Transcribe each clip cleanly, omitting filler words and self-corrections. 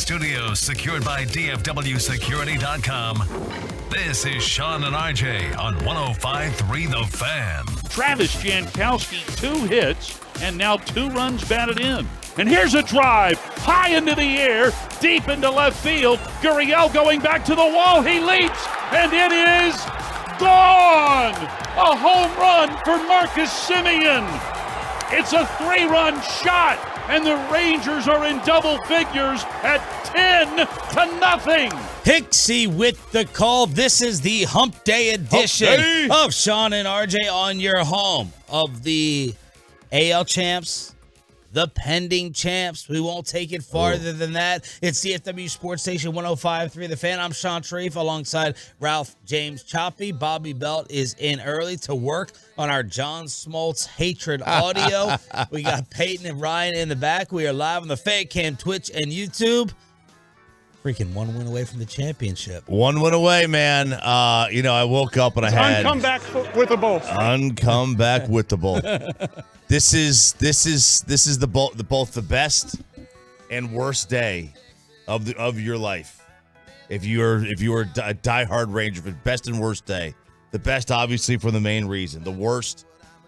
studios secured by DFWsecurity.com. This is Sean and RJ on 105.3 The Fan. Travis Jankowski, 2 hits, and now 2 runs batted in. And here's a drive, high into the air, deep into left field. Gurriel going back to the wall. He leaps, and it is gone! A home run for Marcus Semien. It's a 3-run shot, and the Rangers are in double figures at 10-0. Pixie with the call. This is the Hump Day edition of Sean and RJ on your home of the AL champs, the pending champs. We won't take it farther than that. It's CFW Sports Station 105.3 The Fan. I'm Sean Sharif alongside Ralph James Choppy. Bobby Belt is in early to work on our John Smoltz Hatred audio. We got Peyton and Ryan in the back. We are live on the Fan Cam, Twitch, and YouTube. Freaking 1 win away from the championship. 1 win away, man. I woke up and I had come back with the bowl. Come back with the bowl. This is both the best and worst day of your life. If you're a diehard Ranger, but best and worst day. The best, obviously, for the main reason. The worst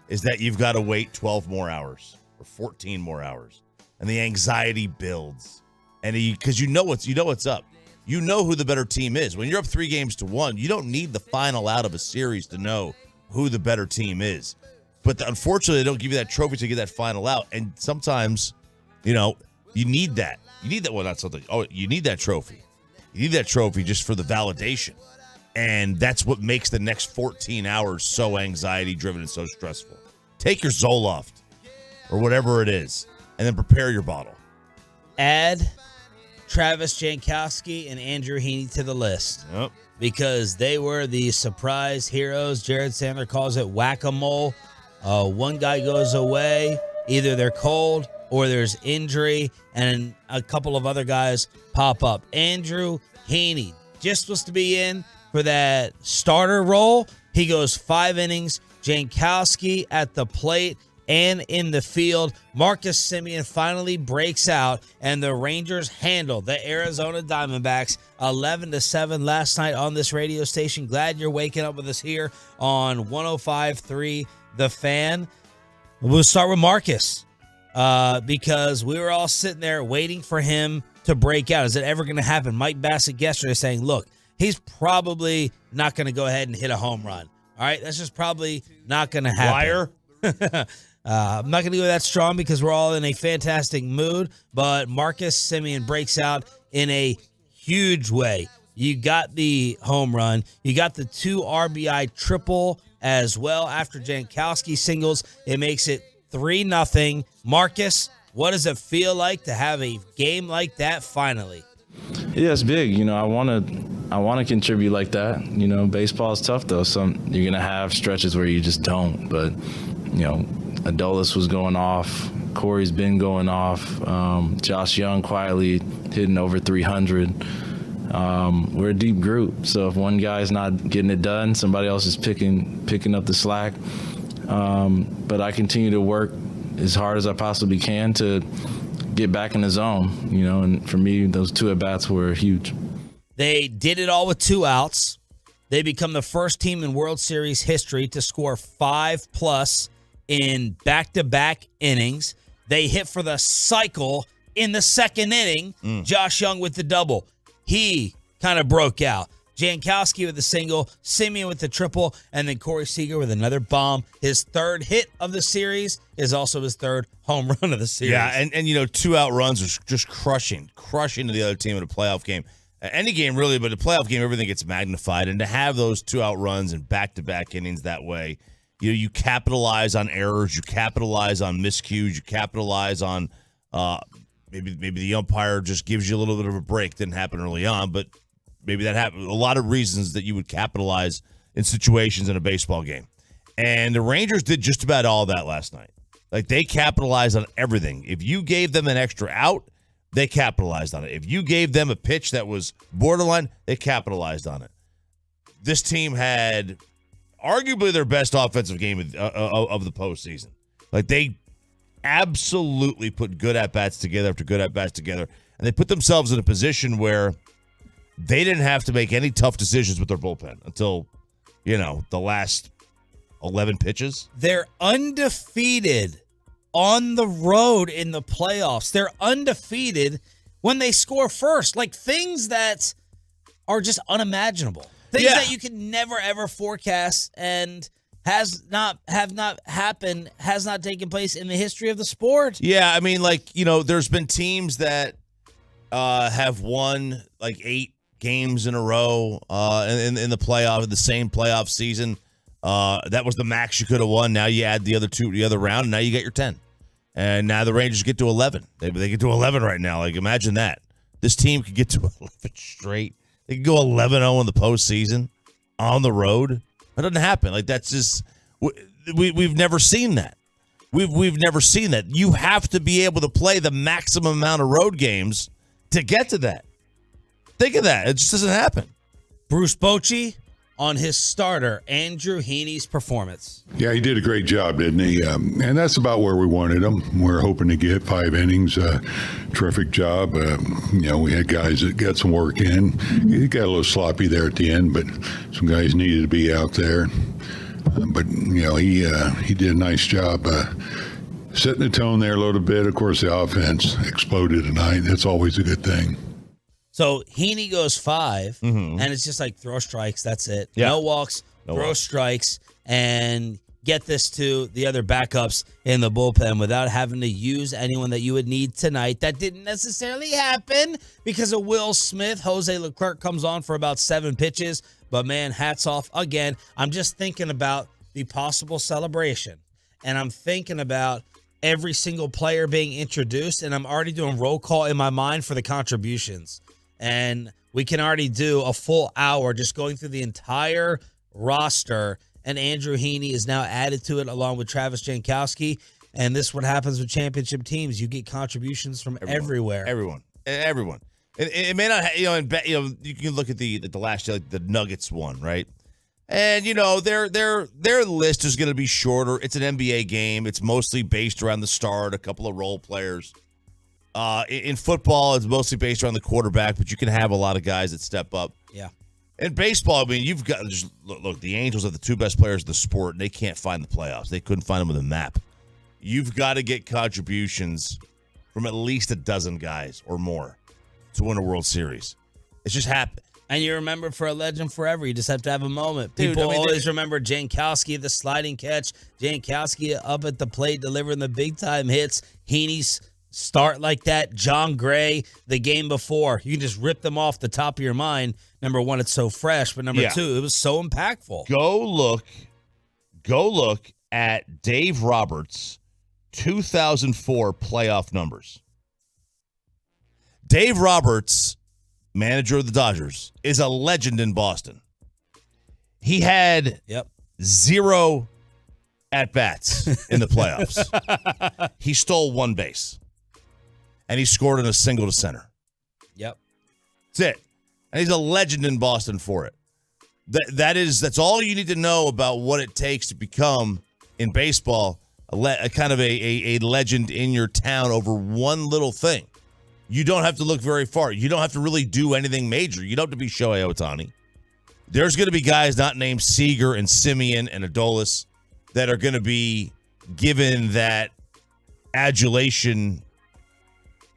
is that you've got to wait 12 more hours or 14 more hours, and the anxiety builds. And because you know what's up. You know who the better team is. When you're up 3-1, you don't need the final out of a series to know who the better team is. But unfortunately, they don't give you that trophy to get that final out. And sometimes, you need that. You need that. Well, not something. Oh, you need that trophy. You need that trophy just for the validation. And that's what makes the next 14 hours so anxiety-driven and so stressful. Take your Zoloft or whatever it is, and then prepare your bottle. Add Travis Jankowski and Andrew Heaney to the list. Yep. Because they were the surprise heroes. Jared Sandler calls it whack-a-mole. One guy goes away, either they're cold or there's injury, and a couple of other guys pop up. Andrew Heaney just supposed to be in for that starter role. He goes 5 innings. Jankowski at the plate and in the field. Marcus Semien finally breaks out, and the Rangers handle the Arizona Diamondbacks 11-7 last night on this radio station. Glad you're waking up with us here on 105.3 The Fan. We'll start with Marcus because we were all sitting there waiting for him to break out. Is it ever going to happen? Mike Bassett yesterday saying, look, he's probably not going to go ahead and hit a home run. All right, that's just probably not going to happen. Liar. I'm not going to go that strong because we're all in a fantastic mood, but Marcus Semien breaks out in a huge way. You got the home run. You got the 2 RBI triple as well. After Jankowski singles, it makes it 3-0. Marcus, what does it feel like to have a game like that finally? Yeah, it's big. I want to contribute like that. Baseball is tough though. You're gonna have stretches where you just don't. But Adolis was going off. Corey's been going off. Josh Young quietly hitting over 300. We're a deep group, so if one guy's not getting it done, somebody else is picking up the slack. But I continue to work as hard as I possibly can to get back in the zone, and for me, those 2 at-bats were huge. They did it all with 2 outs. They become the first team in World Series history to score 5+ in back-to-back innings. They hit for the cycle in the 2nd inning. Josh Young with the double. He kind of broke out. Jankowski with the single, Semien with the triple, and then Corey Seager with another bomb. His 3rd hit of the series is also his 3rd home run of the series. Yeah, and 2-out runs are just crushing the other team in a playoff game. Any game, really, but a playoff game, everything gets magnified. And to have those 2-out runs and back-to-back innings that way, you capitalize on errors, you capitalize on miscues, you capitalize on maybe the umpire just gives you a little bit of a break. Didn't happen early on, but maybe that happened. A lot of reasons that you would capitalize in situations in a baseball game. And the Rangers did just about all that last night. Like, they capitalized on everything. If you gave them an extra out, they capitalized on it. If you gave them a pitch that was borderline, they capitalized on it. This team had arguably their best offensive game of the postseason. Like, they absolutely put good at-bats together after good at-bats together. And they put themselves in a position where they didn't have to make any tough decisions with their bullpen until, the last 11 pitches. They're undefeated on the road in the playoffs. They're undefeated when they score first. Like things that are just unimaginable. Things that you can never, ever forecast and has not taken place in the history of the sport. Yeah, I mean, there's been teams that have won like 8 games in a row in the playoff, the same playoff season. That was the max you could have won. Now you add the other round, and now you get your 10. And now the Rangers get to 11. They get to 11 right now. Like, imagine that. This team could get to 11 straight. They could go 11-0 in the postseason on the road. That doesn't happen. Like, that's just we've never seen that. We've never seen that. You have to be able to play the maximum amount of road games to get to that. Think of that. It just doesn't happen. Bruce Bochy on his starter, Andrew Heaney's performance. Yeah, he did a great job, didn't he? And that's about where we wanted him. We're hoping to get 5 innings. Terrific job. We had guys that got some work in. He got a little sloppy there at the end, but some guys needed to be out there. He did a nice job setting the tone there a little bit. Of course, the offense exploded tonight. That's always a good thing. So Heaney goes 5, and it's just like throw strikes. That's it. Yeah. No walks, throw strikes, and get this to the other backups in the bullpen without having to use anyone that you would need tonight. That didn't necessarily happen because of Will Smith. Jose Leclerc comes on for about 7 pitches, but man, hats off again. I'm just thinking about the possible celebration, and I'm thinking about every single player being introduced, and I'm already doing roll call in my mind for the contributions. And we can already do a full hour just going through the entire roster. And Andrew Heaney is now added to it along with Travis Jankowski. And this is what happens with championship teams. You get contributions from everywhere. Everyone. It may not, you can look at the last year, like the Nuggets one, right? And, their list is going to be shorter. It's an NBA game. It's mostly based around the start, a couple of role players. In football, it's mostly based around the quarterback, but you can have a lot of guys that step up. Yeah. In baseball, I mean, you've got just look. The Angels are the 2 best players in the sport, and they can't find the playoffs. They couldn't find them with a map. You've got to get contributions from at least a dozen guys or more to win a World Series. It's just happened. And you remember for a legend forever. You just have to have a moment. Dude, People always remember Jankowski, the sliding catch. Jankowski up at the plate, delivering the big-time hits. Heaney's start like that. John Gray, the game before. You can just rip them off the top of your mind. Number one, it's so fresh. But number 2, it was so impactful. Go look at Dave Roberts' 2004 playoff numbers. Dave Roberts, manager of the Dodgers, is a legend in Boston. He had 0 at-bats in the playoffs. He stole 1 base. And he scored in a single to center. Yep. That's it. And he's a legend in Boston for it. That's all you need to know about what it takes to become, in baseball, a kind of a legend in your town over one little thing. You don't have to look very far. You don't have to really do anything major. You don't have to be Shohei Ohtani. There's going to be guys not named Seager and Simeon and Adolis that are going to be given that adulation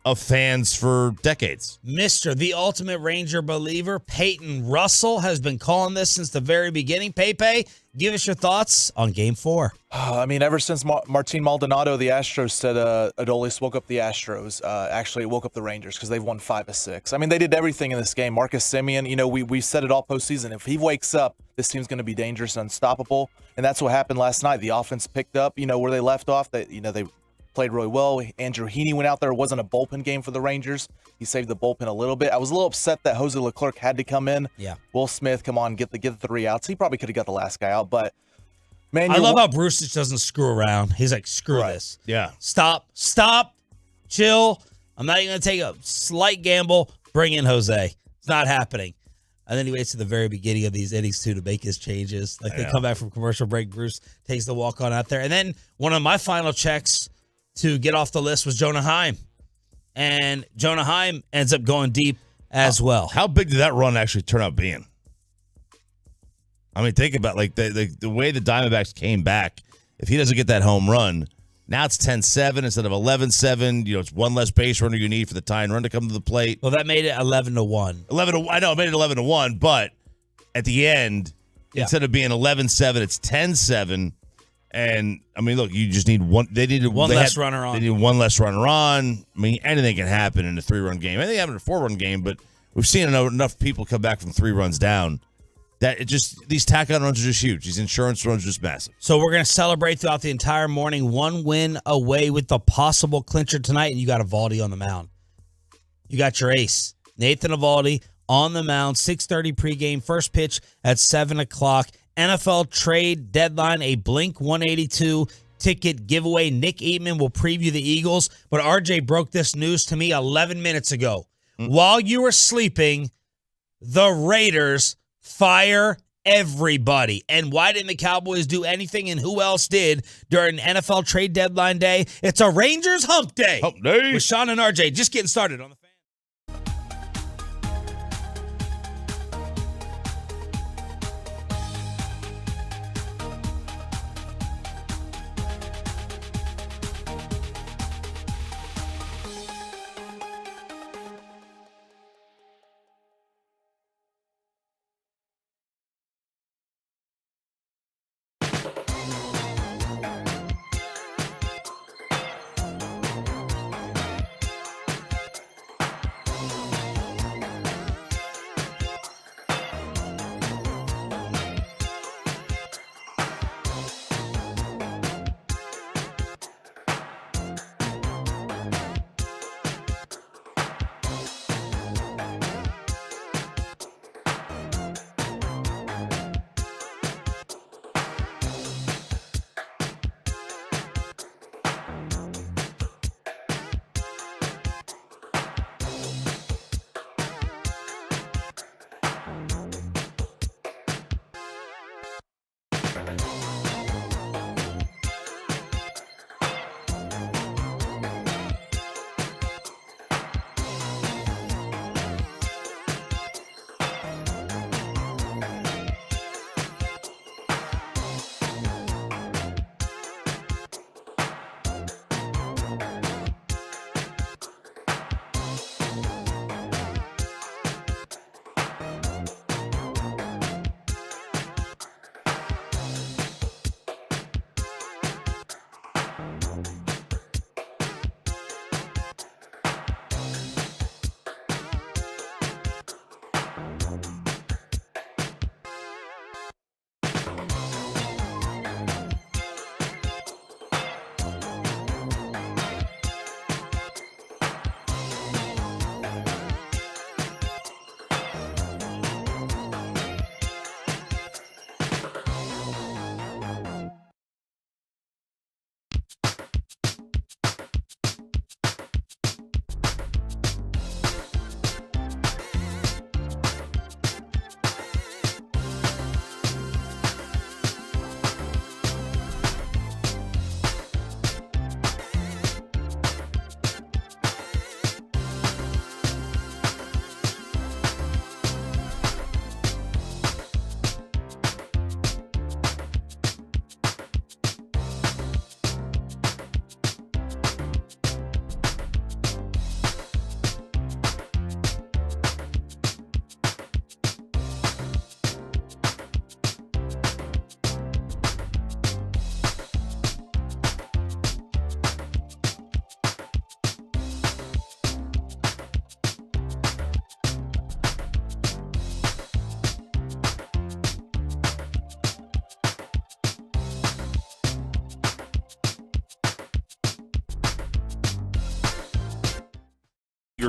of fans for decades. The ultimate Ranger believer, Peyton Russell, has been calling this since the very beginning. Pepe, give us your thoughts on Game 4. Ever since Martin Maldonado, the Astros said Adolis woke up the Astros. Actually, it woke up the Rangers because they've won 5 of 6. They did everything in this game. Marcus Semien, we said it all postseason. If he wakes up, this team's going to be dangerous and unstoppable. And that's what happened last night. The offense picked up, where they left off. They played really well. Andrew Heaney went out there. It wasn't a bullpen game for the Rangers. He saved the bullpen a little bit. I was a little upset that Jose Leclerc had to come in. Yeah. Will Smith, come on, get the 3 outs. He probably could have got the last guy out, but man, I love how Bruce just doesn't screw around. He's like, screw this. Yeah. Stop, chill. I'm not even going to take a slight gamble. Bring in Jose. It's not happening. And then he waits to the very beginning of these innings, too, to make his changes. Like, they come back from commercial break. Bruce takes the walk-on out there. And then one of my final checks to get off the list was Jonah Heim. and Jonah Heim ends up going deep as well. How big did that run actually turn out being? I mean, think about like the way the Diamondbacks came back. If he doesn't get that home run, now it's 10-7 instead of 11-7. It's one less base runner you need for the tying run to come to the plate. Well, that made it 11-1. I know it made it 11-1, but at the end, instead of being 11-7, it's 10-7. And I mean, look, you just need one. They needed one less runner on. They needed one less runner on. I mean, anything can happen in a 3-run game. Anything happened in a 4-run game, but we've seen enough people come back from 3 runs down. That it just these tack-on runs are just huge. These insurance runs are just massive. So we're going to celebrate throughout the entire morning. 1 win away with the possible clincher tonight, and you got Eovaldi on the mound. You got your ace, Nathan Eovaldi, on the mound. 6:30 pregame, first pitch at 7 o'clock. NFL trade deadline, a Blink 182 ticket giveaway. Nick Eatman will preview the Eagles, but RJ broke this news to me 11 minutes ago. While you were sleeping, the Raiders fire everybody. And why didn't the Cowboys do anything, and who else did during NFL trade deadline day? It's a Rangers hump day. Hump day. With Sean and RJ just getting started on the Fan.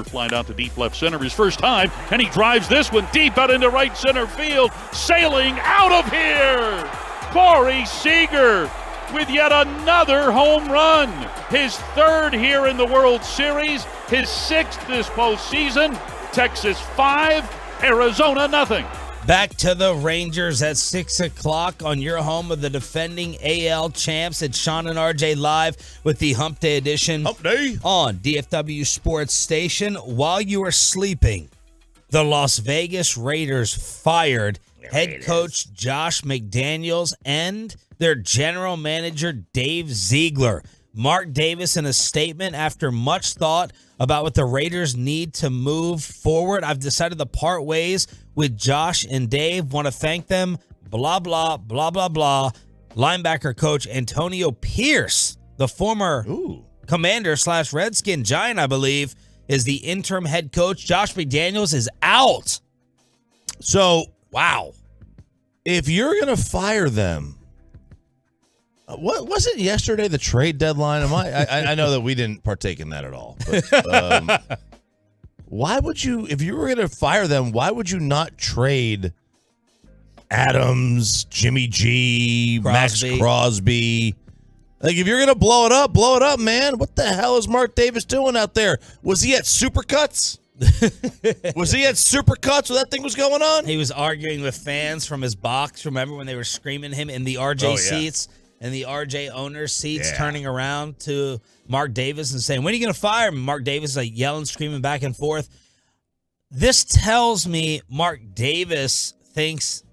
Flying out to deep left center his first time, and he drives this one deep out into right center field, sailing out of here. Corey Seager with yet another home run. His 3rd here in the World Series, his 6th this postseason. Texas 5, Arizona nothing. Back to the Rangers at 6 o'clock on your home of the defending AL champs. It's Sean and RJ live with the Hump Day edition Hump Day on DFW Sports Station. While you were sleeping, the Las Vegas Raiders fired head coach Josh McDaniels and their general manager Dave Ziegler. Mark Davis, in a statement after much thought about what the Raiders need to move forward, I've decided to part ways with Josh and Dave. Want to thank them. Blah, blah, blah, blah, blah. Linebacker coach Antonio Pierce, the former Commander/Redskin Giant, I believe, is the interim head coach. Josh McDaniels is out. So, wow. If you're going to fire them, what was it yesterday, the trade deadline? I know that we didn't partake in that at all. But, why would you, if you were going to fire them, why would you not trade Adams, Jimmy G, Max Crosby? Like, if you're going to blow it up, man. What the hell is Mark Davis doing out there? Was he at Supercuts? Was he at Supercuts when that thing was going on? He was arguing with fans from his box. Remember when they were screaming him in the RJ seats and the RJ owner's seats, turning around to Mark Davis and saying, when are you going to fire him? Mark Davis like yelling, screaming back and forth. This tells me Mark Davis thinks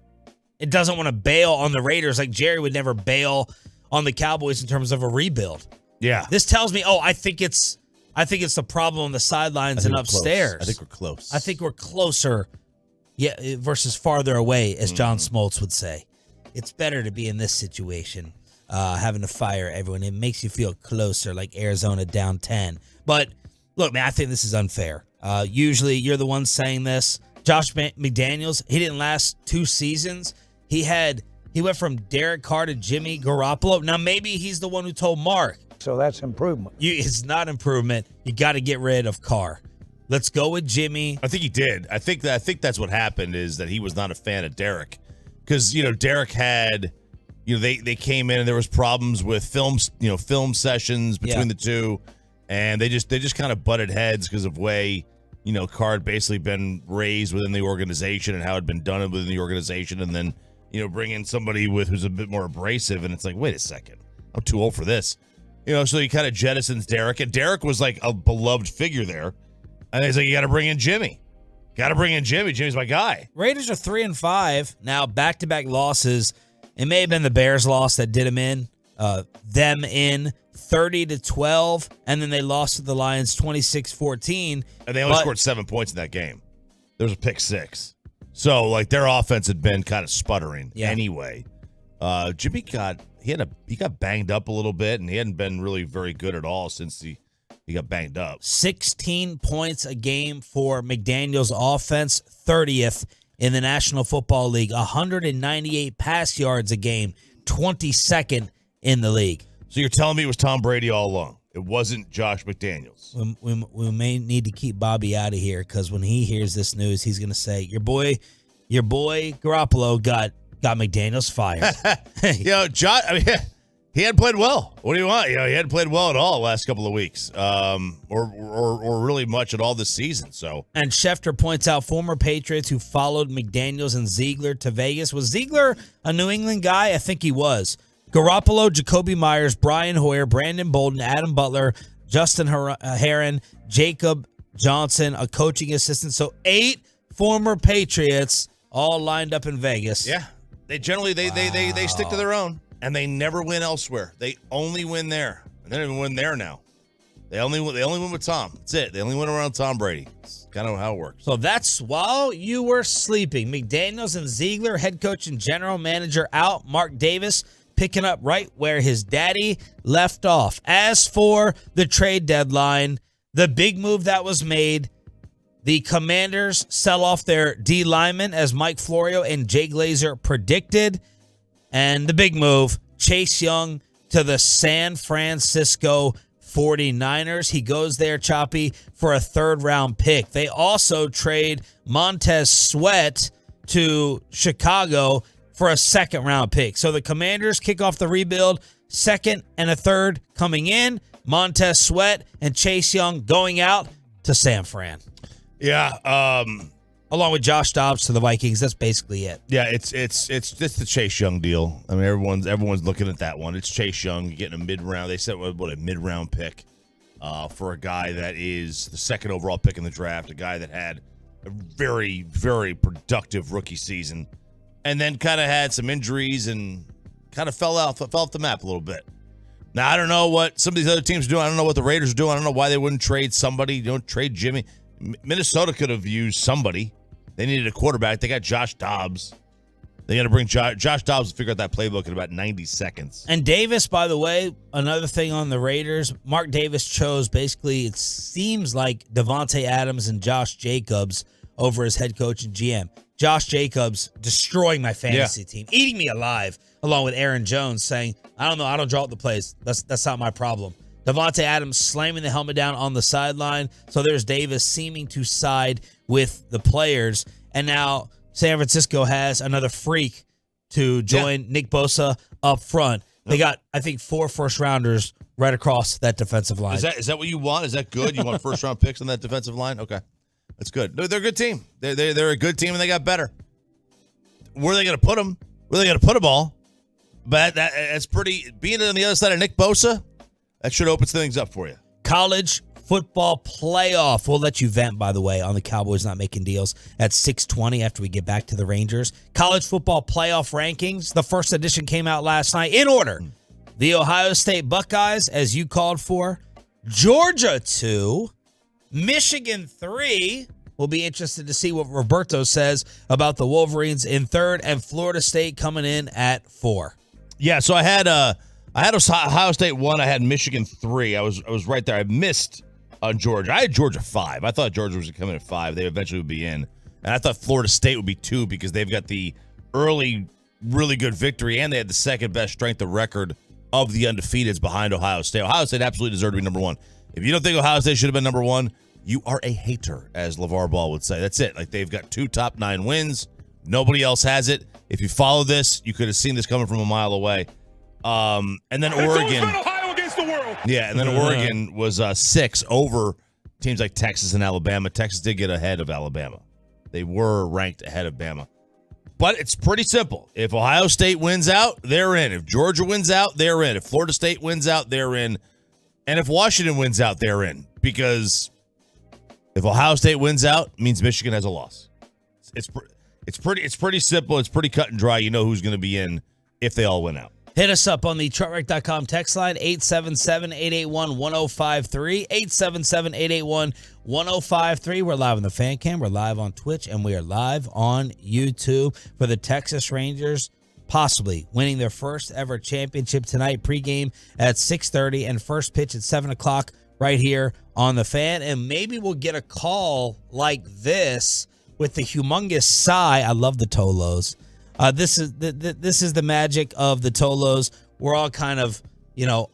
it doesn't want to bail on the Raiders like Jerry would never bail on the Cowboys in terms of a rebuild. Yeah. This tells me, I think it's the problem on the sidelines and upstairs. I think we're close. I think we're closer versus farther away, as John Smoltz would say. It's better to be in this situation, having to fire everyone. It makes you feel closer, like Arizona down 10. But, look, man, I think this is unfair. Usually you're the one saying this. Josh McDaniels, he didn't last 2 seasons. He went from Derek Carr to Jimmy Garoppolo. Now, maybe he's the one who told Mark. So that's improvement. It's not improvement. You got to get rid of Carr. Let's go with Jimmy. I think he did. I think that's what happened is that he was not a fan of Derek because Derek had they came in and there was problems with film sessions between the two, and they just kind of butted heads because of way Carr had basically been raised within the organization and how it had been done within the organization, and then bring in somebody who's a bit more abrasive, and it's like, wait a second, I'm too old for this. So he kind of jettisons Derek, and Derek was like a beloved figure there. And he's like, you got to bring in Jimmy. Jimmy's my guy. Raiders are 3-5 now, back-to-back losses. It may have been the Bears loss that did them in 30-12, and then they lost to the Lions 26-14. And they only scored 7 points in that game. There was a pick 6. So like their offense had been kind of sputtering anyway. Jimmy got banged up a little bit, and he hadn't been really very good at all since he got banged up. 16 points a game for McDaniel's offense, 30th in the National Football League. 198 pass yards a game, 22nd in the league. So you're telling me it was Tom Brady all along? It wasn't Josh McDaniels? We may need to keep Bobby out of here because when he hears this news, he's going to say, your boy Garoppolo got McDaniels fired. Josh, he hadn't played well. What do you want? He hadn't played well at all the last couple of weeks, or really much at all this season. So, and Schefter points out former Patriots who followed McDaniels and Ziegler to Vegas. Was Ziegler a New England guy? I think he was. Garoppolo, Jacoby Myers, Brian Hoyer, Brandon Bolden, Adam Butler, Justin Herron, Jacob Johnson, a coaching assistant. So 8 former Patriots all lined up in Vegas. Yeah. They generally they stick to their own, and they never win elsewhere. They only win there, and they don't even win there now. They only win with Tom. That's it. They only win around Tom Brady. It's kind of how it works. So that's while you were sleeping. McDaniels and Ziegler, head coach and general manager, out. Mark Davis picking up right where his daddy left off. As for the trade deadline, the big move that was made. The Commanders sell off their D linemen, as Mike Florio and Jay Glazer predicted. And the big move, Chase Young to the San Francisco 49ers. He goes there, Choppy, for a 3rd-round pick. They also trade Montez Sweat to Chicago for a 2nd-round pick. So the Commanders kick off the rebuild, 2nd and a 3rd coming in. Montez Sweat and Chase Young going out to San Fran. Yeah. along with Josh Dobbs to the Vikings. That's basically it. Yeah, it's just the Chase Young deal. I mean, everyone's looking at that one. It's Chase Young getting a mid-round. They said what a mid-round pick for a guy that is the second overall pick in the draft, a guy that had a very, very productive rookie season, and then kind of had some injuries and kind of fell off the map a little bit. Now, I don't know what some of these other teams are doing. I don't know what the Raiders are doing. I don't know why they wouldn't trade somebody. Trade Jimmy. Minnesota could have used somebody. They needed a quarterback. They got Josh Dobbs. They got to bring Josh Dobbs to figure out that playbook in about 90 seconds. And Davis, by the way, another thing on the Raiders, Mark Davis chose basically, it seems like Devontae Adams and Josh Jacobs over his head coach and GM. Josh Jacobs destroying my fantasy team, eating me alive, along with Aaron Jones saying, I don't know, I don't draw up the plays. That's not my problem. Devontae Adams slamming the helmet down on the sideline. So there's Davis seeming to side with the players. And now San Francisco has another freak to join Nick Bosa up front. They got, I think, 4 first-rounders right across that defensive line. Is that what you want? Is that good? You want first-round picks on that defensive line? Okay. That's good. They're a good team. They're a good team, and they got better. Where are they going to put them? Where are they going to put them all? But that's pretty. Being on the other side of Nick Bosa, that should open things up for you. College football playoff. We'll let you vent, by the way, on the Cowboys not making deals at 6:20 after we get back to the Rangers. College football playoff rankings. The first edition came out last night in order. The Ohio State Buckeyes, as you called for. Georgia 2. Michigan 3. We'll be interested to see what Roberto says about the Wolverines in 3rd, and Florida State coming in at 4. Yeah, so I had Ohio State 1. I had Michigan 3. I was right there. I missed on Georgia. I had Georgia 5. I thought Georgia was coming at 5. They eventually would be in. And I thought Florida State would be 2 because they've got the early, really good victory, and they had the second best strength of record of the undefeateds behind Ohio State. Ohio State absolutely deserved to be number 1. If you don't think Ohio State should have been number 1, you are a hater, as LeVar Ball would say. That's it. Like, they've got 2 top 9 wins. Nobody else has it. If you follow this, you could have seen this coming from a mile away. And then Oregon. Ohio against the world. Yeah, and then Oregon was 6 over teams like Texas and Alabama. Texas did get ahead of Alabama. They were ranked ahead of Bama. But it's pretty simple. If Ohio State wins out, they're in. If Georgia wins out, they're in. If Florida State wins out, they're in. And if Washington wins out, they're in. Because if Ohio State wins out, it means Michigan has a loss. It's pretty simple. It's pretty cut and dry. You know who's going to be in if they all win out. Hit us up on the truckwreck.com text line, 877-881-1053, 877-881-1053. We're live on the Fan Cam. We're live on Twitch, and we are live on YouTube for the Texas Rangers possibly winning their first ever championship tonight. Pregame at 6:30 and first pitch at 7 o'clock right here on the Fan. And maybe we'll get a call like this with the humongous sigh. I love the Tolos. This is the magic of the Tolos. We're all kind of,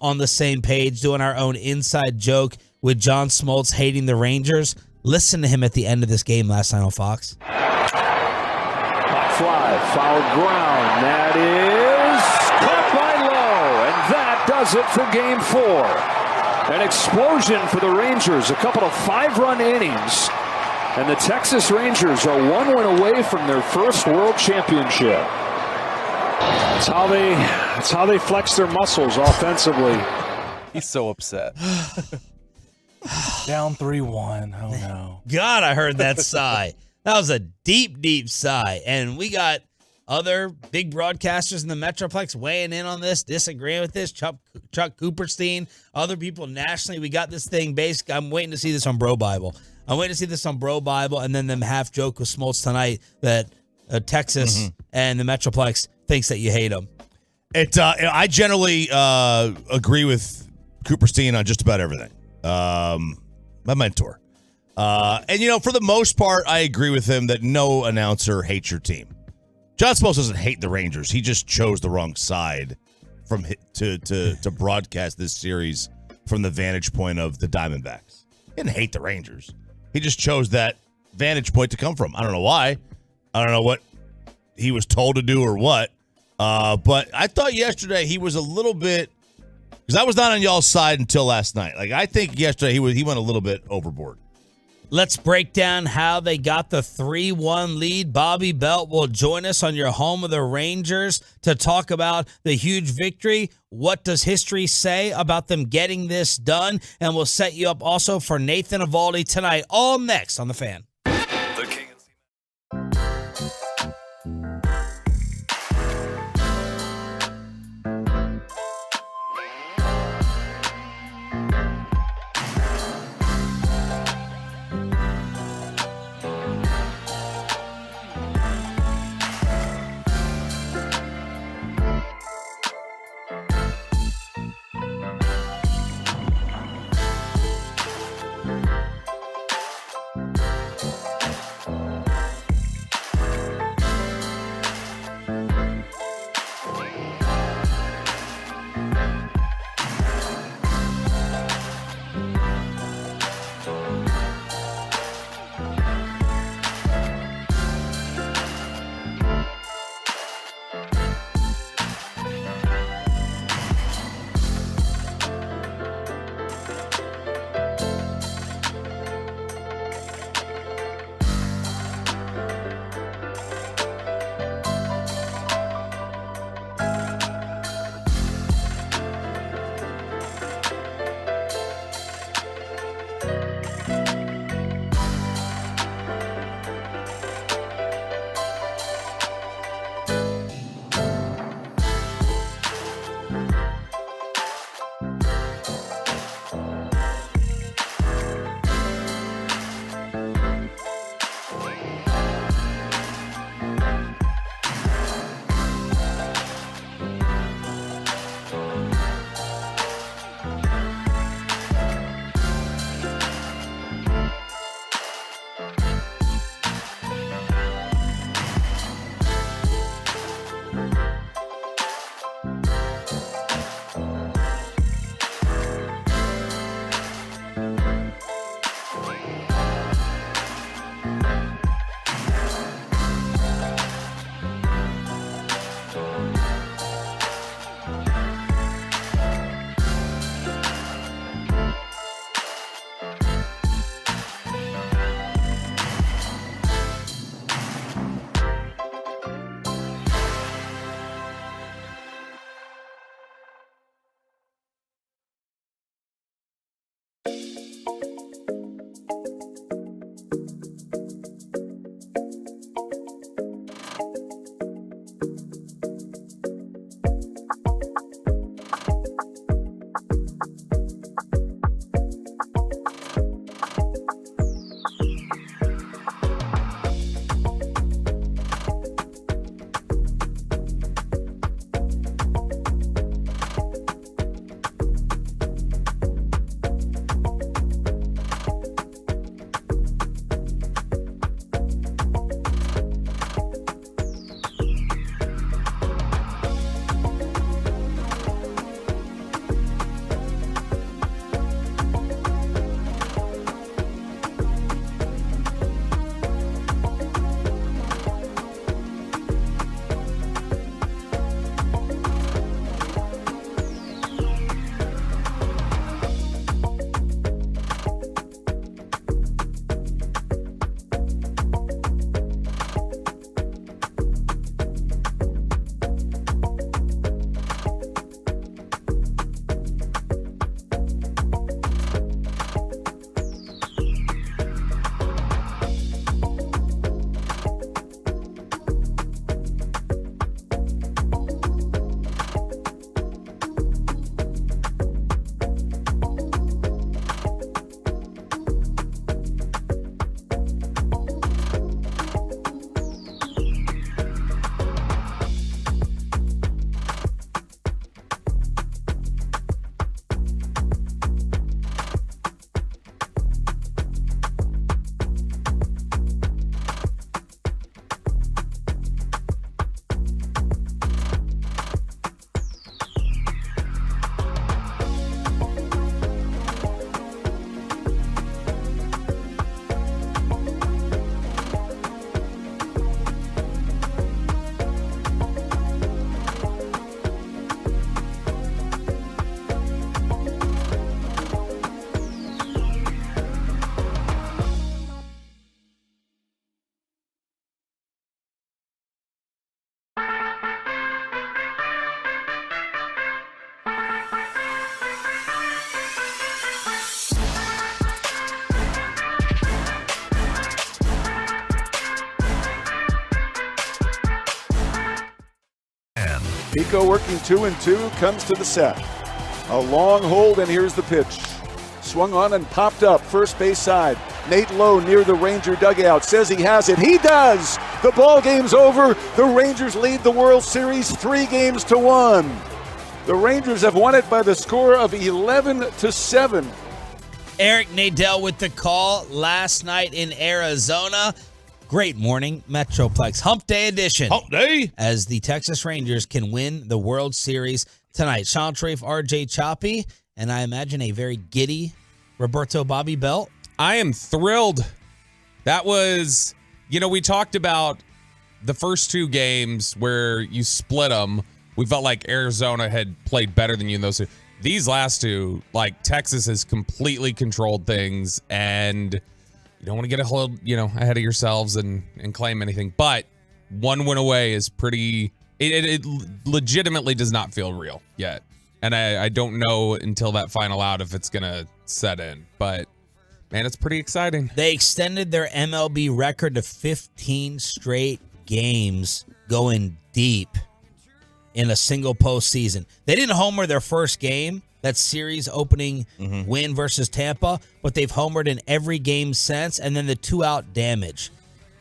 on the same page, doing our own inside joke with John Smoltz hating the Rangers. Listen to him at the end of this game last night on Fox. Fly, foul ground. That is caught by Lowe, and that does it for Game 4. An explosion for the Rangers. A couple of 5-run innings. And the Texas Rangers are 1 win away from their first world championship. That's how they flex their muscles offensively. He's so upset. Down 3-1. Oh, no. God, I heard that sigh. That was a deep, deep sigh. And we got other big broadcasters in the Metroplex weighing in on this, disagreeing with this. Chuck Cooperstein, other people nationally. We got this thing based. I'm waiting to see this on Bro Bible. I'm waiting to see this on Bro Bible, and then them half joke with Smoltz tonight that Texas and the Metroplex thinks that you hate them. I generally agree with Cooperstein on just about everything. My mentor. And, for the most part, I agree with him that no announcer hates your team. John Smoltz doesn't hate the Rangers. He just chose the wrong side to broadcast this series from the vantage point of the Diamondbacks. He didn't hate the Rangers. He just chose that vantage point to come from. I don't know why. I don't know what he was told to do or what. But I thought yesterday he was a little bit, because I was not on y'all's side until last night. Like, I think yesterday he went a little bit overboard. Let's break down how they got the 3-1 lead. Bobby Belt will join us on your home of the Rangers to talk about the huge victory. What does history say about them getting this done? And we'll set you up also for Nathan Eovaldi tonight. All next on The Fan. The King Pico working 2-2, comes to the set. A long hold, and here's the pitch. Swung on and popped up, first base side. Nate Lowe near the Ranger dugout says he has it. He does! The ball game's over. The Rangers lead the World Series 3-1. The Rangers have won it by the score of 11-7. Eric Nadel with the call last night in Arizona. Great morning, Metroplex Hump Day edition. Hump Day. As the Texas Rangers can win the World Series tonight. Sean Trafe, RJ Choppy, and I imagine a very giddy Roberto Bobby Belt. I am thrilled. That was, we talked about the first two games where you split them. We felt like Arizona had played better than you in those two. These last two, like Texas has completely controlled things, and you don't want to get ahead of yourselves and claim anything. But one win away is pretty. It legitimately does not feel real yet, and I don't know until that final out if it's gonna set in. But man, it's pretty exciting. They extended their MLB record to 15 straight games going deep in a single postseason. They didn't homer their first game, that series opening win versus Tampa, but they've homered in every game since, and then the 2-out damage.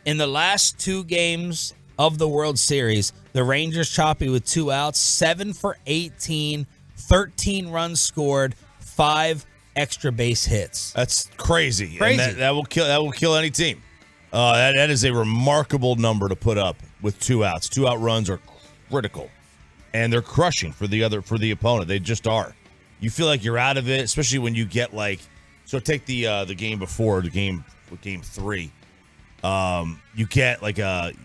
In the last two games of the World Series, the Rangers choppy with 2 outs, 7 for 18, 13 runs scored, 5 extra base hits. That's crazy. And that will kill any team. That is a remarkable number to put up with 2 outs. 2-out runs are critical. And they're crushing for the opponent. They just are. You feel like you're out of it, especially when you get take the game before game 3. You get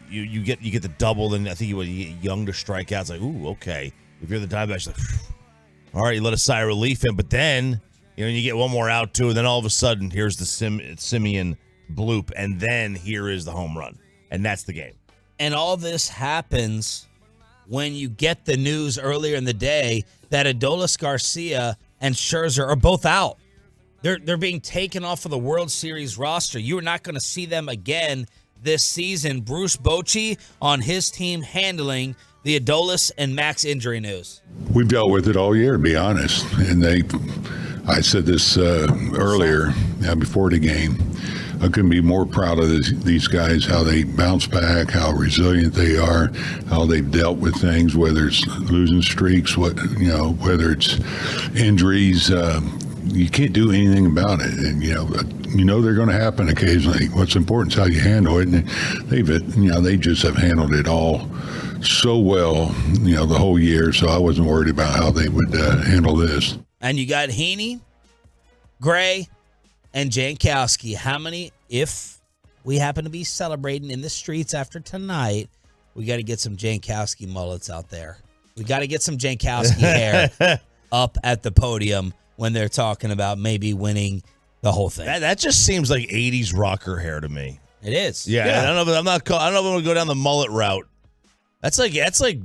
you get the double, then I think you get Young to strike out. It's like, ooh, okay. If you're the Diamondbacks, like, all right, you let a sigh of relief in, but then you get one more out too, and then all of a sudden here's the Simeon bloop, and then here is the home run, and that's the game. And all this happens when you get the news earlier in the day that Adolis Garcia and Scherzer are both out. They're being taken off of the World Series roster. You are not going to see them again this season. Bruce Bochy on his team handling the Adolis and Max injury news. We've dealt with it all year, to be honest. And I said this earlier, before the game. I couldn't be more proud of these guys, how they bounce back, how resilient they are, how they've dealt with things, whether it's losing streaks, whether it's injuries. You can't do anything about it, and they're going to happen occasionally. What's important is how you handle it, and they just have handled it all so well, the whole year. So I wasn't worried about how they would handle this. And you got Heaney, Gray, and Jankowski. How many, if we happen to be celebrating in the streets after tonight, we got to get some Jankowski mullets out there. We got to get some Jankowski hair up at the podium when they're talking about maybe winning the whole thing. That just seems like 80s rocker hair to me. It is. Yeah. I don't know if I'm going to go down the mullet route. That's like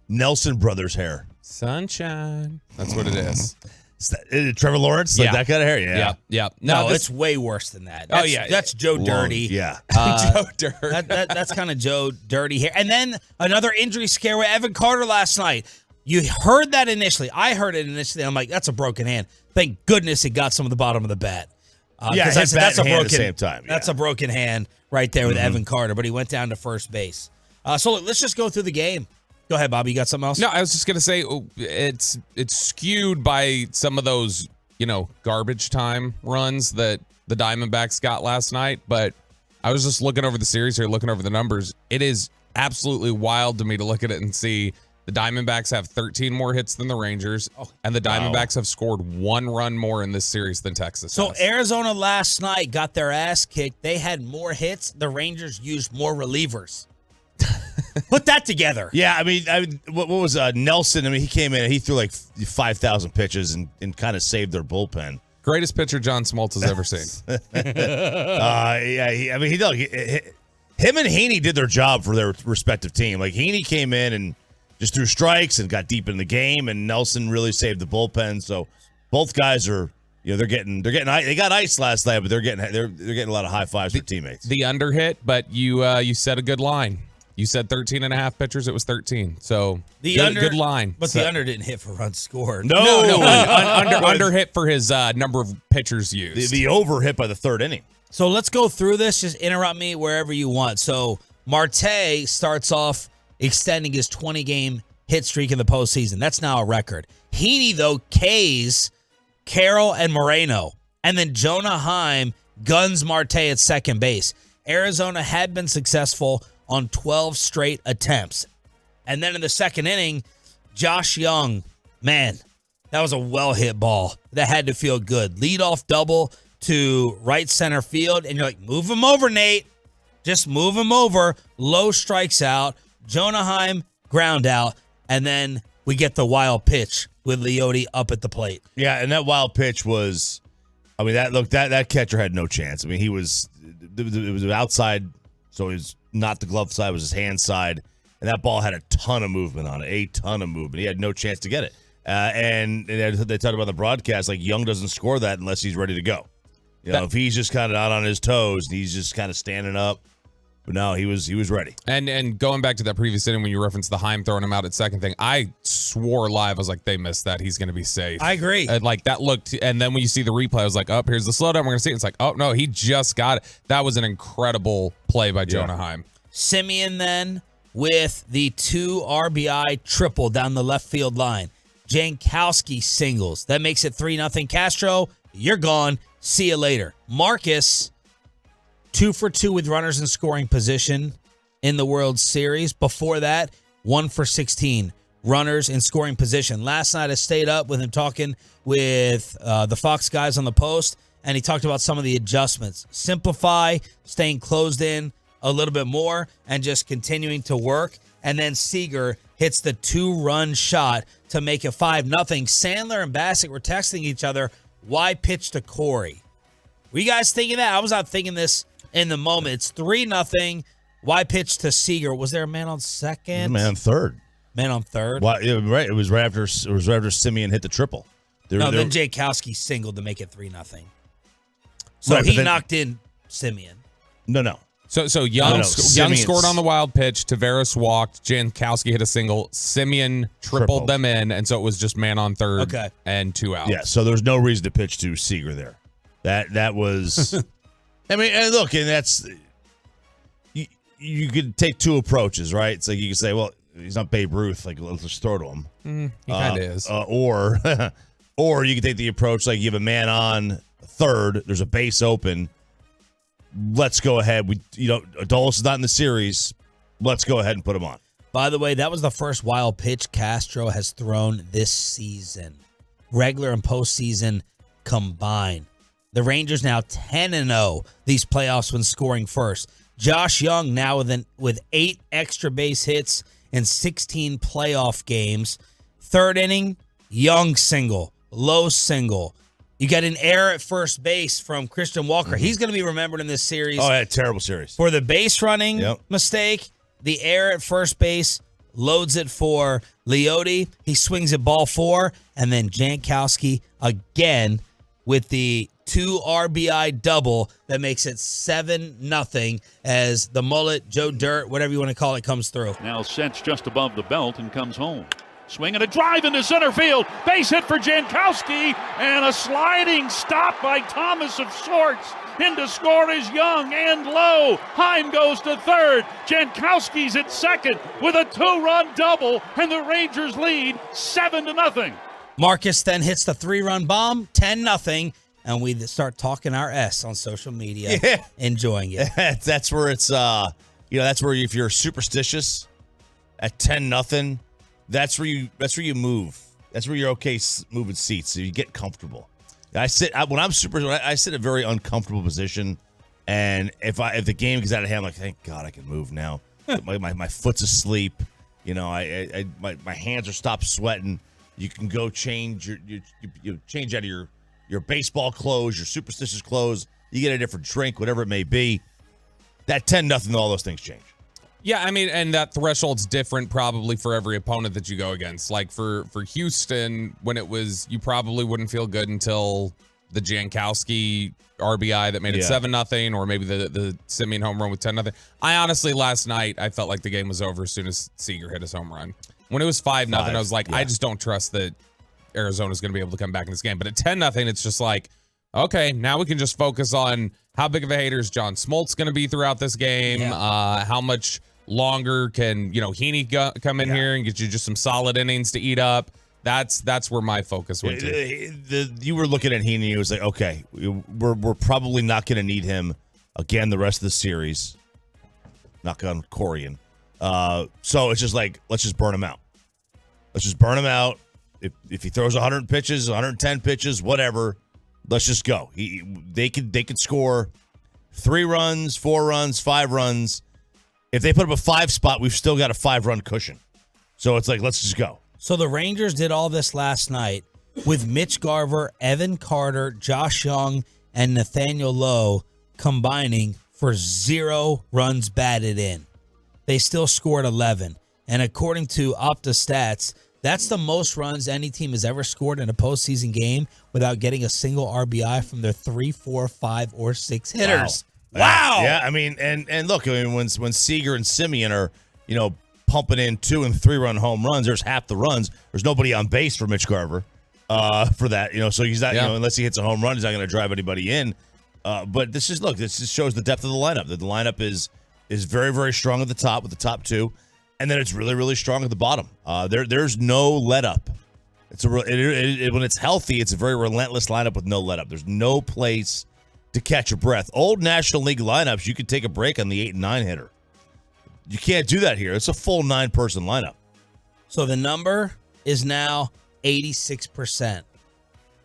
Nelson Brothers hair. Sunshine. That's what it is. Trevor Lawrence, like that kind of hair, yeah. No, it's way worse than that. That's Joe Dirty. Yeah, Joe Dirty. That's kind of Joe Dirty hair. And then another injury scare with Evan Carter last night. You heard that initially. I heard it initially. I'm like, that's a broken hand. Thank goodness it got some of the bottom of the bat. That's a broken. At the same time. Yeah. That's a broken hand right there with Evan Carter. But he went down to first base. So look, let's just go through the game. Go ahead, Bobby. You got something else? No, I was just gonna say it's skewed by some of those garbage time runs that the Diamondbacks got last night. But I was just looking over the series here, looking over the numbers. It is absolutely wild to me to look at it and see the Diamondbacks have 13 more hits than the Rangers, and the Diamondbacks have scored 1 run more in this series than Texas. So has. Arizona last night got their ass kicked. They had more hits. The Rangers used more relievers. Put that together. Yeah, I mean, what was Nelson? I mean, he came in and he threw like 5,000 pitches and kind of saved their bullpen. Greatest pitcher John Smoltz has ever seen. Him and Heaney did their job for their respective team. Like Heaney came in and just threw strikes and got deep in the game, and Nelson really saved the bullpen. So both guys are, they got ice last night, but they're getting a lot of high fives for teammates. The under hit, but you said a good line. You said 13 and a half pitchers. It was 13. So The good, under, good line. But So- the under didn't hit for runs scored. No, under hit for his number of pitchers used. The over hit by the third inning. So let's go through this. Just interrupt me wherever you want. So Marte starts off extending his 20-game hit streak in the postseason. That's now a record. Heaney, though, K's Carroll and Moreno. And then Jonah Heim guns Marte at second base. Arizona had been successful on 12 straight attempts. And then in the second inning, Josh Young, man, that was a well-hit ball. That had to feel good. Leadoff double to right center field. And you're like, move him over, Nate. Just move him over. Low strikes out. Jonah Heim, ground out. And then we get the wild pitch with Leote up at the plate. Yeah, and that wild pitch was, I mean, that catcher had no chance. I mean, it was outside, so it was not the glove side, it was his hand side, and that ball had a ton of movement on it, a ton of movement. He had no chance to get it. And they talked about the broadcast, like Young doesn't score that unless he's ready to go. You know, if he's just kind of out on his toes and he's just kind of standing up. But no, he was ready. And going back to that previous inning when you referenced the Heim throwing him out at second thing, I swore live, I was like, they missed that. He's going to be safe. I agree. Like that looked, and then when you see the replay, I was like, oh, here's the slowdown. We're going to see it. It's like, oh, no, he just got it. That was an incredible play by Jonah Heim. Simeon then with the 2 RBI triple down the left field line. Jankowski singles. That makes it 3-0. Castro, you're gone. See you later. Marcus, 2 for 2 with runners in scoring position in the World Series. Before that, 1 for 16 runners in scoring position. Last night I stayed up with him talking with the Fox guys on the post, and he talked about some of the adjustments. Simplify, staying closed in a little bit more, and just continuing to work. And then Seager hits the 2-run shot to make it 5-0. Sandler and Bassett were texting each other, why pitch to Corey? Were you guys thinking that? I was not thinking this in the moment. It's 3-0. Why pitch to Seager? Was there a man on second? Man on third. Man on third? Well, yeah, right. It was right after Simeon hit the triple. Then Jankowski singled to make it 3-0. So right, he knocked in Simeon. No. So Young, Young Simeon's scored on the wild pitch. Tavares walked. Jankowski hit a single. Simeon tripled them in, and so it was just man on third and 2 outs. Yeah, so there's no reason to pitch to Seager there. That was I mean, and look, and that's you could take 2 approaches, right? It's like you could say, well, he's not Babe Ruth, like let's just throw to him. He kind of is. Or you could take the approach like you have a man on third, there's a base open. Let's go ahead. Adolis is not in the series. Let's go ahead and put him on. By the way, that was the first wild pitch Castro has thrown this season. Regular and postseason combined. The Rangers now 10-0 these playoffs when scoring first. Josh Young now with 8 extra base hits in 16 playoff games. Third inning, Young single, Low single. You got an error at first base from Christian Walker. He's going to be remembered in this series. Oh, yeah, terrible series. For the base running mistake, the error at first base, loads it for Leote. He swings at ball 4, and then Jankowski again with the 2 RBI double that makes it 7-0 as the mullet, Joe Dirt, whatever you want to call it, comes through. Now sets just above the belt and comes home. Swinging a drive into center field. Base hit for Jankowski. And a sliding stop by Thomas of sorts. In to score is Young and Low. Heim goes to third. Jankowski's at second with a 2-run double. And the Rangers lead 7-0. Marcus then hits the 3-run bomb, 10-0. And we start talking our S on social media. Yeah. Enjoying it. That's where it's, that's where if you're superstitious at 10-0, that's where you move. That's where you're okay moving seats. So you get comfortable. I sit in a very uncomfortable position, and if the game gets out of hand, I'm like, thank God I can move now. my foot's asleep. My hands are stopped sweating. You can go change you change out of your baseball clothes, your superstitious clothes. You get a different drink, whatever it may be. That 10-0, all those things change. Yeah, I mean, and that threshold's different probably for every opponent that you go against. Like for Houston, when it was, you probably wouldn't feel good until the Jankowski RBI that made it 7-0, or maybe the Simeon home run with 10-0. I honestly, last night, I felt like the game was over as soon as Seager hit his home run. When it was 5-0, I was like, I just don't trust that Arizona's going to be able to come back in this game. But at 10-0, it's just like, okay, now we can just focus on how big of a hater is John Smoltz going to be throughout this game. How much longer can Heaney come in here and get you just some solid innings to eat up? That's where my focus went to. You were looking at Heaney. It was like, okay, we're probably not going to need him again the rest of the series. Knock on Corian. So it's just like, let's just burn him out. Let's just burn him out. If he throws 100 pitches, 110 pitches, whatever, let's just go. They could score 3 runs, 4 runs, 5 runs. If they put up a 5 spot, we've still got a 5-run cushion. So it's like, let's just go. So the Rangers did all this last night with Mitch Garver, Evan Carter, Josh Young, and Nathaniel Lowe combining for 0 runs batted in. They still scored 11. And according to OptaStats, that's the most runs any team has ever scored in a postseason game without getting a single RBI from their 3, 4, 5, or 6 hitters. Wow. Yeah, I mean, and look, I mean, when Seager and Simeon are, pumping in 2 and 3-run home runs, there's half the runs. There's nobody on base for Mitch Garver for that, so he's not, unless he hits a home run, he's not going to drive anybody in. But this just shows the depth of the lineup. The lineup is very, very strong at the top with the top 2, and then it's really, really strong at the bottom. There's no let up. It's when it's healthy, it's a very relentless lineup with no let up. There's no place to catch a breath. Old National League lineups, you could take a break on the 8 and 9 hitter. You can't do that here. It's a full 9-person lineup. So the number is now 86%.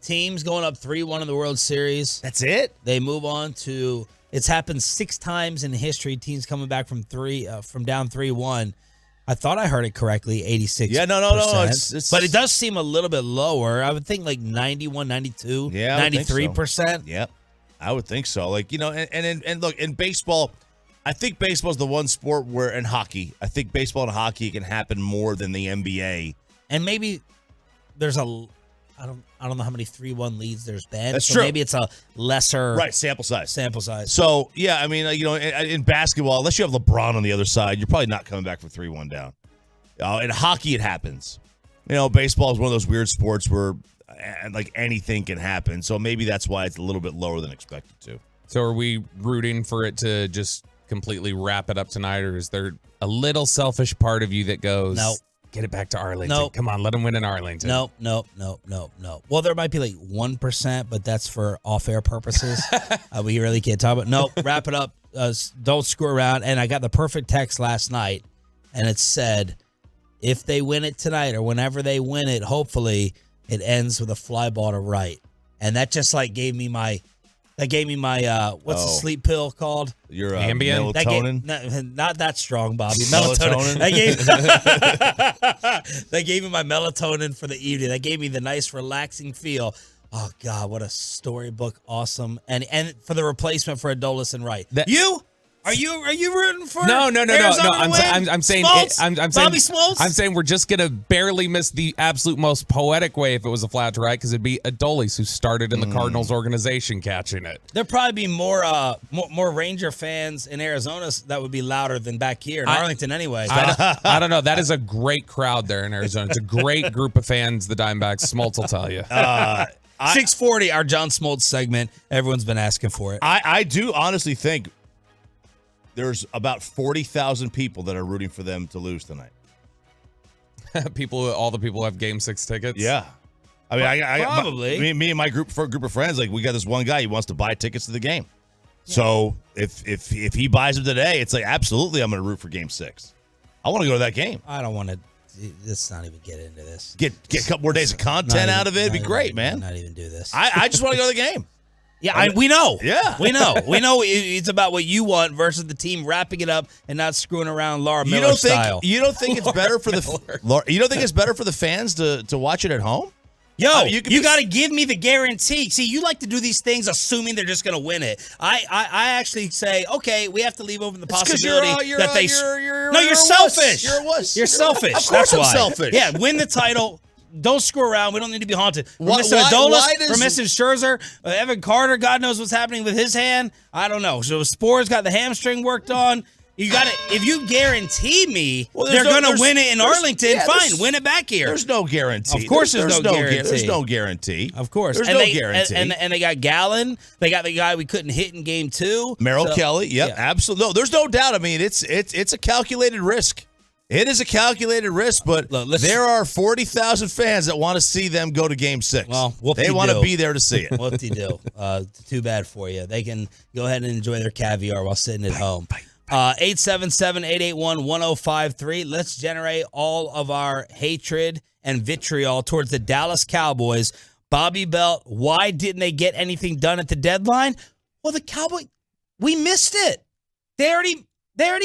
Teams going up 3-1 in the World Series. That's it? They move on to, it's happened 6 times in history, teams coming back from down 3-1. I thought I heard it correctly, 86%. Yeah, no. But it does seem a little bit lower. I would think like 91, 92, 93%. Yep. I would think so. Like, and look, in baseball, I think baseball is the one sport where, in hockey, I think baseball and hockey can happen more than the NBA. And maybe there's I don't know how many 3-1 leads there's been. That's true. Maybe it's a lesser sample size. So, yeah, I mean, in basketball, unless you have LeBron on the other side, you're probably not coming back from 3-1 down. In hockey, it happens. Baseball is one of those weird sports where like anything can happen. So maybe that's why it's a little bit lower than expected to. So are we rooting for it to just completely wrap it up tonight, or is there a little selfish part of you that goes, no, get it back to Arlington? No. Come on, let them win in Arlington. No. Well, there might be like 1%, but that's for off-air purposes. We really can't talk about. No, wrap it up. Don't screw around. And I got the perfect text last night, and it said, if they win it tonight or whenever they win it, hopefully it ends with a fly ball to right. And that just like gave me my what's the sleep pill called? Your Ambien? melatonin? Not that strong, Bobby. Melatonin? They gave me my melatonin for the evening. That gave me the nice relaxing feel. Oh God, what a storybook! Awesome, and for the replacement for Adolis and Wright. Are you rooting for? No. Arizona to win? I'm saying Smoltz? I'm Bobby saying Smoltz? I'm saying we're just gonna barely miss the absolute most poetic way if it was a flat to right, because it'd be Adolis, who started in the Cardinals organization, catching it. There'd probably be more Ranger fans in Arizona that would be louder than back here in Arlington anyway. I don't know. That is a great crowd there in Arizona. It's a great group of fans. The Diamondbacks. Smoltz will tell you. 640, our John Smoltz segment. Everyone's been asking for it. I do honestly think there's about 40,000 people that are rooting for them to lose tonight. All the people have Game 6 tickets. Yeah, I mean, I probably me and my group of friends, like we got this one guy. He wants to buy tickets to the game. Yeah. So if he buys them today, it's like absolutely I'm going to root for Game 6. I want to go to that game. I don't want to. Let's not even get into this. Get a couple more days of content out of it. It'd be great, man. Not even do this. I just want to go to the game. Yeah, we know. Yeah. We know. It's about what you want versus the team wrapping it up and not screwing around Laura Miller style. You don't think it's better for you don't think it's better for the fans to watch it at home? Yo, you got to give me the guarantee. See, you like to do these things assuming they're just going to win it. I actually say, okay, we have to leave open the possibility that they. You're selfish. You're a wuss. You're selfish. Of course That's I'm why. selfish. Yeah, win the title. don't screw around. We don't need to be haunted. We're Why- missing why- Adolis. why does- We're missing Scherzer. Evan Carter, God knows what's happening with his hand. I don't know. So Spore's got the hamstring worked on. You got to, if you guarantee me they're going to win it in Arlington, fine, win it back here. There's no guarantee. Of course there's no guarantee. There's no guarantee. Of course. There's and no they, guarantee. And they got Gallen. They got the guy we couldn't hit in game 2. Merrill So, Kelly. Yep, yeah. absolutely. No, there's no doubt. I mean, it's a calculated risk. It is a calculated risk, but Look, there are 40,000 fans that want to see them go to Game 6. Well, they want to be there to see it. Whoop-de-doo. Too bad for you. They can go ahead and enjoy their caviar while sitting at home. 877-881-1053. Let's generate all of our hatred and vitriol towards the Dallas Cowboys. Bobby Belt, why didn't they get anything done at the deadline? Well, the Cowboys, we missed it. They already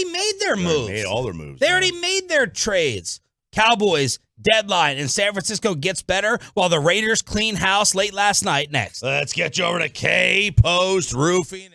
made their moves. Made all their moves. They already made their trades. Cowboys, deadline, and San Francisco gets better while the Raiders clean house late last night. Next. Let's get you over to K-Post Roofing.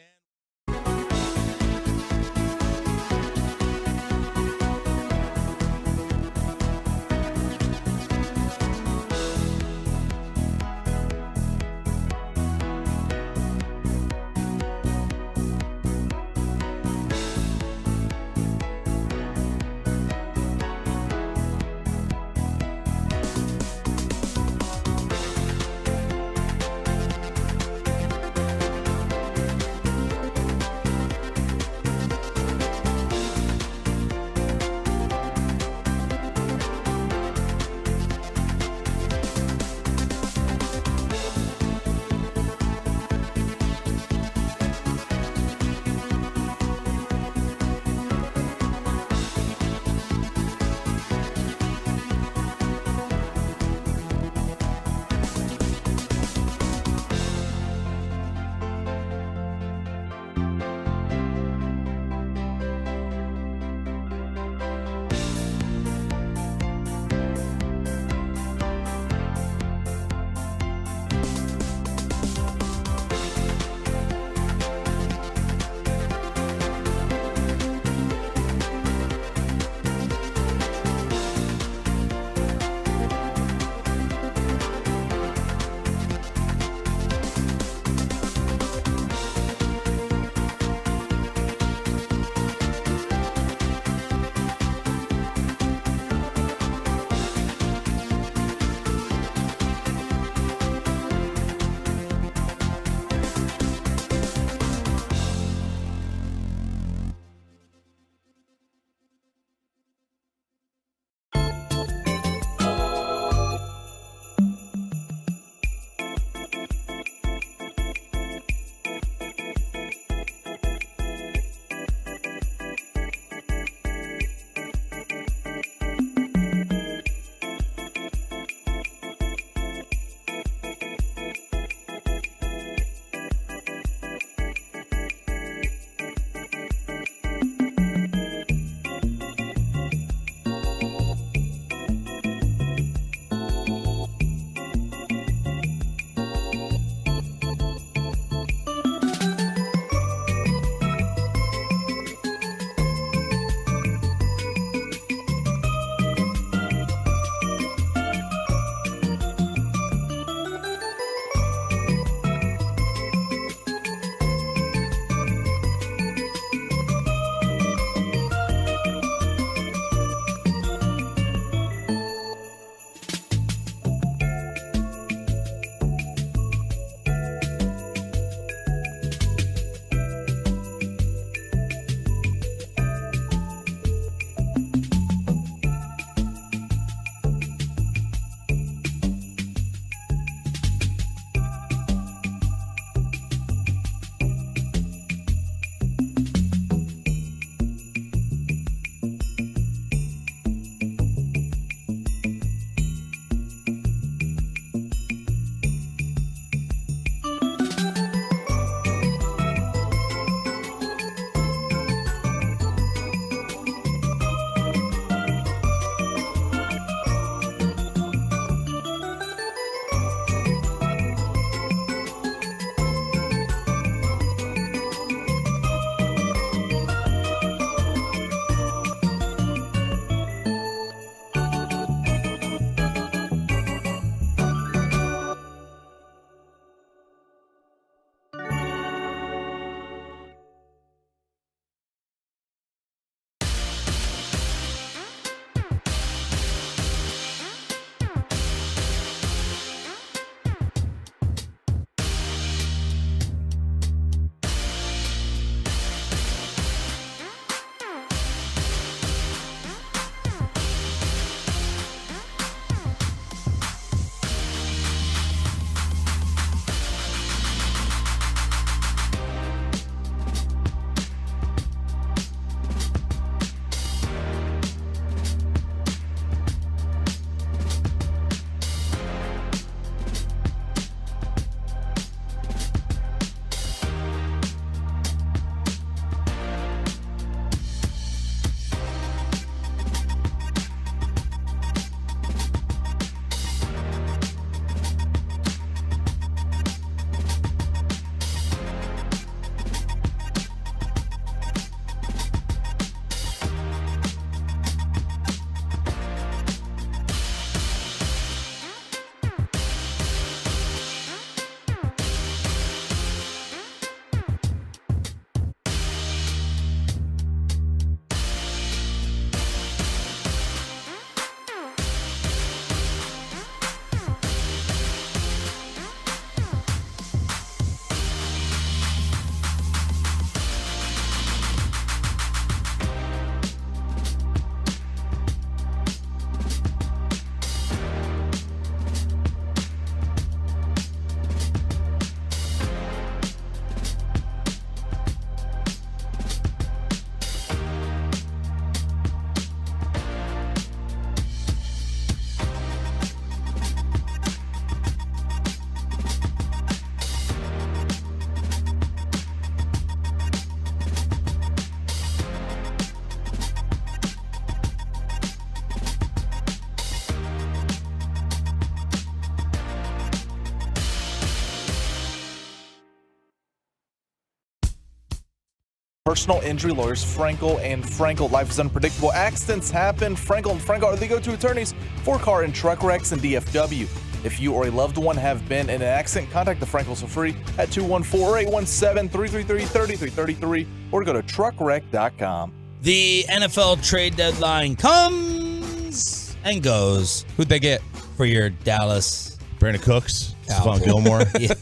Personal injury lawyers Frankel and Frankel. Life is unpredictable. Accidents happen. Frankel and Frankel are the go-to attorneys for car and truck wrecks and DFW. If you or a loved one have been in an accident, contact the Frankels for free at 214-817-333-3333 or go to truckwreck.com. The NFL trade deadline comes and goes. Who'd they get? For your Dallas Brandon Cooks, Cowboys. Stephon Gilmore. Yeah.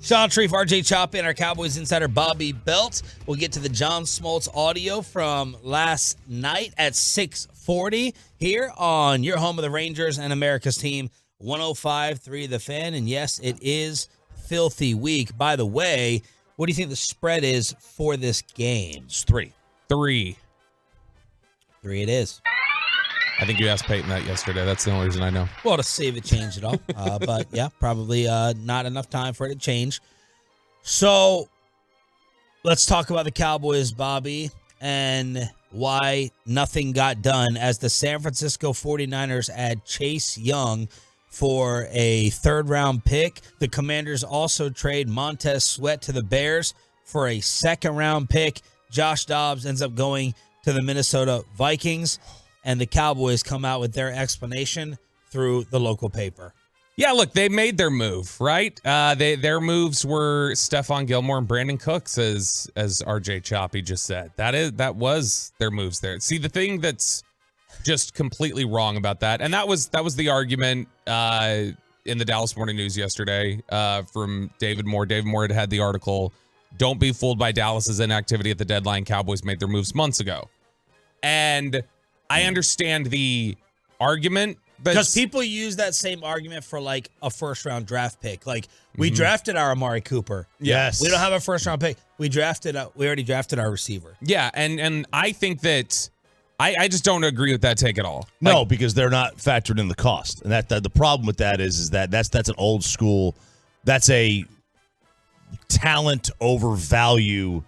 Sean Treef, RJ Choppy, and our Cowboys insider Bobby Belt. We'll get to the John Smoltz audio from last night at 6:40 here on your home of the Rangers and America's team, 105.3 The Fan. And yes, it is filthy week. By the way, what do you think the spread is for this game? It's 3. 3. 3 it is. I think you asked Peyton that yesterday. That's the only reason I know. Well, to save it, change it all. But yeah, probably not enough time for it to change. So let's talk about the Cowboys, Bobby, and why nothing got done as the San Francisco 49ers add Chase Young for a third-round pick. The Commanders also trade Montez Sweat to the Bears for a second-round pick. Josh Dobbs ends up going to the Minnesota Vikings. And the Cowboys come out with their explanation through the local paper. Yeah, look, they made their move, right? Their moves were Stephon Gilmore and Brandon Cooks, as RJ Choppy just said. That was their moves there. See, the thing that's just completely wrong about that, and that was the argument in the Dallas Morning News yesterday from David Moore. David Moore had the article, "Don't be fooled by Dallas's inactivity at the deadline. Cowboys made their moves months ago." And I understand the argument, because people use that same argument for like a first-round draft pick. Like we drafted our Amari Cooper. Yes, we don't have a first-round pick. We already drafted our receiver. Yeah, and I think that I just don't agree with that take at all. No, because they're not factored in the cost, and that the problem with that is that's an old school. That's a talent over value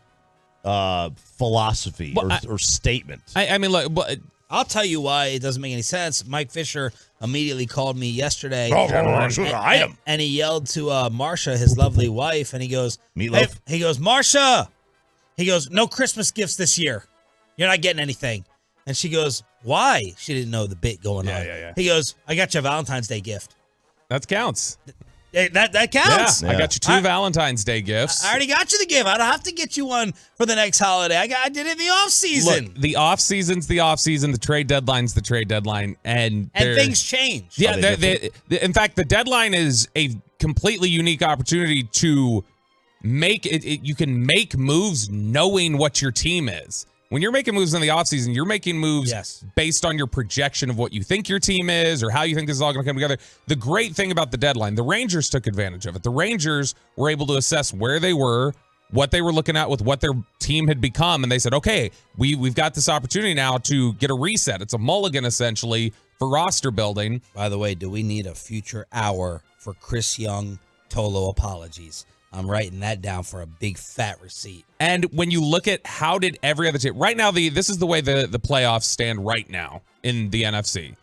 philosophy or statement. I mean, look. I'll tell you why it doesn't make any sense. Mike Fisher immediately called me yesterday and he yelled to Marsha, his lovely wife, and he goes, Meatloaf? He goes, Marsha! He goes, no Christmas gifts this year. You're not getting anything. And she goes, why? She didn't know the bit going on. Yeah. He goes, I got you a Valentine's Day gift. That counts. That counts. Yeah, I got you 2 Valentine's Day gifts. I already got you the gift. I don't have to get you one for the next holiday. I did it in the off season. Look, the off season's the off season. The trade deadline's the trade deadline, and things change. Yeah, in fact, the deadline is a completely unique opportunity to make it. You can make moves knowing what your team is. When you're making moves in the offseason, you're making moves based on your projection of what you think your team is or how you think this is all going to come together. The great thing about the deadline, the Rangers took advantage of it. The Rangers were able to assess where they were, what they were looking at with what their team had become, and they said, okay, we've got this opportunity now to get a reset. It's a mulligan, essentially, for roster building. By the way, do we need a future hour for Chris Young Tolo apologies? I'm writing that down for a big fat receipt. And when you look at how did every other team, right now, this is the way the playoffs stand right now in the NFC.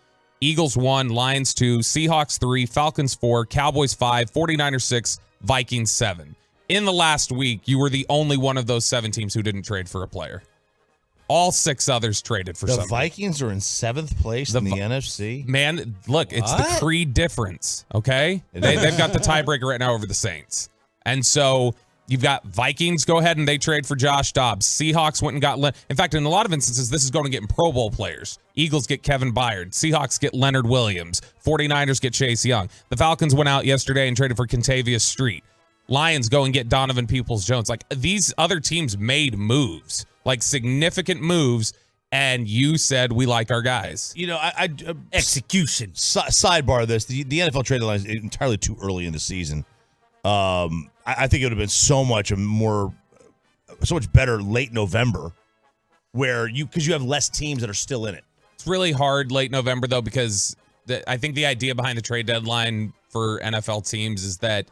Eagles 1, Lions 2, Seahawks 3, Falcons 4, Cowboys 5, 49ers 6, Vikings 7. In the last week, you were the only one of those 7 teams who didn't trade for a player. All 6 others traded for something. The Vikings are in 7th place in the NFC? Man, look, it's the Creed difference, okay? They've got the tiebreaker right now over the Saints. And so you've got Vikings go ahead and they trade for Josh Dobbs. Seahawks went and got in fact, in a lot of instances, this is going to get Pro Bowl players. Eagles get Kevin Byard. Seahawks get Leonard Williams. 49ers get Chase Young. The Falcons went out yesterday and traded for Kentavious Street. Lions go and get Donovan Peoples-Jones. Like, these other teams made moves, like significant moves, and you said we like our guys. You know, execution. Sidebar this. The NFL trade line is entirely too early in the season. I think it would have been so much better late November, because you have less teams that are still in it. It's really hard late November though, because I think the idea behind the trade deadline for NFL teams is that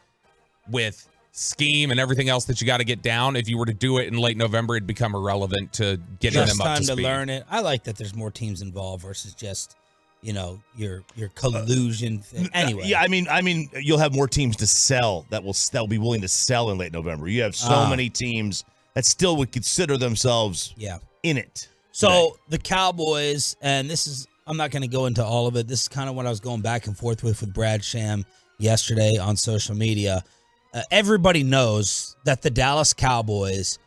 with scheme and everything else that you got to get down, if you were to do it in late November, it'd become irrelevant to getting them up to speed. Just time to learn it. I like that there's more teams involved versus just, your collusion thing. Anyway. Yeah, I mean, you'll have more teams to sell that'll be willing to sell in late November. You have so many teams that still would consider themselves in it. So the Cowboys, and this is, I'm not going to go into all of it. This is kind of what I was going back and forth with Brad Sham yesterday on social media. Everybody knows that the Dallas Cowboys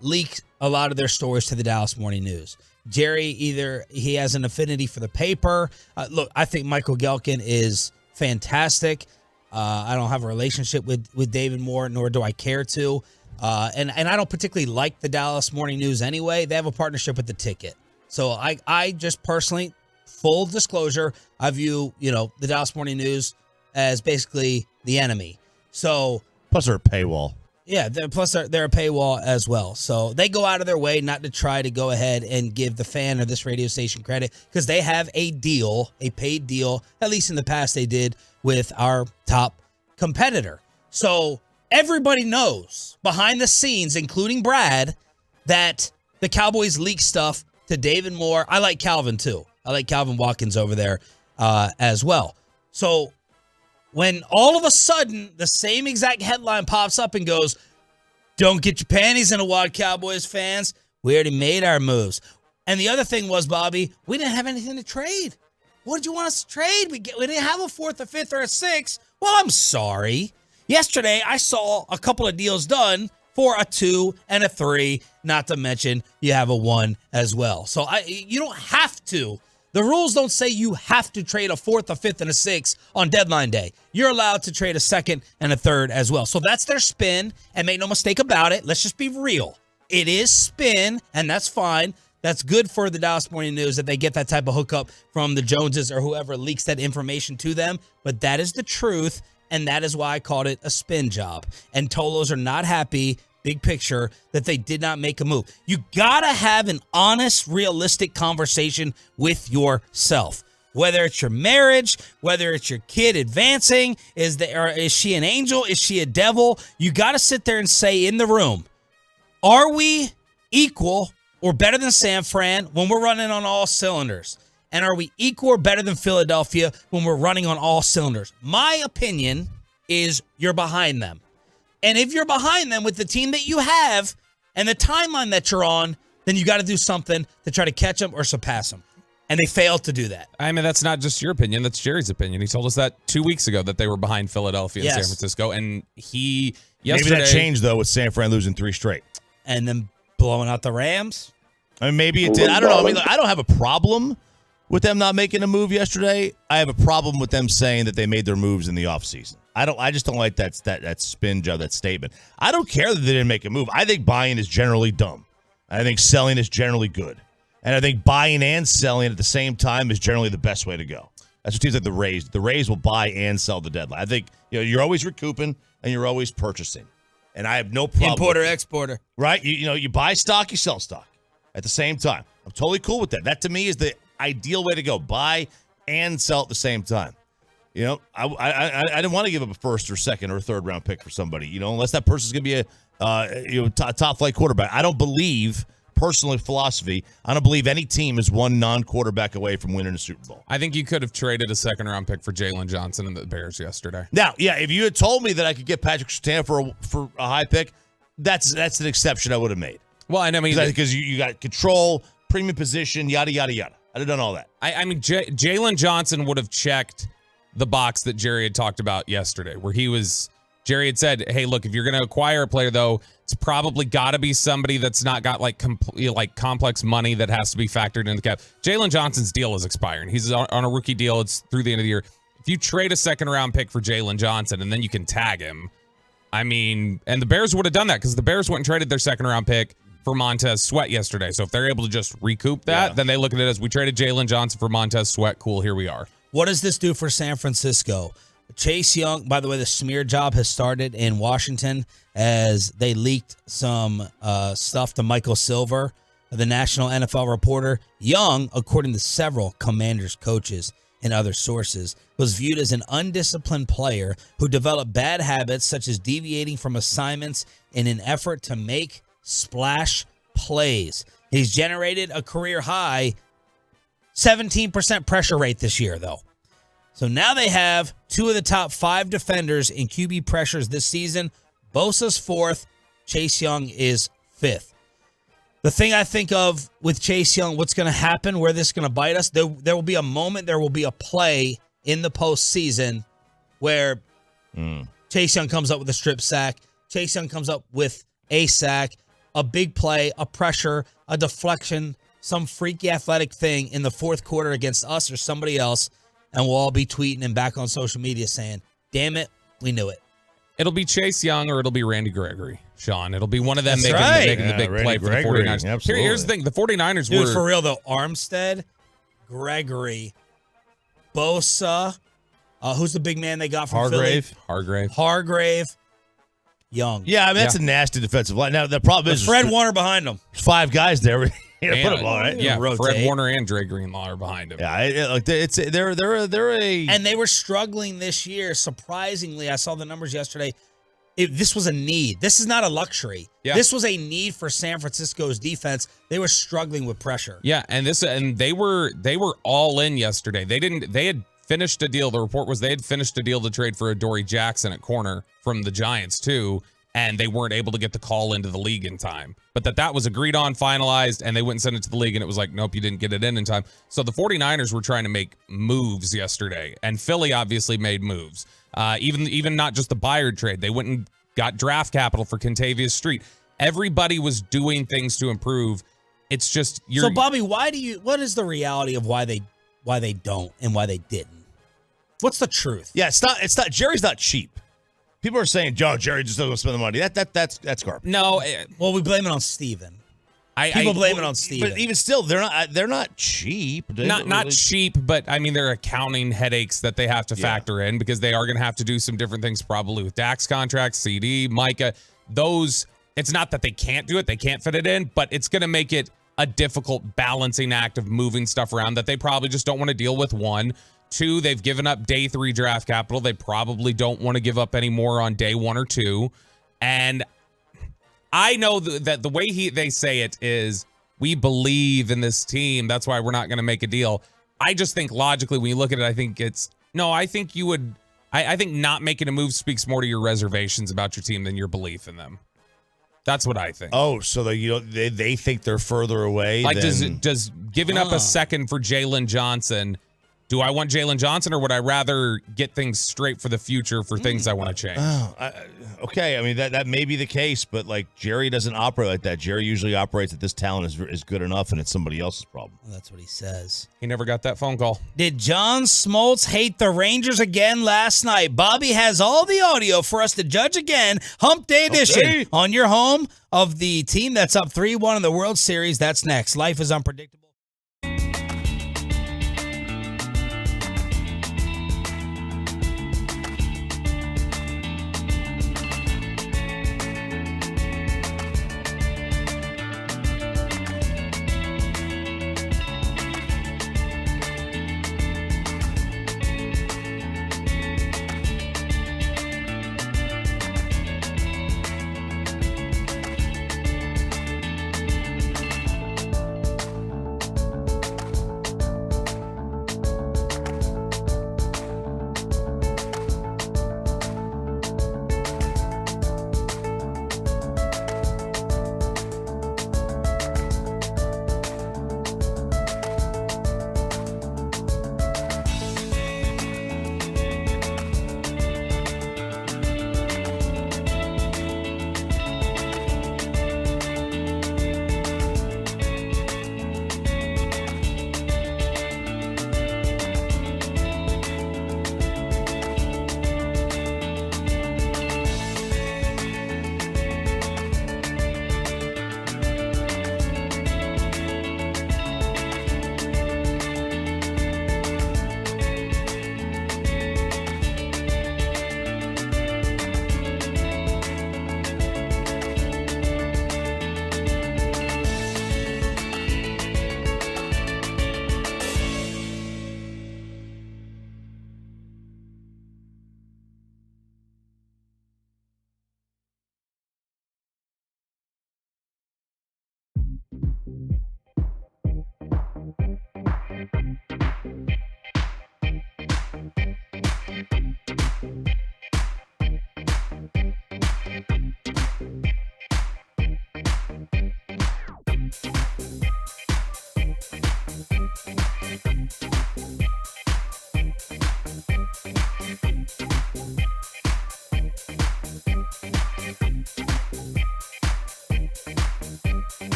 leak a lot of their stories to the Dallas Morning News. Jerry, either he has an affinity for the paper. Look, I think Michael Gehlken is fantastic. I don't have a relationship with David Moore, nor do I care to. And I don't particularly like the Dallas Morning News anyway. They have a partnership with The Ticket. So I just personally, full disclosure, I view, the Dallas Morning News as basically the enemy. So plus they're a paywall. Yeah, they're a paywall as well. So they go out of their way not to try to go ahead and give the fan or this radio station credit because they have a deal, a paid deal, at least in the past they did, with our top competitor. So everybody knows behind the scenes, including Brad, that the Cowboys leak stuff to David Moore. I like Calvin too. I like Calvin Watkins over there as well. So when all of a sudden the same exact headline pops up and goes, "Don't get your panties in a wad, Cowboys fans. We already made our moves." And the other thing was, Bobby, we didn't have anything to trade. What did you want us to trade? We didn't have a 4th, a 5th, or a 6th. Well, I'm sorry. Yesterday, I saw a couple of deals done for a 2 and a 3, not to mention you have a 1 as well. So you don't have to. The rules don't say you have to trade a 4th, a 5th, and a 6th on deadline day. You're allowed to trade a 2nd and a 3rd as well. So that's their spin, and make no mistake about it. Let's just be real. It is spin, and that's fine. That's good for the Dallas Morning News that they get that type of hookup from the Joneses or whoever leaks that information to them. But that is the truth, and that is why I called it a spin job. And Tolos are not happy, big picture, that they did not make a move. You got to have an honest, realistic conversation with yourself. Whether it's your marriage, whether it's your kid advancing, is she an angel? Is she a devil? You got to sit there and say in the room, are we equal or better than San Fran when we're running on all cylinders? And are we equal or better than Philadelphia when we're running on all cylinders? My opinion is you're behind them. And if you're behind them with the team that you have and the timeline that you're on, then you got to do something to try to catch them or surpass them. And they failed to do that. I mean, that's not just your opinion. That's Jerry's opinion. He told us that 2 weeks ago that they were behind Philadelphia and San Francisco. And he, yesterday... Maybe that changed, though, with San Fran losing 3 straight. And then blowing out the Rams. I mean, maybe it did. I don't know. I mean, I don't have a problem with them not making a move yesterday. I have a problem with them saying that they made their moves in the offseason. I just don't like that spin job, that statement. I don't care that they didn't make a move. I think buying is generally dumb. I think selling is generally good. And I think buying and selling at the same time is generally the best way to go. That's what teams like the Rays. The Rays will buy and sell the deadline. I think you're always recouping and you're always purchasing. And I have no problem. Importer, exporter. Right? You buy stock, you sell stock at the same time. I'm totally cool with that. That to me is the ideal way to go. Buy and sell at the same time. I didn't want to give up a 1st or 2nd or 3rd round pick for somebody, unless that person's going to be a top flight quarterback. I don't believe, personally, philosophy, I don't believe any team is one non-quarterback away from winning a Super Bowl. I think you could have traded a 2nd round pick for Jalen Johnson and the Bears yesterday. Now, yeah, if you had told me that I could get Patrick Surtain for a high pick, that's an exception I would have made. Well, I mean, because you got control, premium position, yada, yada, yada. I'd have done all that. I mean, Jalen Johnson would have checked the box that Jerry had talked about yesterday, where Jerry had said, hey, look, if you're going to acquire a player, though, it's probably got to be somebody that's not got complex money that has to be factored into the cap. Jalen Johnson's deal is expiring. He's on a rookie deal. It's through the end of the year. If you trade a 2nd round pick for Jalen Johnson and then you can tag him, I mean, and the Bears would have done that because the Bears went and traded their 2nd round pick for Montez Sweat yesterday. So if they're able to just recoup that, then they look at it as we traded Jalen Johnson for Montez Sweat. Cool, here we are. What does this do for San Francisco? Chase Young, by the way, the smear job has started in Washington as they leaked some stuff to Michael Silver, the national NFL reporter. Young, according to several Commanders coaches and other sources, was viewed as an undisciplined player who developed bad habits such as deviating from assignments in an effort to make splash plays. He's generated a career high 17% pressure rate this year, though. So now they have 2 of the top 5 defenders in QB pressures this season. Bosa's 4th. Chase Young is 5th. The thing I think of with Chase Young, what's going to happen, where this is going to bite us, there will be a moment, there will be a play in the postseason where Chase Young comes up with a strip sack, Chase Young comes up with a sack, a big play, a pressure, a deflection, some freaky athletic thing in the fourth quarter against us or somebody else, and we'll all be tweeting and back on social media saying, damn it, we knew it. It'll be Chase Young or it'll be Randy Gregory, Sean. It'll be one of them That's making right. the big Randy play for Gregory, the 49ers. absolutely. Here's the thing. The 49ers Dude, were... for real, though, Armstead, Gregory, Bosa, who's the big man they got from Philly? Hargrave, Young. Yeah, I mean, that's a nasty defensive line. Now, the problem is Fred Warner behind them. There's 5 guys there. Put And, them all, right? Yeah, rotate. Fred Warner and Dre Greenlaw are behind him. Yeah, And they were struggling this year. Surprisingly, I saw the numbers yesterday. This was a need. This is not a luxury. Yeah. This was a need for San Francisco's defense. They were struggling with pressure. Yeah, and they were all in yesterday. They had finished a deal. The report was they had finished a deal to trade for Adoree Jackson at corner from the Giants too, and they weren't able to get the call into the league in time. But that was agreed on, finalized, and they wouldn't send it to the league, and it was like, nope, you didn't get it in time. So the 49ers were trying to make moves yesterday, and Philly obviously made moves. Even not just the Byard trade. They went and got draft capital for Kentavious Street. Everybody was doing things to improve. It's just So Bobby, what is the reality of why they don't and why they didn't? What's the truth? Yeah, it's not. Jerry's not cheap. People are saying, Jerry just doesn't spend the money. That's garbage. No. Well, we blame it on Steven. People blame it on Steven. But even still, they're not cheap. Not cheap, but I mean, there are accounting headaches that they have to factor in because they are going to have to do some different things probably with Dak's contracts, CD, Micah. Those, it's not that they can't do it, they can't fit it in, but it's going to make it a difficult balancing act of moving stuff around that they probably just don't want to deal with. 1. 2, they've given up day 3 draft capital. They probably don't want to give up any more on day 1 or 2. And I know that the way they say it is, we believe in this team. That's why we're not going to make a deal. I just think logically, when you look at it, I think you would. I think not making a move speaks more to your reservations about your team than your belief in them. That's what I think. Oh, so they think they're further away. Like, does giving up a second for Jalen Johnson? Do I want Jalen Johnson, or would I rather get things straight for the future for things I want to change? Okay, I mean that may be the case, but like Jerry doesn't operate like that. Jerry usually operates that this talent is good enough, and it's somebody else's problem. Well, that's what he says. He never got that phone call. Did John Smoltz hate the Rangers again last night? Bobby has all the audio for us to judge again. Hump Day edition on your home of the team that's up 3-1 in the World Series. That's next. Life is unpredictable.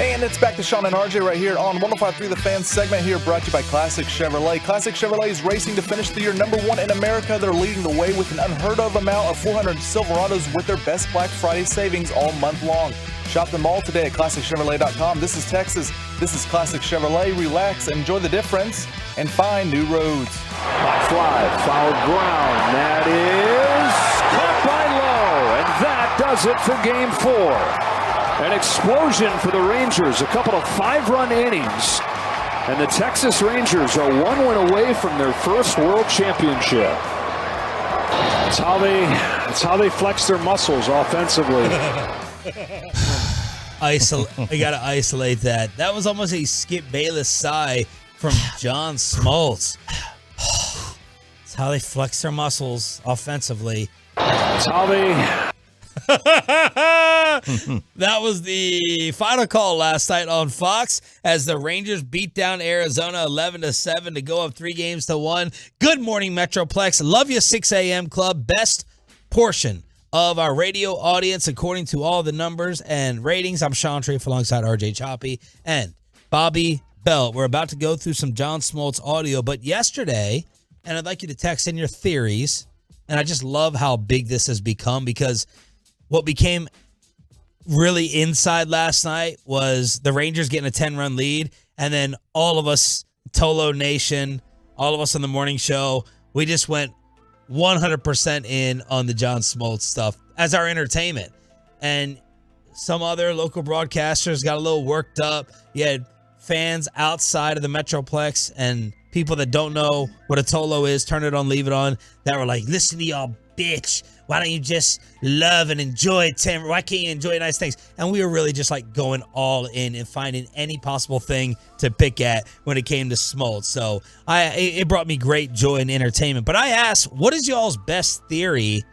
And it's back to Sean and RJ right here on 105.3 The Fan segment here, brought to you by Classic Chevrolet. Classic Chevrolet is racing to finish the year #1 in America. They're leading the way with an unheard of amount of 400 Silverados with their best Black Friday savings all month long. Shop them all today at ClassicChevrolet.com. This is Texas. This is Classic Chevrolet. Relax, enjoy the difference, and find new roads. Fly, foul ground. That is caught by Lowe, and that does it for Game 4. An explosion for the Rangers, a couple of 5-run innings, and the Texas Rangers are 1 win away from their first World Championship. That's how they flex their muscles offensively. I gotta isolate that. That was almost a Skip Bayless sigh from John Smoltz. That's how they flex their muscles offensively. That's how they... That was the final call last night on Fox as the Rangers beat down Arizona 11-7 to go up 3-1. Good morning, Metroplex. Love you, 6 a.m. Club. Best portion of our radio audience according to all the numbers and ratings. I'm Sean Treif alongside RJ Choppy and Bobby Bell. We're about to go through some John Smoltz audio, but yesterday, and I'd like you to text in your theories, and I just love how big this has become because what became really inside last night was the Rangers getting a 10-run lead, and then all of us, Tolo Nation, all of us on the morning show, we just went 100% in on the John Smoltz stuff as our entertainment. And some other local broadcasters got a little worked up. You had fans outside of the Metroplex and people that don't know what a Tolo is, turn it on, leave it on, that were like, listen to y'all, bitch. Why don't you just love and enjoy 10? Why can't you enjoy nice things? And we were really just like going all in and finding any possible thing to pick at when it came to Smoltz. So it brought me great joy and entertainment. But I asked, what is y'all's best theory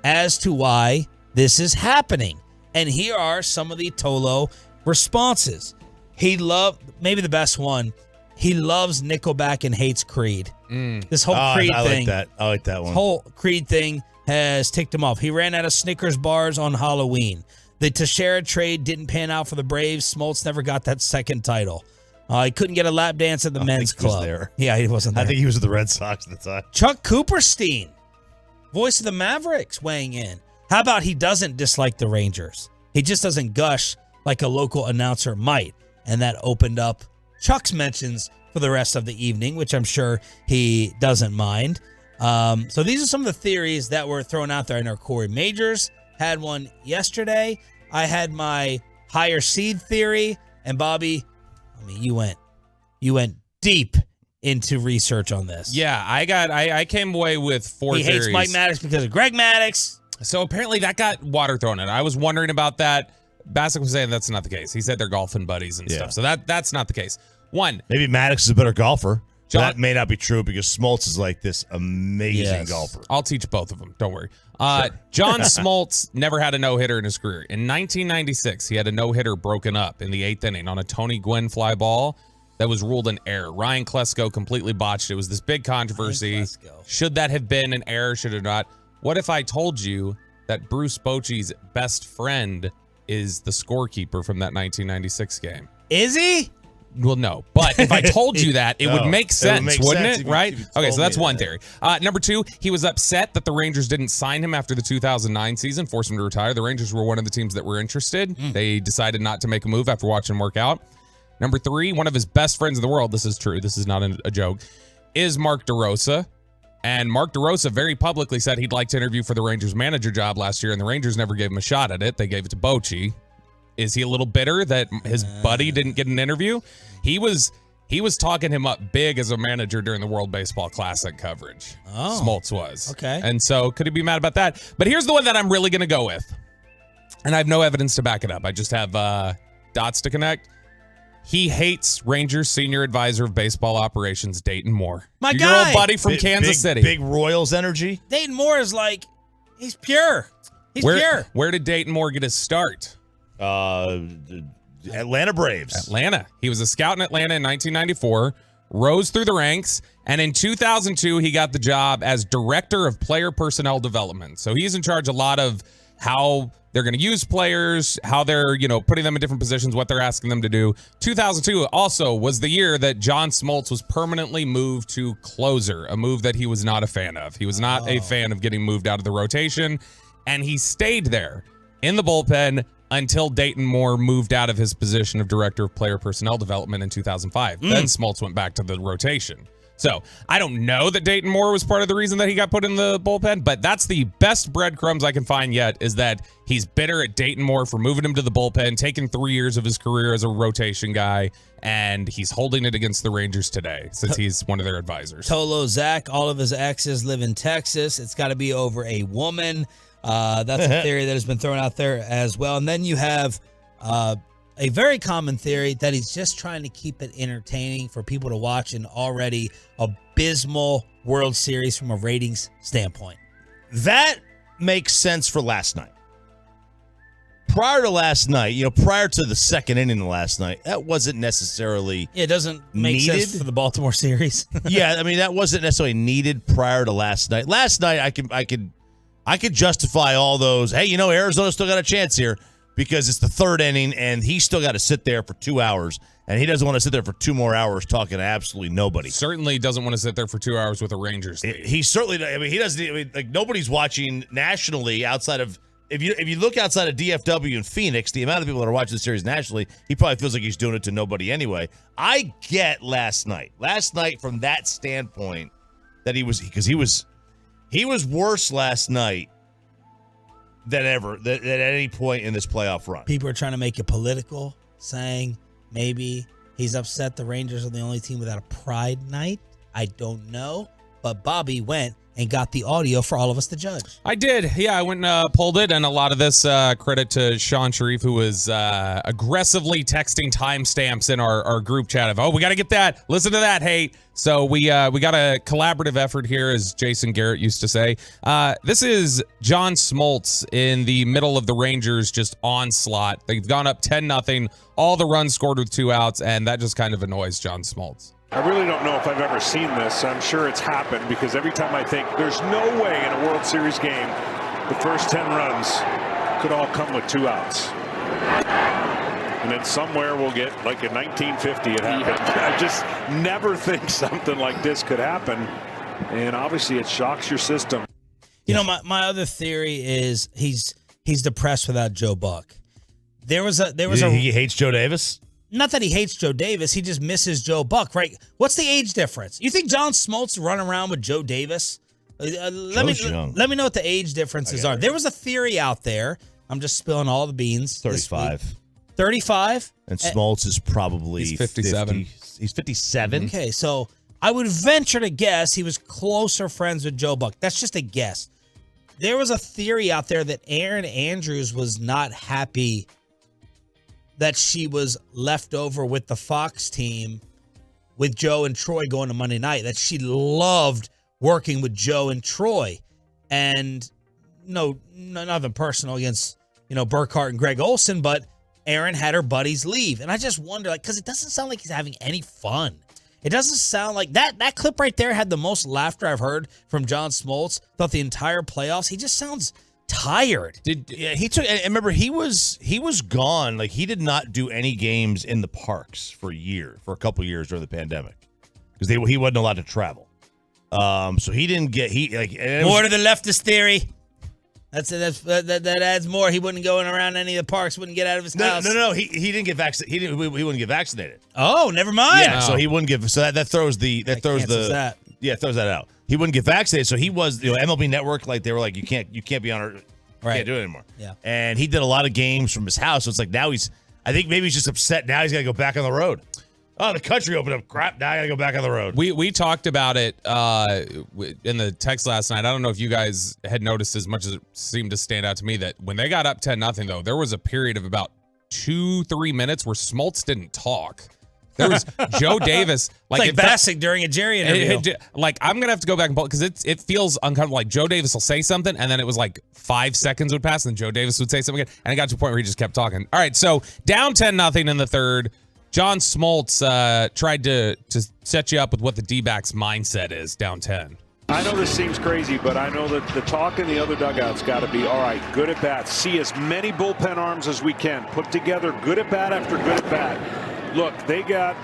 as to why this is happening? And here are some of the Tolo responses. He loved, maybe the best one, he loves Nickelback and hates Creed. This whole Creed thing. I like that one. Whole Creed thing has ticked him off. He ran out of Snickers bars on Halloween. The Teixeira trade didn't pan out for the Braves. Smoltz never got that second title. He couldn't get a lap dance at the men's club. There. Yeah, he wasn't there. I think he was with the Red Sox at the time. Chuck Cooperstein, voice of the Mavericks, weighing in. How about he doesn't dislike the Rangers? He just doesn't gush like a local announcer might. And that opened up Chuck's mentions for the rest of the evening, which I'm sure he doesn't mind. So these are some of the theories that were thrown out there. I know Corey Majors had one yesterday. I had my higher seed theory, and Bobby, I mean, you went deep into research on this. Yeah, I came away with 4 theories. He hates Mike Maddox because of Greg Maddox. So apparently that got water thrown in. I was wondering about that. Bassick was saying that's not the case. He said they're golfing buddies and stuff. So that's not the case. One, maybe Maddox is a better golfer. That may not be true because Smoltz is like this amazing golfer. I'll teach both of them. Don't worry. John Smoltz never had a no-hitter in his career. In 1996, he had a no-hitter broken up in the 8th inning on a Tony Gwynn fly ball that was ruled an error. Ryan Klesko completely botched it. It was this big controversy. Should that have been an error? Should it not? What if I told you that Bruce Bochy's best friend is the scorekeeper from that 1996 game? Is he? Well, no. But if I told you that, it would make sense, wouldn't it? Right? Okay, so that's one theory. Number 2, he was upset that the Rangers didn't sign him after the 2009 season, forced him to retire. The Rangers were one of the teams that were interested. They decided not to make a move after watching him work out. Number 3, one of his best friends in the world, this is true, this is not a joke, is Mark DeRosa. And Mark DeRosa very publicly said he'd like to interview for the Rangers manager job last year, and the Rangers never gave him a shot at it. They gave it to Bochy. Is he a little bitter that his buddy didn't get an interview? He was talking him up big as a manager during the World Baseball Classic coverage. Oh, Smoltz was. Okay. And so could he be mad about that? But here's the one that I'm really going to go with. And I have no evidence to back it up. I just have dots to connect. He hates Rangers senior advisor of baseball operations, Dayton Moore. Your old buddy from Kansas City. Big Royals energy. Dayton Moore is like, he's pure. He's pure. Where did Dayton Moore get his start? Atlanta Braves. Atlanta. He was a scout in Atlanta in 1994, rose through the ranks, and in 2002, he got the job as director of player personnel development. So he's in charge of a lot of how they're going to use players, how they're, putting them in different positions, what they're asking them to do. 2002 also was the year that John Smoltz was permanently moved to closer, a move that he was not a fan of. He was not a fan of getting moved out of the rotation, and he stayed there in the bullpen until Dayton Moore moved out of his position of director of player personnel development in 2005. Then Smoltz went back to the rotation. So I don't know that Dayton Moore was part of the reason that he got put in the bullpen, but that's the best breadcrumbs I can find yet, is that he's bitter at Dayton Moore for moving him to the bullpen, taking 3 years of his career as a rotation guy, and he's holding it against the Rangers today since he's one of their advisors. Tolo Zach, all of his exes live in Texas. It's got to be over a woman. That's a theory that has been thrown out there as well. And then you have a very common theory that he's just trying to keep it entertaining for people to watch an already abysmal World Series from a ratings standpoint. That makes sense for last night. Prior to last night, prior to the second inning of last night, that wasn't necessarily It doesn't make needed sense for the Baltimore series. Yeah, I mean, that wasn't necessarily needed prior to last night. Last night, I could justify all those. Hey, Arizona still got a chance here because it's the third inning, and he's still got to sit there for 2 hours, and he doesn't want to sit there for 2 more hours talking to absolutely nobody. Certainly doesn't want to sit there for 2 hours with a Rangers lead. He certainly. I mean, he doesn't. I mean, like, nobody's watching nationally outside of. If you look outside of DFW and Phoenix, the amount of people that are watching the series nationally, he probably feels like he's doing it to nobody anyway. I get last night from that standpoint that he was worse last night than ever at any point in this playoff run. People are trying to make it political, saying maybe he's upset the Rangers are the only team without a pride night. I don't know, but Bobby went and got the audio for all of us to judge. I did. Yeah, I went and pulled it, and a lot of this credit to Sean Sharif, who was aggressively texting timestamps in our group chat of, we got to get that. Listen to that, hey. So we got a collaborative effort here, as Jason Garrett used to say. This is John Smoltz in the middle of the Rangers' just onslaught. They've gone up 10-0, all the runs scored with 2 outs, and that just kind of annoys John Smoltz. I really don't know if I've ever seen this. I'm sure it's happened because every time I think there's no way in a World Series game the first 10 runs could all come with 2 outs. And then somewhere we'll get, like in 1950 it happened. I just never think something like this could happen. And obviously it shocks your system. My other theory is he's depressed without Joe Buck. He hates Joe Davis? Not that he hates Joe Davis, he just misses Joe Buck, right? What's the age difference? You think John Smoltz run around with Joe Davis? Let me know what the age differences are. There was a theory out there. I'm just spilling all the beans. 35. 35? And Smoltz is probably he's 57. 50. He's 57. Okay, so I would venture to guess he was closer friends with Joe Buck. That's just a guess. There was a theory out there that Erin Andrews was not happy that she was left over with the Fox team with Joe and Troy going to Monday night, that she loved working with Joe and Troy. And nothing personal against, Burkhart and Greg Olson, but Erin had her buddies leave. And I just wonder, because it doesn't sound like he's having any fun. It doesn't sound like that clip right there had the most laughter I've heard from John Smoltz throughout the entire playoffs. He just sounds tired. He took, and remember, he was gone. Like, he did not do any games in the parks for a couple years during the pandemic because he wasn't allowed to travel. So he didn't get more to the leftist theory. That adds more. He wouldn't go around any of the parks. Wouldn't get out of his house. No. He didn't get vaccinated. He wouldn't get vaccinated. Oh, never mind. Yeah, so he wouldn't get. So that throws that. Yeah, throws that out. He wouldn't get vaccinated, so he was MLB Network. Like, they were like, you can't be on our, can't do it anymore. Yeah, and he did a lot of games from his house. So it's like now I think maybe he's just upset. Now he's got to go back on the road. Oh, the country opened up. Crap, now I got to go back on the road. We talked about it in the text last night. I don't know if you guys had noticed as much as it seemed to stand out to me that when they got up 10-0, though, there was a period of about 2-3 minutes where Smoltz didn't talk. There was Joe Davis. Like Bassick during a Jerry interview. I'm going to have to go back and pull it because it feels uncomfortable. Like Joe Davis will say something and then it was like 5 seconds would pass and then Joe Davis would say something again. And it got to a point where he just kept talking. All right, so down 10-0 in the third. John Smoltz tried to set you up with what the D-backs mindset is down 10. I know this seems crazy, but I know that the talk in the other dugout's got to be, all right, good at bat. See as many bullpen arms as we can. Put together good at bat after good at bat. Look, they got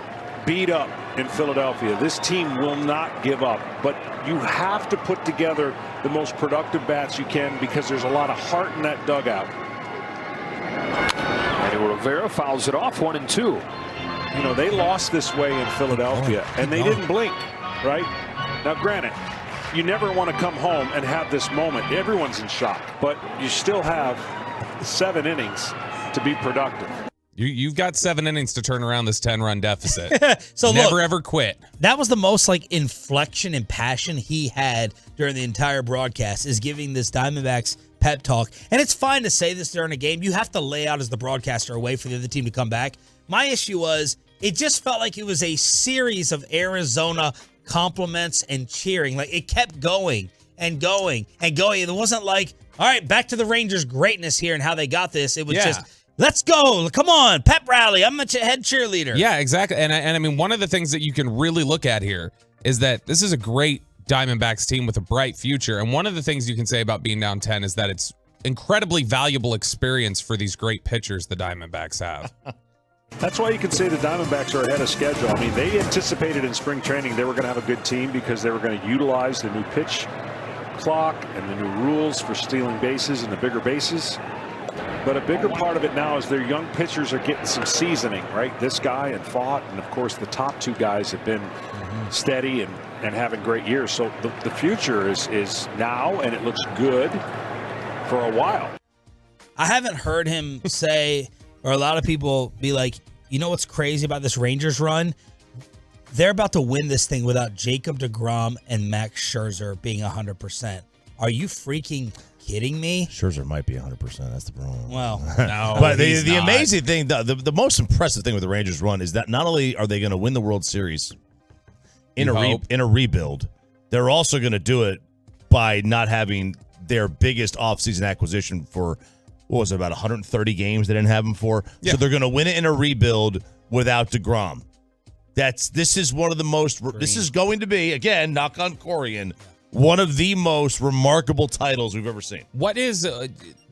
beat up in Philadelphia. This team will not give up, but you have to put together the most productive bats you can because there's a lot of heart in that dugout. And Rivera fouls it off, 1-2. You know, they lost this way in Philadelphia, and they didn't blink, right? Now, granted, you never want to come home and have this moment. Everyone's in shock, but you still have 7 innings to be productive. You've got 7 innings to turn around this 10-run deficit. So never ever quit. That was the most inflection and passion he had during the entire broadcast, is giving this Diamondbacks pep talk. And it's fine to say this during a game. You have to lay out as the broadcaster a way for the other team to come back. My issue was it just felt like it was a series of Arizona compliments and cheering. Like, it kept going and going and going. And it wasn't like, all right, back to the Rangers' greatness here and how they got this. It was just, let's go. Come on, pep rally. I'm a head cheerleader. Yeah, exactly. And I mean, one of the things that you can really look at here is that this is a great Diamondbacks team with a bright future. And one of the things you can say about being down 10 is that it's incredibly valuable experience for these great pitchers the Diamondbacks have. That's why you can say the Diamondbacks are ahead of schedule. I mean, they anticipated in spring training they were going to have a good team because they were going to utilize the new pitch clock and the new rules for stealing bases and the bigger bases. But a bigger part of it now is their young pitchers are getting some seasoning, right? This guy and Fott, and of course the top 2 guys have been steady and having great years. So the future is now, and it looks good for a while. I haven't heard him say, or a lot of people be like, you know what's crazy about this Rangers run? They're about to win this thing without Jacob deGrom and Max Scherzer being 100%. Are you freaking kidding me? Scherzer might be 100%. That's the problem. Well, no, but the amazing thing, the most impressive thing with the Rangers run is that not only are they going to win the World Series in a rebuild, they're also going to do it by not having their biggest offseason acquisition for, what was it, about 130 games they didn't have him for. Yeah. So they're going to win it in a rebuild without DeGrom. This is one of the most, this is going to be, again, knock on Corian, one of the most remarkable titles we've ever seen. What is,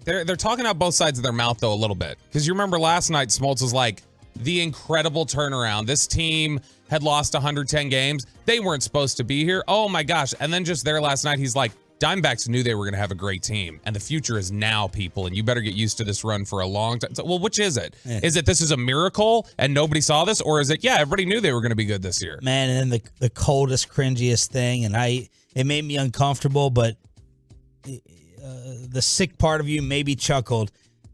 they're talking out both sides of their mouth, though, a little bit. Because you remember last night, Smoltz was like, the incredible turnaround. This team had lost 110 games. They weren't supposed to be here. Oh, my gosh. And then just there last night, he's like, Diamondbacks knew they were going to have a great team, and the future is now, people, and you better get used to this run for a long time. So, well, which is it? Yeah. Is it this is a miracle and nobody saw this, or is it, yeah, everybody knew they were going to be good this year? Man, and then the coldest, cringiest thing, and it made me uncomfortable, but the sick part of you maybe chuckled.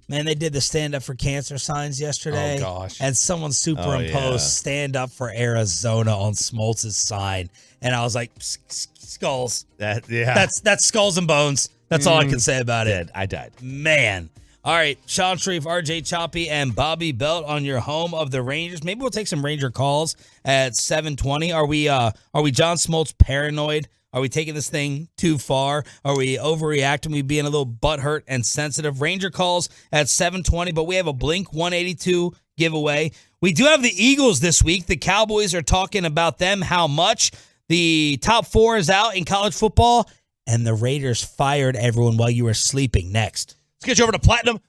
Man, they did the stand up for cancer signs yesterday. Oh, gosh. And someone superimposed stand up for Arizona on Smoltz's sign. And I was like, skulls. That's skulls and bones. That's all I can say about it. I died. Man. All right, Sean Sharif, RJ Choppy, and Bobby Belt on your home of the Rangers. Maybe we'll take some Ranger calls at 7:20. Are we John Smoltz paranoid? Are we taking this thing too far? Are we overreacting? We being a little butthurt and sensitive? Ranger calls at 7:20, but we have a Blink 182 giveaway. We do have the Eagles this week. The Cowboys are talking about them, how much. The top 4 is out in college football, and the Raiders fired everyone while you were sleeping. Next. Let's get you over to Platinum.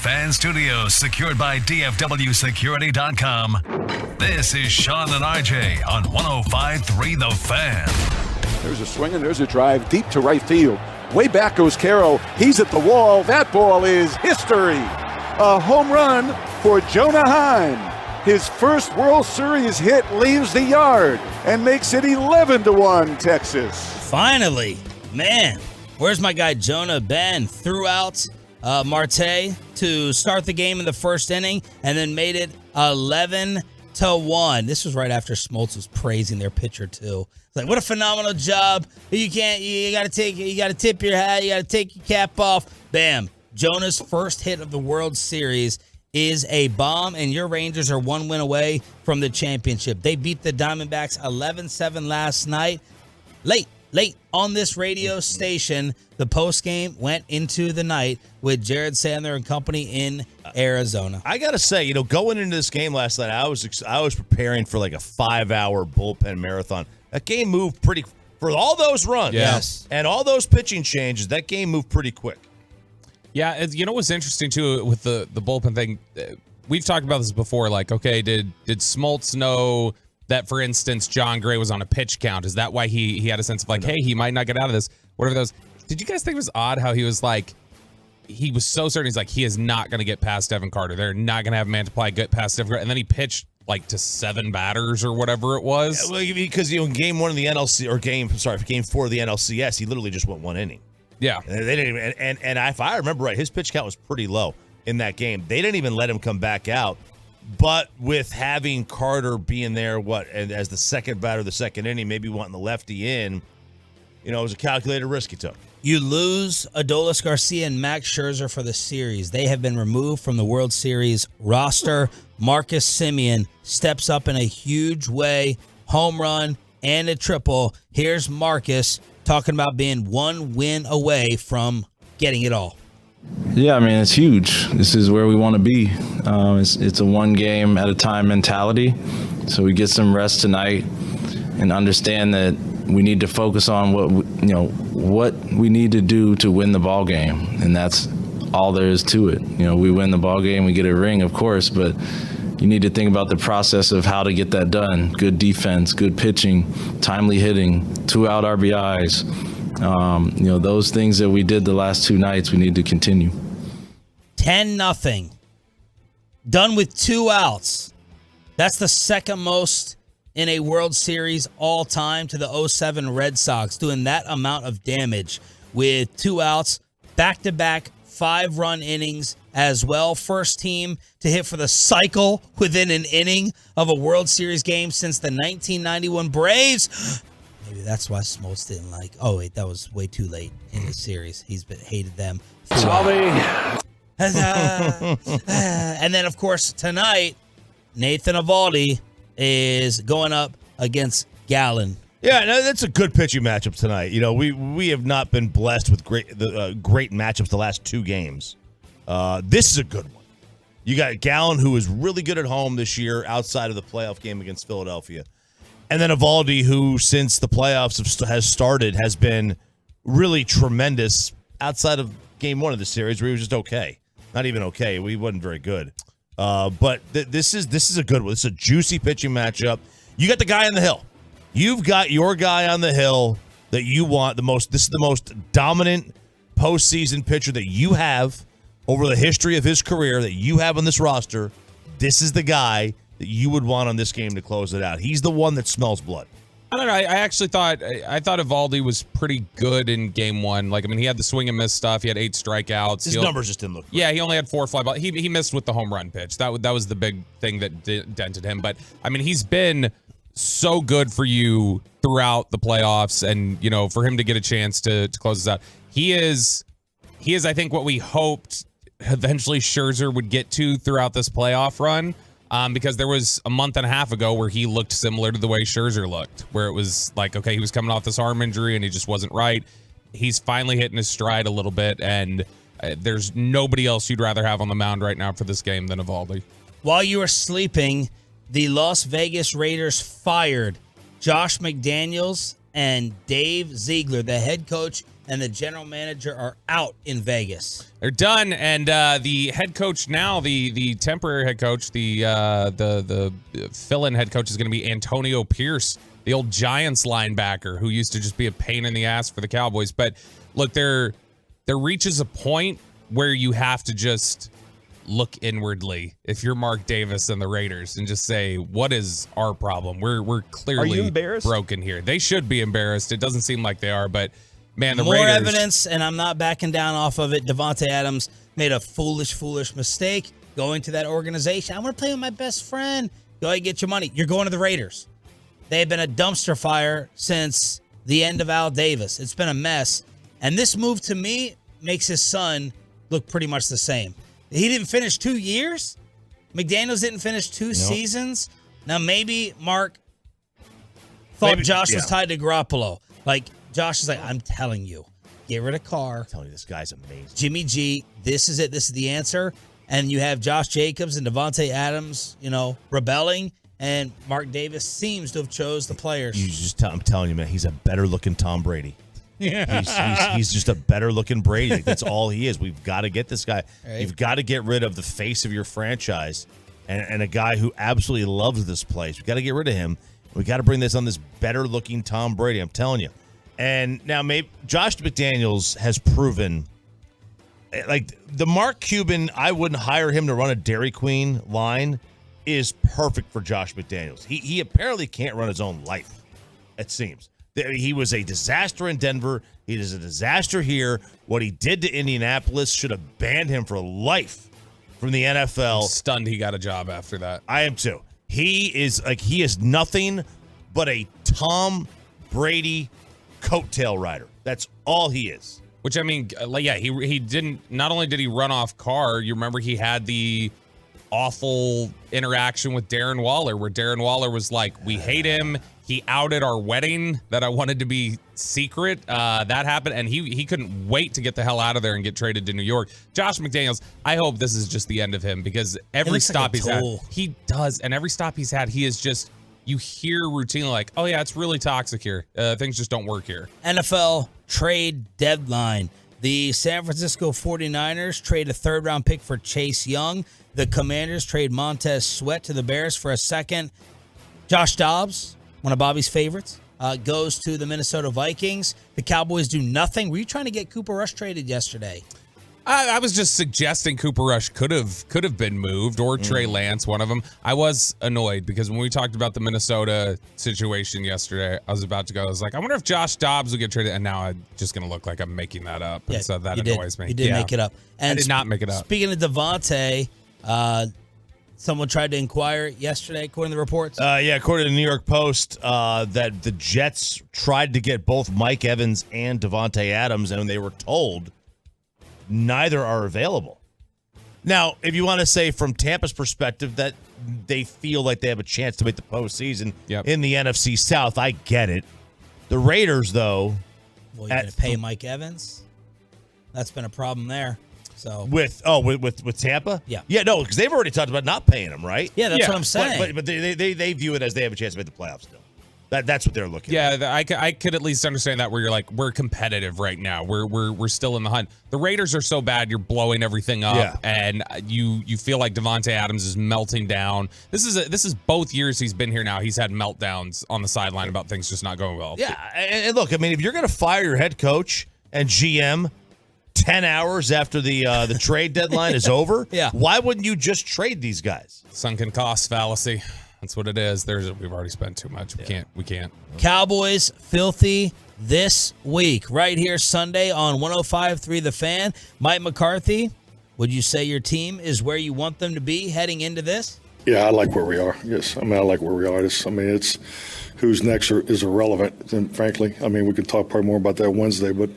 fan studios secured by DFWsecurity.com. This is Sean and RJ on 105.3 The Fan. There's a swing and there's a drive deep to right field. Way back goes Caro. He's at the wall. That ball is history. A home run for Jonah Heim. His first World Series hit leaves the yard and makes it 11-1 Texas. Finally, man, where's my guy Jonah Ben? Threw out Marte to start the game in the first inning and then made it 11-1. This was right after Smoltz was praising their pitcher too. Like, what a phenomenal job. You gotta tip your hat, you gotta take your cap off. Bam. Jonah's first hit of the World Series is a bomb, and your Rangers are one win away from the championship. They beat the Diamondbacks 11-7 last night. Late on this radio station, the postgame went into the night with Jared Sandler and company in Arizona. I gotta say, going into this game last night, I was preparing for like a 5-hour bullpen marathon. That game moved pretty for all those runs, yes, and all those pitching changes. That game moved pretty quick. Yeah, what's interesting too with the bullpen thing? We've talked about this before. Like, okay, did Smoltz know that, for instance, John Gray was on a pitch count? Is that why he had a sense of like, hey, he might not get out of this? Whatever those. Did you guys think it was odd how he was so certain? He's like, he is not going to get past Evan Carter. They're not going to have Mantiply get past Evan Carter, and then he pitched like to 7 batters or whatever it was. Yeah, well, because in game 1 of the NLC game 4 of the NLCS, he literally just went 1 inning. Yeah, and they didn't even, and if I remember right, his pitch count was pretty low in that game. They didn't even let him come back out. But with having Carter being there, and as the second batter, the second inning, maybe wanting the lefty in, it was a calculated risk he took. You lose Adolis Garcia and Max Scherzer for the series. They have been removed from the World Series roster. Marcus Semien steps up in a huge way, home run and a triple. Here's Marcus talking about being 1 win away from getting it all. Yeah, I mean, it's huge. This is where we want to be. It's a 1 game at a time mentality. So we get some rest tonight and understand that we need to focus on what we need to do to win the ball game, and that's all there is to it. We win the ball game, we get a ring, of course, but you need to think about the process of how to get that done. Good defense, good pitching, timely hitting, 2-out RBIs. Those things that we did the last 2 nights, we need to continue. 10-0. Done with 2 outs. That's the second most in a World Series all time to the 07 Red Sox, doing that amount of damage with 2 outs, back-to-back 5-run innings as well. First team to hit for the cycle within an inning of a World Series game since the 1991 Braves. Maybe that's why Smoltz didn't like. Oh, wait, that was way too late in the series. He's hated them. And then, of course, tonight, Nathan Eovaldi is going up against Gallen. Yeah, no, that's a good pitching matchup tonight. We have not been blessed with great matchups the last 2 games. This is a good one. You got Gallen, who is really good at home this year outside of the playoff game against Philadelphia. And then Eovaldi, who since the playoffs has started, has been really tremendous outside of game 1 of the series where he was just okay. Not even okay. He wasn't very good. But this is a good one. This is a juicy pitching matchup. You got the guy on the hill. You've got your guy on the hill that you want the most. This is the most dominant postseason pitcher that you have over the history of his career that you have on this roster. This is the guy that you would want on this game to close it out. He's the one that smells blood. I don't know. I actually thought Eovaldi was pretty good in game 1. He had the swing and miss stuff. He had 8 strikeouts. His numbers just didn't look good. Yeah, he only had 4 fly balls. He missed with the home run pitch. That was the big thing that dented him. But he's been so good for you throughout the playoffs, and for him to get a chance to close this out, he is I think what we hoped eventually Scherzer would get to throughout this playoff run. Because there was a month and a half ago where he looked similar to the way Scherzer looked, where it was like, okay, he was coming off this arm injury and he just wasn't right. He's finally hitting his stride a little bit, and there's nobody else you'd rather have on the mound right now for this game than Eovaldi. While you were sleeping, the Las Vegas Raiders fired Josh McDaniels and Dave Ziegler, the head coach and the general manager are out in Vegas. They're done, and the head coach now, the temporary head coach, the fill-in head coach is going to be Antonio Pierce, the old Giants linebacker who used to just be a pain in the ass for the Cowboys. But look, there reaches a point where you have to just look inwardly if you're Mark Davis and the Raiders and just say, what is our problem? We're clearly broken here. They should be embarrassed. It doesn't seem like they are, but man, the More Raiders, evidence, and I'm not backing down off of it. Davante Adams made a foolish mistake going to that organization. I want to play with my best friend. Go ahead and get your money. You're going to the Raiders. They've been a dumpster fire since the end of Al Davis. It's been a mess. And this move, to me, makes his son look pretty much the same. He didn't finish 2 years. McDaniels didn't finish two seasons. Now, maybe Mark thought Josh was tied to Garoppolo. Like, Josh is like, I'm telling you, get rid of Carr. I'm telling you, this guy's amazing. Jimmy G, this is it. This is the answer. And you have Josh Jacobs and Davante Adams, rebelling. And Mark Davis seems to have chose the players. I'm telling you, man, he's a better looking Tom Brady. Yeah. He's just a better looking Brady. Like, that's all he is. We've got to get this guy. Right. You've got to get rid of the face of your franchise and a guy who absolutely loves this place. We've got to get rid of him. We got to bring this on this better looking Tom Brady. I'm telling you. And now maybe Josh McDaniels has proven, like, the Mark Cuban, I wouldn't hire him to run a Dairy Queen line, is perfect for Josh McDaniels. He apparently can't run his own life, it seems. He was a disaster in Denver. He is a disaster here. What he did to Indianapolis should have banned him for life from the NFL. I'm stunned he got a job after that. I am too. He is nothing but a Tom Brady coattail rider. That's all he is. Which, I mean, he didn't, not only did he run off Carr, you remember he had the awful interaction with Darren Waller, where Darren Waller was like, we hate him. He outed our wedding that I wanted to be secret. That happened, and he couldn't wait to get the hell out of there and get traded to New York. Josh McDaniels, I hope this is just the end of him, because every stop he's had, he does, and every stop he's had, he is just, you hear routinely like, oh yeah, it's really toxic here. Things just don't work here. NFL trade deadline. The San Francisco 49ers trade a third-round pick for Chase Young. The Commanders trade Montez Sweat to the Bears for a second. Josh Dobbs, one of Bobby's favorites, goes to the Minnesota Vikings. The Cowboys do nothing. Were you trying to get Cooper Rush traded yesterday? I was just suggesting Cooper Rush could have been moved, or Trey Lance, one of them. I was annoyed because when we talked about the Minnesota situation yesterday, I was about to go. I was like, I wonder if Josh Dobbs will get traded, and now I'm just going to look like I'm making that up. And so that annoys me. You did make it up. And I did not make it up. Speaking of Devontae, someone tried to inquire yesterday, according to the reports. According to the New York Post, that the Jets tried to get both Mike Evans and Davante Adams, and they were told neither are available. Now, if you want to say from Tampa's perspective that they feel like they have a chance to make the postseason in the NFC South, I get it. The Raiders, though, well, you're going to pay Mike Evans? That's been a problem there. So with Tampa, no, because they've already talked about not paying him, right? Yeah, that's what I'm saying. But they view it as they have a chance to make the playoffs still. That's what they're looking at. Yeah, I could at least understand that, where you're like, we're competitive right now. We're still in the hunt. The Raiders are so bad, you're blowing everything up, and you feel like Davante Adams is melting down. This is both years he's been here now. He's had meltdowns on the sideline about things just not going well. Yeah, and look, I mean, if you're going to fire your head coach and GM 10 hours after the trade deadline is over, why wouldn't you just trade these guys? Sunken cost fallacy. That's what it is. We've already spent too much. We can't. Cowboys filthy this week, right here Sunday on 105.3 The Fan. Mike McCarthy, would you say your team is where you want them to be heading into this? Yeah, I like where we are. Yes, I like where we are. It's who's next is irrelevant, and frankly, we could talk probably more about that Wednesday, but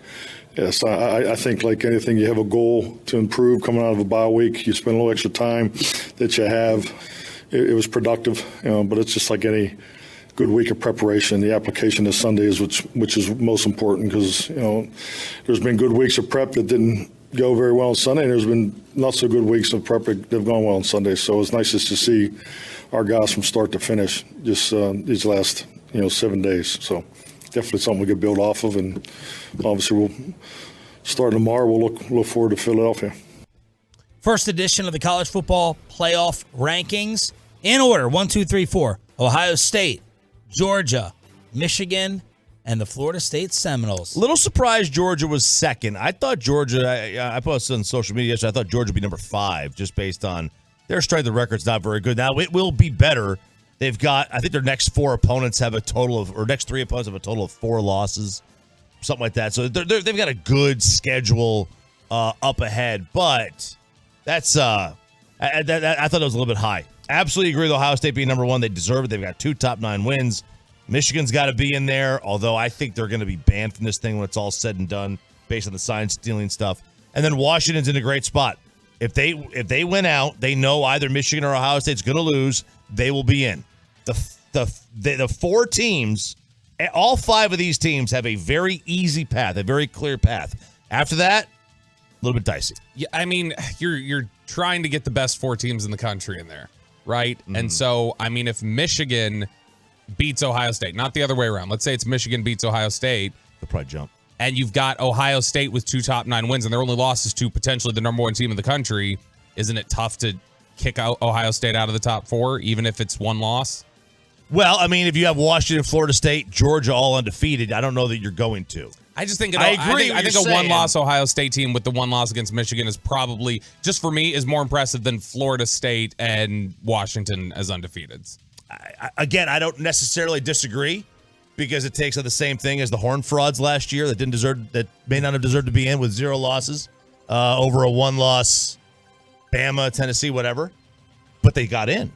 yes, I think like anything, you have a goal to improve coming out of a bye week. You spend a little extra time that you have. It was productive, but it's just like any good week of preparation. The application this Sunday is which is most important, because there's been good weeks of prep that didn't go very well on Sunday, and there's been not so good weeks of prep that have gone well on Sunday. So it's nice just to see our guys from start to finish just these last 7 days. So definitely something we could build off of. And obviously, we'll start tomorrow. We'll look forward to Philadelphia. First edition of the college football playoff rankings in order: 1, 2, 3, 4. Ohio State, Georgia, Michigan, and the Florida State Seminoles. Little surprised Georgia was second. I thought Georgia, I posted on social media yesterday, I thought Georgia would be number 5 just based on their strength of record's not very good. Now, it will be better. They've got, I think their next 4 opponents have a total of, or next 3 opponents have a total of 4 losses, something like that. So they've got a good schedule up ahead, but that's, I thought it was a little bit high. Absolutely agree with Ohio State being number 1. They deserve it. They've got 2 top 9 wins. Michigan's got to be in there, although I think they're going to be banned from this thing when it's all said and done based on the sign stealing stuff. And then Washington's in a great spot. If they win out, they know either Michigan or Ohio State's going to lose. They will be in. The 4 teams, all 5 of these teams have a very easy path, a very clear path. After that, a little bit dicey. Yeah, I mean, you're trying to get the best 4 teams in the country in there, right? Mm-hmm. And so, I mean, if Michigan beats Ohio State, not the other way around. Let's say it's Michigan beats Ohio State. They'll probably jump. And you've got Ohio State with 2 top 9 wins, and their only loss is to potentially the number 1 team in the country. Isn't it tough to kick out Ohio State out of the top 4, even if it's 1 loss? Well, I mean, if you have Washington, Florida State, Georgia all undefeated, I don't know that you're going to. I just think I agree. I think a 1-loss Ohio State team with the 1 loss against Michigan is probably, just for me, is more impressive than Florida State and Washington as undefeateds. Again, I don't necessarily disagree because it takes on the same thing as the Horned Frauds last year that may not have deserved to be in with 0 losses over a 1-loss Bama, Tennessee, whatever. But they got in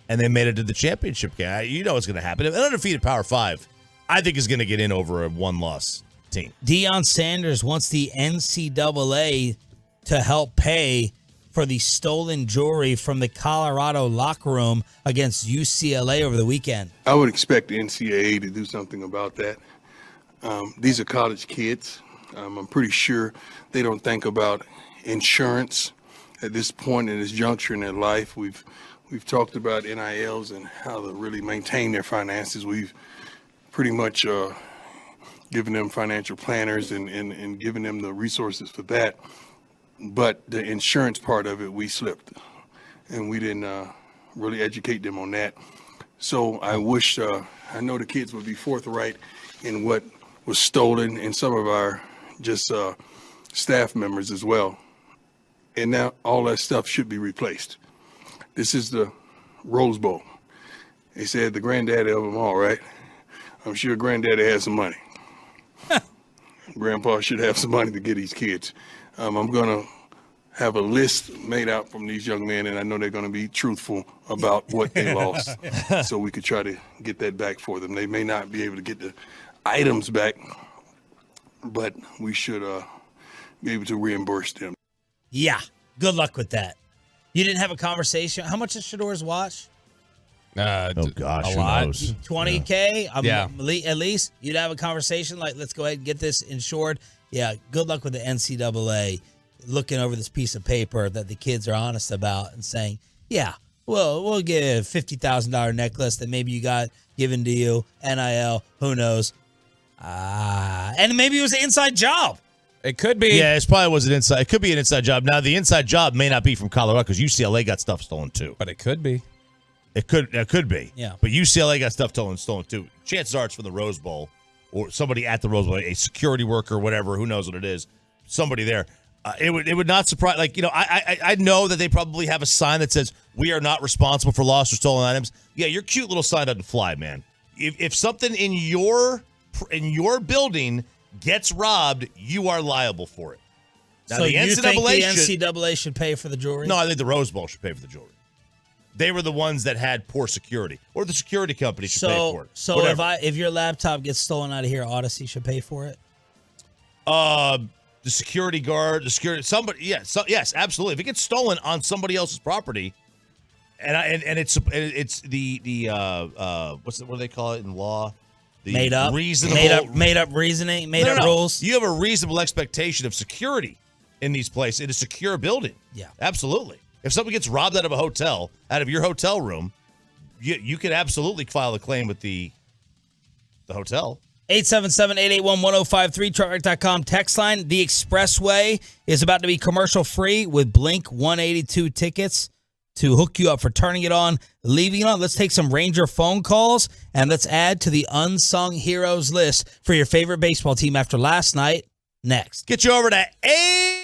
and they made it to the championship game. You know what's going to happen. An undefeated Power 5, I think, is going to get in over a 1-loss team. Deion Sanders wants the NCAA to help pay for the stolen jewelry from the Colorado locker room against UCLA over the weekend. I would expect the NCAA to do something about that. These are college kids. I'm pretty sure they don't think about insurance at this point in this juncture in their life. We've talked about NILs and how to really maintain their finances. We've pretty much given them financial planners and given them the resources for that. But the insurance part of it, we slipped, and we didn't really educate them on that. So I wish, I know the kids would be forthright in what was stolen, and some of our just staff members as well. And now all that stuff should be replaced. This is the Rose Bowl. They said the granddaddy of them all, right? I'm sure granddaddy has some money. Grandpa should have some money to get these kids. I'm going to have a list made out from these young men, and I know they're going to be truthful about what they lost so we could try to get that back for them. They may not be able to get the items back, but we should be able to reimburse them. Yeah, good luck with that. You didn't have a conversation. How much does Shador's watch? Oh, gosh, a who lot. knows? 20K? Yeah. At least you'd have a conversation like, let's go ahead and get this insured. Yeah, good luck with the NCAA looking over this piece of paper that the kids are honest about and saying, yeah, well, we'll give a $50,000 necklace that maybe you got given to you, NIL, who knows. And maybe it was an inside job. It could be. Yeah, it probably was an inside. It could be an inside job. Now, the inside job may not be from Colorado because UCLA got stuff stolen too. But it could be. It could be. Yeah. But UCLA got stuff stolen too. Chances are it's from the Rose Bowl or somebody at the Rose Bowl, a security worker, whatever. Who knows what it is? Somebody there. It would not surprise. Like, you know, I know that they probably have a sign that says we are not responsible for lost or stolen items. Yeah, your cute little sign doesn't fly, man. If something in your building gets robbed, you are liable for it. Now, So the you think the NCAA NCAA should pay for the jewelry? No, I think the Rose Bowl should pay for the jewelry. They were the ones that had poor security, or the security company should pay for it. So Whatever. if your laptop gets stolen out of here, Odyssey should pay for it? The security guard, somebody, yes, absolutely. If it gets stolen on somebody else's property, and it's the what do they call it in law? The made up reasoning, made up rules. You have a reasonable expectation of security in these places. In a secure building. Yeah, absolutely. If somebody gets robbed out of a hotel, out of your hotel room, you could absolutely file a claim with the hotel. 877-881-1053, truckwreck.com text line. The Expressway is about to be commercial free with Blink 182 tickets to hook you up for turning it on, leaving it on. Let's take some Ranger phone calls, and let's add to the unsung heroes list for your favorite baseball team after last night. Next. Get you over to 8.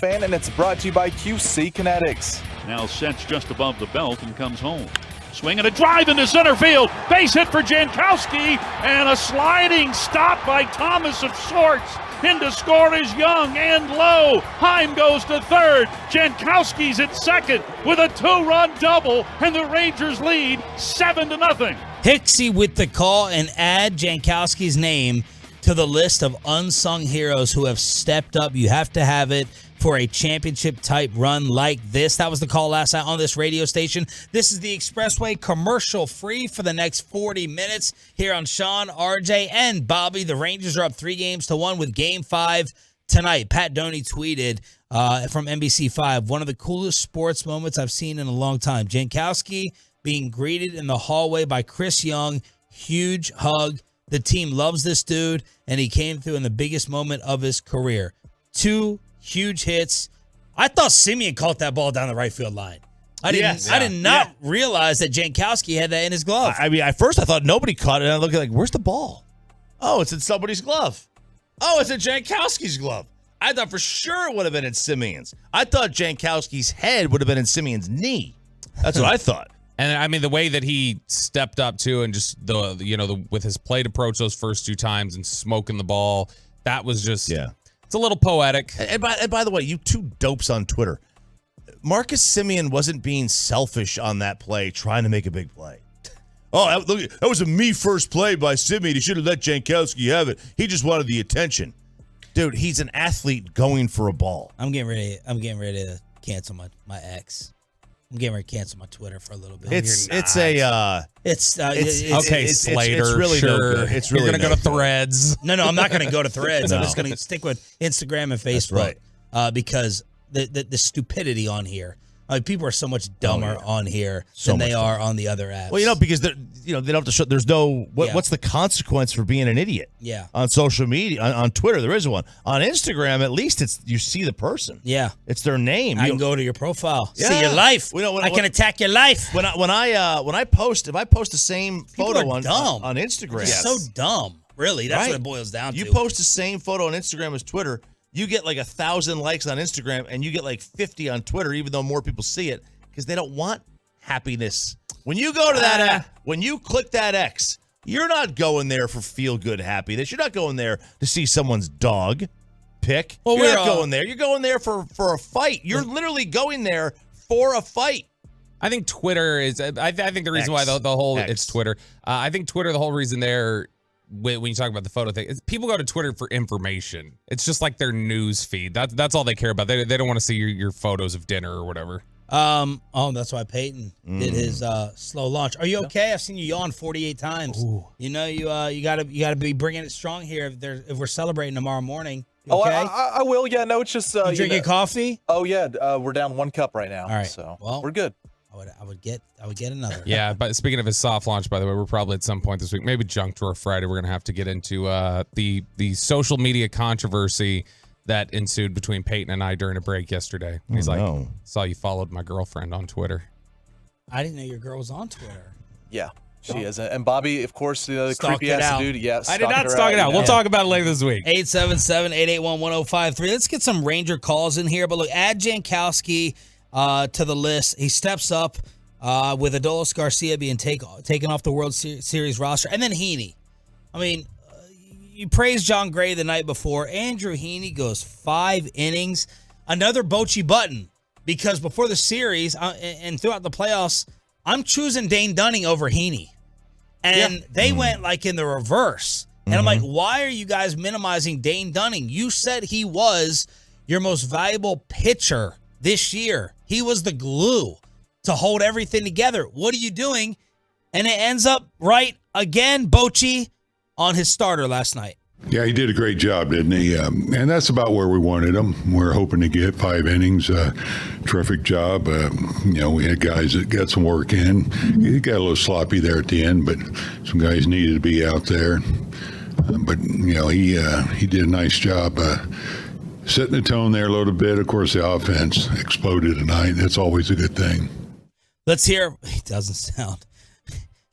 fan, and it's brought to you by QC Kinetics. Now sets just above the belt and comes home. Swing and a drive into center field. Base hit for Jankowski, and a sliding stop by Thomas of sorts. In to score is Young and Lowe. Heim goes to third. Jankowski's at second with a 2-run double, and the Rangers lead 7-0. Hicksy with the call, and add Jankowski's name to the list of unsung heroes who have stepped up. You have to have it for a championship-type run like this. That was the call last night on this radio station. This is the Expressway, commercial-free for the next 40 minutes here on Sean, RJ, and Bobby. The Rangers are up 3-1 with Game 5 tonight. Pat Doney tweeted from NBC5, one of the coolest sports moments I've seen in a long time. Jankowski being greeted in the hallway by Chris Young. Huge hug. The team loves this dude, and he came through in the biggest moment of his career. 2 huge hits. I thought Simeon caught that ball down the right field line. I did not realize that Jankowski had that in his glove. I mean, at first I thought nobody caught it, and I looked like, where's the ball? Oh, it's in somebody's glove. Oh, it's in Jankowski's glove. I thought for sure it would have been in Simeon's. I thought Jankowski's head would have been in Simeon's knee. That's what I thought. And I mean, the way that he stepped up too, and just with his plate approach those first 2 times and smoking the ball, that was just It's a little poetic. And by the way, you 2 dopes on Twitter, Marcus Simeon wasn't being selfish on that play, trying to make a big play. Oh, look, that was a me first play by Simeon. He should have let Jankowski have it. He just wanted the attention. Dude, he's an athlete going for a ball. I'm getting ready to cancel my ex. I'm getting ready to cancel my Twitter for a little bit. It's okay, Slater. It's really sure. no good. It's really You're gonna go to Threads. No, I'm not gonna go to Threads. No. I'm just gonna stick with Instagram and Facebook. That's Because the stupidity on here. I mean, people are so much dumber on here So than much they are on the other apps. Well, because they don't have to show. There's no what's the consequence for being an idiot? Yeah. On social media, on Twitter, there is one. On Instagram, at least it's you see the person. Yeah. It's their name. I can go to your profile, Yeah. see your life. I can attack your life. When I post, if I post the same People photo are dumb. on Instagram, It's so dumb. Really, that's Right. what it boils down to. You post the same photo on Instagram as Twitter, you get like 1,000 likes on Instagram, and you get like 50 on Twitter, even though more people see it, because they don't want happiness. When you go to that when you click that X, you're not going there for feel-good happiness. You're not going there to see someone's dog pick. Well, you're we're not going there. You're going there for a fight. You're literally going there for a fight. I think Twitter is. I think the reason why the whole it's Twitter. I think Twitter, the whole reason there, when you talk about the photo thing, is people go to Twitter for information. It's just like their news feed. That's all they care about. They don't want to see your photos of dinner or whatever. That's why Peyton did his slow launch. Are you okay? I've seen you yawn 48 times. Ooh. You know you gotta be bringing it strong here if we're celebrating tomorrow morning. You okay? I will. Yeah, no, it's just you drinking coffee? Oh yeah, we're down 1 cup right now. All right, so well, we're good. I would get another. Yeah, but speaking of his soft launch, by the way, we're probably at some point this week, maybe Junk Drawer Friday, we're gonna have to get into the social media controversy that ensued between Peyton and I during a break yesterday. He's saw you followed my girlfriend on Twitter. I didn't know your girl was on Twitter. Yeah, she is. And Bobby, of course, the Stalked creepy it ass out. dude. Yes, I did not stalk it out. We'll talk about it later this week. 877-881-1053. Let's get some Ranger calls in here. But look, add Jankowski to the list. He steps up with Adolis Garcia being taken off the World Series roster. And then Heaney. I mean, you praised John Gray the night before. Andrew Heaney goes 5 innings. Another Bochy button. Because before the series and throughout the playoffs, I'm choosing Dane Dunning over Heaney. And they went like in the reverse. And I'm like, why are you guys minimizing Dane Dunning? You said he was your most valuable pitcher this year. He was the glue to hold everything together. What are you doing? And it ends up right again, Bochy, on his starter last night. Yeah, he did a great job, didn't he? And that's about where we wanted him. We're hoping to get 5 innings. Terrific job. We had guys that got some work in. He got a little sloppy there at the end, but some guys needed to be out there. He did a nice job setting the tone there a little bit. Of course, the offense exploded tonight. That's always a good thing. Let's hear. He doesn't sound.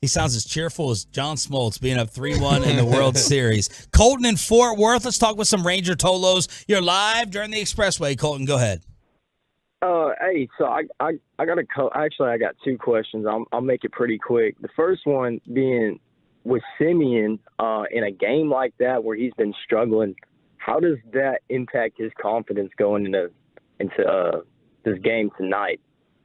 He sounds as cheerful as John Smoltz being up 3-1 in the World Series. Colton in Fort Worth. Let's talk with some Ranger Tolos. You're live during the Expressway. Colton, go ahead. Hey, so I got I got two questions. I'll make it pretty quick. The first one being with Simeon in a game like that where he's been struggling. How does that impact his confidence going into this game tonight?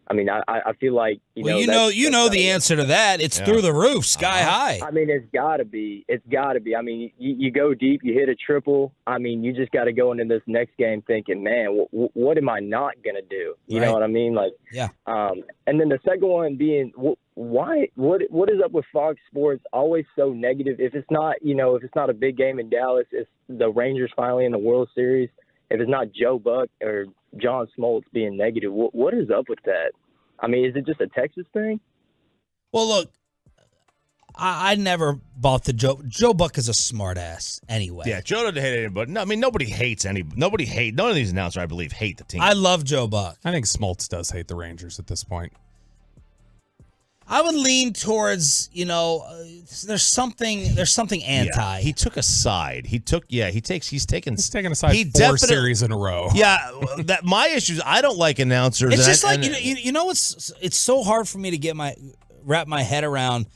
I mean, I feel like you know the answer to that. It's through the roof, sky high. I mean, it's got to be. I mean, you go deep, you hit a triple. I mean, you just got to go into this next game thinking, man, what am I not gonna do? You know what I mean? Like, yeah. And then the second one being, why? What is up with Fox Sports? Always so negative. If it's not, if it's not a big game in Dallas, it's the Rangers finally in the World Series. If it's not Joe Buck or John Smoltz being negative, what is up with that? I mean, is it just a Texas thing? Well, look, I never bought the Joe Buck is a smart ass anyway. Yeah, Joe doesn't hate anybody. No, I mean, nobody hates anybody. None of these announcers, I believe, hate the team. I love Joe Buck. I think Smoltz does hate the Rangers at this point. I would lean towards, there's something anti. Yeah, he took a side. He's taken a side 4 series in a row. Yeah, that my issue is I don't like announcers. It's just like it's so hard for me to wrap my head around.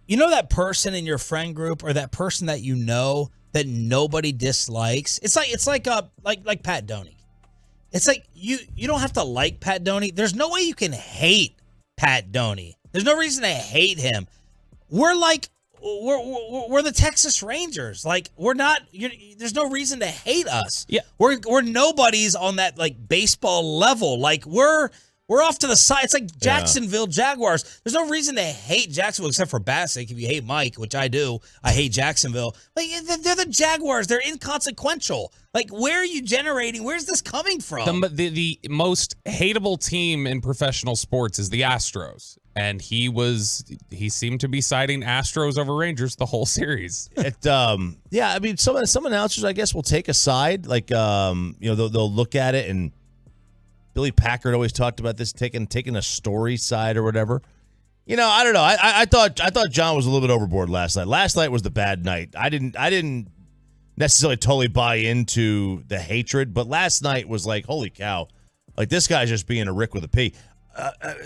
You know that person in your friend group or that person that you know that nobody dislikes? It's like Pat Doney. It's like you don't have to like Pat Doney. There's no way you can hate Pat Doney. There's no reason to hate him. We're the Texas Rangers. Like there's no reason to hate us. Yeah. We're nobodies on that like baseball level. Like we're off to the side. It's like Jacksonville Jaguars. There's no reason to hate Jacksonville except for Bassick. If you hate Mike, which I do, I hate Jacksonville. Like they're the Jaguars. They're inconsequential. Like where are you generating? Where's this coming from? The most hateable team in professional sports is the Astros, and he seemed to be citing Astros over Rangers the whole series. I mean some announcers I guess will take a side. Like they'll look at it and. Billy Packard always talked about this taking a story side or whatever. I don't know. I thought John was a little bit overboard last night. Last night was the bad night. I didn't necessarily totally buy into the hatred, but last night was like, holy cow, like this guy's just being a Rick with a P.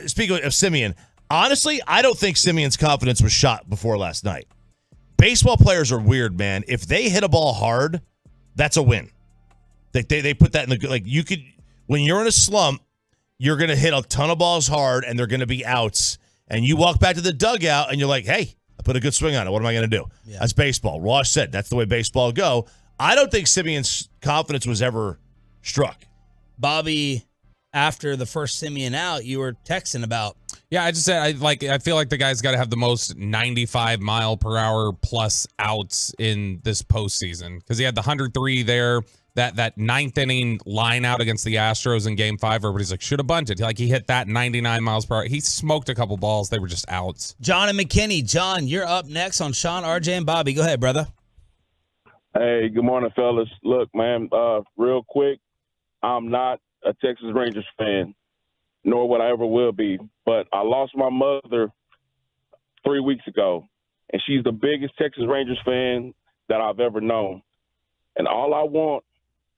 Speaking of Simeon, honestly, I don't think Simeon's confidence was shot before last night. Baseball players are weird, man. If they hit a ball hard, that's a win. They put that in the you could. When you're in a slump, you're going to hit a ton of balls hard, and they're going to be outs. And you walk back to the dugout, and you're like, hey, I put a good swing on it. What am I going to do? Yeah. That's baseball. Ross said that's the way baseball go. I don't think Simeon's confidence was ever struck. Bobby, after the first Simeon out, you were texting about. Yeah, I just said I feel like the guy's got to have the most 95 mile per hour plus outs in this postseason because he had the 103 there. That ninth inning line out against the Astros in Game 5, everybody's like, should have bunted. Like, he hit that 99 miles per hour. He smoked a couple balls. They were just outs. John and McKinney. John, you're up next on Sean, RJ, and Bobby. Go ahead, brother. Hey, good morning, fellas. Look, man, real quick, I'm not a Texas Rangers fan, nor would I ever will be. But I lost my mother 3 weeks ago, and she's the biggest Texas Rangers fan that I've ever known. And all I want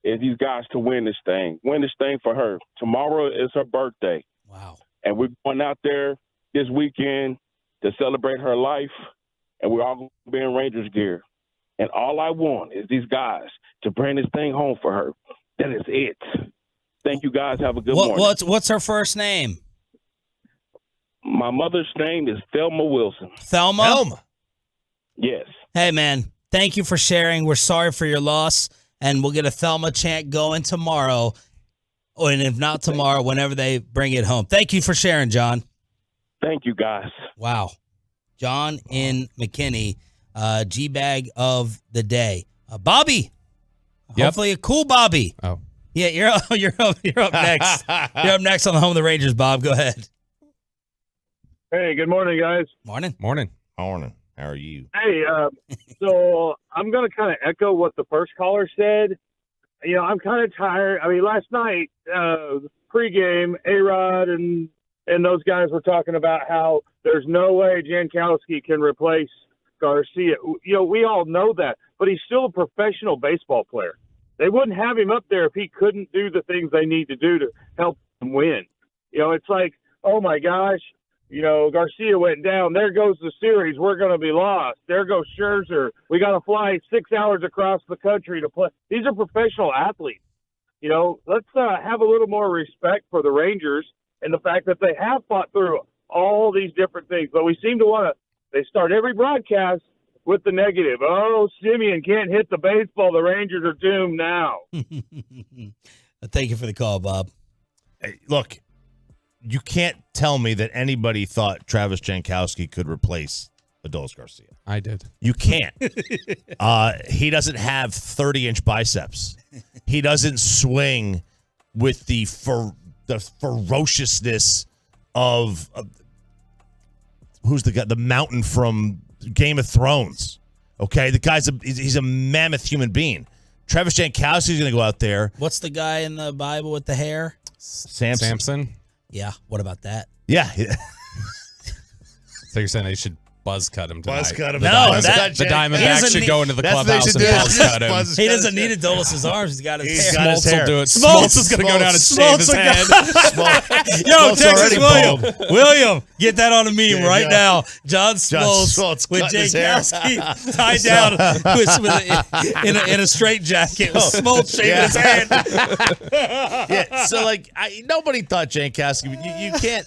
is these guys to win this thing for her. Tomorrow is her birthday. Wow. And we're going out there this weekend to celebrate her life, and we're all going to be in Rangers gear. And all I want is these guys to bring this thing home for her. That is it. Thank you, guys. Have a good morning. What's her first name? My mother's name is Thelma Wilson. Thelma? Yes. Hey, man, thank you for sharing. We're sorry for your loss. And we'll get a Thelma chant going tomorrow. And if not tomorrow, whenever they bring it home. Thank you for sharing, John. Thank you, guys. Wow. John in McKinney, G-Bag of the day. Bobby. Yep. Hopefully a cool Bobby. Oh. Yeah, you're up next. You're up next on the Home of the Rangers, Bob. Go ahead. Hey, good morning, guys. Morning. Morning. How are you? Hey, so I'm going to kind of echo what the first caller said. I'm kind of tired. I mean, last night, pregame, A-Rod and those guys were talking about how There's no way Jankowski can replace Garcia. We all know that, but he's still a professional baseball player. They wouldn't have him up there if he couldn't do the things they need to do to help them win. It's like, oh my gosh, Garcia went down. There goes the series. We're going to be lost. There goes Scherzer. We got to fly 6 hours across the country to play. These are professional athletes. Let's have a little more respect for the Rangers and the fact that they have fought through all these different things. But we seem to they start every broadcast with the negative. Oh, Simeon can't hit the baseball. The Rangers are doomed now. Thank you for the call, Bob. Hey, look, you can't tell me that anybody thought Travis Jankowski could replace Adolis Garcia. I did. You can't. He doesn't have 30-inch biceps. He doesn't swing with the ferociousness of who's the guy? The mountain from Game of Thrones. Okay, the guy's he's a mammoth human being. Travis Jankowski's going to go out there. What's the guy in the Bible with the hair? Samson. Yeah. What about that? Yeah. So you're saying they should buzz cut him tonight? Buzz cut him. The Diamondbacks should go into the clubhouse and buzz cut him. He doesn't need Adolis' arms. He's got his hair. Smoltz will do it. Smoltz is going to go down and shave his head. Yo, Texas William, get that on a meme right now. John Smoltz with Jankowski tied down in a straight jacket with Smoltz shaving his head. Yeah, so nobody thought Jankowski. You can't.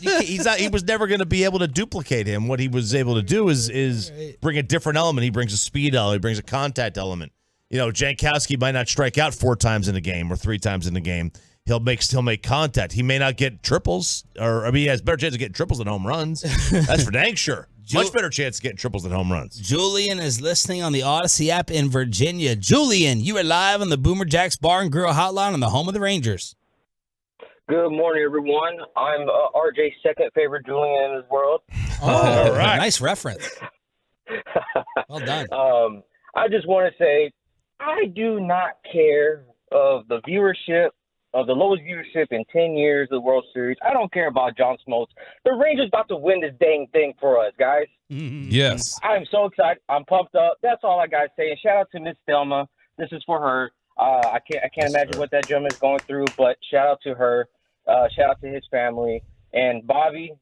He was never going to be able to duplicate him. What he was able to do is bring a different element. He brings a speed element. He brings a contact element. Jankowski might not strike out 4 times in a game or 3 times in a game. He'll make contact. He may not get triples, he has better chance of getting triples than home runs. That's for dang sure. Much better chance of getting triples than home runs. Julian is listening on the Odyssey app in Virginia. Julian, you are live on the Boomer Jacks Bar and Grill Hotline on the home of the Rangers. Good morning, everyone. I'm RJ's second favorite Julian in this world. All right. Nice reference. Well done. I just want to say I do not care of the viewership, of the lowest viewership in 10 years of the World Series. I don't care about John Smoltz. The Rangers about to win this dang thing for us, guys. Yes. I'm so excited. I'm pumped up. That's all I got to say. And shout out to Miss Thelma. This is for her. I can't imagine what that gentleman is going through, but shout out to her. Shout out to his family. And Bobby.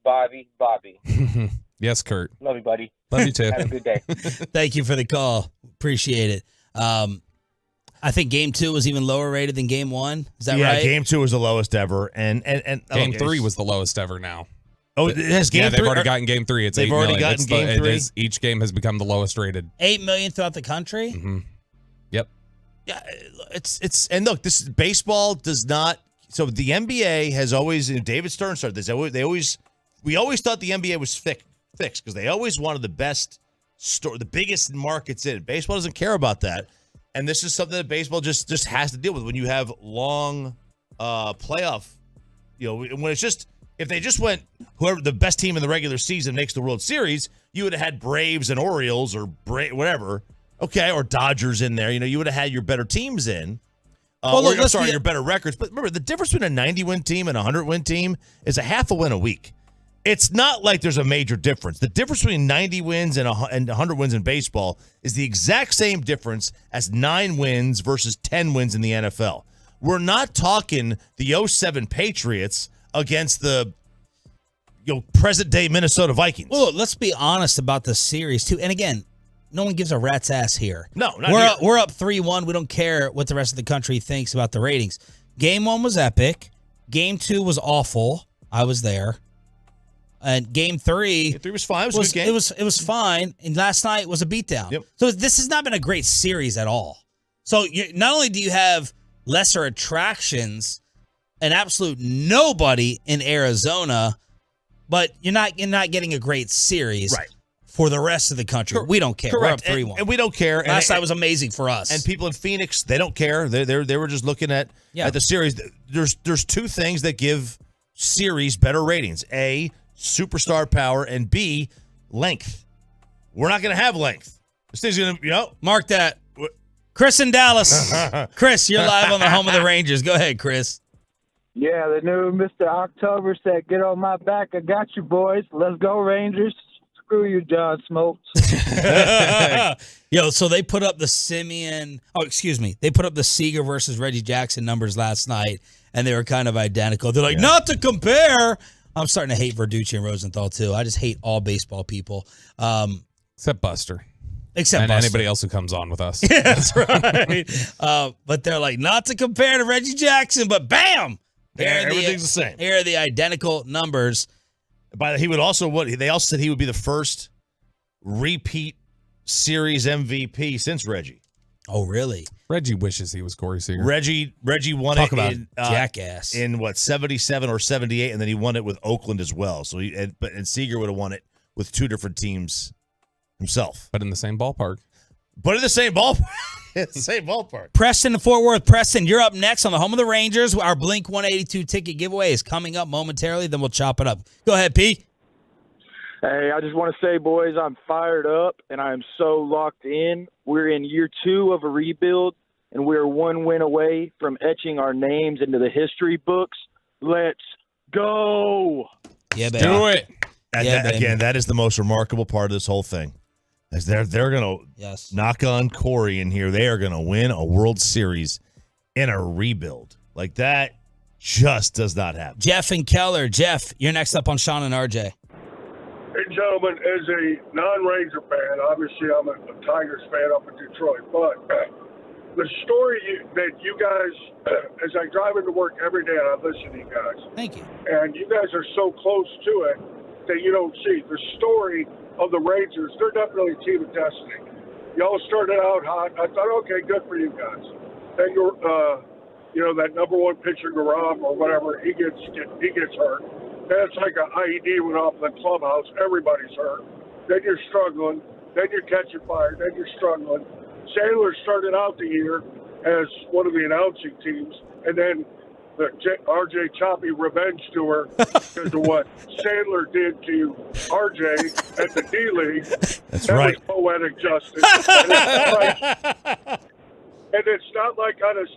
Yes, Kurt. Love you, buddy. Love you too. Have a good day. Thank you for the call. Appreciate it. I think Game 2 was even lower rated than Game 1. Is that right? Yeah, Game 2 was the lowest ever, and Game 3 was the lowest ever now. Oh, it has Game 3? Yeah, they've already gotten Game 3. It's they've 8 already million. gotten Game 3. Each game has become the lowest rated. 8 million throughout the country. Mm-hmm. Yep. Yeah, it's and look, this baseball does not. So the NBA has always. David Stern started this. We always thought the NBA was fixed because they always wanted the best the biggest markets in it. Baseball doesn't care about that, and this is something that baseball just has to deal with when you have long playoff. When it's just if they just went whoever the best team in the regular season makes the World Series, you would have had Braves and Orioles or whatever, okay, or Dodgers in there. You would have had your better teams in. Your better records. But remember, the difference between a 90-win team and a 100-win team is a half a win a week. It's not like there's a major difference. The difference between 90 wins and 100 wins in baseball is the exact same difference as 9 wins versus 10 wins in the NFL. We're not talking the 07 Patriots against the present-day Minnesota Vikings. Well, let's be honest about the series, too. And again, no one gives a rat's ass here. No, we're up 3-1. We don't care what the rest of the country thinks about the ratings. Game 1 was epic. Game 2 was awful. I was there. And Game 3, Game 3 was fine. It was a good game. It was fine. And last night was a beatdown. Yep. So this has not been a great series at all. So not only do you have lesser attractions, an absolute nobody in Arizona, but you're not getting a great series. Right. For the rest of the country. We don't care. Correct. We're up 3-1. And we don't care. Last night was amazing for us. And people in Phoenix, they don't care. They were just looking at the series. There's 2 things that give series better ratings. A, superstar power, and B, length. We're not going to have length. This thing's going to, Mark that. Chris in Dallas. Chris, you're live on the home of the Rangers. Go ahead, Chris. Yeah, the new Mr. October said, "Get on my back. I got you, boys. Let's go, Rangers. Screw you, John Smoltz." Yo, so they put up the They put up the Seager versus Reggie Jackson numbers last night, and they were kind of identical. They're like, not to compare. I'm starting to hate Verducci and Rosenthal, too. I just hate all baseball people. Except Buster. And anybody else who comes on with us. Yeah, that's right. But they're like, not to compare to Reggie Jackson, but bam! Everything's the same. Here are the identical numbers. They also said he would be the first repeat series MVP since Reggie. Oh, really? Reggie wishes he was Corey Seager. Reggie won Talk it about in jackass. in 77 or 78, and then he won it with Oakland as well. So and Seager would have won it with two different teams himself, but in the same ballpark. Same ballpark. Preston in Fort Worth. Preston, you're up next on the home of the Rangers. Our Blink 182 ticket giveaway is coming up momentarily. Then we'll chop it up. Go ahead, P. Hey, I just want to say, boys, I'm fired up, and I am so locked in. We're in year 2 of a rebuild, and we're 1 win away from etching our names into the history books. Let's go. Yeah, baby. Do it. Again, that is the most remarkable part of this whole thing. As they're going to knock on Corey in here. They are going to win a World Series in a rebuild. Like that just does not happen. Jeff and Keller. Jeff, you're next up on Sean and RJ. Hey, gentlemen, as a non-Ranger fan, obviously I'm a Tigers fan up in Detroit, but the story that you guys, as I drive into work every day and I listen to you guys. Thank you. And you guys are so close to it that you don't see. The story of the Rangers, they're definitely a team of destiny. Y'all started out hot. I thought, okay, good for you guys. Then that number one pitcher, Garam or whatever, he gets hurt. Then it's like an IED went off in the clubhouse. Everybody's hurt. Then you're struggling. Then you're catching fire. Then you're struggling. Sandler started out the year as one of the announcing teams, and then the RJ Choppy revenge tour because of what Sandler did to RJ at the D League. That's that right. was poetic justice. And it's not like on his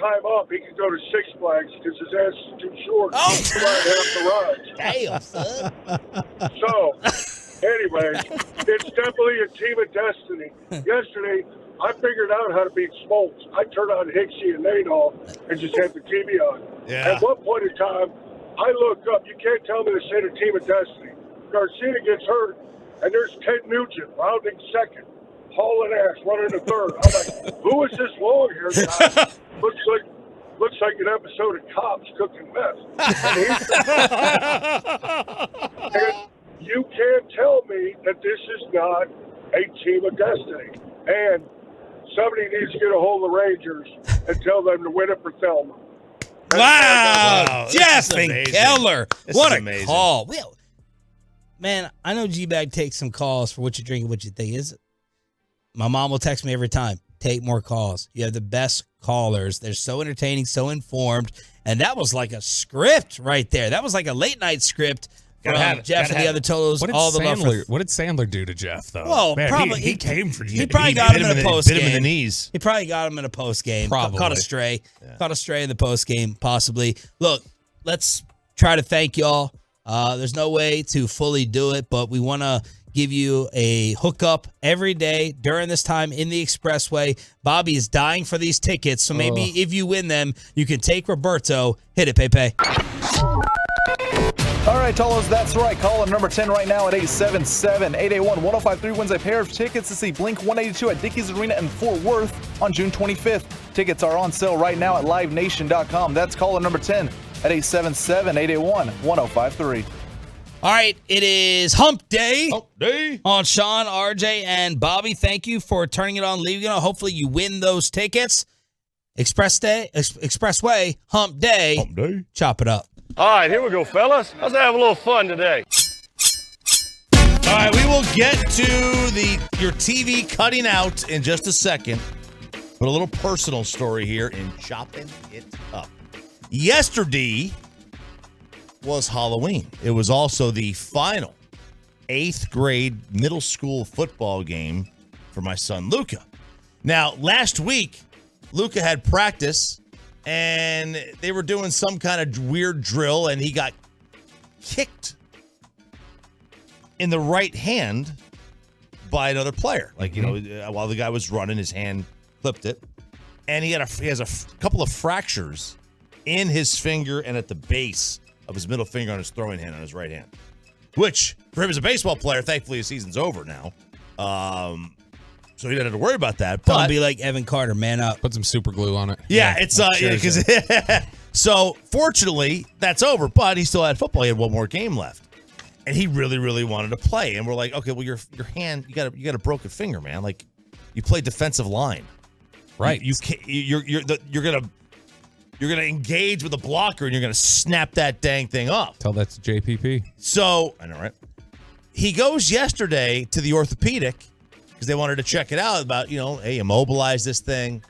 time up he can go to Six Flags because his ass is too short to ride half the rides. Damn, son. So, anyways, it's definitely a team of destiny. Yesterday, I figured out how to beat Smoltz. I turned on Hicksy and Nadal and just had the TV on. Yeah. At one point in time, I look up. You can't tell me this ain't a team of destiny. Garcia gets hurt, and there's Ted Nugent rounding second, hauling ass, running to third. I'm like, who is this long here guy? Looks like an episode of Cops cooking meth. And you can't tell me that this is not a team of destiny. And somebody needs to get a hold of the Rangers and tell them to win it for Thelma. Wow. Jeff and Keller. What a amazing call. Well, man, I know G-Bag takes some calls for what you drink and what you think. My mom will text me every time. Take more calls. You have the best callers. They're so entertaining, so informed. And that was like a script right there. That was like a late night script from Jeff and the other Tolos. What did Sandler do to Jeff, though? Well, man, probably he came for you. He probably got him in a post game. Bit him in the knees. He probably got him in a post game. Probably. Caught a stray. Yeah. Caught a stray in the post game, possibly. Look, let's try to thank y'all. There's no way to fully do it, but we want to give you a hookup every day during this time in the Expressway. Bobby is dying for these tickets, so maybe if you win them, you can take Roberto. Hit it, Pepe. All right, Tolos, that's right. Call in number 10 right now at 877-881-1053 wins a pair of tickets to see Blink 182 at Dickies Arena in Fort Worth on June 25th. Tickets are on sale right now at livenation.com. That's call in number 10 at 877-881-1053. All right, it is Hump Day. Hump Day. On Sean, RJ, and Bobby. Thank you for turning it on, leaving it on. Hopefully you win those tickets. Expressway, Hump Day. Hump Day. Chop it up. All right, here we go, fellas. Let's have a little fun today. All right, we will get to your TV cutting out in just a second. But a little personal story here in Chopping It Up. Yesterday was Halloween. It was also the final 8th grade middle school football game for my son, Luca. Now, last week, Luca had practice and they were doing some kind of weird drill, and he got kicked in the right hand by another player. Like, while the guy was running, his hand clipped it, and he has a couple of fractures in his finger and at the base of his middle finger on his throwing hand on his right hand. Which, for him as a baseball player, thankfully his season's over now. So he doesn't have to worry about that. But Don't be like Evan Carter, man up. Put some super glue on it. Yeah, it's because so fortunately that's over. But he still had football. He had one more game left, and he really, really wanted to play. And we're like, okay, well, your hand, you got a broken finger, man. Like, you play defensive line, right? You can't. You're gonna engage with a blocker, and you're gonna snap that dang thing up. Tell that to JPP. So I know, right? He goes yesterday to the orthopedic because they wanted to check it out about, hey, immobilize this thing.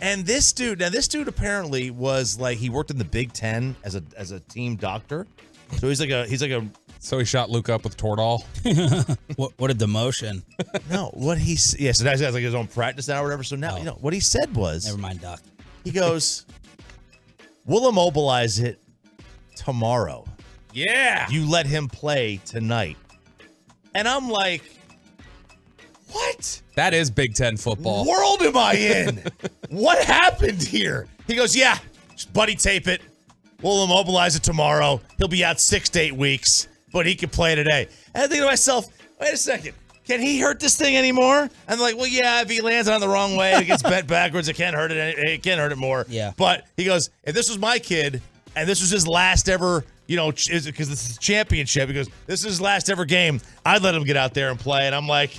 And this dude apparently was like, he worked in the Big Ten as a team doctor. So he's like a. So he shot Luke up with Toradol. What a demotion. No, so now he's got like his own practice now or whatever. So now, what he said was, never mind, doc. He goes, we'll immobilize it tomorrow. Yeah. You let him play tonight. And I'm like, what? That is Big Ten football. World am I in? What happened here? He goes, yeah, just buddy tape it. We'll immobilize it tomorrow. He'll be out 6 to 8 weeks, but he can play today. And I think to myself, wait a second. Can he hurt this thing anymore? And I'm like, well, yeah, if he lands on it the wrong way, it gets bent backwards, it can't hurt it more. Yeah. But he goes, if this was my kid and this was his last ever, because this is championship, he goes, this is his last ever game, I'd let him get out there and play. And I'm like,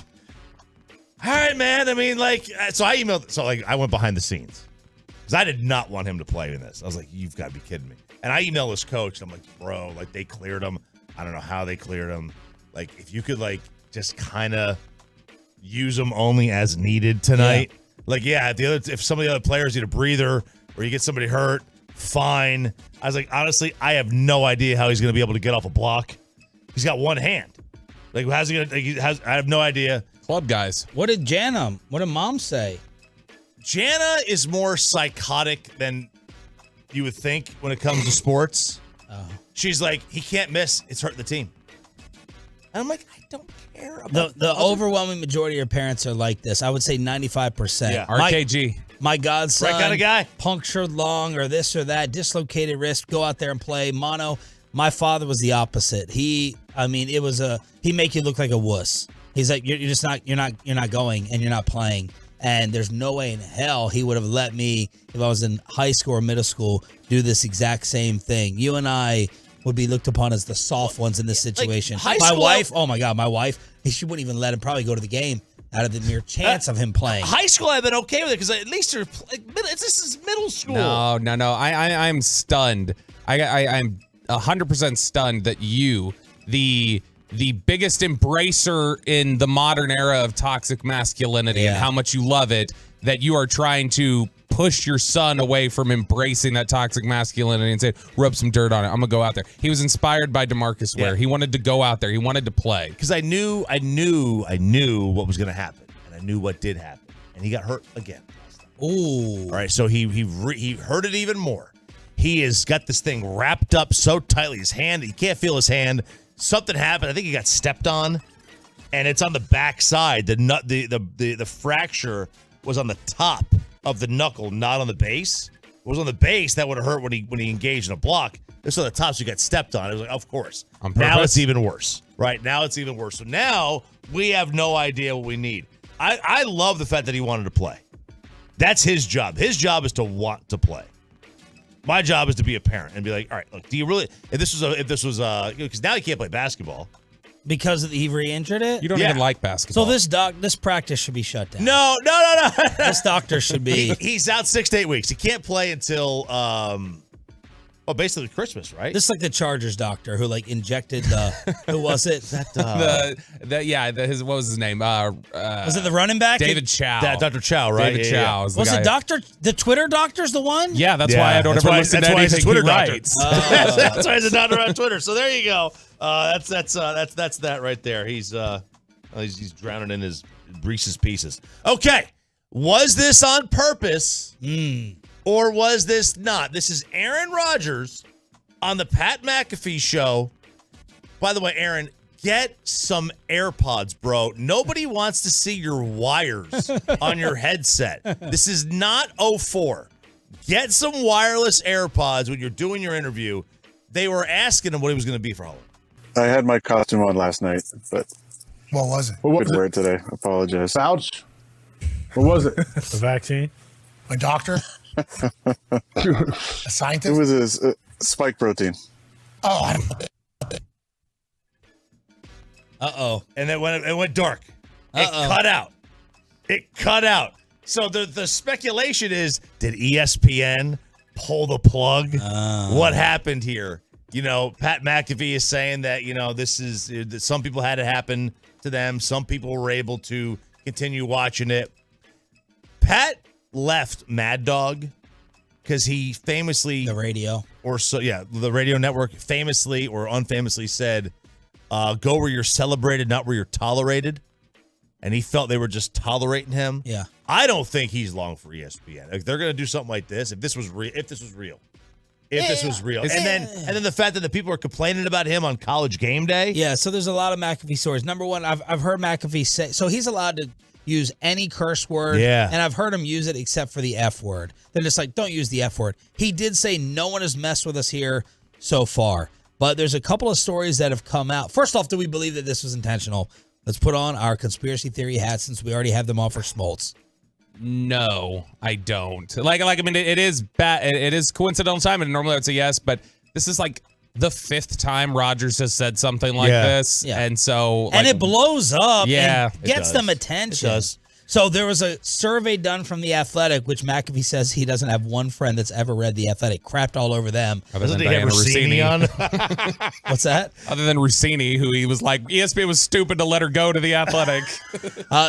all right, man. I mean, so I emailed, I went behind the scenes because I did not want him to play in this. I was like, you've got to be kidding me. And I emailed his coach. And I'm like, bro, they cleared him. I don't know how they cleared him. Like, if you could, just kind of use him only as needed tonight. Yeah. If some of the other players need a breather or you get somebody hurt, fine. I was like, honestly, I have no idea how he's going to be able to get off a block. He's got one hand. How's he going to? I have no idea. Club guys. What did Mom say? Jana is more psychotic than you would think when it comes to sports. Oh. She's like, he can't miss. It's hurting the team. And I'm like, I don't care about the overwhelming majority of your parents are like this. I would say 95%. Yeah. RKG. My godson, right kind of guy. Punctured lung or this or that, dislocated wrist, go out there and play mono. My father was the opposite. He make you look like a wuss. He's like, you're not going and you're not playing. And there's no way in hell he would have let me, if I was in high school or middle school, do this exact same thing. You and I would be looked upon as the soft ones in this situation. My wife, oh my God, she wouldn't even let him probably go to the game out of the mere chance of him playing. High school, I've been okay with it because at least this is middle school. No. I'm stunned. I'm 100% stunned that you, the biggest embracer in the modern era of toxic masculinity and how much you love it, that you are trying to push your son away from embracing that toxic masculinity and say, rub some dirt on it. I'm going to go out there. He was inspired by DeMarcus Ware. He wanted to go out there. He wanted to play. Because I knew what was going to happen. And I knew what did happen. And he got hurt again. Ooh. All right, so he hurt it even more. He has got this thing wrapped up so tightly. His hand, he can't feel his hand. Something happened. I think he got stepped on, and it's on the back side. The fracture was on the top of the knuckle, not on the base. If it was on the base, that would have hurt when he engaged in a block. This was on the top, so he got stepped on. It was like, of course. Now it's even worse. Right? Now it's even worse. So now we have no idea what we need. I love the fact that he wanted to play. That's his job. His job is to want to play. My job is to be a parent and be like, all right, look, do you really, if this was because now he can't play basketball. Because he re-injured it? You don't even like basketball. So this practice should be shut down. No. This doctor should be. He's out 6 to 8 weeks. He can't play until basically Christmas, right? This is like the Chargers doctor who injected who was it? What was his name? Was it the running back? David Chow. Dr. Chow, right? David Chow. Was it the Twitter doctor's the one? Yeah, that's why I don't ever listen to anything he writes. That's why he's a doctor on Twitter. So there you go. That's that right there. He's drowning in his Reese's Pieces. Okay. Was this on purpose? Or was this not? This is Aaron Rodgers on the Pat McAfee show. By the way, Aaron, get some AirPods, bro. Nobody wants to see your wires on your headset. This is not 04. Get some wireless AirPods when you're doing your interview. They were asking him what he was going to be for Halloween. I had my costume on last night, but what was it? Couldn't wear it today. I apologize. Ouch. What was it? The vaccine? A doctor? A scientist? It was a spike protein. Oh, I don't. Uh-oh. And it went dark. It cut out. So the speculation is, did ESPN pull the plug? What happened here? Pat McAfee is saying that, that some people had it happen to them. Some people were able to continue watching it. Pat left Mad Dog because he famously... The radio. The radio network famously or unfamously said, go where you're celebrated, not where you're tolerated. And he felt they were just tolerating him. Yeah. I don't think he's long for ESPN. If they're going to do something like this, if this was real. And then the fact that the people are complaining about him on College Game Day. Yeah, so there's a lot of McAfee stories. Number one, I've heard McAfee say, so he's allowed to use any curse word. Yeah. And I've heard him use it except for the F word. They're just like, don't use the F word. He did say no one has messed with us here so far. But there's a couple of stories that have come out. First off, do we believe that this was intentional? Let's put on our conspiracy theory hats since we already have them on for Smoltz. No, I don't. It is bad. It is coincidental time, and normally I would say yes, but this is like the fifth time Rodgers has said something like this, and so and it blows up. Yeah, and gets them attention. It does. So there was a survey done from The Athletic, which McAfee says he doesn't have one friend that's ever read The Athletic. Crapped all over them. Other than Diana Rossini on? What's that? Other than Rossini, who he was like, ESPN was stupid to let her go to The Athletic.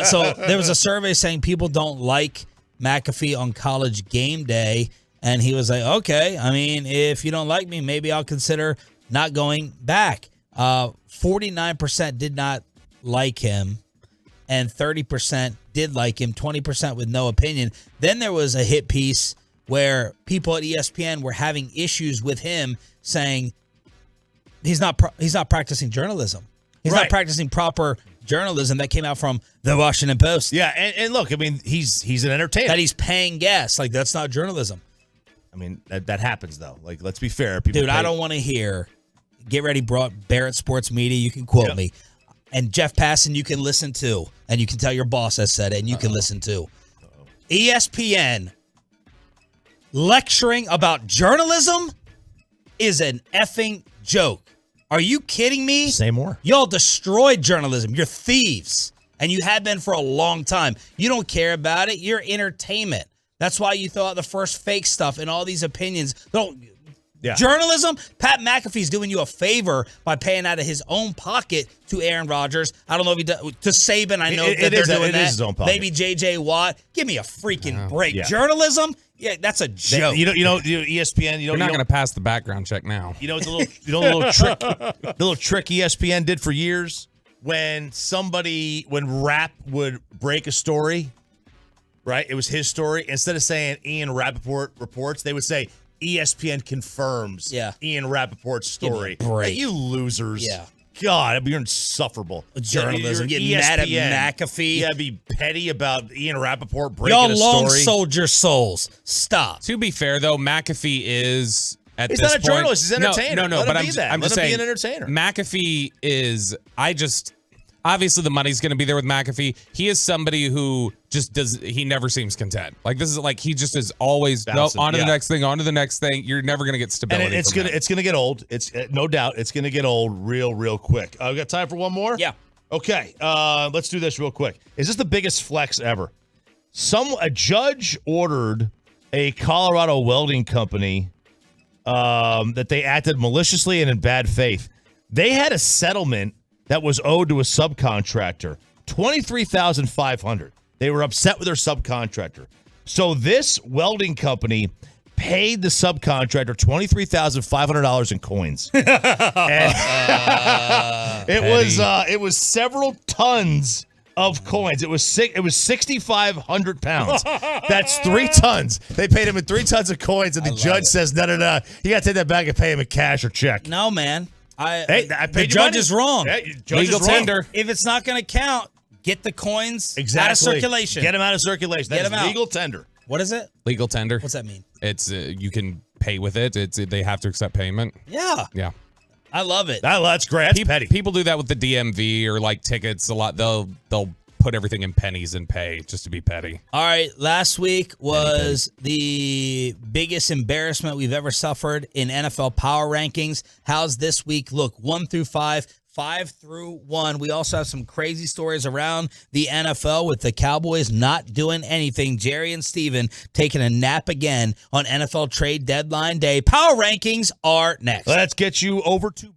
So there was a survey saying people don't like McAfee on College Game Day. And he was like, okay, I mean, if you don't like me, maybe I'll consider not going back. 49% did not like him. And 30% did like him, 20% with no opinion. Then there was a hit piece where people at ESPN were having issues with him, saying he's not practicing journalism. He's not practicing proper journalism. That came out from the Washington Post. Yeah, and look, I mean, he's an entertainer. That he's paying guests. Like, that's not journalism. I mean, that happens, though. Like, let's be fair. People Dude, I don't want to hear, get ready, Barrett Sports Media, you can quote me. And Jeff Passan, you can listen to. And you can tell your boss has said it, and you can listen to. ESPN lecturing about journalism is an effing joke. Are you kidding me? Say more. Y'all destroyed journalism. You're thieves. And you have been for a long time. You don't care about it. You're entertainment. That's why you throw out the first fake stuff and all these opinions. Journalism, Pat McAfee's doing you a favor by paying out of his own pocket to Aaron Rodgers. I don't know if he does to Saban. I know that they're doing that. It is his own pocket. Maybe J.J. Watt. Give me a freaking break. Yeah. Journalism? Yeah, that's a joke. ESPN. You're not going to pass the background check now. The little trick. The little trick ESPN did for years when Rapp would break a story, right? It was his story. Instead of saying Ian Rappaport reports, they would say ESPN confirms Ian Rappaport's story. Break. Hey, you losers. Yeah. God, you're insufferable. Journalism. You're Getting mad at McAfee. Yeah, be petty about Ian Rappaport breaking Y'all a story. long sold your souls. Stop. To be fair, though, McAfee is at He's this not a point, journalist. He's an entertainer. No, Let but him be that. I'm Let just him saying, be an entertainer. McAfee is. Obviously, the money's going to be there with McAfee. He is somebody who just he never seems content. Like, this is like, he just is always, on to the next thing, on to the next thing. You're never going to get stability. And it's going to get old. It's no doubt it's going to get old real quick. We got time for one more? Yeah. Okay. Let's do this real quick. Is this the biggest flex ever? A judge ordered a Colorado welding company that they acted maliciously and in bad faith. They had a settlement that was owed to a subcontractor, $23,500. They were upset with their subcontractor. So this welding company paid the subcontractor $23,500 in coins. It was several tons of coins. It was 6,500 pounds. That's 3 tons. They paid him in 3 tons of coins, and the judge says, no. You got to take that back and pay him in cash or check. No, man. I The paid you judge money. is wrong. Yeah, judge Legal is wrong. tender. If it's not going to count, get the coins Exactly. out of circulation. Get them out of circulation. Get That's 'em out. legal tender. What is it? Legal tender. What's that mean? It's you can pay with it. They have to accept payment. Yeah. Yeah. I love it. That's great. That's petty. People do that with the DMV or like tickets a lot. They'll put everything in pennies and pay just to be petty. All right, last week was the biggest embarrassment we've ever suffered in NFL power rankings. How's this week look? 1 through 5, 5 through 1. We also have some crazy stories around the NFL with the Cowboys not doing anything. Jerry and Steven taking a nap again on NFL trade deadline day. Power rankings are next. Let's get you over to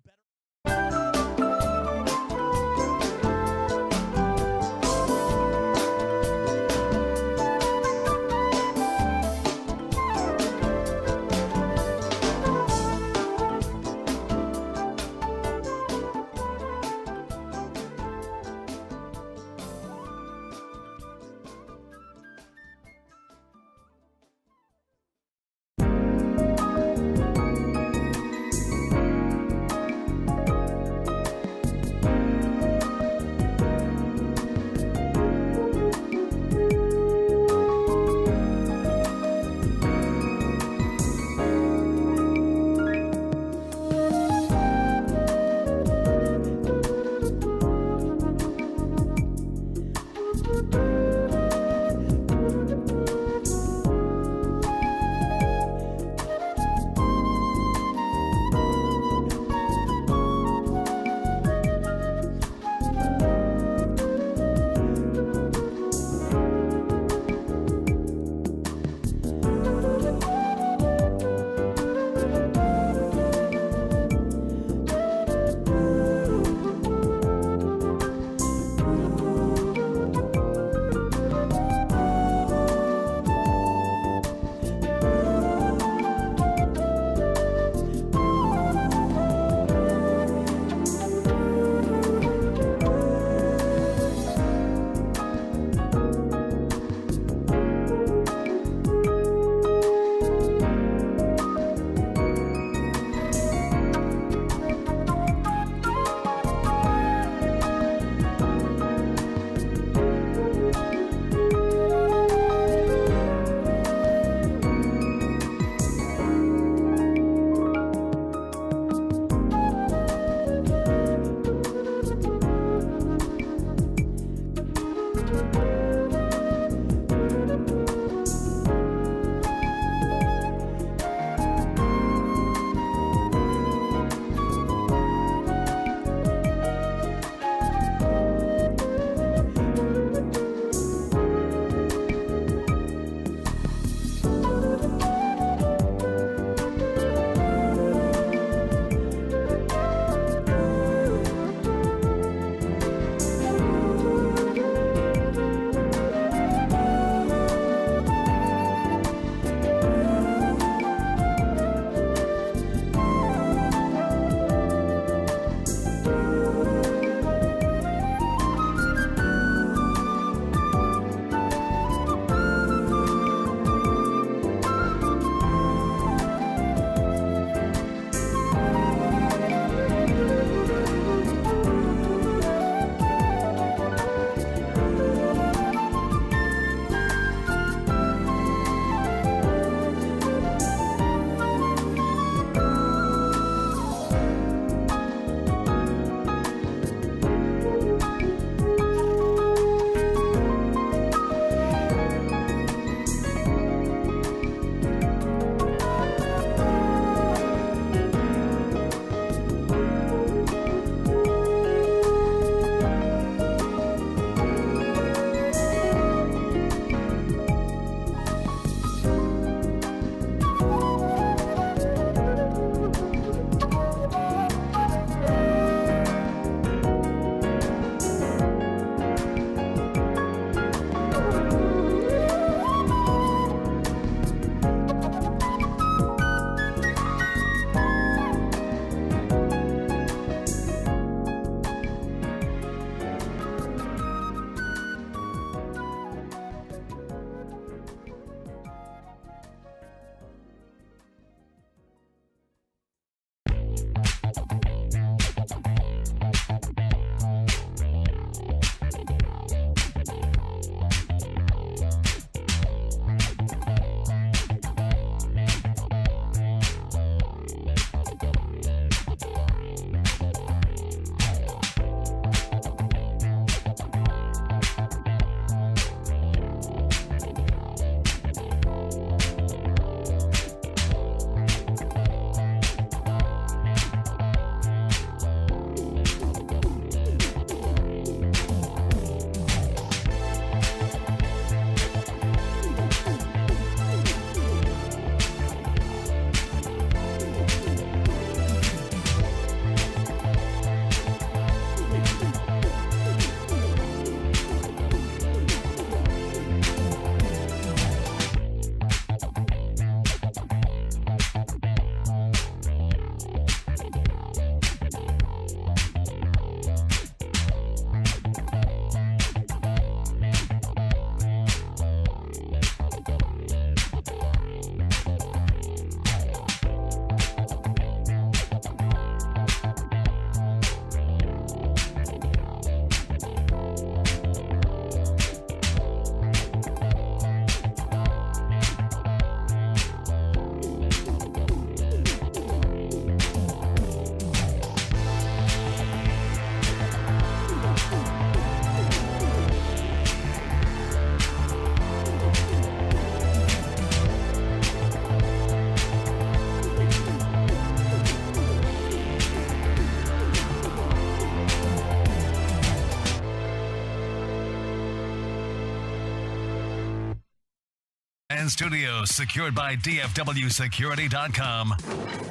And studios secured by DFWsecurity.com.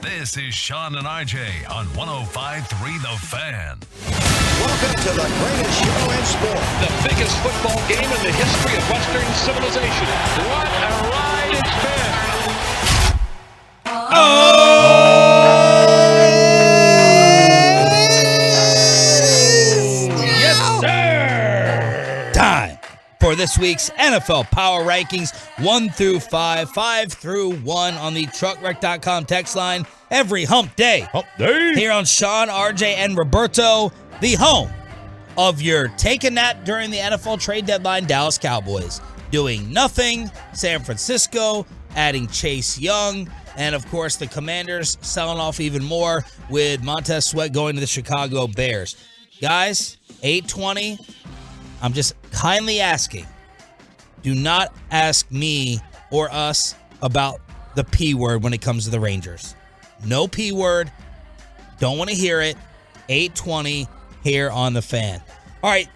This is Sean and RJ on 105.3 The Fan. Welcome to the greatest show in sport. The biggest football game in the history of Western civilization. What a ride it's been. Yes, sir! Time for this week's NFL Power Rankings 1 through 5, 5 through 1 on the truckwreck.com text line every hump day. Here on Sean, RJ, and Roberto, the home of your take a nap during the NFL trade deadline Dallas Cowboys. Doing nothing, San Francisco adding Chase Young, and of course the Commanders selling off even more with Montez Sweat going to the Chicago Bears. Guys, 8:20, I'm just kindly asking, do not ask me or us about the P word when it comes to the Rangers. No P word. Don't want to hear it. 8:20 here on The Fan. All right,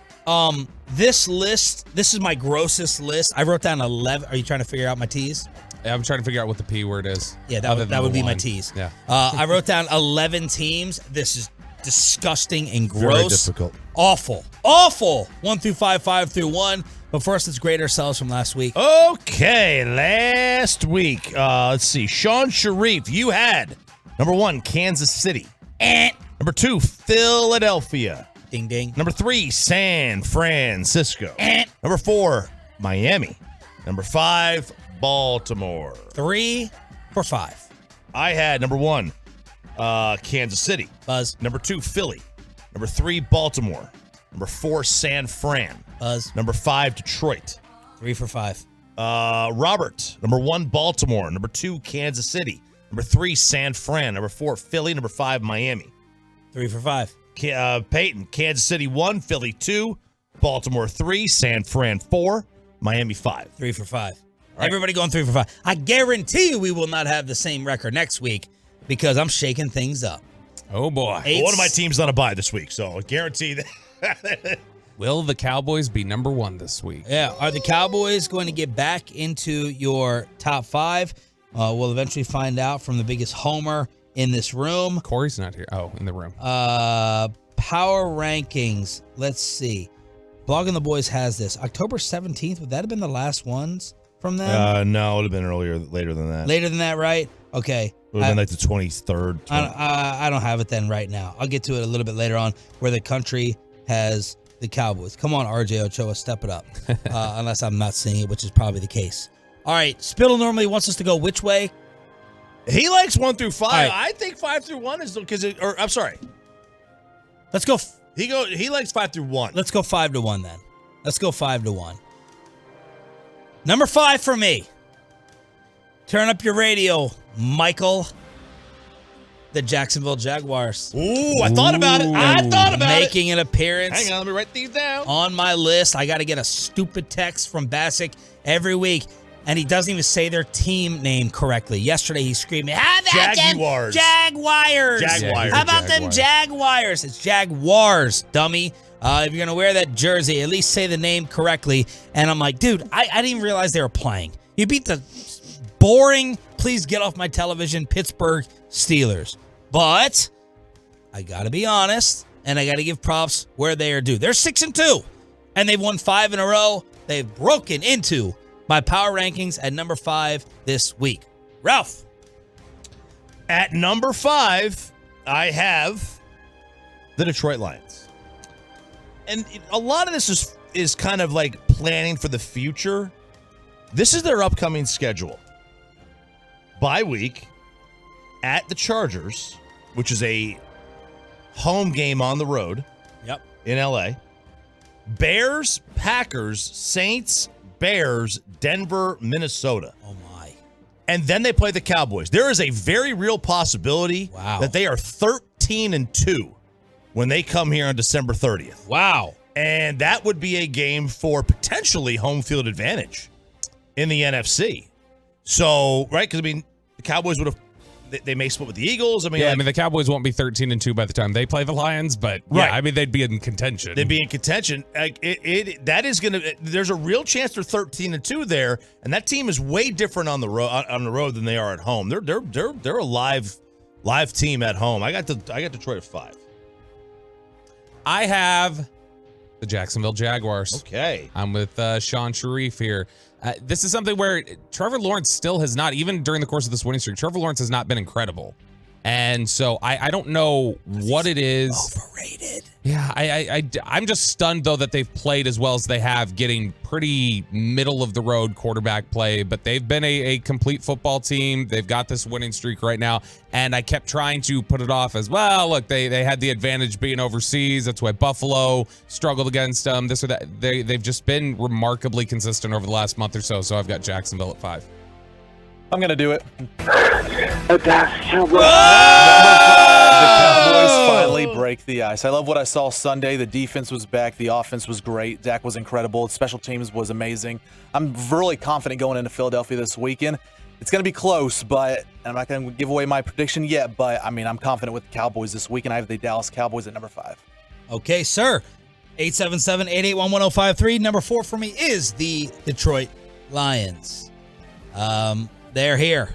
this list, this is my grossest list. I wrote down 11. Are you trying to figure out my T's? Yeah, I'm trying to figure out what the P word is. Yeah, that would be my T's. Yeah. I wrote down 11 teams. This is disgusting and gross. Very difficult. Awful. Awful. 1 through 5, 5 through 1. But first, let's grade ourselves from last week. Okay, last week. Let's see. Sean Sharif, you had number 1, Kansas City. Number 2, Philadelphia. Ding, ding. Number 3, San Francisco. Number 4, Miami. Number 5, Baltimore. 3 for 5. I had number 1, Kansas City. Buzz. Number 2, Philly. Number 3, Baltimore. Number 4, San Fran. Buzz. Number 5, Detroit. 3 for 5. Robert. Number 1, Baltimore. Number 2, Kansas City. Number 3, San Fran. Number 4, Philly. Number 5, Miami. 3 for 5. Peyton. Kansas City 1, Philly 2, Baltimore 3, San Fran 4, Miami 5. 3 for 5. Right. Everybody going 3 for 5. I guarantee you we will not have the same record next week because I'm shaking things up. Oh, boy. Well, one of my team's on a bye this week, so I guarantee that. Will the Cowboys be number 1 this week? Yeah. Are the Cowboys going to get back into your top 5? We'll eventually find out from the biggest homer in this room. Corey's not here. Oh, in the room. Power rankings. Let's see. Blogging the Boys has this. October 17th. Would that have been the last ones from them? No, it would have been later than that. Later than that, right? Okay. It would have been like the 23rd. I don't have it then right now. I'll get to it a little bit later on where the country has the Cowboys. Come on, RJ Ochoa, step it up. Unless I'm not seeing it, which is probably the case. All right. Spittle normally wants us to go which way? He likes 1 through 5. Right. I think 5 through 1 is because I'm sorry. Let's go. He likes 5 through 1. Let's go 5 to 1 then. Let's go 5 to 1. Number 5 for me. Turn up your radio, Michael. The Jacksonville Jaguars. Ooh, I thought about it. Making an appearance. Hang on, let me write these down. On my list. I got to get a stupid text from Bassick every week. And he doesn't even say their team name correctly. Yesterday, he's screaming, how about Jaguars. them Jaguars? Jaguars. How about them Jaguars? It's Jaguars, dummy. If you're going to wear that jersey, at least say the name correctly. And I'm like, dude, I didn't even realize they were playing. You beat the boring, please get off my television, Pittsburgh Steelers. But I got to be honest, and I got to give props where they are due. They're 6-2, and they've won 5 in a row. They've broken into my power rankings at number 5 this week. Ralph. At number 5, I have the Detroit Lions. And a lot of this is kind of like planning for the future. This is their upcoming schedule. Bye week at the Chargers, which is a home game on the road. Yep. In LA. Bears, Packers, Saints, Bears, Denver, Minnesota. Oh, my. And then they play the Cowboys. There is a very real possibility that they are 13-2 when they come here on December 30th. Wow. And that would be a game for potentially home field advantage in the NFC. So, right, because, I mean, the Cowboys would have they may split with the Eagles. I mean, yeah, I mean the Cowboys won't be 13-2 by the time they play the Lions, but yeah, Right. I mean they'd be in contention. They'd be in contention. Like that is going to. There's a real chance they're 13-2 there, and that team is way different on the road than they are at home. They're a live team at home. I got Detroit at 5. I have the Jacksonville Jaguars. Okay, I'm with Sean Sharif here. This is something where Trevor Lawrence still has not, even during the course of this winning streak, Trevor Lawrence has not been incredible. And so I don't know what it is. Overrated. Yeah, I'm just stunned, though, that they've played as well as they have, getting pretty middle-of-the-road quarterback play. But they've been a complete football team. They've got this winning streak right now. And I kept trying to put it off as, well, look, they had the advantage being overseas. That's why Buffalo struggled against them, this or that. They've just been remarkably consistent over the last month or so. So I've got Jacksonville at 5. I'm going to do it. The Cowboys. The Cowboys finally break the ice. I love what I saw Sunday. The defense was back. The offense was great. Dak was incredible. Special teams was amazing. I'm really confident going into Philadelphia this weekend. It's going to be close, but I'm not going to give away my prediction yet. But, I mean, I'm confident with the Cowboys this weekend. I have the Dallas Cowboys at number 5. Okay, sir. 877-881-1053. Number 4 for me is the Detroit Lions. They're here.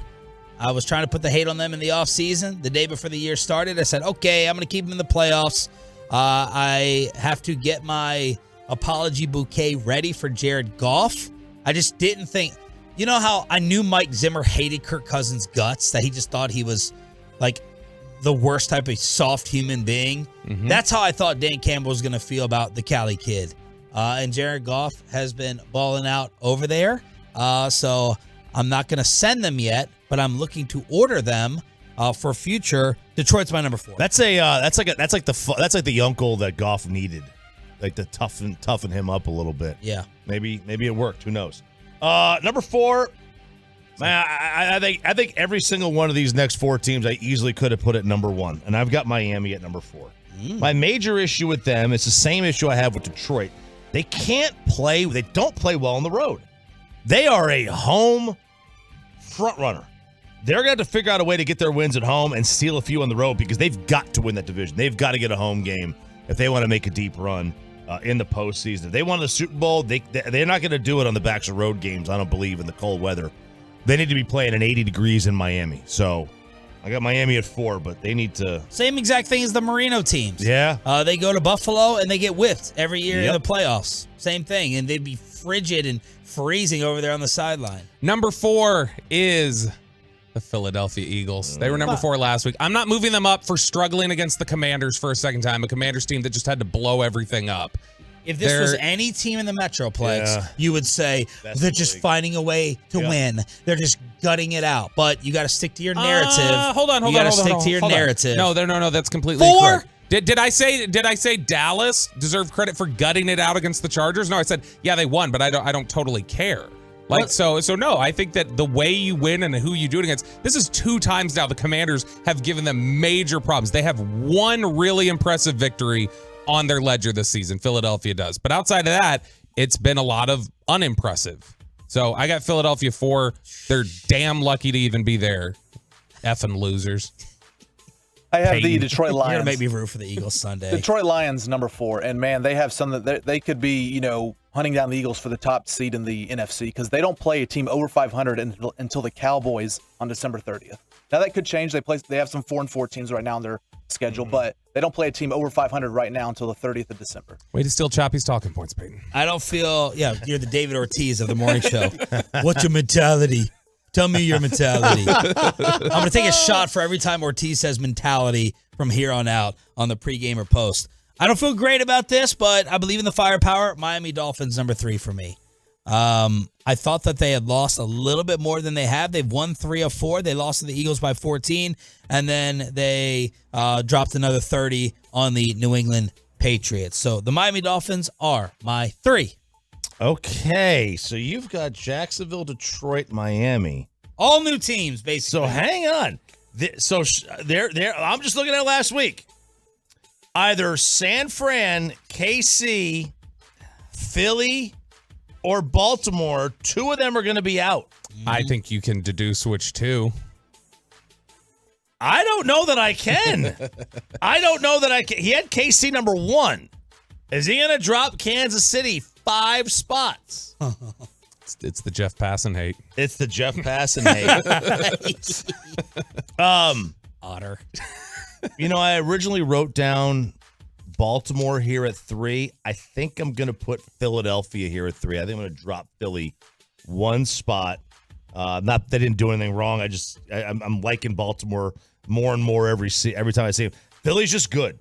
I was trying to put the hate on them in the offseason. The day before the year started, I said, okay, I'm going to keep them in the playoffs. I have to get my apology bouquet ready for Jared Goff. I just didn't think, you know how I knew Mike Zimmer hated Kirk Cousins' guts, that he just thought he was like the worst type of soft human being. Mm-hmm. That's how I thought Dan Campbell was going to feel about the Cali kid. And Jared Goff has been balling out over there. So I'm not going to send them yet, but I'm looking to order them for future. Detroit's my number 4. that's like the uncle that Goff needed, like to toughen him up a little bit. Yeah, maybe it worked. Who knows? Number 4, man. I think every single one of these next 4 teams I easily could have put at number 1, and I've got Miami at number 4. My major issue with them is the same issue I have with Detroit. They don't play well on the road. They are a home front runner. They're going to have to figure out a way to get their wins at home and steal a few on the road, because they've got to win that division. They've got to get a home game if they want to make a deep run in the postseason. If they want the Super Bowl, they're not going to do it on the backs of road games, I don't believe, in the cold weather. They need to be playing in 80 degrees in Miami. So I got Miami at 4, but they need to. Same exact thing as the Marino teams. Yeah. They go to Buffalo and they get whipped every year in the playoffs. Same thing. And they'd be frigid and freezing over there on the sideline. Number 4 is the Philadelphia Eagles. They were number 4 last week. I'm not moving them up for struggling against the Commanders for a second time, a Commanders team that just had to blow everything up. If this was any team in the Metroplex, you would say they're just finding a way to win. They're just gutting it out. But you got to stick to your narrative. Hold on. You got to stick to your narrative. No. That's completely 4? incorrect. Did I say Dallas deserved credit for gutting it out against the Chargers? No, I said, yeah, they won, but I don't totally care. Like, so no, I think that the way you win and who you do it against, this is 2 times now the Commanders have given them major problems. They have one really impressive victory on their ledger this season. Philadelphia does. But outside of that, it's been a lot of unimpressive. So I got Philadelphia 4. They're damn lucky to even be there. Effing losers. I have the Detroit Lions. You're going to make me root for the Eagles Sunday. Detroit Lions, number 4. And, man, they have some that they could be, hunting down the Eagles for the top seed in the NFC, because they don't play a team over 500 until the Cowboys on December 30th. Now, that could change. They have some 4-4 teams right now on their schedule, but they don't play a team over 500 right now until the 30th of December. Way to steal Choppy's talking points, Peyton. I don't feel, you're the David Ortiz of the morning show. What's your mentality? Tell me your mentality. I'm going to take a shot for every time Ortiz says mentality from here on out on the pregame or post. I don't feel great about this, but I believe in the firepower. Miami Dolphins, number 3 for me. I thought that they had lost a little bit more than they have. They've won 3 of 4. They lost to the Eagles by 14, and then they dropped another 30 on the New England Patriots. So the Miami Dolphins are my 3. Okay, so you've got Jacksonville, Detroit, Miami. All new teams, basically. So hang on. I'm just looking at last week. Either San Fran, KC, Philly, or Baltimore, 2 of them are going to be out. I think you can deduce which 2. I don't know that I can. I don't know that I can. He had KC number 1. Is he going to drop Kansas City 5 spots? It's the Jeff Passan hate. It's the Jeff Passan hate. Otter. I originally wrote down Baltimore here at 3. I think I'm going to put Philadelphia here at 3. I think I'm going to drop Philly 1 spot. Not that they didn't do anything wrong. I'm liking Baltimore more and more every time I see him. Philly's just good.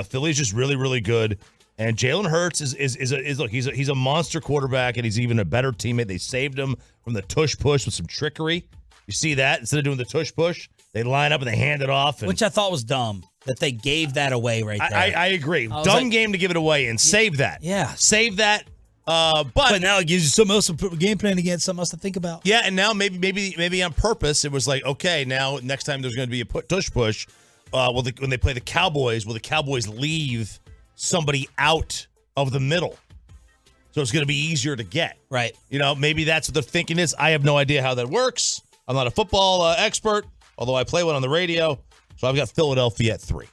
Philly's just really, really good. And Jalen Hurts he's a monster quarterback, and he's even a better teammate. They saved him from the tush push with some trickery. You see that? Instead of doing the tush push, they line up and they hand it off. Which I thought was dumb that they gave that away right there. I agree. Dumb game to give it away and save that. Yeah. Save that. But now it gives you something else to put a game plan against, something else to think about. Yeah, and now maybe on purpose it was like, okay, now next time there's going to be a tush push. When they play the Cowboys, will the Cowboys leave somebody out of the middle? So it's going to be easier to get. Right. Maybe that's what the thinking is. I have no idea how that works. I'm not a football expert, although I play one on the radio. So I've got Philadelphia at 3.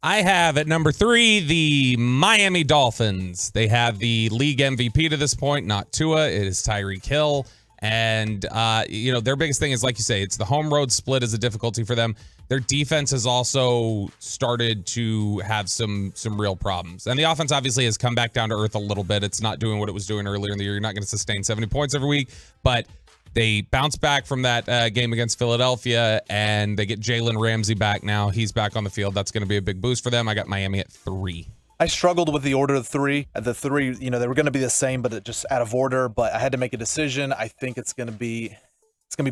I have at number 3 the Miami Dolphins. They have the league MVP to this point, not Tua. It is Tyreek Hill. And, their biggest thing is, like you say, it's the home road split is a difficulty for them. Their defense has also started to have some real problems. And the offense obviously has come back down to earth a little bit. It's not doing what it was doing earlier in the year. You're not going to sustain 70 points every week. But they bounce back from that game against Philadelphia, and they get Jalen Ramsey back now. He's back on the field. That's going to be a big boost for them. I got Miami at 3. I struggled with the order of 3. The 3, they were going to be the same, but just out of order. But I had to make a decision. I think it's going to be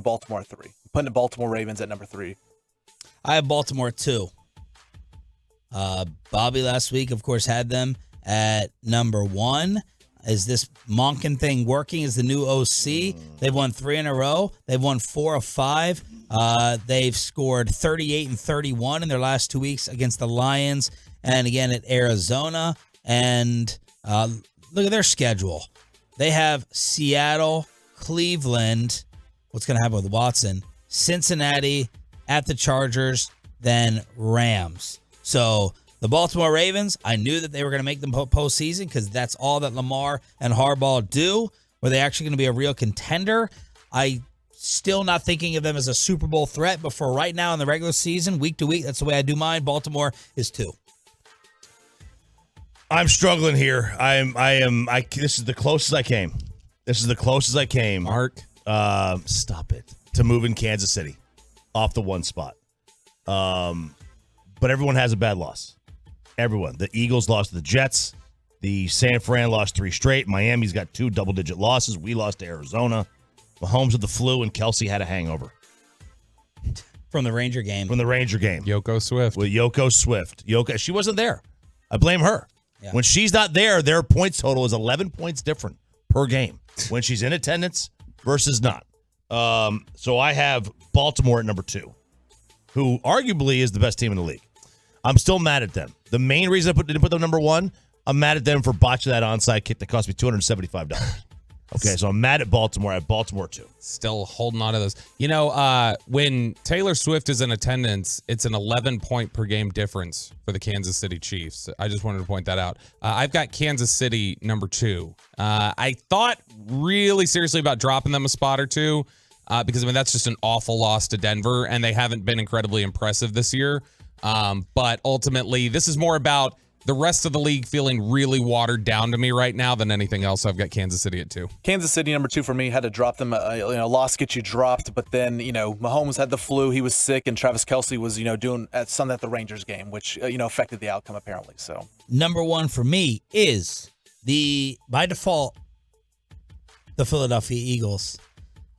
Baltimore at 3. I'm putting the Baltimore Ravens at number 3. I have Baltimore at 2. Bobby last week, of course, had them at number 1. Is this Monken thing working as the new OC? They've won 3 in a row. They've won 4 of 5. They've scored 38 and 31 in their last 2 weeks against the Lions and again at Arizona. And look at their schedule. They have Seattle, Cleveland. What's going to happen with Watson? Cincinnati, at the Chargers, then Rams. So the Baltimore Ravens, I knew that they were going to make them postseason because that's all that Lamar and Harbaugh do. Were they actually going to be a real contender? I still not thinking of them as a Super Bowl threat, but for right now in the regular season, week to week, that's the way I do mine. Baltimore is 2. I'm struggling here. This is the closest I came. Mark. Stop it. To move in Kansas City off the 1 spot. But everyone has a bad loss. Everyone. The Eagles lost to the Jets. The San Fran lost 3 straight. Miami's got 2 double-digit losses. We lost to Arizona. Mahomes had the flu, and Kelsey had a hangover. From the Ranger game. Yoko Swift. With Yoko Swift. She wasn't there. I blame her. Yeah. When she's not there, their points total is 11 points different per game. When she's in attendance versus not. So I have Baltimore at number 2, who arguably is the best team in the league. I'm still mad at them. The main reason I didn't put them number 1, I'm mad at them for botching that onside kick that cost me $275. Okay, so I'm mad at Baltimore. I have Baltimore 2. Still holding on to those. When Taylor Swift is in attendance, it's an 11-point per game difference for the Kansas City Chiefs. I just wanted to point that out. I've got Kansas City number 2. I thought really seriously about dropping them a spot or 2 because, that's just an awful loss to Denver, and they haven't been incredibly impressive this year. But ultimately, this is more about the rest of the league feeling really watered down to me right now than anything else. I've got Kansas City at 2. Kansas City number 2 for me. Had to drop them. Loss gets you dropped, but then Mahomes had the flu. He was sick, and Travis Kelce was doing something at the Rangers game, which affected the outcome apparently. So number 1 for me is by default the Philadelphia Eagles.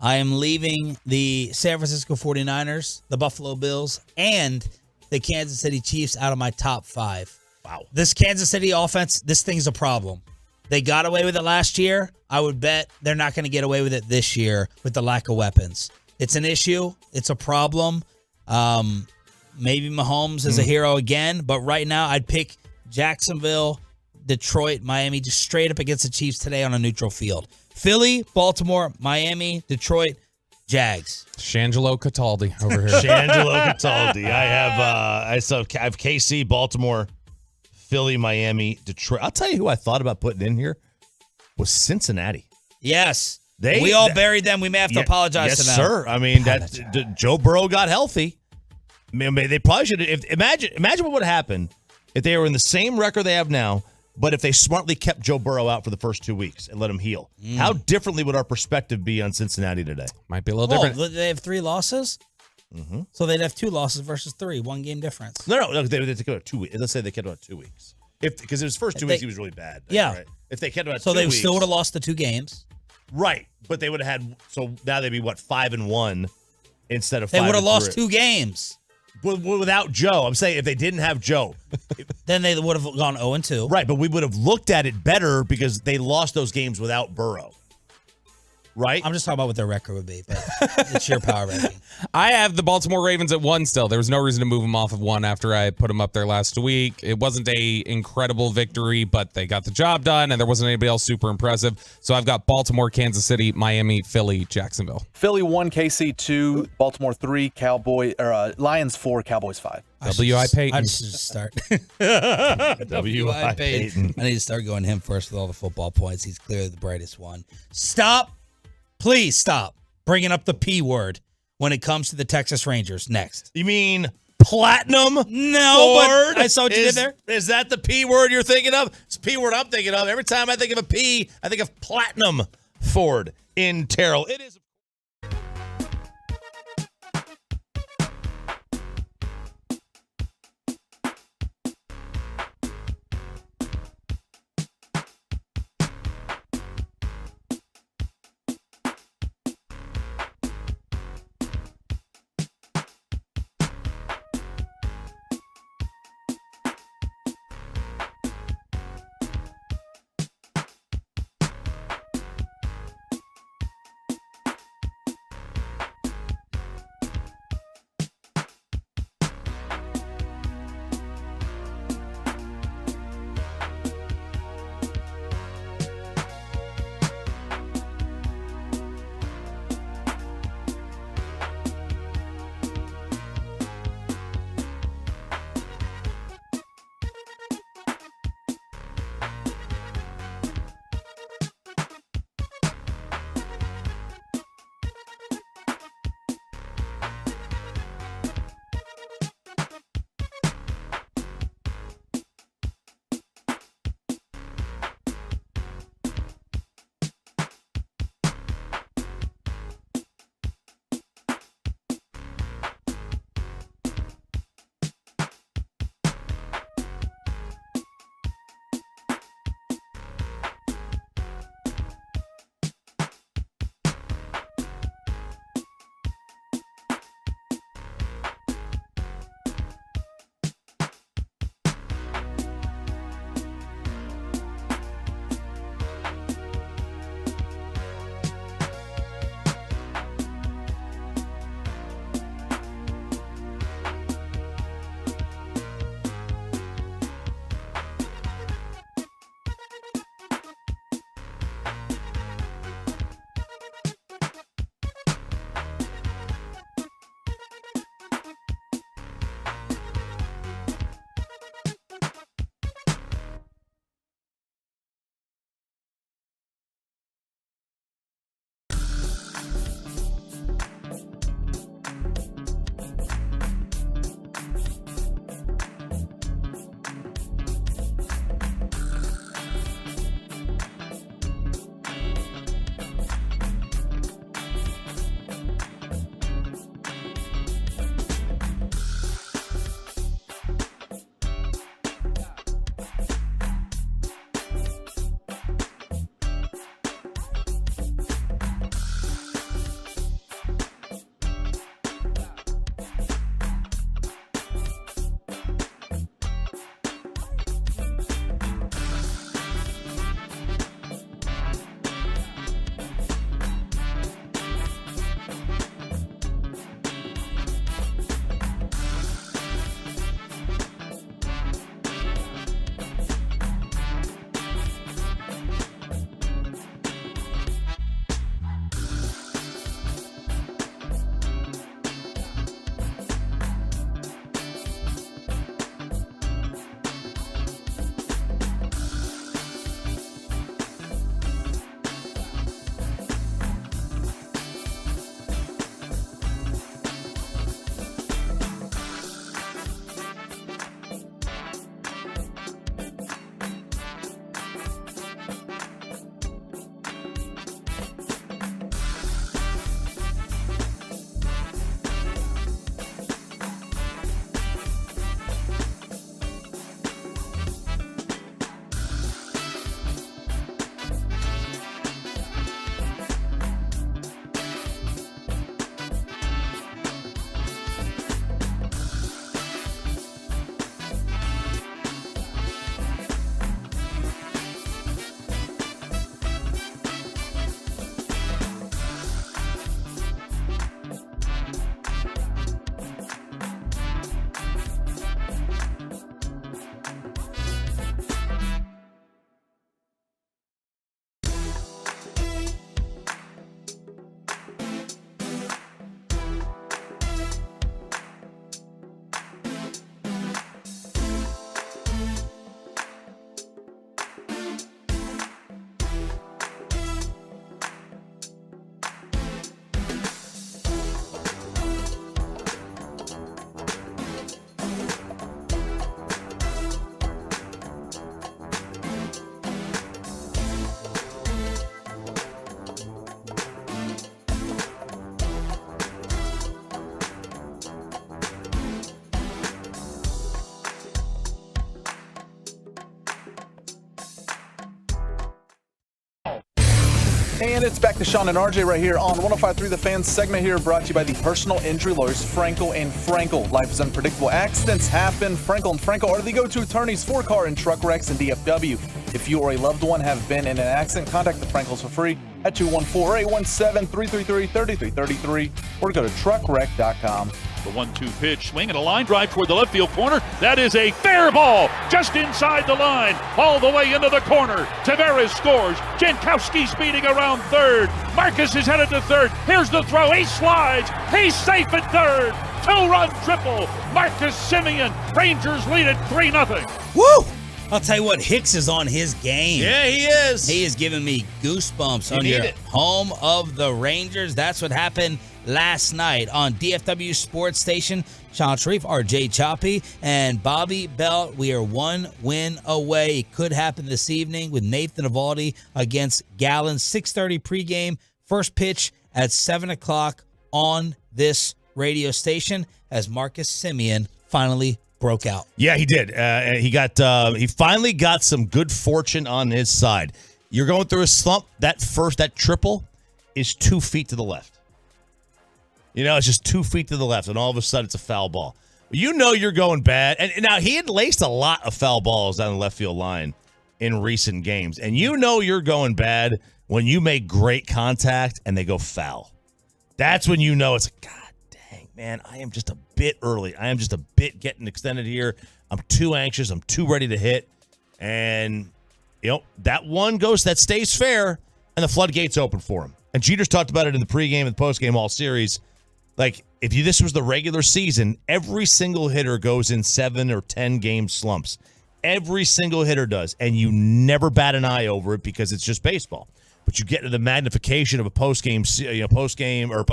I am leaving the San Francisco 49ers, the Buffalo Bills, and the Kansas City Chiefs out of my top 5. Wow. This Kansas City offense, this thing's a problem. They got away with it last year. I would bet they're not going to get away with it this year with the lack of weapons. It's an issue. It's a problem. Maybe Mahomes is a hero again, but right now I'd pick Jacksonville, Detroit, Miami, just straight up against the Chiefs today on a neutral field. Philly, Baltimore, Miami, Detroit, Jags. Shangelo Cataldi over here. Shangelo Cataldi. I have KC, Baltimore, Philly, Miami, Detroit. I'll tell you who I thought about putting in here was Cincinnati. Yes. We all buried them. We may have to apologize to them. Yes, sir. I mean, Joe Burrow got healthy. I mean, they probably should have. Imagine what would have happened if they were in the same record they have now, but if they smartly kept Joe Burrow out for the first 2 weeks and let him heal. How differently would our perspective be on Cincinnati today? Might be a little different. They have 3 losses? Mm-hmm. So they'd have 2 losses versus 3, 1 game difference. No. They kept out 2 weeks. Let's say they kept out 2 weeks. Because his first 2 weeks, he was really bad. Yeah. Right? If they kept out 2 weeks. So they still would have lost the 2 games. Right. But they would have had, so now they'd be, 5-1 instead of 5-3. They would have lost 2 games. Without Joe. I'm saying if they didn't have Joe. Then they would have gone 0-2. Right, but we would have looked at it better because they lost those games without Burrow. Right? I'm just talking about what their record would be, but it's your power ranking. I have the Baltimore Ravens at 1 still. There was no reason to move them off of 1 after I put them up there last week. It wasn't a incredible victory, but they got the job done, and there wasn't anybody else super impressive. So I've got Baltimore, Kansas City, Miami, Philly, Jacksonville. Philly 1, KC 2, Baltimore 3, Lions 4, Cowboys 5. W.I. Payton. I just start. W.I. Payton. I need to start going him first with all the football points. He's clearly the brightest one. Stop. Please stop bringing up the P word when it comes to the Texas Rangers. Next. You mean platinum? No, Ford? but I saw what you did there. Is that the P word you're thinking of? It's the P word I'm thinking of. Every time I think of a P, I think of platinum Ford in Terrell. It is. And it's back to Sean and RJ right here on 105.3 The Fan segment here, brought to you by the personal injury lawyers Frankel and Frankel. Life is unpredictable. Accidents happen. Frankel and Frankel are the go-to attorneys for car and truck wrecks and DFW. If you or a loved one have been in an accident, contact the Frankels for free at 214-817-333-3333 or go to truckwreck.com. The 1-2 pitch, swing and a line drive toward the left field corner. That is a fair ball, just inside the line, all the way into the corner. Tavares scores. Jankowski speeding around third. Marcus is headed to third. Here's the throw. He slides. He's safe at third. 2-run triple. Marcus Semien. Rangers lead it 3-0. Woo! I'll tell you what, Hicks is on his game. Yeah, he is. He is giving me goosebumps on your home of the Rangers. That's what happened last night on DFW Sports Station. Sean Sharif, RJ Choppy, and Bobby Belt. We are 1 win away. It could happen this evening with Nathan Evaldi against Gallon. 6:30 pregame. First pitch at 7 o'clock on this radio station as Marcus Semien finally broke out. Yeah, he did. He finally got some good fortune on his side. You're going through a slump. That triple is 2 feet to the left. It's just 2 feet to the left, and all of a sudden it's a foul ball. You're going bad. And now he had laced a lot of foul balls down the left field line in recent games. And you're going bad when you make great contact and they go foul. That's when it's like, God dang, man, I am just a bit early. I am just a bit getting extended here. I'm too anxious. I'm too ready to hit. And, that stays fair, and the floodgates open for him. And Jeter's talked about it in the pregame and the postgame all series. Like, if this was the regular season, every single hitter goes in 7 or 10 game slumps. Every single hitter does, and you never bat an eye over it because it's just baseball. But you get to the magnification of a postgame or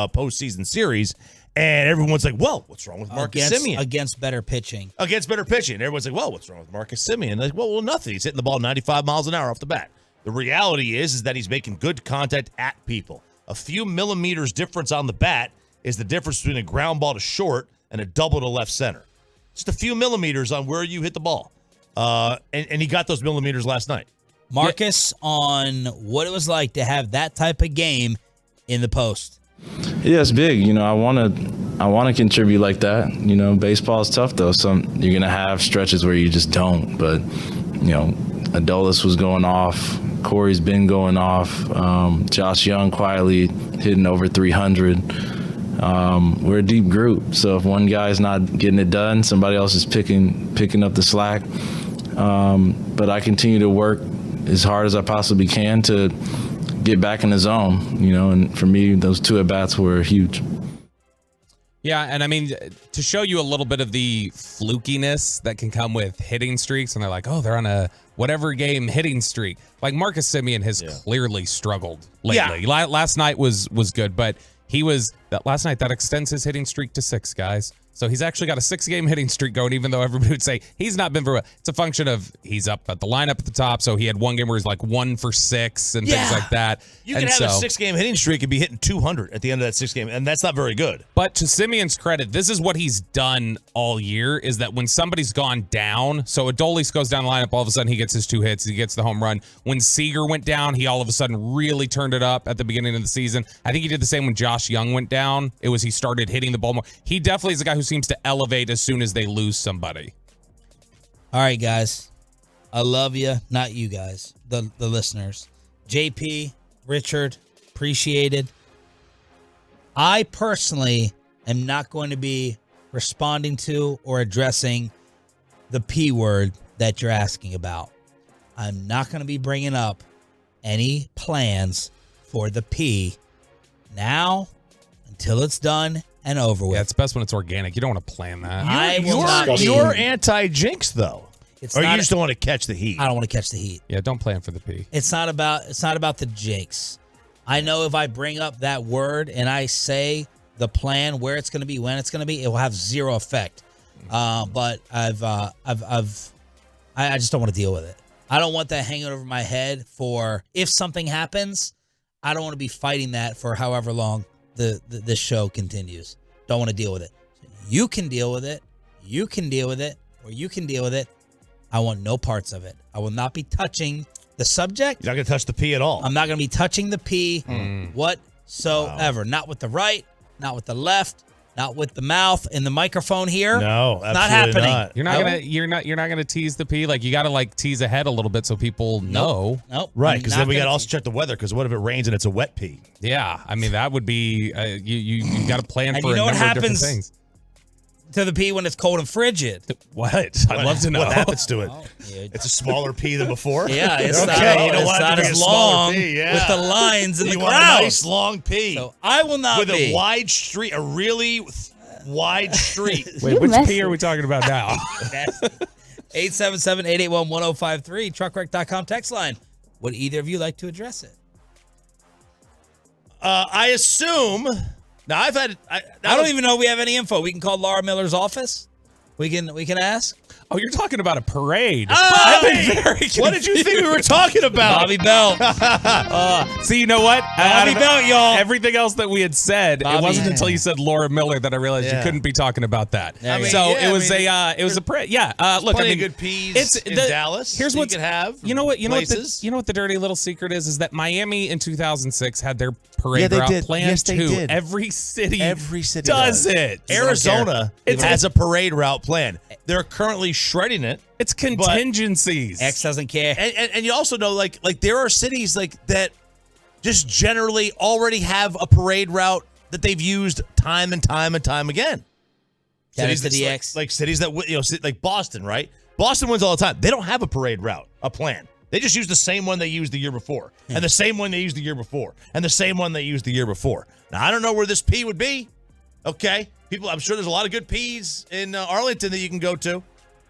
postseason series, and everyone's like, "Well, what's wrong with Marcus Semien against better pitching?" Against better pitching, everyone's like, "Well, what's wrong with Marcus Semien?" Like, well, nothing. He's hitting the ball 95 miles an hour off the bat. The reality is that he's making good contact at people. A few millimeters difference on the bat is the difference between a ground ball to short and a double to left center. Just a few millimeters on where you hit the ball. And he got those millimeters last night. Marcus, on what it was like to have that type of game in the post. Yeah, it's big. I want to contribute like that. Baseball is tough though. You're gonna have stretches where you just don't. But Adolis was going off. Corey's been going off. Josh Young quietly hitting over 300. We're a deep group, so if one guy's not getting it done, somebody else is picking up the slack. But I continue to work as hard as I possibly can to get back in the zone, and for me, those 2 at-bats were huge. Yeah, and I mean, to show you a little bit of the flukiness that can come with hitting streaks, and they're like, oh, they're on a whatever game hitting streak. Like Marcus Semien has clearly struggled lately. Yeah. Last night was good, but last night that extends his hitting streak to 6, guys. So he's actually got a 6-game hitting streak going, even though everybody would say he's not been very well. It's a function of he's up at the lineup at the top, so he had one game where he's like 1 for 6 and things like that. You can have a 6-game hitting streak and be hitting 200 at the end of that 6 game, and that's not very good. But to Semien's credit, this is what he's done all year, is that when somebody's gone down, so Adolis goes down the lineup, all of a sudden he gets his 2 hits, he gets the home run. When Seager went down, he all of a sudden really turned it up at the beginning of the season. I think he did the same when Josh Young went down. He started hitting the ball more. He definitely is a guy who seems to elevate as soon as they lose somebody. All right, guys. I love you. Not you guys, the listeners. JP, Richard, appreciated. I personally am not going to be responding to or addressing the P word that you're asking about. I'm not going to be bringing up any plans for the P now until it's done and over with. Yeah, it's best when it's organic. You don't want to plan that. You're anti-jinx, though. Or you just don't want to catch the heat. I don't want to catch the heat. Yeah, don't plan for the P. It's not about the jinx. I know if I bring up that word and I say the plan, where it's going to be, when it's going to be, it will have zero effect. But I just don't want to deal with it. I don't want that hanging over my head for if something happens. I don't want to be fighting that for however long the show continues. Don't want to deal with it. You can deal with it. You can deal with it. Or you can deal with it. I want no parts of it. I will not be touching the subject. You're not going to touch the P at all. I'm not going to be touching the P whatsoever. Not with the right, not with the left, not with the mouth and the microphone here. No, not absolutely happening. not. You're not gonna tease the P. Like, you gotta like tease ahead a little bit so people know. Nope. Right, because then we got to also check the weather, because what if it rains and it's a wet P? Yeah, I mean that would be you got to plan And for you know a what number of different happens things. to the P when it's cold and frigid? What? I'd love to know. What happens to it? It's a smaller P than before? Yeah, it's okay, not, you know it's what? not It's a as smaller long P, yeah. with the lines in you the want crowd. a nice long P. So I will not with be. a wide street, a really wide street. Wait, which P are we talking about now? 877-881-1053, truckwreck.com text line. Would either of you like to address it? I assume. Now I've had. I don't even know if we have any info. We can call Laura Miller's office. We can ask. Oh, you're talking about a parade. I've been been very What did you think we were talking about? Bobby Belt. See, you know what? Bobby Belt, y'all. Everything else that we had said, it wasn't until you said Laura Miller that I realized you couldn't be talking about that. I mean, it was a parade. Yeah. Look, plenty I mean, of good P's in Dallas. Here's that what you could have. You know what? You places. know what the dirty little secret is that Miami in 2006 had their parade they route did. planned Yes, they too. did. Every city does does it. Arizona has a parade route plan. They're currently shredding it. It's contingencies. X doesn't care. And you also know, like there are cities like that just generally already have a parade route that they've used time and time and time again. Cities Cities to the that- X. like cities that like Boston, right? Boston wins all the time. They don't have a parade route, a plan. They just use the same one they used the year before, and the same one they used the year before, and the same one they used the year before. Now I don't know where this P would be. Okay, people, I'm sure there's a lot of good P's in Arlington that you can go to.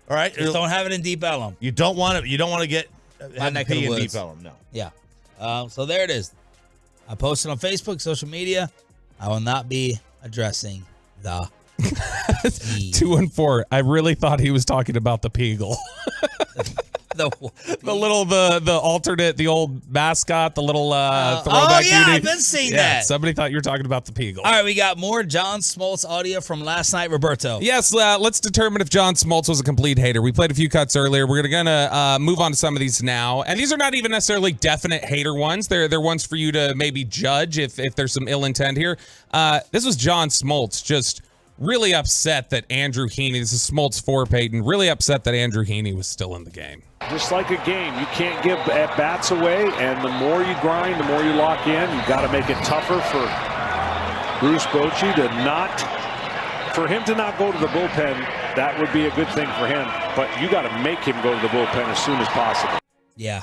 All right, Just don't have it in Deep Ellum. You don't want to. You don't want to get have neck P of the in woods. Deep Ellum. No. Yeah. So there it is. I posted on Facebook, social media. I will not be addressing the 214. I really thought he was talking about the Peagle. the alternate, the old mascot, the little throwback. I've been seeing that. Somebody thought you were talking about the Peagle. All right, we got more John Smoltz audio from last night, Roberto. Yes, let's determine if John Smoltz was a complete hater. We played a few cuts earlier. We're gonna move on to some of these now, and these are not even necessarily definite hater ones. They're ones for you to maybe judge if there's some ill intent here. This was John Smoltz just really upset that Andrew Heaney. This is Smoltz for Peyton. Really upset that Andrew Heaney was still in the game. Just like a game, you can't give at-bats away, and the more you grind, the more you lock in. You got to make it tougher for Bruce Bochy for him to not go to the bullpen. That would be a good thing for him, but you got to make him go to the bullpen as soon as possible. Yeah.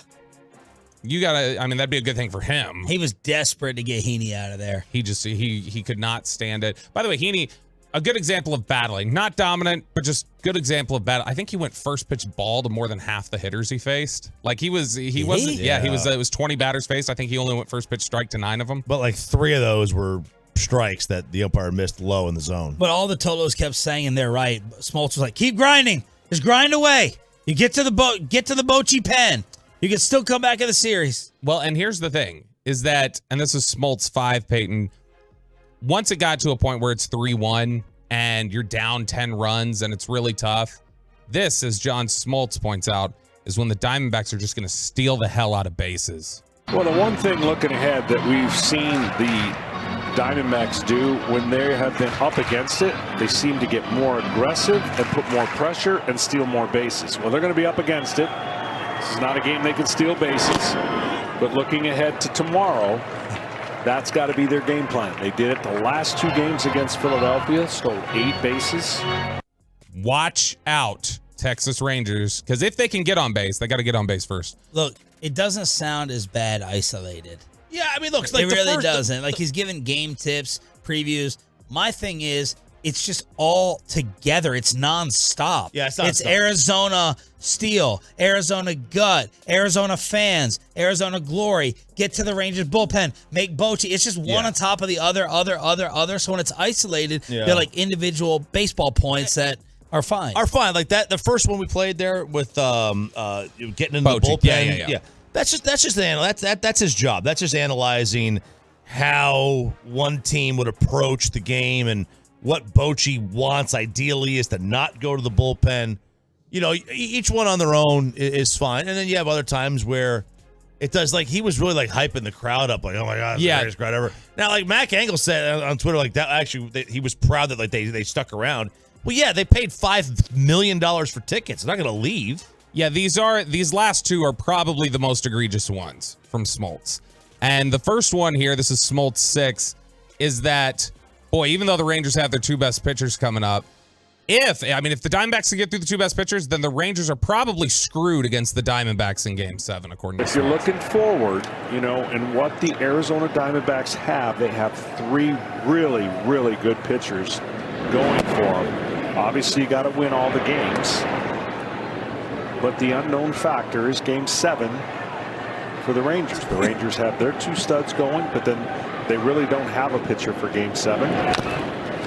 That'd be a good thing for him. He was desperate to get Heaney out of there. He could not stand it. By the way, Heaney, a good example of battling. Not dominant, but just good example of battle. I think he went first pitch ball to more than half the hitters he faced. Like he wasn't. Yeah, he was. It was 20 batters faced. I think he only went first pitch strike to 9 of them. But like 3 of those were strikes that the umpire missed low in the zone. But all the Tolos kept saying they're right. Smoltz was like, keep grinding. Just grind away. You get to the Bochy pen. You can still come back in the series. Well, and here's the thing, is that, and this is Smoltz 5, Peyton, once it got to a point where it's 3-1 and you're down 10 runs and it's really tough, this, as John Smoltz points out, is when the Diamondbacks are just going to steal the hell out of bases. Well, the one thing looking ahead that we've seen the Diamondbacks do when they have been up against it, they seem to get more aggressive and put more pressure and steal more bases. Well, they're going to be up against it. This is not a game they can steal bases, but looking ahead to tomorrow, that's got to be their game plan. They did it the last 2 games against Philadelphia, stole 8 bases. Watch out, Texas Rangers, because if they can get on base, they got to get on base first. Look, it doesn't sound as bad isolated. Yeah, I mean, look, like it really doesn't. Like he's giving game tips, previews. My thing is, it's just all together. It's nonstop. Yeah, it's nonstop. It's Arizona Steel, Arizona Gut, Arizona Fans, Arizona Glory. Get to the Rangers bullpen. Make Bochy. It's just one on top of the other. So when it's isolated, they're like individual baseball points that are fine. Like that. The first one we played there with getting in Bochy. the bullpen. Yeah. That's his job. That's just analyzing how one team would approach the game, and what Bochy wants ideally is to not go to the bullpen. You know, each one on their own is fine. And then you have other times where It does. Like, he was really like hyping the crowd up, like, oh my God, it's the greatest crowd ever. Now, like Mac Angle said on Twitter, like that actually he was proud that like they stuck around. Well, yeah, they paid $5 million for tickets. They're not going to leave. Yeah, these last two are probably the most egregious ones from Smoltz. And the first one here, this is Smoltz 6, is that, boy, even though the Rangers have their two best pitchers coming up, if the Diamondbacks can get through the two best pitchers, then the Rangers are probably screwed against the Diamondbacks in Game 7, according to If you're looking forward, and what the Arizona Diamondbacks have, they have three really, really good pitchers going for them. Obviously, you got to win all the games. But the unknown factor is Game 7 for the Rangers. The Rangers have their two studs going, but then they really don't have a pitcher for Game 7.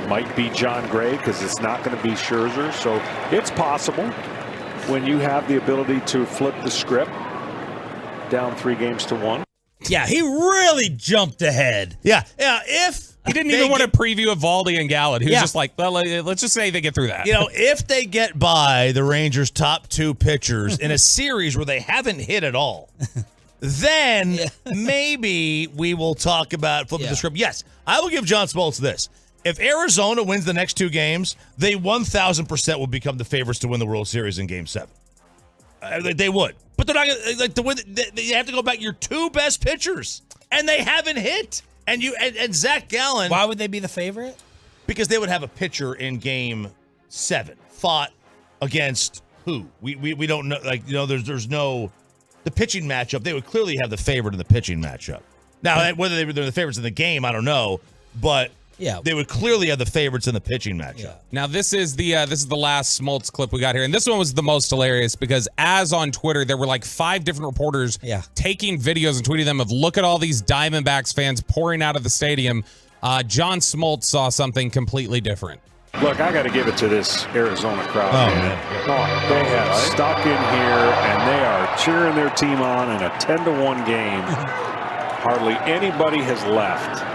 Might be John Gray because it's not going to be Scherzer. So it's possible when you have the ability to flip the script down 3-1. Yeah, he really jumped ahead. Yeah. If he didn't even want to preview Evaldi and Gallant. He was just like, well, let's just say they get through that. If they get by the Rangers' top two pitchers in a series where they haven't hit at all, then maybe we will talk about flipping the script. Yes, I will give John Smoltz this. If Arizona wins the next two games, they 1,000% will become the favorites to win the World Series in Game 7. They would. But they're not going to, to win. You have to go back your two best pitchers, and they haven't hit. And Zach Gallen. Why would they be the favorite? Because they would have a pitcher in Game 7 fought against who? We don't know. There's no the pitching matchup. They would clearly have the favorite in the pitching matchup. Now, whether they're the favorites in the game, I don't know. But they would clearly have the favorites in the pitching matchup. Yeah. Now, this is the last Smoltz clip we got here, and this one was the most hilarious because as on Twitter, there were like 5 different reporters taking videos and tweeting them of look at all these Diamondbacks fans pouring out of the stadium. John Smoltz saw something completely different. Look, I got to give it to this Arizona crowd. Man. They have stuck in here, and they are cheering their team on in a 10-1 game. Hardly anybody has left.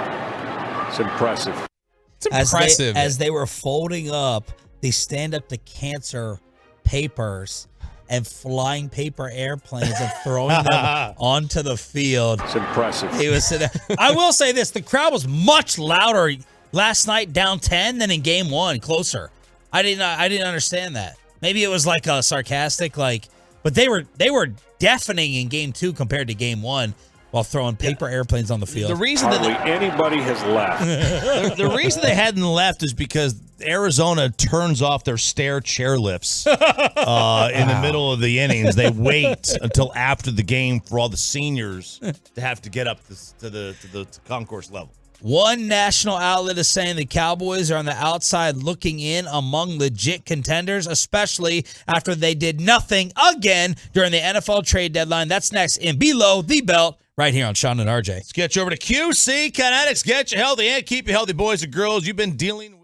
It's impressive. It's impressive. As they were folding up the stand-up to cancer papers and flying paper airplanes and throwing them onto the field. It's impressive. He was sitting there. I will say this. The crowd was much louder last night down 10 than in Game 1, closer. I didn't understand that. Maybe it was like a sarcastic, but they were deafening in Game 2 compared to Game 1. While throwing paper airplanes on the field. The reason anybody has left. the reason they hadn't left is because Arizona turns off their stair chairlifts in the middle of the innings. They wait until after the game for all the seniors to have to get up to the concourse level. One national outlet is saying the Cowboys are on the outside looking in among legit contenders, especially after they did nothing again during the NFL trade deadline. That's next in Below the Belt. Right here on Sean and RJ. Let's get you over to QC Kinetics. Get you healthy and keep you healthy, boys and girls. You've been dealing with.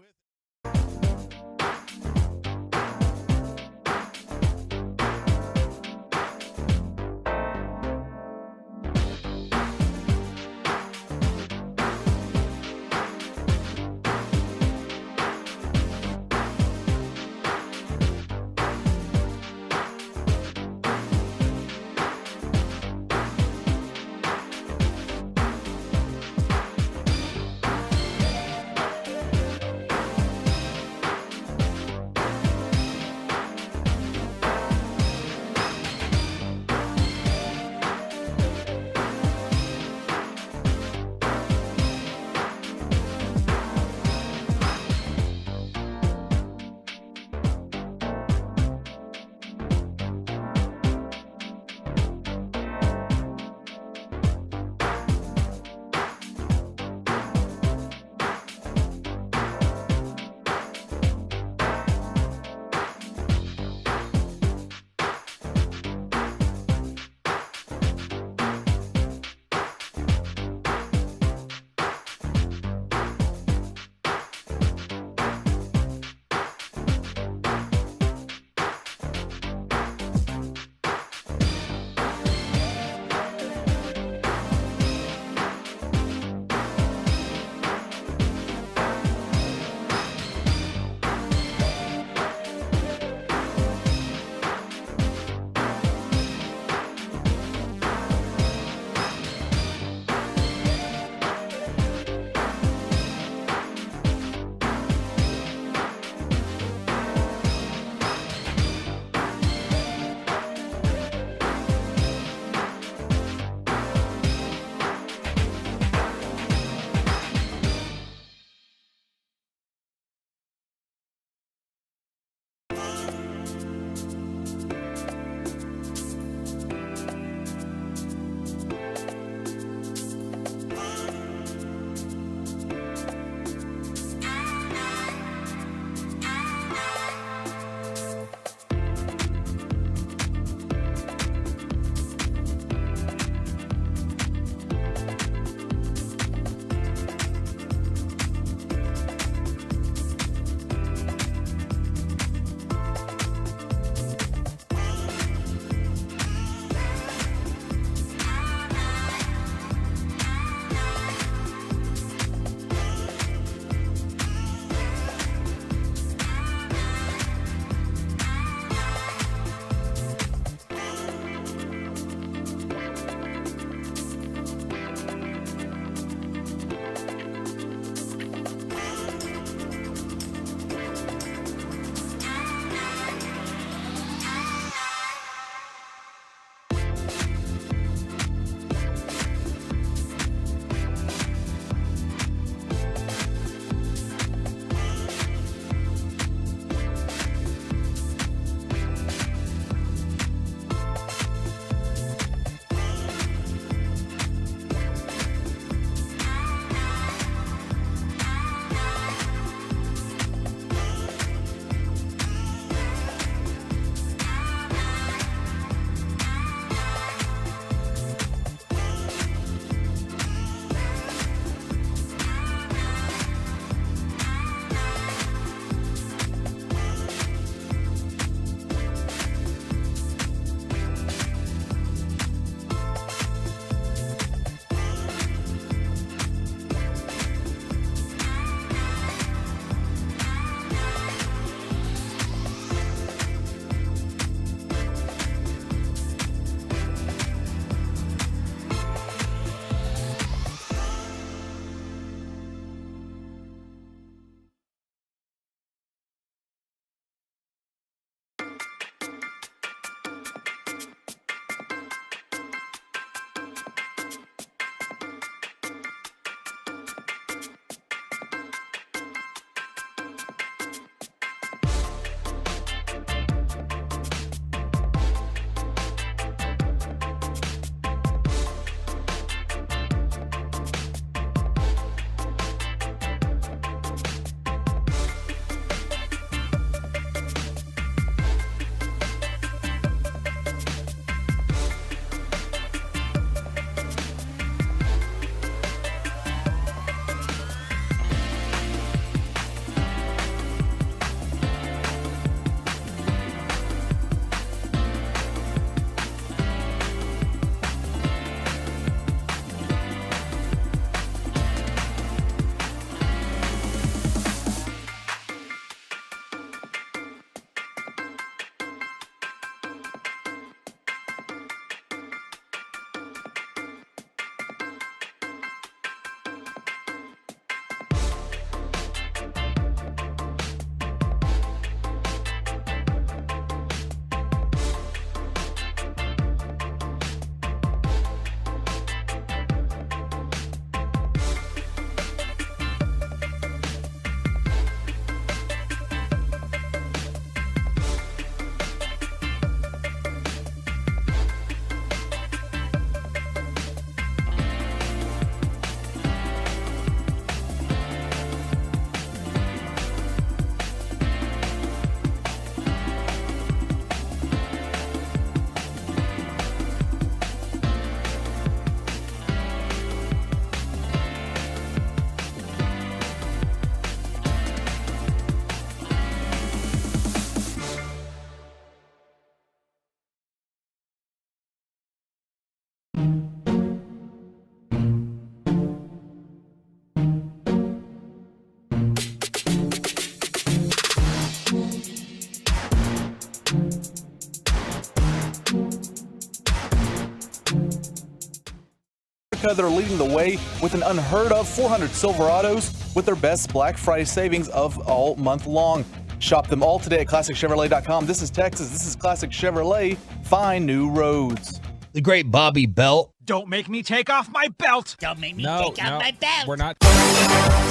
America. They're leading the way with an unheard of 400 Silverados with their best Black Friday savings of all month long. Shop them all today at ClassicChevrolet.com. This is Texas. This is Classic Chevrolet. Find new roads. The great Bobby Belt. Don't make me take off my belt. Don't make me take off my belt. We're not.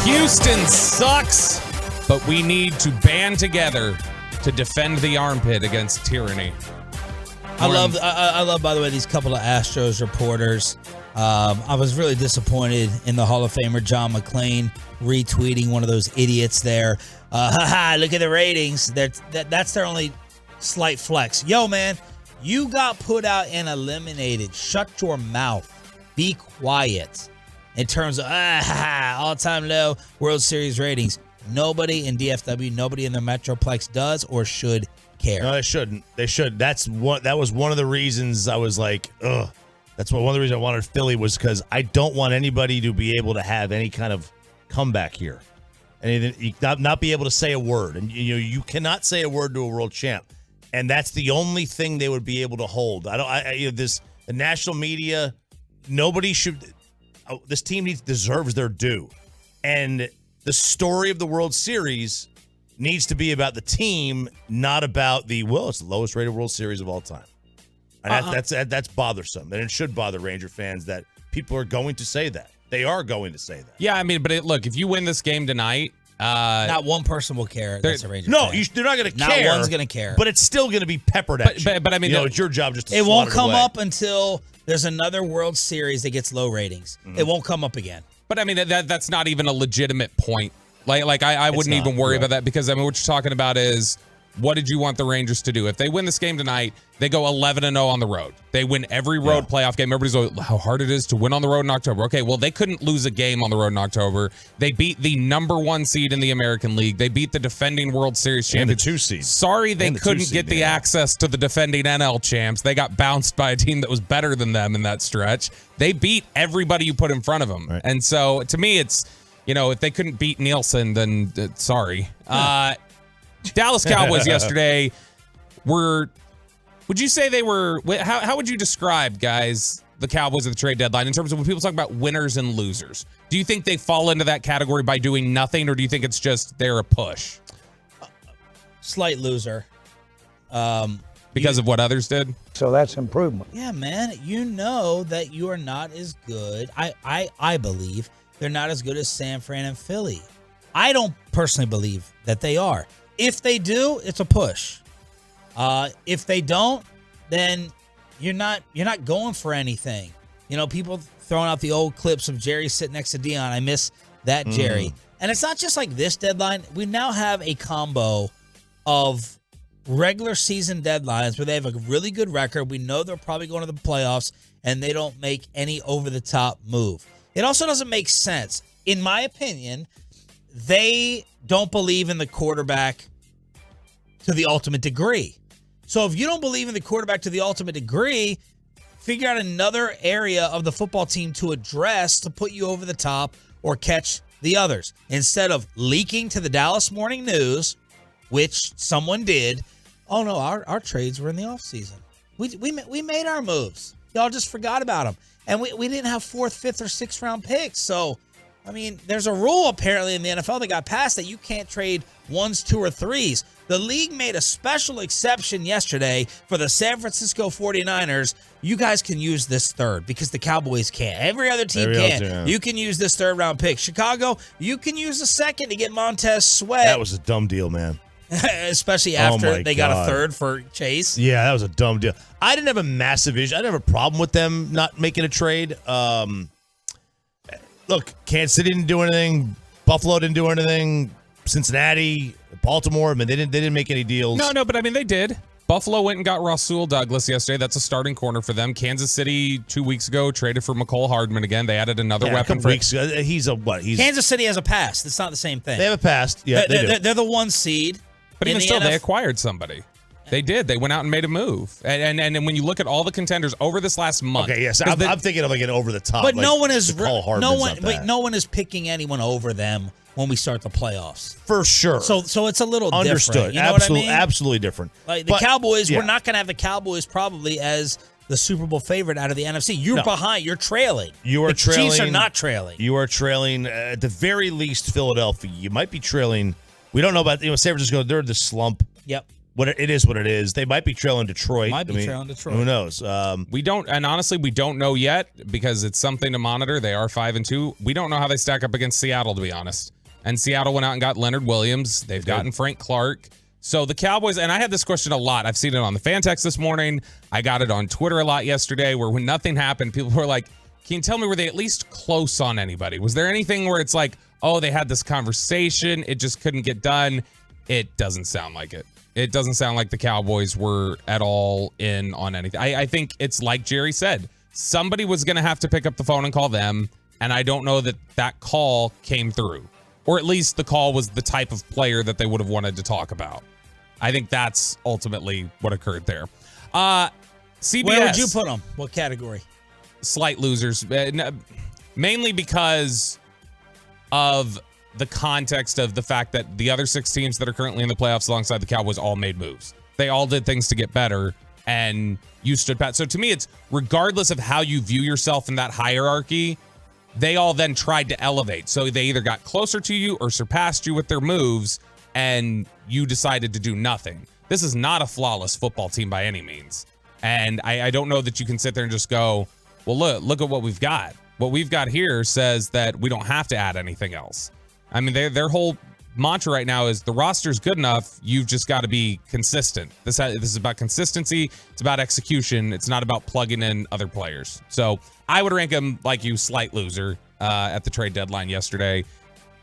Houston sucks, but we need to band together to defend the armpit against tyranny. I love, by the way, these couple of Astros reporters. I was really disappointed in the Hall of Famer John McClain retweeting one of those idiots there. Look at the ratings. That's their only slight flex. Yo, man, you got put out and eliminated. Shut your mouth. Be quiet. In terms of all-time low World Series ratings, nobody in DFW, nobody in the Metroplex does or should care. No, they shouldn't. They should. That was one of the reasons I was like, ugh. That's one of the reasons I wanted Philly was because I don't want anybody to be able to have any kind of comeback here. And not be able to say a word. And you cannot say a word to a world champ. And that's the only thing they would be able to hold. The national media, nobody should. This team deserves their due. And the story of the World Series needs to be about the team, not about it's the lowest rated World Series of all time. And that's bothersome. And it should bother Ranger fans that people are going to say that. They are going to say that. Yeah, I mean, but look, if you win this game tonight, not one person will care. That's a Ranger fan. They're not going to care. Not one's going to care. But it's still going to be peppered at you. But I mean, it's your job just to it won't come away. up until there's another World Series that gets low ratings. Mm-hmm. It won't come up again. But I mean, that's not even a legitimate point. Like I wouldn't even worry about that because I mean, what you're talking about is what did you want the Rangers to do? If they win this game tonight, they go 11-0 on the road. They win every road playoff game. Everybody's going, how hard it is to win on the road in October. Okay, well, they couldn't lose a game on the road in October. They beat the number 1 seed in the American League. They beat the defending World Series champions. And the 2 seed. Sorry they couldn't get the access to the defending NL champs. They got bounced by a team that was better than them in that stretch. They beat everybody you put in front of them. Right. And so, to me, it's, if they couldn't beat Nielsen, then sorry. Dallas Cowboys yesterday would you say they were, how would you describe, guys, the Cowboys at the trade deadline in terms of when people talk about winners and losers? Do you think they fall into that category by doing nothing, or do you think it's just they're a push? Slight loser. Because of what others did? So that's improvement. Yeah, man. You know that you are not as good. I believe they're not as good as San Fran and Philly. I don't personally believe that they are. If they do, it's a push. If they don't, then you're not going for anything. People throwing out the old clips of Jerry sitting next to Dion. I miss that Jerry. And it's not just like this deadline. We now have a combo of regular season deadlines where they have a really good record. We know they're probably going to the playoffs, and they don't make any over-the-top move. It also doesn't make sense. In my opinion, they don't believe in the quarterback to the ultimate degree. So if you don't believe in the quarterback to the ultimate degree, figure out another area of the football team to address to put you over the top or catch the others. Instead of leaking to the Dallas Morning News, which someone did, oh no, our trades were in the offseason. We made our moves. Y'all just forgot about them. And we didn't have 4th, 5th, or 6th round picks. So, I mean, there's a rule apparently in the NFL that got passed that you can't trade 1s, 2, or 3s. The league made a special exception yesterday for the San Francisco 49ers. You guys can use this 3rd because the Cowboys can't. Every other team can. You can use this 3rd round pick. Chicago, you can use the 2nd to get Montez Sweat. That was a dumb deal, man. Especially after they got a 3rd for Chase. Yeah, that was a dumb deal. I didn't have a massive issue. I didn't have a problem with them not making a trade. Look, Kansas City didn't do anything. Buffalo didn't do anything. Cincinnati, Baltimore, I mean, they didn't make any deals. No, but I mean, they did. Buffalo went and got Rasul Douglas yesterday. That's a starting corner for them. Kansas City 2 weeks ago traded for McCole Hardman again. They added another weapon. Kansas City has a pass. It's not the same thing. They have a pass. Yeah, they're the 1 seed. But even still, they acquired somebody. They did. They went out and made a move. And when you look at all the contenders over this last month. Okay, yes. I'm thinking of like an over the top. But like no one is no one is picking anyone over them when we start the playoffs. For sure. So it's a little understood. Different. You know absolutely, what I mean? Absolutely different. Like the Cowboys, we're not going to have the Cowboys probably as the Super Bowl favorite out of the NFC. You're behind. You're trailing. You are the trailing. Chiefs are not trailing. You are trailing at the very least Philadelphia. You might be trailing. We don't know about San Francisco. They're the slump. Yep. It is what it is. They might be trailing Detroit. Trailing Detroit. Who knows? We don't, and honestly, we don't know yet because it's something to monitor. They are 5-2. We don't know how they stack up against Seattle, to be honest. And Seattle went out and got Leonard Williams. They've gotten Frank Clark. So the Cowboys, and I had this question a lot. I've seen it on the fan text this morning. I got it on Twitter a lot yesterday, where when nothing happened, people were like, "Can you tell me, were they at least close on anybody? Was there anything where it's like, oh, they had this conversation, it just couldn't get done?" It doesn't sound like it. It doesn't sound like the Cowboys were at all in on anything. I think it's like Jerry said. Somebody was going to have to pick up the phone and call them, and I don't know that call came through. Or at least the call was the type of player that they would have wanted to talk about. I think that's ultimately what occurred there. CBS. Where would you put them? What category? Slight losers. Mainly because of the context of the fact that the other 6 teams that are currently in the playoffs alongside the Cowboys all made moves. They all did things to get better, and you stood pat. So to me, it's regardless of how you view yourself in that hierarchy, they all then tried to elevate. So they either got closer to you or surpassed you with their moves, and you decided to do nothing. This is not a flawless football team by any means. And I don't know that you can sit there and just go, well, look at what we've got. What we've got here says that we don't have to add anything else. I mean, their whole mantra right now is the roster's good enough. You've just got to be consistent. This is about consistency. It's about execution. It's not about plugging in other players. So I would rank them like you, slight loser at the trade deadline yesterday.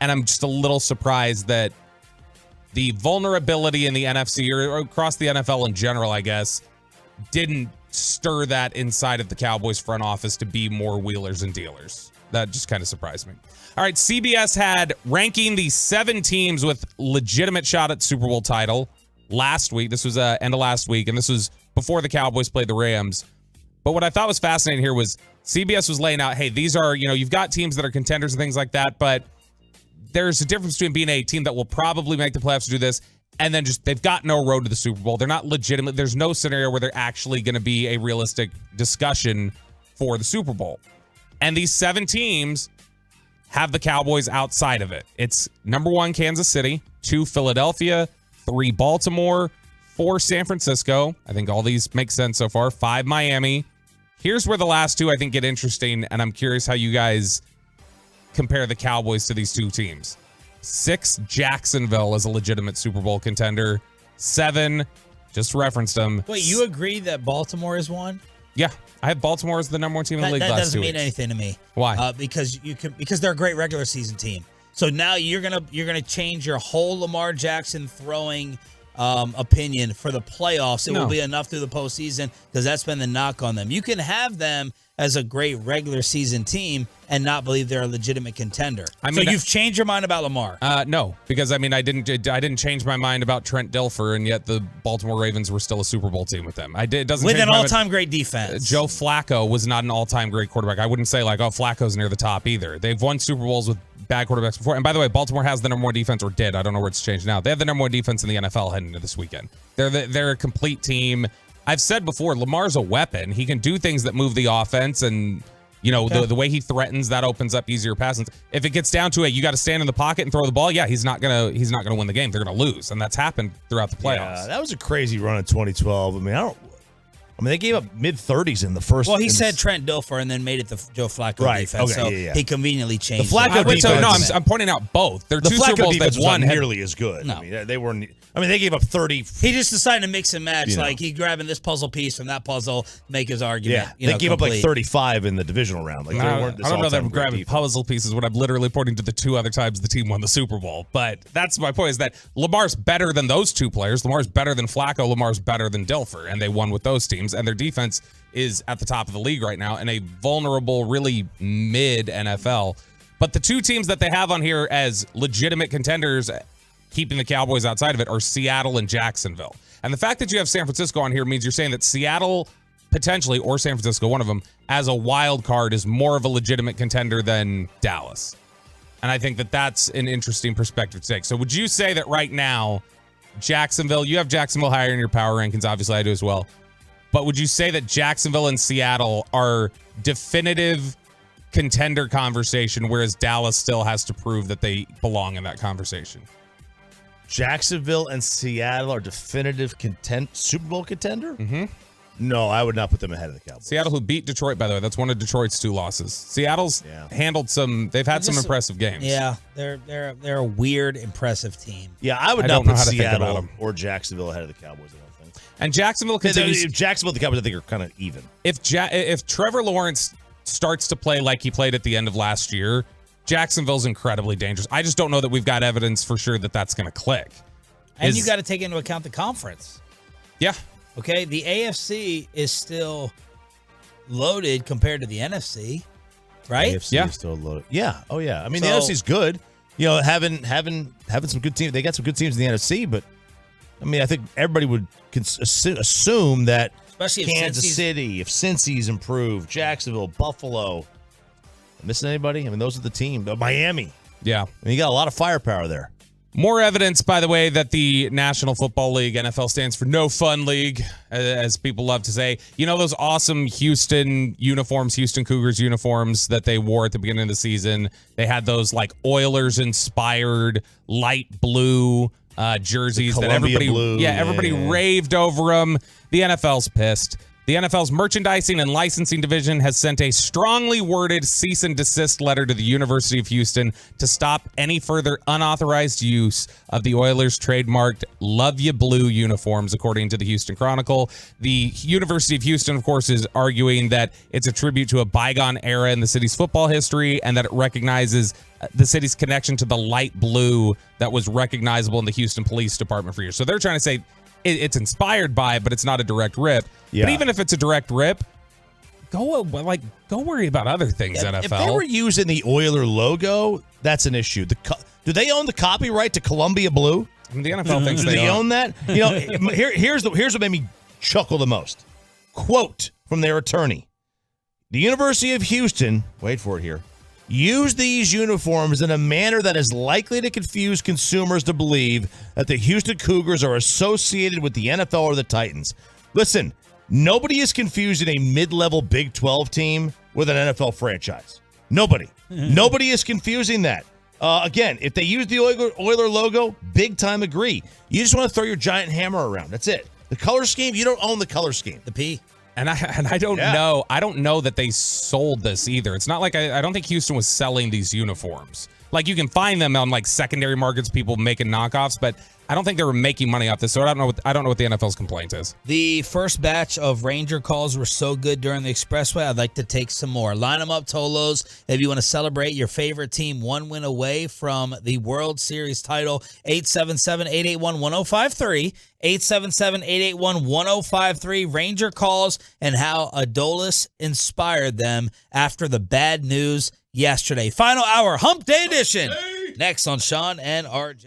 And I'm just a little surprised that the vulnerability in the NFC or across the NFL in general, I guess, didn't stir that inside of the Cowboys front office to be more wheelers and dealers. That just kind of surprised me. All right, CBS had ranking the 7 teams with legitimate shot at Super Bowl title last week. This was end of last week, and this was before the Cowboys played the Rams. But what I thought was fascinating here was CBS was laying out, hey, these are, you've got teams that are contenders and things like that, but there's a difference between being a team that will probably make the playoffs to do this and then just they've got no road to the Super Bowl. They're not legitimate. There's no scenario where they're actually going to be a realistic discussion for the Super Bowl. And these 7 teams have the Cowboys outside of it. It's number 1, Kansas City, 2, Philadelphia, 3, Baltimore, 4, San Francisco. I think all these make sense so far. 5, Miami. Here's where the last 2 I think get interesting, and I'm curious how you guys compare the Cowboys to these 2 teams. 6, Jacksonville as a legitimate Super Bowl contender. 7, just referenced them. Wait, you agree that Baltimore is one? Yeah, I have Baltimore as the number 1 team in the league that last 2 doesn't weeks. mean anything to me. Why? Because they're a great regular season team. So now you're gonna change your whole Lamar Jackson throwing opinion for the playoffs. It will be enough through the postseason because that's been the knock on them. You can have them as a great regular season team and not believe they're a legitimate contender. So you've changed your mind about Lamar? No, because I didn't change my mind about Trent Dilfer, and yet the Baltimore Ravens were still a Super Bowl team with them. It doesn't with change an my all-time great defense. Joe Flacco was not an all-time great quarterback. I wouldn't say like, oh, Flacco's near the top either. They've won Super Bowls with bad quarterbacks before. And by the way, Baltimore has the number 1 defense, or did. I don't know where it's changed now. They have the number 1 defense in the NFL heading into this weekend. They're a complete team. I've said before, Lamar's a weapon. He can do things that move the offense, and the way he threatens, that opens up easier passes. If it gets down to it, you got to stand in the pocket and throw the ball. Yeah, he's not gonna win the game. They're gonna lose, and that's happened throughout the playoffs. Yeah, that was a crazy run in 2012. I mean, they gave up mid-30s in the first. Well, he said Trent Dilfer and then made it the Joe Flacco defense. Okay, so he conveniently changed the Flacco it. defense. I'm pointing out both. They're the 2 Flacco Super Bowls defense they've won. Was not nearly as good. No. I mean, they weren't. I mean, they gave up 30. He just decided to mix and match. Like he grabbing this puzzle piece from that puzzle, make his argument. Yeah, they gave up like 35 in the divisional round. Like I don't know that I'm grabbing puzzle pieces when I'm literally pointing to the 2 other times the team won the Super Bowl. But that's my point, is that Lamar's better than those 2 players. Lamar's better than Flacco. Lamar's better than Dilfer, and they won with those teams. And their defense is at the top of the league right now in a vulnerable, really mid NFL. But the 2 teams that they have on here as legitimate contenders, keeping the Cowboys outside of it, are Seattle and Jacksonville. And the fact that you have San Francisco on here means you're saying that Seattle potentially, or San Francisco, one of them, as a wild card is more of a legitimate contender than Dallas. And I think that that's an interesting perspective to take. So would you say that right now, Jacksonville, you have Jacksonville higher in your power rankings, obviously I do as well. But would you say that Jacksonville and Seattle are definitive contender conversation, whereas Dallas still has to prove that they belong in that conversation? Jacksonville and Seattle are definitive Super Bowl contender? Mm-hmm. No, I would not put them ahead of the Cowboys. Seattle, who beat Detroit, by the way, that's one of Detroit's 2 losses. Seattle's handled they've had some impressive games. Yeah, they're a weird, impressive team. Yeah, I would not put Seattle or Jacksonville ahead of the Cowboys, I don't think. And Jacksonville continues. Jacksonville and the Cowboys, I think, are kind of even. If Trevor Lawrence starts to play like he played at the end of last year, Jacksonville's incredibly dangerous. I just don't know that we've got evidence for sure that that's going to click. And you got to take into account the conference. Yeah. Okay, the AFC is still loaded compared to the NFC, right? AFC is still loaded. Yeah. Oh, yeah. I mean, the NFC's good. You know, having some good teams. They got some good teams in the NFC, but I mean, I think everybody would assume that, especially Kansas City, if Cincy's improved, Jacksonville, Buffalo. Missing anybody? I mean, those are the teams. Miami. Yeah. I mean, you got a lot of firepower there. More evidence, by the way, that the National Football League, NFL, stands for No Fun League, as people love to say. You know those awesome Houston uniforms, Houston Cougars uniforms that they wore at the beginning of the season? They had those like Oilers-inspired light blue jerseys that everybody raved over them. The NFL's pissed. The NFL's merchandising and licensing division has sent a strongly worded cease and desist letter to the University of Houston to stop any further unauthorized use of the Oilers' trademarked Love Ya Blue uniforms, according to the Houston Chronicle. The University of Houston, of course, is arguing that it's a tribute to a bygone era in the city's football history and that it recognizes the city's connection to the light blue that was recognizable in the Houston Police Department for years. So they're trying to say it's inspired by it, but it's not a direct rip. Yeah. But even if it's a direct rip, go worry about other things, NFL. If they were using the Oiler logo, that's an issue. Do they own the copyright to Columbia Blue? I mean, the NFL thinks do they own that? You know, here's what made me chuckle the most. Quote from their attorney: "The University of Houston, wait for it here, use these uniforms in a manner that is likely to confuse consumers to believe that the Houston Cougars are associated with the NFL or the Titans." Listen, nobody is confusing a mid-level Big 12 team with an NFL franchise. Nobody. Nobody is confusing that. Again, if they use the Oiler logo, big time agree. You just want to throw your giant hammer around. That's it. The color scheme, you don't own the color scheme. The P. And I don't know. I don't know that they sold this either. It's not like I don't think Houston was selling these uniforms. Like you can find them on like secondary markets, people making knockoffs, but I don't think they were making money off this. So I don't know what the NFL's complaint is. The first batch of Ranger calls were so good during the Expressway. I'd like to take some more. Line them up, Tolos. If you want to celebrate your favorite team one win away from the World Series title, 877-881-1053. 877-881-1053. Ranger calls and how Adolis inspired them after the bad news yesterday. Final hour, Hump Day edition. Next on Sean and RJ.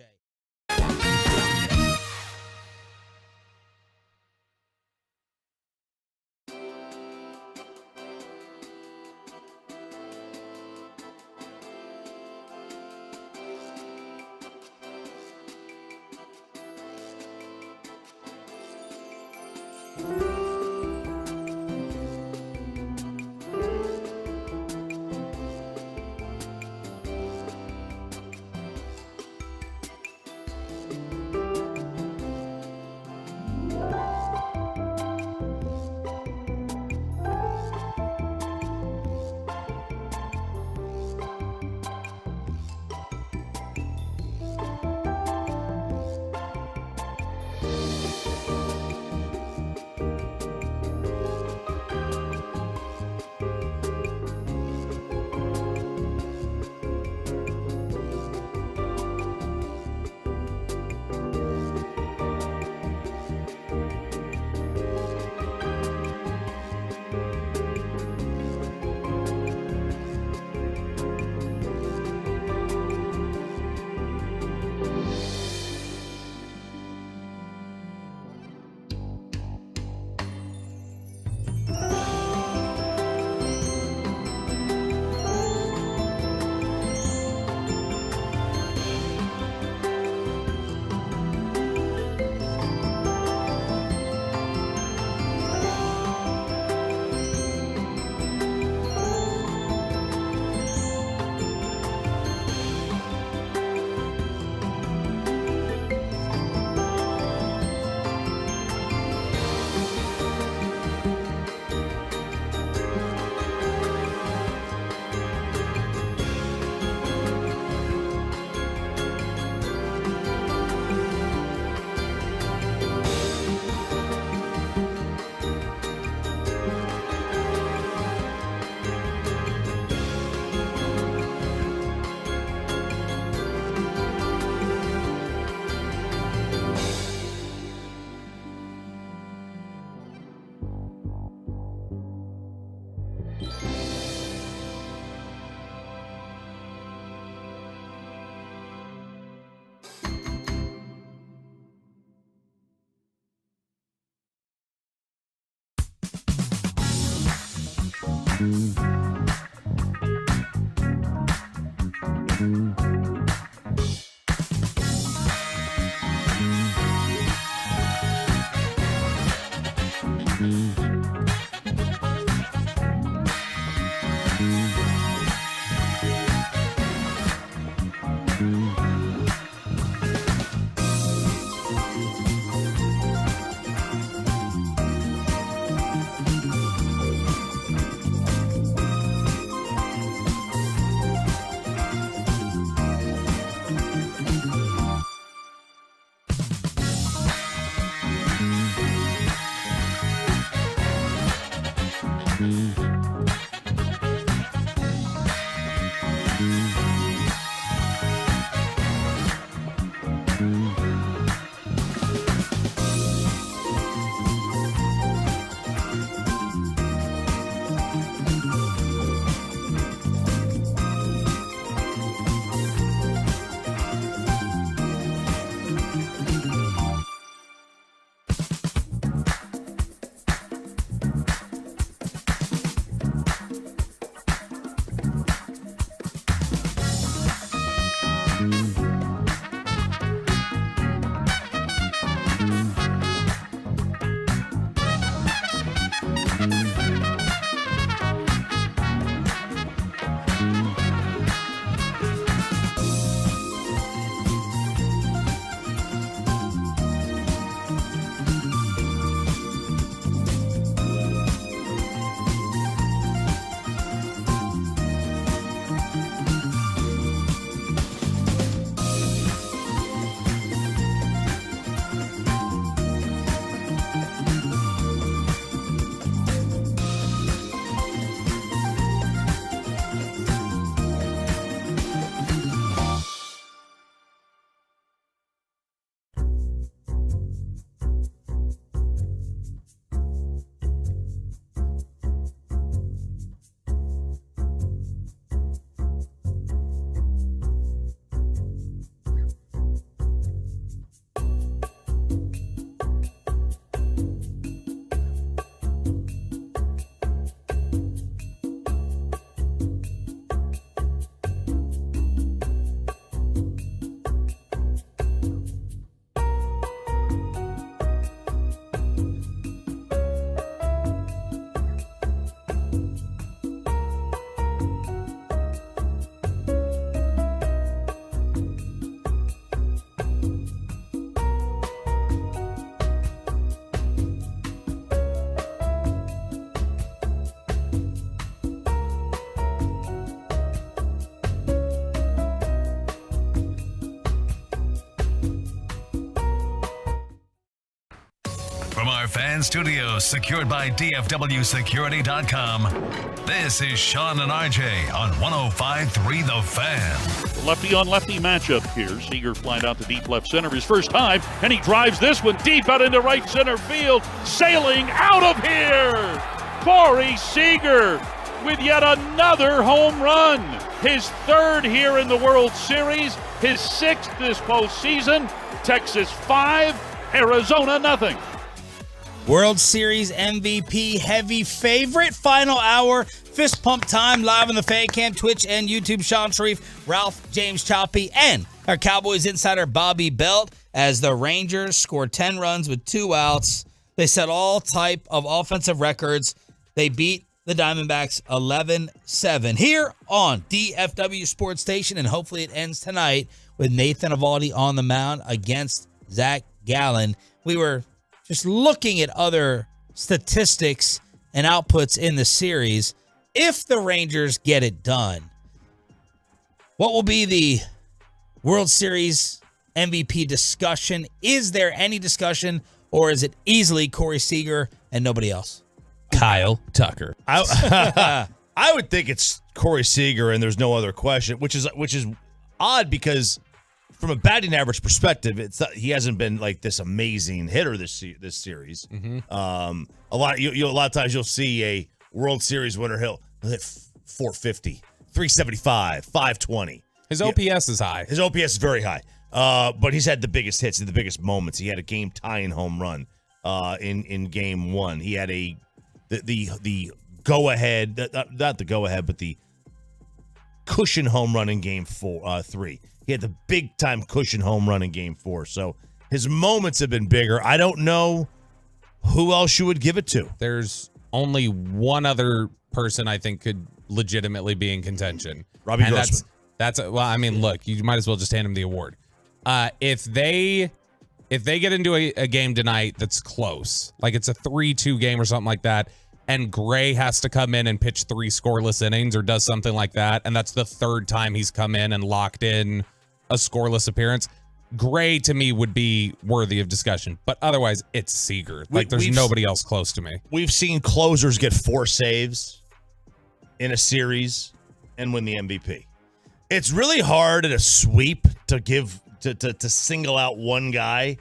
From our fan studios, secured by DFWsecurity.com, this is Sean and RJ on 105.3 The Fan. Lefty on lefty matchup here. Seager flying out to deep left center his first time, and he drives this one deep out into right center field. Sailing out of here, Corey Seager with yet another home run. His third here in the World Series, his sixth this postseason. Texas 5, Arizona nothing. World Series MVP heavy favorite. Final hour. Fist pump time live on the Fan Cam, Twitch, and YouTube. Sean Sharif, Ralph, James Choppy, and our Cowboys insider Bobby Belt as the Rangers scored 10 runs with 2 outs. They set all type of offensive records. They beat the Diamondbacks 11-7 here on DFW Sports Station, and hopefully it ends tonight with Nathan Eovaldi on the mound against Zach Gallen. We were just looking at other statistics and outputs in the series. If the Rangers get it done, what will be the World Series MVP discussion? Is there any discussion, or is it easily Corey Seager and nobody else? Kyle Tucker. I would think it's Corey Seager, and there's no other question, which is odd because from a batting average perspective, he hasn't been like this amazing hitter this series. Mm-hmm. A lot of times you'll see a World Series winner he'll hit 450, 375, 520. His OPS is high. His OPS is very high. But he's had the biggest hits and the biggest moments. He had a game tying home run in game 1. He had the go-ahead, not the go-ahead, but the cushion home run in Game 3. He had the big-time cushion home run in Game 4. So his moments have been bigger. I don't know who else you would give it to. There's only one other person I think could legitimately be in contention. Robbie and Grossman. Well, I mean, look, you might as well just hand him the award. If they get into a game tonight that's close, like it's a 3-2 game or something like that, and Gray has to come in and pitch 3 scoreless innings or does something like that, and that's the third time he's come in and locked in a scoreless appearance, Gray to me would be worthy of discussion. But otherwise, it's Seager. Like there's nobody else close to me. We've seen closers get 4 saves in a series and win the MVP. It's really hard at a sweep to give to single out one guy.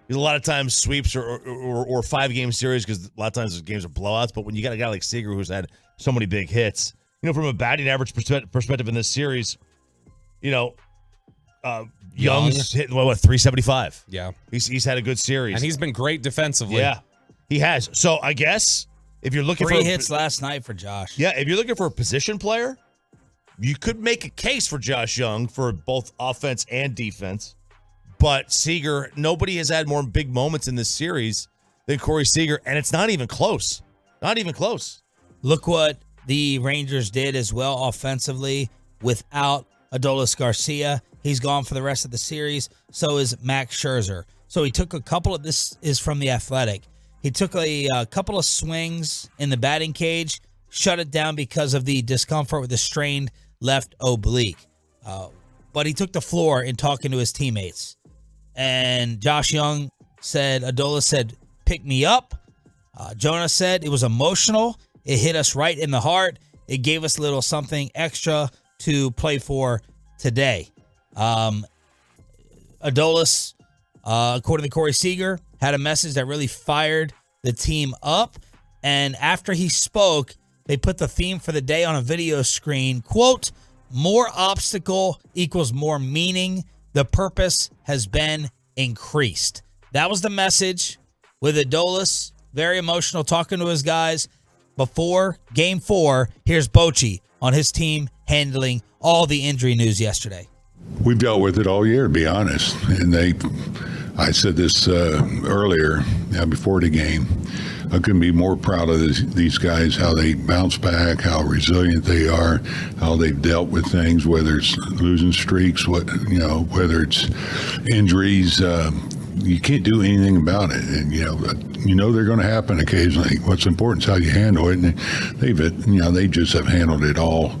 Because a lot of times sweeps or 5-game series, because a lot of times the games are blowouts. But when you got a guy like Seager who's had so many big hits, from a batting average perspective in this series, Young's hitting 375. Yeah, he's had a good series, and he's been great defensively. Yeah, he has. So I guess if you're looking 3 for hits last night for Josh. Yeah, if you're looking for a position player, you could make a case for Josh Young for both offense and defense. But Seager, nobody has had more big moments in this series than Corey Seager, and it's not even close. Not even close. Look what the Rangers did as well offensively without Adolis Garcia. He's gone for the rest of the series. So is Max Scherzer. So he took a couple of, this is from The Athletic. He took a couple of swings in the batting cage, shut it down because of the discomfort with the strained left oblique. But he took the floor in talking to his teammates. And Josh Young said, Adolis said, pick me up. Jonah said it was emotional. It hit us right in the heart. It gave us a little something extra to play for today. Adolis, according to Corey Seager, had a message that really fired the team up. And after he spoke, they put the theme for the day on a video screen. Quote, more obstacle equals more meaning. The purpose has been increased. That was the message with Adolis. Very emotional, talking to his guys before Game 4. Here's Bochy on his team handling all the injury news yesterday. We've dealt with it all year, to be honest. And I said this earlier, before the game. I couldn't be more proud of these guys, how they bounce back, how resilient they are, how they've dealt with things, whether it's losing streaks, whether it's injuries. You can't do anything about it. And, they're going to happen occasionally. What's important is how you handle it. And they just have handled it all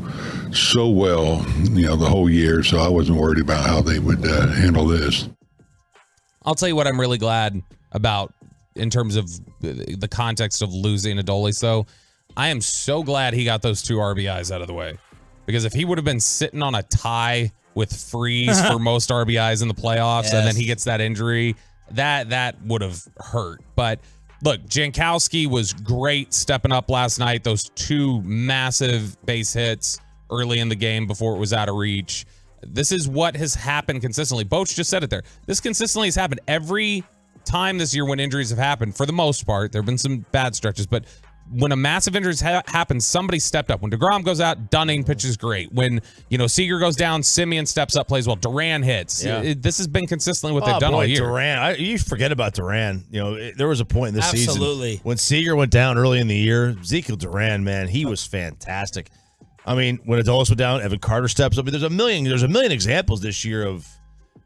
so well, the whole year. So I wasn't worried about how they would handle this. I'll tell you what I'm really glad about in terms of the context of losing Adolis, though. I am so glad he got those 2 RBIs out of the way. Because if he would have been sitting on a tie with Freeze for most RBIs in the playoffs, and then he gets that injury, that would have hurt. But look, Jankowski was great stepping up last night. Those 2 massive base hits early in the game before it was out of reach. This is what has happened consistently. Boach just said it there. This consistently has happened every time this year when injuries have happened. For the most part, there have been some bad stretches, but when a massive injury happens, somebody stepped up. When DeGrom goes out, Dunning pitches great. When Seager goes down, Simeon steps up, plays well. Duran hits. Yeah. This has been consistently what they've done all year. Duran, you forget about Duran. There was a point in this Absolutely. season when Seager went down early in the year. Ezekiel Duran, man, he was fantastic. I mean, when Adolis went down, Evan Carter steps up. There's a million examples this year of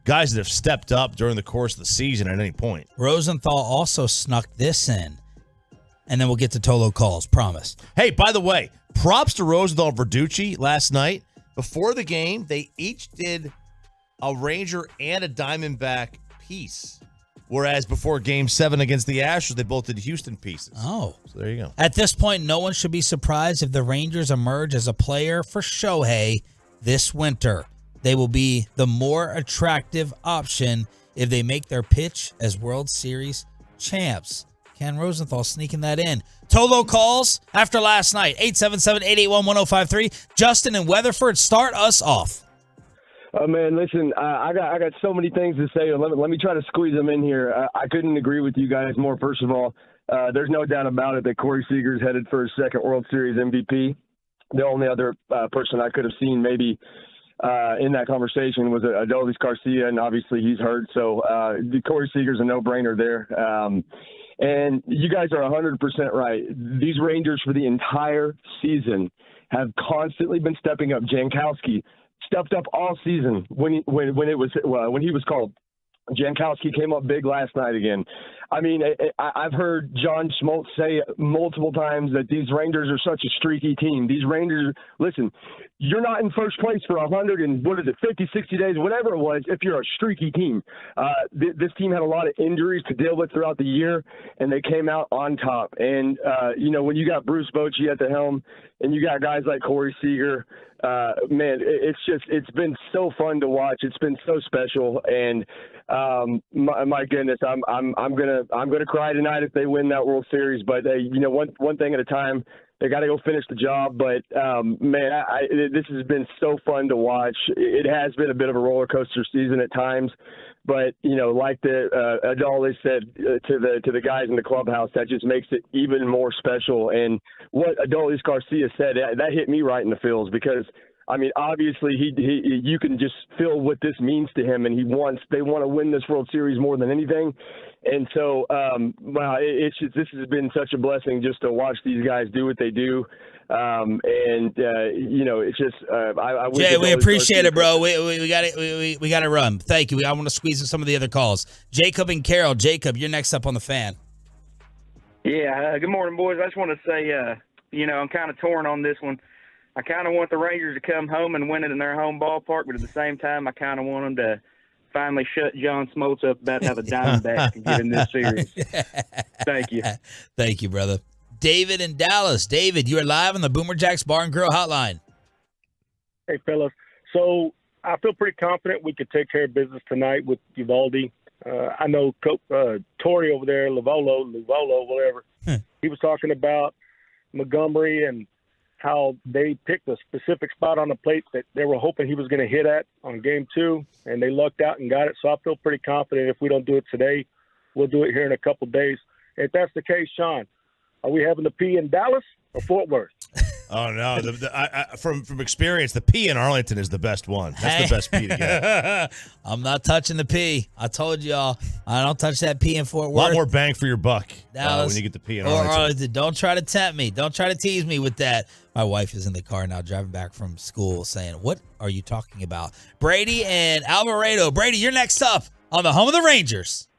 guys that have stepped up during the course of the season at any point. Rosenthal also snuck this in. And then we'll get to Tolo calls, promise. Hey, by the way, props to Rosenthal and Verducci last night. Before the game, they each did a Ranger and a Diamondback piece. Whereas before Game 7 against the Astros, they both did Houston pieces. Oh. So there you go. At this point, no one should be surprised if the Rangers emerge as a player for Shohei this winter. They will be the more attractive option if they make their pitch as World Series champs. Ken Rosenthal sneaking that in. Tolo calls after last night. 877-881-1053. Justin in Weatherford, start us off. Man, listen, I got so many things to say. Let me try to squeeze them in here. I couldn't agree with you guys more. First of all, there's no doubt about it that Corey Seager's headed for his second World Series MVP. The only other person I could have seen maybe in that conversation was Adolis Garcia, and obviously he's hurt. So Corey Seager's a no-brainer there. And you guys are 100% right. These Rangers for the entire season have constantly been stepping up. Jankowski stepped up all season when he was called. Jankowski came up big last night again. I mean, I've heard John Schmaltz say multiple times that these Rangers are such a streaky team. These Rangers, listen, you're not in first place for 50, 60 days, whatever it was, if you're a streaky team. This team had a lot of injuries to deal with throughout the year, and they came out on top. And, when you got Bruce Bochy at the helm and you got guys like Corey Seager, man, it's been so fun to watch. It's been so special. And, my goodness, I'm gonna cry tonight if they win that World Series. But one thing at a time. They got to go finish the job. But man, this has been so fun to watch. It has been a bit of a roller coaster season at times. But like Adolis said to the guys in the clubhouse, that just makes it even more special. And what Adolis Garcia said, that hit me right in the feels, because I mean, obviously, you can just feel what this means to him, and they want to win this World Series more than anything. And so, wow, this has been such a blessing just to watch these guys do what they do. It's just I wish Jay, we appreciate it, bro. We got it. We got to run. Thank you. I want to squeeze in some of the other calls. Jacob and Carol. Jacob, you're next up on the Fan. Yeah. Good morning, boys. I just want to say, I'm kind of torn on this one. I kind of want the Rangers to come home and win it in their home ballpark, but at the same time, I kind of want them to finally shut John Smoltz up about how the Diamondbacks can get in this series. Thank you. Thank you, brother. David in Dallas. David, you are live on the Boomer Jacks Bar and Grill Hotline. Hey, fellas. So I feel pretty confident we could take care of business tonight with Uvalde. I know Tori over there, Luvolo, whatever, he was talking about Montgomery and how they picked a specific spot on the plate that they were hoping he was going to hit at on game 2, and they lucked out and got it. So I feel pretty confident if we don't do it today, we'll do it here in a couple of days. If that's the case, Sean, are we having the P in Dallas or Fort Worth? Oh, no. From experience, the P in Arlington is the best one. That's the best P to get. I'm not touching the P. I told y'all, I don't touch that P in Fort Worth. A lot more bang for your buck Dallas, when you get the P in Arlington. Don't try to tempt me. Don't try to tease me with that. My wife is in the car now driving back from school saying, what are you talking about? Brady and Alvarado. Brady, you're next up on the home of the Rangers.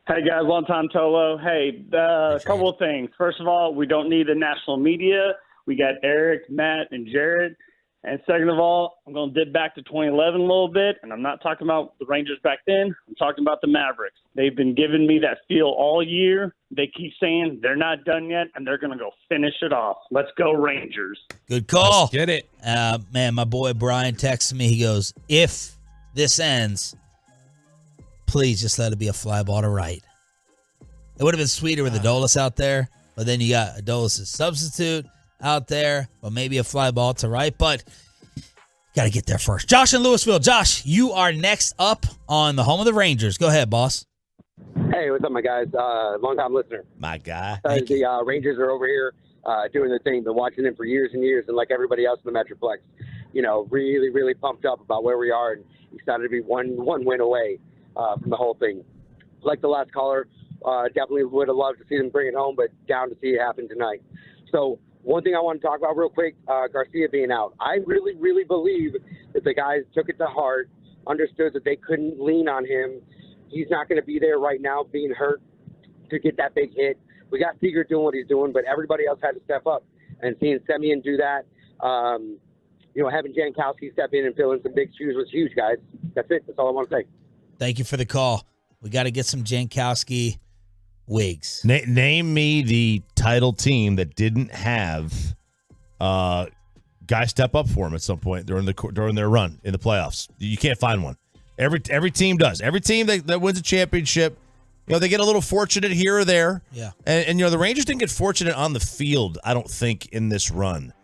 Hey, guys, long time Tolo. Hey, a couple of things. First of all, we don't need the national media. We got Eric, Matt, and Jared. And second of all, I'm going to dip back to 2011 a little bit, and I'm not talking about the Rangers back then. I'm talking about the Mavericks. They've been giving me that feel all year. They keep saying they're not done yet, and they're going to go finish it off. Let's go, Rangers. Good call. Let's get it. Man, my boy Brian texted me. He goes, if this ends, please just let it be a fly ball to right. It would have been sweeter with Adolis out there, but then you got Adolis' substitute out there, but maybe a fly ball to right, but got to get there first. Josh in Louisville. Josh, you are next up on the home of the Rangers. Go ahead, boss. Hey, what's up, my guys? Long-time listener. My guy. The Rangers are over here doing their thing. Been watching them for years and years, and like everybody else in the Metroplex, really, really pumped up about where we are and excited to be one win away from the whole thing. Like the last caller, definitely would have loved to see them bring it home, but down to see it happen tonight. So one thing I want to talk about real quick, Garcia being out. I really, really believe that the guys took it to heart, understood that they couldn't lean on him. He's not going to be there right now being hurt to get that big hit. We got Seager doing what he's doing, but everybody else had to step up. And seeing Semien do that, having Jankowski step in and fill in some big shoes was huge, guys. That's it. That's all I want to say. Thank you for the call. We got to get some Jankowski wigs. Name me the title team that didn't have guys step up for him at some point during their run in the playoffs. You can't find one. Every team does. Every team that wins a championship, they get a little fortunate here or there. Yeah. And the Rangers didn't get fortunate on the field, I don't think, in this run.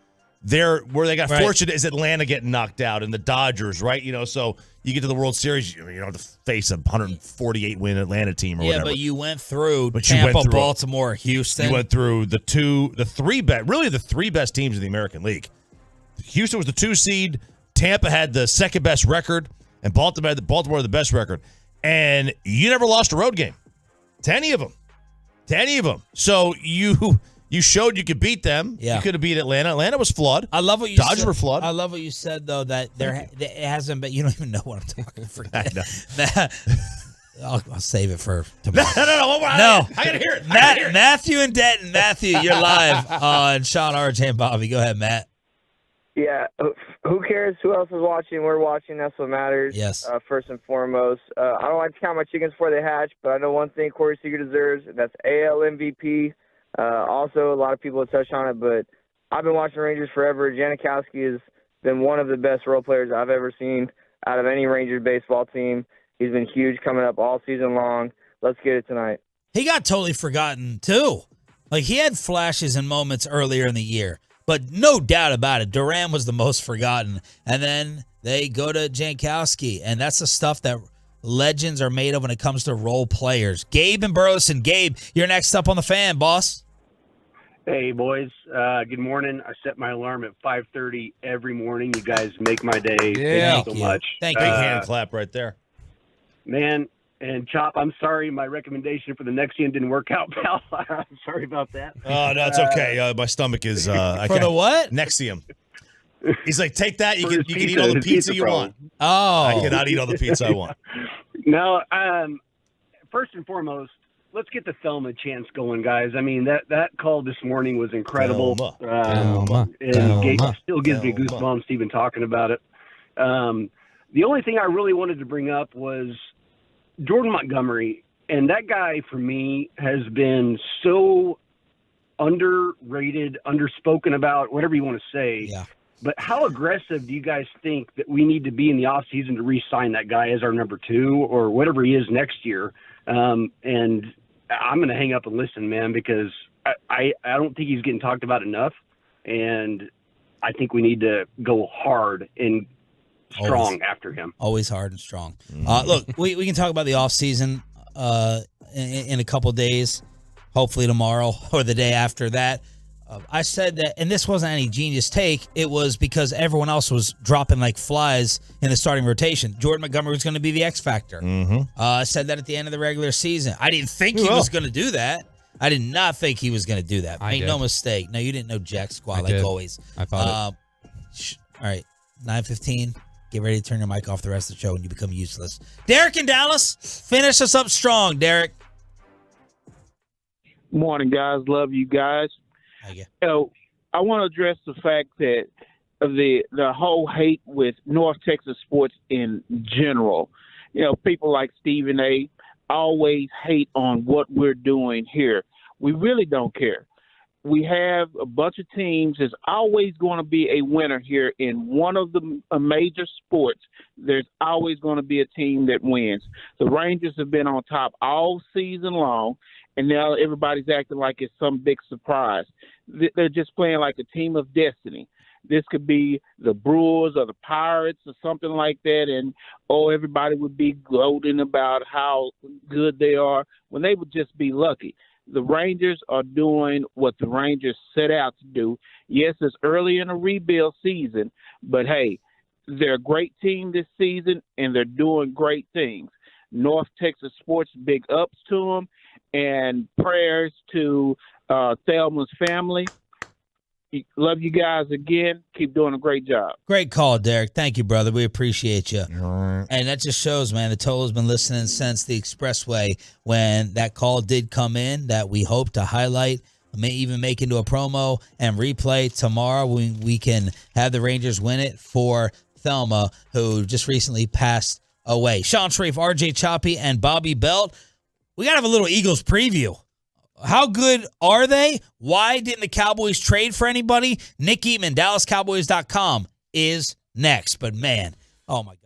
where they got Right. fortunate is Atlanta getting knocked out and the Dodgers, right? So you get to the World Series, you don't have to face a 148 win Atlanta team or Yeah, whatever. but you went through But you Tampa, went through- Baltimore, Houston. You went through the three best teams in the American League. Houston was the 2 seed. Tampa had the second best record, and Baltimore had the best record. And you never lost a road game to any of them. So you showed you could beat them. Yeah. You could have beat Atlanta. Atlanta was flawed. I love what you Dodgers said. were flawed. I love what you said, though, that it hasn't been. You don't even know what I'm talking about. I know. I'll save it for tomorrow. No. I gotta hear it. Matthew and Denton. Matthew, you're live on Sean, RJ, and Bobby. Go ahead, Matt. Yeah, who cares who else is watching? We're watching. That's what matters. Yes. First and foremost. I don't like to count my chickens before they hatch, but I know one thing Corey Seager deserves, and that's AL MVP. Also, a lot of people have touched on it, but I've been watching Rangers forever. Janikowski has been one of the best role players I've ever seen out of any Rangers baseball team. He's been huge coming up all season long. Let's get it tonight. He got totally forgotten, too. Like, he had flashes and moments earlier in the year, but no doubt about it, Duran was the most forgotten. And then they go to Jankowski, and that's the stuff that legends are made of when it comes to role players. Gabe and Burleson. Gabe, you're next up on the Fan, boss. Hey, boys. Good morning. I set my alarm at 5:30 every morning. You guys make my day. Yeah. Thank you so much. Thank Big hand clap right there. Man, and Chop, I'm sorry my recommendation for the Nexium didn't work out, pal. I'm sorry about that. Oh, no, it's okay. My stomach is... I For can't- the what? Nexium. He's like, take that. You For can his eat all the his pizza you problem. want. Oh. I cannot eat all the pizza I want. No, first and foremost, let's get the Thelma chance going, guys. I mean, that call this morning was incredible. Thelma. And still gives me goosebumps even talking about it. The only thing I really wanted to bring up was Jordan Montgomery. And that guy, for me, has been so underrated, underspoken about, whatever you want to say. Yeah. But how aggressive do you guys think that we need to be in the offseason to re-sign that guy as our number 2 or whatever he is next year? And I'm going to hang up and listen, man, because I don't think he's getting talked about enough. And I think we need to go hard and strong after him. Always hard and strong. Look, we can talk about the offseason in a couple days, hopefully tomorrow or the day after that. I said that, and this wasn't any genius take. It was because everyone else was dropping like flies in the starting rotation. Jordan Montgomery was going to be the X factor. I said that at the end of the regular season. I didn't think he was going to do that. I did not think he was going to do that. Make no mistake. No, you didn't know Jack Squad like always. I thought All right, 9:15. Get ready to turn your mic off the rest of the show and you become useless. Derek in Dallas, finish us up strong, Derek. Morning, guys. Love you guys. I want to address the fact that the whole hate with North Texas sports in general. People like Stephen A. always hate on what we're doing here. We really don't care. We have a bunch of teams. There's always going to be a winner here in one of the major sports. There's always going to be a team that wins. The Rangers have been on top all season long, and now everybody's acting like it's some big surprise. They're just playing like a team of destiny. This could be the Brewers or the Pirates or something like that, and everybody would be gloating about how good they are when they would just be lucky. The Rangers are doing what the Rangers set out to do. Yes, it's early in a rebuild season, but hey, they're a great team this season, and they're doing great things. North Texas sports, big ups to them, and prayers to Thelma's family. Love you guys again. Keep doing a great job. Great call, Derek. Thank you, brother. We appreciate you. And that just shows, man, the Tolo's been listening since the Expressway when that call did come in that we hope to highlight, may even make into a promo and replay tomorrow when we can have the Rangers win it for Thelma, who just recently passed away. Sean Sharif, RJ Choppy, and Bobby Belt. We got to have a little Eagles preview. How good are they? Why didn't the Cowboys trade for anybody? Nick Eatman, DallasCowboys.com is next. But, man, oh, my God.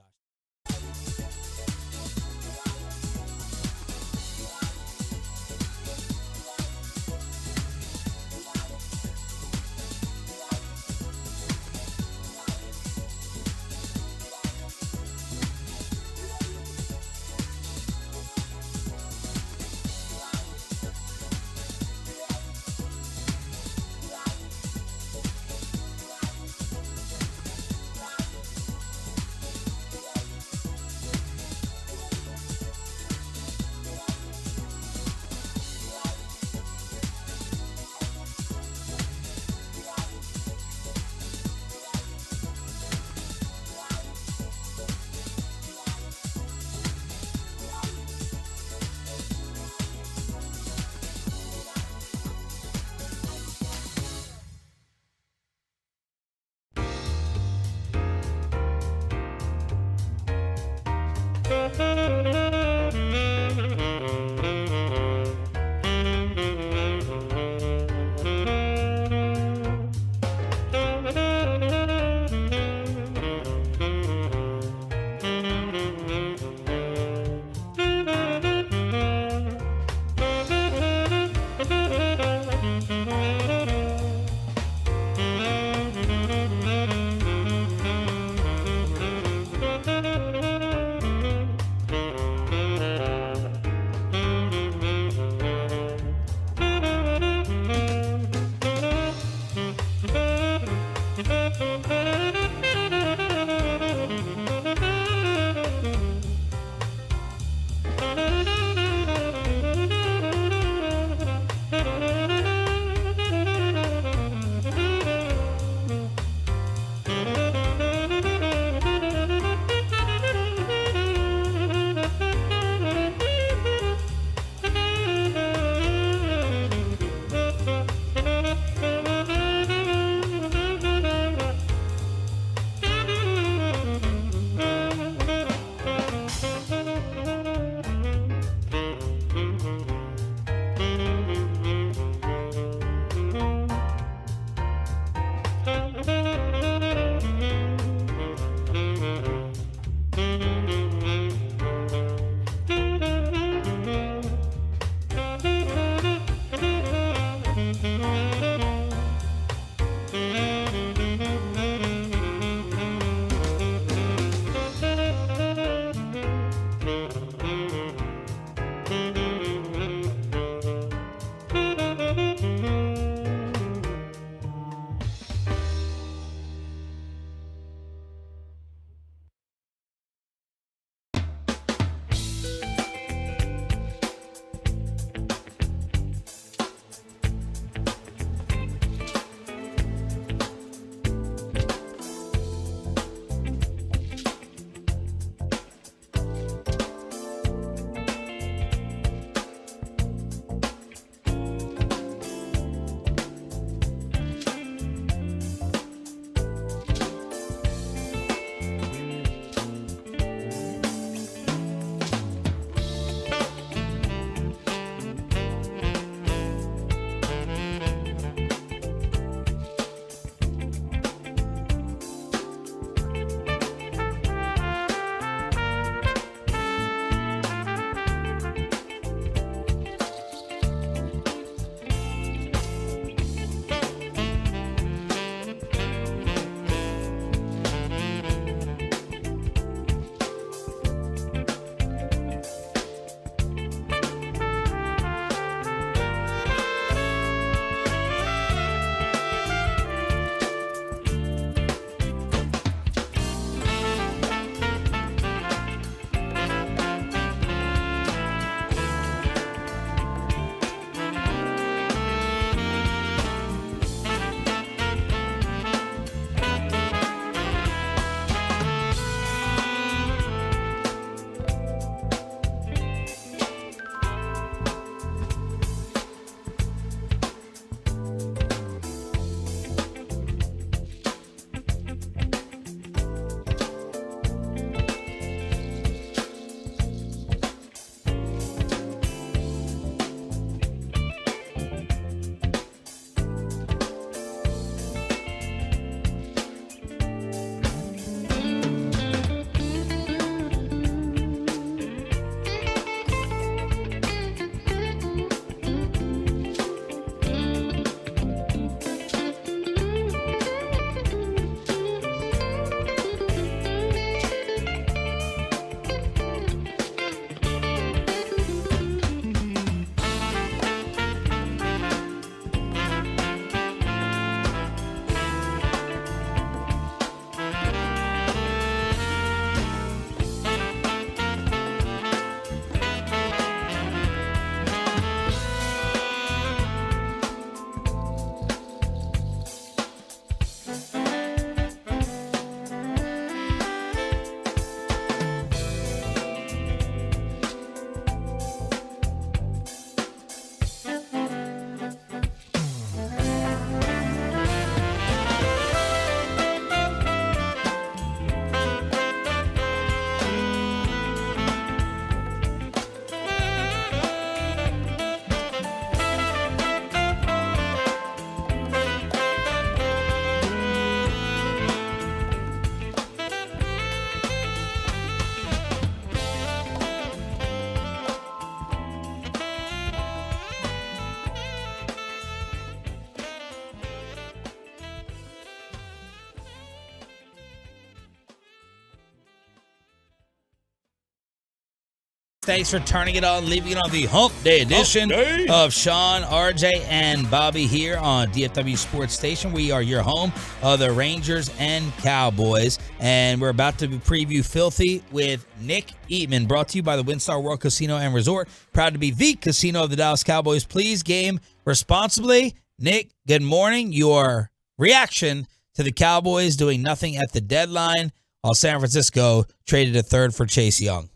Thanks for turning it on, leaving it on the Hump Day edition of Sean, RJ, and Bobby here on DFW Sports Station. We are your home of the Rangers and Cowboys, and we're about to preview Filthy with Nick Eatman, brought to you by the WinStar World Casino and Resort. Proud to be the casino of the Dallas Cowboys. Please game responsibly. Nick, good morning. Your reaction to the Cowboys doing nothing at the deadline while San Francisco traded a third for Chase Young.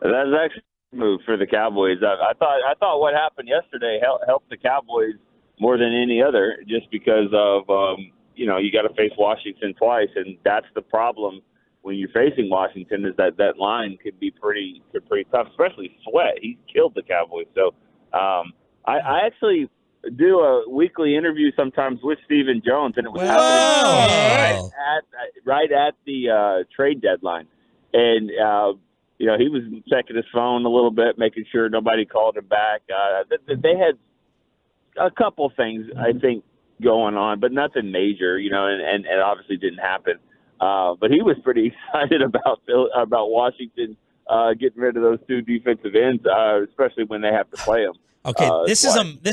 That's actually a move for the Cowboys. I thought what happened yesterday helped the Cowboys more than any other, just because of you got to face Washington twice, and that's the problem when you're facing Washington, is that line could be pretty tough, especially Sweat. He's killed the Cowboys. So I actually do a weekly interview sometimes with Stephen Jones, and it was happening right at the trade deadline. And, he was checking his phone a little bit, making sure nobody called him back. They had a couple things, I think, going on, but nothing major, and it obviously didn't happen. But he was pretty excited about Washington getting rid of those two defensive ends, especially when they have to play them. Okay, this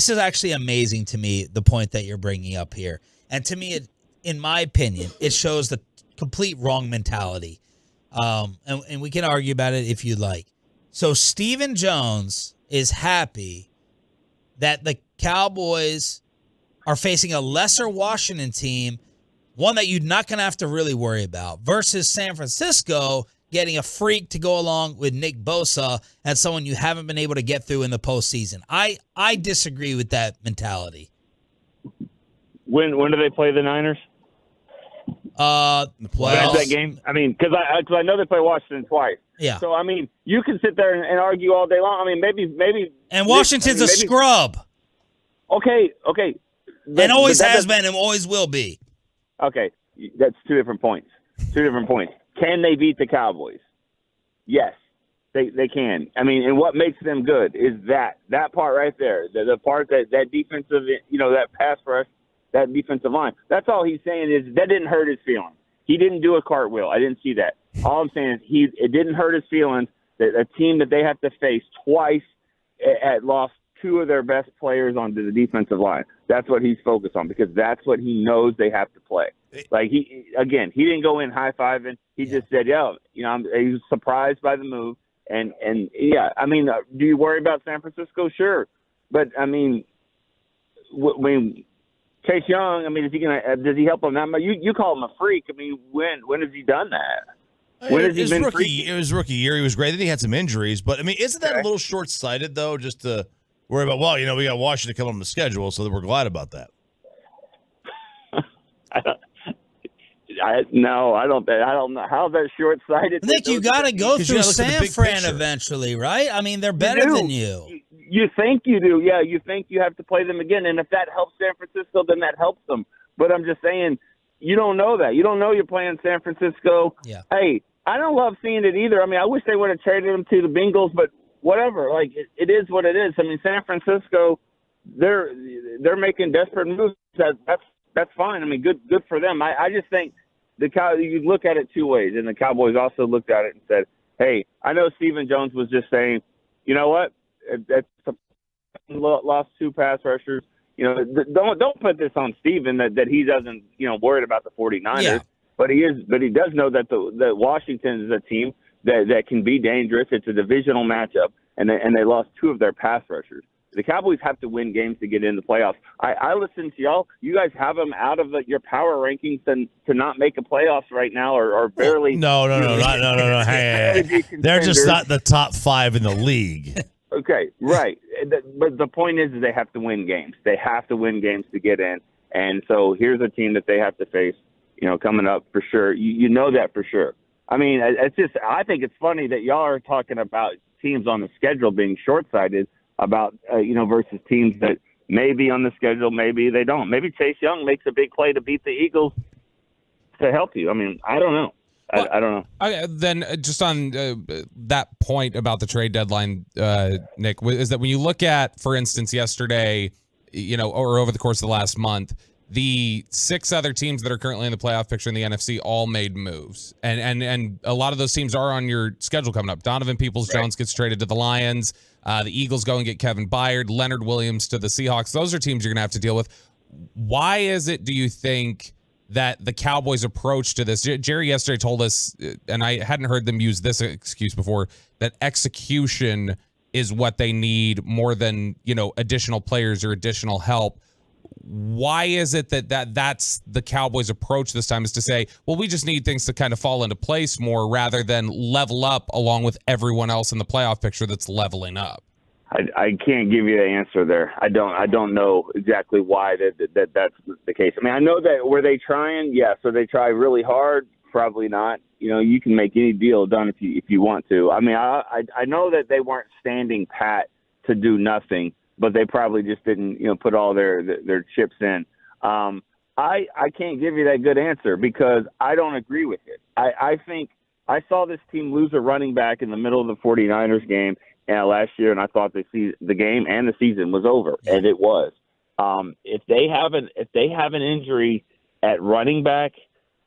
is actually amazing to me, the point that you're bringing up here. And to me, in my opinion, it shows the complete wrong mentality. And we can argue about it if you'd like. So Stephen Jones is happy that the Cowboys are facing a lesser Washington team, one that you're not going to have to really worry about, versus San Francisco getting a freak to go along with Nick Bosa and someone you haven't been able to get through in the postseason. I disagree with that mentality. When do they play the Niners? That game. I mean, because I know they play Washington twice. Yeah. So I mean, you can sit there and argue all day long. I mean, maybe. And Washington's a scrub. Okay. And always has been and always will be. Okay, that's two different points. Can they beat the Cowboys? Yes, they can. I mean, and what makes them good is that part right there, the part that defensive, that pass rush, that defensive line. That's all he's saying is that didn't hurt his feelings. He didn't do a cartwheel. I didn't see that. All I'm saying is it didn't hurt his feelings that a team that they have to face twice had lost two of their best players onto the defensive line. That's what he's focused on, because that's what he knows they have to play. Like he didn't go in high-fiving. He just said, he was surprised by the move. And I mean, do you worry about San Francisco? Sure. But I mean, Chase Young, I mean, does he help him that much? You call him a freak. I mean, when has he done that? When has he been freaky? It was rookie year. He was great. Then he had some injuries. But I mean, isn't that a little short-sighted though, just to worry about, we got Washington coming on the schedule, so that we're glad about that. No, I don't know. How's that short-sighted? Nick, you got to go through San Fran eventually, right? I mean, they're better than you. You think you do. Yeah, you think you have to play them again. And if that helps San Francisco, then that helps them. But I'm just saying, you don't know that. You don't know you're playing San Francisco. Yeah. Hey, I don't love seeing it either. I mean, I wish they would have traded them to the Bengals, but whatever. Like, it is what it is. I mean, San Francisco, they're making desperate moves. That's fine. I mean, good for them. I just think you look at it two ways, and the Cowboys also looked at it and said, hey, I know Stephen Jones was just saying, you know what, that's lost two pass rushers. Don't put this on Stephen that he doesn't, worried about the 49ers. Yeah. But he does know that that Washington is a team that can be dangerous. It's a divisional matchup, and they lost two of their pass rushers. The Cowboys have to win games to get in the playoffs. I listen to y'all. You guys have them out of your power rankings to not make a playoffs right now, or barely. No. Hey. They're just not the top 5 in the league. Okay, right. But the point is they have to win games. They have to win games to get in. And so here's a team that they have to face, coming up for sure. You know that for sure. I mean, I think it's funny that y'all are talking about teams on the schedule being short-sighted about, versus teams that may be on the schedule, maybe they don't. Maybe Chase Young makes a big play to beat the Eagles to help you. I mean, I don't know. I don't know. Then just on that point about the trade deadline, Nick, is that when you look at, for instance, yesterday, or over the course of the last month, the 6 other teams that are currently in the playoff picture in the NFC all made moves. And a lot of those teams are on your schedule coming up. Donovan Peoples-Jones gets traded to the Lions. The Eagles go and get Kevin Byard, Leonard Williams to the Seahawks. Those are teams you're going to have to deal with. Why is it, do you think, that the Cowboys' approach to this, Jerry yesterday told us, and I hadn't heard them use this excuse before, that execution is what they need more than, additional players or additional help. Why is it that's the Cowboys' approach this time, is to say, well, we just need things to kind of fall into place more rather than level up along with everyone else in the playoff picture that's leveling up? I can't give you the answer there. I don't know exactly why that's the case. I mean, I know that were they trying? Yes. So they try really hard? Probably not. You can make any deal done if you want to. I mean, I know that they weren't standing pat to do nothing, but they probably just didn't put all their chips in. I can't give you that good answer because I don't agree with it. I think I saw this team lose a running back in the middle of the 49ers game last year, and I thought the game and the season was over, and it was. If they have an injury at running back,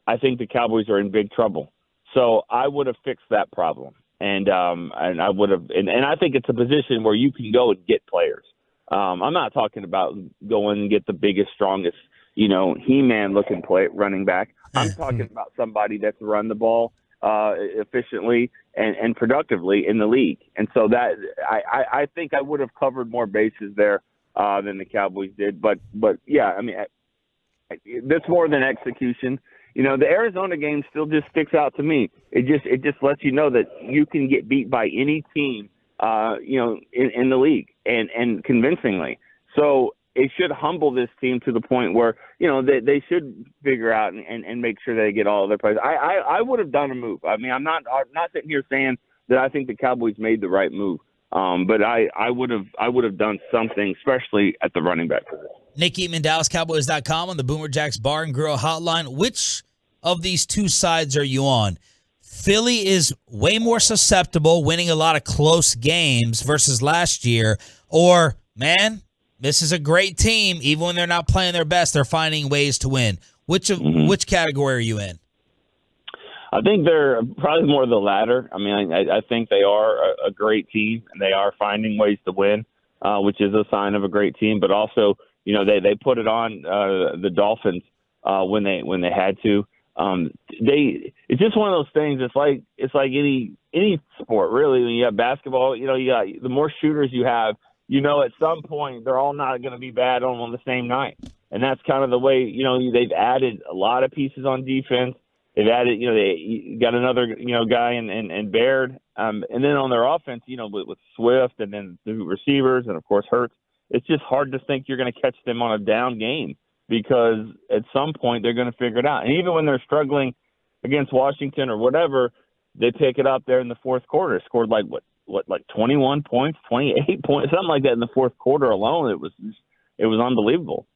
I think the Cowboys are in big trouble. So I would have fixed that problem, and I would have, and I think it's a position where you can go and get players. I'm not talking about going and get the biggest, strongest, He-Man looking running back. I'm talking about somebody that's run the ball efficiently and productively in the league. And so that I think I would have covered more bases there than the Cowboys did. But yeah, I mean, that's more than execution. The Arizona game still just sticks out to me. It just lets you know that you can get beat by any team, in the league and convincingly. So it should humble this team to the point where, they should figure out and make sure they get all of their players. I would have done a move. I mean, I'm not sitting here saying that I think the Cowboys made the right move. But I would have done something, especially at the running back position. Nick Eatman, DallasCowboys.com on the Boomer Jacks Bar and Grill Hotline. Which of these two sides are you on? Philly is way more susceptible, winning a lot of close games versus last year. Or, man, this is a great team. Even when they're not playing their best, they're finding ways to win. Which category are you in? I think they're probably more the latter. I mean, I think they are a great team, and they are finding ways to win, which is a sign of a great team. But also, they put it on the Dolphins when they had to. It's just one of those things. It's like any sport, really. When you have basketball, you got the more shooters you have, at some point they're all not going to be bad on the same night, and that's kind of the way. They've added a lot of pieces on defense. They've added, they got another, guy in Baird. And then on their offense, with Swift and then the receivers and, of course, Hurts, it's just hard to think you're going to catch them on a down game because at some point they're going to figure it out. And even when they're struggling against Washington or whatever, they pick it up there in the fourth quarter. Scored like 21 points, 28 points, something like that in the fourth quarter alone. It was unbelievable.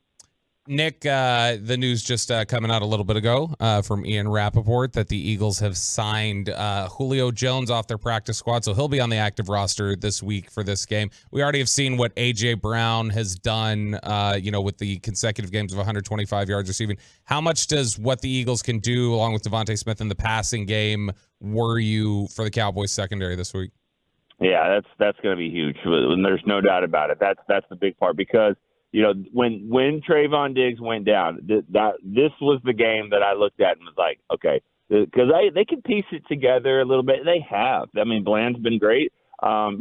Nick, the news just coming out a little bit ago from Ian Rappaport that the Eagles have signed Julio Jones off their practice squad, so he'll be on the active roster this week for this game. We already have seen what A.J. Brown has done, with the consecutive games of 125 yards receiving. How much does what the Eagles can do, along with Devontae Smith in the passing game, worry you for the Cowboys secondary this week? Yeah, that's going to be huge. There's no doubt about it. That's the big part because, when Trayvon Diggs went down, this was the game that I looked at and was like, okay, because they can piece it together a little bit. They have. I mean, Bland's been great, and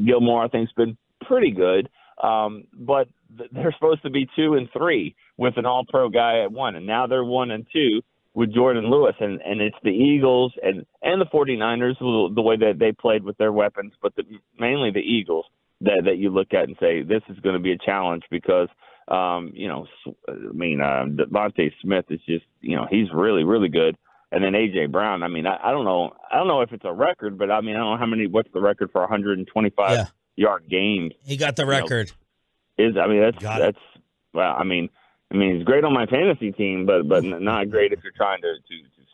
Gilmore I think's been pretty good, but they're supposed to be 2 and 3 with an All-Pro guy at 1, and now they're 1 and 2 with Jordan Lewis, and it's the Eagles and the 49ers the way that they played with their weapons, but mainly the Eagles. That you look at and say this is going to be a challenge because Devontae Smith is just he's really, really good, and then A.J. Brown. I mean I don't know if it's a record, but I mean I don't know what's the record for 125 yard games. He got the record. That's well I mean he's great on my fantasy team, but not great if you're trying to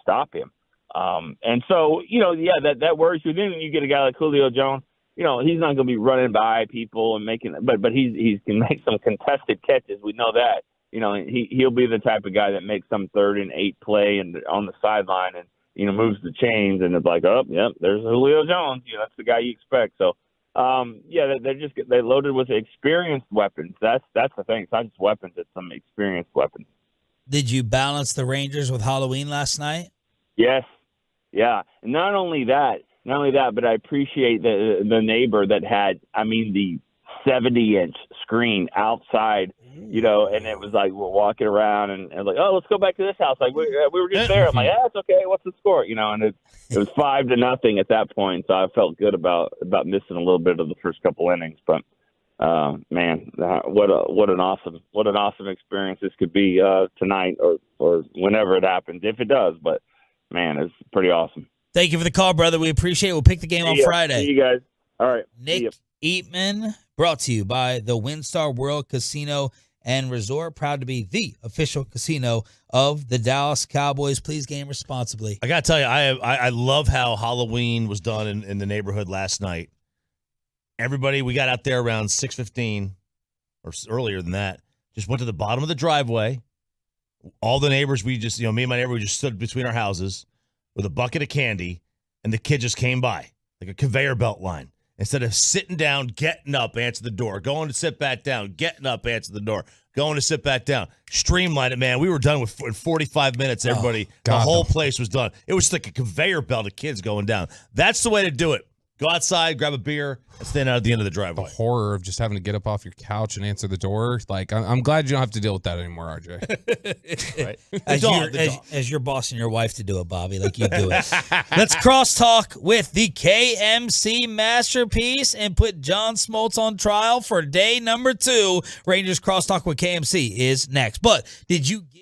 stop him. And so that worries you. Then you get a guy like Julio Jones. He's not going to be running by people and making, but he can make some contested catches. We know that. he'll be the type of guy that makes some 3rd and 8 play and on the sideline and, moves the chains and it's like, oh, yep, there's Julio Jones. That's the guy you expect. So, they're loaded with experienced weapons. That's the thing. It's not just weapons. It's some experienced weapons. Did you balance the Rangers with Halloween last night? Yes. Yeah. And not only that, but I appreciate the neighbor that had, the 70-inch screen outside, and it was like we're walking around and like, oh, let's go back to this house. Like we were just there. I'm like, yeah, it's okay. What's the score? And it was 5-0 at that point. So I felt good about missing a little bit of the first couple innings. But man, what an awesome experience this could be tonight or whenever it happens, if it does. But man, it's pretty awesome. Thank you for the call, brother. We appreciate it. We'll pick the game on Friday. See you guys. All right. Nick Eatman, brought to you by the WinStar World Casino and Resort. Proud to be the official casino of the Dallas Cowboys. Please game responsibly. I got to tell you, I love how Halloween was done in the neighborhood last night. Everybody, we got out there around 6:15 or earlier than that, just went to the bottom of the driveway. All the neighbors, me and my neighbor, we just stood between our houses with a bucket of candy, and the kid just came by like a conveyor belt line. Instead of sitting down, getting up, answer the door, going to sit back down, getting up, answer the door, going to sit back down. Streamline it, man. We were done in 45 minutes, everybody. The whole place was done. It was just like a conveyor belt of kids going down. That's the way to do it. Go outside, grab a beer, and stand out at the end of the driveway. The horror of just having to get up off your couch and answer the door. Like, I'm glad you don't have to deal with that anymore, RJ. Right. As you're bossing your wife to do it, Bobby, like you do it. Let's crosstalk with the KMC masterpiece and put John Smoltz on trial for day number 2. Rangers crosstalk with KMC is next. But did you give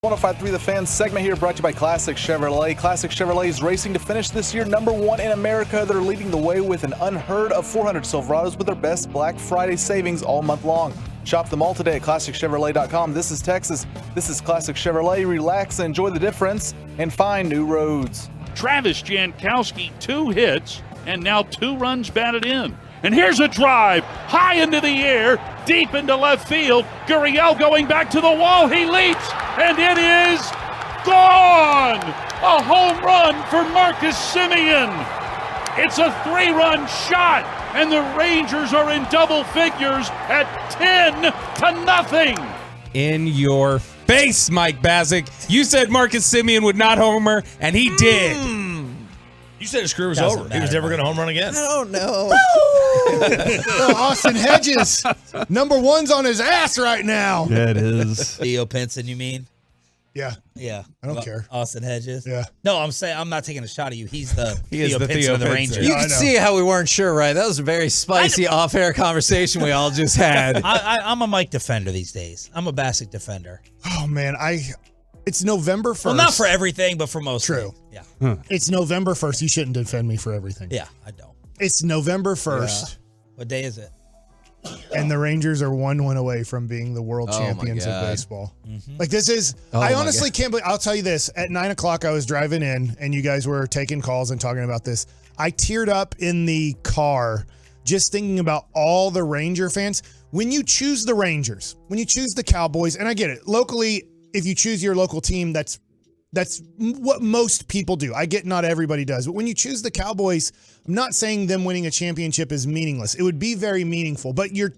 105.3 The Fan segment here brought to you by Classic Chevrolet. Classic Chevrolet is racing to finish this year #1 in America. They're leading the way with an unheard of 400 Silverados with their best Black Friday savings all month long. Shop them all today at ClassicChevrolet.com. This is Texas. This is Classic Chevrolet. Relax and enjoy the difference and find new roads. Travis Jankowski, 2 hits, and now 2 runs batted in. And here's a drive, high into the air, deep into left field. Gurriel going back to the wall. He leaps, and it is gone! A home run for Marcus Semien. It's a 3-run shot, and the Rangers are in double figures at 10-0. In your face, Mike Bazick. You said Marcus Semien would not homer, and he did. You said his career was over. He was never going to home run again. I don't know. Austin Hedges, #1's on his ass right now. Yeah, it is. Theo Pinson, you mean? Yeah. Yeah. I don't care. Austin Hedges? Yeah. No, I'm saying I'm not taking a shot at you. He's the He is Theo the Pinson Theo of the Pinson. Rangers. I You can know. see how we weren't sure, right? That was a very spicy off-air conversation we all just had. I'm a Mike defender these days. I'm a Bassick defender. Oh man, it's November 1st. Well, not for everything, but for most. True. things. Yeah. It's November 1st. You shouldn't defend me for everything. Yeah, I don't. It's November 1st, What day is it? and the Rangers are 1 win away from being the world Oh, my champions of God. baseball. Mm-hmm. Like this is, Oh, I my honestly God. can't believe, I'll tell you this. At 9 o'clock, I was driving in and you guys were taking calls and talking about this. I teared up in the car just thinking about all the Ranger fans. When you choose the Rangers, when you choose the Cowboys, and I get it, locally, if you choose your local team, that's what most people do. I get not everybody does. But when you choose the Cowboys, I'm not saying them winning a championship is meaningless. It would be very meaningful, but you're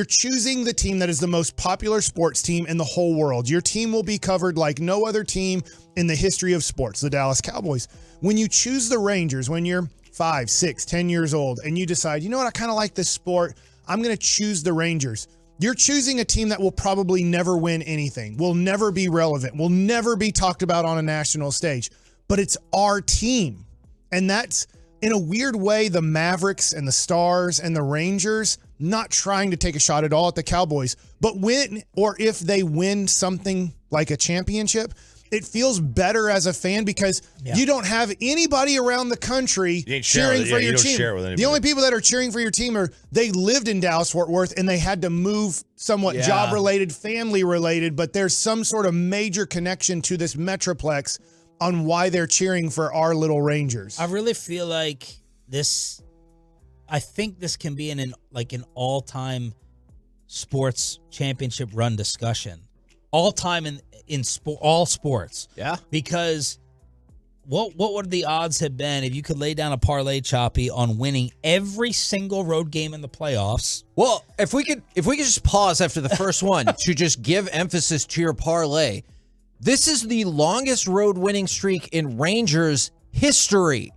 choosing the team that is the most popular sports team in the whole world. Your team will be covered like no other team in the history of sports, the Dallas Cowboys. When you choose the Rangers, when you're 5, 6, 10 years old, and you decide, you know what, I kind of like this sport, I'm going to choose the Rangers. You're choosing a team that will probably never win anything, will never be relevant, will never be talked about on a national stage, but it's our team. And that's, in a weird way, the Mavericks and the Stars and the Rangers, not trying to take a shot at all at the Cowboys, but when or if they win something like a championship, it feels better as a fan because you don't have anybody around the country cheering for your team. The only people that are cheering for your team are they lived in Dallas-Fort Worth and they had to move somewhat job-related, family-related, but there's some sort of major connection to this Metroplex on why they're cheering for our little Rangers. I really feel like I think this can be an all-time sports championship run discussion. All-time in all sports. Yeah. Because what would the odds have been if you could lay down a parlay, Choppy, on winning every single road game in the playoffs? Well, if we could just pause after the first one to just give emphasis to your parlay. This is the longest road winning streak in Rangers history.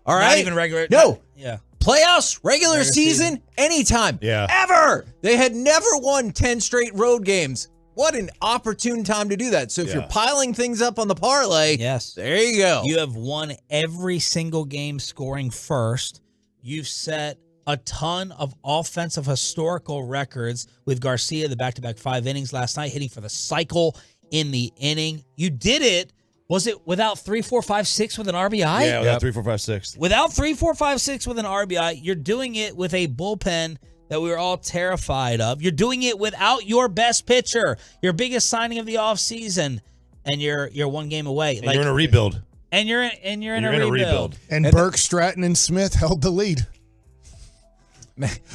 All right? Not even regular. No. Yeah. Playoffs, regular season, anytime. Yeah. Ever. They had never won 10 straight road games. What an opportune time to do that. So if you're piling things up on the parlay, there you go. You have won every single game scoring first. You've set a ton of offensive historical records with Garcia, the back-to-back 5 innings last night, hitting for the cycle in the inning. You did it. Was it without 3, 4, 5, 6 with an RBI? Yeah, without 3, 4, 5, 6. Without 3, 4, 5, 6 with an RBI, you're doing it with a bullpen that we were all terrified of. You're doing it without your best pitcher, your biggest signing of the offseason, and you're 1 game away. And you're in a rebuild. And you're in a rebuild. And Burke, Stratton, and Smith held the lead.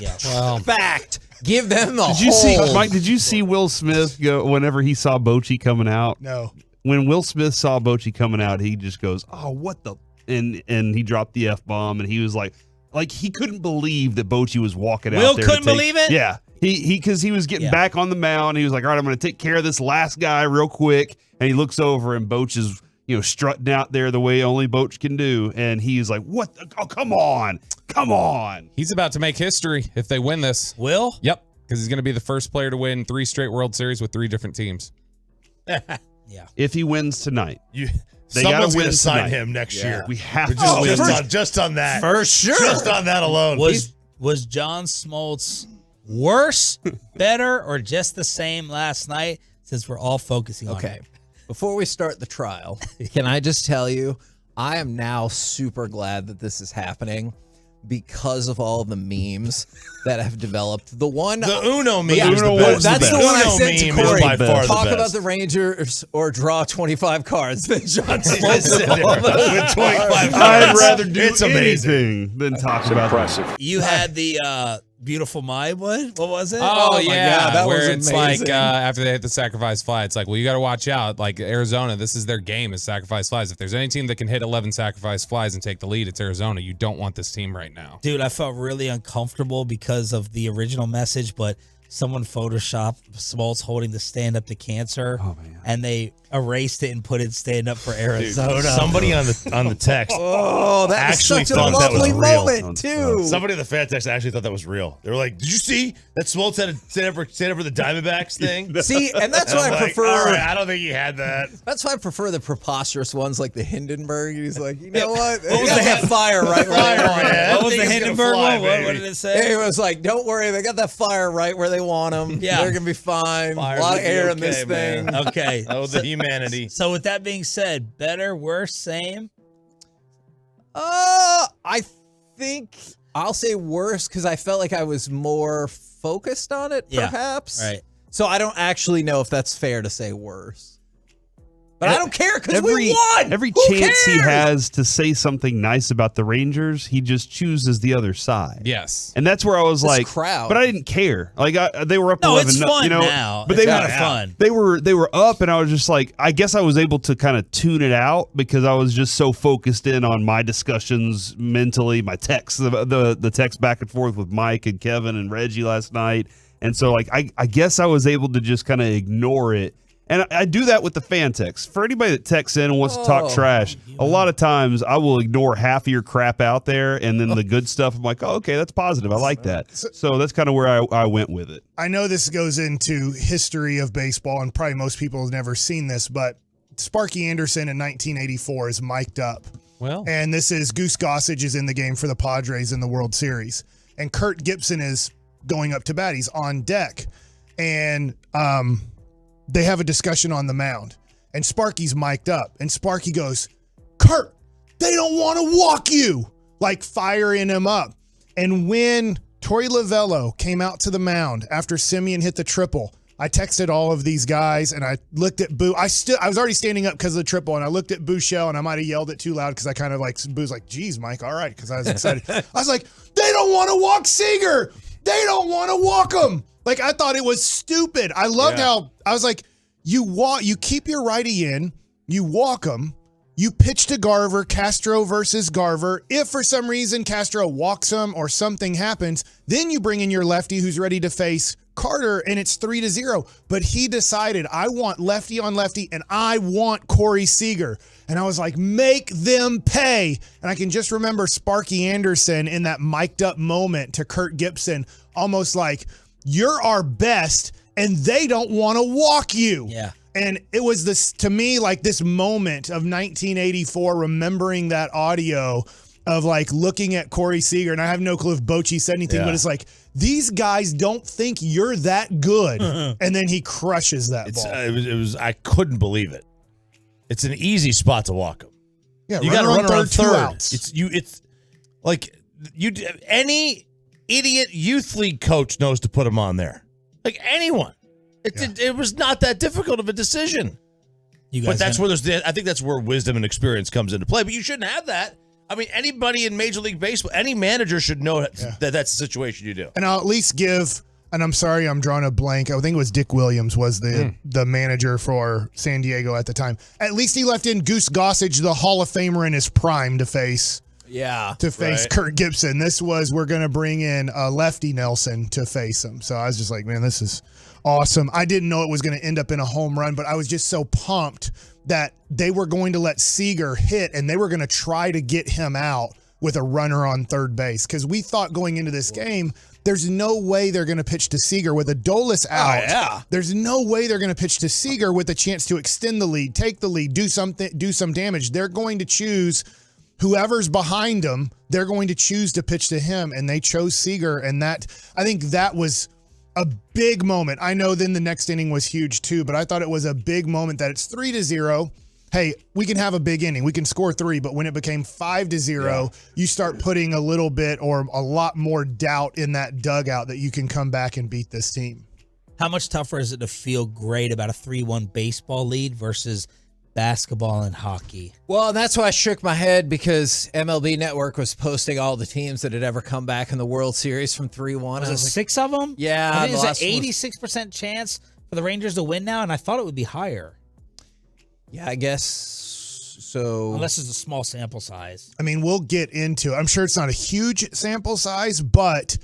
Yeah. Well, fact. Give them the Did you see, Mike? Did you see Will Smith go whenever he saw Bochy coming out? No. When Will Smith saw Bochy coming out, he just goes, "Oh, what the?" And he dropped the F-bomb, and he was like he couldn't believe that Bochy was walking out there. Will couldn't believe it? Yeah. Because he was getting back on the mound. He was like, all right, I'm going to take care of this last guy real quick. And he looks over, and Boch is, strutting out there the way only Boch can do. And he's like, what? Oh, come on. Come on. He's about to make history if they win this. Will? Yep. Because he's going to be the first player to win 3 straight World Series with 3 different teams. Yeah. If he wins tonight. They Someone's going to sign him next year. We have to just on that. For sure. Just on that alone. Was John Smoltz worse, better, or just the same last night? Since we're all focusing on him. Before we start the trial, can I just tell you, I am now super glad that this is happening because of all the memes that have developed. The Uno meme yeah, is the best. That's the one I sent to Corey. By far Talk the about best. the Rangers or draw 25 cards. Then John With 25 I'd rather do It's amazing. anything than talk about Impressive. You had the Beautiful Mind one? What was it? Oh, my yeah, God, that where was it's amazing. like after they hit the sacrifice fly, it's like, well, you got to watch out. Like Arizona, this is their game is sacrifice flies. If there's any team that can hit 11 sacrifice flies and take the lead, it's Arizona. You don't want this team right now. Dude, I felt really uncomfortable because of the original message, but someone photoshopped Smoltz holding the stand up to cancer, and they erased it and put it stand up for Arizona. Dude, somebody on the text Oh, that was actually such a thought that was lovely real. moment, too. Somebody in the fan text actually thought that was real. They were like, "Did you see that Smoltz had to stand up for the Diamondbacks thing?" See, and that's why I'm I like, prefer. All right, I don't think he had that. That's why I prefer the preposterous ones like the Hindenburg. He's like, you know what? What was They got the that fire right where they want it. What was the That thing is gonna Hindenburg fly, one? What baby. did it say? He was like, don't worry, they got that fire right where they want them. Yeah. They're going to be fine. Fire's A lot of gonna be air in okay, this man. thing. Okay. Oh, the humanity. So with that being said, better, worse, same? I think I'll say worse because I felt like I was more focused on it, Yeah, perhaps. right. So I don't actually know if that's fair to say worse. But I don't care because we won. Every Who chance he cares? has to say something nice about the Rangers, he just chooses the other side. Yes. And that's where I was This like, crowd. but I didn't care. Like they were up No, 11, it's fun you know, now. but It's they kinda were fun. They were up, and I was just like, I guess I was able to kind of tune it out because I was just so focused in on my discussions mentally, my texts, the text back and forth with Mike and Kevin and Reggie last night, and so like I guess I was able to just kind of ignore it. And I do that with the fan text. For anybody that texts in and wants to talk trash, a lot of times I will ignore half of your crap out there, and then the good stuff, I'm like, oh, okay, that's positive. I like that. So that's kind of where I went with it. I know this goes into history of baseball, and probably most people have never seen this, but Sparky Anderson in 1984 is mic'd up. Well, And this is Goose Gossage is in the game for the Padres in the World Series. And Kurt Gibson is going up to bat. He's on deck. And they have a discussion on the mound. And Sparky's mic'd up. And Sparky goes, Kurt, they don't want to walk you. Like firing him up. And when Torey Lovello came out to the mound after Simeon hit the triple, I texted all of these guys and I looked at Boo. I was already standing up because of the triple, and I looked at Bouchel and I might have yelled it too loud because I kind of like, Boo's like, geez, Mike, all right, because I was excited. I was like, they don't want to walk Seager. They don't want to walk him. Like, I thought it was stupid. I loved how I was like, you keep your righty in, you walk him, you pitch to Garver, Castro versus Garver. If for some reason Castro walks him or something happens, then you bring in your lefty who's ready to face Carter, and it's 3-0. But he decided, I want lefty on lefty, and I want Corey Seager. And I was like, make them pay. And I can just remember Sparky Anderson in that mic'd up moment to Kurt Gibson, almost like, you're our best, and they don't want to walk you. Yeah. And it was this, to me, like this moment of 1984, remembering that audio of like looking at Corey Seager, and I have no clue if Bochy said anything, but it's like, these guys don't think you're that good. And then he crushes that ball. It was. I couldn't believe it. It's an easy spot to walk him. Yeah, you got to run around two third. outs. It's like any idiot youth league coach knows to put him on there. Like anyone. It was not that difficult of a decision. But that's where I think that's where wisdom and experience comes into play. But you shouldn't have that. I mean, anybody in Major League Baseball, any manager should know that that's the situation you do. And I'll at least give, and I'm sorry, I'm drawing a blank. I think it was Dick Williams was the manager for San Diego at the time. At least he left in Goose Gossage, the Hall of Famer in his prime, to face Kurt Gibson. This was, we're going to bring in Lefty Nelson to face him. So I was just like, man, this is awesome. I didn't know it was going to end up in a home run, but I was just so pumped that they were going to let Seager hit and they were going to try to get him out with a runner on third base. Because we thought going into this game, there's no way they're going to pitch to Seager with Adolis out. There's no way they're going to pitch to Seager with a chance to extend the lead, take the lead, do some damage. They're going to choose whoever's behind them. They're going to choose to pitch to him, and they chose Seager. And that, I think that was a big moment. I know then the next inning was huge too, but I thought it was a big moment that it's 3-0. Hey, we can have a big inning. We can score 3, but when it became 5-0, you start putting a little bit or a lot more doubt in that dugout that you can come back and beat this team. How much tougher is it to feel great about a 3-1 baseball lead versus basketball and hockey? Well, that's why I shook my head, because MLB Network was posting all the teams that had ever come back in the World Series from 3-1. Was it 6 of them? Yeah. I think there's an 86% chance for the Rangers to win now, and I thought it would be higher. Yeah, I guess so. Unless it's a small sample size. I mean, we'll get into it. I'm sure it's not a huge sample size, but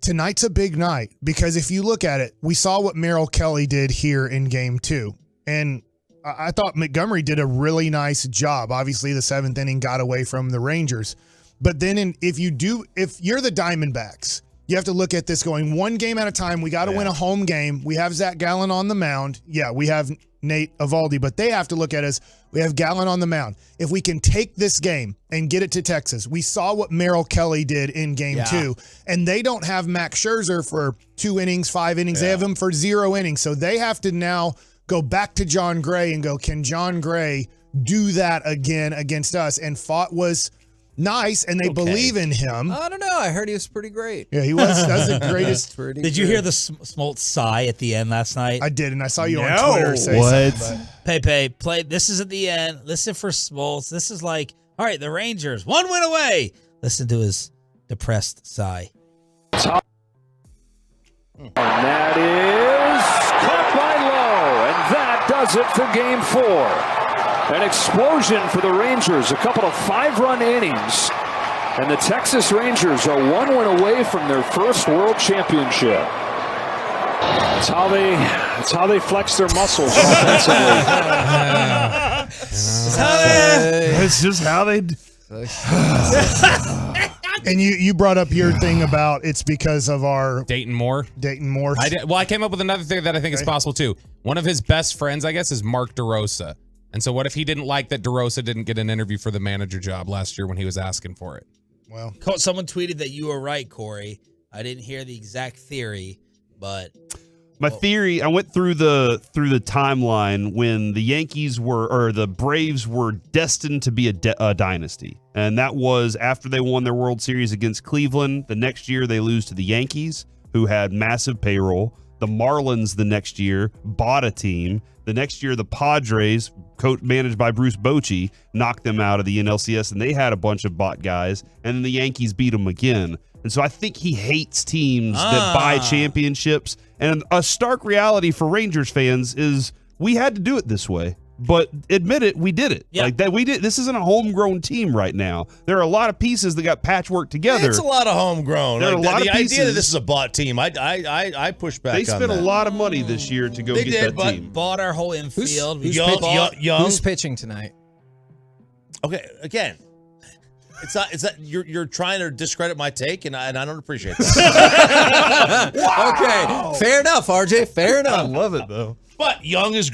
tonight's a big night, because if you look at it, we saw what Merrill Kelly did here in Game 2, and I thought Montgomery did a really nice job. Obviously, the 7th inning got away from the Rangers. But then if you're the Diamondbacks, you have to look at this going one game at a time. We got to win a home game. We have Zach Gallen on the mound. Yeah, we have Nate Eovaldi, but they have to look at us. We have Gallen on the mound. If we can take this game and get it to Texas, we saw what Merrill Kelly did in Game 2, and they don't have Max Scherzer for 2 innings, 5 innings. They have him for 0 innings. So they have to now go back to John Gray and go, can John Gray do that again against us? And Fott was nice, and they believe in him. I don't know. I heard he was pretty great. Yeah, he was. That's the greatest. Did you hear the Smoltz sigh at the end last night? I did, and I saw you on Twitter say something. Pepe, play. This is at the end. Listen for Smoltz. This is like, all right, the Rangers, 1 win away. Listen to his depressed sigh. And that is caught by Lowe, and that does it for Game 4. An explosion for the Rangers, a couple of 5-run innings, and the Texas Rangers are 1 win away from their first World Championship. That's how they flex their muscles offensively. It's just how they. And you brought up your thing about it's because of our Dayton Moore. I came up with another thing that I think is possible too. One of his best friends, I guess, is Mark DeRosa. And so what if he didn't like that DeRosa didn't get an interview for the manager job last year when he was asking for it? Well, someone tweeted that you were right, Corey. I didn't hear the exact theory, but my theory, I went through the timeline when the Yankees or the Braves were destined to be a dynasty. And that was after they won their World Series against Cleveland. The next year they lose to the Yankees, who had massive payroll. The Marlins the next year bought a team. The next year, the Padres, managed by Bruce Bochy, knocked them out of the NLCS, and they had a bunch of bought guys, and then the Yankees beat them again. And so I think he hates teams that buy championships. And a stark reality for Rangers fans is we had to do it this way. But admit it, we did it. Like that, we did. This isn't a homegrown team right now. There are a lot of pieces that got patchworked together. It's a lot of homegrown. There are a lot of pieces. The idea that this is a bought team, I push back. They spent a lot of money this year to go get that team. Bought our whole infield. Who's pitching tonight? Okay, again, it's not. You're trying to discredit my take, and I don't appreciate that. Wow. Okay, fair enough, RJ. Fair enough. I love it though. But Young is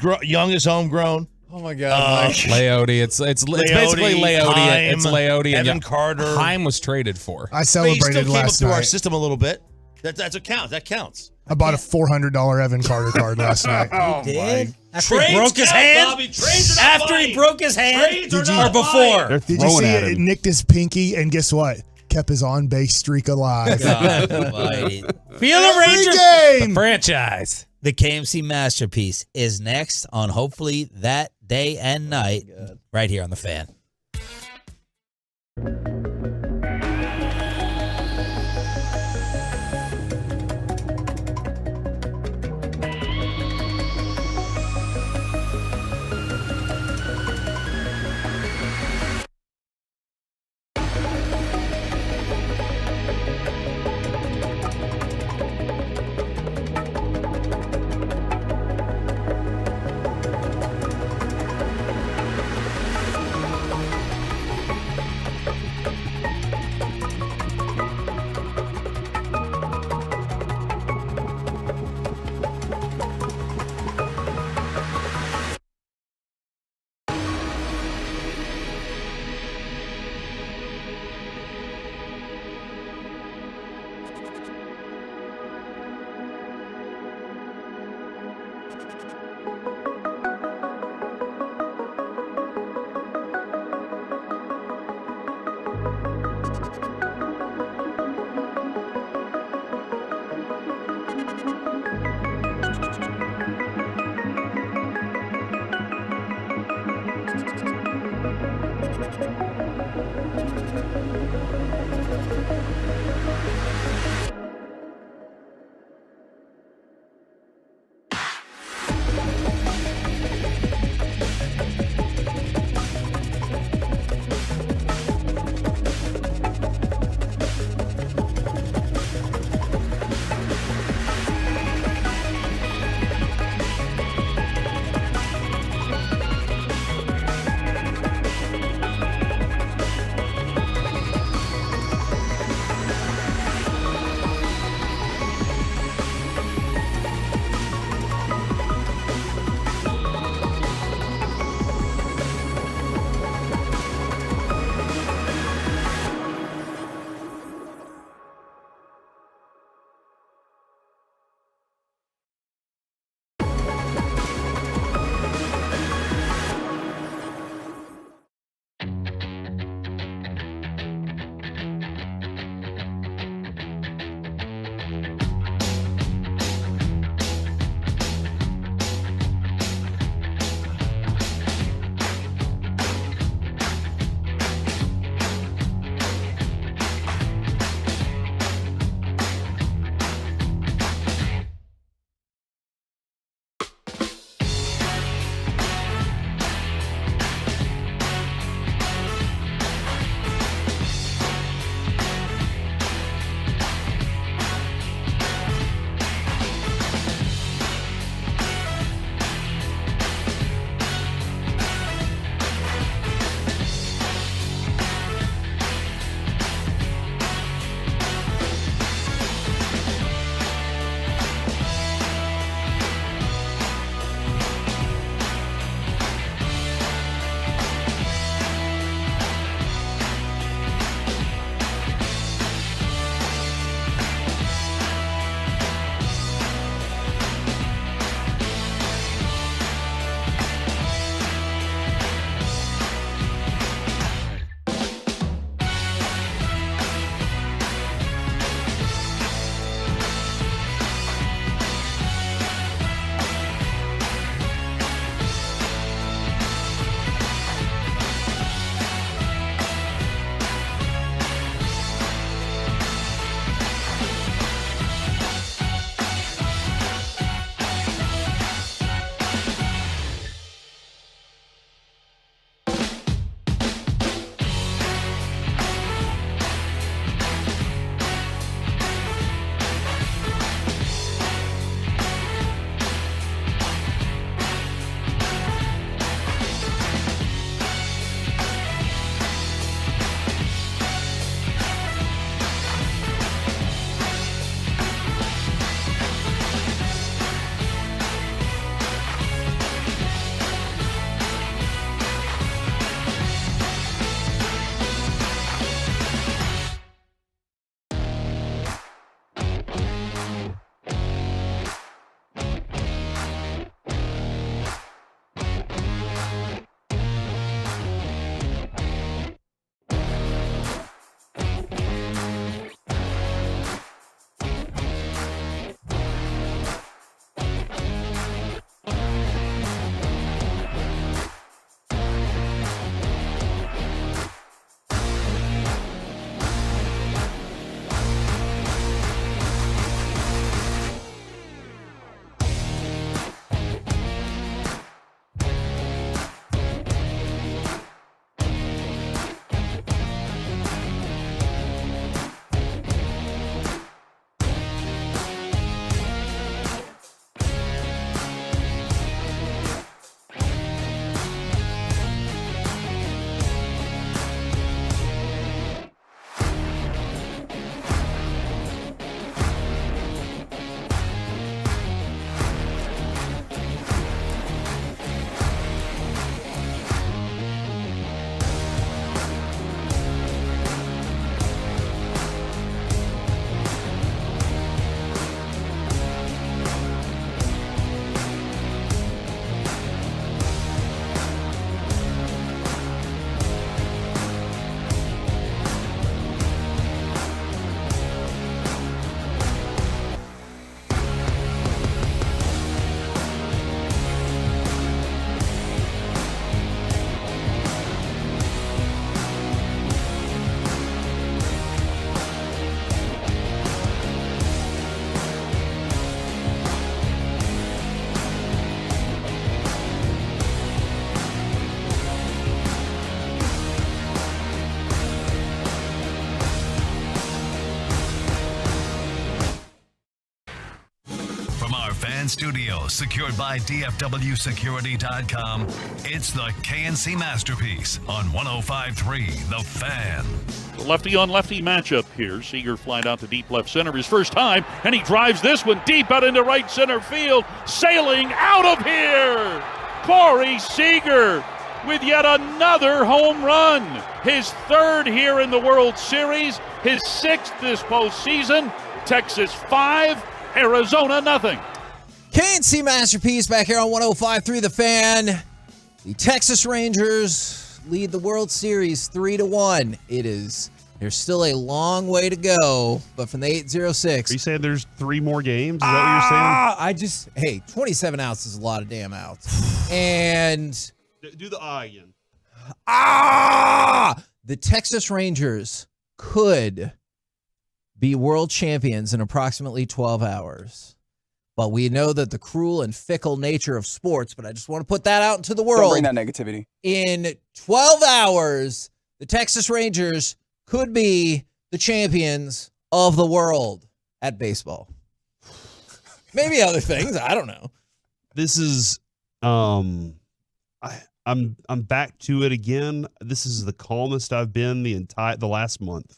homegrown. Oh my God, Leote. It's basically Leote. It's Leote. Evan Carter. Heim was traded for. I celebrated he still came up last through night. our system a little bit. That's a count. That counts. I bought a $400 Evan Carter card last night. You did? After he broke his hand? After he broke his hand? Or before? Did you see it? It nicked his pinky, and guess what? Kept his on-base streak alive. Feel the Every Rangers. game. The franchise. The KMC Masterpiece is next on hopefully that day and night right here on The Fan. Fan Studio, secured by DFWSecurity.com. It's the KNC Masterpiece on 105.3 The Fan. Lefty on lefty matchup here. Seager flying out to deep left center his first time, and he drives this one deep out into right center field. Sailing out of here, Corey Seager with yet another home run. His third here in the World Series, his sixth this postseason. Texas 5, Arizona nothing. KNC Masterpiece back here on 105.3 The Fan. The Texas Rangers lead the World Series 3-1. There's still a long way to go, but from the 806. Are you saying there's 3 more games? Is that what you're saying? 27 outs is a lot of damn outs. And do the again. The Texas Rangers could be world champions in approximately 12 hours. But we know that the cruel and fickle nature of sports, but I just want to put that out into the world. Don't bring that negativity. In 12 hours, the Texas Rangers could be the champions of the world at baseball. Maybe other things, I don't know. This is I'm back to it again. This is the calmest I've been the last month.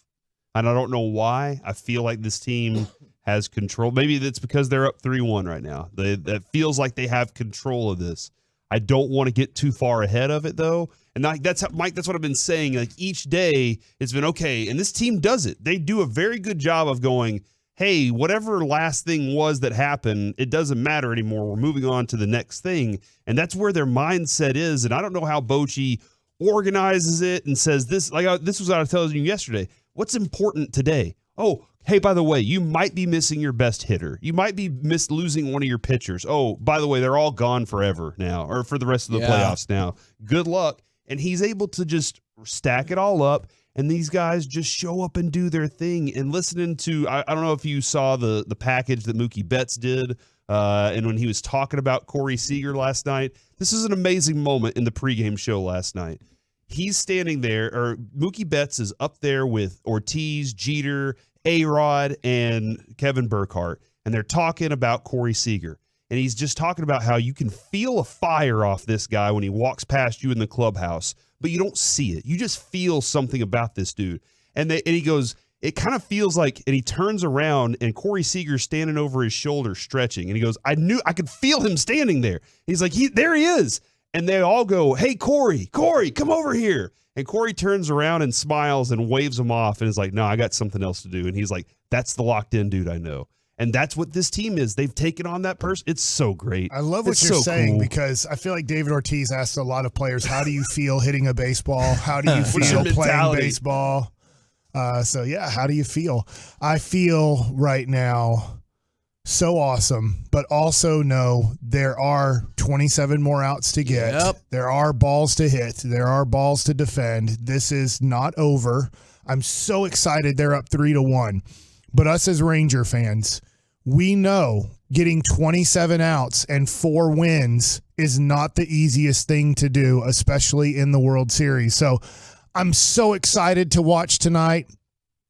And I don't know why. I feel like this team has control. Maybe that's because they're up 3-1 right now. That feels like they have control of this. I don't want to get too far ahead of it, though. And that's Mike, that's what I've been saying. Like, each day it's been okay. And this team does it. They do a very good job of going, hey, whatever last thing was that happened, it doesn't matter anymore. We're moving on to the next thing. And that's where their mindset is. And I don't know how Bochy organizes it and says this. This was what I was telling you yesterday. What's important today? Oh, hey, by the way, you might be missing your best hitter. You might be losing one of your pitchers. Oh, by the way, they're all gone forever now, or for the rest of the playoffs now. Good luck. And he's able to just stack it all up, and these guys just show up and do their thing. And listening to, I don't know if you saw the package that Mookie Betts did, and when he was talking about Corey Seager last night, this is an amazing moment in the pregame show last night. He's standing there, or Mookie Betts is up there with Ortiz, Jeter, A-Rod, and Kevin Burkhardt, and they're talking about Corey Seager. And he's just talking about how you can feel a fire off this guy when he walks past you in the clubhouse, but you don't see it. You just feel something about this dude. And he goes, it kind of feels like, and he turns around, and Corey Seager's standing over his shoulder stretching. And he goes, I could feel him standing there. He's like, there he is. And they all go, hey, Corey, come over here. And Corey turns around and smiles and waves him off and is like, no, I got something else to do. And he's like, that's the locked in dude I know. And that's what this team is. They've taken on that person. It's so great. I love what you're saying, because I feel like David Ortiz asks a lot of players, how do you feel hitting a baseball? How do you feel playing baseball? How do you feel? I feel right now so awesome, but also know there are 27 more outs to get. Yep. There are balls to hit. There are balls to defend. This is not over. I'm so excited they're up 3-1. But us as Ranger fans, we know getting 27 outs and 4 wins is not the easiest thing to do, especially in the World Series. So I'm so excited to watch tonight.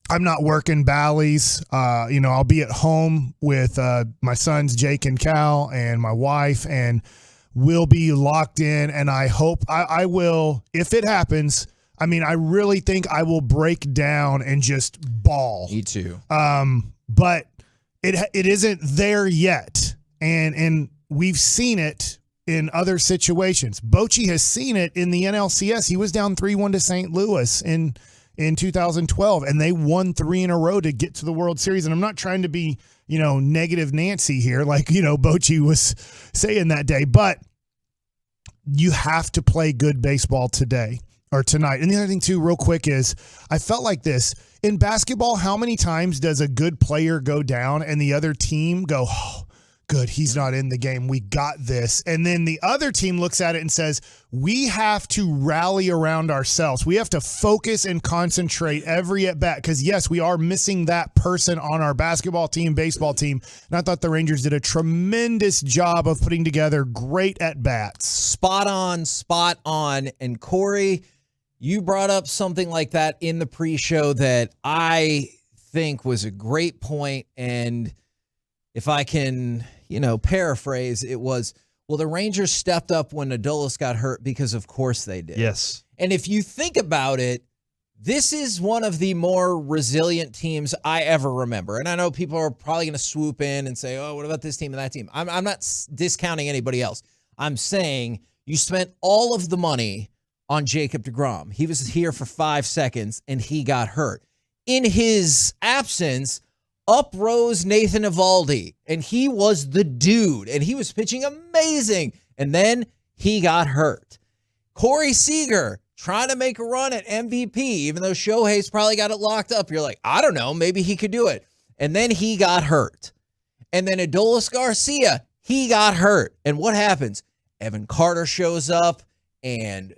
I'm not working Bally's. I'll be at home with my sons, Jake and Cal, and my wife, and we'll be locked in. And I hope I will, if it happens, I really think I will break down and just bawl. Me too. But it isn't there yet. And we've seen it in other situations. Bochy has seen it in the NLCS. He was down 3-1 to St. Louis in 2012, and they won 3 in a row to get to the World Series. And I'm not trying to be, negative Nancy here, like, Bochy was saying that day, but you have to play good baseball today or tonight. And the other thing too, real quick, is I felt like this in basketball. How many times does a good player go down and the other team go, oh, good, he's not in the game, we got this. And then the other team looks at it and says, we have to rally around ourselves. We have to focus and concentrate every at bat, because yes, we are missing that person on our basketball team, baseball team. And I thought the Rangers did a tremendous job of putting together great at bats. Spot on. And Corey, you brought up something like that in the pre-show that I think was a great point. And if I can, paraphrase, it was, well, the Rangers stepped up when Adolis got hurt because of course they did. Yes. And if you think about it, this is one of the more resilient teams I ever remember. And I know people are probably going to swoop in and say, oh, what about this team and that team? I'm not discounting anybody else. I'm saying you spent all of the money on Jacob deGrom. He was here for 5 seconds and he got hurt. In his absence, up rose Nathan Eovaldi, and he was the dude, and he was pitching amazing. And then he got hurt. Corey Seager trying to make a run at MVP, even though Shohei's probably got it locked up. You're like, I don't know, maybe he could do it. And then he got hurt. And then Adolis Garcia, he got hurt. And what happens? Evan Carter shows up, and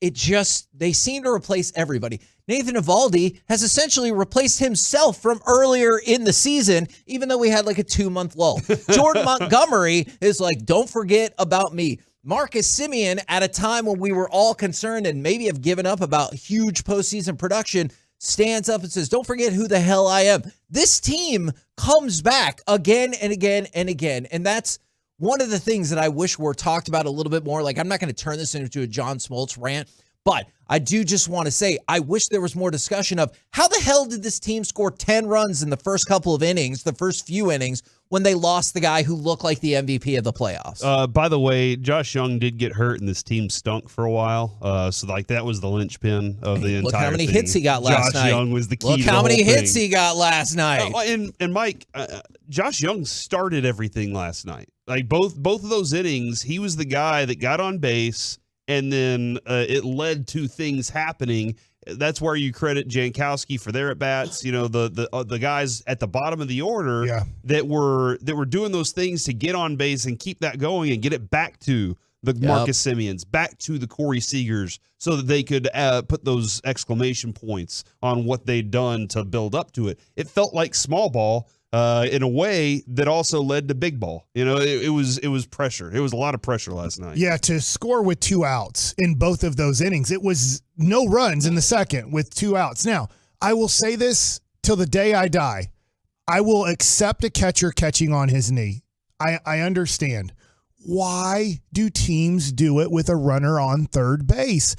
they seem to replace everybody. Nathan Eovaldi has essentially replaced himself from earlier in the season, even though we had like a 2-month lull. Jordan Montgomery is like, don't forget about me. Marcus Semien, at a time when we were all concerned and maybe have given up about huge postseason production, stands up and says, don't forget who the hell I am. This team comes back again and again and again. And that's one of the things that I wish were talked about a little bit more. Like, I'm not going to turn this into a John Smoltz rant, but I do just want to say, I wish there was more discussion of how the hell did this team score 10 runs in the first couple of innings, the first few innings, when they lost the guy who looked like the MVP of the playoffs. By the way, Josh Young did get hurt, and this team stunk for a while. So that was the linchpin of the entire thing. Look how many hits he got last night. Josh Young was the key. Look how many hits he got last night. And Mike, Josh Young started everything last night. Like both of those innings, he was the guy that got on base, and then it led to things happening. That's where you credit Jankowski for their at-bats. The guys at the bottom of the order that were doing those things to get on base and keep that going and get it back to the Marcus Semiens, back to the Corey Seagers, so that they could put those exclamation points on what they'd done to build up to it. It felt like small ball in a way that also led to big ball. It was pressure. It was a lot of pressure last night. Yeah, to score with 2 outs in both of those innings. It was no runs in the second with 2 outs. Now, I will say this till the day I die. I will accept a catcher catching on his knee. I understand. Why do teams do it with a runner on third base?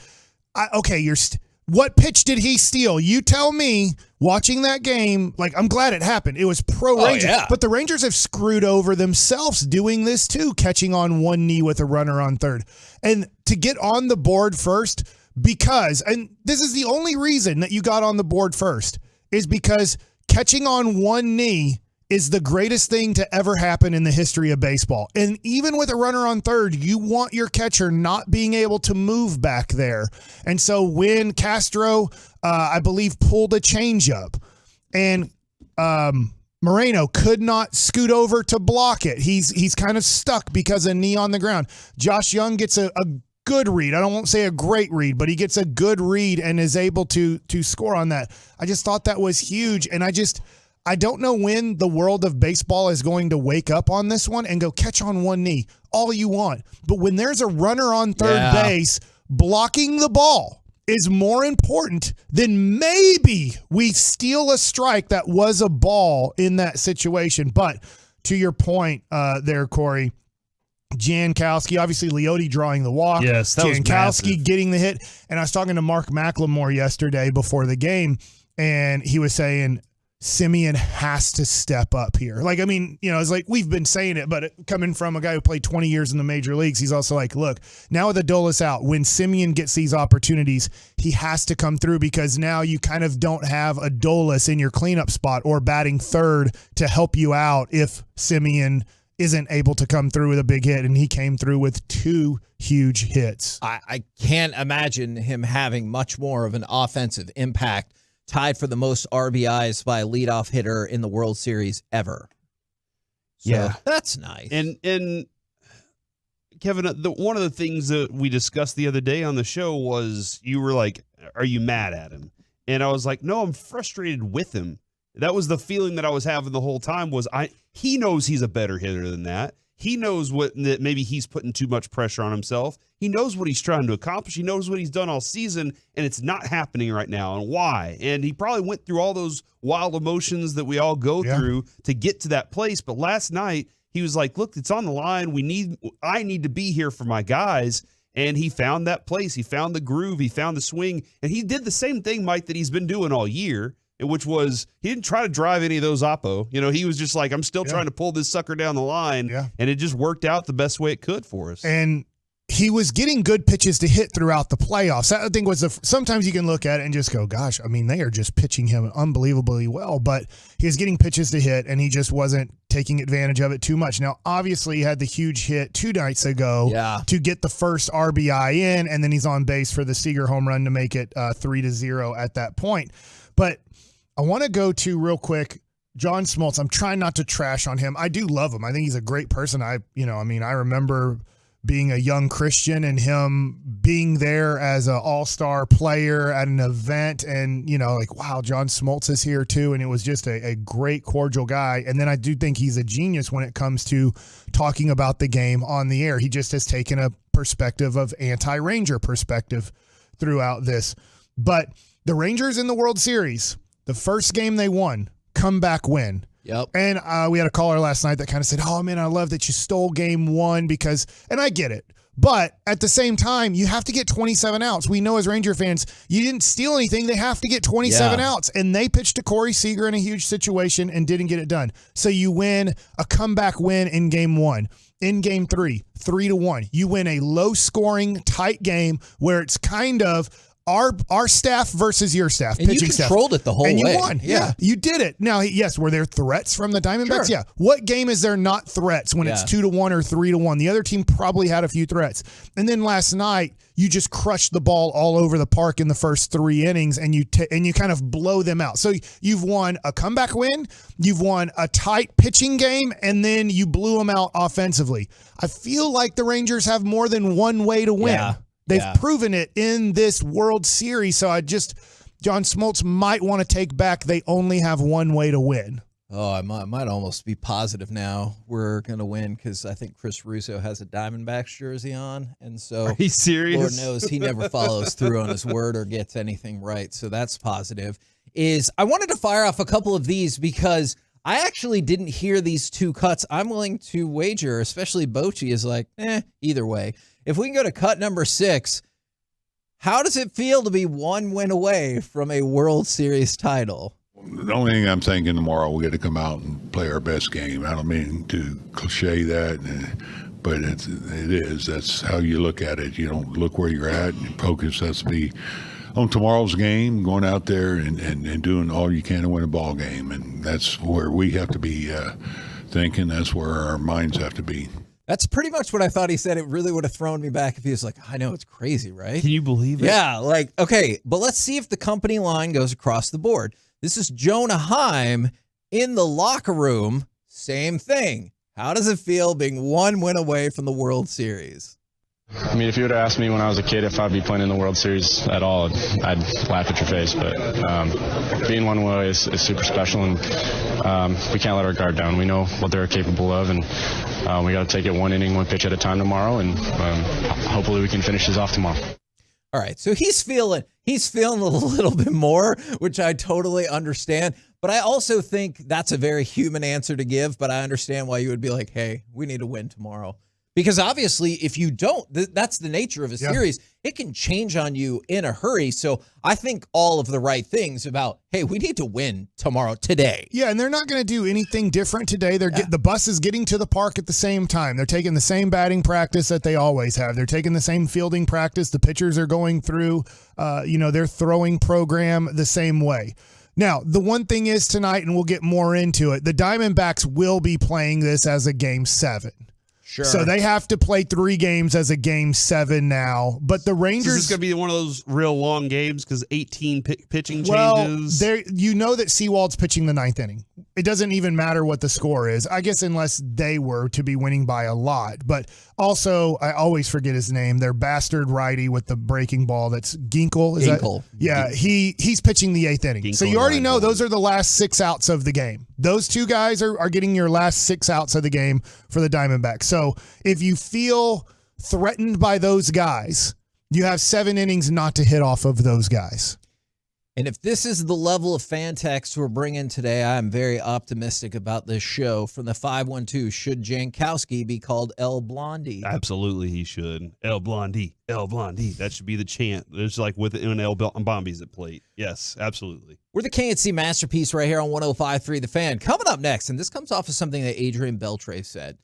What pitch did he steal? You tell me. Watching that game, I'm glad it happened. It was Rangers. Yeah. But the Rangers have screwed over themselves doing this too, catching on one knee with a runner on third. And to get on the board first, and this is the only reason that you got on the board first, is because catching on one knee is the greatest thing to ever happen in the history of baseball. And even with a runner on third, you want your catcher not being able to move back there. And so when Castro, I believe, pulled a changeup and Moreno could not scoot over to block it, he's kind of stuck because of knee on the ground. Josh Young gets a good read. I don't want to say a great read, but he gets a good read and is able to score on that. I just thought that was huge. And I don't know when the world of baseball is going to wake up on this one and go catch on one knee all you want. But when there's a runner on third base, blocking the ball is more important than maybe we steal a strike that was a ball in that situation. But to your point there, Corey, Jankowski, obviously Leote drawing the walk. Yes, that was massive. Getting the hit. And I was talking to Mark McLemore yesterday before the game, and he was saying Semien has to step up here. It's like we've been saying it, but coming from a guy who played 20 years in the major leagues, he's also like, look, now with Adolis out, when Semien gets these opportunities, he has to come through, because now you kind of don't have Adolis in your cleanup spot or batting third to help you out if Semien isn't able to come through with a big hit, and he came through with 2 huge hits. I can't imagine him having much more of an offensive impact, tied for the most RBIs by a leadoff hitter in the World Series ever. So that's nice. And Kevin, one of the things that we discussed the other day on the show was, you were like, are you mad at him? And I was like, no, I'm frustrated with him. That was the feeling that I was having the whole time, was he knows he's a better hitter than that. he knows that maybe he's putting too much pressure on himself. He knows what he's trying to accomplish. He knows what he's done all season, and it's not happening right now, and why. And he probably went through all those wild emotions that we all go through to get to that place. But last night, he was like, look, it's on the line. I need to be here for my guys. And he found that place. He found the groove. He found the swing. And he did the same thing, Mike, that he's been doing all year, which was he didn't try to drive any of those oppo. He was just like, I'm still trying to pull this sucker down the line. And it just worked out the best way it could for us. And he was getting good pitches to hit throughout the playoffs. I think sometimes you can look at it and just go, gosh, I mean, they are just pitching him unbelievably well, but he was getting pitches to hit and he just wasn't taking advantage of it too much. Now, obviously he had the huge hit 2 nights ago to get the first RBI in, and then he's on base for the Seager home run to make it 3-0 at that point. But I want to go to real quick, John Smoltz. I'm trying not to trash on him. I do love him. I think he's a great person. I remember being a young Christian and him being there as an all-star player at an event and, wow, John Smoltz is here too. And it was just a great, cordial guy. And then I do think he's a genius when it comes to talking about the game on the air. He just has taken a perspective of anti-Ranger perspective throughout this. But the Rangers in the World Series, the first game they won, comeback win. Yep. And we had a caller last night that kind of said, oh, man, I love that you stole game 1 because – and I get it. But at the same time, you have to get 27 outs. We know as Ranger fans, you didn't steal anything. They have to get 27 outs. And they pitched to Corey Seager in a huge situation and didn't get it done. So you win a comeback win in game 1. In game 3, 3-1. You win a low-scoring, tight game where it's kind of – our staff versus your staff, and pitching you controlled it the whole way. And you won. Yeah, you did it. Now, yes, were there threats from the Diamondbacks? Sure. Yeah. What game is there not threats when it's 2-1 or 3-1? The other team probably had a few threats. And then last night, you just crushed the ball all over the park in the first 3 innings, and you kind of blow them out. So you've won a comeback win, you've won a tight pitching game, and then you blew them out offensively. I feel like the Rangers have more than one way to win. Yeah. They've proven it in this World Series. So John Smoltz might want to take back they only have one way to win. Oh, I might almost be positive now we're going to win because I think Chris Russo has a Diamondbacks jersey on. And so are you serious? Lord knows he never follows through on his word or gets anything right. So that's positive. I wanted to fire off a couple of these because I actually didn't hear these 2 cuts. I'm willing to wager, especially Bochy is like, either way. If we can go to cut number 6, how does it feel to be 1 win away from a World Series title? The only thing I'm thinking tomorrow, we got to come out and play our best game. I don't mean to cliche that, but it is. That's how you look at it. You don't look where you're at. Your focus has to be on tomorrow's game, going out there and doing all you can to win a ball game. And that's where we have to be thinking. That's where our minds have to be. That's pretty much what I thought he said. It really would have thrown me back if he was like, I know, it's crazy, right? Can you believe it? Yeah, okay, but let's see if the company line goes across the board. This is Jonah Heim in the locker room. Same thing. How does it feel being 1 win away from the World Series? I mean, if you would have asked me when I was a kid if I'd be playing in the World Series at all, I'd laugh at your face. But being 1 win away is super special, and we can't let our guard down. We know what they're capable of, and we got to take it 1 inning, 1 pitch at a time tomorrow, and hopefully we can finish this off tomorrow. All right, so he's feeling a little bit more, which I totally understand. But I also think that's a very human answer to give. But I understand why you would be like, hey, we need to win tomorrow. Because obviously, if you don't, that's the nature of a series. It can change on you in a hurry. So I think all of the right things about, hey, we need to win tomorrow, today. Yeah, and they're not going to do anything different today. The bus is getting to the park at the same time. They're taking the same batting practice that they always have. They're taking the same fielding practice. The pitchers are going through, their throwing program the same way. Now, the one thing is tonight, and we'll get more into it, the Diamondbacks will be playing this as a Game 7. Sure. So they have to play 3 games as a Game 7 now. But the Rangers... So this is going to be one of those real long games because 18 pitching changes. Well, you know that Seawald's pitching the 9th inning. it doesn't even matter what the score is. I guess unless they were to be winning by a lot. But also, I always forget his name. Their bastard righty with the breaking ball. That's Ginkel. Is Ginkel. That? Yeah, he's pitching the 8th inning. So you already know those are the last 6 outs of the game. Those two guys are getting your last 6 outs of the game for the Diamondbacks. So if you feel threatened by those guys, you have 7 innings not to hit off of those guys. And if this is the level of fan text we're bringing today, I'm very optimistic about this show. From the 512, should Jankowski be called El Blondie? Absolutely, he should. El Blondie, El Blondie. That should be the chant. There's like with El Bombies at plate. Yes, absolutely. We're the KNC Masterpiece right here on 105.3 The Fan. Coming up next, and this comes off of something that Adrian Beltre said.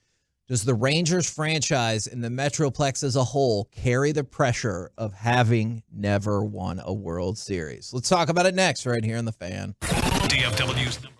Does the Rangers franchise and the Metroplex as a whole carry the pressure of having never won a World Series? Let's talk about it next right here on The Fan. DFW's number.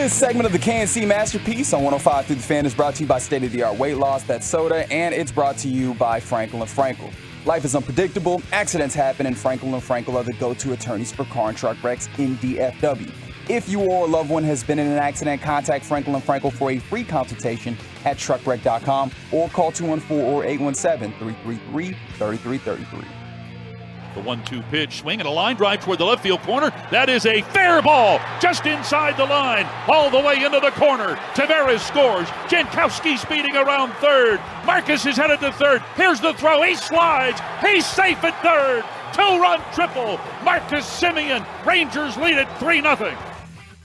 This segment of the KNC Masterpiece on 105 through the Fan is brought to you by State of the Art Weight Loss, that's soda, and it's brought to you by Frankel & Frankel. Life is unpredictable, accidents happen, and Frankel & Frankel are the go-to attorneys for car and truck wrecks in DFW. If you or a loved one has been in an accident, contact Frankel & Frankel for a free consultation at truckwreck.com or call 214 or 817-333-3333. The 1-2 pitch, swing and a line drive toward the left field corner. That is a fair ball, just inside the line, all the way into the corner. Tavares scores. Jankowski speeding around third. Marcus is headed to third. Here's the throw. He slides. He's safe at third. 2-run triple. Marcus Semien. Rangers lead it 3-0.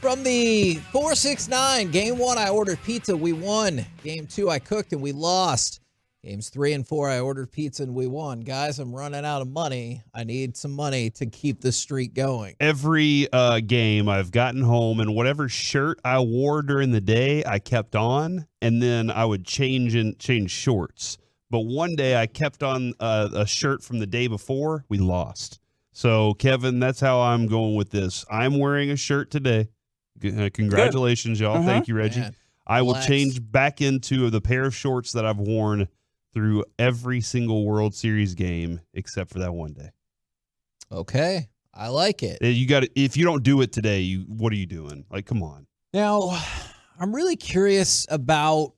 From the 4-6-9, game 1, I ordered pizza. We won. Game 2, I cooked and we lost. Games 3 and 4, I ordered pizza and we won. Guys, I'm running out of money. I need some money to keep the streak going. Every game I've gotten home, and whatever shirt I wore during the day, I kept on, and then I would change shorts. But one day I kept on a shirt from the day before. We lost. So, Kevin, that's how I'm going with this. I'm wearing a shirt today. Congratulations, y'all. Thank you, Reggie. Man, I will relax. change back into the pair of shorts that I've worn through every single World Series game except for that one day. Okay, I like it. You got if you don't do it today, what are you doing? Like, come on. Now, I'm really curious about,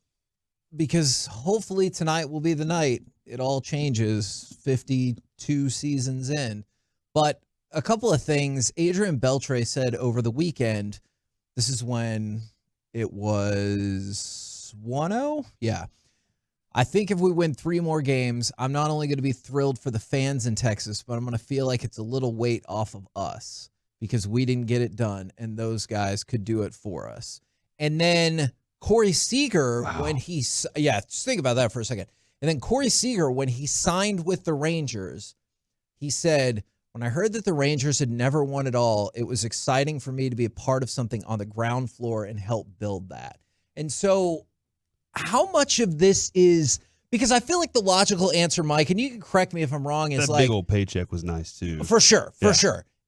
because hopefully tonight will be the night it all changes 52 seasons in. But a couple of things Adrian Beltre said over the weekend. This is when it was 1-0. Yeah. I think if we win 3 more games, I'm not only going to be thrilled for the fans in Texas, but I'm going to feel like it's a little weight off of us because we didn't get it done, and those guys could do it for us. And then Corey Seager, when he – just think about that for a second. And then Corey Seager, when he signed with the Rangers, he said, when I heard that the Rangers had never won it all, it was exciting for me to be a part of something on the ground floor and help build that. And so – how much of this is because I feel like the logical answer, Mike, and you can correct me if I'm wrong, is that like big old paycheck was nice too. For sure.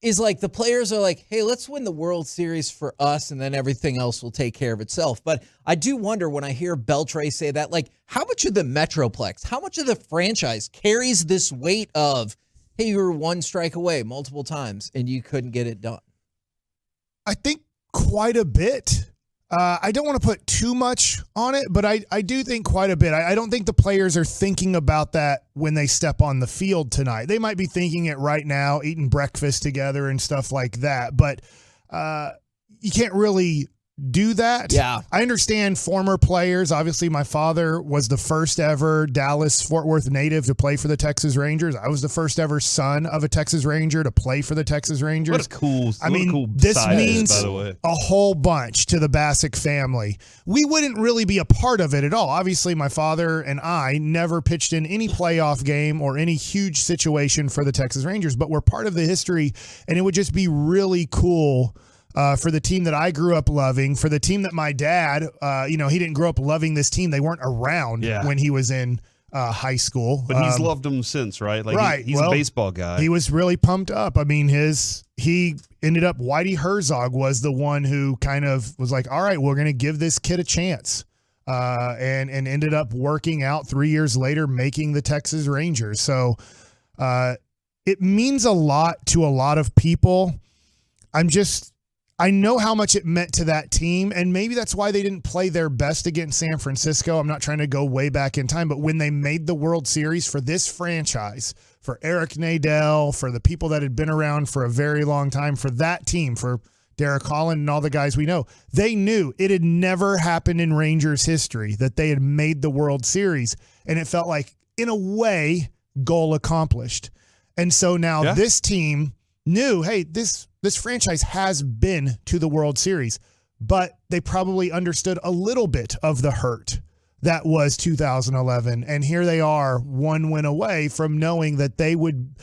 Is like the players are like, hey, let's win the World Series for us, and then everything else will take care of itself. But I do wonder when I hear Beltre say that, like, how much of the Metroplex, how much of the franchise carries this weight of, hey, you were one strike away multiple times and you couldn't get it done? I think quite a bit. I don't want to put too much on it, but I do think quite a bit. I don't think the players are thinking about that when they step on the field tonight. They might be thinking it right now, eating breakfast together and stuff like that, but you can't really do that. Yeah. I understand former players. Obviously, my father was the first ever Dallas-Fort Worth native to play for the Texas Rangers. I was the first ever son of a Texas Ranger to play for the Texas Rangers. What a cool this side means is, by the way. a whole bunch to the Bassick family. We wouldn't really be a part of it at all. Obviously, my father and I never pitched in any playoff game or any huge situation for the Texas Rangers, but we're part of the history, and it would just be really cool for the team that I grew up loving, for the team that my dad, he didn't grow up loving this team. They weren't around when he was in high school. But he's loved them since, right? Like right. He's a baseball guy. He was really pumped up. I mean, he ended up, Whitey Herzog was the one who kind of was like, all right, we're going to give this kid a chance. And ended up working out 3 years later, making the Texas Rangers. So it means a lot to a lot of people. I know how much it meant to that team, and maybe that's why they didn't play their best against San Francisco. I'm not trying to go way back in time, but when they made the World Series for this franchise, for Eric Nadel, for the people that had been around for a very long time, for that team, for Derek Holland and all the guys we know, they knew it had never happened in Rangers history that they had made the World Series, and it felt like, in a way, goal accomplished. And so now this team knew, hey, this franchise has been to the World Series, but they probably understood a little bit of the hurt that was 2011. And here they are, one win away from knowing that they would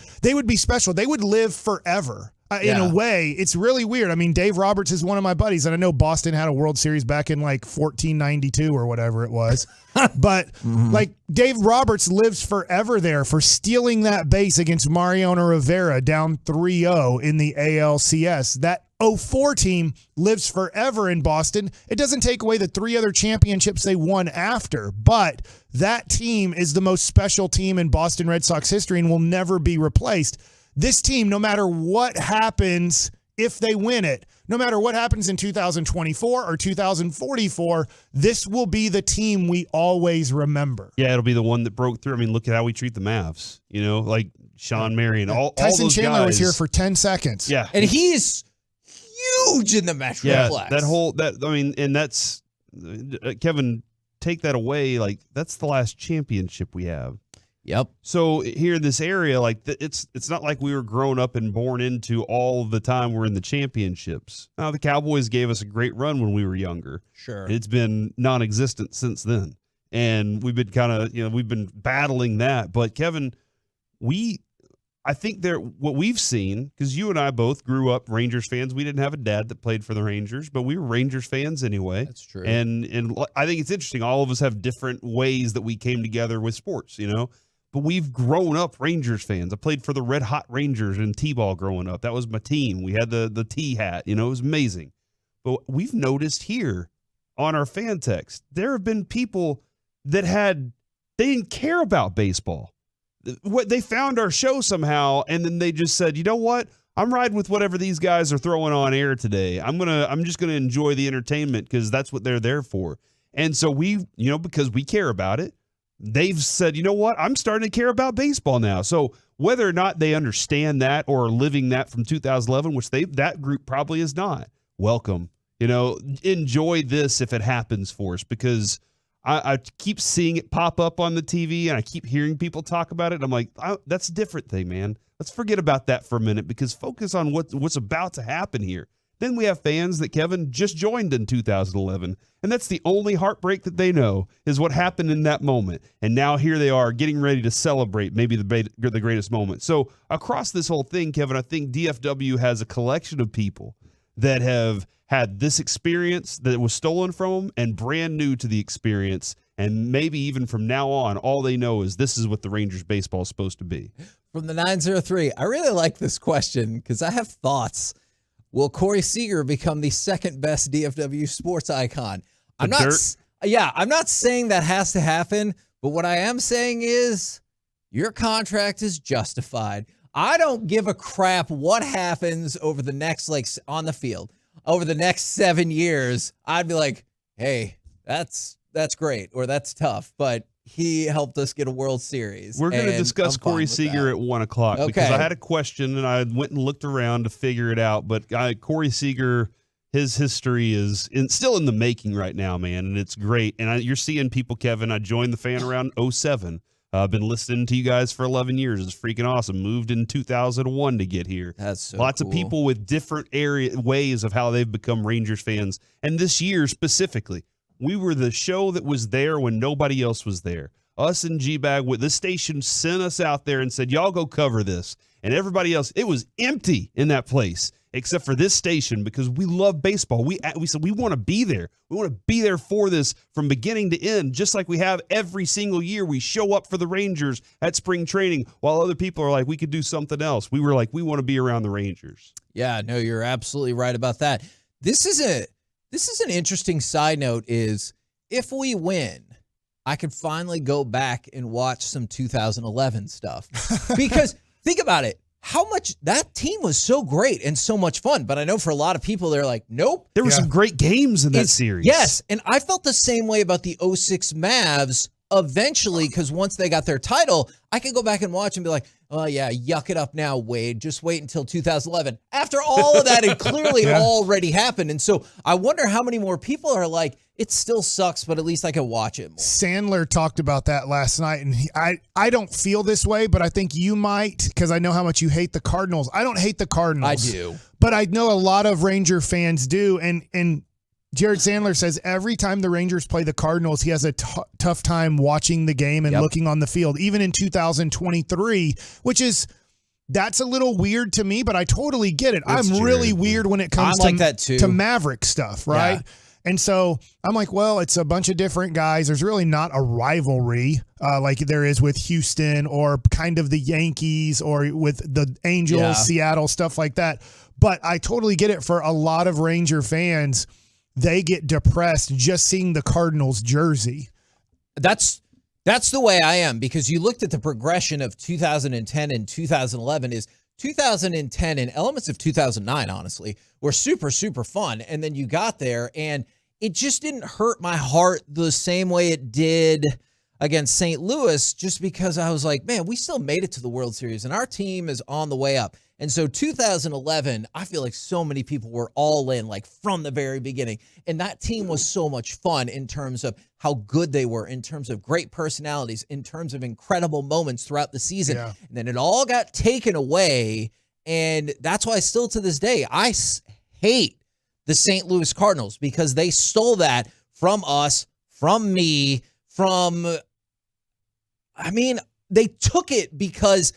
be special. They would live forever. In a way, it's really weird. I mean, Dave Roberts is one of my buddies, and I know Boston had a World Series back in like 1492 or whatever it was. But like Dave Roberts lives forever there for stealing that base against Mariano Rivera down 3-0 in the ALCS. That '04 team lives forever in Boston. It doesn't take away the 3 other championships they won after, but that team is the most special team in Boston Red Sox history and will never be replaced. This team, no matter what happens, if they win it, no matter what happens in 2024 or 2044, this will be the team we always remember. Yeah, it'll be the one that broke through. I mean, look at how we treat the Mavs, like Sean Marion. Tyson those Chandler guys was here for 10 seconds. Yeah. And he's huge in the Metroplex. And that's Kevin, take that away. Like, that's the last championship we have. Yep. So here in this area, it's not like we were grown up and born into all the time we're in the championships. Now, the Cowboys gave us a great run when we were younger. Sure. It's been non-existent since then. And we've been we've been battling that. But Kevin, I think what we've seen, because you and I both grew up Rangers fans. We didn't have a dad that played for the Rangers, but we were Rangers fans anyway. That's true. And I think it's interesting. All of us have different ways that we came together with sports, But we've grown up Rangers fans. I played for the Red Hot Rangers in T-ball growing up. That was my team. We had the T hat. It was amazing. But we've noticed here on our fan text, there have been people that they didn't care about baseball. They found our show somehow, and then they just said, you know what? I'm riding with whatever these guys are throwing on air today. I'm just gonna enjoy the entertainment because that's what they're there for. And so because we care about it, they've said, you know what? I'm starting to care about baseball now. So whether or not they understand that or are living that from 2011, which that group probably is not, welcome. Enjoy this if it happens for us, because I keep seeing it pop up on the TV and I keep hearing people talk about it. And I'm like, that's a different thing, man. Let's forget about that for a minute, because focus on what's about to happen here. Then we have fans that Kevin just joined in 2011, and that's the only heartbreak that they know is what happened in that moment. And now here they are getting ready to celebrate maybe the greatest moment. So across this whole thing, Kevin, I think DFW has a collection of people that have had this experience that was stolen from them and brand new to the experience. And maybe even from now on, all they know is this is what the Rangers baseball is supposed to be. From the 903, I really like this question because I have thoughts. Will Corey Seager become the second best DFW sports icon? I'm not saying that has to happen, but what I am saying is your contract is justified. I don't give a crap what happens over the next, on the field, over the next 7 years. I'd be like, hey, that's great, or that's tough, but he helped us get a World Series. We're going to discuss Corey Seager at 1 o'clock because I had a question and I went and looked around to figure it out. But Corey Seager, his history is still in the making right now, man, and it's great. And you're seeing people, Kevin. I joined the fan around 07. I've been listening to you guys for 11 years. It's freaking awesome. Moved in 2001 to get here. That's so Lots of people with different ways of how they've become Rangers fans. And this year specifically, we were the show that was there when nobody else was there. Us and G-Bag, the station sent us out there and said, y'all go cover this. And everybody else, it was empty in that place except for this station because we love baseball. We said we want to be there. We want to be there for this from beginning to end, just like we have every single year. We show up for the Rangers at spring training while other people are like, we could do something else. We were like, we want to be around the Rangers. Yeah, no, you're absolutely right about that. This is an interesting side note is if we win, I could finally go back and watch some 2011 stuff because think about it. How much that team was so great and so much fun. But I know for a lot of people, they're like, nope. There were some great games in that series. Yes. And I felt the same way about the 06 Mavs eventually, because once they got their title, I could go back and watch and be like, oh, yeah, yuck it up now, Wade. Just wait until 2011. After all of that, it clearly already happened. And so I wonder how many more people are like, it still sucks, but at least I can watch it more. Sandler talked about that last night, and I don't feel this way, but I think you might because I know how much you hate the Cardinals. I don't hate the Cardinals. I do. But I know a lot of Ranger fans do, and Jared Sandler says every time the Rangers play the Cardinals, he has a tough time watching the game and looking on the field, even in 2023, which is that's a little weird to me, but I totally get it. I'm really weird when it comes like that too. to Maverick stuff, right? Yeah. And so I'm like, well, it's a bunch of different guys. There's really not a rivalry like there is with Houston or kind of the Yankees or with the Angels, Seattle, stuff like that. But I totally get it for a lot of Ranger fans. They get depressed just seeing the Cardinals jersey. That's the way I am, because you looked at the progression of 2010 and 2011 is 2010 and elements of 2009, honestly, were super, super fun. And then you got there and it just didn't hurt my heart the same way it did against St. Louis, just because I was like, man, we still made it to the World Series and our team is on the way up. And so 2011, I feel like so many people were all in, like from the very beginning. And that team was so much fun in terms of how good they were, in terms of great personalities, in terms of incredible moments throughout the season. Yeah. And then it all got taken away. And that's why still to this day, I hate the St. Louis Cardinals, because they stole that from us, from me, they took it because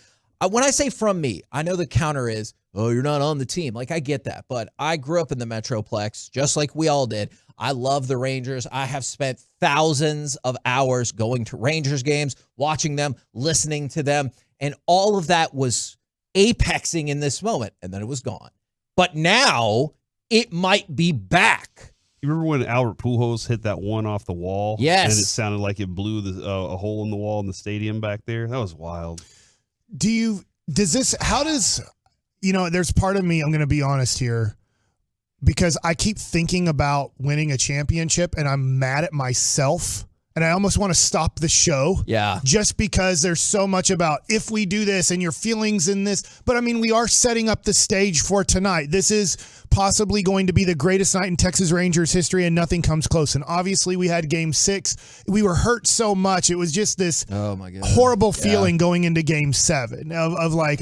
when I say from me, I know the counter is, oh, you're not on the team. Like, I get that. But I grew up in the Metroplex, just like we all did. I love the Rangers. I have spent thousands of hours going to Rangers games, watching them, listening to them. And all of that was apexing in this moment. And then it was gone. But now it might be back. You remember when Albert Pujols hit that one off the wall? Yes. And it sounded like it blew a hole in the wall in the stadium back there? That was wild. There's part of me, I'm going to be honest here, because I keep thinking about winning a championship and I'm mad at myself and I almost want to stop the show. Yeah. Just because there's so much about if we do this and your feelings in this. But I mean, we are setting up the stage for tonight. This is possibly going to be the greatest night in Texas Rangers history and nothing comes close. And obviously we had game 6. We were hurt so much. It was just this horrible feeling going into game 7 of like,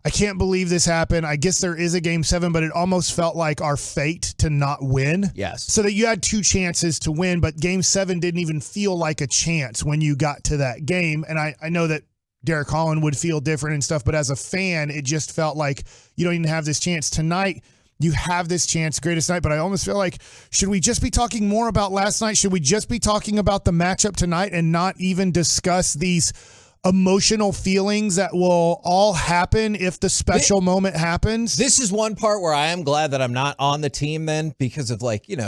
I can't believe this happened. I guess there is a game 7, but it almost felt like our fate to not win. Yes. So that you had 2 chances to win, but game 7 didn't even feel like a chance when you got to that game. And I know that Derek Holland would feel different and stuff, but as a fan, it just felt like you don't even have this chance. Tonight, you have this chance, greatest night, but I almost feel like, should we just be talking more about last night? Should we just be talking about the matchup tonight and not even discuss these emotional feelings that will all happen if the special moment happens? This is one part where I am glad that I'm not on the team then, because of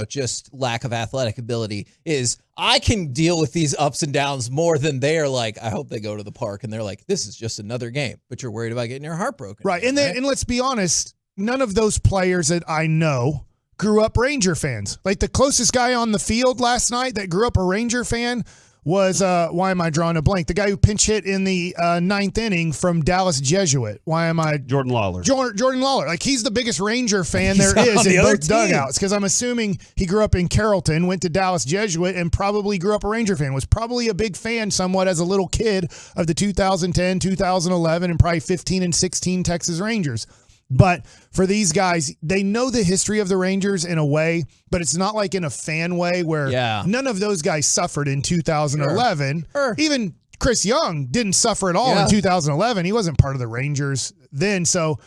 just lack of athletic ability. Is I can deal with these ups and downs more than they're like, I hope they go to the park and they're like, this is just another game, but you're worried about getting your heart broken. Right. And let's be honest, none of those players that I know grew up Ranger fans. Like the closest guy on the field last night that grew up a Ranger fan was, why am I drawing a blank? The guy who pinch hit in the 9th inning from Dallas Jesuit. Jordan Lawler. Jordan Lawler. Like, he's the biggest Ranger fan there is in both dugouts, because I'm assuming he grew up in Carrollton, went to Dallas Jesuit, and probably grew up a Ranger fan. Was probably a big fan somewhat as a little kid of the 2010, 2011, and probably 15 and 16 Texas Rangers. But for these guys, they know the history of the Rangers in a way, but it's not like in a fan way where none of those guys suffered in 2011. Sure. Even Chris Young didn't suffer at all in 2011. He wasn't part of the Rangers then. So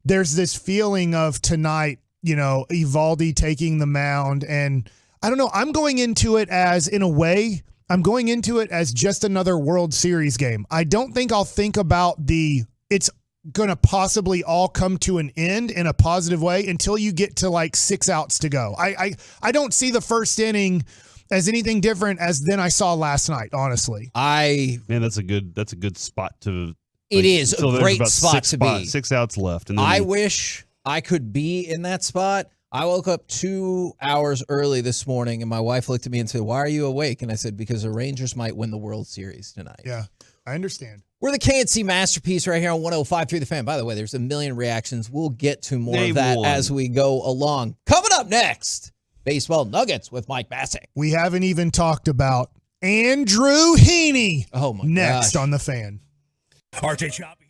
there's this feeling of tonight, Evaldi taking the mound. And I don't know, I'm going into it as, in a way, just another World Series game. I don't think I'll think about it's going to possibly all come to an end in a positive way until you get to like 6 outs to go. I don't see the first inning as anything different than I saw last night, honestly. That's a good spot to. It is a great spot to be. 6 outs left. And then I wish I could be in that spot. I woke up 2 hours early this morning and my wife looked at me and said, "Why are you awake?" And I said, "Because the Rangers might win the World Series tonight." Yeah, I understand. We're the KNC Masterpiece right here on 105.3 The Fan. By the way, there's a million reactions. We'll get to more of that as we go along. Coming up next, Baseball Nuggets with Mike Bassick. We haven't even talked about Andrew Heaney. Oh, my Next on The Fan. RJ Choppy.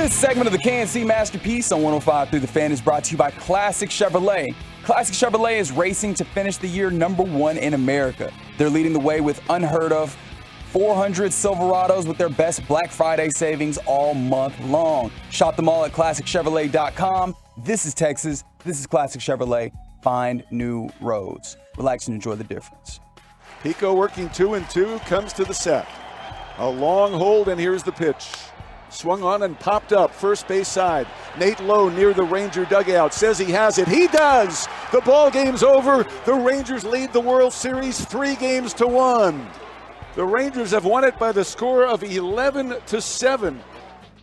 This segment of the KNC Masterpiece on 105 Through the Fan is brought to you by Classic Chevrolet. Classic Chevrolet is racing to finish the year #1 in America. They're leading the way with unheard of 400 Silverados with their best Black Friday savings all month long. Shop them all at ClassicChevrolet.com. This is Texas. This is Classic Chevrolet. Find new roads. Relax and enjoy the difference. Pico working 2-2, comes to the set. A long hold, and here's the pitch. Swung on and popped up, first base side. Nate Lowe near the Ranger dugout says he has it. He does! The ball game's over. The Rangers lead the World Series 3-1. The Rangers have won it by the score of 11-7.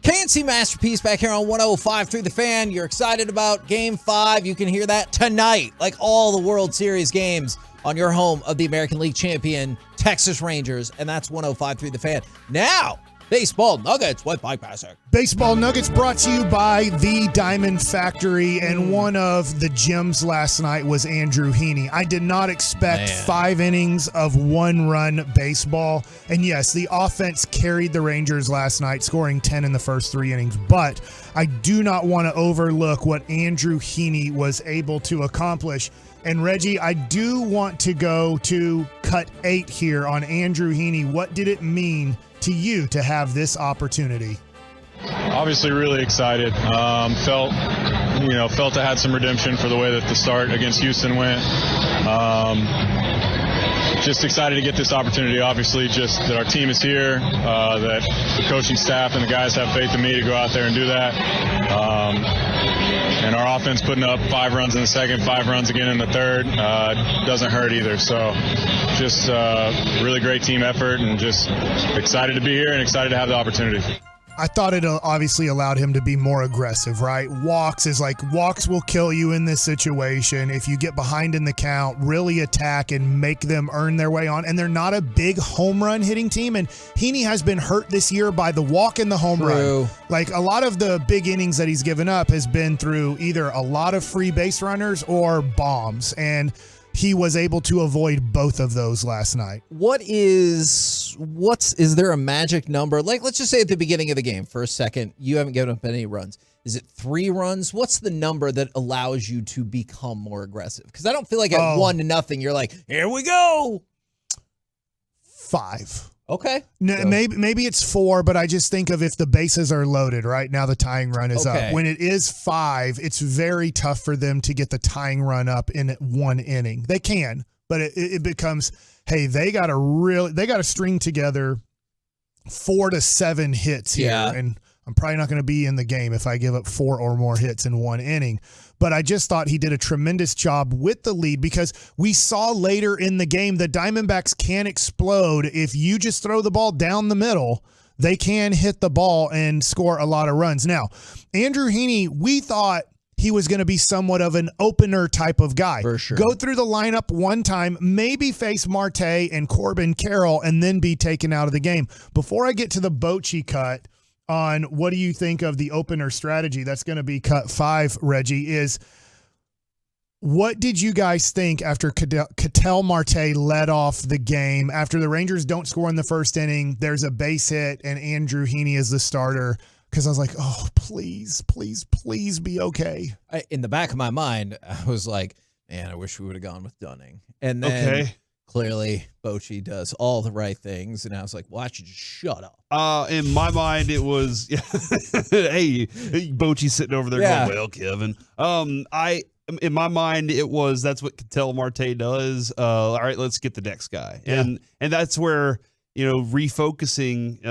KNC Masterpiece back here on 105 Through the Fan. You're excited about Game 5. You can hear that tonight, like all the World Series games, on your home of the American League champion Texas Rangers, and that's 105 Through the Fan. Now, Baseball Nuggets with Mike Bassick. Baseball Nuggets brought to you by the Diamond Factory, and one of the gems last night was Andrew Heaney. I did not expect 5 innings of 1-run baseball, and yes, the offense carried the Rangers last night, scoring 10 in the first 3 innings, but I do not want to overlook what Andrew Heaney was able to accomplish. And Reggie, I do want to go to cut 8 here on Andrew Heaney. What did it mean to you to have this opportunity? Obviously really excited. Felt I had some redemption for the way that the start against Houston went. Just excited to get this opportunity. Obviously, just that our team is here, that the coaching staff and the guys have faith in me to go out there and do that. And our offense putting up 5 runs in the second, 5 runs again in the third, doesn't hurt either. So just really great team effort, and just excited to be here and excited to have the opportunity. I thought it obviously allowed him to be more aggressive, right? Walks will kill you in this situation. If you get behind in the count, really attack and make them earn their way on. And they're not a big home run hitting team. And Heaney has been hurt this year by the walk and the home run. Like, a lot of the big innings that he's given up has been through either a lot of free base runners or bombs. And he was able to avoid both of those last night. Is there a magic number? Like, let's just say at the beginning of the game, for a second, you haven't given up any runs. Is it 3 runs? What's the number that allows you to become more aggressive? Because I don't feel like at 1-0, you're like, here we go. 5. Okay. No, maybe it's 4, but I just think of if the bases are loaded, right? Now the tying run is up. When it is 5, it's very tough for them to get the tying run up in 1 inning. They can, but it becomes, hey, they got to string together 4 to 7 hits here. Yeah. And I'm probably not going to be in the game if I give up 4 or more hits in 1 inning. But I just thought he did a tremendous job with the lead, because we saw later in the game the Diamondbacks can explode. If you just throw the ball down the middle, they can hit the ball and score a lot of runs. Now, Andrew Heaney, we thought he was going to be somewhat of an opener type of guy. For sure. Go through the lineup one time, maybe face Marte and Corbin Carroll, and then be taken out of the game. Before I get to the Bochy cut on what do you think of the opener strategy, that's going to be cut 5, Reggie, is what did you guys think after Ketel Marte led off the game? After the Rangers don't score in the first inning, there's a base hit, and Andrew Heaney is the starter. Because I was like, oh, please, please, please be okay. In the back of my mind, I was like, man, I wish we would have gone with Dunning. And then clearly Bochy does all the right things. And I was like, why don't you just shut up? In my mind, it was, hey, Bochy's sitting over there going, well, Kevin. In my mind, it was, that's what Ketel Marte does. All right, let's get the next guy. Yeah. And that's where, refocusing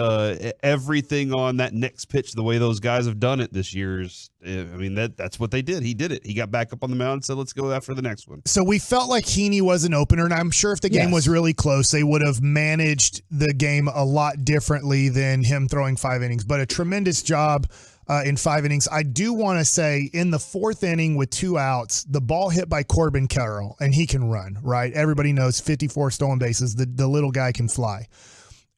everything on that next pitch, the way those guys have done it this year that's what they did. He did it. He got back up on the mound and said, let's go after the next one. So we felt like Heaney was an opener, and I'm sure if the game was really close, they would have managed the game a lot differently than him throwing 5 innings, but a tremendous job in 5 innings. I do want to say in the 4th inning with 2 outs, the ball hit by Corbin Carroll, and he can run, right? Everybody knows 54 stolen bases. The little guy can fly.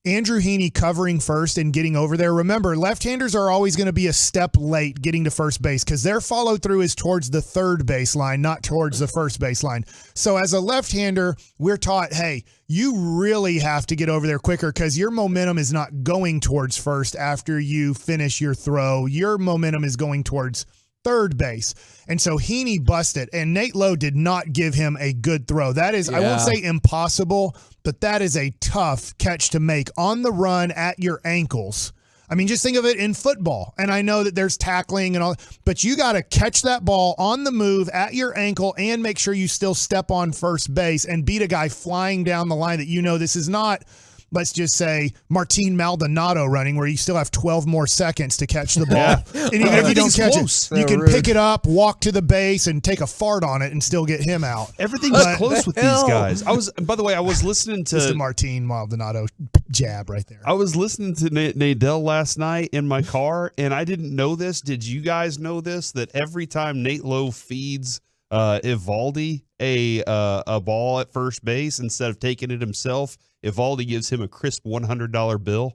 Andrew Heaney covering first and getting over there. Remember, left-handers are always going to be a step late getting to first base because their follow-through is towards the third baseline, not towards the first baseline. So as a left-hander, we're taught, hey, you really have to get over there quicker because your momentum is not going towards first after you finish your throw. Your momentum is going towards third base. And so Heaney busted, and Nate Lowe did not give him a good throw. That is, I won't say impossible, but that is a tough catch to make on the run at your ankles. I mean, just think of it in football. And I know that there's tackling and all, but you got to catch that ball on the move at your ankle and make sure you still step on first base and beat a guy flying down the line that you know this is not, let's just say, Martin Maldonado running where you still have 12 more seconds to catch the ball. And even if you don't catch it, you can pick it up, walk to the base, and take a fart on it and still get him out. Everything's close with these guys. By the way, I was listening to the Martin Maldonado jab right there. I was listening to Nadell last night in my car, and I didn't know this. Did you guys know this? That every time Nate Lowe feeds Evaldi a ball at first base, instead of taking it himself, Evaldi gives him a crisp $100 bill.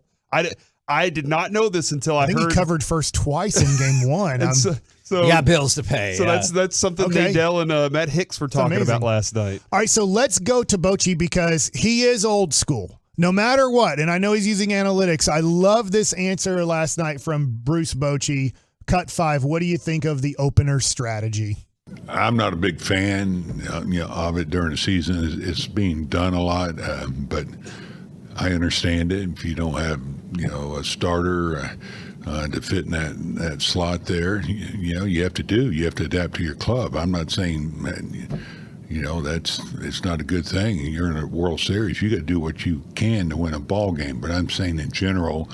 I did not know this until I think heard he covered first twice in game one. So you got bills to pay. So that's something Nadell and Matt Hicks were talking about last night. All right, so let's go to Bochy because he is old school. No matter what, and I know he's using analytics. I love this answer last night from Bruce Bochy. Cut 5. What do you think of the opener strategy? I'm not a big fan of it during the season. It's being done a lot, but I understand it. If you don't have a starter to fit in that slot there, you have to adapt to your club. I'm not saying it's not a good thing. You're in a World Series. You got to do what you can to win a ball game. But I'm saying in general,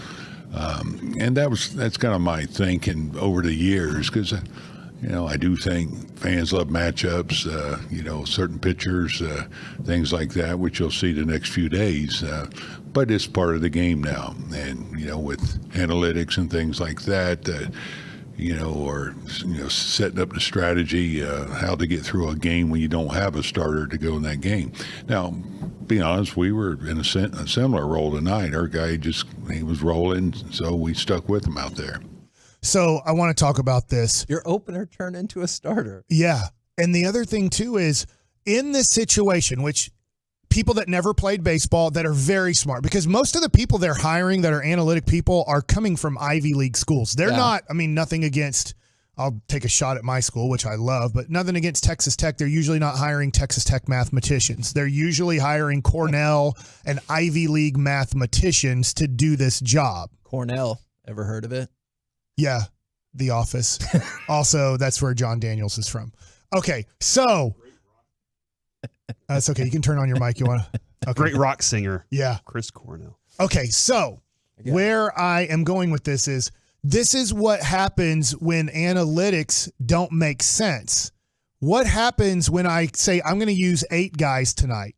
and that's kind of my thinking over the years because. I do think fans love matchups, certain pitchers, things like that, which you'll see the next few days. But it's part of the game now. And, with analytics and things like that, or setting up the strategy, how to get through a game when you don't have a starter to go in that game. Now, being honest, we were in a similar role tonight. Our guy he was rolling, so we stuck with him out there. So I want to talk about this. Your opener turned into a starter. Yeah. And the other thing, too, is in this situation, which people that never played baseball that are very smart, because most of the people they're hiring that are analytic people are coming from Ivy League schools. They're not, nothing against, I'll take a shot at my school, which I love, but nothing against Texas Tech. They're usually not hiring Texas Tech mathematicians. They're usually hiring Cornell and Ivy League mathematicians to do this job. Cornell, ever heard of it? Yeah, The Office. Also, that's where John Daniels is from. Okay, so that's okay. You can turn on your mic. You want to? Okay. Great rock singer. Yeah, Chris Cornell. Okay, so where I am going with this is what happens when analytics don't make sense. What happens when I say I'm going to use 8 guys tonight,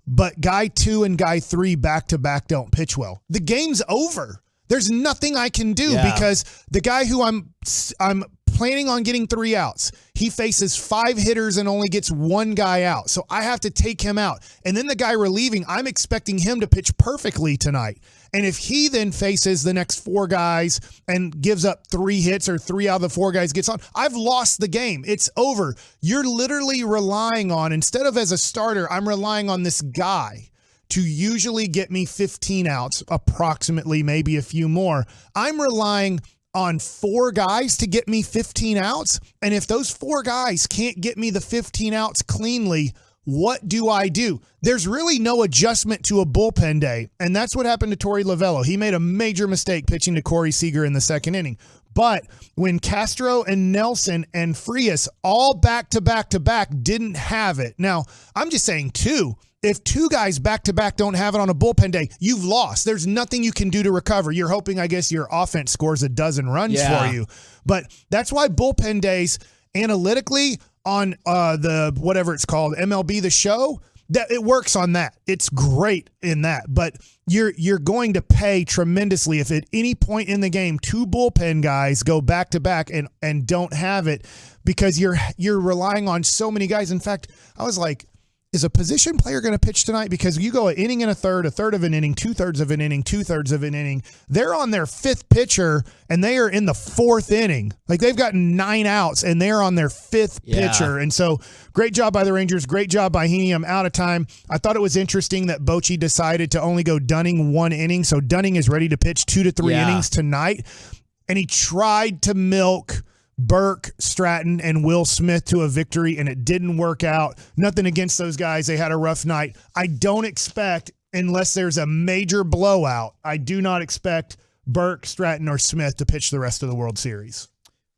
but guy 2 and guy 3 back to back don't pitch well? The game's over. There's nothing I can do because the guy who I'm planning on getting 3 outs, he faces 5 hitters and only gets 1 guy out. So I have to take him out. And then the guy relieving, I'm expecting him to pitch perfectly tonight. And if he then faces the next 4 guys and gives up 3 hits or 3 out of the 4 guys gets on, I've lost the game. It's over. You're literally relying on, instead of as a starter, I'm relying on this guy to usually get me 15 outs, approximately, maybe a few more. I'm relying on 4 guys to get me 15 outs. And if those 4 guys can't get me the 15 outs cleanly, what do I do? There's really no adjustment to a bullpen day. And that's what happened to Torey Lovello. He made a major mistake pitching to Corey Seager in the second inning. But when Castro and Nelson and Frias all back to back didn't have it. Now, I'm just saying 2. If 2 guys back-to-back don't have it on a bullpen day, you've lost. There's nothing you can do to recover. You're hoping, I guess, your offense scores a dozen runs for you. But that's why bullpen days, analytically, on the whatever it's called, MLB The Show, that it works on that. It's great in that. But you're going to pay tremendously if at any point in the game 2 bullpen guys go back-to-back and don't have it because you're relying on so many guys. In fact, I was like, is a position player going to pitch tonight? Because you go an inning and a third of an inning, 2/3 of an inning, 2/3 of an inning. They're on their 5th pitcher, and they are in the 4th inning. Like, they've gotten 9 outs, and they're on their 5th pitcher. And so, great job by the Rangers. Great job by Heaney. I'm out of time. I thought it was interesting that Bochy decided to only go Dunning 1 inning. So, Dunning is ready to pitch 2 to 3 innings tonight. And he tried to milk Burke, Stratton, and Will Smith to a victory, and it didn't work out. Nothing against those guys. They had a rough night. I don't expect, unless there's a major blowout, I do not expect Burke, Stratton, or Smith to pitch the rest of the World Series.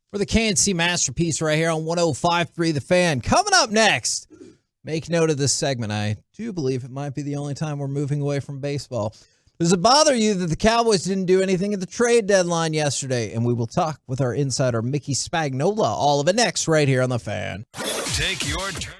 For the KNC Masterpiece right here on 105.3 The Fan. Coming up next, make note of this segment. I do believe it might be the only time we're moving away from baseball. Does it bother you that the Cowboys didn't do anything at the trade deadline yesterday? And we will talk with our insider, Mickey Spagnola. All of it next right here on The Fan. Take your turn.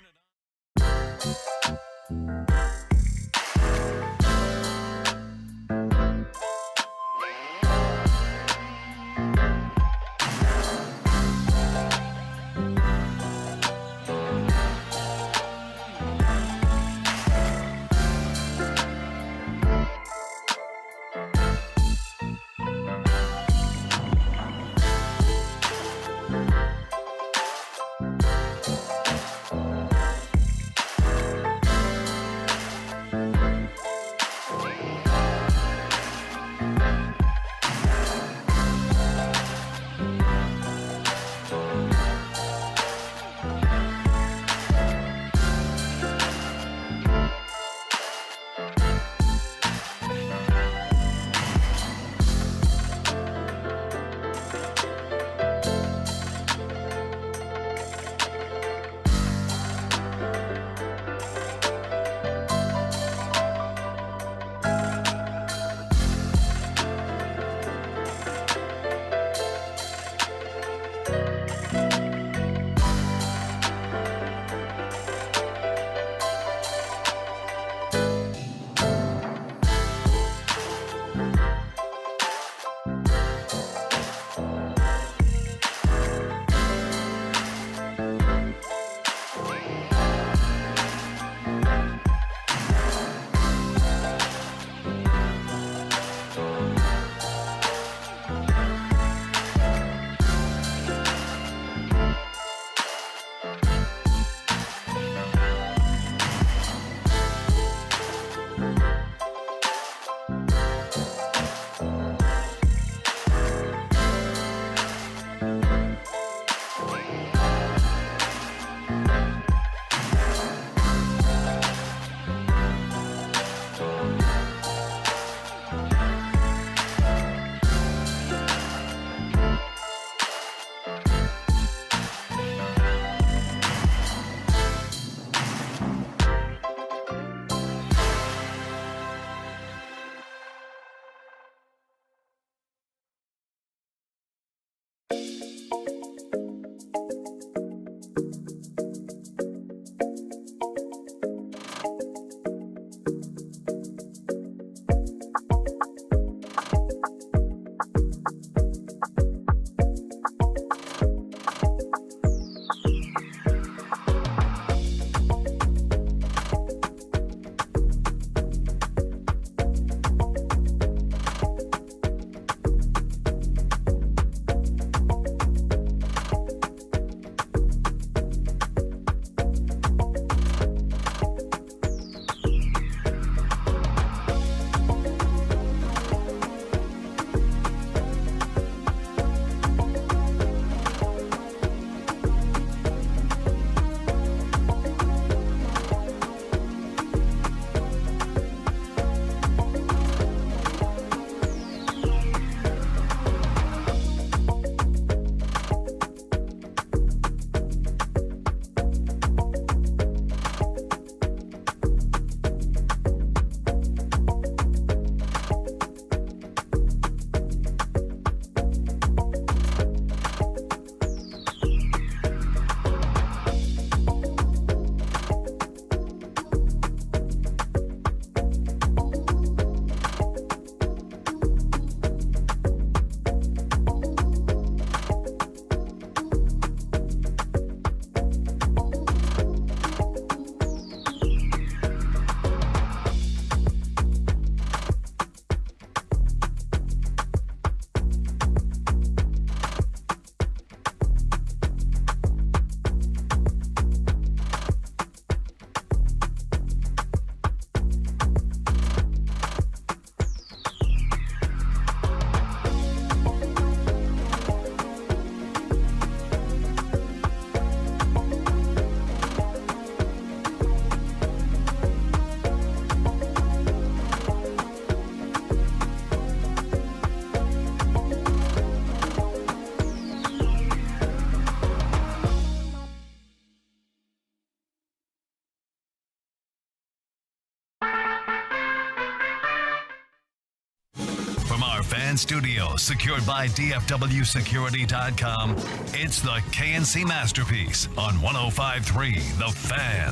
our fan studio, secured by DFWsecurity.com, it's the KNC Masterpiece on 105.3 The Fan.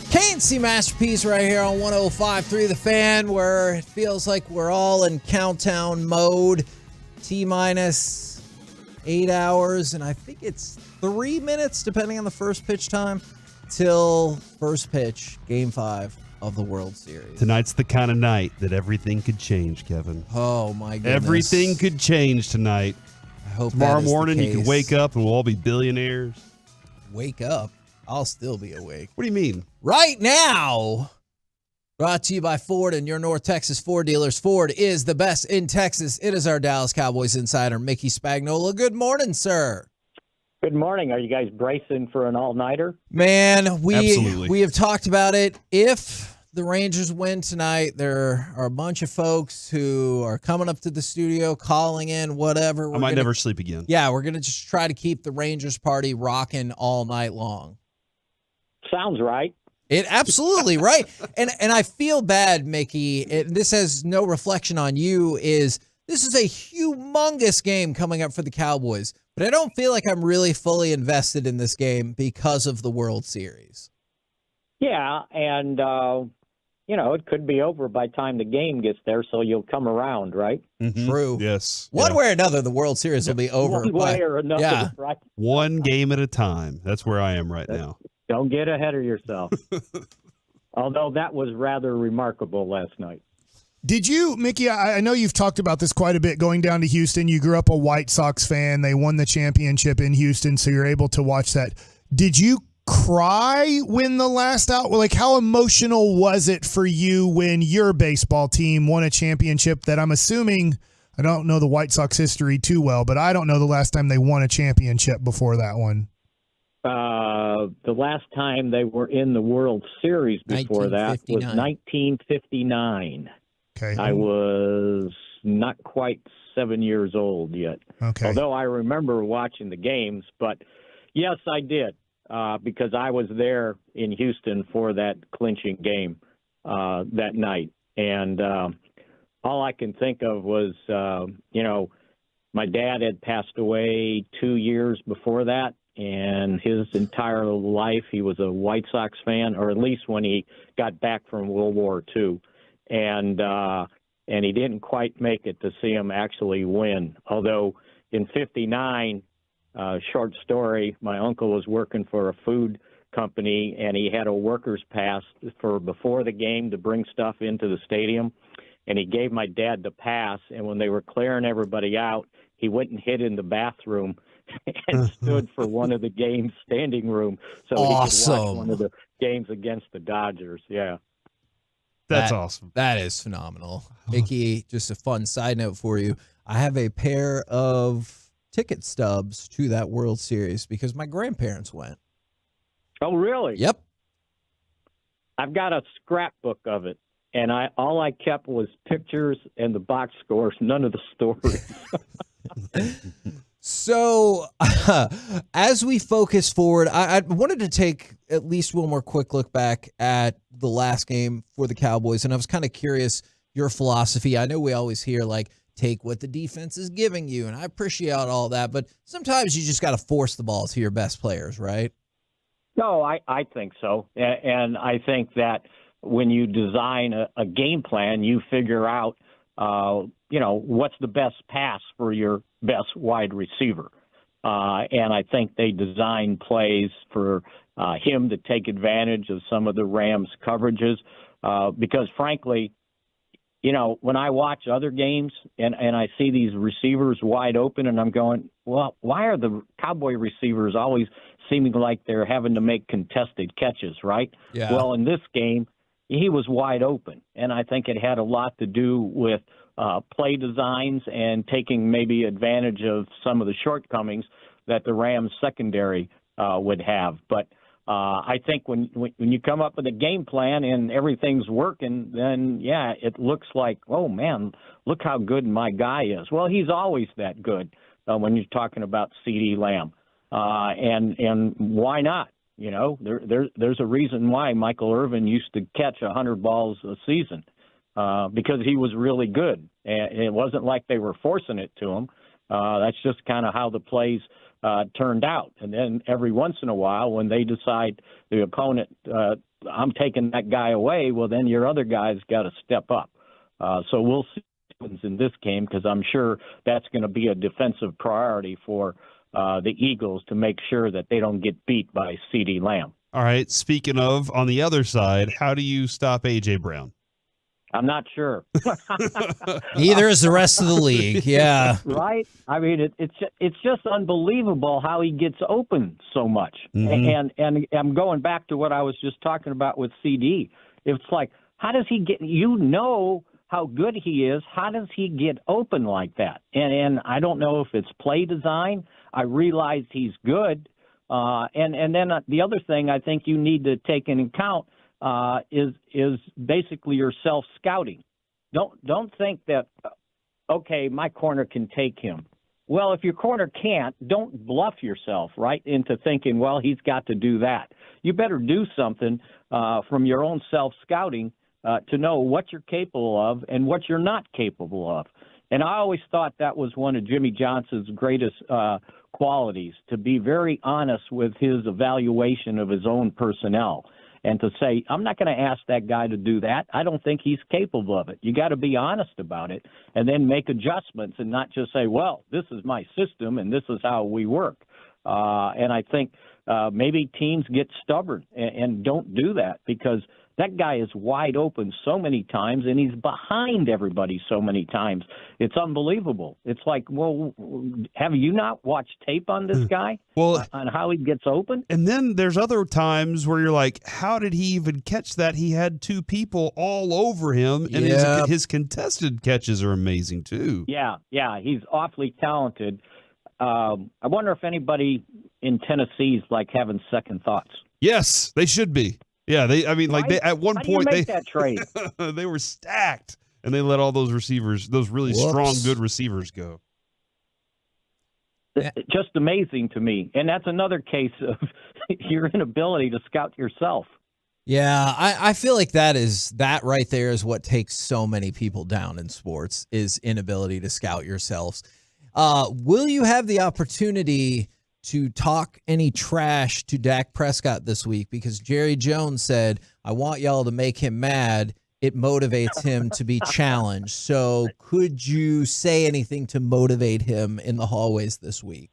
KNC Masterpiece right here on 105.3 The Fan, where it feels like we're all in countdown mode. T-minus 8 hours, and I think it's 3 minutes, depending on the first pitch time, till first pitch, Game 5 of the World Series. Tonight's the kind of night that everything could change, Kevin. Oh, my goodness. Everything could change tonight. I hope tomorrow that is morning the you can case. wake up and we'll all be billionaires. Wake up? I'll still be awake. What do you mean? Right now, brought to you by Ford and your North Texas Ford dealers. Ford is the best in Texas. It is our Dallas Cowboys insider, Mickey Spagnola. Good morning, sir. Good morning. Are you guys bracing for an all-nighter? Man, Absolutely. we have talked about it. If the Rangers win tonight, there are a bunch of folks who are coming up to the studio, calling in, whatever. I might never sleep again. Yeah, we're going to just try to keep the Rangers party rocking all night long. Sounds right. It absolutely right. And I feel bad, Mickey. This has no reflection on you. This is a humongous game coming up for the Cowboys, but I don't feel like I'm really fully invested in this game because of the World Series. Yeah, and it could be over by the time the game gets there, so you'll come around, right? True. Yes. One way or another, the World Series will be over. One way or another, yeah. right? One game at a time. That's where I am right now. Don't get ahead of yourself. Although that was rather remarkable last night. Did you, Mickey, I know you've talked about this quite a bit, going down to Houston. You grew up a White Sox fan. They won the championship in Houston, so you're able to watch that. Did you cry when the last out? Like, how emotional was it for you when your baseball team won a championship that I'm assuming, I don't know the White Sox history too well, but I don't know the last time they won a championship before that one. The last time they were in the World Series before that was 1959. Okay. I was not quite 7 years old yet. Okay. Although I remember watching the games, but yes, I did because I was there in Houston for that clinching game that night. And all I can think of was, my dad had passed away 2 years before that. And his entire life, he was a White Sox fan, or at least when he got back from World War II. And he didn't quite make it to see him actually win. Although in '59, short story, my uncle was working for a food company, and he had a worker's pass for before the game to bring stuff into the stadium. And he gave my dad the pass, and when they were clearing everybody out, he went and hid in the bathroom and stood for one of the games standing room so he could watch one of the games against the Dodgers. Yeah. That's awesome. That is phenomenal. Mickey, just a fun side note for you. I have a pair of ticket stubs to that World Series because my grandparents went. Oh, really? Yep. I've got a scrapbook of it, and all I kept was pictures and the box scores, none of the stories. So, as we focus forward, I wanted to take at least one more quick look back at the last game for the Cowboys, and I was kind of curious your philosophy. I know we always hear, like, take what the defense is giving you, and I appreciate all that, but sometimes you just got to force the ball to your best players, right? No, I think so. And I think that when you design a game plan, you figure out, what's the best pass for your best wide receiver. And I think they designed plays for him to take advantage of some of the Rams' coverages because, frankly, when I watch other games and I see these receivers wide open and I'm going, well, why are the Cowboy receivers always seeming like they're having to make contested catches, right? Yeah. Well, in this game, he was wide open, and I think it had a lot to do with play designs and taking maybe advantage of some of the shortcomings that the Rams secondary would have. But I think when you come up with a game plan and everything's working, then, yeah, it looks like, oh, man, look how good my guy is. Well, he's always that good when you're talking about CeeDee Lamb. And why not? There's a reason why Michael Irvin used to catch 100 balls a season because he was really good. And it wasn't like they were forcing it to him. That's just kind of how the plays turned out. And then every once in a while, when they decide the opponent, I'm taking that guy away, well, then your other guy's got to step up. So we'll see what happens in this game, because I'm sure that's going to be a defensive priority for the Eagles to make sure that they don't get beat by CeeDee Lamb. All right. Speaking of, on the other side, how do you stop A.J. Brown? I'm not sure. Neither is the rest of the league. Yeah. Right? I mean, it's just unbelievable how he gets open so much. Mhm. And I'm going back to what I was just talking about with CD. It's like, how does he get, how good he is, how does he get open like that? And I don't know if it's play design. I realize he's good. And then the other thing I think you need to take into account is basically your self-scouting. Don't think that, okay, my corner can take him. Well, if your corner can't, don't bluff yourself right into thinking, well, he's got to do that. You better do something from your own self-scouting to know what you're capable of and what you're not capable of. And I always thought that was one of Jimmy Johnson's greatest qualities, to be very honest with his evaluation of his own personnel. And to say, I'm not going to ask that guy to do that. I don't think he's capable of it. You got to be honest about it and then make adjustments and not just say, well, this is my system and this is how we work. And I think maybe teams get stubborn and don't do that, because that guy is wide open so many times and he's behind everybody so many times. It's unbelievable. It's like, well, have you not watched tape on this guy? Well, on how he gets open? And then there's other times where you're like, how did he even catch that? He had two people all over him, and his contested catches are amazing too. Yeah, he's awfully talented. I wonder if anybody in Tennessee is like having second thoughts. Yes, they should be. Yeah, at one How do you point make that trade? they were stacked, and they let all those receivers, those really strong, good receivers, go. Just amazing to me, and that's another case of your inability to scout yourself. Yeah, I feel like that right there is what takes so many people down in sports, is inability to scout yourselves. Will you have the opportunity to talk any trash to Dak Prescott this week? Because Jerry Jones said, I want y'all to make him mad. It motivates him to be challenged. So could you say anything to motivate him in the hallways this week?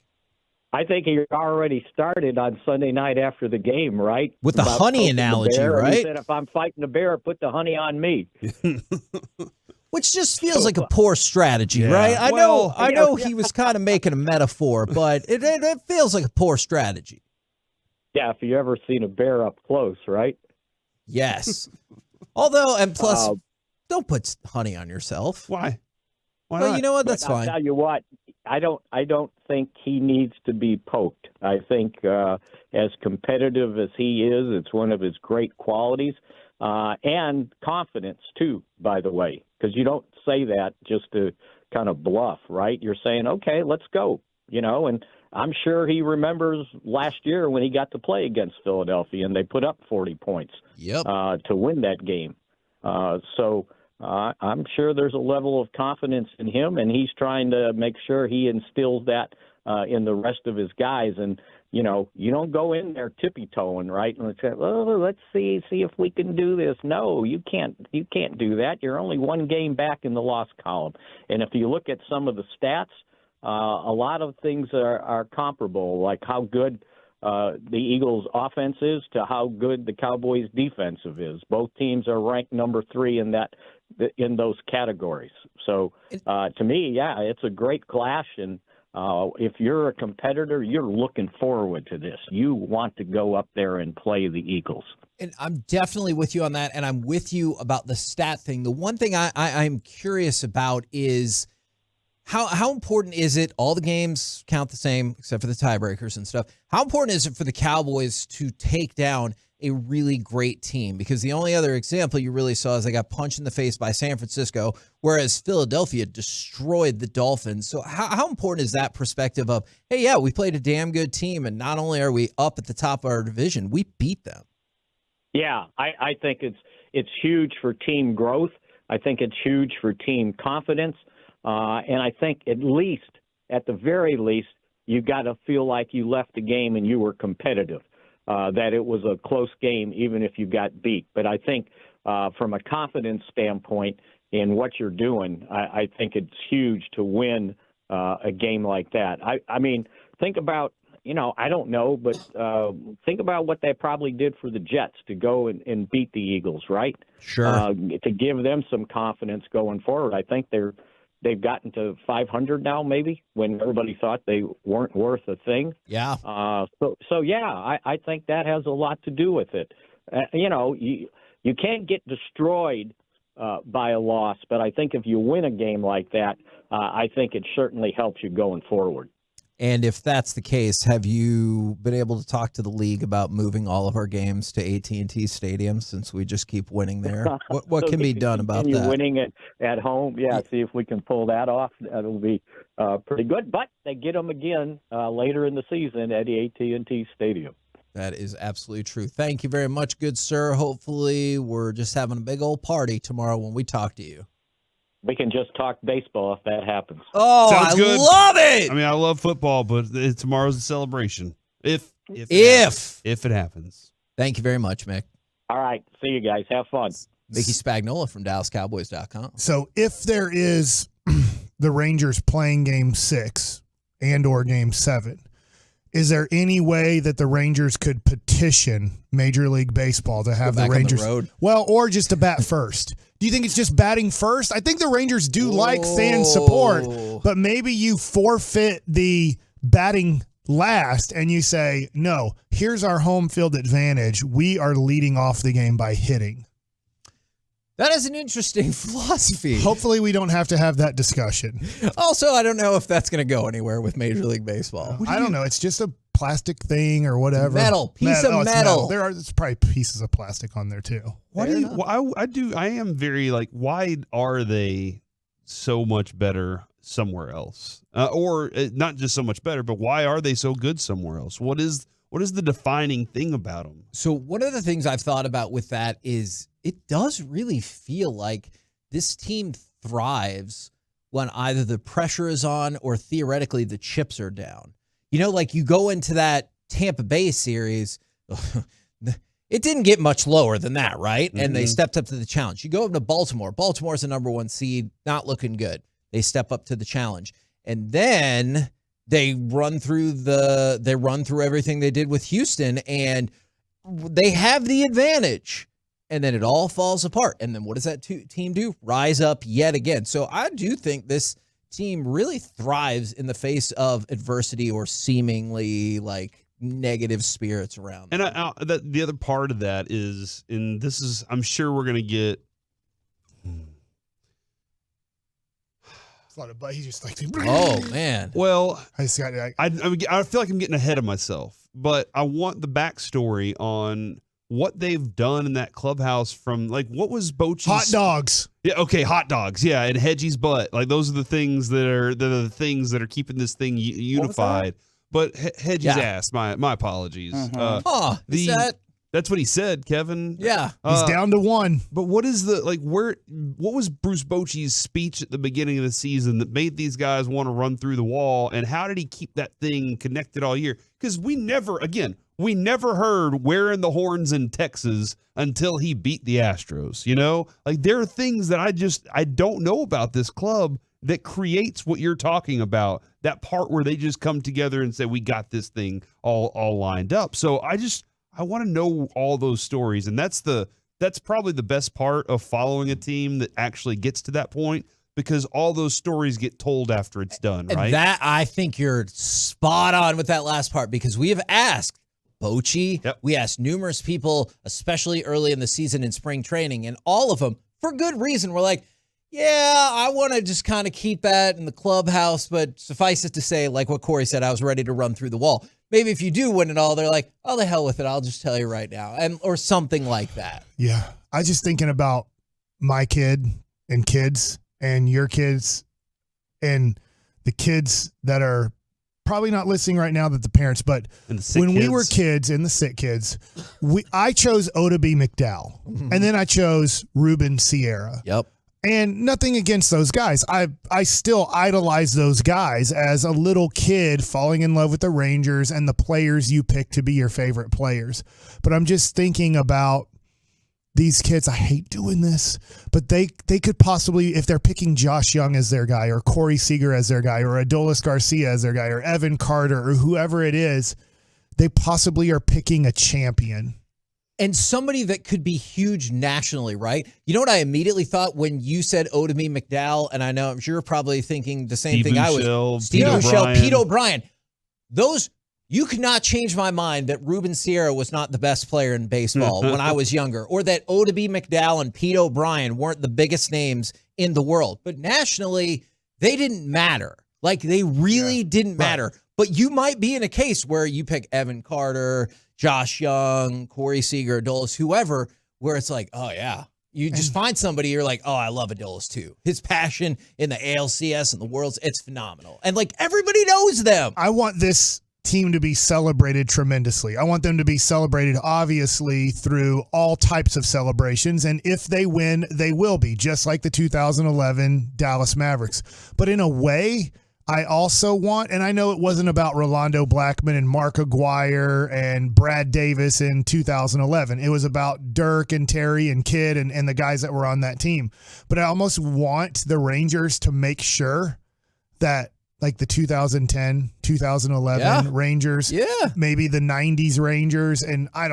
I think he already started on Sunday night after the game, right? With the honey analogy, right? He said, if I'm fighting a bear, put the honey on me. Which just feels like a poor strategy, right? I know he was kind of making a metaphor, but it feels like a poor strategy. Yeah, if you ever seen a bear up close, right? Yes. Although, and plus, don't put honey on yourself. Why? Well, not? You know what? That's I'll fine. tell you what, I don't think he needs to be poked. I think as competitive as he is, it's one of his great qualities. And confidence, too, by the way, because you don't say that just to kind of bluff, right? You're saying, okay, let's go, and I'm sure he remembers last year when he got to play against Philadelphia and they put up 40 points to win that game. So I'm sure there's a level of confidence in him, and he's trying to make sure he instills that in the rest of his guys. And, you don't go in there tippy-toeing, right? And say, well, let's see if we can do this. No, you can't do that. You're only one game back in the loss column. And if you look at some of the stats, a lot of things are comparable, like how good the Eagles' offense is to how good the Cowboys' defensive is. Both teams are ranked number 3 in those categories. So to me, it's a great clash, and if you're a competitor, you're looking forward to this. You want to go up there and play the Eagles. And I'm definitely with you on that, and I'm with you about the stat thing. The one thing I'm curious about is how important is it? All the games count the same, except for the tiebreakers and stuff. How important is it for the Cowboys to take down a really great team? Because the only other example you really saw is they got punched in the face by San Francisco, whereas Philadelphia destroyed the Dolphins. So how important is that perspective of, hey, yeah, we played a damn good team, and not only are we up at the top of our division, we beat them? Yeah, I think it's huge for team growth. I think it's huge for team confidence. And I think at the very least, you got to feel like you left the game and you were competitive, that it was a close game even if you got beat. But I think from a confidence standpoint in what you're doing, I think it's huge to win a game like that. I mean, think about, I don't know, but think about what they probably did for the Jets to go and beat the Eagles, right? Sure. To give them some confidence going forward. I think they've gotten to 500 now, maybe, when everybody thought they weren't worth a thing. Yeah. So yeah, I think that has a lot to do with it. You can't get destroyed by a loss, but I think if you win a game like that, I think it certainly helps you going forward. And if that's the case, have you been able to talk to the league about moving all of our games to AT&T Stadium since we just keep winning there? What can be done about that? Winning it at home, see if we can pull that off. That'll be pretty good. But they get them again later in the season at the AT&T Stadium. That is absolutely true. Thank you very much, good sir. Hopefully we're just having a big old party tomorrow when we talk to you. We can just talk baseball if that happens. Oh, Sounds good. love it. I mean, I love football, but tomorrow's a celebration. If it happens. Thank you very much, Mick. All right. See you guys. Have fun. Mickey Spagnola from DallasCowboys.com. So if there is the Rangers playing game 6 and or game 7, is there any way that the Rangers could petition Major League Baseball to have the Rangers or just to bat first? Do you think it's just batting first? I think the Rangers do like fan support, but maybe you forfeit the batting last and you say, no, here's our home field advantage. We are leading off the game by hitting. That is an interesting philosophy. Hopefully we don't have to have that discussion. Also, I don't know if that's going to go anywhere with Major League Baseball. I don't know. It's just a plastic thing or whatever. Piece of metal. There's probably pieces of plastic on there too. Why do you? I am very like. Why are they so much better somewhere else? Or not just so much better, but why are they so good somewhere else? What is the defining thing about them? So one of the things I've thought about with that is it does really feel like this team thrives when either the pressure is on or theoretically the chips are down. Like you go into that Tampa Bay series, it didn't get much lower than that, right? Mm-hmm. And they stepped up to the challenge. You go up to Baltimore. Baltimore's the number 1 seed, not looking good. They step up to the challenge. And then they run through everything they did with Houston, and they have the advantage. And then it all falls apart. And then what does that team do? Rise up yet again. So I do think this team really thrives in the face of adversity or seemingly like negative spirits around them. And the other part of that is, and this is, I'm sure we're going to get. It's a lot of he's just like. Oh man. Well, I feel like I'm getting ahead of myself, but I want the backstory on what they've done in that clubhouse from like what was Bochy's hot dogs. Yeah, okay, hot dogs. Yeah, and Hedgie's butt. Like those are the things that are keeping this thing unified. But Hedgie's ass. My apologies. That's what he said, Kevin. Yeah, he's down to 1. But what is what was Bruce Bochy's speech at the beginning of the season that made these guys want to run through the wall? And how did he keep that thing connected all year? Because we never heard wearing the horns in Texas until he beat the Astros. Like there are things that I don't know about this club that creates what you're talking about. That part where they just come together and say, we got this thing all lined up. So I want to know all those stories. And that's probably the best part of following a team that actually gets to that point, because all those stories get told after it's done, right? And that, I think you're spot on with that last part, because we have asked Bochy. Yep. We asked numerous people, especially early in the season in spring training, and all of them, for good reason, were like, yeah, I want to just kind of keep that in the clubhouse, but suffice it to say, like what Corey said, I was ready to run through the wall. Maybe if you do win it all, they're like, oh, the hell with it, I'll just tell you right now, or something like that. Yeah, I just thinking about my kid and kids and your kids and the kids that are probably not listening right now, that the parents, but when we were kids and the sick kids, I chose Oda B. McDowell, and then I chose Ruben Sierra. Yep. And nothing against those guys. I still idolize those guys as a little kid falling in love with the Rangers and the players you pick to be your favorite players. But I'm just thinking about these kids. I hate doing this, but they could possibly, if they're picking Josh Young as their guy or Corey Seager as their guy or Adolis Garcia as their guy or Evan Carter or whoever it is, they possibly are picking a champion. And somebody that could be huge nationally, right? You know what I immediately thought when you said Odemy McDowell, and I know I'm sure you're probably thinking the same thing I was. Steve Bouchel, Pete O'Brien. Those, you could not change my mind that Ruben Sierra was not the best player in baseball when I was younger, or that Odemy McDowell and Pete O'Brien weren't the biggest names in the world. But nationally, they didn't matter. Like, they really didn't matter. But you might be in a case where you pick Evan Carter, Josh Young, Corey Seager, Adolis, whoever, where it's like, oh, yeah. You just find somebody, you're like, oh, I love Adolis too. His passion in the ALCS and the Worlds, it's phenomenal. And, like, everybody knows them. I want this team to be celebrated tremendously. I want them to be celebrated, obviously, through all types of celebrations. And if they win, they will be, just like the 2011 Dallas Mavericks. But in a way, I also want, and I know it wasn't about Rolando Blackman and Mark Aguirre and Brad Davis in 2011. It was about Dirk and Terry and Kidd and the guys that were on that team. But I almost want the Rangers to make sure that, like, the 2010, 2011 Rangers, maybe the 90s Rangers, and I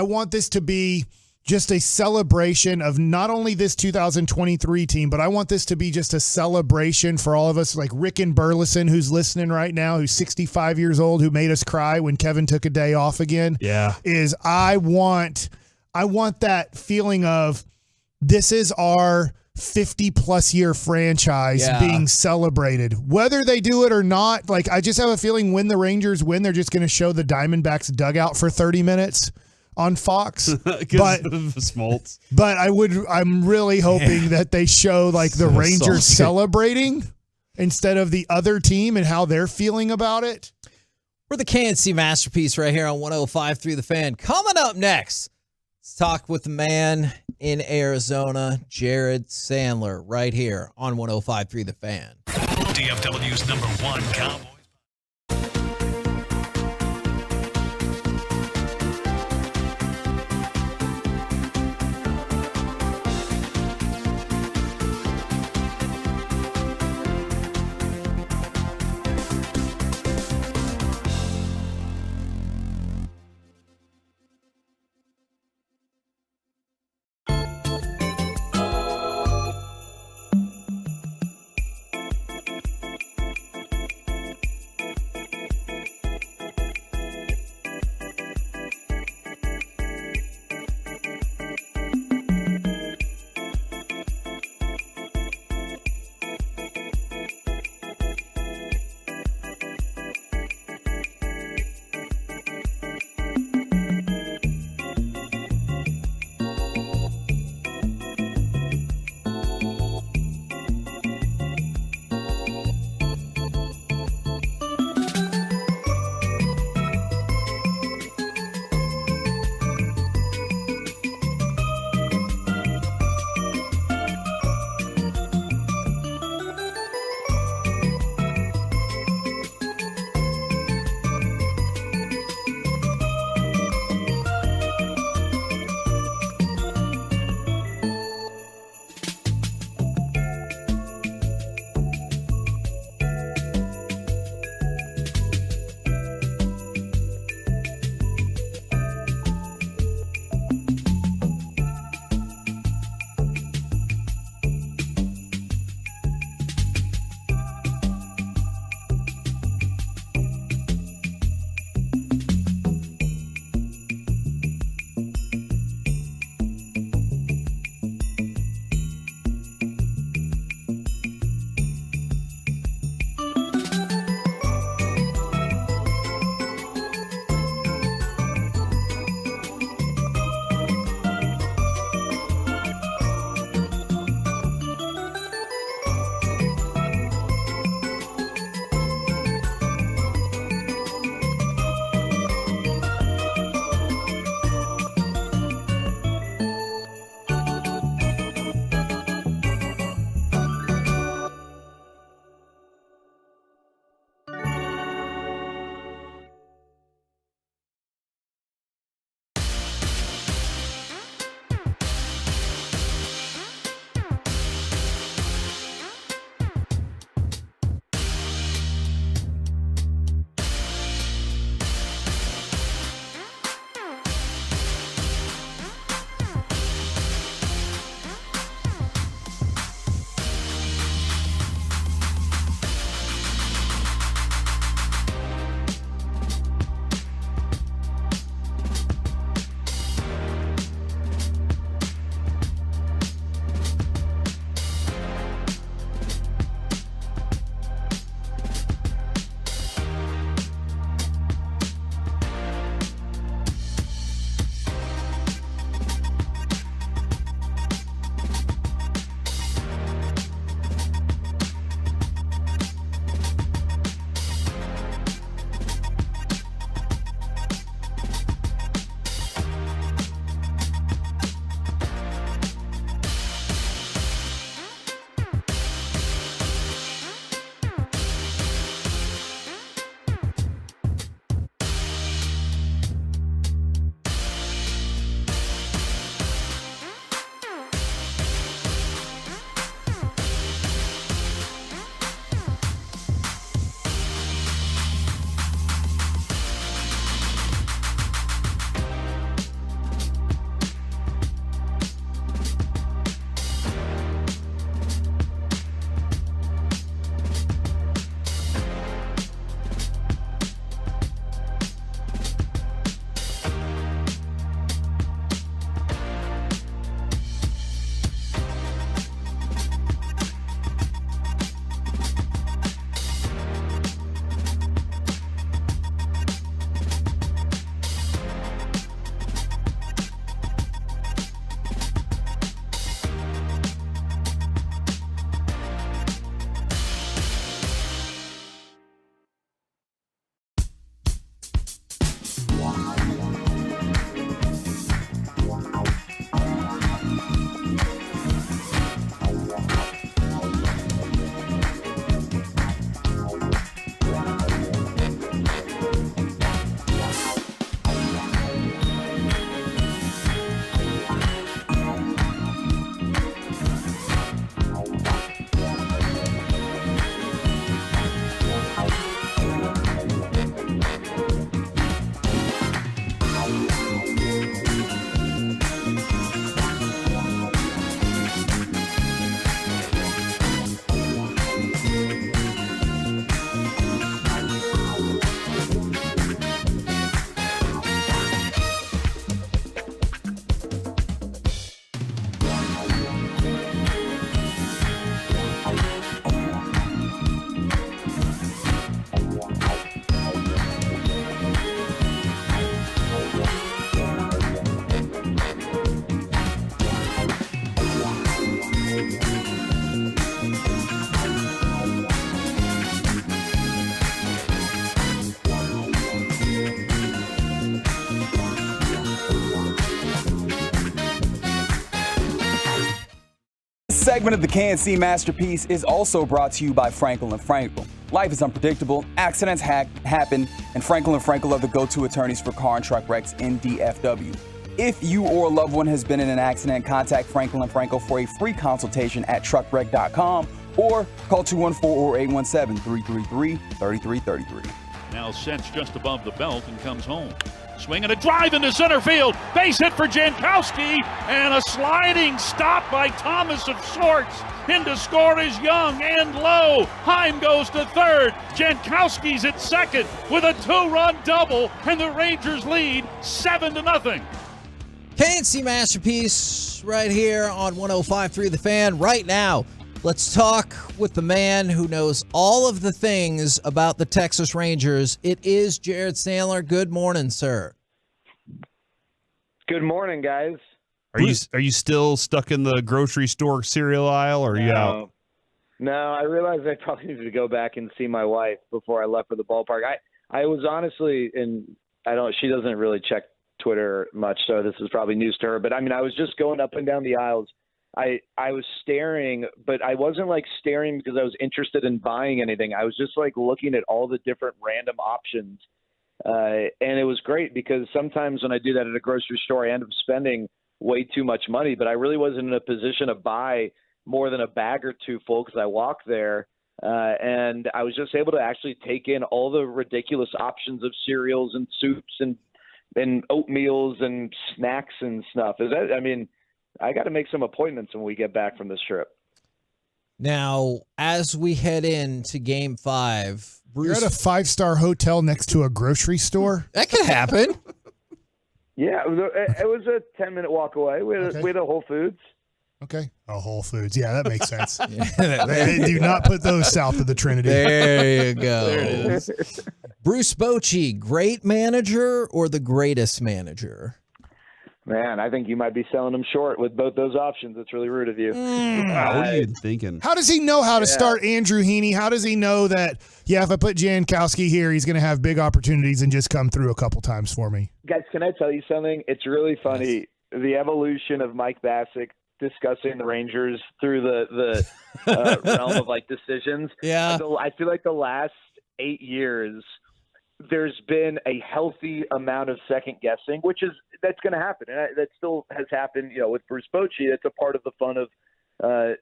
want this to be just a celebration of not only this 2023 team, but I want this to be just a celebration for all of us, like Rick and Burleson, who's listening right now, who's 65 years old, who made us cry when Kevin took a day off again. Yeah. Is I want that feeling of this is our 50-plus year franchise being celebrated. Whether they do it or not, like, I just have a feeling when the Rangers win, they're just going to show the Diamondbacks dugout for 30 minutes on Fox. But Smoltz. But I'm really hoping that they show, like, the Rangers celebrating instead of the other team and how they're feeling about it. We're the KNC Masterpiece right here on 105.3 The Fan. Coming up next, let's talk with the man in Arizona, Jared Sandler, right here on 105.3 The Fan. DFW's number one Cowboy. segment of the KNC Masterpiece is also brought to you by Franklin & Franklin. Life is unpredictable, accidents happen, and Franklin & Franklin are the go-to attorneys for car and truck wrecks in DFW. If you or a loved one has been in an accident, contact Franklin & Franklin for a free consultation at truckwreck.com or call 214 or 817-333-3333. Now sets just above the belt and comes home. Swing and a drive into center field. Base hit for Jankowski. And a sliding stop by Thomas of sorts. In to score is Young and low. Heim goes to third. Jankowski's at second with a 2-run double. And the Rangers lead 7-0. KNC Masterpiece right here on 105.3 The Fan. Right now, let's talk with the man who knows all of the things about the Texas Rangers. It is Jared Sandler. Good morning, sir. Good morning, guys. Are you still stuck in the grocery store cereal aisle, or are you out? No, I realized I probably needed to go back and see my wife before I left for the ballpark. I was honestly, she doesn't really check Twitter much, so this is probably news to her. But I mean, I was just going up and down the aisles. I was staring, but I wasn't like staring because I was interested in buying anything. I was just like looking at all the different random options. And it was great because sometimes when I do that at a grocery store, I end up spending way too much money, but I really wasn't in a position to buy more than a bag or two full because I walked there. And I was just able to actually take in all the ridiculous options of cereals and soups and oatmeals and snacks and stuff. I got to make some appointments when we get back from this trip. Now, as we head into Game 5, Bruce, you're at a 5-star hotel next to a grocery store? That could happen. Yeah, it was a 10-minute walk away. We had a Whole Foods. Okay. Oh, Whole Foods. Yeah, that makes sense. They do not put those south of the Trinity. There you go. There it is. Bruce Bochy, great manager or the greatest manager? Man, I think you might be selling them short with both those options. It's really rude of you. Wow, what are you thinking? How does he know how to start Andrew Heaney? How does he know that, if I put Jankowski here, he's going to have big opportunities and just come through a couple times for me? Guys, can I tell you something? It's really funny. Yes. The evolution of Mike Bassick discussing the Rangers through the realm of like decisions. Yeah. I feel like the last 8 years, there's been a healthy amount of second guessing, that's going to happen. And that still has happened, with Bruce Bochy. It's a part of the fun of,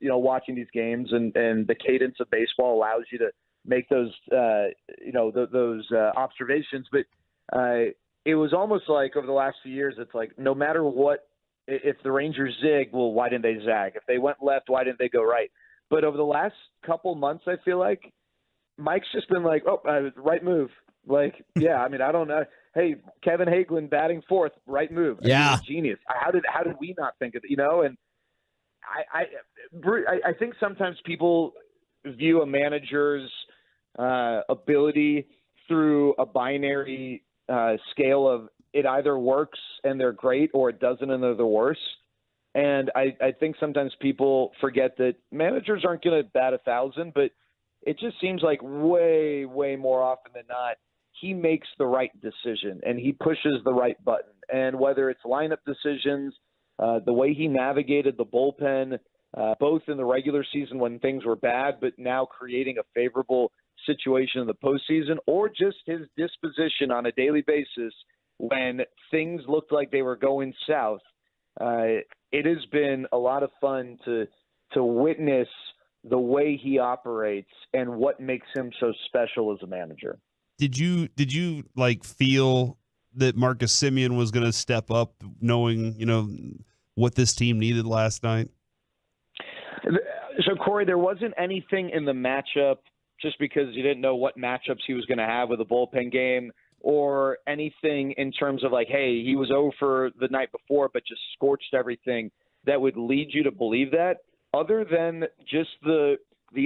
watching these games and the cadence of baseball allows you to make those, those observations. But it was almost like over the last few years, it's like, no matter what, if the Rangers zig, well, why didn't they zag? If they went left, why didn't they go right? But over the last couple months, I feel like Mike's just been like, right move. Like, I don't know. Hey, Kevin Hagelin batting fourth, right move. Yeah. Genius. How did we not think of it? And I think sometimes people view a manager's ability through a binary scale of it either works and they're great or it doesn't and they're the worst. And I think sometimes people forget that managers aren't going to bat 1,000, but it just seems like way, way more often than not, he makes the right decision and he pushes the right button. And whether it's lineup decisions, the way he navigated the bullpen, both in the regular season when things were bad, but now creating a favorable situation in the postseason, or just his disposition on a daily basis when things looked like they were going south, it has been a lot of fun to witness the way he operates and what makes him so special as a manager. Did you like feel that Marcus Semien was going to step up, knowing what this team needed last night? So Corey, there wasn't anything in the matchup just because you didn't know what matchups he was going to have with a bullpen game, or anything in terms of like, hey, he was 0 for the night before, but just scorched everything, that would lead you to believe that, other than just the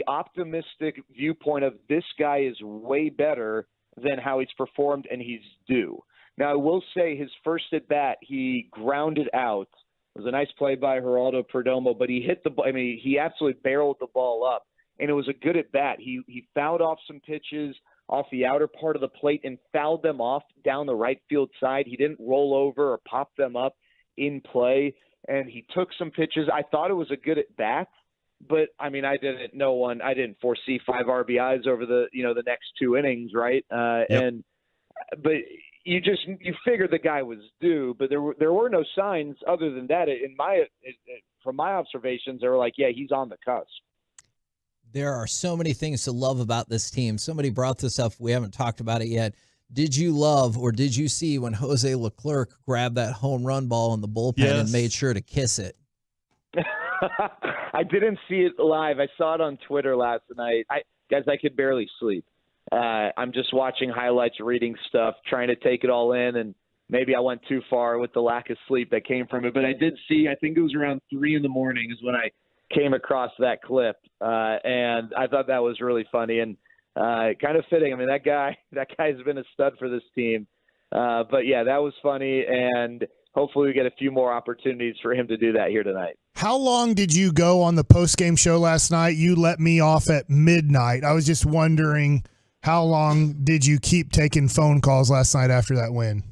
optimistic viewpoint of this guy is way better than how he's performed and he's due. Now, I will say his first at bat, he grounded out. It was a nice play by Geraldo Perdomo, but he hit he absolutely barreled the ball up, and it was a good at bat. He fouled off some pitches off the outer part of the plate and fouled them off down the right field side. He didn't roll over or pop them up in play, and he took some pitches. I thought it was a good at bat, but I mean, I didn't foresee 5 RBIs over the next 2 innings, right? But you figured the guy was due, but there were no signs other than that. From my observations, they were like, yeah, he's on the cusp. There are so many things to love about this team. Somebody brought this up. We haven't talked about it yet. Did you love or did you see when Jose Leclerc grabbed that home run ball in the bullpen and made sure to kiss it? I didn't see it live. I saw it on Twitter last night. I could barely sleep. I'm just watching highlights, reading stuff, trying to take it all in, and maybe I went too far with the lack of sleep that came from it. But I did see, I think it was around 3 a.m. is when I came across that clip, and I thought that was really funny and kind of fitting. I mean, that guy's been a stud for this team. But yeah, that was funny, and hopefully we get a few more opportunities for him to do that here tonight. How long did you go on the post-game show last night? You let me off at midnight. I was just wondering, how long did you keep taking phone calls last night after that win?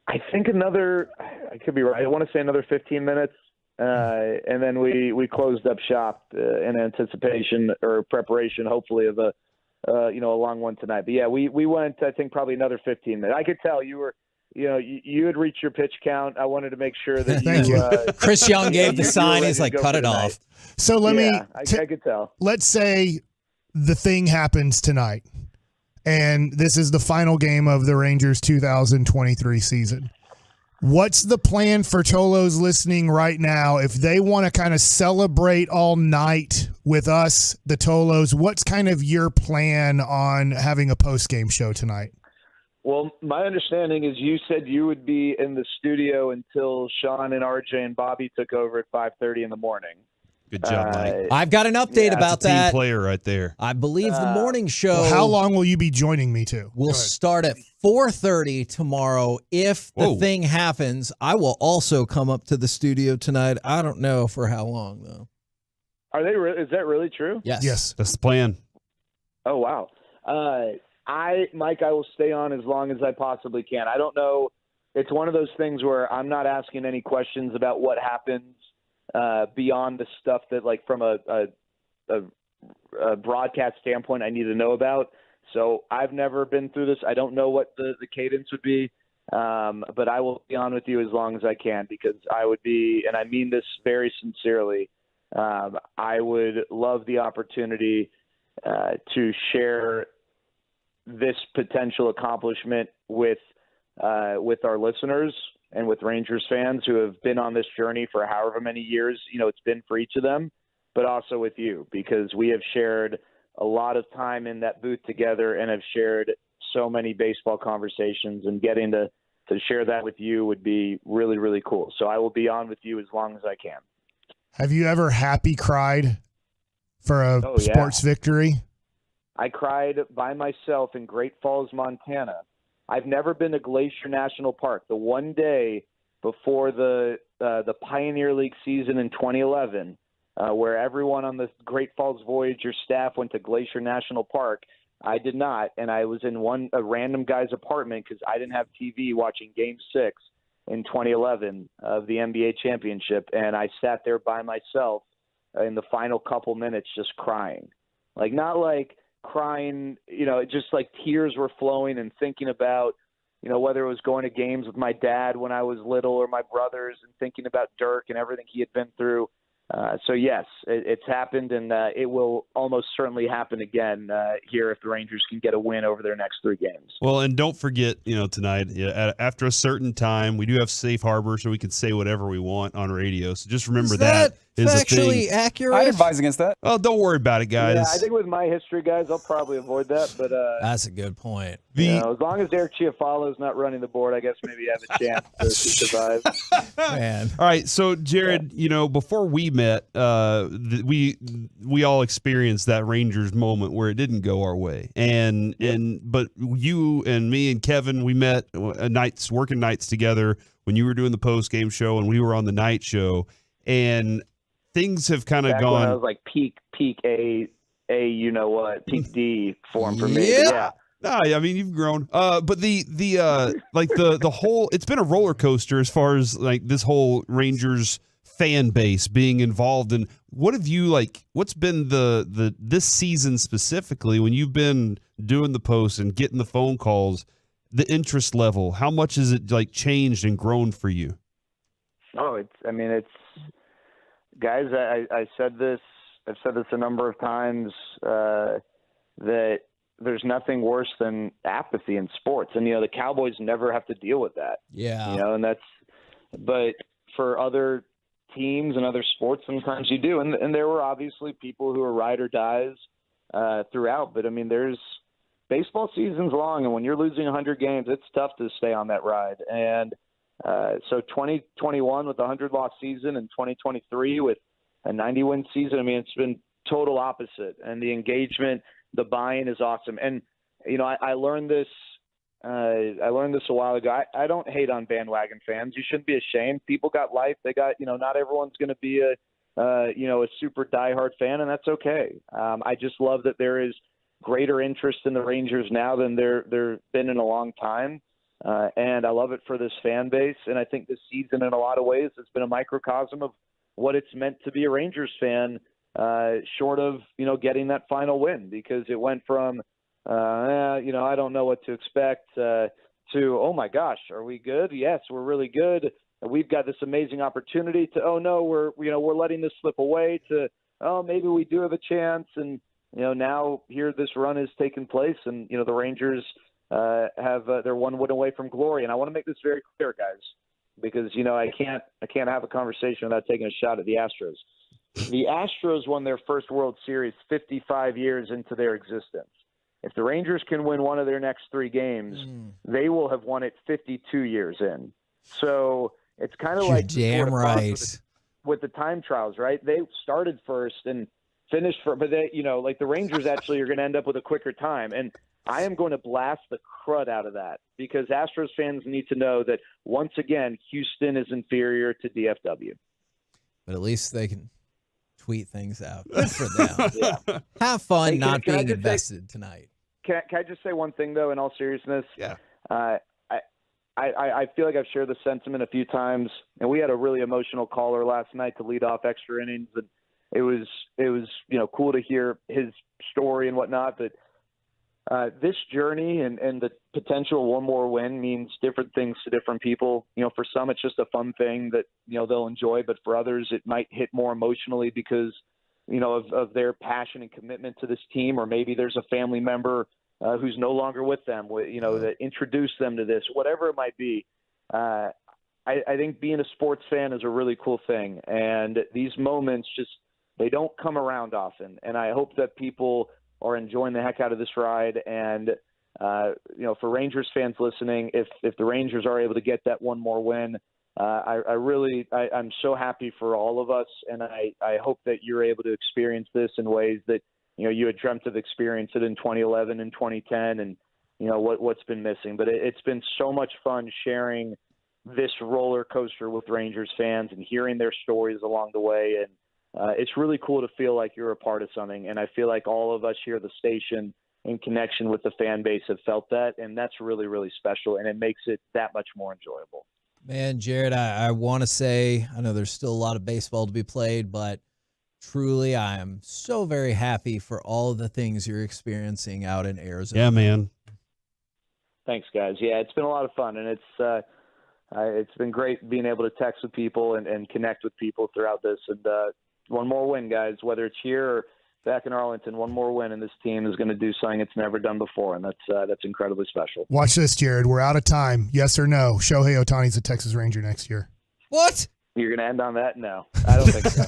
I think I could be right. I want to say another 15 minutes. And then we closed up shop in anticipation or preparation, hopefully, of a long one tonight. But yeah, we went, I think, probably another 15 minutes. I could tell you were, you had reached your pitch count. I wanted to make sure that Thank you. Chris Young gave the sign. He's like, cut it off. So I could tell. Let's say the thing happens tonight, and this is the final game of the Rangers 2023 season. What's the plan for Tolos listening right now? If they want to kind of celebrate all night with us, the Tolos, what's kind of your plan on having a post-game show tonight? Well, my understanding is you said you would be in the studio until Sean and RJ and Bobby took over at 5:30 in the morning. Good job, Mike. I've got an update about That's a team that. player right there. I believe the morning show. Well, how long will you be joining me to? We'll start at 4:30 tomorrow. If the thing happens, I will also come up to the studio tonight. I don't know for how long though. Are they? Is that really true? Yes. That's the plan. Oh wow. Mike, I will stay on as long as I possibly can. I don't know. It's one of those things where I'm not asking any questions about what happens beyond the stuff that, like, from a broadcast standpoint, I need to know about. So I've never been through this. I don't know what the cadence would be, but I will be on with you as long as I can, because I would be, and I mean this very sincerely, I would love the opportunity to share this potential accomplishment with our listeners and with Rangers fans who have been on this journey for however many years, it's been for each of them, but also with you, because we have shared a lot of time in that booth together and have shared so many baseball conversations, and getting to share that with you would be really, really cool. So I will be on with you as long as I can. Have you ever happy cried for a sports victory? I cried by myself in Great Falls, Montana. I've never been to Glacier National Park. The one day before the Pioneer League season in 2011, where everyone on the Great Falls Voyager staff went to Glacier National Park, I did not, and I was in a random guy's apartment because I didn't have TV watching Game 6 in 2011 of the NBA championship, and I sat there by myself in the final couple minutes just crying. Like, not like crying, just like tears were flowing and thinking about, whether it was going to games with my dad when I was little or my brothers, and thinking about Dirk and everything he had been through. So yes, it's happened, and it will almost certainly happen again here if the Rangers can get a win over their next 3 games. Well, and don't forget, tonight, after a certain time, we do have safe harbor, so we can say whatever we want on radio. So just remember that is factually a thing. accurate? I'd advise against that. Oh, don't worry about it, guys. Yeah, I think with my history, guys, I'll probably avoid that. But that's a good point. As long as Derek Chiafalo's not running the board, I guess maybe you have a chance to survive. Man. All right, so Jared, before we met, we all experienced that Rangers moment where it didn't go our way, but you and me and Kevin, we met working nights together when you were doing the post game show and we were on the night show, and things have kind of gone. When I was like peak A, peak D form for me. Yeah. No, I mean, you've grown. But the whole, it's been a roller coaster as far as like this whole Rangers fan base being involved in what have you what's been the this season specifically when you've been doing the posts and getting the phone calls, the interest level, how much has it changed and grown for you? Oh, it's guys, I've said this a number of times, that there's nothing worse than apathy in sports. And, the Cowboys never have to deal with that. Yeah. But for other teams and other sports, sometimes you do. And there were obviously people who are ride or dies throughout. But, baseball season's long, and when you're losing 100 games, it's tough to stay on that ride. And so 2021 with a 100-loss season and 2023 with a 90-win season, it's been total opposite. And the engagement, the buy-in is awesome. And, I learned this a while ago. I don't hate on bandwagon fans. You shouldn't be ashamed. People got life. They got, not everyone's going to be a super diehard fan, and that's okay. I just love that there is greater interest in the Rangers now than there been in a long time. And I love it for this fan base. And I think this season in a lot of ways has been a microcosm of what it's meant to be a Rangers fan, short of, getting that final win, because it went from, I don't know what to expect, to, oh my gosh, are we good? Yes, we're really good. We've got this amazing opportunity to, oh no, we're letting this slip away, to, oh, maybe we do have a chance. And, now here this run is taking place, and, the Rangers have they're one win away from glory. And I want to make this very clear, guys, because, I can't have a conversation without taking a shot at the Astros. The Astros won their first World Series 55 years into their existence. If the Rangers can win one of their next 3 games, they will have won it 52 years in. So it's kind of like damn right with the time trials, right? They started first and finished first, but they, the Rangers actually are going to end up with a quicker time. And I am going to blast the crud out of that, because Astros fans need to know that once again, Houston is inferior to DFW. But at least they can tweet things out. Good for them. Yeah. Have fun not being invested tonight. Can I just say one thing, though, in all seriousness? Yeah. I feel like I've shared the sentiment a few times, and we had a really emotional caller last night to lead off extra innings, and it was cool to hear his story and whatnot. But this journey and the potential one more win means different things to different people. For some, it's just a fun thing that, they'll enjoy. But for others, it might hit more emotionally because, of their passion and commitment to this team. Or maybe there's a family member who's no longer with them, that introduced them to this, whatever it might be. I think being a sports fan is a really cool thing. And these moments they don't come around often. And I hope that people are enjoying the heck out of this ride. And, for Rangers fans listening, if the Rangers are able to get that one more win, I'm so happy for all of us. And I hope that you're able to experience this in ways that, you had dreamt of experiencing it in 2011 and 2010 and, what's been missing. But it's been so much fun sharing this roller coaster with Rangers fans and hearing their stories along the way. And, it's really cool to feel like you're a part of something. And I feel like all of us here at the station in connection with the fan base have felt that. And that's really, really special. And it makes it that much more enjoyable. Man, Jared, I want to say, I know there's still a lot of baseball to be played, but truly I am so very happy for all of the things you're experiencing out in Arizona. Yeah, man. Thanks, guys. Yeah, it's been a lot of fun. And it's been great being able to text with people and connect with people throughout this. And, one more win, guys, whether it's here or back in Arlington, one more win, and this team is going to do something it's never done before, and that's incredibly special. Watch this, Jared. We're out of time. Yes or no? Shohei Ohtani's a Texas Ranger next year. What? You're going to end on that? No, I don't think so.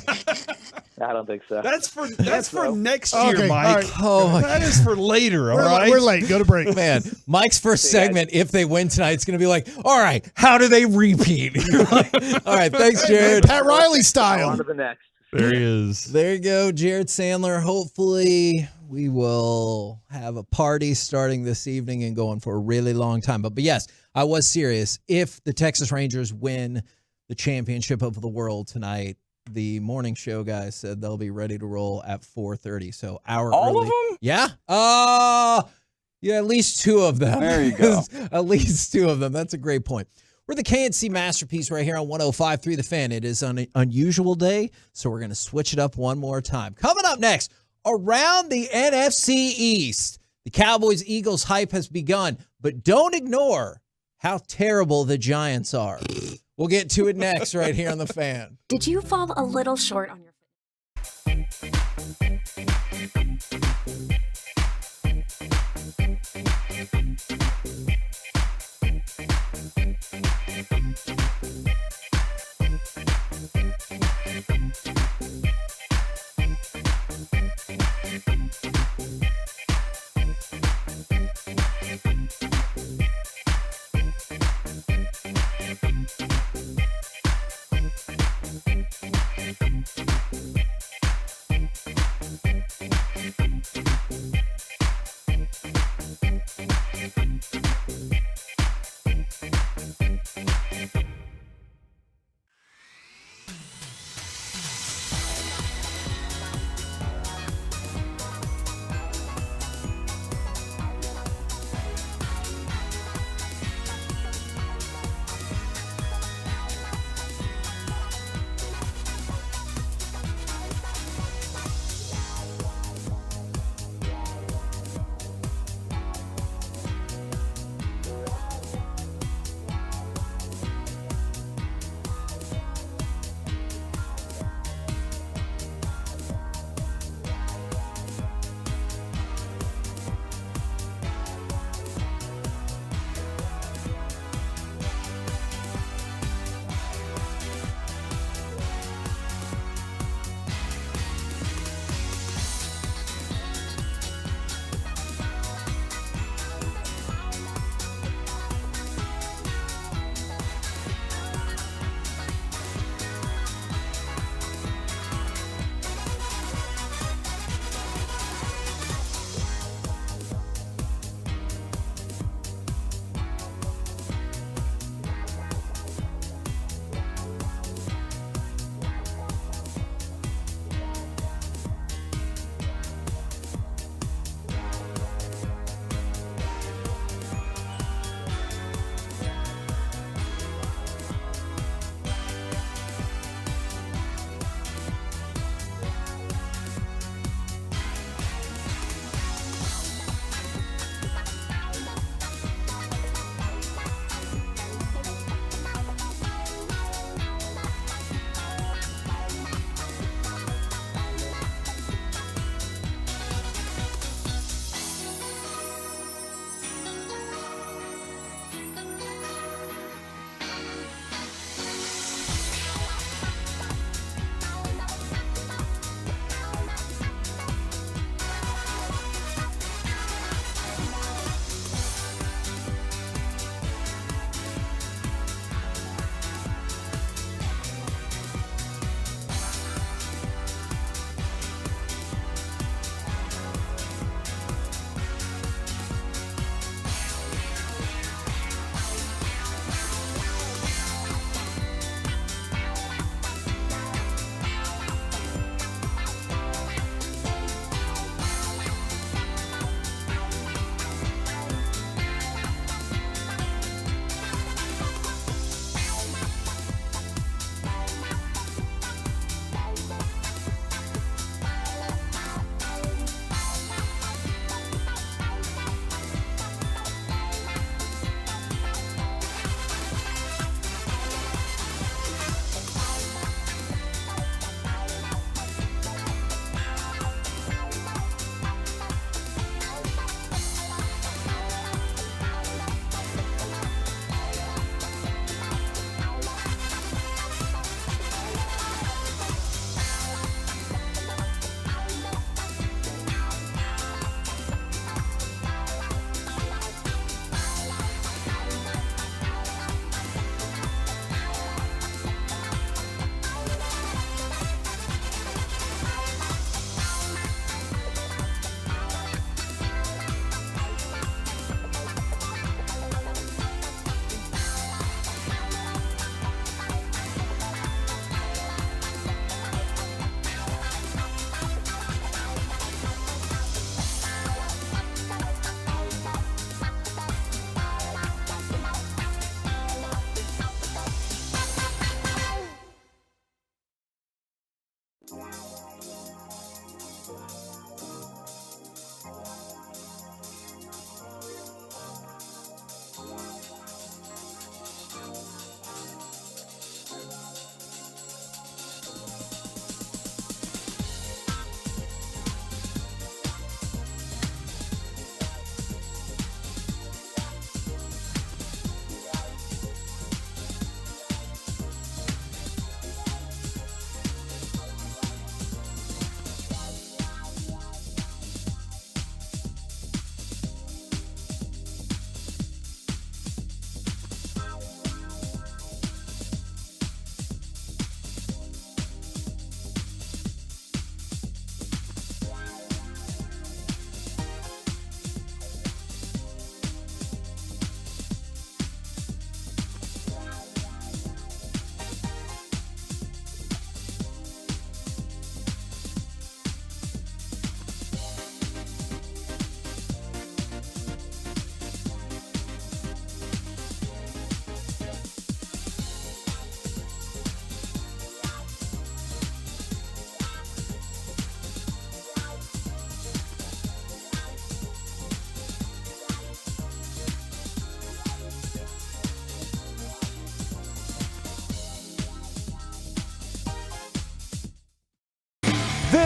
I don't think so. That's for next year, Okay, Mike. all right. Oh, That is for later, all right? We're late. Go to break. man, Mike's first segment, if they win tonight, it's going to be like, all right, how do they repeat? You're like, all right, thanks, Jared. Pat Riley style. On to the next. There he is. There you go, Jared Sandler. Hopefully we will have a party starting this evening and going for a really long time. But yes, I was serious. If the Texas Rangers win the championship of the world tonight, the morning show guys said they'll be ready to roll at 4:30. So All of them? Yeah. Yeah, at least 2 of them. There you go. At least 2 of them. That's a great point. We're the KNC Masterpiece right here on 105.3 The Fan. It is an unusual day, so we're going to switch it up one more time. Coming up next, around the NFC East, the Cowboys-Eagles hype has begun, but don't ignore how terrible the Giants are. We'll get to it next right here on The Fan. Did you fall a little short on your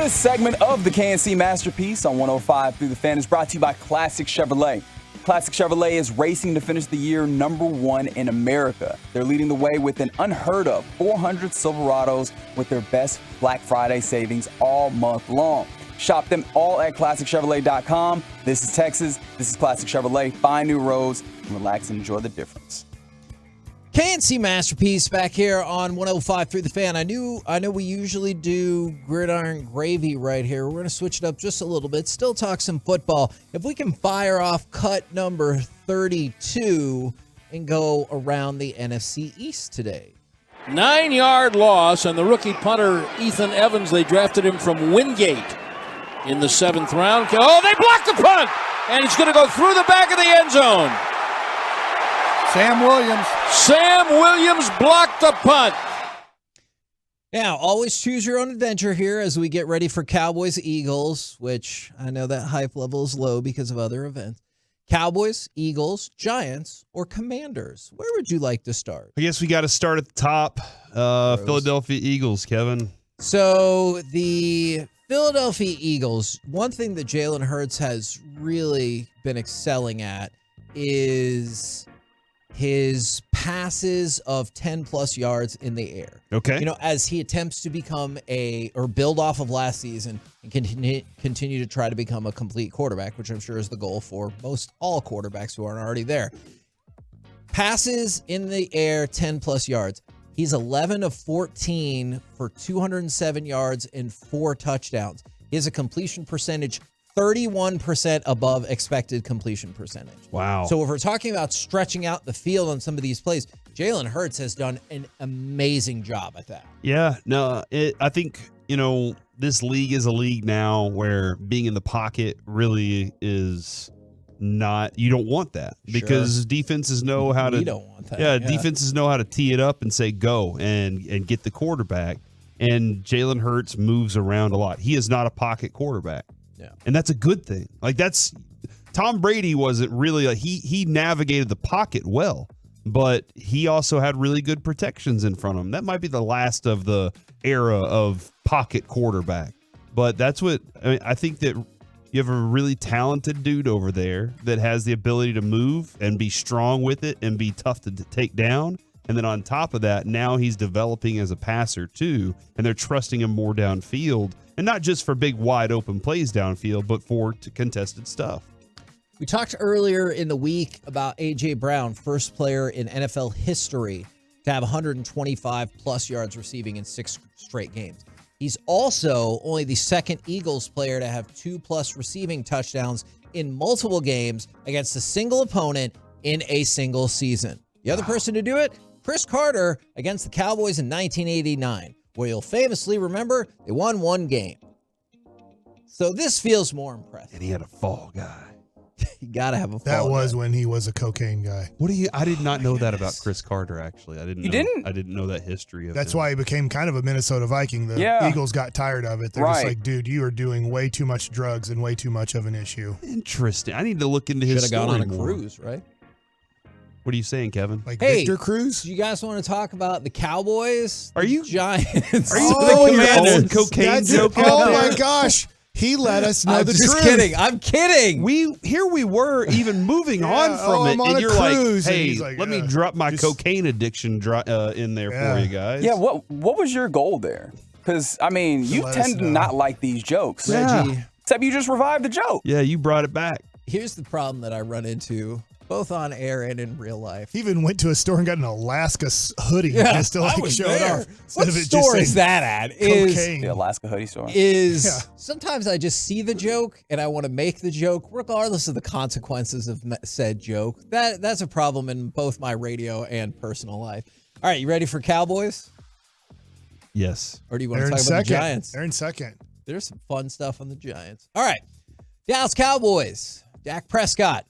This segment of the KNC Masterpiece on 105 through the Fan is brought to you by Classic Chevrolet. Classic Chevrolet is racing to finish the year #1 in America. They're leading the way with an unheard of 400 Silverados with their best Black Friday savings all month long. Shop them all at ClassicChevrolet.com. This is Texas. This is Classic Chevrolet. Find new roads and relax and enjoy the difference. KNC Masterpiece back here on 105 through the Fan. I know we usually do gridiron gravy right here. We're going to switch it up just a little bit. Still talk some football. If we can fire off cut number 32 and go around the NFC East today. 9-yard loss, and the rookie punter Ethan Evans, they drafted him from Wingate in the 7th round. Oh, they blocked the punt, and it's going to go through the back of the end zone. Sam Williams blocked the punt. Now, always choose your own adventure here as we get ready for Cowboys-Eagles, which I know that hype level is low because of other events. Cowboys, Eagles, Giants, or Commanders? Where would you like to start? I guess we got to start at the top. Philadelphia Eagles, Kevin. So the Philadelphia Eagles, one thing that Jalen Hurts has really been excelling at is his passes of 10-plus yards in the air. Okay. You know, as he attempts to become build off of last season and continue to try to become a complete quarterback, which I'm sure is the goal for most all quarterbacks who aren't already there. Passes in the air, 10-plus yards. He's 11 of 14 for 207 yards and 4 touchdowns. He has a completion percentage 31% above expected completion percentage. Wow. So if we're talking about stretching out the field on some of these plays, Jalen Hurts has done an amazing job at that. Yeah, no, I think, this league is a league now where being in the pocket really is not, you don't want that because defenses know how to. You don't want that. Yeah, defenses know how to tee it up and say go and get the quarterback. And Jalen Hurts moves around a lot. He is not a pocket quarterback. Yeah. And that's a good thing. Like Tom Brady wasn't really he navigated the pocket well, but he also had really good protections in front of him. That might be the last of the era of pocket quarterback. But that's what I think that you have a really talented dude over there that has the ability to move and be strong with it and be tough to take down. And then on top of that, now he's developing as a passer too, and they're trusting him more downfield. And not just for big, wide open plays downfield, but for contested stuff. We talked earlier in the week about A.J. Brown, first player in NFL history to have 125-plus yards receiving in 6 straight games. He's also only the second Eagles player to have 2-plus receiving touchdowns in multiple games against a single opponent in a single season. The other person to do it, Chris Carter against the Cowboys in 1989. Where you'll famously remember they won 1 game. So this feels more impressive. And he had a fall guy. You got to have a fall That was guy. when he was a cocaine guy. I did not know that about Chris Carter, actually. I didn't know that history of That's him. why he became kind of a Minnesota Viking. The Eagles got tired of it. They're just like, dude, you are doing way too much drugs and way too much of an issue. Interesting. I need to look into his story Should have gone on a more. cruise, right? What are you saying, Kevin? Like Hey, Victor Cruz? Do you guys want to talk about the Cowboys? Are you Giants? Are you Oh, throwing your yes. own cocaine That's it. joke Oh out there? my gosh. He let us know I'm the just truth. kidding. I'm kidding. We were even moving on from oh, it, I'm on and a you're like, cruise. And hey, he's like, let me yeah, drop my just- cocaine addiction in there for you guys. Yeah, what was your goal there? Because, I mean, you let us tend to know. not like these jokes. Reggie, Except you just revived the joke. Yeah, you brought it back. here's the problem that I run into both on air and in real life. He even went to a store and got an Alaska hoodie just to I like was show it there. off. What Instead of it store just saying is that at? cocaine. The Alaska hoodie store. Sometimes I just see the joke and I want to make the joke regardless of the consequences of said joke. That's a problem in both my radio and personal life. All right, you ready for Cowboys? Yes. Or do you want They're to in talk about the second. Giants? They're in second. There's some fun stuff on the Giants. All right. Dallas Cowboys. Dak Prescott.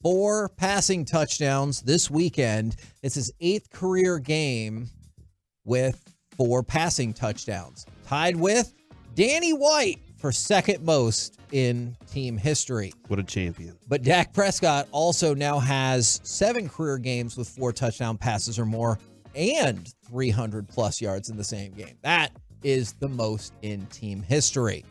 4 passing touchdowns this weekend. It's his 8th career game with 4 passing touchdowns. Tied with Danny White for second most in team history. What a champion. But Dak Prescott also now has 7 career games with 4 touchdown passes or more and 300-plus yards in the same game. That is the most in team history.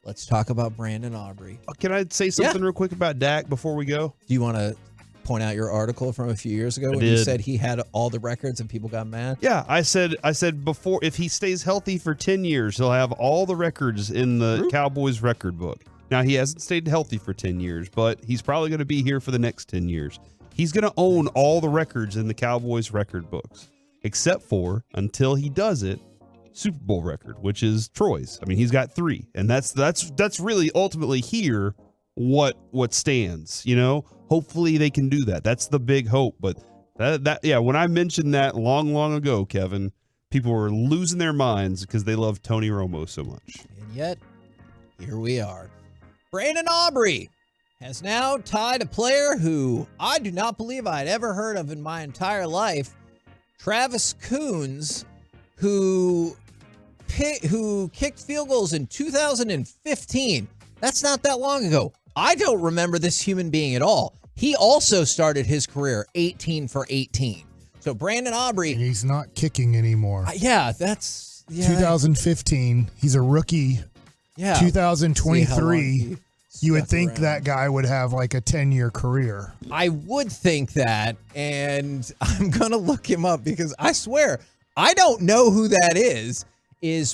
Let's talk about Brandon Aubrey. Can I say something real quick about Dak before we go? Do you want to point out your article from a few years ago when you said he had all the records and people got mad? Yeah, I said before, if he stays healthy for 10 years, he'll have all the records in the Cowboys record book. Now, he hasn't stayed healthy for 10 years, but he's probably going to be here for the next 10 years. He's going to own all the records in the Cowboys record books, except for, until he does it, Super Bowl record, which is Troy's. I mean, he's got 3, and that's really ultimately here what stands, you know? Hopefully they can do that. That's the big hope. But when I mentioned that long ago, Kevin, people were losing their minds because they love Tony Romo so much. And yet, here we are. Brandon Aubrey has now tied a player who I do not believe I'd ever heard of in my entire life, Travis Coons, who kicked field goals in 2015. That's not that long ago. I don't remember this human being at all. He also started his career 18 for 18. So Brandon Aubrey. And he's not kicking anymore. That's 2015. He's a rookie. Yeah. 2023. You would think that guy would have like a 10-year career. I would think that, and I'm going to look him up because I swear, I don't know who that is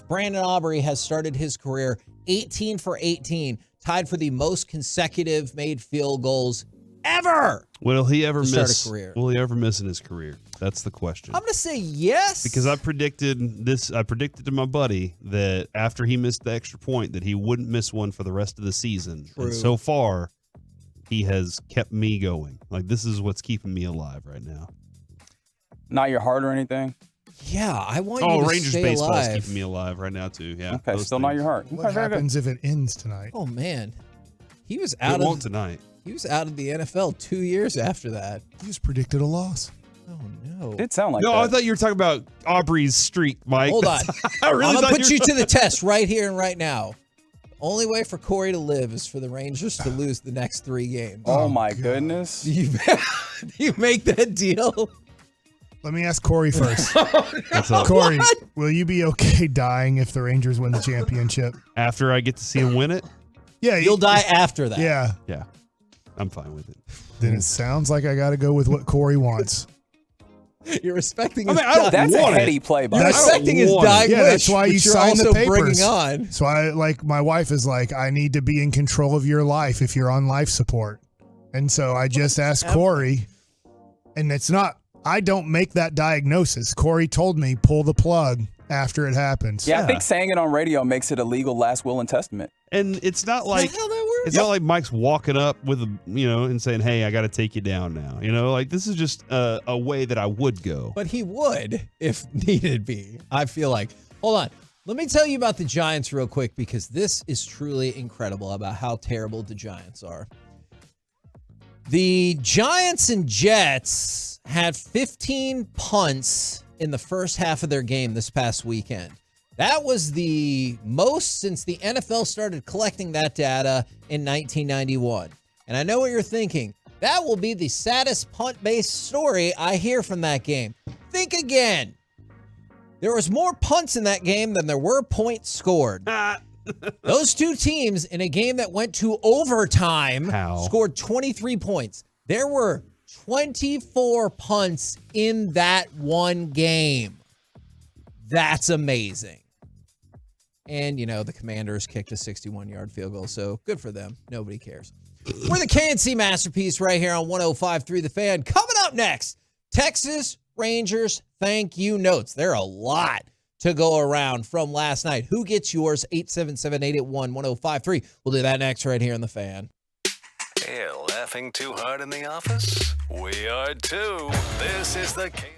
Brandon Aubrey has started his career 18 for 18, tied for the most consecutive made field goals ever. Will he ever miss a career? Will he ever miss in his career? That's the question. I'm going to say yes. Because I predicted to my buddy that after he missed the extra point that he wouldn't miss one for the rest of the season. True. And so far, he has kept me going. Like, this is what's keeping me alive right now. Not your heart or anything? Yeah, I want you to Rangers stay baseball's alive. keeping me alive right now too. Yeah. Okay, still not your heart. What happens if it ends tonight? Oh man, he was out. It won't tonight. He was out of the NFL 2 years after that. You just predicted a loss. Oh no! It sounded like no. that. I thought you were talking about Aubrey's streak, Mike. Hold on. I really I'm gonna thought put you to the test right here and right now. Only way for Corey to live is for the Rangers to lose the next 3 games. Oh my goodness! You make that deal? Let me ask Corey first. up? Corey, will you be okay dying if the Rangers win the championship? After I get to see him win it? Yeah. You'll die after that. Yeah. Yeah. I'm fine with it. Then it sounds like I got to go with what Corey wants. You're respecting I his mean, I don't That's a want heady play, by You're the way. respecting his dying Yeah, wish, that's why you which you're signed the also papers. bringing on. So my wife is like, I need to be in control of your life if you're on life support. And so I just asked Corey, and I don't make that diagnosis. Corey told me pull the plug after it happens. Yeah, I think saying it on radio makes it a legal last will and testament. And it's not like how that works? it's not like Mike's walking up with and saying, "Hey, I got to take you down now." Like this is just a way that I would go. But he would if needed be. I feel like. Hold on. Let me tell you about the Giants real quick because this is truly incredible about how terrible the Giants are. The Giants and Jets had 15 punts in the first half of their game this past weekend. That was the most since the NFL started collecting that data in 1991. And I know what you're thinking. That will be the saddest punt-based story I hear from that game. Think again. There was more punts in that game than there were points scored. Those two teams in a game that went to overtime scored 23 points. There were 24 punts in that one game. That's amazing. And, the Commanders kicked a 61-yard field goal, so good for them. Nobody cares. We're the KNC Masterpiece right here on 105.3 The Fan. Coming up next, Texas Rangers thank you notes. There are a lot to go around from last night. Who gets yours? 877-881-1053. We'll do that next right here on The Fan. Hey, laughing too hard in the office? We are too. This is the KNC.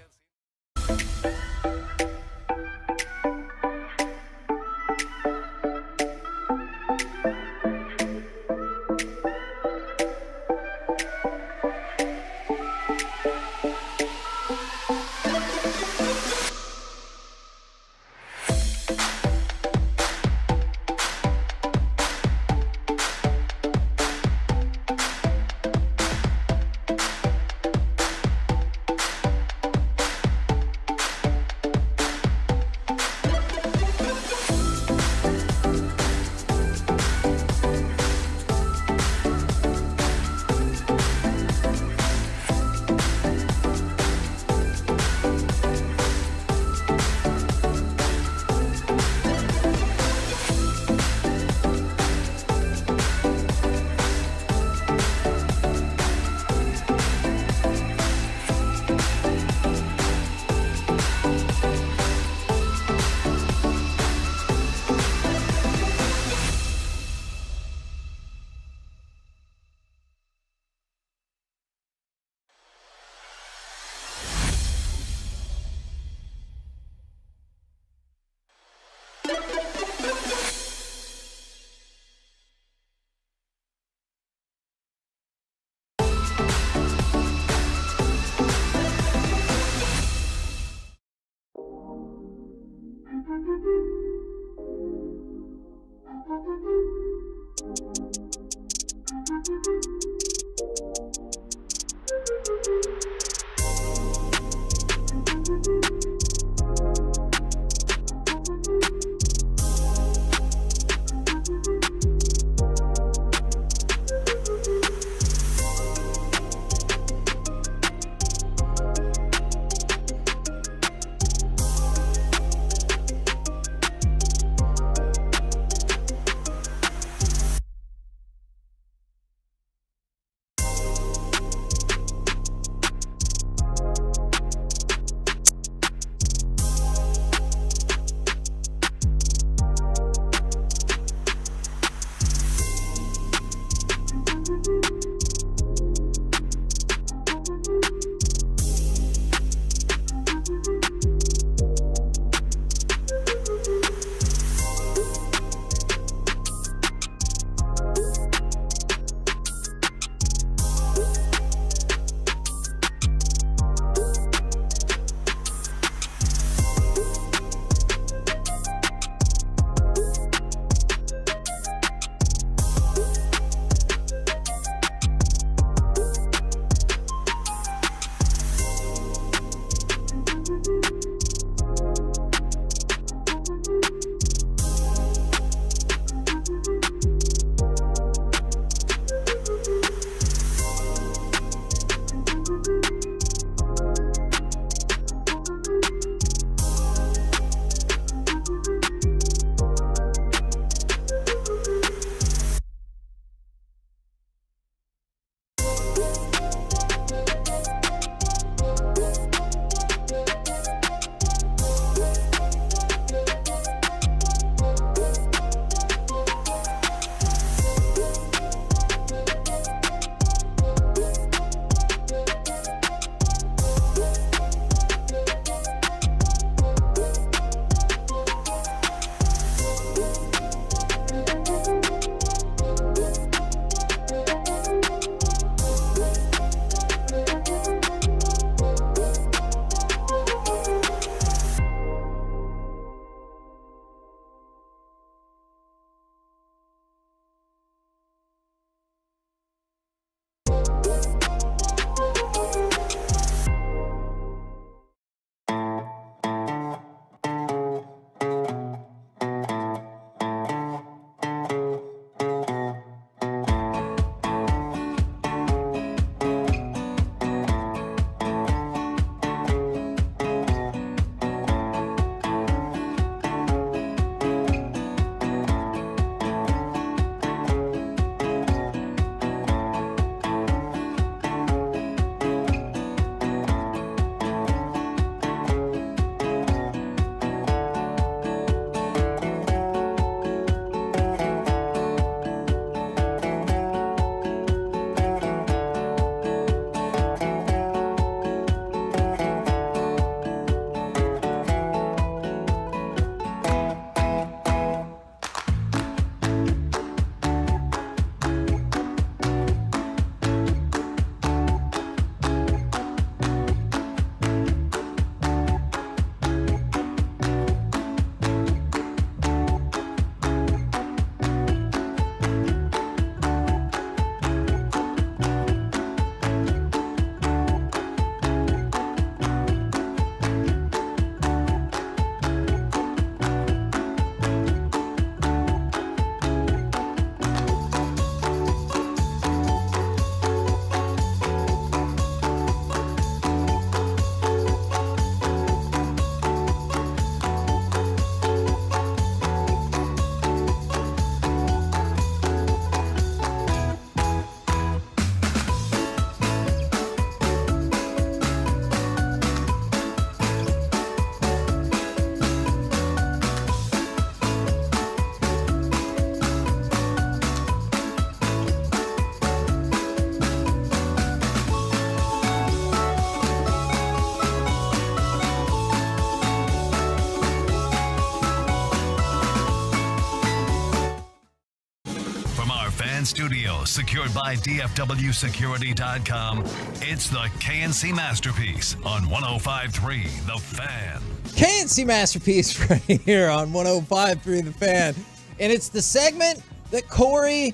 Studio, secured by DFWsecurity.com. It's the KNC Masterpiece on 105.3 The Fan. KNC KNC Masterpiece right here on 105.3 The Fan. And it's the segment that Corey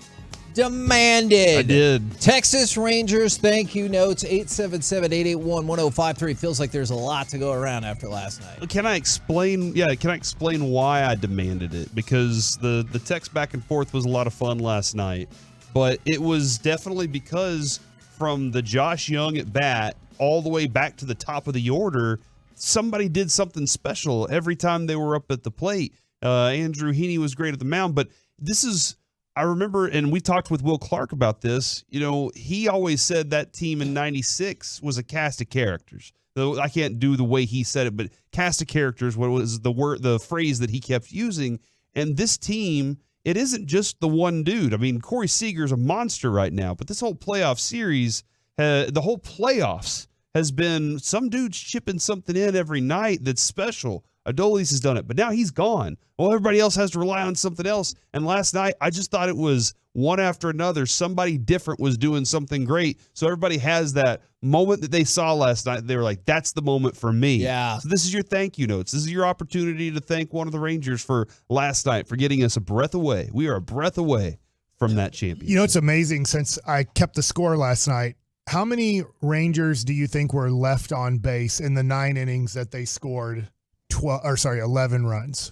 demanded. I did. Texas Rangers thank you notes, 877-881-1053. Feels like there's a lot to go around after last night. Can I explain? Yeah, can I explain why I demanded it? Because the text back and forth was a lot of fun last night, but it was definitely because from the Josh Young at bat all the way back to the top of the order, somebody did something special every time they were up at the plate. Andrew Heaney was great at the mound, but this is, I remember, and we talked with Will Clark about this, he always said that team in 96 was a cast of characters. Though I can't do the way he said it, but cast of characters, what was the phrase that he kept using. And this team, it isn't just the one dude. I mean, Corey Seager's a monster right now, but this whole playoff series, the whole playoffs has been some dude's chipping something in every night that's special. Adolis has done it, but now he's gone. Well, everybody else has to rely on something else. And last night, I just thought it was one after another. Somebody different was doing something great. So everybody has that moment that they saw last night. They were like, that's the moment for me. Yeah. So this is your thank you notes. This is your opportunity to thank one of the Rangers for last night, for getting us a breath away. We are a breath away from that championship. It's amazing since I kept the score last night. How many Rangers do you think were left on base in the 9 innings that they scored 11 runs?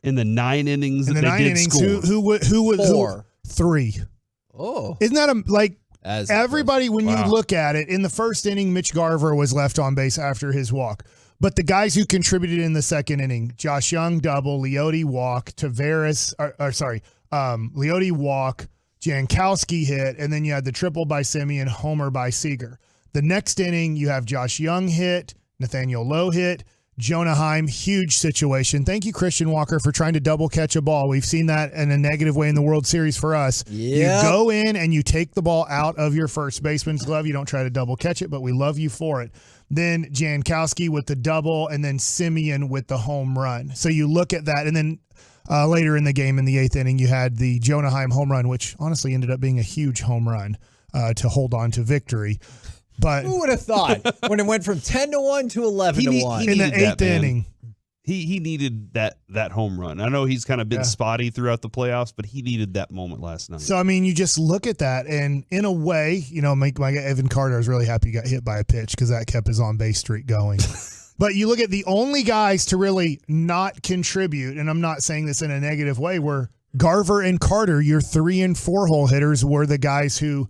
In the 9 innings in the that 9 they did innings, score. who was 4? 3. Oh. Isn't that As everybody, when Wow. you look at it, in the first inning, Mitch Garver was left on base after his walk. But the guys who contributed in the second inning, Josh Young double, Leote walk, Leote walk, Jankowski hit, and then you had the triple by Semien, homer by Seager. The next inning, you have Josh Young hit, Nathaniel Lowe hit, Jonah Heim, huge situation. Thank you, Christian Walker, for trying to double catch a ball. We've seen that in a negative way in the World Series for us. Yep. You go in and you take the ball out of your first baseman's glove. You don't try to double catch it, but we love you for it. Then Jankowski with the double, and then Semien with the home run. So you look at that, and then later in the game, in the 8th inning, you had the Jonah Heim home run, which honestly ended up being a huge home run to hold on to victory. But who would have thought when it went from 10-1 to 11-1 in the 8th inning? He needed that home run. I know he's kind of been spotty throughout the playoffs, but he needed that moment last night. So, I mean, you just look at that, and in a way, my guy Evan Carter, I was really happy he got hit by a pitch because that kept his on-base streak going. But you look at the only guys to really not contribute, and I'm not saying this in a negative way, were Garver and Carter. Your 3 and 4 hole hitters were the guys who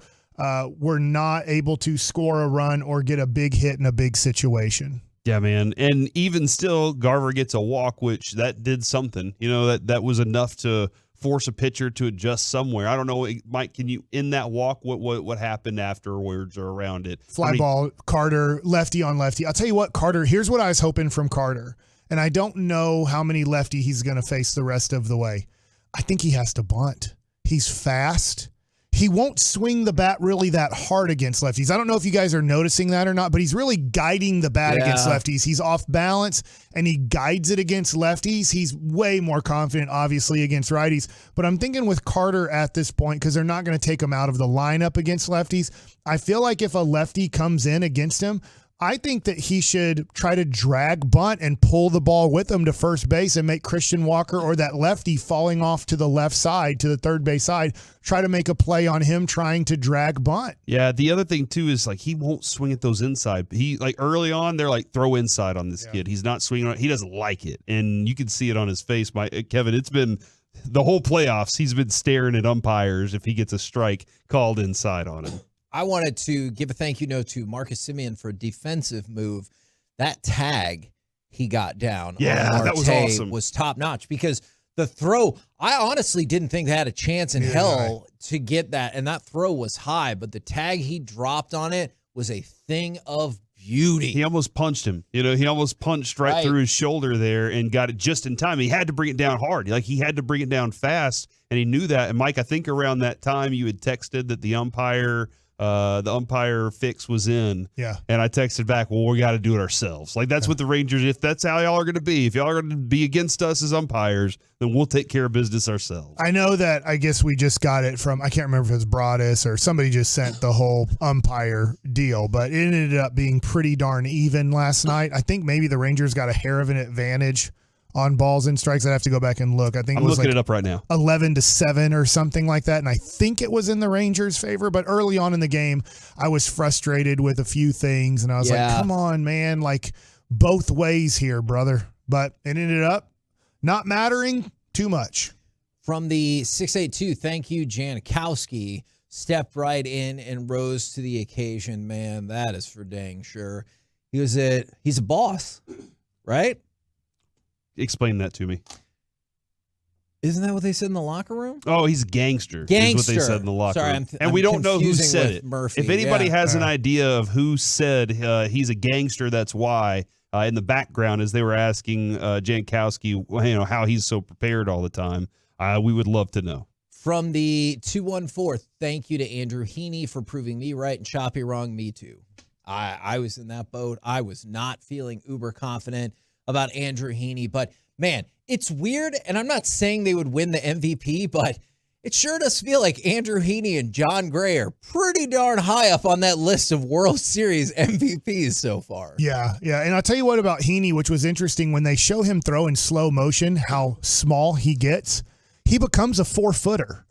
were not able to score a run or get a big hit in a big situation. Yeah, man. And even still, Garver gets a walk, which that did something. That was enough to force a pitcher to adjust somewhere. I don't know, Mike, can you, in that walk, what happened afterwards or around it? Fly ball, Carter, lefty on lefty. I'll tell you what, Carter, here's what I was hoping from Carter. And I don't know how many lefty he's going to face the rest of the way. I think he has to bunt. He's fast. He won't swing the bat really that hard against lefties. I don't know if you guys are noticing that or not, but he's really guiding the bat against lefties. He's off balance, and he guides it against lefties. He's way more confident, obviously, against righties. But I'm thinking with Carter at this point, because they're not going to take him out of the lineup against lefties, I feel like if a lefty comes in against him, I think that he should try to drag bunt and pull the ball with him to first base and make Christian Walker or that lefty falling off to the left side, to the third base side, try to make a play on him trying to drag bunt. Yeah, the other thing, too, is he won't swing at those inside. He, early on, they're throw inside on this kid. He's not swinging on it. He doesn't like it. And you can see it on his face. Kevin, it's been the whole playoffs. He's been staring at umpires if he gets a strike called inside on him. I wanted to give a thank you note to Marcus Semien for a defensive move. That tag he got down on that was awesome. Was top notch because the throw, I honestly didn't think they had a chance in hell to get that. And that throw was high, but the tag he dropped on it was a thing of beauty. He almost punched him. He almost punched right through his shoulder there and got it just in time. He had to bring it down hard. He had to bring it down fast, and he knew that. And Mike, I think around that time you had texted that the umpire the umpire fix was in. Yeah. And I texted back, well, we got to do it ourselves. Like, that's what the Rangers, if that's how y'all are going to be, if y'all are going to be against us as umpires, then we'll take care of business ourselves. I know that I guess we just got it from, I can't remember if it was Broadus or somebody just sent the whole umpire deal, but it ended up being pretty darn even last night. I think maybe the Rangers got a hair of an advantage on balls and strikes. I'd have to go back and look. I think I'm it was looking like it up right now. 11-7 or something like that. And I think it was in the Rangers' favor. But early on in the game, I was frustrated with a few things. And I was like, come on, man, like both ways here, brother. But it ended up not mattering too much. From the 682, thank you, Janikowski. Stepped right in and rose to the occasion. Man, that is for dang sure. He's a boss, right? Explain that to me. Isn't that what they said in the locker room? Oh, he's a gangster. Gangster. Is what they said in the locker Sorry, room. I'm we don't know who confusing said with it. Murphy. If anybody Yeah. has an idea of who said he's a gangster, that's why. In the background, as they were asking Jankowski, how he's so prepared all the time, we would love to know. From the 214, thank you to Andrew Heaney for proving me right and Choppy wrong. Me too. I was in that boat. I was not feeling uber confident about Andrew Heaney, but man, it's weird, and I'm not saying they would win the MVP, but it sure does feel like Andrew Heaney and John Gray are pretty darn high up on that list of World Series MVPs so far. Yeah. And I'll tell you what about Heaney, which was interesting. When they show him throw in slow motion, how small he gets, he becomes a 4-footer.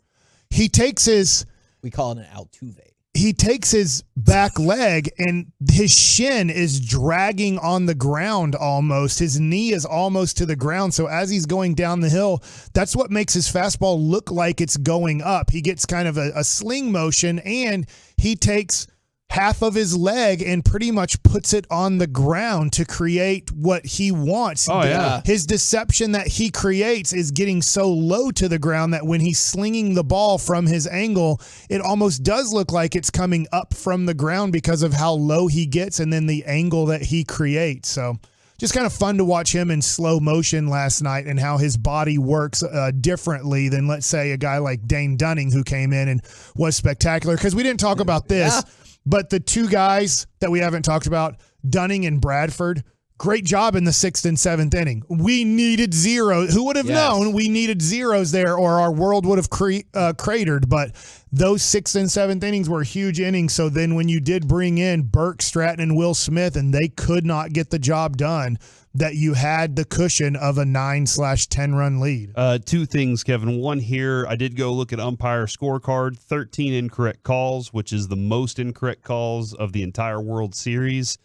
He takes his... We call it an Altuve. He takes his back leg and his shin is dragging on the ground almost. His knee is almost to the ground. So as he's going down the hill, that's what makes his fastball look like it's going up. He gets kind of a sling motion, and he takes half of his leg and pretty much puts it on the ground to create what he wants. Oh, yeah. His deception that he creates is getting so low to the ground that when he's slinging the ball from his angle, it almost does look like it's coming up from the ground because of how low he gets and then the angle that he creates. So just kind of fun to watch him in slow motion last night and how his body works differently than, let's say, a guy like Dane Dunning, who came in and was spectacular. Because we didn't talk about this. Yeah. But the two guys that we haven't talked about, Dunning and Bradford, great job in the 6th and 7th inning. We needed zeros. Who would have known we needed zeros there, or our world would have cratered? But those 6th and 7th innings were huge innings. So then when you did bring in Burke, Stratton, and Will Smith, and they could not get the job done, that you had the cushion of a 9/10 run lead. Two things, Kevin. One here, I did go look at umpire scorecard, 13 incorrect calls, which is the most incorrect calls of the entire World Series.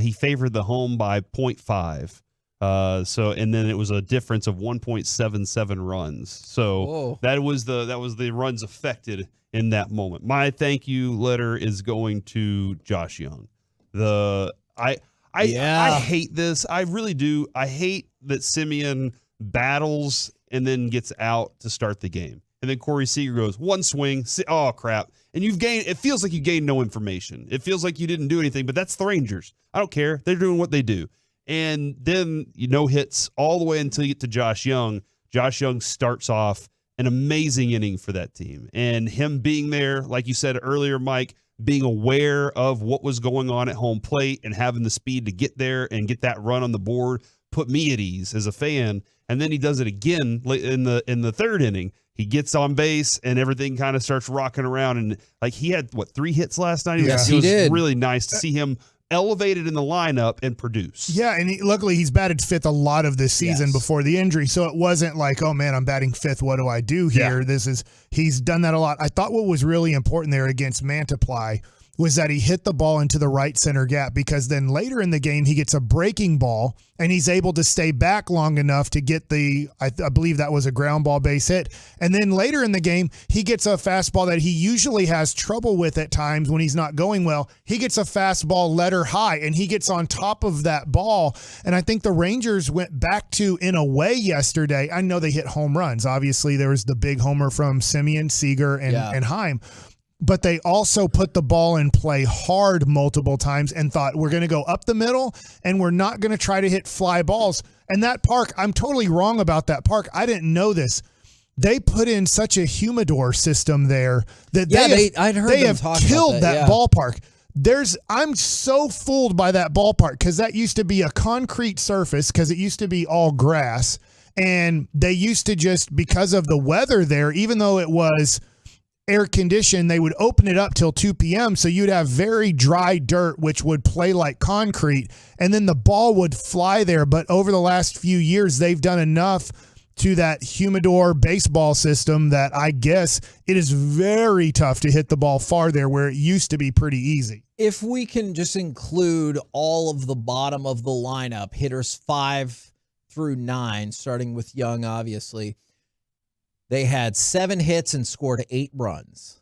He favored the home by 0.5. And then it was a difference of 1.77 runs. So that was the runs affected in that moment. My thank you letter is going to Josh Young. I hate this. I really do. I hate that Semien battles and then gets out to start the game. And then Corey Seager goes, one swing. Oh, crap. And it feels like you gained no information. It feels like you didn't do anything, but that's the Rangers. I don't care. They're doing what they do. And then, hits all the way until you get to Josh Young. Josh Young starts off an amazing inning for that team. And him being there, like you said earlier, Mike, being aware of what was going on at home plate and having the speed to get there and get that run on the board put me at ease as a fan. And then he does it again in the 3rd inning. He gets on base and everything kind of starts rocking around. And like he had 3 hits last night. Yes, it was did. Really nice to see him elevated in the lineup and produce. Yeah, and luckily he's batted 5th a lot of this season before the injury, so it wasn't like, oh man, I'm batting 5th, what do I do here? Yeah. He's done that a lot. I thought what was really important there against Mantiply was that he hit the ball into the right center gap, because then later in the game he gets a breaking ball and he's able to stay back long enough to get I believe that was a ground ball base hit. And then later in the game he gets a fastball that he usually has trouble with at times when he's not going well. He gets a fastball letter high and he gets on top of that ball. And I think the Rangers went back to, in a way, yesterday. I know they hit home runs. Obviously there was the big homer from Semien, Seager, and Heim. But they also put the ball in play hard multiple times and thought, we're going to go up the middle and we're not going to try to hit fly balls. And that park, I'm totally wrong about that park. I didn't know this. they put in such a humidor system there that I'd heard they them have talk killed about that ballpark. I'm so fooled by that ballpark because that used to be a concrete surface because it used to be all grass. And they used to just, because of the weather there, even though it was air conditioned, they would open it up till 2 p.m. So you'd have very dry dirt, which would play like concrete. And then the ball would fly there. But over the last few years, they've done enough to that humidor baseball system that I guess it is very tough to hit the ball far there where it used to be pretty easy. If we can just include all of the bottom of the lineup, hitters 5 through 9, starting with Young, obviously, they had 7 hits and scored 8 runs.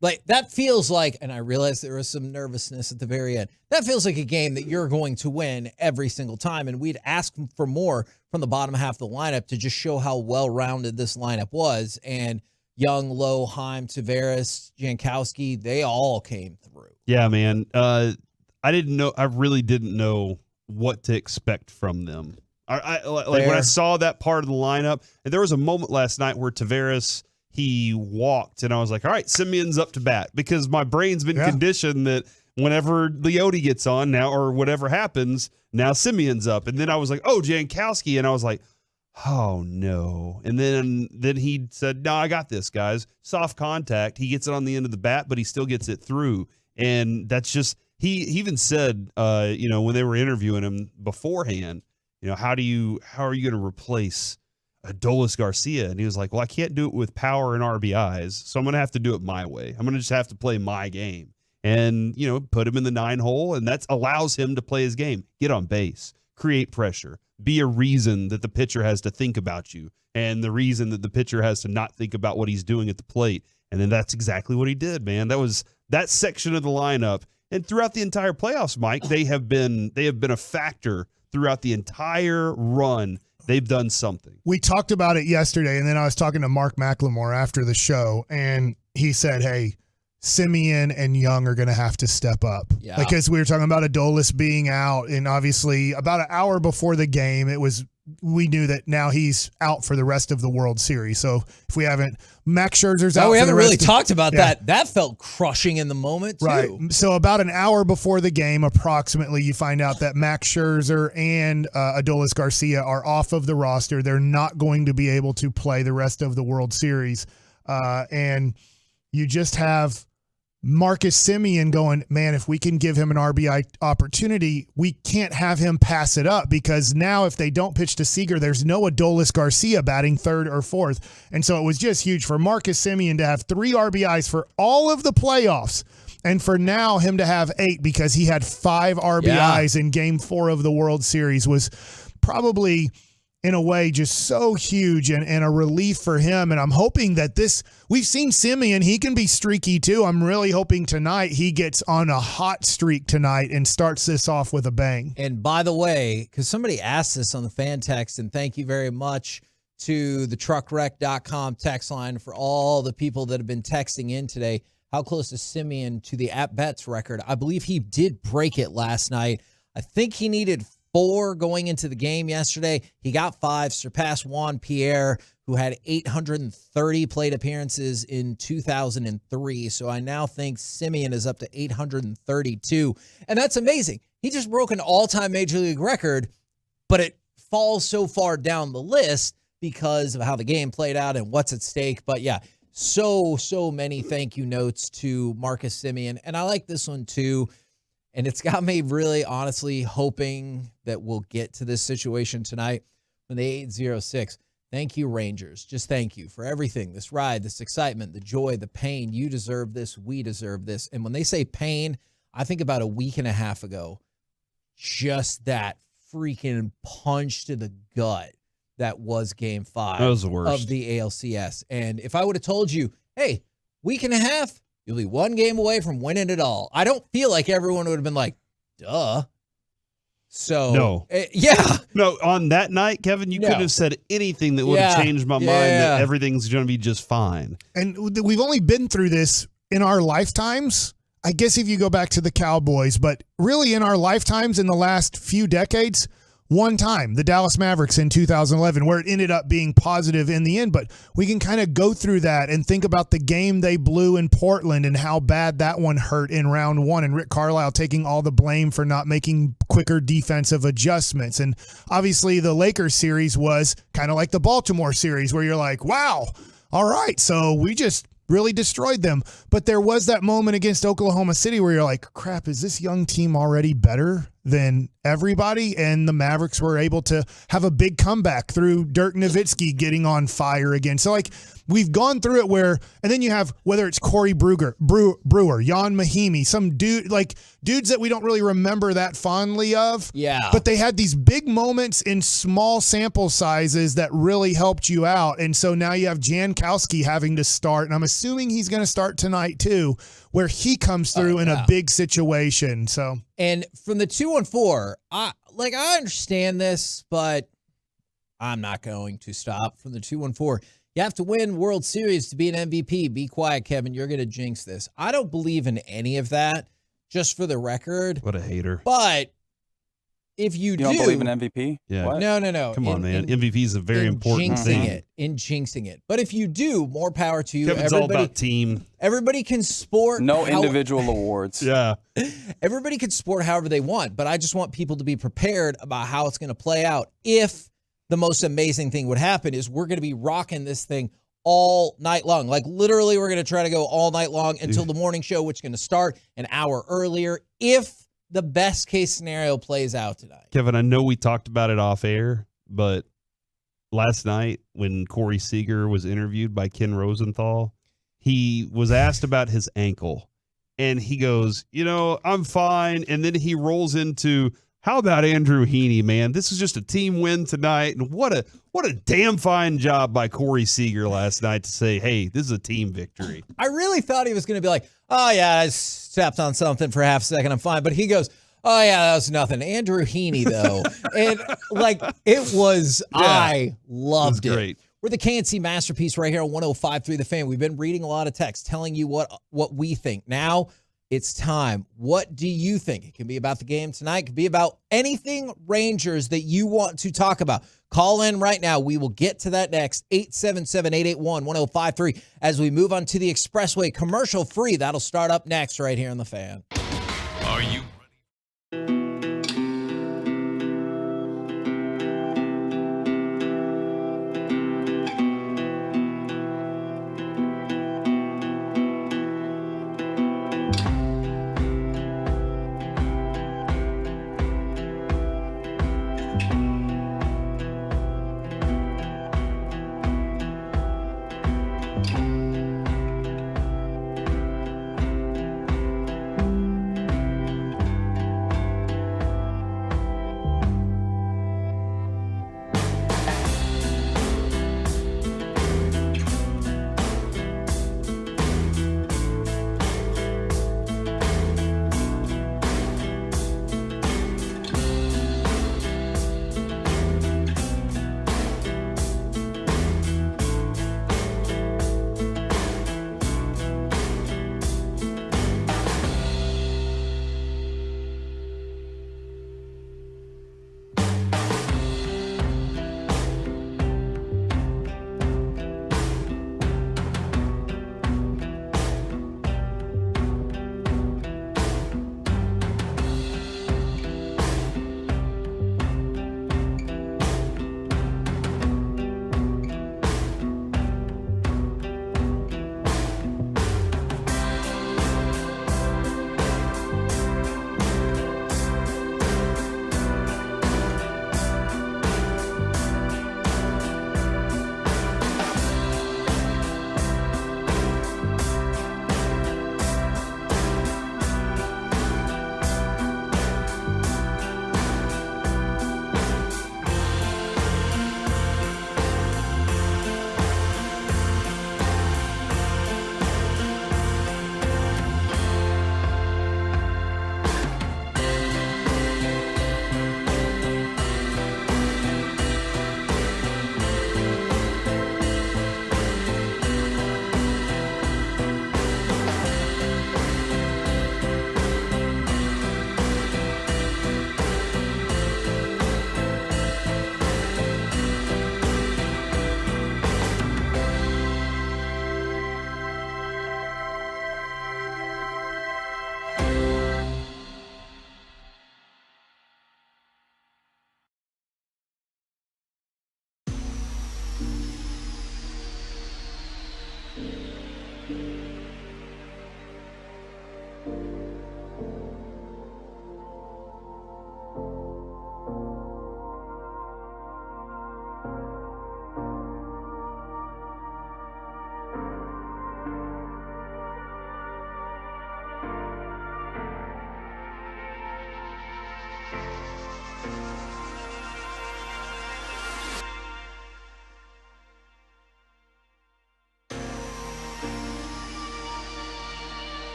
Like, that feels like, and I realize there was some nervousness at the very end, that feels like a game that you're going to win every single time. And we'd ask for more from the bottom half of the lineup to just show how well-rounded this lineup was. And Young, Lowe, Heim, Taveras, Jankowski, they all came through. Yeah, man. I really didn't know what to expect from them. When I saw that part of the lineup, and there was a moment last night where Taveras, he walked, and I was like, all right, Simeon's up to bat, because my brain's been conditioned that whenever Leote gets on now or whatever happens, now Simeon's up. And then I was like, oh, Jankowski, and I was like, oh, no. And then he said, no, I got this, guys. Soft contact. He gets it on the end of the bat, but he still gets it through. And that's just – he even said, when they were interviewing him beforehand, how are you going to replace Adolis Garcia? And he was like, well, I can't do it with power and RBIs, so I'm going to have to do it my way. I'm going to just have to play my game and, put him in the 9 hole, and that allows him to play his game, get on base, create pressure, be a reason that the pitcher has to think about you and the reason that the pitcher has to not think about what he's doing at the plate. And then that's exactly what he did, man. That was that section of the lineup. And throughout the entire playoffs, Mike, they have been a factor throughout the entire run. They've done something. We talked about it yesterday, and then I was talking to Mark McLemore after the show, and he said, hey, Simeon and Young are going to have to step up. Yeah. Because we were talking about Adolis being out, and obviously about an hour before the game, we knew that now he's out for the rest of the World Series. So if we haven't, Max Scherzer's out. We for haven't the rest really of, talked about that. That felt crushing in the moment, too. Right. So about an hour before the game, approximately, you find out that Max Scherzer and Adolis Garcia are off of the roster. They're not going to be able to play the rest of the World Series. And you just have Marcus Semien going, man, if we can give him an RBI opportunity, we can't have him pass it up, because now if they don't pitch to Seager, there's no Adolis Garcia batting 3rd or 4th. And so it was just huge for Marcus Semien to have 3 RBIs for all of the playoffs, and for now him to have 8 because he had 5 RBIs in Game 4 of the World Series was probably, in a way, just so huge and a relief for him. And I'm hoping that we've seen Semien, he can be streaky too. I'm really hoping tonight he gets on a hot streak tonight and starts this off with a bang. And by the way, because somebody asked this on the fan text, and thank you very much to the truckwreck.com text line for all the people that have been texting in today. How close is Semien to the at-bats record? I believe he did break it last night. I think he needed 4 going into the game yesterday. He got 5, surpassed Juan Pierre, who had 830 plate appearances in 2003. So I now think Semien is up to 832. And that's amazing. He just broke an all-time Major League record, but it falls so far down the list because of how the game played out and what's at stake. But yeah, so many thank you notes to Marcus Semien. And I like this one too. And it's got me really honestly hoping that we'll get to this situation tonight when the 8-0-6. Thank you, Rangers. Just thank you for everything. This ride, this excitement, the joy, the pain. You deserve this. We deserve this. And when they say pain, I think about a week and a half ago, just that freaking punch to the gut that was Game 5 that was the worst of the ALCS. And if I would have told you, hey, week and a half, you'll be 1 game away from winning it all, I don't feel like everyone would have been like, duh. So, no. Yeah. No, on that night, Kevin, you couldn't have said anything that would have changed my mind that everything's going to be just fine. And we've only been through this in our lifetimes. I guess if you go back to the Cowboys, but really in our lifetimes in the last few decades, one time, the Dallas Mavericks in 2011, where it ended up being positive in the end. But we can kind of go through that and think about the game they blew in Portland and how bad that one hurt in round one, and Rick Carlisle taking all the blame for not making quicker defensive adjustments. And obviously the Lakers series was kind of like the Baltimore series, where you're like, wow, all right, so we just really destroyed them. But there was that moment against Oklahoma City where you're like, crap, is this young team already better than everybody? And the Mavericks were able to have a big comeback through Dirk Nowitzki getting on fire again. So, like, we've gone through it where, and then you have, whether it's Corey Brewer, Jan Mahimi, some dude, like dudes that we don't really remember that fondly of. Yeah. But they had these big moments in small sample sizes that really helped you out. And so now you have Jankowski having to start, and I'm assuming he's going to start tonight too, where he comes through in a big situation. So, and from the 2-4, I understand this, but I'm not going to stop from the 2-4. You have to win World Series to be an MVP. Be quiet, Kevin. You're going to jinx this. I don't believe in any of that, just for the record. What a hater. But if you don't believe in MVP? Yeah. What? No. Come on, man. MVP is a very important thing. In jinxing it. But if you do, more power to you. Kevin's all about team. Everybody can sport. No individual awards. Yeah. Everybody can sport however they want, but I just want people to be prepared about how it's going to play out. If the most amazing thing would happen is we're going to be rocking this thing all night long. Like, literally, we're going to try to go all night long until the morning show, which is going to start an hour earlier, if the best case scenario plays out tonight. Kevin, I know we talked about it off air, but last night when Corey Seager was interviewed by Ken Rosenthal, he was asked about his ankle, and he goes, I'm fine. And then he rolls into, how about Andrew Heaney, man? This is just a team win tonight. And what a damn fine job by Corey Seager last night to say, hey, this is a team victory. I really thought he was going to be like, oh, yeah, I stepped on something for half a second. I'm fine. But he goes, oh, yeah, that was nothing. Andrew Heaney, though. And, it was, yeah, I loved it. Great. We're the KNC Masterpiece right here on 105.3 The Fan. We've been reading a lot of texts telling you what we think. Now it's time. What do you think? It can be about the game tonight. It can be about anything Rangers that you want to talk about. Call in right now. We will get to that next. 877-881-1053 as we move on to the Expressway commercial free. That'll start up next right here on The Fan. Are you ready?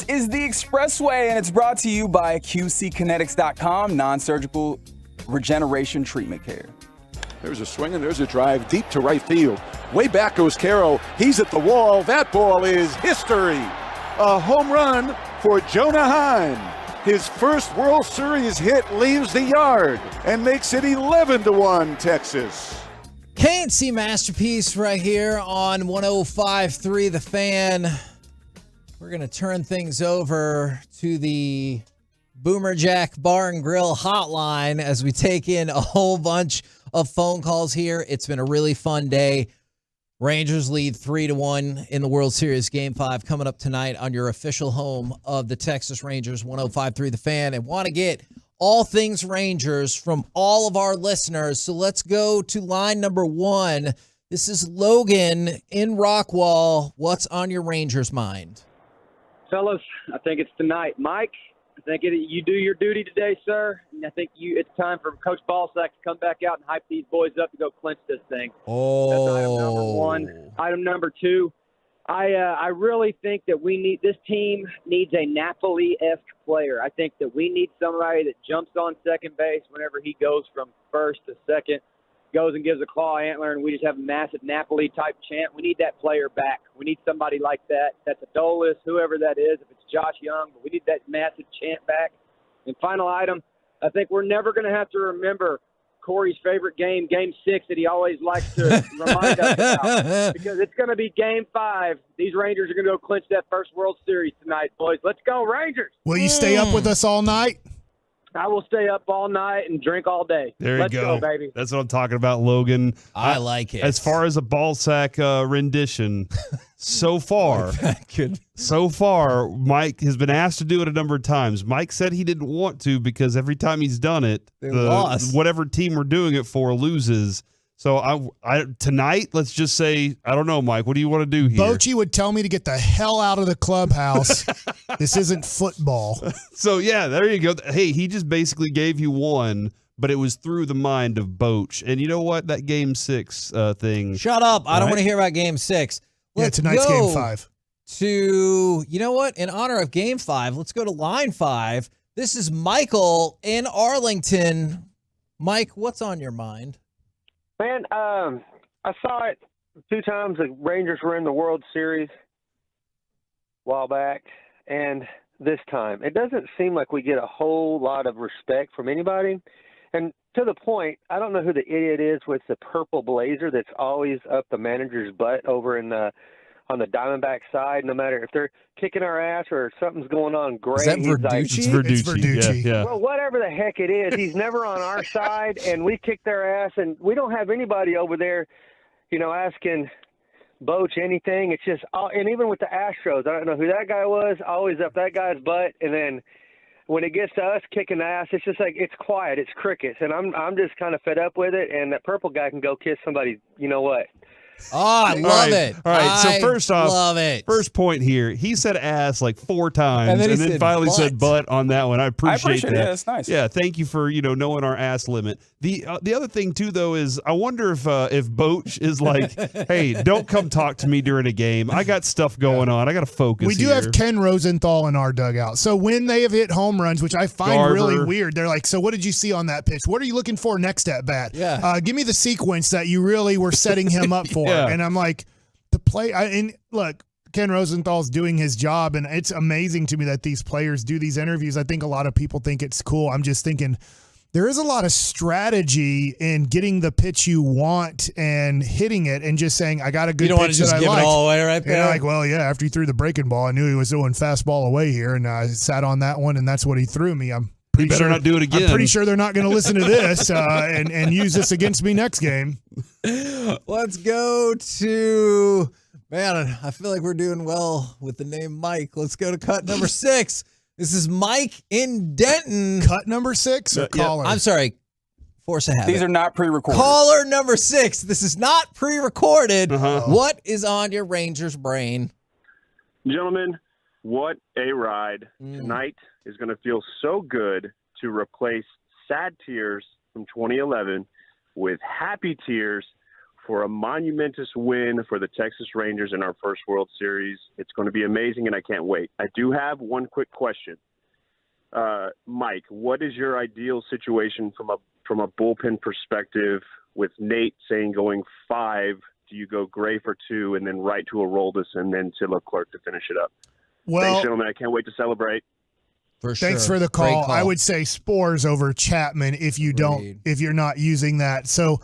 This is the Expressway, and it's brought to you by QCkinetics.com, non-surgical regeneration treatment care. There's a swing and there's a drive deep to right field. Way back goes Caro. He's at the wall. That ball is history. A home run for Jonah Heim. His first World Series hit leaves the yard and makes it 11-1 Texas. KNC Masterpiece right here on 105.3 The Fan. We're going to turn things over to the Boomer Jack Bar and Grill hotline as we take in a whole bunch of phone calls here. It's been a really fun day. Rangers lead 3-1 in the World Series Game 5 coming up tonight on your official home of the Texas Rangers, 105.3 The Fan, and want to get all things Rangers from all of our listeners. So let's go to line number 1. This is Logan in Rockwall. What's on your Rangers' mind? Fellas, I think it's tonight. Mike, I think you do your duty today, sir. And I think it's time for Coach Ballsack to come back out and hype these boys up to go clinch this thing. That's item number 1. Item number 2, I really think that this team needs a Napoli-esque player. I think that we need somebody that jumps on second base whenever he goes from first to second, goes and gives a claw antler, and we just have a massive Napoli-type chant. We need that player back. We need somebody like that. That's Adolis, whoever that is, if it's Josh Young, but we need that massive chant back. And final item, I think we're never going to have to remember Corey's favorite game, Game 6, that he always likes to remind us about. Because it's going to be Game 5. These Rangers are going to go clinch that first World Series tonight, boys. Let's go, Rangers! Will you stay up with us all night? I will stay up all night and drink all day. There Let's you go. baby. That's what I'm talking about, Logan. I like it. As far as a Ballsack rendition, so far, Mike has been asked to do it a number of times. Mike said he didn't want to because every time he's done it, whatever team we're doing it for loses. So tonight, let's just say, I don't know, Mike, what do you want to do here? Bochy would tell me to get the hell out of the clubhouse. This isn't football. So, yeah, there you go. Hey, he just basically gave you one, but it was through the mind of Boch. And you know what? That Game 6 thing. Shut up. I don't want to hear about Game 6. Tonight's Game 5. You know what? In honor of Game 5, let's go to line 5. This is Michael in Arlington. Mike, what's on your mind? Man, I saw it 2 times. The Rangers were in the World Series a while back, and this time it doesn't seem like we get a whole lot of respect from anybody. And to the point, I don't know who the idiot is with the purple blazer that's always up the manager's butt over in on the Diamondback side. No matter if they're kicking our ass or something's going on great. Is that Verducci? It's Verducci. Yeah. Well, whatever the heck it is, he's never on our side, and we kick their ass, and we don't have anybody over there, asking Boch anything. It's just, and even with the Astros, I don't know who that guy was, always up that guy's butt, and then when it gets to us kicking the ass, it's just like it's quiet, it's crickets, and I'm just kind of fed up with it. And that purple guy can go kiss somebody. You know what? Oh, I love it. All right. So first off, love it. First point here, he said ass like 4 times, and then finally said butt on that one. I appreciate that. It. That's nice. Yeah, thank you for knowing our ass limit. The other thing too, though, is I wonder if Boch is like, hey, don't come talk to me during a game. I got stuff going on. I got to focus. We do have Ken Rosenthal in our dugout. So when they have hit home runs, which I find really weird, they're like, so what did you see on that pitch? What are you looking for next at bat? Yeah. Give me the sequence that you really were setting him up for. Yeah. And I'm like, the play. And look, Ken Rosenthal's doing his job, and it's amazing to me that these players do these interviews. I think a lot of people think it's cool. I'm just thinking there is a lot of strategy in getting the pitch you want and hitting it and just saying, I got a good pitch. You don't want to just give it all away right there? And like, well, yeah, after he threw the breaking ball, I knew he was throwing fastball away here, and I sat on that one, and that's what he threw me. You better not do it again. I'm pretty sure they're not going to listen to this and use this against me next game. Let's go to, man, I feel like we're doing well with the name Mike. Let's go to cut number 6. This is Mike in Denton. Cut number 6 or caller? I'm sorry. Force a habit. These are not pre-recorded. Caller number 6. This is not pre-recorded. Uh-huh. What is on your Rangers brain? Gentlemen, what a ride. Tonight is going to feel so good to replace sad tears from 2011 with happy tears for a monumentous win for the Texas Rangers in our first World Series. It's going to be amazing, and I can't wait. I do have one quick question. Mike, what is your ideal situation from a bullpen perspective with Nate saying going 5? Do you go Gray for 2 and then right to Aroldis and then to Leclerc to finish it up? Well, thanks, gentlemen. I can't wait to celebrate. Thanks for the call. I would say Spores over Chapman if you're not using that. So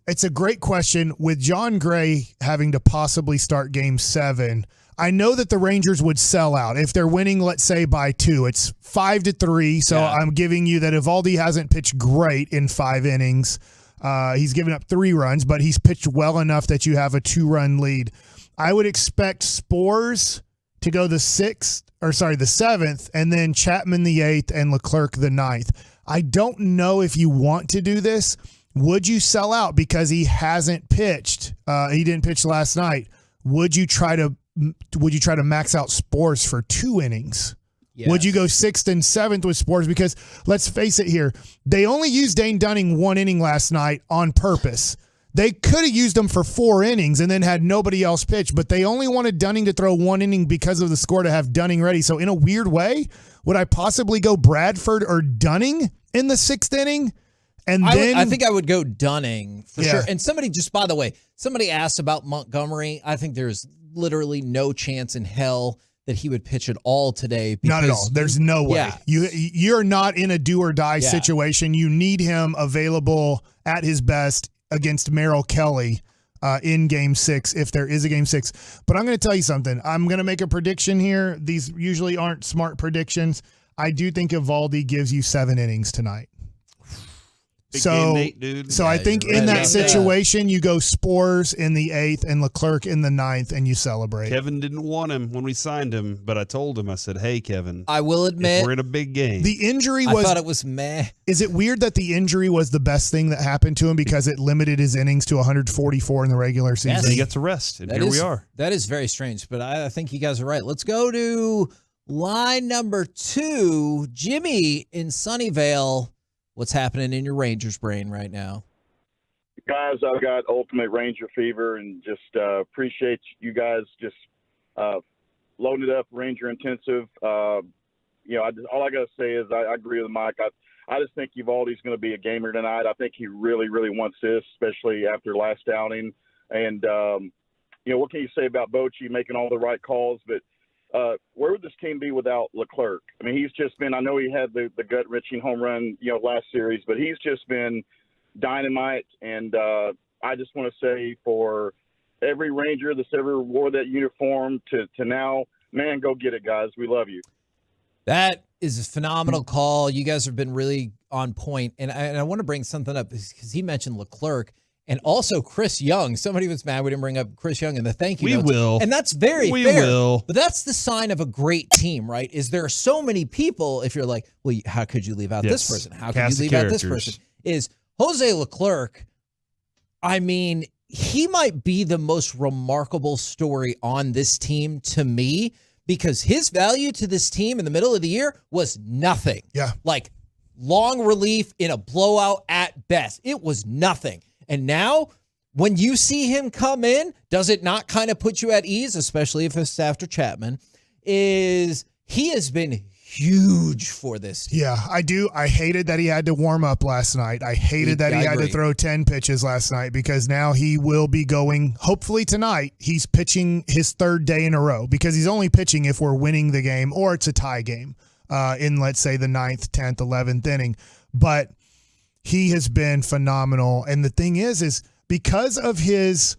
it's a great question. With John Gray having to possibly start Game 7, I know that the Rangers would sell out if they're winning, let's say by 2. It's 5-3. So I'm giving you that Eovaldi hasn't pitched great in 5 innings. He's given up 3 runs, but he's pitched well enough that you have a 2-run lead. I would expect Spores to go the 7th, and then Chapman the 8th and Leclerc the 9th. I don't know if you want to do this. Would you sell out because he hasn't pitched? He didn't pitch last night. Would you try to max out Spores for 2 innings? Yes. Would you go 6th and 7th with Spores? Because let's face it here, they only used Dane Dunning 1 inning last night on purpose. They could have used him for 4 innings and then had nobody else pitch, but they only wanted Dunning to throw 1 inning because of the score to have Dunning ready. So in a weird way, would I possibly go Bradford or Dunning in the 6th inning? And I think I would go Dunning for sure. And somebody asked about Montgomery. I think there's literally no chance in hell that he would pitch at all today. Not at all. There's no way. Yeah. You're not in a do or die situation. You need him available at his best against Merrill Kelly in Game 6 if there is a Game 6. But I'm going to tell you something. I'm going to make a prediction here. These usually aren't smart predictions. I do think Eovaldi gives you 7 innings tonight. Game, Nate, dude. So I think in that situation, you go Spores in the 8th and Leclerc in the 9th, and you celebrate. Kevin didn't want him when we signed him, but I told him, I said, hey, Kevin. I will admit. We're in a big game. The injury I thought it was meh. Is it weird that the injury was the best thing that happened to him because it limited his innings to 144 in the regular season? Yes. He got to rest, and here we are. That is very strange, but I think you guys are right. Let's go to line number 2. Jimmy in Sunnyvale. What's happening in your Rangers brain right now? Guys, I've got ultimate Ranger fever and just appreciate you guys just loading it up, Ranger intensive. All I got to say is I agree with Mike. I just think Eovaldi's going to be a gamer tonight. I think he really, really wants this, especially after last outing. And, what can you say about Bochy making all the right calls? But where would this team be without Leclerc? I mean, he's just been – I know he had the gut-wrenching home run, last series, but he's just been dynamite. And I just want to say for every Ranger that's ever wore that uniform to now, man, go get it, guys. We love you. That is a phenomenal call. You guys have been really on point. And I want to bring something up because he mentioned Leclerc. And also Chris Young. Somebody was mad we didn't bring up Chris Young in the thank you notes. We will. And that's very fair. We will. But that's the sign of a great team, right? Is there are so many people, if you're like, well, how could you leave out this person? How could you leave out this person? Is Jose Leclerc, I mean, he might be the most remarkable story on this team to me because his value to this team in the middle of the year was nothing. Yeah. Like long relief in a blowout at best. It was nothing. And now, when you see him come in, does it not kind of put you at ease, especially if it's after Chapman, is he has been huge for this team. Yeah, I do. I hated that he had to warm up last night. I hated that he had to throw 10 pitches last night because now he will be going, hopefully tonight, he's pitching his 3rd day in a row because he's only pitching if we're winning the game or it's a tie game in, let's say, the 9th, 10th, 11th inning. But he has been phenomenal. And the thing is because of his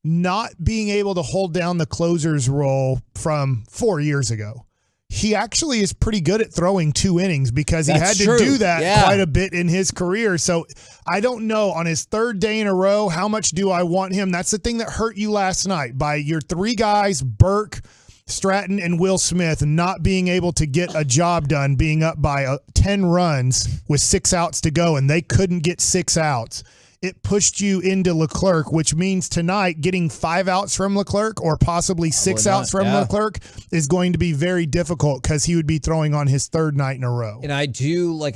not being able to hold down the closer's role from 4 years ago, he actually is pretty good at throwing 2 innings because he had to do that quite a bit in his career. So I don't know on his 3rd day in a row, how much do I want him? That's the thing that hurt you last night by your 3 guys, Burke, Stratton, and Will Smith, not being able to get a job done, being up by 10 runs with 6 outs to go, and they couldn't get 6 outs. it pushed you into Leclerc, which means tonight getting 5 outs from Leclerc or possibly 6 outs from Leclerc is going to be very difficult because he would be throwing on his 3rd night in a row. And I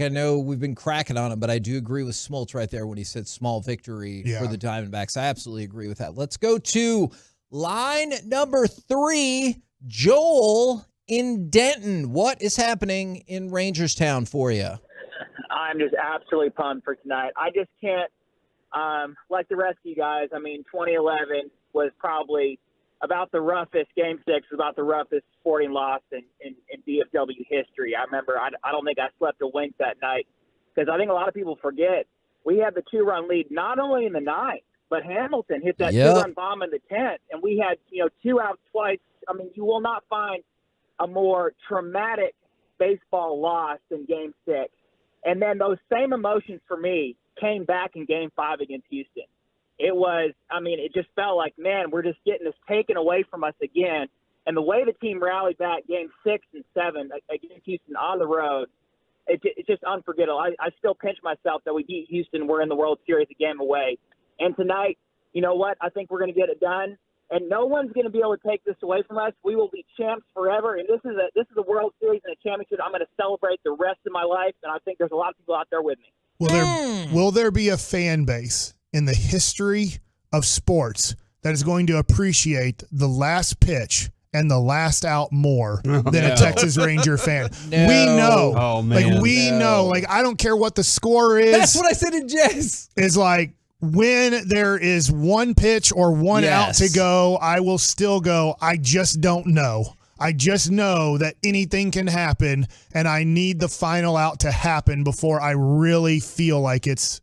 know we've been cracking on him, but I do agree with Smoltz right there when he said small victory for the Diamondbacks. I absolutely agree with that. Let's go to line number 3, Joel in Denton. What is happening in Rangerstown for you? I'm just absolutely pumped for tonight. I just can't, like the rest of you guys, 2011 was probably about the roughest, Game 6 was about the roughest sporting loss in DFW history. I remember, I don't think I slept a wink that night because I think a lot of people forget we had the 2-run lead not only in the 9th, but Hamilton hit that 2-run bomb in the 10th, and we had 2 outs twice. You will not find a more traumatic baseball loss than Game 6. And then those same emotions for me came back in Game 5 against Houston. It was, it just felt like, man, we're just getting this taken away from us again. And the way the team rallied back Game 6 and 7 against Houston on the road, it's just unforgettable. I still pinch myself that we beat Houston. We're in the World Series a game away. And tonight, you know what? I think we're going to get it done. And no one's going to be able to take this away from us. We will be champs forever. And this is a World Series and a championship I'm going to celebrate the rest of my life. And I think there's a lot of people out there with me. Will there be a fan base in the history of sports that is going to appreciate the last pitch and the last out more than a Texas Ranger fan? No. We know. Oh, man. We know. I don't care what the score is. That's what I said in Jess. Is when there is one pitch or one out to go, I will still go. I just don't know. I just know that anything can happen, and I need the final out to happen before I really feel like it's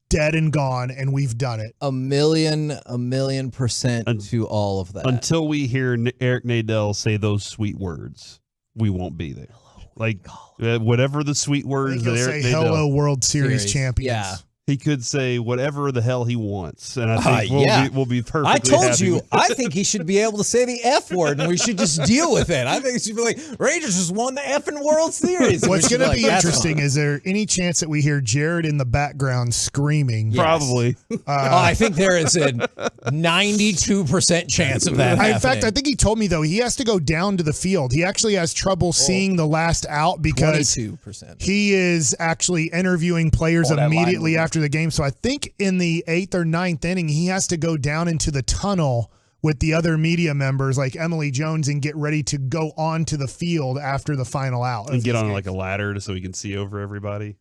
dead and gone, and we've done it. A million % to all of that. Until we hear Eric Nadel say those sweet words, we won't be there. Whatever the sweet words that Eric say, Nadel. hello, World Series champions. Yeah. He could say whatever the hell he wants, and I think we'll be perfectly I told happy you, with it. I think he should be able to say the F word, and we should just deal with it. I think it should be like, Rangers just won the effing World Series. What's going to be interesting is there any chance that we hear Jared in the background screaming? Probably. I think there is a 92% chance of that happening. In fact, I think he told me, though, he has to go down to the field. He actually has trouble seeing the last out because 22%. He is actually interviewing players immediately after the game. So I think in the 8th or 9th inning, he has to go down into the tunnel with the other media members like Emily Jones and get ready to go onto the field after the final out. And get on a ladder so he can see over everybody.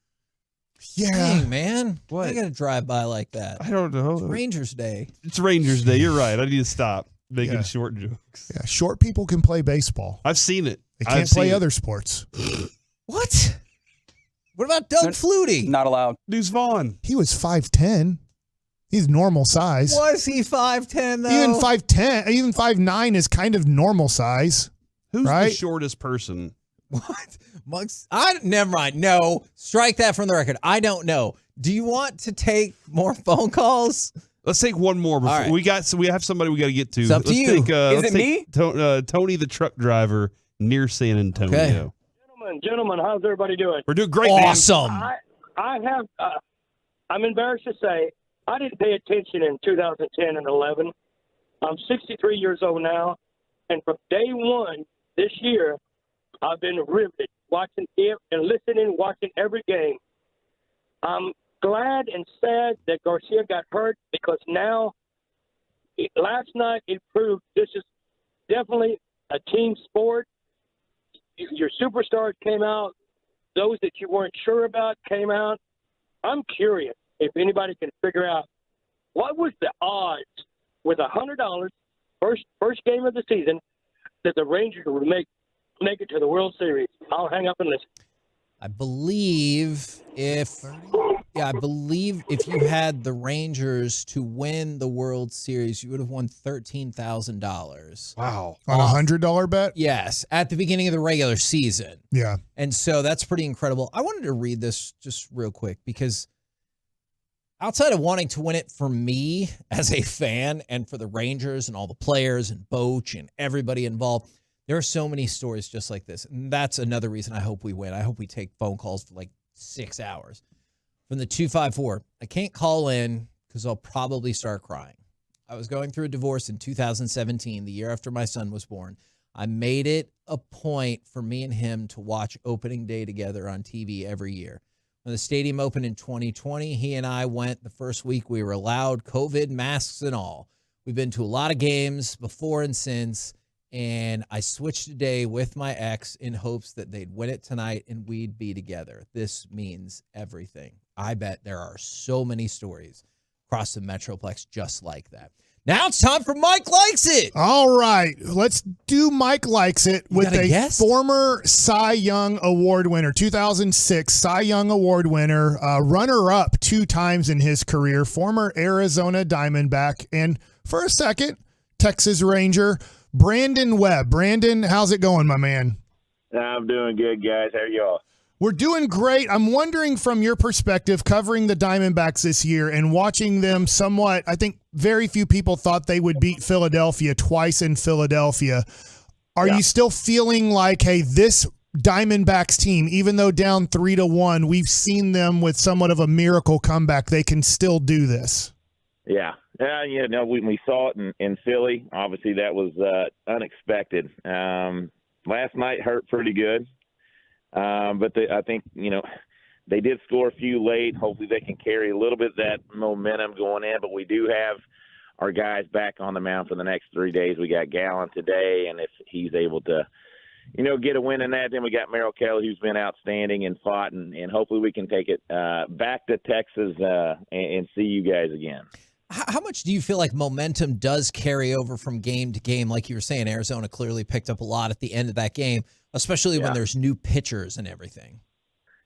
Yeah. Dang, man. What? I got to drive by like that. I don't know. It's Rangers Day. It's Rangers Day. You're right. I need to stop making short jokes. Yeah, short people can play baseball. I've seen it. They can't play other sports. What? What about Doug Flutie? Not allowed. Deuce Vaughn. He was 5'10". He's normal size. Was he 5'10", though? Even 5'10", even 5'9" is kind of normal size. Who's right? the shortest person? What? Never mind. No. Strike that from the record. I don't know. Do you want to take more phone calls? Let's take one more. Before right. we have somebody we got to get to. It's up to you. Is it me? Tony the truck driver near San Antonio. Okay. Gentlemen, how's everybody doing? We're doing great, awesome. man. I have, I'm embarrassed to say, I didn't pay attention in 2010 and 11. I'm 63 years old now, and from day one this year, I've been riveted, watching it and listening, watching every game. I'm glad and sad that Garcia got hurt because now, last night it proved this is definitely a team sport. Your superstars came out. Those that you weren't sure about came out. I'm curious if anybody can figure out what was the odds with $100 first game of the season that the Rangers would make it to the World Series. I'll hang up and listen. I believe if you had the Rangers to win the World Series, you would have won $13,000. Wow. On a $100 bet? Yes, at the beginning of the regular season. Yeah. And so that's pretty incredible. I wanted to read this just real quick because outside of wanting to win it for me as a fan and for the Rangers and all the players and Boch and everybody involved, there are so many stories just like this. And that's another reason I hope we win. I hope we take phone calls for like 6 hours. from the 254. I can't call in because I'll probably start crying. I was going through a divorce in 2017, the year after my son was born. I made it a point for me and him to watch opening day together on TV every year. When the stadium opened in 2020, he and I went the first week we were allowed, COVID, masks and all. We've been to a lot of games before and since, and I switched a day with my ex in hopes that they'd win it tonight and we'd be together. This means everything. I bet there are so many stories across the Metroplex just like that. Now it's time for Mike Likes It. All right, let's do Mike Likes It with a former Cy Young Award winner, 2006 Cy Young Award winner, runner-up 2 times in his career, former Arizona Diamondback, and for a second, Texas Ranger, Brandon Webb. Brandon, how's it going, my man? I'm doing good, guys. How are y'all? We're doing great. I'm wondering from your perspective, covering the Diamondbacks this year and watching them somewhat, I think very few people thought they would beat Philadelphia twice in Philadelphia. Are you still feeling like, hey, this Diamondbacks team, even though down 3-1, we've seen them with somewhat of a miracle comeback, they can still do this? Yeah. When we saw it in Philly, obviously that was unexpected. Last night hurt pretty good. But I think, they did score a few late. Hopefully they can carry a little bit of that momentum going in. But we do have our guys back on the mound for the next 3 days. We got Gallen today, and if he's able to, get a win in that, then we got Merrill Kelly, who's been outstanding and fought, and hopefully we can take it back to Texas and see you guys again. How much do you feel like momentum does carry over from game to game? Like you were saying, Arizona clearly picked up a lot at the end of that game, especially when there's new pitchers and everything.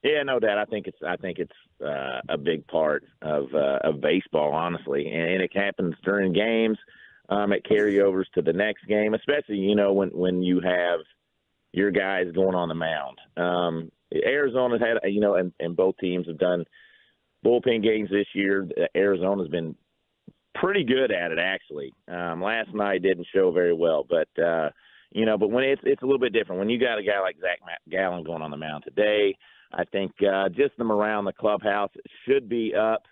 Yeah, no doubt. I think it's a big part of baseball, honestly, and it happens during games. It carryovers to the next game, especially when you have your guys going on the mound. Arizona's had and both teams have done bullpen games this year. Arizona's been pretty good at it, actually. Last night didn't show very well, but but when it's a little bit different. When you got a guy like Zach Gallen going on the mound today, I think just them around the clubhouse should be up,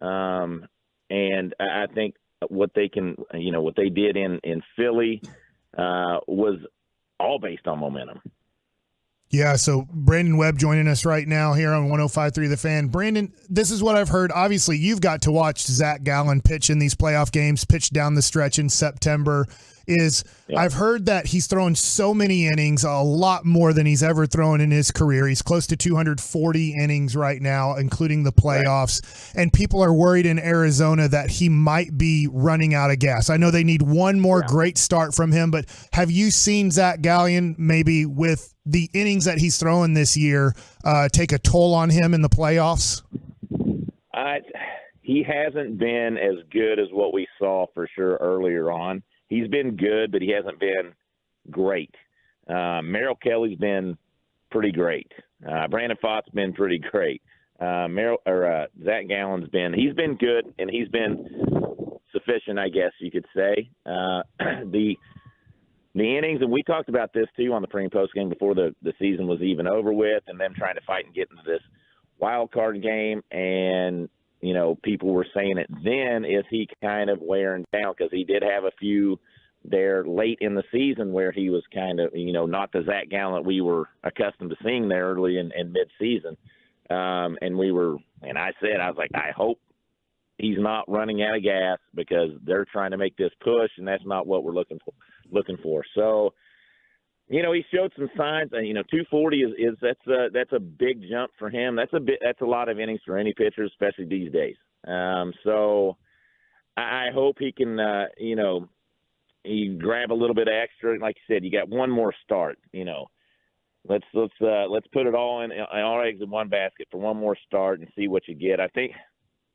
and I think what they can, what they did in Philly was all based on momentum. Yeah, so Brandon Webb joining us right now here on 105.3 The Fan. Brandon, this is what I've heard. Obviously, you've got to watch Zach Gallen pitch in these playoff games, pitch down the stretch in September. I've heard that he's thrown so many innings, a lot more than he's ever thrown in his career. He's close to 240 innings right now, including the playoffs. Right. And people are worried in Arizona that he might be running out of gas. I know they need one more great start from him, but have you seen Zach Gallen maybe with the innings that he's throwing this year take a toll on him in the playoffs? He hasn't been as good as what we saw for sure earlier on. He's been good, but he hasn't been great. Merrill Kelly's been pretty great. Brandon Pfaadt's been pretty great. Zach Gallen's he's been good, and he's been sufficient, I guess you could say. The innings, and we talked about this too on the pre and post game before the season was even over with, and them trying to fight and get into this wild card game, and people were saying it then, is he kind of wearing down? Because he did have a few there late in the season where he was kind of, not the Zach Gallen that we were accustomed to seeing there early in mid-season. And I was like, I hope he's not running out of gas, because they're trying to make this push, and that's not what we're looking for. So, he showed some signs, and 240 that's a big jump for him. That's a lot of innings for any pitcher, especially these days. So I hope he can, he grab a little bit extra. Like you said, you got one more start. Let's put it all eggs in one basket for one more start and see what you get. I think.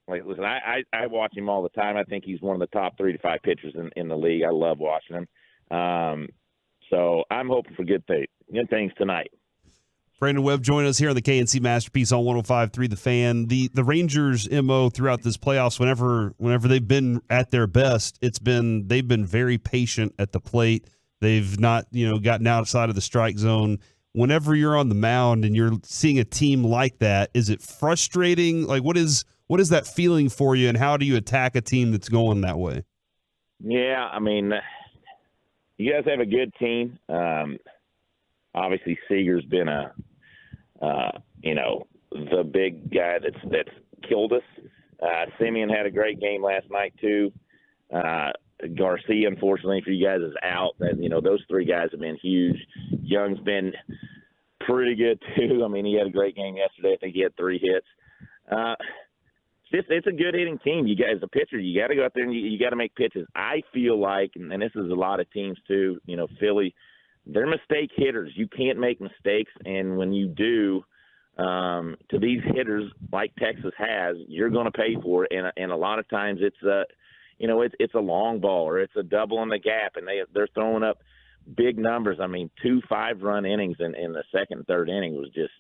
Listen, I watch him all the time. I think he's one of the top 3 to 5 pitchers in the league. I love watching him. So I'm hoping for good things tonight. Brandon Webb joined us here on the KNC Masterpiece on 105.3 The Fan. The Rangers' MO throughout this playoffs, whenever they've been at their best, they've been very patient at the plate. They've not gotten outside of the strike zone. whenever you're on the mound and you're seeing a team like that, is it frustrating? Like, what is that feeling for you, and how do you attack a team that's going that way? Yeah, I mean, you guys have a good team. Obviously, Seager's been the big guy that's killed us. Simeon had a great game last night too. Garcia, unfortunately for you guys, is out. Those three guys have been huge. Young's been pretty good too. I mean, he had a great game yesterday. I think he had 3 hits. It's a good hitting team. You guys, as a pitcher, you got to go out there and you got to make pitches. I feel like, and this is a lot of teams too. Philly, they're mistake hitters. You can't make mistakes, and when you do, to these hitters like Texas has, you're going to pay for it. And a lot of times it's a long ball or it's a double in the gap, and they're throwing up big numbers. I mean, 2 5-run innings in the second and third inning was just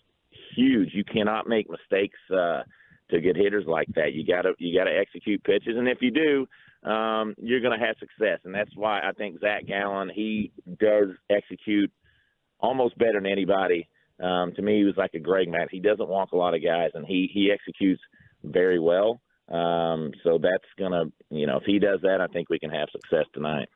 huge. You cannot make mistakes to get hitters like that. You got to execute pitches, and if you do, you're going to have success. And that's why I think Zach Gallen, he does execute almost better than anybody. To me, he was like a Greg Matt. He doesn't walk a lot of guys, and he executes very well. So that's going to, if he does that, I think we can have success tonight.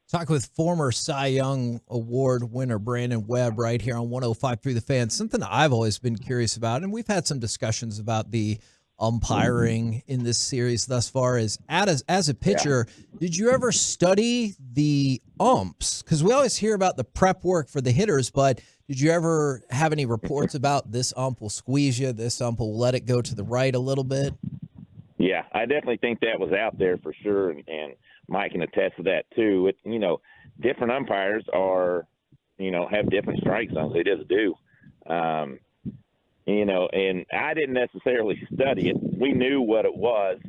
Talk with former Cy Young Award winner Brandon Webb right here on 105.3 The Fan. Something I've always been curious about, and we've had some discussions about the umpiring in this series thus far, is as a pitcher, did you ever study the umps? Because we always hear about the prep work for the hitters, but did you ever have any reports about this ump will squeeze you, this ump will let it go to the right a little bit? Yeah, I definitely think that was out there for sure, and Mike can attest to that too. Different umpires have different strike zones. They just do. And I didn't necessarily study it. We knew what it was,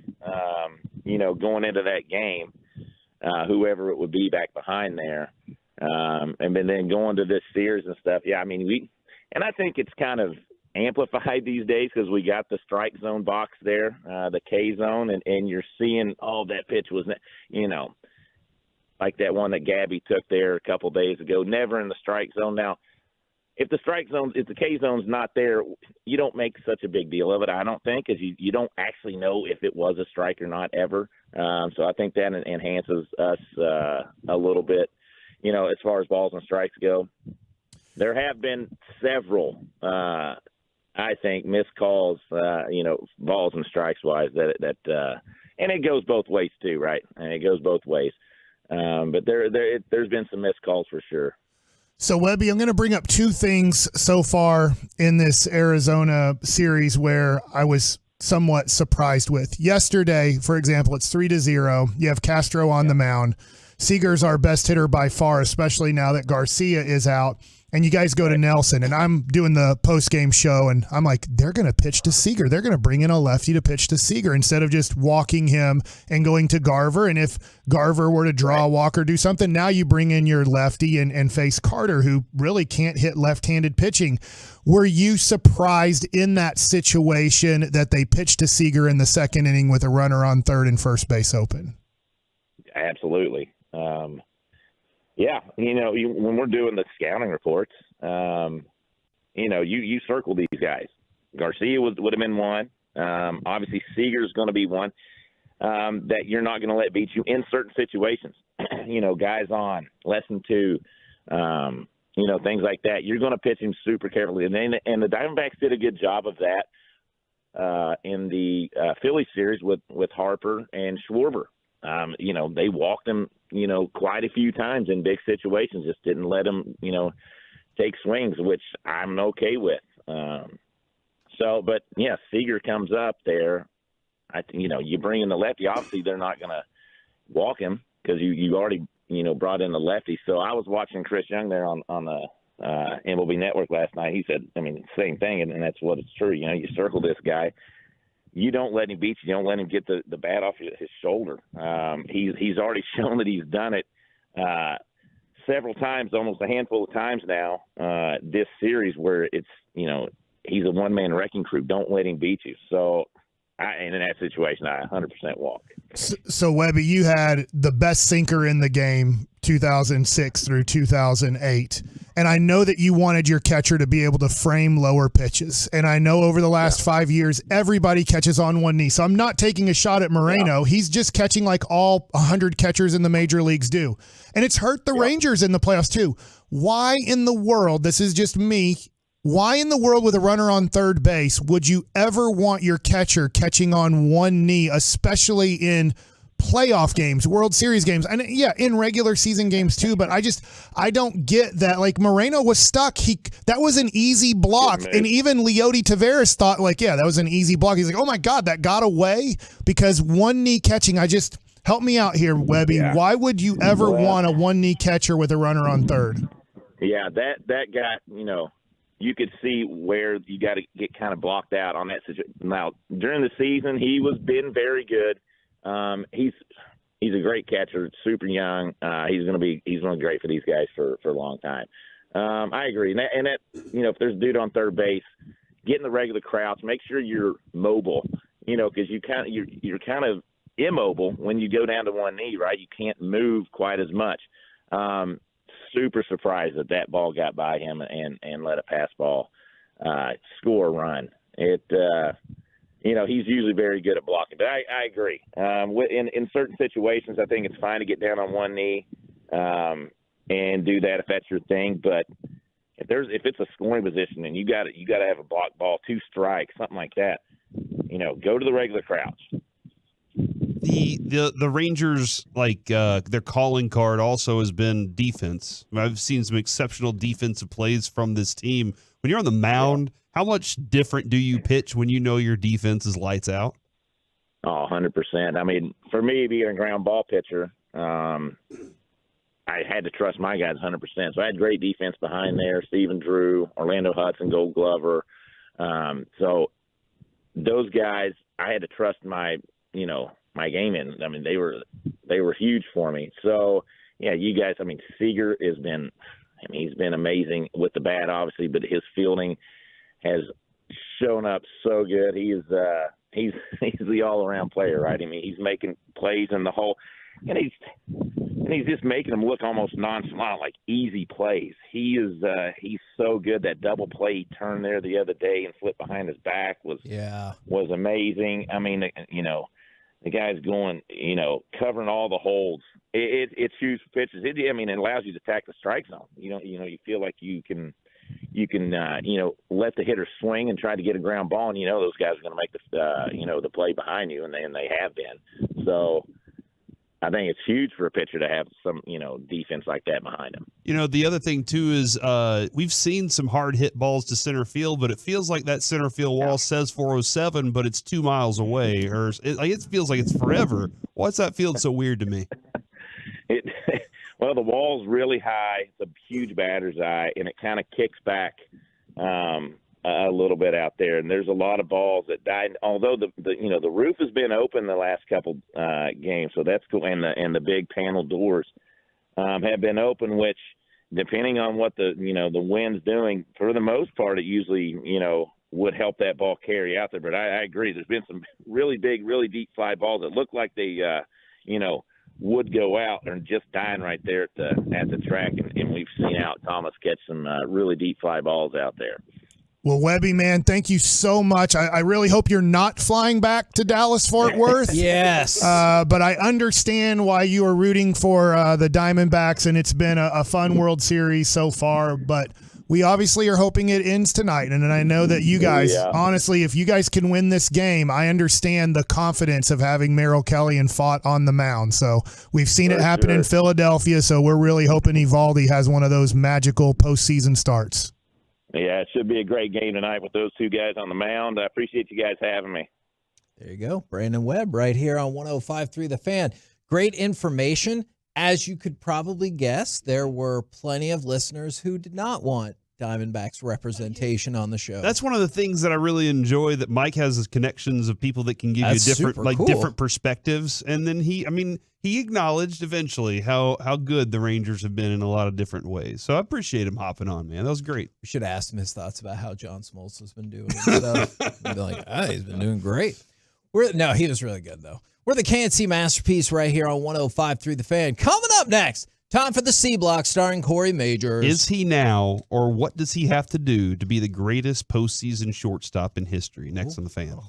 going into that game, whoever it would be back behind there. And then going to this series and stuff. Yeah, I mean, I think it's kind of amplified these days because we got the strike zone box there, the K zone, and you're seeing, that pitch was, like that one that Gabby took there a couple days ago, never in the strike zone. Now, if the K zone's not there, you don't make such a big deal of it, I don't think, because you don't actually know if it was a strike or not ever. So I think that enhances us a little bit, as far as balls and strikes go. There have been several, I think, missed calls, balls and strikes wise and it goes both ways too, right? And it goes both ways. But there's been some missed calls for sure. So, Webby, I'm going to bring up 2 things so far in this Arizona series where I was somewhat surprised with. Yesterday, for example, it's 3-0. You have Castro on the mound. Seager's our best hitter by far, especially now that Garcia is out. And you guys go to Nelson, and I'm doing the post-game show, and I'm like, they're going to pitch to Seager. They're going to bring in a lefty to pitch to Seager instead of just walking him and going to Garver. And if Garver were to draw a walk or do something, now you bring in your lefty and face Carter, who really can't hit left-handed pitching. Were you surprised in that situation that they pitched to Seager in the second inning with a runner on third and first base open? Absolutely. Yeah, when we're doing the scouting reports, you circle these guys. Garcia would have been one. Obviously, Seager's going to be one that you're not going to let beat you in certain situations. Guys on less than 2, things like that. You're going to pitch him super carefully. And the Diamondbacks did a good job of that in the Philly series with Harper and Schwarber. They walked him, quite a few times in big situations, just didn't let him, take swings, which I'm okay with. But yeah, Seager comes up there. You bring in the lefty, obviously they're not going to walk him because you already, brought in the lefty. So I was watching Chris Young there on the MLB Network last night. He said, same thing. And that's what it's true. You circle this guy. You don't let him beat you. You don't let him get the bat off his shoulder. He's already shown that he's done it several times, almost a handful of times now, this series where it's, he's a one-man wrecking crew. Don't let him beat you. So in that situation, I 100% walk. So, Webby, you had the best sinker in the game 2006 through 2008. And I know that you wanted your catcher to be able to frame lower pitches. And I know over the last 5 years, everybody catches on one knee. So I'm not taking a shot at Moreno. Yeah. He's just catching like all 100 catchers in the major leagues do. And it's hurt the Rangers in the playoffs too. Why in the world, this is just me, why in the world with a runner on third base would you ever want your catcher catching on one knee, especially in playoff games, World Series games, and in regular season games too? But I don't get that. Like, Moreno was stuck. That was an easy block. And even Leody Taveras thought that was an easy block. He's like, oh my God, that got away because one knee catching. Help me out here, Webby. Yeah. Why would you ever want a one knee catcher with a runner on third? Yeah, that guy, you could see where you got to get kind of blocked out on that situation. Now, during the season, been very good. He's a great catcher, super young. He's going to be great for these guys for a long time. I agree. And that if there's a dude on third base, get in the regular crouch, make sure you're mobile, because you're kind of immobile when you go down to one knee, right? You can't move quite as much. Super surprised that ball got by him and let a pass ball score a run. He's usually very good at blocking. But I agree. In certain situations, I think it's fine to get down on one knee and do that if that's your thing. But if it's a scoring position and you got to have a block ball, 2 strikes, something like that, go to the regular crouch. The Rangers, their calling card also has been defense. I've seen some exceptional defensive plays from this team. When you're on the mound, how much different do you pitch when you know your defense is lights out? Oh, 100%. I mean, for me, being a ground ball pitcher, I had to trust my guys 100%. So I had great defense behind there, Stephen Drew, Orlando Hudson, Gold Glover. So those guys, I had to trust my game in. I mean, they were huge for me. So, you guys, Seager has been – he's been amazing with the bat, obviously, but his fielding has shown up so good. He's the all-around player, right? He's making plays in the hole, and he's just making them look almost nonchalant, like easy plays. He's so good. That double play he turned there the other day and flipped behind his back was amazing. The guy's going, covering all the holes. It's huge pitches. It allows you to attack the strike zone. You feel like you can let the hitter swing and try to get a ground ball, and those guys are going to make the play behind you, and they have been. So I think it's huge for a pitcher to have some, defense like that behind him. The other thing too is we've seen some hard hit balls to center field, but it feels like that center field wall says 407, but it's 2 miles away, or it feels like it's forever. Why's that field so weird to me? Well, the wall's really high. It's a huge batter's eye, and it kind of kicks back a little bit out there. And there's a lot of balls that died. Although the roof has been open the last couple games, so that's cool. And the big panel doors have been open, which, depending on what the wind's doing, for the most part, it usually would help that ball carry out there. But I agree. There's been some really big, really deep fly balls that look like they would go out and just dying right there at the track, and we've seen Alec Thomas catch some really deep fly balls out there. Well, Webby, man, thank you so much. I really hope you're not flying back to Dallas-Fort Worth. Yes. But I understand why you are rooting for the Diamondbacks, and it's been a fun World Series so far. But we obviously are hoping it ends tonight. And I know that you guys, honestly, if you guys can win this game, I understand the confidence of having Merrill Kelly and Fott on the mound. So we've seen it happen in Philadelphia, so we're really hoping Evaldi has one of those magical postseason starts. Yeah, it should be a great game tonight with those two guys on the mound. I appreciate you guys having me. There you go. Brandon Webb right here on 105.3 The Fan. Great information. As you could probably guess, there were plenty of listeners who did not want Diamondbacks representation on the show. That's one of the things that I really enjoy, that Mike has his connections of people that can give you different perspectives. And then he acknowledged eventually how good the Rangers have been in a lot of different ways. So I appreciate him hopping on, man. That was great. We should ask him his thoughts about how John Smoltz has been doing and stuff. He'd be like, he's been doing great. He was really good, though. We're the KNC Masterpiece right here on 105.3 The Fan. Coming up next, time for the C Block starring Corey Majors. Is he now, or what does he have to do to be the greatest postseason shortstop in history? Next on The Fan.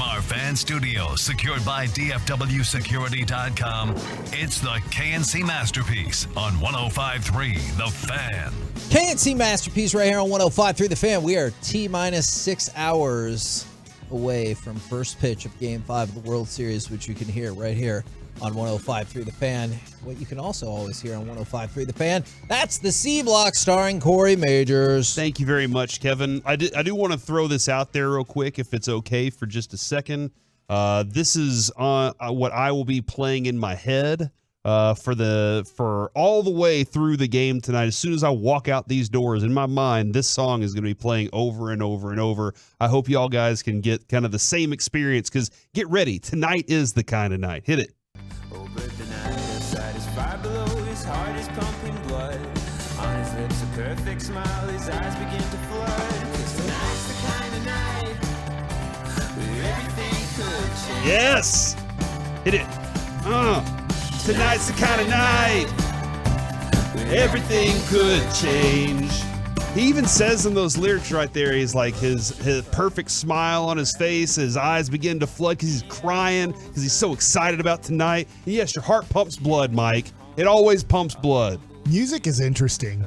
From our fan studio, secured by DFWsecurity.com, it's the KNC Masterpiece on 105.3 The Fan. KNC Masterpiece right here on 105.3 The Fan. We are T-minus 6 hours away from first pitch of Game 5 of the World Series, which you can hear right here on 105.3 The Fan. What you can also always hear on 105.3 The Fan, that's the C Block starring Corey Majors. Thank you very much, Kevin. I do want to throw this out there real quick, if it's okay for just a second. This is what I will be playing in my head for all the way through the game tonight. As soon as I walk out these doors, in my mind, this song is going to be playing over and over and over. I hope y'all guys can get kind of the same experience, because get ready. Tonight is the kind of night. Hit it. His heart is pumping blood. On his lips a perfect smile. His eyes begin to flood. 'Cause tonight's the kind of night where everything could change. Yes! Hit it. Tonight's the kind of night everything could change. He even says in those lyrics right there, he's like his perfect smile on his face, his eyes begin to flood because he's crying because he's so excited about tonight. And yes, your heart pumps blood, Mike. It always pumps blood. Music is interesting.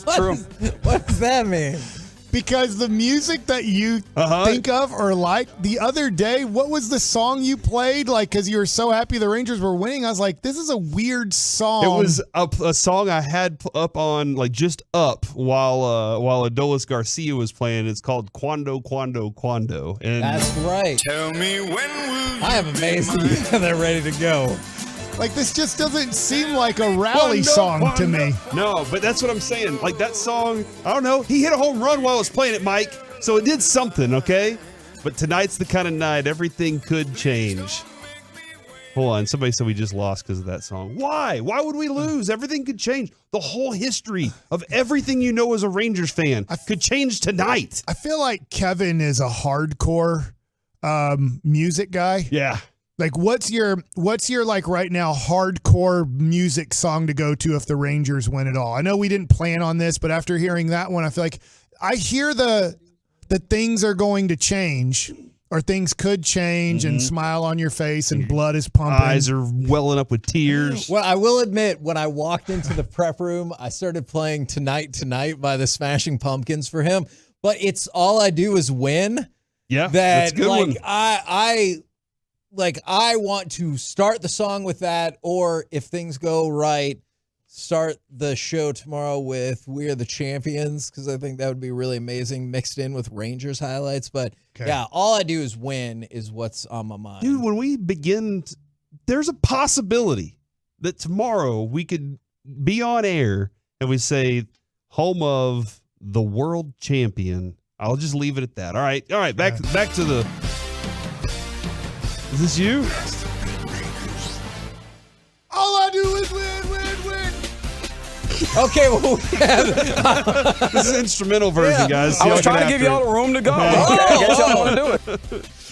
What does that mean? Because the music that you think of or like, the other day, what was the song you played? Like, because you were so happy the Rangers were winning. I was like, this is a weird song. It was a song I had up on, like, just up while Adolis Garcia was playing. It's called Quando, Quando, Quando. And that's right. Tell me when will I am amazed that they're ready to go. Like, this just doesn't seem like a rally song to me. No, but that's what I'm saying. Like, that song, I don't know. He hit a home run while I was playing it, Mike. So it did something, okay? But tonight's the kind of night everything could change. Hold on. Somebody said we just lost because of that song. Why? Why would we lose? Everything could change. The whole history of everything you know as a Rangers fan could change tonight. I feel like Kevin is a hardcore music guy. Yeah. Like, what's your like right now hardcore music song to go to if the Rangers win it all? I know we didn't plan on this, but after hearing that one, I feel like I hear the things are going to change or things could change and smile on your face and blood is pumping. Eyes are welling up with tears. Well, I will admit, when I walked into the prep room, I started playing Tonight Tonight by the Smashing Pumpkins for him. But it's All I Do Is Win. Yeah, that's a good one. I want to start the song with that, or if things go right, start the show tomorrow with We're the Champions, because I think that would be really amazing mixed in with Rangers highlights. But yeah, All I Do Is Win is what's on my mind. Dude, when we begin, there's a possibility that tomorrow we could be on air and we say, home of the world champion. I'll just leave it at that. All right. Back to the... Is this you? All I do is win, win, win. Okay, well, we have... This is an instrumental version, guys. I was trying to give y'all the room to go. I guess y'all want to do it.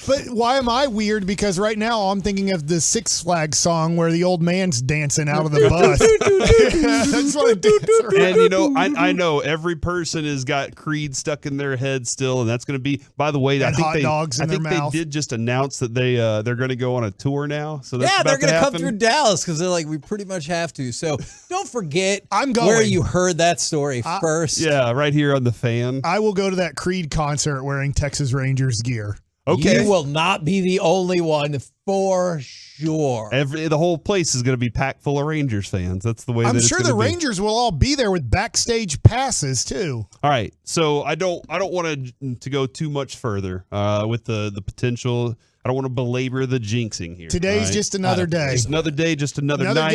But why am I weird? Because right now I'm thinking of the Six Flags song where the old man's dancing out of the bus. That's what I dance around. And, you know, I know every person has got Creed stuck in their head still, and that's going to be, by the way, And hot dogs in I think their mouth. they did just announce that they're going to go on a tour now. So that's they're going to come through Dallas because they're like, we pretty much have to. So don't forget I'm going. where you heard that story first. Yeah, right here on The Fan. I will go to that Creed concert wearing Texas Rangers gear. Okay. You will not be the only one for sure. The whole place is going to be packed full of Rangers fans. That's the way I'm that it's sure gonna the be. Rangers will all be there with backstage passes too. All right, so I don't want to go too much further with the potential. I don't want to belabor the jinxing here. Today's right? just another day. Just another day, just another night.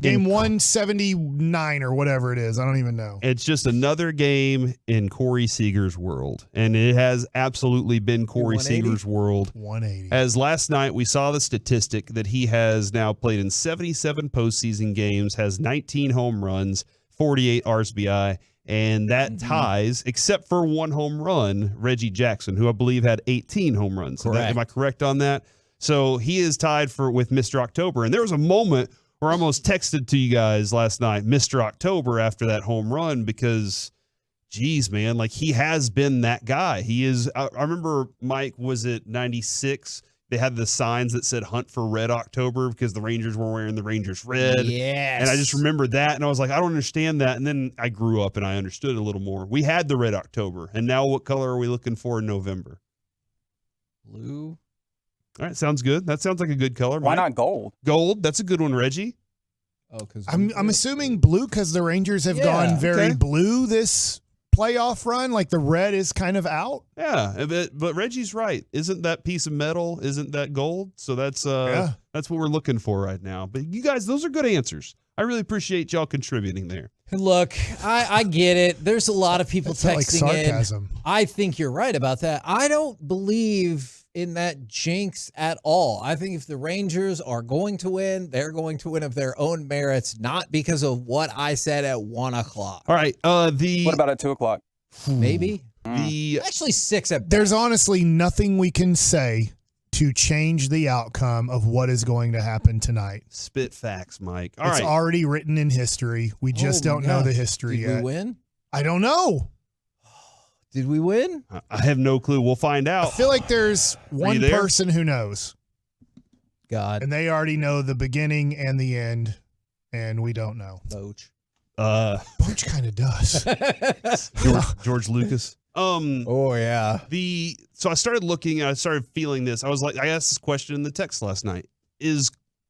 Game 179 or whatever it is. I don't even know. It's just another game in Corey Seager's world, and it has absolutely been Corey Seager's world. 180. As last night we saw the statistic that he has now played in 77 postseason games, has 19 home runs, 48 RBI. And that ties, except for one home run, Reggie Jackson, who I believe had 18 home runs. Am I correct on that? So he is tied with Mr. October. And there was a moment where I almost texted to you guys last night, Mr. October, after that home run, because geez, man, like he has been that guy. He is. I remember Mike was at 96. They had the signs that said "Hunt for Red October" because the Rangers were wearing the Rangers red. Yes. And I just remember that, and I was like, I don't understand that. And then I grew up and I understood a little more. We had the Red October, and now what color are we looking for in November? Blue. All right, sounds good. That sounds like a good color. Why Mike? not gold? Gold. That's a good one, Reggie. Oh, because I'm assuming blue because the Rangers have gone very blue this playoff run. Like the red is kind of out. Yeah, but Reggie's right. Isn't that piece of metal? Isn't that gold? So that's what we're looking for right now. But you guys, those are good answers. I really appreciate y'all contributing there. Look, I get it. There's a lot of people texting like sarcasm. in. I think you're right about that. I don't believe in that jinx at all. I think if the Rangers are going to win, they're going to win of their own merits, not because of what I said at 1 o'clock. All right. What about at 2 o'clock? Maybe. Actually 6 at There's honestly nothing we can say to change the outcome of what is going to happen tonight. Spit facts, Mike. It's already written in history. We just don't know the history yet. Did we win? I don't know. Did we win? I have no clue. We'll find out. I feel like there's one there? person who knows. God. And they already know the beginning and the end, and we don't know. Boach. Boach kind of does. George Lucas. Oh yeah. So I started looking and I started feeling this. I was like, I asked this question in the text last night.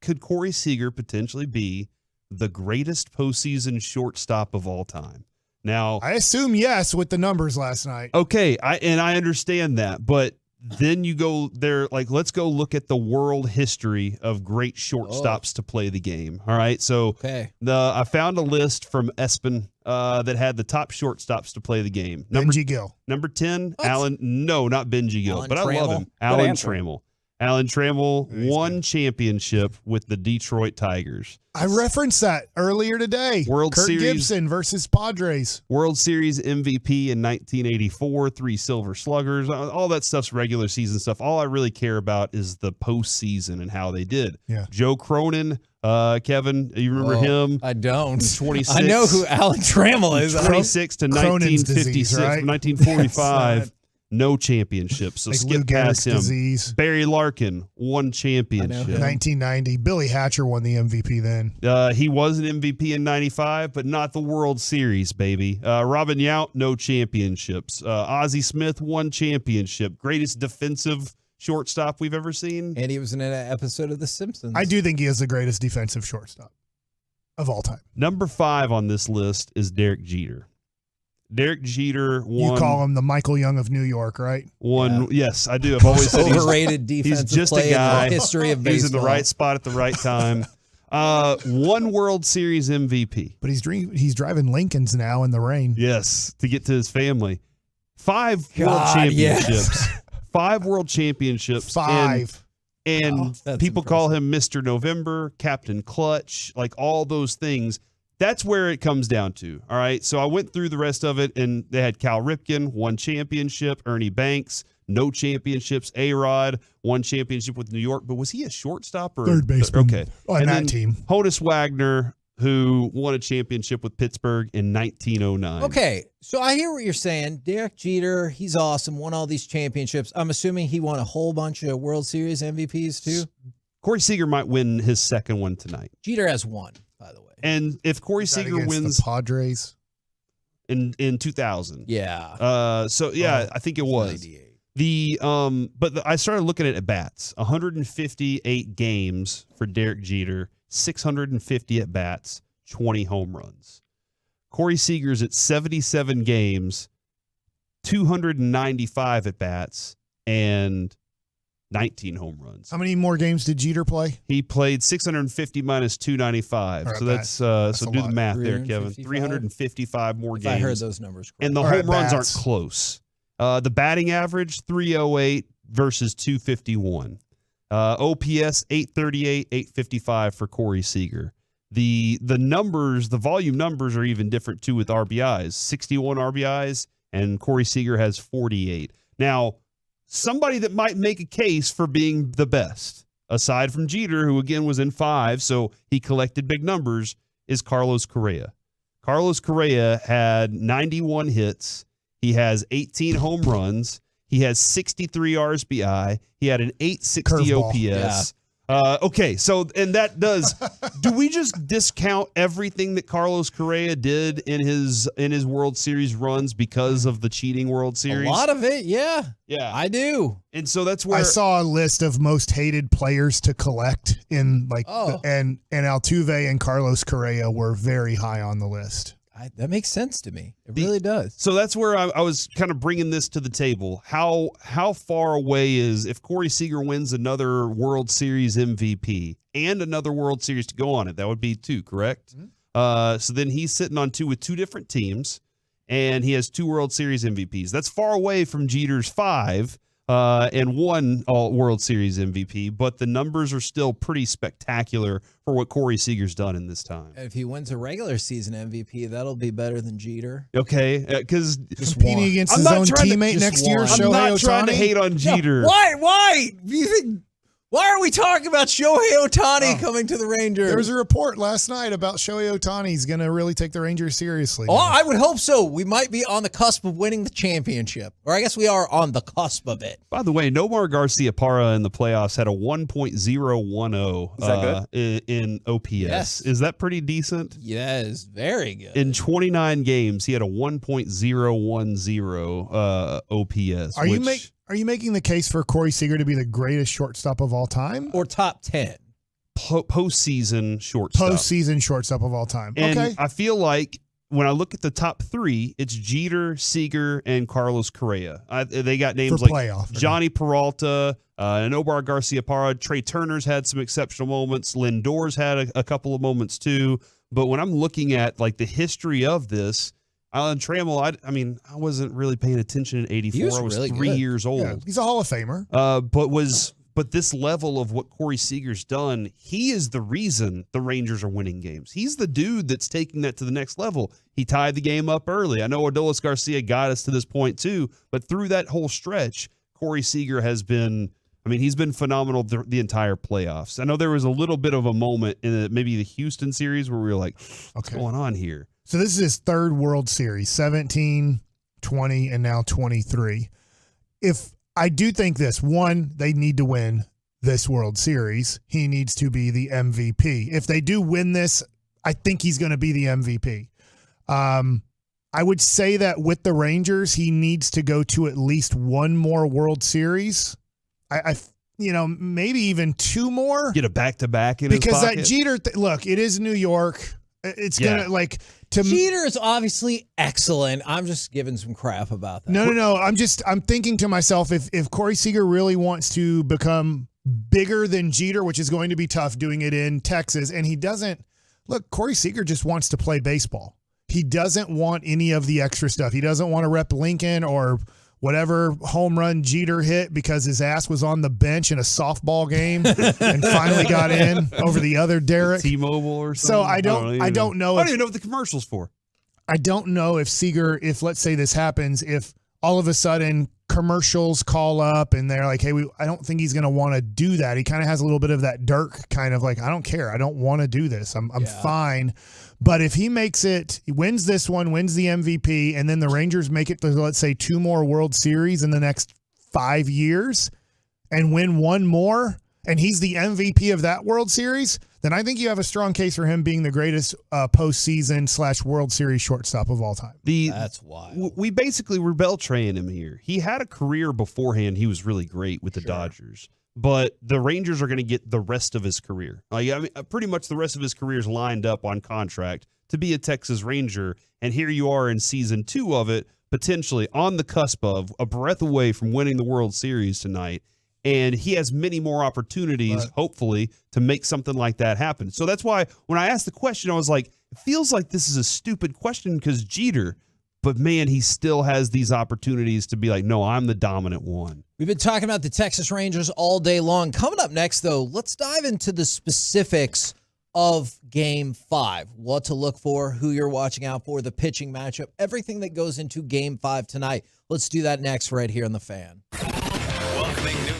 Could Corey Seager potentially be the greatest postseason shortstop of all time? Now, I assume yes with the numbers last night. Okay, I understand that, but then you go there, like, let's go look at the world history of great shortstops to play the game. All right, so I found a list from Espen that had the top shortstops to play the game. Benji Gill. Number 10, Alan. No, not Benji Gill, but I love him. Alan Trammell. Alan Trammell won championship with the Detroit Tigers. I referenced that earlier today. World Kirk Series Gibson versus Padres. World Series MVP in 1984, 3 Silver Sluggers. All that stuff's regular season stuff. All I really care about is the postseason and how they did. Yeah. Joe Cronin, Kevin, you remember him? I don't. 26. I know who Alan Trammell is. 26 to 1956, disease, right? 1945. No championship, so Like skip Lou Gehrig's past him. disease. Barry Larkin won championship. 1990. Billy Hatcher won the MVP then. He was an MVP in 95, but not the World Series, baby. Robin Yount, no championships. Ozzie Smith won championship. Greatest defensive shortstop we've ever seen. And he was in an episode of The Simpsons. I do think he is the greatest defensive shortstop of all time. Number 5 on this list is Derek Jeter. Derek Jeter won. You call him the Michael Young of New York, right? Yes, I do. I've always said overrated he's defensive just play a guy. in the history of He's in the baseball. right spot at the right time. One World Series MVP. But he's driving Lincolns now in the rain. Yes, to get to his family. 5 World God, Championships. yes. 5 World Championships. 5. And people call him Mr. November, Captain Clutch, like all those things. That's where it comes down to. All right. So I went through the rest of it, and they had Cal Ripken, 1 championship, Ernie Banks, no championships, A-Rod, 1 championship with New York. But was he a shortstop or third baseman? Okay. On and that then team. Honus Wagner, who won a championship with Pittsburgh in 1909. Okay, so I hear what you're saying. Derek Jeter, he's awesome, won all these championships. I'm assuming he won a whole bunch of World Series MVPs too. Corey Seager might win his second one tonight. Jeter has 1, by the way. And if Corey Is that Seager against wins the Padres in 2000. Yeah. I think it was. 98. I started looking at bats. 158 games for Derek Jeter, 650 at bats, 20 home runs. Corey Seager's at 77 games, 295 at bats, and 19 home runs. How many more games did Jeter play? He played 650 minus 295. All right, So that's a do the lot. math there, Kevin. 355 more If games. I heard those numbers correct. And the All right, home runs aren't bats. close. The batting average 308 versus 251. OPS 838, 855 for Corey Seager. The numbers, the volume numbers are even different too with RBIs. 61 RBIs and Corey Seager has 48. Now, somebody that might make a case for being the best, aside from Jeter, who again was in 5, so he collected big numbers, is Carlos Correa. Carlos Correa had 91 hits. He has 18 home runs. He has 63 RBI. He had an 860 Curveball. OPS. Okay, so and that does. Do we just discount everything that Carlos Correa did in his World Series runs because of the cheating World Series? A lot of it, yeah. Yeah, I do. And so that's where I saw a list of most hated players to collect and Altuve and Carlos Correa were very high on the list. That makes sense to me. It really does. So that's where I was kind of bringing this to the table. How far away is, if Corey Seager wins another World Series MVP and another World Series to go on it, that would be 2, correct? Mm-hmm. So then he's sitting on 2 with 2 different teams, and he has 2 World Series MVPs. That's far away from Jeter's 5 and 1 World Series MVP, but the numbers are still pretty spectacular for what Corey Seager's done in this time. If he wins a regular season MVP, that'll be better than Jeter. Okay, because competing against his own teammate next year, I'm not trying to hate on Jeter. No, why? Why are we talking about Shohei Ohtani coming to the Rangers? There was a report last night about Shohei Ohtani's going to really take the Rangers seriously. Oh, I would hope so. We might be on the cusp of winning the championship. Or I guess we are on the cusp of it. By the way, Nomar Garciaparra in the playoffs had a 1.010 Is that good? In OPS. Yes. Is that pretty decent? Yes, very good. In 29 games, he had a 1.010 OPS. Are you making the case for Corey Seager to be the greatest shortstop of all time? Or top 10? Postseason shortstop. Postseason shortstop of all time. And okay. I feel like when I look at the top 3, it's Jeter, Seager, and Carlos Correa. They got names For like playoff, Johnny Peralta, Nomar Garciaparra. Trey Turner's had some exceptional moments. Lindor's had a couple of moments too. But when I'm looking at like the history of this, Alan Trammell, I wasn't really paying attention in '84. I was really 3 good. years old. Yeah, he's a Hall of Famer. But this level of what Corey Seager's done, he is the reason the Rangers are winning games. He's the dude that's taking that to the next level. He tied the game up early. I know Adolis Garcia got us to this point too, but through that whole stretch, Corey Seager has been, he's been phenomenal the entire playoffs. I know there was a little bit of a moment in maybe the Houston series where we were like, what's going on here? So this is his 3rd World Series, 17, 20, and now 23. If I do think this, one, they need to win this World Series. He needs to be the MVP. If they do win this, I think he's going to be the MVP. I would say that with the Rangers, he needs to go to at least 1 more World Series. Maybe even 2 more. Get a back-to-back in his because pocket. that Jeter, look, it is New York. It's gonna Jeter is obviously excellent. I'm just giving some crap about that. No. I'm thinking to myself, if Corey Seager really wants to become bigger than Jeter, which is going to be tough doing it in Texas, and he doesn't look, Corey Seager just wants to play baseball. He doesn't want any of the extra stuff. He doesn't want to rep Lincoln or whatever home run Jeter hit because his ass was on the bench in a softball game and finally got in over the other Derek. T-Mobile or something. So I don't know. I don't even know what the commercial's for. I don't know if Seager, if let's say this happens, if all of a sudden commercials call up and they're like, hey, I don't think he's going to want to do that. He kind of has a little bit of that Dirk kind of like, I don't care. I don't want to do this. I'm fine. But if he makes it, he wins this one, wins the MVP, and then the Rangers make it to, let's say, 2 more World Series in the next 5 years and win 1 more, and he's the MVP of that World Series, then I think you have a strong case for him being the greatest postseason / World Series shortstop of all time. That's wild. We basically were Beltraying him here. He had a career beforehand. He was really great with the Dodgers. But the Rangers are going to get the rest of his career. Pretty much the rest of his career is lined up on contract to be a Texas Ranger. And here you are in season 2 of it, potentially on the cusp of a breath away from winning the World Series tonight. And he has many more opportunities, hopefully, to make something like that happen. So that's why when I asked the question, I was like, it feels like this is a stupid question because Jeter, but man, he still has these opportunities to be like, no, I'm the dominant one. We've been talking about the Texas Rangers all day long. Coming up next, though, let's dive into the specifics of Game 5. What to look for, who you're watching out for, the pitching matchup, everything that goes into Game 5 tonight. Let's do that next right here on The Fan. Welcoming new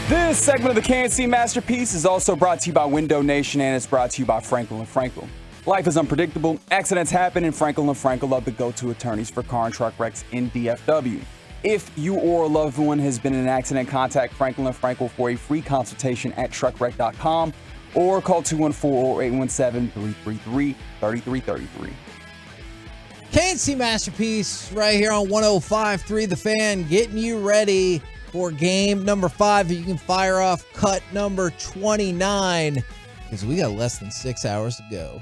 This segment of the KNC Masterpiece is also brought to you by Window Nation, and it's brought to you by Franklin & Frankel. Life is unpredictable. Accidents happen, and Franklin & Frankel are the go-to attorneys for car and truck wrecks in DFW. If you or a loved one has been in an accident, contact Franklin & Frankel for a free consultation at truckwreck.com or call 214-817-333-3333. KNC Masterpiece right here on 105.3 The Fan, getting you ready for game number 5. You can fire off cut number 29 because we got less than 6 hours to go.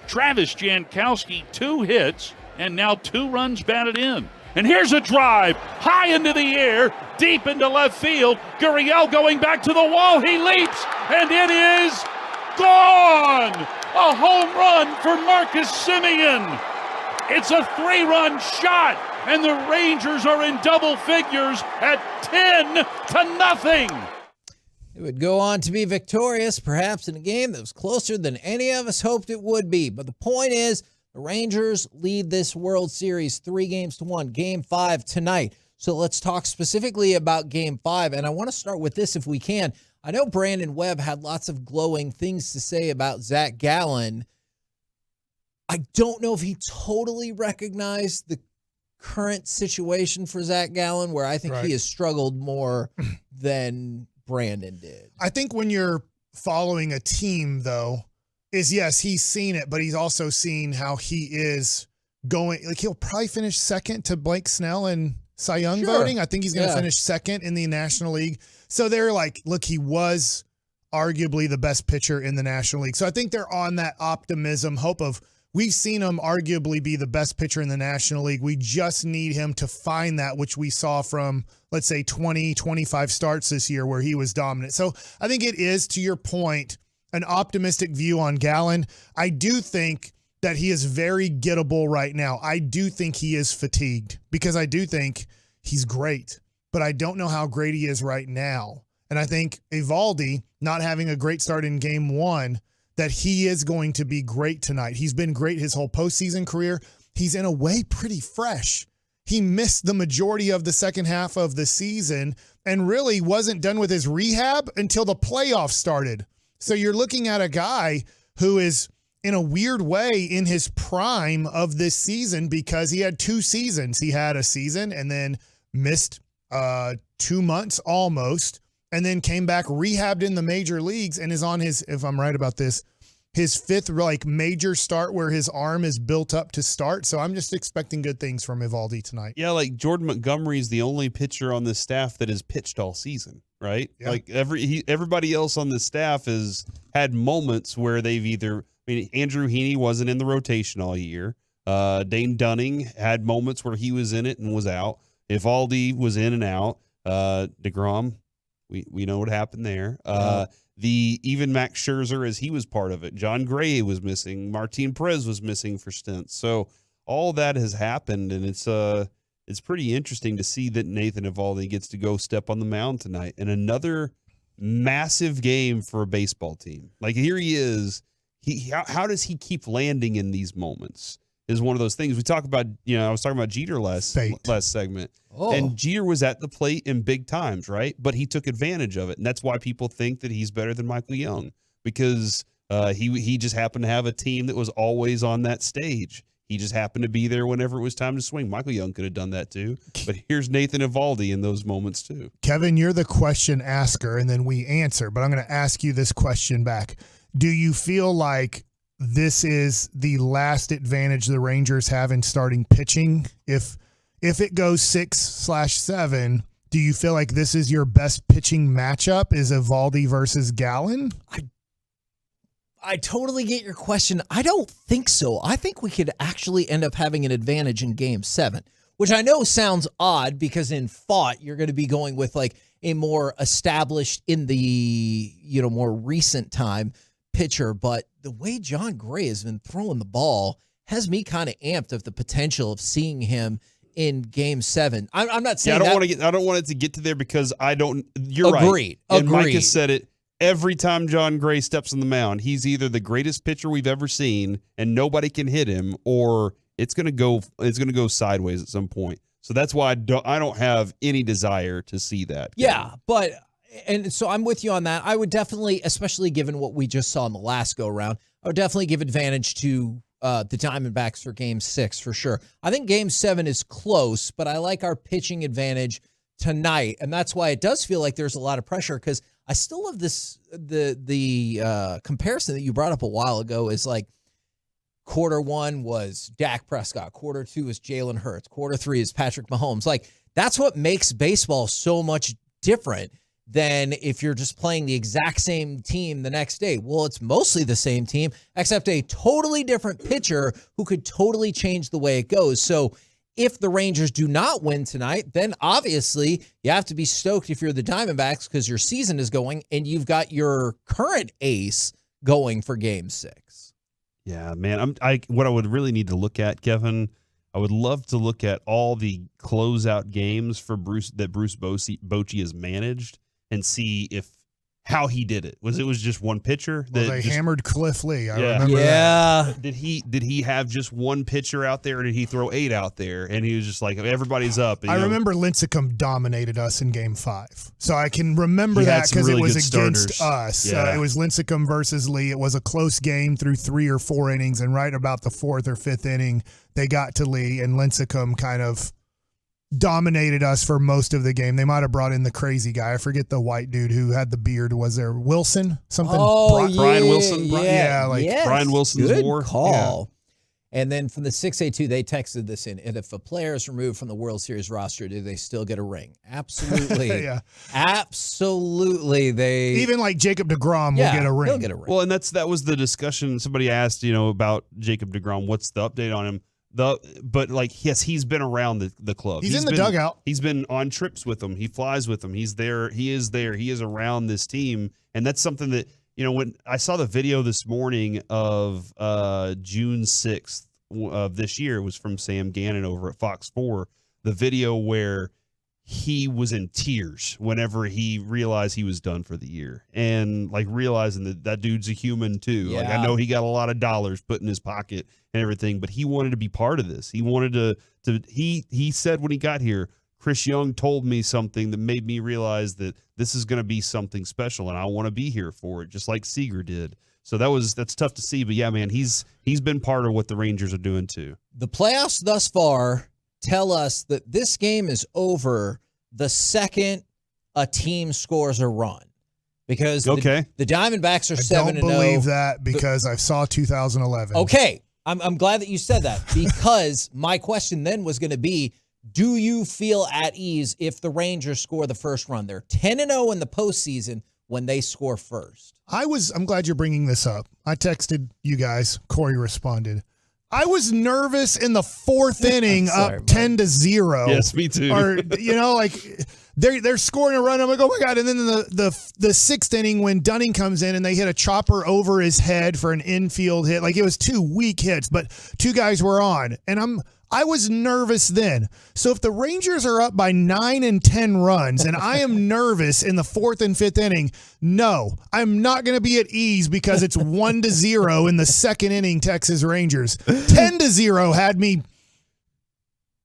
Travis Jankowski, 2 hits, and now 2 runs batted in. And here's a drive, high into the air, deep into left field. Gurriel going back to the wall. He leaps, and it is gone! A home run for Marcus Semien. It's a 3-run shot, and the Rangers are in double figures at 10-0. It would go on to be victorious, perhaps in a game that was closer than any of us hoped it would be. But the point is, the Rangers lead this World Series 3-1. Game 5 tonight. So let's talk specifically about Game 5. And I want to start with this if we can. I know Brandon Webb had lots of glowing things to say about Zach Gallen. I don't know if he totally recognized the current situation for Zach Gallen, where I think he has struggled more than Brandon did. I think when you're following a team, though, is yes, he's seen it, but he's also seen how he is going. Like, he'll probably finish second to Blake Snell in Cy Young voting. I think he's going to finish second in the National League. So they're like, look, he was arguably the best pitcher in the National League. So I think they're on that optimism, hope of, we've seen him arguably be the best pitcher in the National League. We just need him to find that, which we saw from, let's say, 20, 25 starts this year where he was dominant. So I think it is, to your point, an optimistic view on Gallen. I do think that he is very gettable right now. I do think he is fatigued because I do think he's great, but I don't know how great he is right now. And I think Eovaldi not having a great start in Game 1, that he is going to be great tonight. He's been great his whole postseason career. He's in a way pretty fresh. He missed the majority of the second half of the season and really wasn't done with his rehab until the playoffs started. So you're looking at a guy who is in a weird way in his prime of this season because he had 2 seasons. He had a season and then missed 2 months almost, and then came back, rehabbed in the major leagues, and is on his, if I'm right about this, his 5th major start where his arm is built up to start. So I'm just expecting good things from Eovaldi tonight. Yeah, like Jordan Montgomery is the only pitcher on this staff that has pitched all season, right? Yeah. Like everybody else on this staff has had moments where they've either, Andrew Heaney wasn't in the rotation all year. Dane Dunning had moments where he was in it and was out. Eovaldi was in and out. DeGrom, we know what happened there. Even Max Scherzer, as he was part of it. John Gray was missing. Martin Perez was missing for stints. So all that has happened, and it's pretty interesting to see that Nathan Eovaldi gets to go step on the mound tonight. And another massive game for a baseball team. Like, here he is. How does he keep landing in these moments? Is one of those things we talk about. I was talking about Jeter last segment, and Jeter was at the plate in big times, right? But he took advantage of it, and that's why people think that he's better than Michael Young, because he just happened to have a team that was always on that stage. He just happened to be there whenever it was time to swing. Michael Young could have done that too, but here's Nathan Eovaldi in those moments too. Kevin, you're the question asker, and then we answer. But I'm going to ask you this question back: do you feel like this is the last advantage the Rangers have in starting pitching? If it goes 6/7, do you feel like this is your best pitching matchup? Is Eovaldi versus Gallen? I totally get your question. I don't think so. I think we could actually end up having an advantage in Game 7, which I know sounds odd because in thought you're going to be going with like a more established in the more recent time pitcher, but the way John Gray has been throwing the ball has me kind of amped of the potential of seeing him in Game 7. I'm not saying I don't want it to get to there because I don't. You're Agreed. Right. And Mike has said it. Every time John Gray steps on the mound, he's either the greatest pitcher we've ever seen, and nobody can hit him, or it's going to go sideways at some point. So that's why I don't have any desire to see that. Yeah, and so I'm with you on that. I would definitely, especially given what we just saw in the last go-around, I would definitely give advantage to the Diamondbacks for Game 6 for sure. I think Game 7 is close, but I like our pitching advantage tonight, and that's why it does feel like there's a lot of pressure because I still love this. The comparison that you brought up a while ago is like quarter 1 was Dak Prescott, quarter 2 is Jalen Hurts, quarter 3 is Patrick Mahomes. Like that's what makes baseball so much different than if you're just playing the exact same team the next day. Well, it's mostly the same team, except a totally different pitcher who could totally change the way it goes. So if the Rangers do not win tonight, then obviously you have to be stoked if you're the Diamondbacks because your season is going and you've got your current ace going for Game 6. Yeah, man. What I would really need to look at, Kevin, I would love to look at all the closeout games for Bruce Bochy has managed and see how he did it. Was just one pitcher? Well, they hammered Cliff Lee. I remember that. Did he have just one pitcher out there, or did he throw 8 out there? And he was just like, everybody's up. I remember Lincecum dominated us in Game 5. So I can remember that because it was against us. Yeah. It was Lincecum versus Lee. It was a close game through 3 or 4 innings, and right about the 4th or 5th inning, they got to Lee, and Lincecum kind of dominated us for most of the game. They might have brought in the crazy guy. I forget the white dude who had the beard. Was there Wilson? Something? Oh, Brian Wilson? Yes. Brian Wilson's Good war. call. Yeah. And then from the 682, they texted this in. And if a player is removed from the World Series roster, do they still get a ring? Absolutely. Yeah. Absolutely. Even like Jacob deGrom will get a ring. He'll get a ring. Well, and that was the discussion. Somebody asked, about Jacob deGrom. What's the update on him? But he's been around the club. He's in the dugout. He's been on trips with them. He flies with them. He's there. He is there. He is around this team, and that's something that when I saw the video this morning of June 6th of this year, it was from Sam Gannon over at Fox 4. The video where he was in tears whenever he realized he was done for the year, and realizing that dude's a human too. Yeah. I know he got a lot of dollars put in his pocket and everything, but he wanted to be part of this. He wanted he said when he got here, Chris Young told me something that made me realize that this is going to be something special, and I want to be here for it, just like Seager did. So that's tough to see, but yeah, man, he's been part of what the Rangers are doing too. The playoffs thus far tell us that this game is over the second a team scores a run. Because the Diamondbacks are 7-0. I don't believe that because I saw 2011. Okay, I'm glad that you said that because my question then was going to be, do you feel at ease if the Rangers score the first run? They're 10-0 in the postseason when they score first. I'm glad you're bringing this up. I texted you guys. Corey responded. I was nervous in the 4th inning, up 10-0. Yes, me too. Or they're scoring a run. I'm like, oh my god! And then the 6th inning when Dunning comes in and they hit a chopper over his head for an infield hit. Like it was 2 weak hits, but 2 guys were on, and I was nervous then. So if the Rangers are up by 9 and 10 runs and I am nervous in the 4th and 5th inning, no, I'm not going to be at ease because it's 1-0 in the 2nd inning, Texas Rangers. 10-0 had me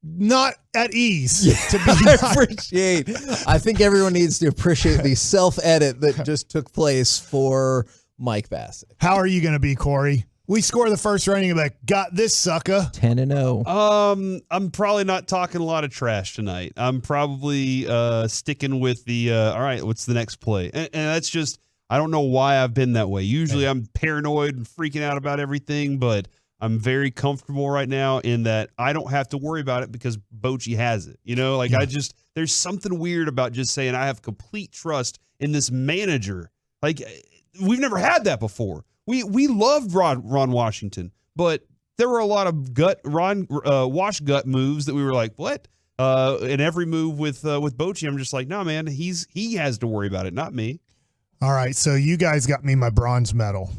not at ease. To be I think everyone needs to appreciate the self-edit that just took place for Mike Bassett. How are you going to be, Corey? We score the first run, and you're like, got this sucker. 10-0. I'm probably not talking a lot of trash tonight. I'm probably sticking with the, all right, what's the next play? And that's just, I don't know why I've been that way. Usually I'm paranoid and freaking out about everything, but I'm very comfortable right now in that I don't have to worry about it because Bochy has it. There's something weird about just saying I have complete trust in this manager. Like, we've never had that before. We loved Ron Washington, but there were a lot of wash gut moves that we were like, what? And every move with Bochy, I'm just like, no, man, he has to worry about it, not me. All right, so you guys got me my bronze medal.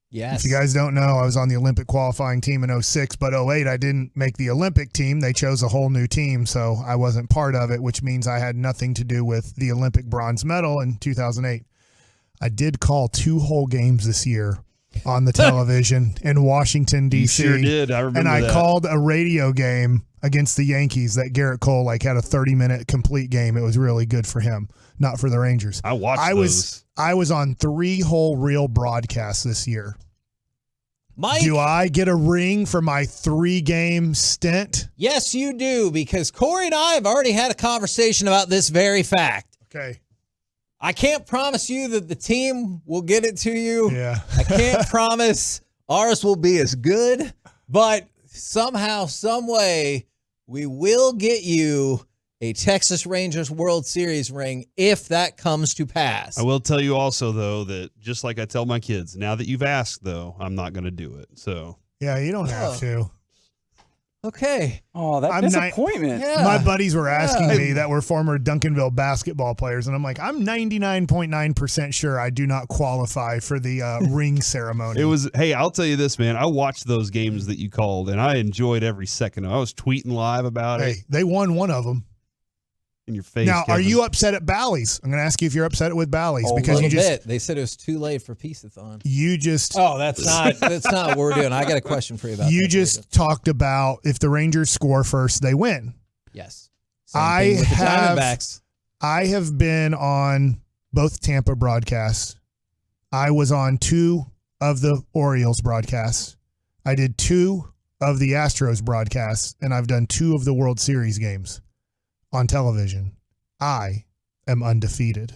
Yes. If you guys don't know, I was on the Olympic qualifying team in 2006, but 2008 I didn't make the Olympic team. They chose a whole new team, so I wasn't part of it, which means I had nothing to do with the Olympic bronze medal in 2008. I did call 2 whole games this year on the television in Washington, D.C. You sure did. I remember and I that. called a radio game against the Yankees that Garrett Cole had a 30-minute complete game. It was really good for him, not for the Rangers. I watched those. I was on 3 whole reel broadcasts this year. Mike, do I get a ring for my 3-game stint? Yes, you do, because Corey and I have already had a conversation about this very fact. Okay. I can't promise you that the team will get it to you. Yeah. I can't promise ours will be as good, but somehow, some way, we will get you a Texas Rangers World Series ring if that comes to pass. I will tell you also, though, that just like I tell my kids, now that you've asked, though, I'm not going to do it. So yeah, you don't have to. Okay. Oh, that disappointment. My buddies were asking me that were former Duncanville basketball players, and I'm like, I'm 99.9% sure I do not qualify for the ring ceremony. It was, hey, I'll tell you this, man. I watched those games that you called, and I enjoyed every second. I was tweeting live about it. They won one of them. In your face. Now, Kevin. are you upset at Bally's? I'm going to ask you if you're upset with Bally's because you just. They said it was too late for Peace-a-thon. You just. Oh, that's not what we're doing. I got a question for you about. You just talked about if the Rangers score first, they win. Yes. I have been on both Tampa broadcasts. I was on 2 of the Orioles broadcasts. I did 2 of the Astros broadcasts, and I've done 2 of the World Series games. On television, I am undefeated.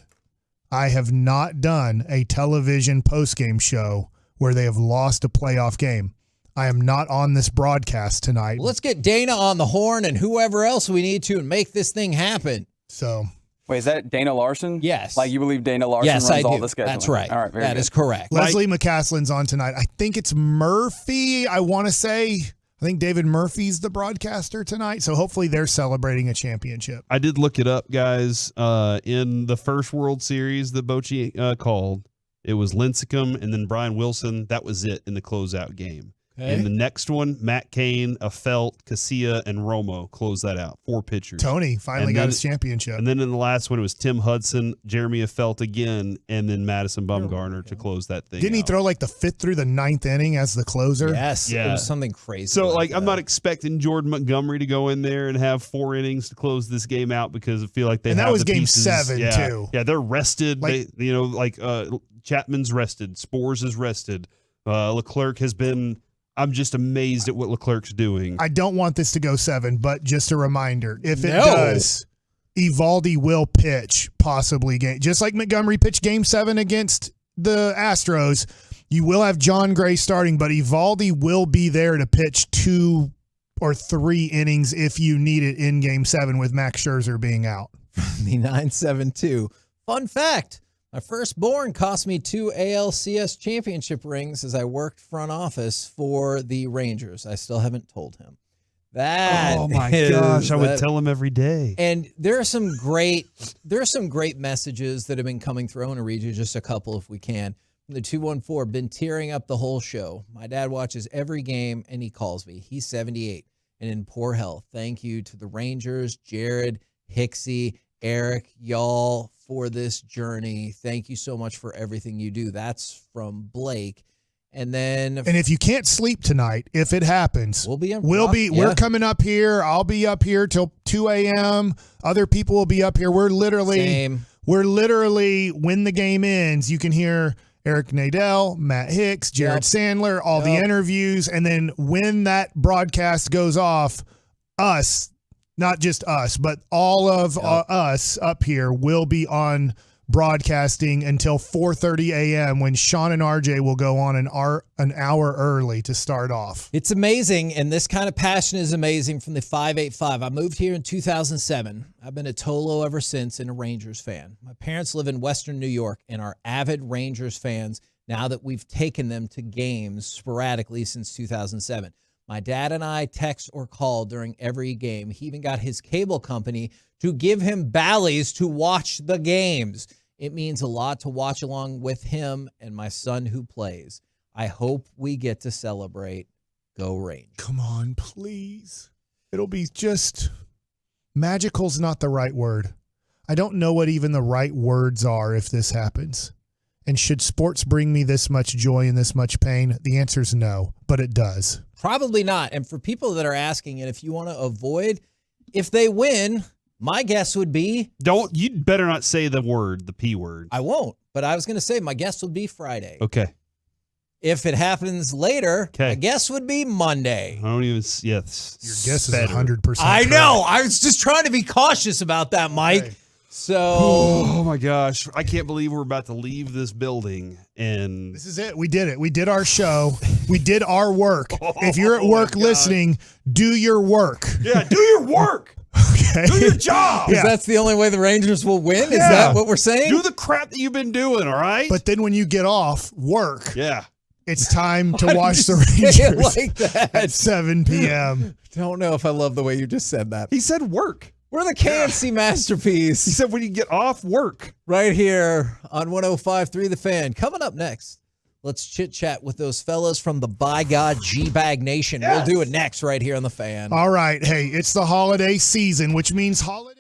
I have not done a television postgame show where they have lost a playoff game. I am not on this broadcast tonight. Well, let's get Dana on the horn and whoever else we need to and make this thing happen. So, wait, is that Dana Larson? Yes. Like you believe Dana Larson runs all the scheduling? That's right. All right, that is correct. Leslie McCaslin's on tonight. I think it's Murphy. I want to say. I think David Murphy's the broadcaster tonight, so hopefully they're celebrating a championship. I did look it up, guys. In the first World Series that Bochy called, it was Lincecum and then Brian Wilson. That was it in the closeout game. Okay. In the next one, Matt Cain, Afelt, Casilla, and Romo closed that out. 4 pitchers. Tony finally got his championship. And then in the last one, it was Tim Hudson, Jeremy Afelt again, and then Madison Bumgarner to close that thing Didn't he throw like the 5th through the 9th inning as the closer? Yes, Yeah. it was something crazy. So, I'm not expecting Jordan Montgomery to go in there and have 4 innings to close this game out because I feel like they and have that was the game pieces. 7 too. Yeah, they're rested. Chapman's rested. Spores is rested. Leclerc has been. I'm just amazed at what Leclerc's doing. I don't want this to go 7, but just a reminder, if it does, Evaldi will pitch possibly just like Montgomery pitched game 7 against the Astros. You will have John Gray starting, but Evaldi will be there to pitch 2 or 3 innings if you need it in game 7 with Max Scherzer being out. The 972. Fun fact. My firstborn cost me 2 ALCS championship rings as I worked front office for the Rangers. I still haven't told him. Oh my gosh, I would tell him every day. And there are some great messages that have been coming through. I want to read you just a couple if we can. From the 214, been tearing up the whole show. My dad watches every game and he calls me. He's 78 and in poor health. Thank you to the Rangers, Jared, Hicksy, Eric, y'all, for this journey. Thank you so much for everything you do. That's from Blake. And if you can't sleep tonight, if it happens, we're coming up here. I'll be up here till 2 a.m. Other people will be up here. We're literally when the game ends, you can hear Eric Nadel, Matt Hicks, Jared Sandler, all the interviews. And then when that broadcast goes off, not just us, but all of us up here will be on broadcasting until 4:30 a.m. when Sean and RJ will go on an hour early to start off. It's amazing, and this kind of passion is amazing from the 585. I moved here in 2007. I've been a Tolo ever since and a Rangers fan. My parents live in Western New York and are avid Rangers fans now that we've taken them to games sporadically since 2007. My dad and I text or call during every game. He even got his cable company to give him Bally's to watch the games. It means a lot to watch along with him and my son who plays. I hope we get to celebrate. Go Rangers. Come on, please. It'll be just magical's not the right word. I don't know what even the right words are if this happens. And should sports bring me this much joy and this much pain? The answer is no, but it does. Probably not. And for people that are asking it, if you want to avoid, if they win, my guess would be. You'd better not say the P word. I won't, but I was going to say my guess would be Friday. Okay. If it happens later, my guess would be Monday. I don't even, yes. Your guess is 100%. I know. I was just trying to be cautious about that, Mike. Okay. So. Oh my gosh. I can't believe we're about to leave this building and. This is it. We did it. We did our show. We did our work. If you're at work listening, do your work. Yeah, do your work. Okay. Do your job. Because that's the only way the Rangers will win? Is that what we're saying? Do the crap that you've been doing, all right? But then when you get off work, it's time to Why watch did the you say it Rangers like that? at 7 p.m. Don't know if I love the way you just said that. He said work. We're the KNC Masterpiece. He said when you get off work. Right here on 105.3 The Fan. Coming up next, let's chit-chat with those fellas from the By God G-Bag Nation. We'll do it next right here on The Fan. All right. Hey, it's the holiday season, which means holiday.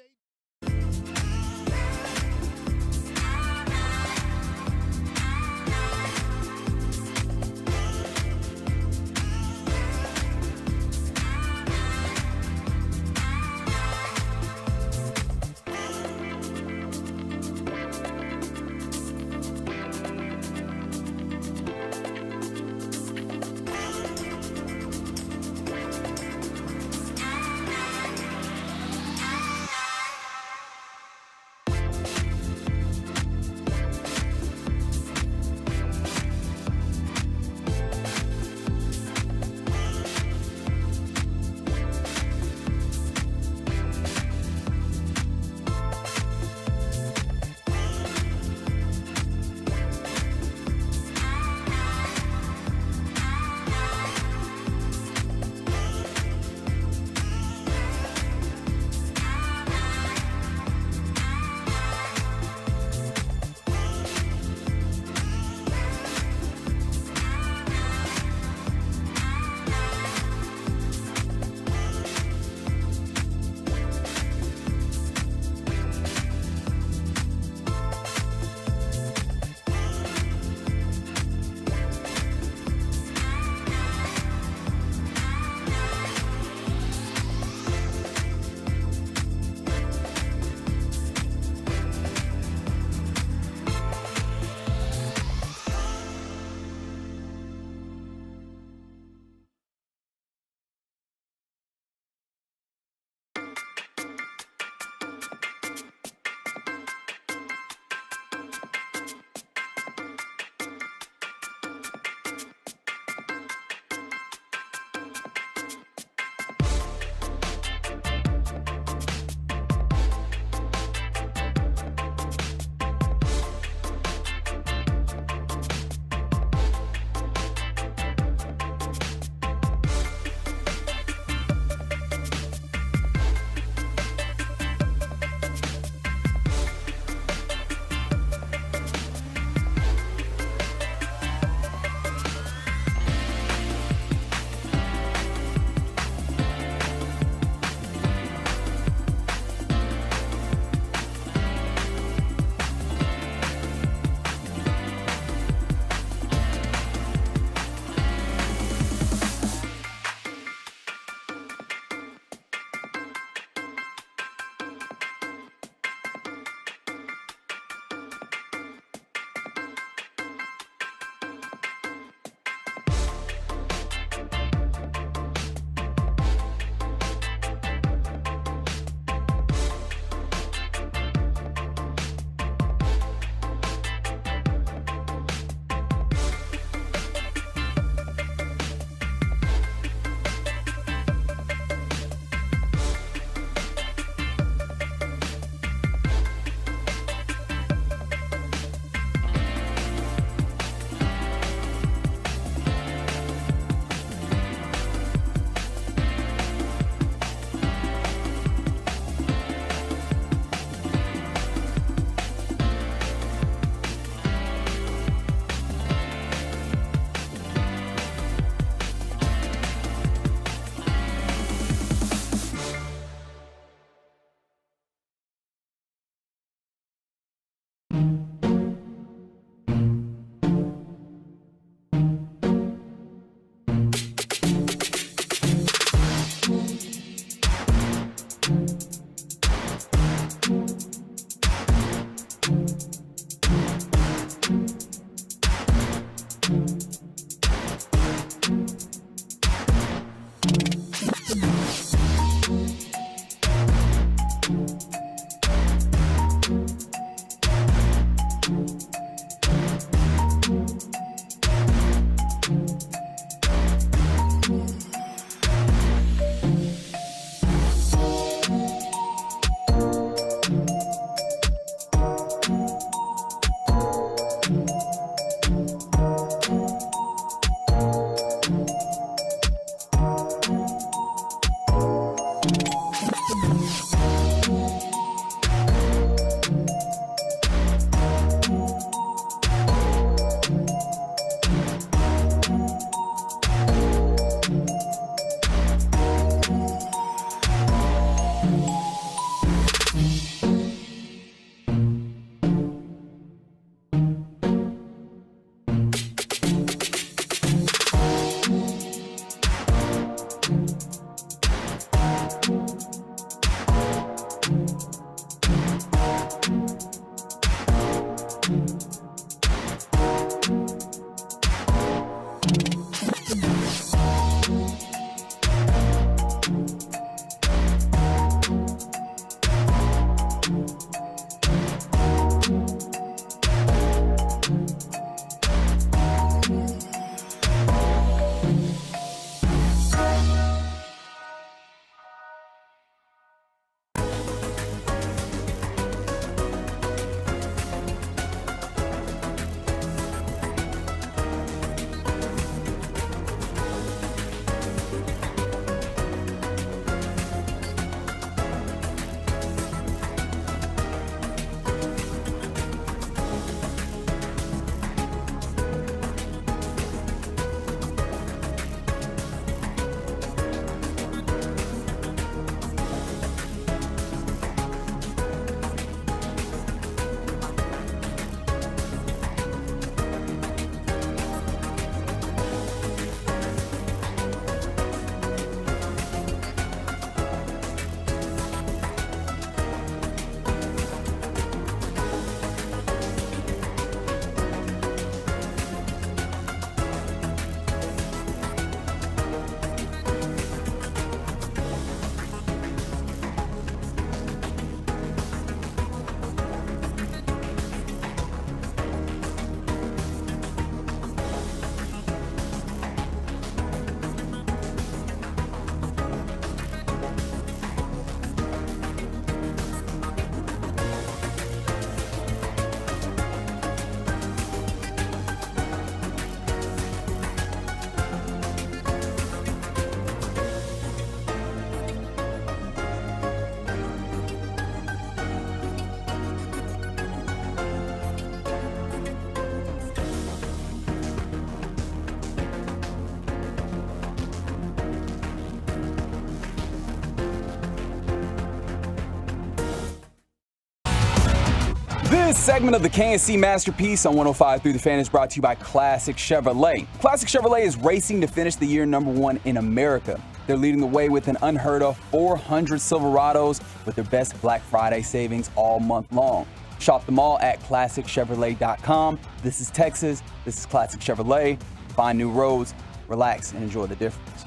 This segment of the KNC Masterpiece on 105 through the Fan is brought to you by Classic Chevrolet. Classic Chevrolet is racing to finish the year #1 in America. They're leading the way with an unheard of 400 Silverados with their best Black Friday savings all month long. Shop them all at ClassicChevrolet.com. This is Texas. This is Classic Chevrolet. Find new roads, relax, and enjoy the difference.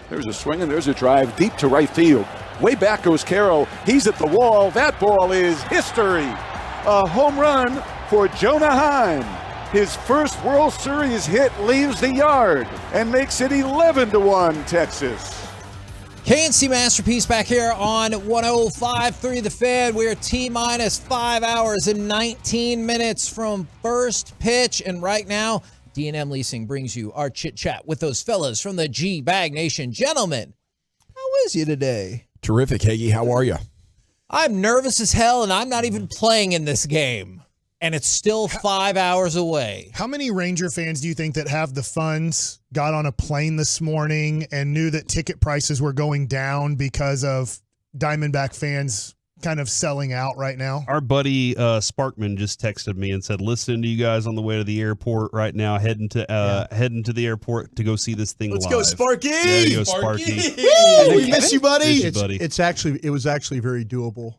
There's a swing and there's a drive deep to right field. Way back goes Carroll. He's at the wall. That ball is history. A home run for Jonah Heim. His first World Series hit leaves the yard and makes it 11-1 Texas. KNC Masterpiece back here on 105.3 The Fan. We are T-minus 5 hours and 19 minutes from first pitch. And right now, D&M Leasing brings you our chit-chat with those fellas from the G-Bag Nation. Gentlemen, how is you today? Terrific, Hagee. How are you? I'm nervous as hell, and I'm not even playing in this game. And it's still 5 hours away. How many Ranger fans do you think that have the funds, got on a plane this morning, and knew that ticket prices were going down because of Diamondback fans kind of selling out right now? Our buddy Sparkman just texted me and said, listening to you guys on the way to the airport right now, heading to the airport to go see this thing Let's live. go, Sparky! There you go, Sparky. We miss you, buddy. It was actually very doable.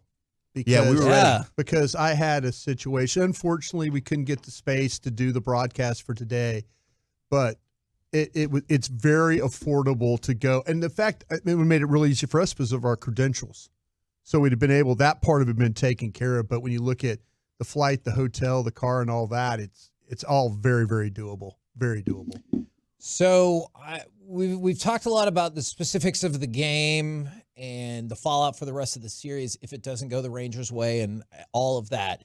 Because, we were ready. Because I had a situation. Unfortunately, we couldn't get the space to do the broadcast for today, but it's very affordable to go. And the fact it made it really easy for us because of our credentials. So we'd have been able, that part of it been taken care of. But when you look at the flight, the hotel, the car, and all that, it's all very, very doable. Very doable. So we've talked a lot about the specifics of the game and the fallout for the rest of the series if it doesn't go the Rangers' way and all of that.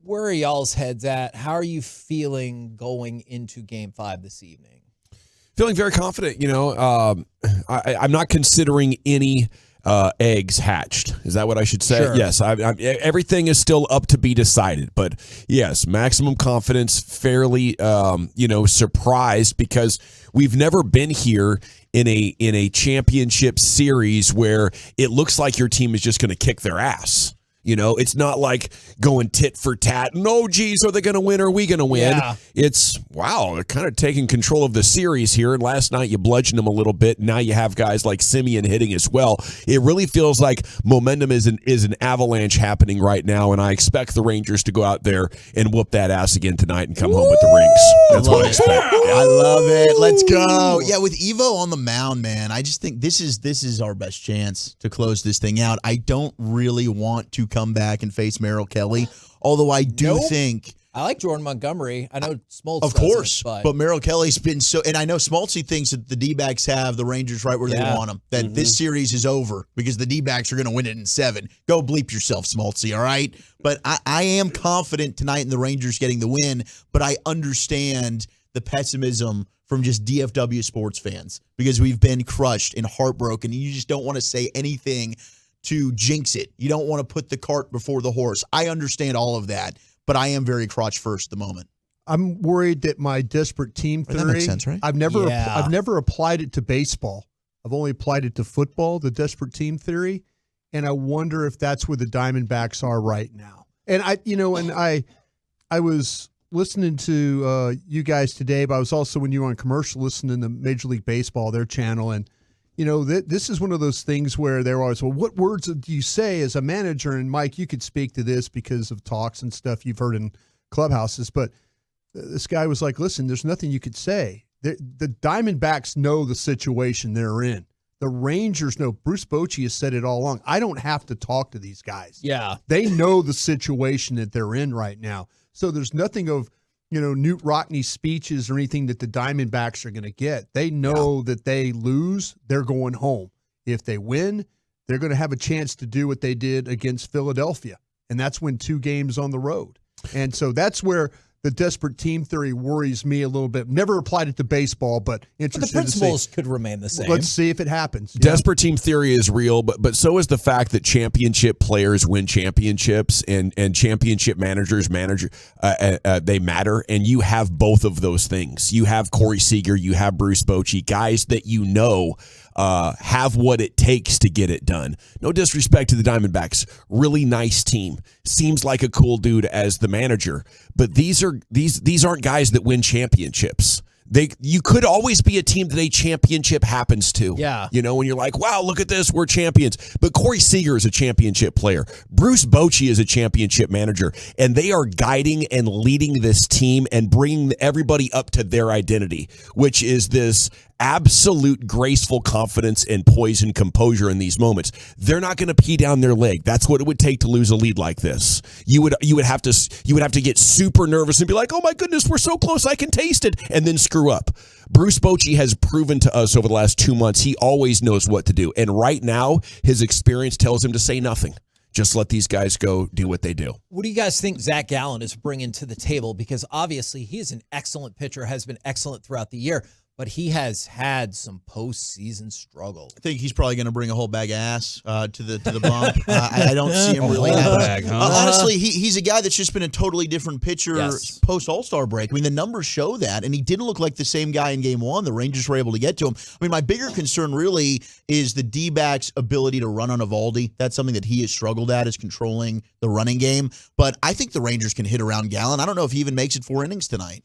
Where are y'all's heads at? How are you feeling going into Game 5 this evening? Feeling very confident. I'm not considering any eggs hatched. Is that what I should say? Sure. Yes. Everything is still up to be decided. But yes, maximum confidence, fairly, surprised because we've never been here in a championship series where it looks like your team is just going to kick their ass. It's not like going tit for tat. No, geez, are they going to win or are we going to win? Yeah. It's, wow, they're kind of taking control of the series here. And last night you bludgeoned them a little bit. Now you have guys like Simeon hitting as well. It really feels like momentum is an avalanche happening right now. And I expect the Rangers to go out there and whoop that ass again tonight and come home with the rings. That's what I expect. I love it. Let's go. Yeah, with Evo on the mound, man, I just think this is our best chance to close this thing out. I don't really want to come back and face Merrill Kelly, although I do think I like Jordan Montgomery. I know Smoltz of doesn't, course, but Merrill Kelly's been so, and I know Smoltzy thinks that the D-backs have the Rangers right where they want them, that this series is over because the D-backs are going to win it in 7. Go bleep yourself, Smoltzy, all right? But I am confident tonight in the Rangers getting the win, but I understand the pessimism from just DFW sports fans because we've been crushed and heartbroken, and you just don't want to say anything to jinx it. You don't want to put the cart before the horse. I understand all of that, but I am very crotch first at the moment. I'm worried that my desperate team theory, that makes sense, right? I've never applied it to baseball. I've only applied it to football, the desperate team theory, and I wonder if that's where the Diamondbacks are right now. And I was listening to you guys today, but I was also, when you were on commercial, listening to Major League Baseball, their channel, and this is one of those things where they're always, well, what words do you say as a manager? And Mike, you could speak to this because of talks and stuff you've heard in clubhouses, but this guy was like, listen, there's nothing you could say. The Diamondbacks know the situation they're in. The Rangers know. Bruce Bochy has said it all along. I don't have to talk to these guys. Yeah. They know the situation that they're in right now. So there's nothing of, Newt Rockney's speeches or anything that the Diamondbacks are going to get. They know that they lose, they're going home. If they win, they're going to have a chance to do what they did against Philadelphia, and that's win 2 games on the road. And so that's where the desperate team theory worries me a little bit. Never applied it to baseball, but interested the principles could remain the same. Let's see if it happens. Desperate team theory is real, but so is the fact that championship players win championships and championship managers they matter, and you have both of those things. You have Corey Seager, you have Bruce Bochy, guys that have what it takes to get it done. No disrespect to the Diamondbacks. Really nice team. Seems like a cool dude as the manager. But these aren't guys that win championships. You could always be a team that a championship happens to. Yeah. When you're like, wow, look at this, we're champions. But Corey Seager is a championship player. Bruce Bochy is a championship manager. And they are guiding and leading this team and bringing everybody up to their identity, which is this absolute graceful confidence and poise and composure in these moments. They're not going to pee down their leg. That's what it would take to lose a lead like this. You would have to get super nervous and be like, oh my goodness, we're so close, I can taste it, and then screw up. Bruce Bochy has proven to us over the last 2 months he always knows what to do. And right now, his experience tells him to say nothing. Just let these guys go do what they do. What do you guys think Zach Gallen is bringing to the table? Because obviously he is an excellent pitcher, has been excellent throughout the year, but he has had some postseason struggles. I think he's probably going to bring a whole bag of ass to the bump. I don't see him really have bag, huh? Honestly, he's a guy that's just been a totally different pitcher post All-Star break. I mean, the numbers show that, and he didn't look like the same guy in Game 1. The Rangers were able to get to him. I mean, my bigger concern really is the D-backs' ability to run on Eovaldi. That's something that he has struggled at, is controlling the running game. But I think the Rangers can hit around Gallen. I don't know if he even makes it 4 innings tonight.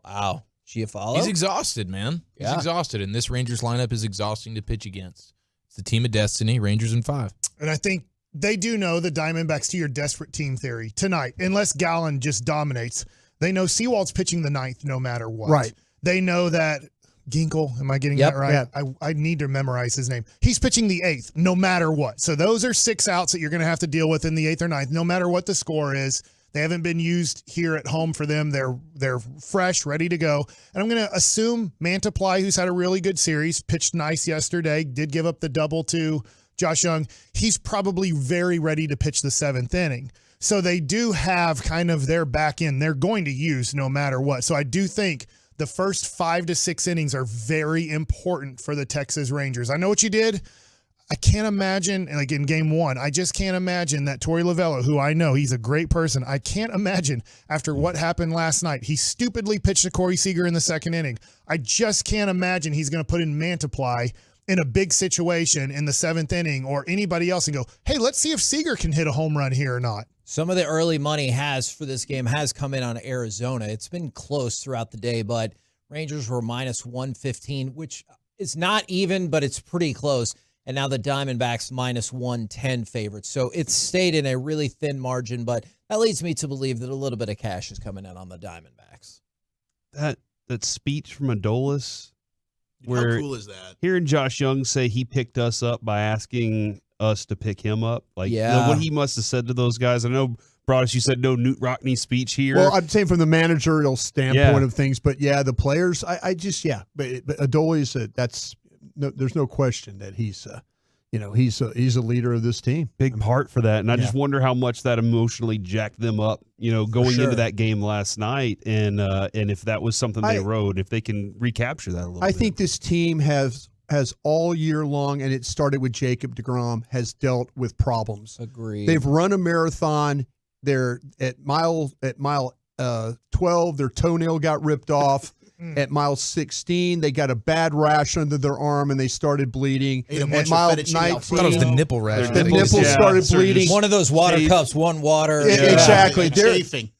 Wow. Giafalo? He's exhausted, man. He's exhausted, and this Rangers lineup is exhausting to pitch against. It's the team of destiny, Rangers in 5. And I think they do know the Diamondbacks, to your desperate team theory, tonight, unless Gallen just dominates, they know Sewald's pitching the 9th no matter what. Right. They know that Ginkel, am I getting that right? Yeah. I need to memorize his name. He's pitching the 8th no matter what. So those are 6 outs that you're going to have to deal with in the 8th or 9th, no matter what the score is. They haven't been used here at home for them. They're fresh, ready to go. And I'm going to assume Mantiply, who's had a really good series, pitched nice yesterday, did give up the double to Josh Young. He's probably very ready to pitch the 7th inning. So they do have kind of their back end they're going to use no matter what. So I do think the first 5 to 6 innings are very important for the Texas Rangers. I know what you did. I can't imagine, like in Game 1, I just can't imagine that Torey Lovullo, who I know, he's a great person. I can't imagine after what happened last night. He stupidly pitched to Corey Seager in the 2nd inning. I just can't imagine he's going to put in Mantiply in a big situation in the 7th inning or anybody else and go, hey, let's see if Seager can hit a home run here or not. Some of the early money for this game has come in on Arizona. It's been close throughout the day, but Rangers were minus 115, which is not even, but it's pretty close. And now the Diamondbacks minus 110 favorites. So it's stayed in a really thin margin, but that leads me to believe that a little bit of cash is coming in on the Diamondbacks. That speech from Adolis, where how cool is that? Hearing Josh Young say he picked us up by asking us to pick him up. Like, what he must have said to those guys. I know, Broadus, you said no Newt Rockney speech here. Well, I'm saying from the managerial standpoint of things, but the players, but Adolis, there's no question that he's a leader of this team. Big part for that. And I just wonder how much that emotionally jacked them up, going into that game last night. And if that was something they rode, if they can recapture that a little bit. I think this team has all year long, and it started with Jacob deGrom, has dealt with problems. Agreed. They've run a marathon. They're at mile 12, their toenail got ripped off. At mile 16, they got a bad rash under their arm and they started bleeding. At mile 19, I thought it was the nipple rash. The nipple started bleeding. One of those water cups, one water. Exactly.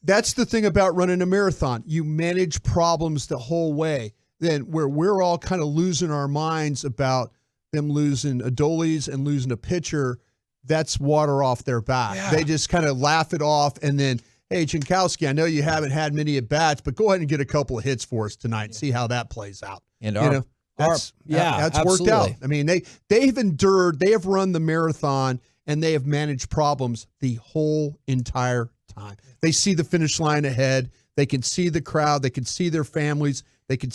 That's the thing about running a marathon. You manage problems the whole way. Then where we're all kind of losing our minds about them losing Adolis and losing a pitcher, that's water off their back. Yeah. They just kind of laugh it off and then, hey, Jankowski, I know you haven't had many at-bats, but go ahead and get a couple of hits for us tonight and see how that plays out. And that's absolutely worked out. I mean, they've endured, they have run the marathon, and they have managed problems the whole entire time. They see the finish line ahead. They can see the crowd. They can see their families. They can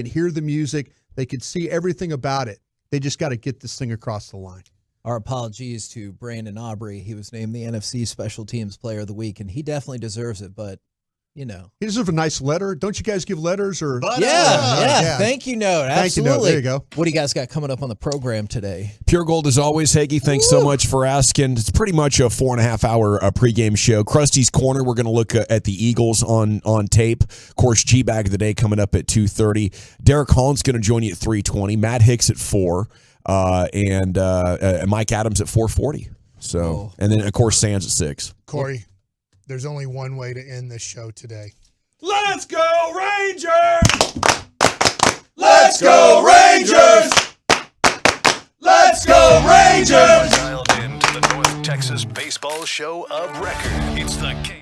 hear the music. They can see everything about it. They just got to get this thing across the line. Our apologies to Brandon Aubrey. He was named the NFC Special Teams Player of the Week, and he definitely deserves it. But you know. He deserves a nice letter. Don't you guys give letters or? Yeah. Thank you note. Thank you Absolutely. note. There you go. What do you guys got coming up on the program today? Pure Gold as always, Hagee. Thanks so much for asking. It's pretty much a 4.5-hour pregame show. Krusty's Corner, we're going to look at the Eagles on tape. Of course, G-Bag of the Day coming up at 2:30. Derek Holland's going to join you at 3:20. Matt Hicks at 4. And Mike Adams at 4:40. So, and then, of course, Sands at 6. Corey, there's only one way to end this show today. Let's go, Rangers! Let's go, Rangers! Let's go, Rangers! Dialed in to the North Texas baseball show of record. It's the KNC.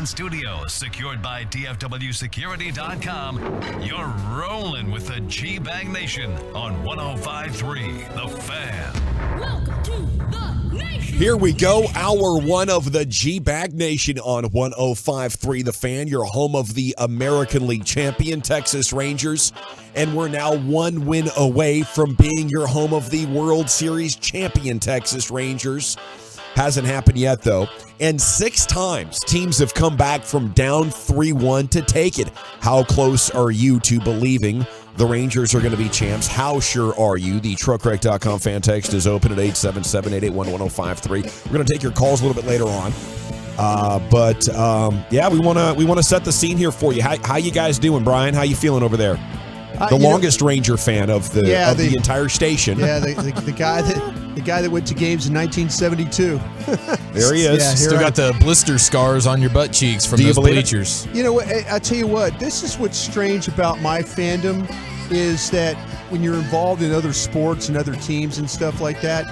in studio, secured by DFWsecurity.com. You're rolling with the G-Bag Nation on 105.3 The Fan. Welcome to the Nation. Here we go, hour one of the G-Bag Nation on 105.3 The Fan, your home of the American League champion Texas Rangers. And we're now one win away from being your home of the World Series champion Texas Rangers. Hasn't happened yet, though. And 6 times teams have come back from down 3-1 to take it. How close are you to believing the Rangers are going to be champs? How sure are you? The truckwreck.com fan text is open at 877-881-1053. We're going to take your calls a little bit later on. Yeah, we want to set the scene here for you. How you guys doing, Brian? How you feeling over there? The longest Ranger fan of the entire station. Yeah, the guy that went to games in 1972. There he is. Yeah, still got the blister scars on your butt cheeks from those bleachers. You know what? I tell you what. This is what's strange about my fandom is that when you're involved in other sports and other teams and stuff like that,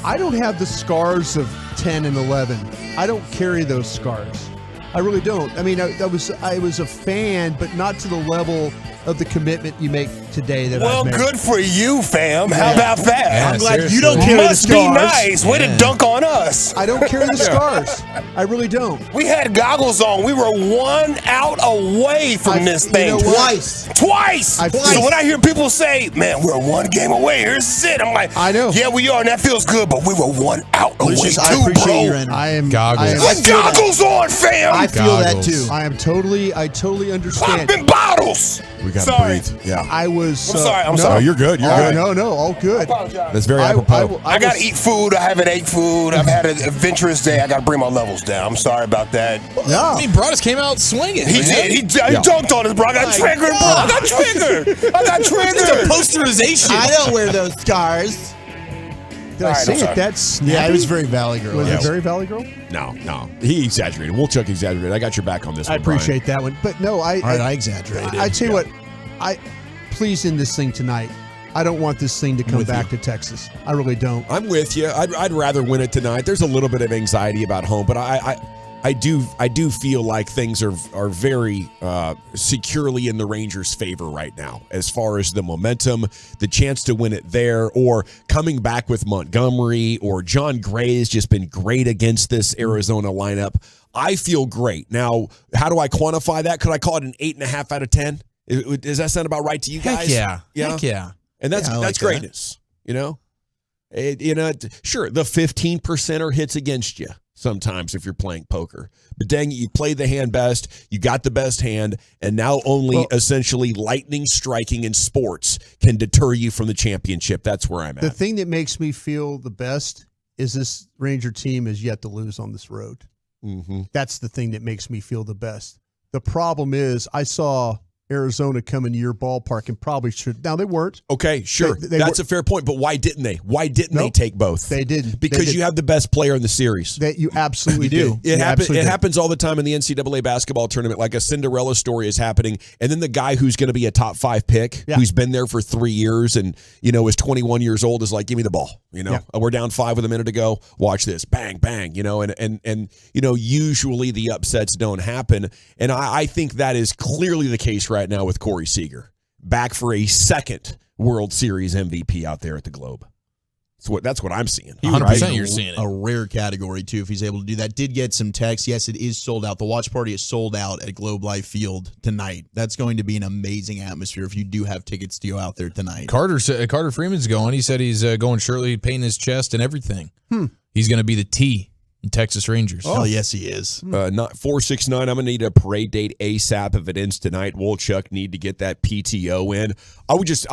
I don't have the scars of 10 and 11. I don't carry those scars. I really don't. I mean, I was a fan, but not to the level of the commitment you make today. Well, good for you, fam. How about that? Yeah, I'm glad seriously. you don't carry the scars. Must be nice. Way to Yeah. dunk on us. I don't carry the scars. I really don't. We had goggles on. We were 1 out away from this thing. You know what? Twice. So when I hear people say, man, we're 1 game away, here's it. I'm like, I know. Yeah, we are, and that feels good, but we were 1 out away too, I appreciate bro. your energy. I am goggles. Put goggles on, fam. I feel that too. I totally understand. Popping bottles. We got to Sorry. breathe. Yeah. I was. I'm sorry. I'm no, sorry. You're good. You're good. No, all good. That's very apropos. I got to eat food. I haven't ate food. I've had an adventurous day. I got to bring my levels down. I'm sorry about that. I mean, Broadus came out swinging. He did. He dunked on us, bro. I got triggered, bro. I got triggered. It's a posterization. I don't wear those scars. Did I say it that snappy? Yeah, it was very Valley Girl. Was it very Valley Girl? No. He exaggerated. Wolchuk exaggerated. I got your back on this I one, Brian. appreciate that one. But no, I exaggerated. I tell you what, please end this thing tonight. I don't want this thing to come back to Texas. I really don't. I'm with you. I'd rather win it tonight. There's a little bit of anxiety about home, but I do feel like things are very securely in the Rangers' favor right now as far as the momentum, the chance to win it there, or coming back with Montgomery, or John Gray has just been great against this Arizona lineup. I feel great. Now, how do I quantify that? Could I call it an 8.5 out of 10? Does that sound about right to you guys? Heck yeah. And that's greatness. You know, sure, the 15% hits against you sometimes if you're playing poker, but dang it, you played the hand best, you got the best hand, and now only essentially lightning striking in sports can deter you from the championship. That's where I'm at. The thing that makes me feel the best is this Ranger team is yet to lose on this road. Mm-hmm. That's the thing that makes me feel the best. The problem is I saw Arizona come into your ballpark and probably should. Now, they weren't. Okay, sure. That's a fair point, but why didn't they? Why didn't they take both? They didn't. Because you have the best player in the series. That you absolutely do. It happens all the time in the NCAA basketball tournament. Like a Cinderella story is happening, and then the guy who's going to be a top 5 pick, who's been there for 3 years and is 21 years old, is like, give me the ball. We're down 5 with a minute to go. Watch this, bang, bang. And usually the upsets don't happen, and I think that is clearly the case right now with Corey Seager, back for a second World Series MVP out there at the Globe. That's what I'm seeing. 100% you're seeing it. A rare category, too, if he's able to do that. Did get some text. Yes, it is sold out. The watch party is sold out at Globe Life Field tonight. That's going to be an amazing atmosphere if you do have tickets to go out there tonight. Carter Freeman's going. He said he's going shirtly, painting his chest and everything. He's going to be the T in Texas Rangers. Oh, yes, he is. Not 469. I'm going to need a parade date ASAP if it ends tonight. Wolchuk need to get that PTO in. I would just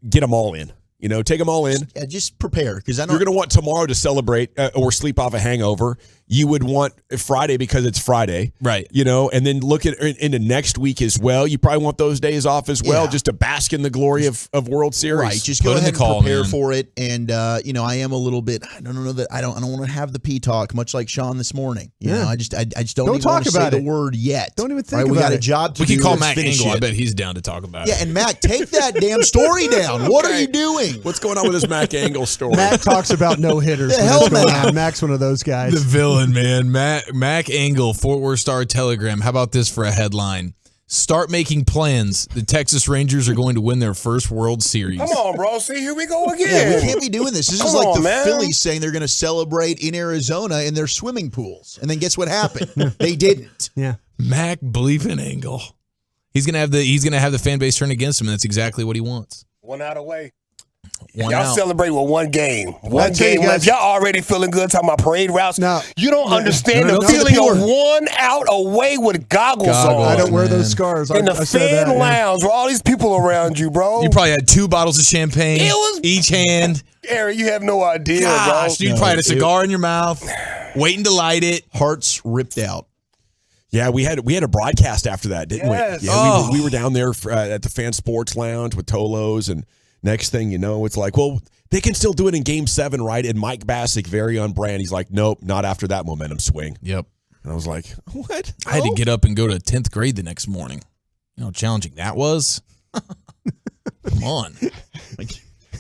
get them all in. Take them all in. Yeah, just prepare, because you're going to want tomorrow to celebrate or sleep off a hangover. You would want Friday because it's Friday, right? And then look at into next week as well. You probably want those days off as well, just to bask in the glory of World Series. Right, just go ahead and prepare for it. And I am a little bit. I don't know that I don't want to have the P talk, much like Sean this morning. I just don't even want to say the word yet. Don't even think about it. We got a job to do. We can call Matt Engel. I bet he's down to talk about it. Yeah, and Matt, take that damn story down. What are you doing? doing? What's going on with this Mac Angle story? Matt talks about no hitters. The hell, Matt? Mac's one of those guys. The villain, man. Mac Angle, Fort Worth Star Telegram. How about this for a headline? Start making plans. The Texas Rangers are going to win their first World Series. Come on, bro. See, here we go again. Yeah, we can't be doing this. This Come is like on, the man. Phillies saying they're going to celebrate in Arizona in their swimming pools. And then guess what happened? They didn't. Yeah. Mac bleeping Angle. He's gonna have the fan base turn against him, and that's exactly what he wants. 1 out away. One Y'all out. celebrate with one game. One tell you game. guys- If y'all already feeling good talking about parade routes, No. you don't understand No, the no, feeling no. of 1 out away with goggles on. I don't wear man. those scars. In the I said fan that, yeah. lounge with all these people around you, bro. You probably had 2 bottles of champagne, It was- each hand. Aaron, you have no idea, Gosh, bro. dude, you probably had a cigar in your mouth, waiting to light it. Hearts ripped out. Yeah, we had a broadcast after that, didn't Yes. we? Yeah, Oh. we were down there at the Fan Sports Lounge with Tolos, and next thing you know, it's like, well, they can still do it in Game 7, right? And Mike Bassick, very on brand, he's like, nope, not after that momentum swing. Yep. And I was like, what? I had to get up and go to 10th grade the next morning. You know how challenging that was? Come on.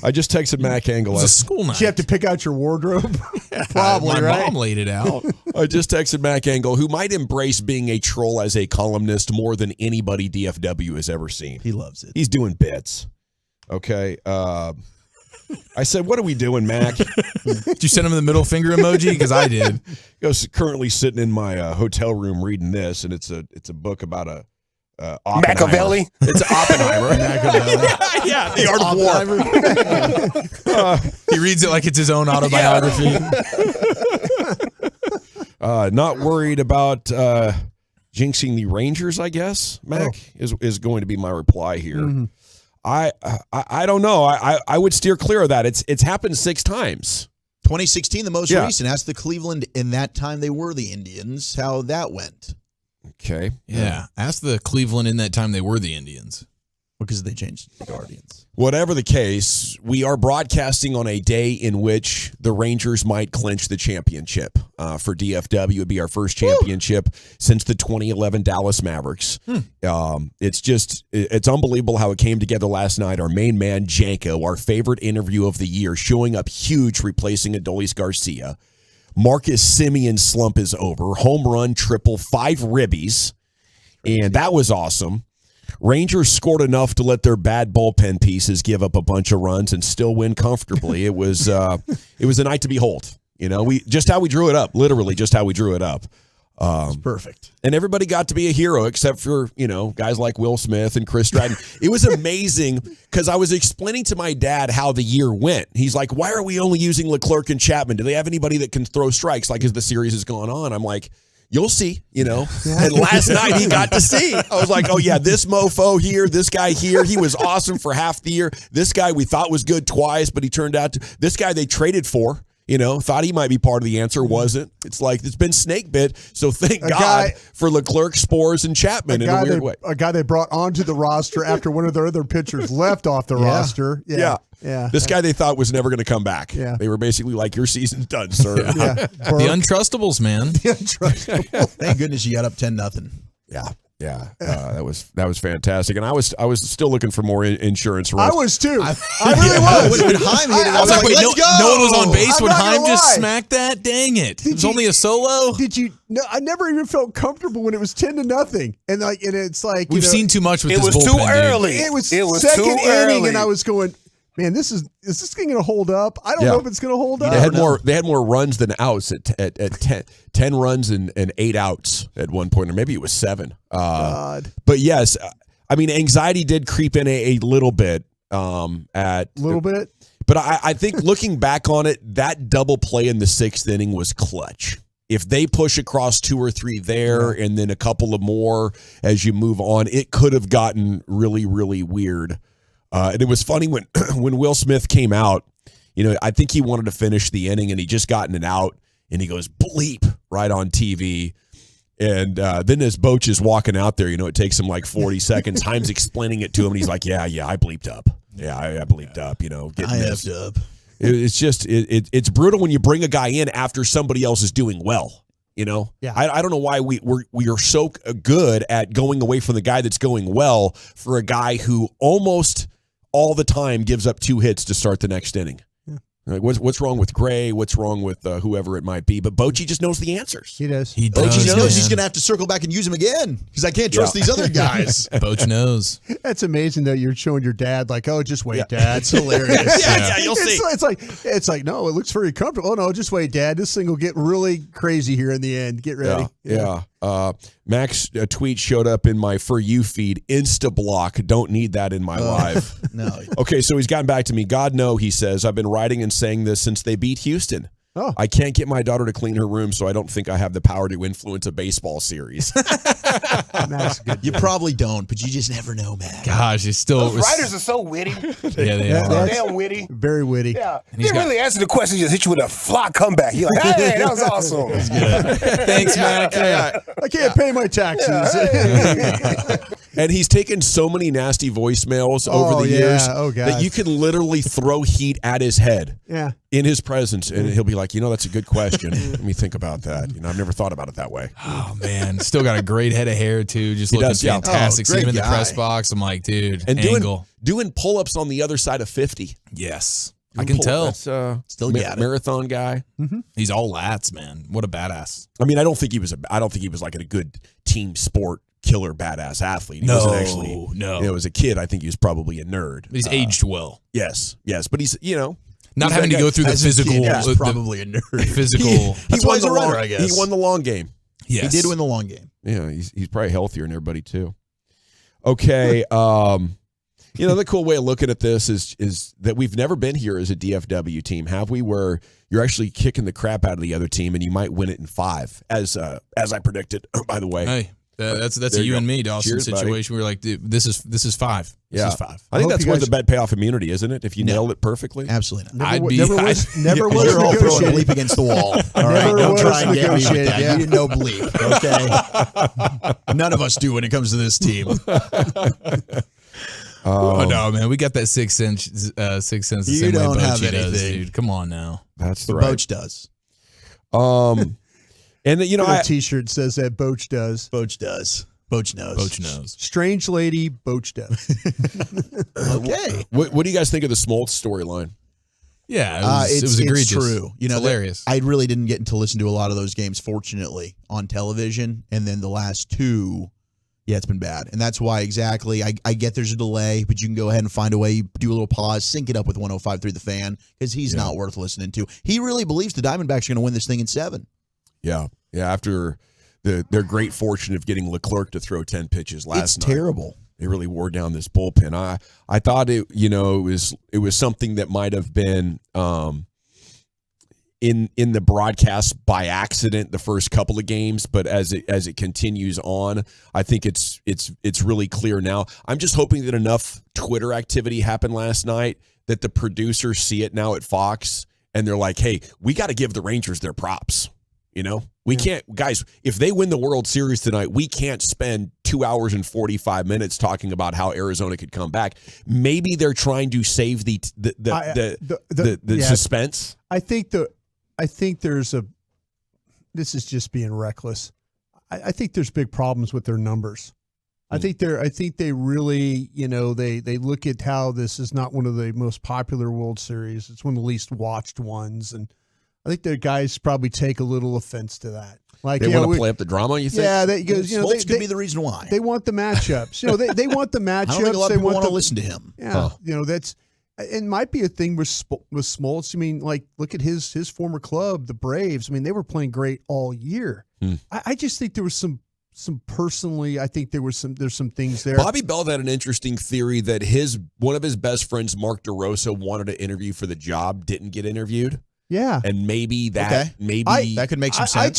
I just texted Mac Angle. It was a school night. Did you have to pick out your wardrobe? Probably, My right? mom laid it out. I just texted Mac Angle, who might embrace being a troll as a columnist more than anybody DFW has ever seen. He loves it. He's doing bits. Okay. I said, what are we doing, Mac? Did you send him the middle finger emoji? Because I did. I was currently sitting in my hotel room reading this, and it's a book about a Oppenheimer. Machiavelli? It's Oppenheimer. Yeah, The Art of War. He reads it like it's his own autobiography. Not worried about jinxing the Rangers, I guess, Mac, is going to be my reply here. Mm-hmm. I don't know. I would steer clear of that. It's happened 6 times. 2016, the most Yeah. recent. Ask the Cleveland in that time they were the Indians how that went. Okay. Yeah. Ask the Cleveland in that time they were the Indians. Because they changed the Guardians. Whatever the case, we are broadcasting on a day in which the Rangers might clinch the championship. For DFW, it would be our first championship since the 2011 Dallas Mavericks. It's unbelievable how it came together last night. Our main man, Janko, our favorite interview of the year, showing up huge, replacing Adolis Garcia. Marcus Simeon's slump is over. Home run, triple, 5 ribbies. And that was awesome. Rangers scored enough to let their bad bullpen pieces give up a bunch of runs and still win comfortably. It was a night to behold. You know, just how we drew it up, literally just how we drew it up. It's perfect. And everybody got to be a hero except for, guys like Will Smith and Chris Stratton. It was amazing because I was explaining to my dad how the year went. He's like, why are we only using Leclerc and Chapman? Do they have anybody that can throw strikes like as the series has gone on? I'm like, you'll see, And last night he got to see. I was like, oh, yeah, this mofo here, this guy here, he was awesome for half the year. This guy we thought was good twice, but he turned out to – this guy they traded for, thought he might be part of the answer, wasn't. It's like it's been snake bit, so thank God for Leclerc, Spores, and Chapman in a weird way. A guy they brought onto the roster after one of their other pitchers left off the roster. Yeah. This guy they thought was never going to come back. Yeah. They were basically like, your season's done, sir. The Untrustables, man. The Untrustables. Thank goodness you got up 10-0. Yeah. That was fantastic. And I was still looking for more insurance runs. I was too. I really was. When Heim hit it, I was like, wait, let's go. no one was on base I'm when not gonna Heim just lie. smacked that? Dang it. It was only a solo? Did you? No, I never even felt comfortable when it was 10-0, and it's like We've seen too much with It this was bullpen, too dude. early. It was too second inning, early. and I was going, man, is this thing going to hold up? I don't know if it's going to hold up. They had more runs than outs at 10 runs and 8 outs at one point, or maybe it was 7. God. But yes, I mean, anxiety did creep in a little bit. Bit. But I think looking back on it, that double play in the 6th inning was clutch. If they push across 2 or 3 there and then a couple of more as you move on, it could have gotten really, really weird. And it was funny when Will Smith came out, I think he wanted to finish the inning and he just gotten it out and he goes bleep right on TV. And then as Boch is walking out there, it takes him like 40 seconds. Heim's explaining it to him and he's like, yeah, I bleeped up. Yeah, I bleeped up, getting this. It's just, it's brutal when you bring a guy in after somebody else is doing well. Yeah. I don't know why we are so good at going away from the guy that's going well for a guy who almost all the time gives up 2 hits to start the next inning. Like, what's wrong with Gray? What's wrong with whoever it might be? But Bochy just knows the answers. He does. He Bochy does. knows he's going to have to circle back and use him again because I can't trust these other guys. Boch knows. That's amazing that you're showing your dad like, oh, just wait, Dad. It's hilarious. Yeah, you'll see. It's like, no, it looks very comfortable. Oh no, just wait, Dad. This thing will get really crazy here in the end. Get ready. Yeah. Max tweet showed up in my For You feed. Insta block. Don't need that in my live. No. Okay, so he's gotten back to me. God, no, he says. I've been writing and saying this since they beat Houston. Oh. I can't get my daughter to clean her room, so I don't think I have the power to influence a baseball series. You probably don't, but you just never know, man. Gosh, he's still. Those writers are so witty. Yeah, they are. So damn witty. Very witty. Yeah. They really answer the question, just hit you with a flock comeback. You're like, hey, that was awesome. Thanks, Mac. I can't pay my taxes. And he's taken so many nasty voicemails over the years that you can literally throw heat at his head in his presence, and he'll be like, that's a good question. Let me think about that. I've never thought about it that way. Oh, man. Still got a great head of hair, too. Just looking fantastic. See him in the press box. I'm like, dude, and Angle. doing pull-ups on the other side of 50. Yes. I can tell. That's, Still got it. Marathon guy. Mm-hmm. He's all lats, man. What a badass. I mean, I don't think he was like a good team sport killer badass athlete. He wasn't actually. No. As a kid, I think he was probably a nerd. But he's aged well. Yes, but he's not having to go through the physical. He's probably a nerd. Physical. He won the runner, I guess. He won the long game. Yes. He did win the long game. Yeah, he's probably healthier than everybody too. Okay, the cool way of looking at this is that we've never been here as a DFW team, have we? Where you're actually kicking the crap out of the other team and you might win it in 5, as I predicted. By the way, hey, that's a you and me, Dawson, Cheers, situation. Buddy. We're like, dude, this is 5. Yeah. This is 5. I think that's worth the bet payoff immunity, isn't it? If you nailed it perfectly, absolutely not. Never was You're all throwing negotiated. bleep against the wall. All right, don't try and get me with that. You didn't know bleep, okay? None of us do when it comes to this team. Oh no, man, we got that 6 sense. 6 sense. The You same don't way have Bochy does, anything. dude. Come on now. That's But right. Boch does. And A T-shirt says that Boch does. Boch does. Boch knows. Boch knows. Strange lady, Boch does. Okay. What do you guys think of the Smoltz storyline? Yeah, it was egregious. It's true. It's hilarious. I really didn't get to listen to a lot of those games, fortunately, on television. And then the last 2, it's been bad. And that's why exactly I get there's a delay, but you can go ahead and find a way, do a little pause, sync it up with 105.3 The Fan, because he's not worth listening to. He really believes the Diamondbacks are going to win this thing in 7. Yeah. After their great fortune of getting Leclerc to throw 10 pitches last night. It's terrible. They really wore down this bullpen. I thought it was something that might have been in the broadcast by accident the first couple of games, but as it continues on, I think it's really clear now. I'm just hoping that enough Twitter activity happened last night that the producers see it now at Fox and they're like, "Hey, we got to give the Rangers their props." We can't, guys, if they win the World Series tonight, we can't spend 2 hours and 45 minutes talking about how Arizona could come back. Maybe they're trying to save the suspense. I think there's this is just being reckless. I think there's big problems with their numbers. I think they really, they look at how this is not one of the most popular World Series. It's one of the least watched ones. And I think their guys probably take a little offense to that. Like they want to play up the drama, you think? Yeah, because Smoltz could be the reason why. They want the matchups. They want the matchups. I don't think a lot of people want to listen to him. Yeah, that's it. Might be a thing with Smoltz. I mean, like look at his former club, the Braves. I mean, they were playing great all year. I just think there was some personally. I think there's some things there. Bobby Bell had an interesting theory that one of his best friends, Mark DeRosa, wanted to interview for the job, didn't get interviewed. Yeah, and maybe that that could make some sense. I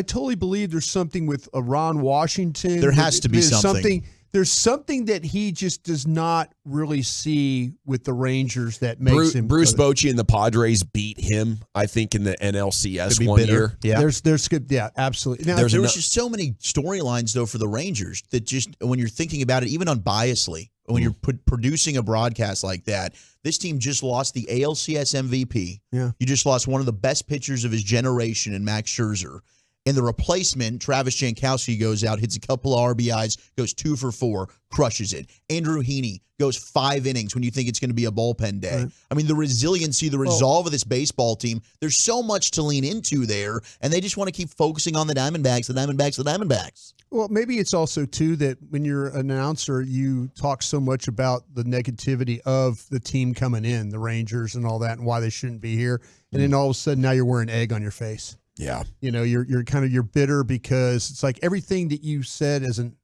totally believe there's something with Ron Washington. There has to be something. There's something that he just does not really see with the Rangers that makes him. Bruce Bochy and the Padres beat him, I think, in the NLCS one year. Yeah, there's good. Yeah, absolutely. Now, there was just so many storylines though for the Rangers that just when you're thinking about it, even unbiasedly, when you're producing a broadcast like that, this team just lost the ALCS MVP. Yeah, you just lost one of the best pitchers of his generation in Max Scherzer. And the replacement, Travis Jankowski, goes out, hits a couple of RBIs, goes 2 for 4, crushes it. Andrew Heaney goes 5 innings when you think it's going to be a bullpen day. Right. I mean, the resiliency, the resolve of this baseball team, there's so much to lean into there, and they just want to keep focusing on the Diamondbacks. Well, maybe it's also, too, that when you're an announcer, you talk so much about the negativity of the team coming in, the Rangers and all that, and why they shouldn't be here. And then all of a sudden, now you're wearing egg on your face. Yeah. You're bitter because it's like everything that you said as an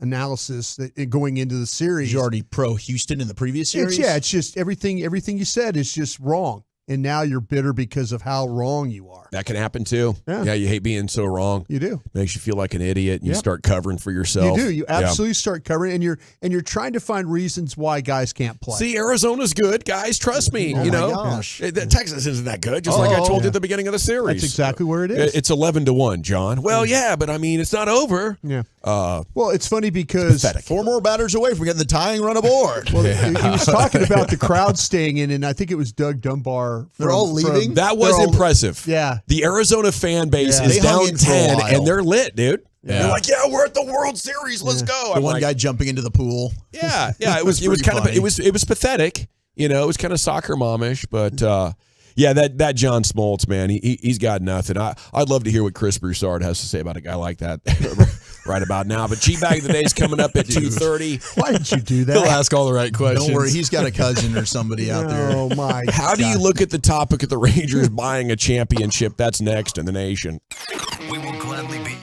analysis that going into the series. You're already pro Houston in the previous series? It's just everything you said is just wrong. And now you're bitter because of how wrong you are. That can happen too. Yeah, you hate being so wrong. You do. Makes you feel like an idiot, and you start covering for yourself. You do. You absolutely start covering, and you're trying to find reasons why guys can't play. See, Arizona's good, guys. Trust me. Oh my gosh. Texas isn't that good. Just like I told you at the beginning of the series. That's exactly where it is. It's 11-1, John. Well, yeah, but I mean, it's not over. Yeah. Well, it's funny because pathetic. 4 more batters away from getting the tying run aboard. Well, he was talking about the crowd staying in, and I think it was Doug Dunbar. They're all leaving. That was impressive. Yeah. The Arizona fan base is down 10, and they're lit, dude. Yeah. They're like, we're at the World Series. Let's go. The one guy jumping into the pool. Yeah. It was kind of it was pathetic. It was kind of soccer momish, but that John Smoltz, man, he's got nothing. I'd love to hear what Chris Broussard has to say about a guy like that right about now. But G-Bag of the Day is coming up at 2:30. Why did you do that? He'll ask all the right questions. Don't worry, he's got a cousin or somebody out there. Oh my! How do you look at the topic of the Rangers buying a championship? That's next in the nation. We will gladly be your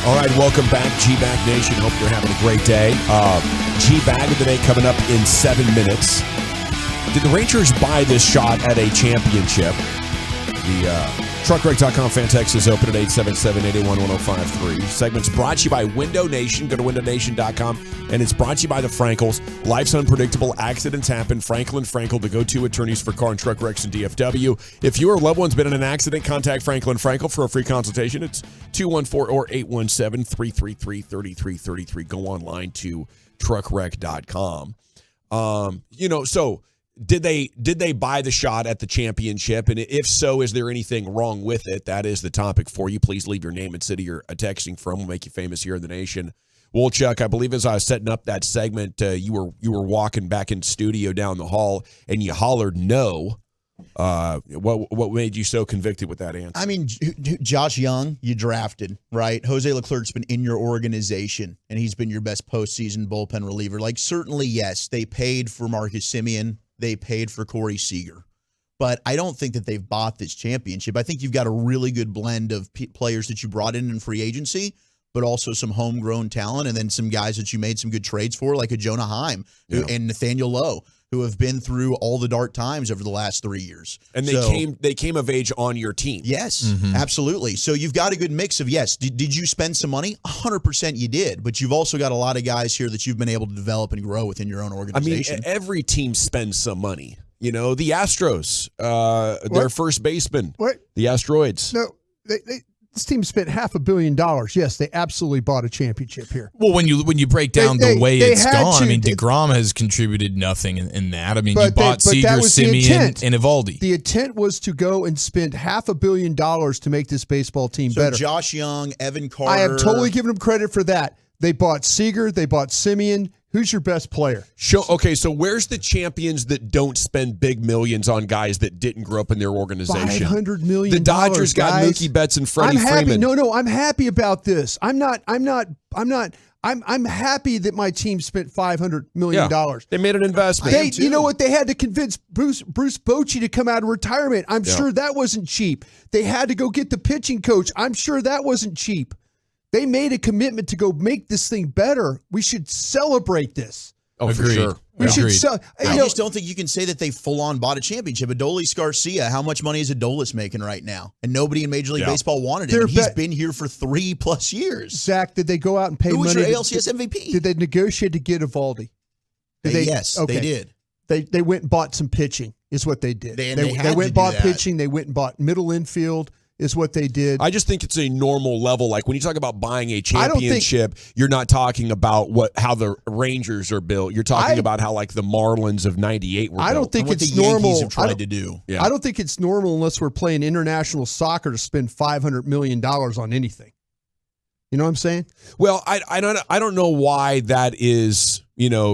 All right, welcome back, G-Bag Nation. Hope you're having a great day. G-Bag of the day coming up in 7 minutes. Did the Rangers buy this shot at a championship? The TruckWreck.com fan text is open at 877-881-1053. Segment's brought to you by Window Nation. Go to windownation.com. And it's brought to you by the Frankels. Life's unpredictable. Accidents happen. Franklin Frankel, the go-to attorneys for car and truck wrecks in DFW. If you or a loved one's been in an accident, contact Franklin Frankel for a free consultation. It's 214 or 817-333-3333. Go online to truckwreck.com. So did they buy the shot at the championship? And if so, is there anything wrong with it? That is the topic for you. Please leave your name and city you're texting from. We'll make you famous here in the nation. Well, Chuck, I believe as I was setting up that segment, you were walking back in studio down the hall and you hollered no. What made you so convicted with that answer? I mean, Josh Young, you drafted, right? Jose Leclerc's been in your organization, and he's been your best postseason bullpen reliever. Like, certainly, yes, they paid for Marcus Semien. They paid for Corey Seager. But I don't think that they've bought this championship. I think you've got a really good blend of players that you brought in free agency, but also some homegrown talent, and then some guys that you made some good trades for, like a Jonah Heim and Nathaniel Lowe, who have been through all the dark times over the last 3 years. And they came of age on your team. Yes, absolutely. So you've got a good mix of, yes, did you spend some money? 100% you did. But you've also got a lot of guys here that you've been able to develop and grow within your own organization. I mean, every team spends some money. You know, the Astros, their first baseman, the Asteroids. No, this team spent $500 million. Yes, they absolutely bought a championship here. Well, when you break down the way it's gone, I mean, DeGrom has contributed nothing in that. I mean, you bought Seager, Semien, and Evaldi. The intent was to go and spend $500 million to make this baseball team better. Josh Young, Evan Carter. I have totally given them credit for that. They bought Seager. They bought Semien. Who's your best player? Okay, so where's the champions that don't spend big millions on guys that didn't grow up in their organization? $500 million. The Dodgers got Mookie Betts and Freddie Freeman. No, I'm happy about this. I'm happy that my team spent $500 million. Yeah, they made an investment. You know what? They had to convince Bruce Bochy to come out of retirement. I'm sure that wasn't cheap. They had to go get the pitching coach. I'm sure that wasn't cheap. They made a commitment to go make this thing better. We should celebrate this. Oh, for sure. We should. I just don't think you can say that they full-on bought a championship. Adolis Garcia, how much money is Adolis making right now? And nobody in Major League Baseball wanted him. He's been here for 3+ years. Zach, did they go out and pay money? Who was your ALCS MVP? Did they negotiate to get Evaldi? Yes, they did. They went and bought some pitching, is what they did. They went and bought pitching. They went and bought middle infield. Is what they did. I just think it's a normal level. Like when you talk about buying a championship, you're not talking about how the Rangers are built. You're talking about how like the Marlins of '98 were built. I don't think it's the normal. Yankees have tried to do. I don't think it's normal unless we're playing international soccer to spend $500 million on anything. You know what I'm saying? Well, I don't know why that is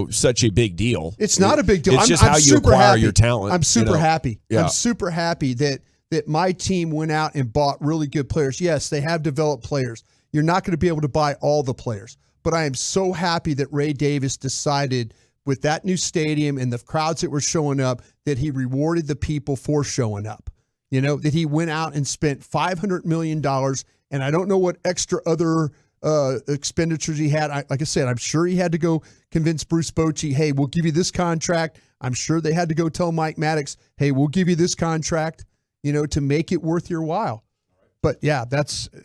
such a big deal. It's not a big deal. It's just how you acquire your talent. I'm super happy. Yeah. I'm super happy that my team went out and bought really good players. Yes, they have developed players. You're not going to be able to buy all the players. But I am so happy that Ray Davis decided with that new stadium and the crowds that were showing up that he rewarded the people for showing up. That he went out and spent $500 million. And I don't know what extra other expenditures he had. Like I said, I'm sure he had to go convince Bruce Bochy, hey, we'll give you this contract. I'm sure they had to go tell Mike Maddox, hey, we'll give you this contract. To make it worth your while. But yeah,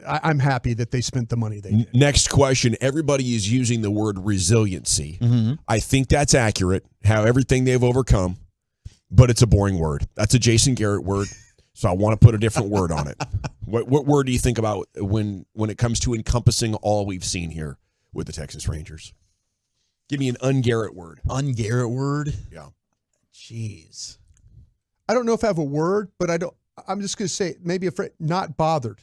I'm happy that they spent the money they did. Next question. Everybody is using the word resiliency. Mm-hmm. I think that's accurate, how everything they've overcome, but it's a boring word. That's a Jason Garrett word, so I want to put a different word on it. What word do you think about when it comes to encompassing all we've seen here with the Texas Rangers? Give me an un-Garrett word. Un-Garrett word? Yeah. Jeez. I don't know if I have a word, but I'm just going to say maybe afraid, not bothered.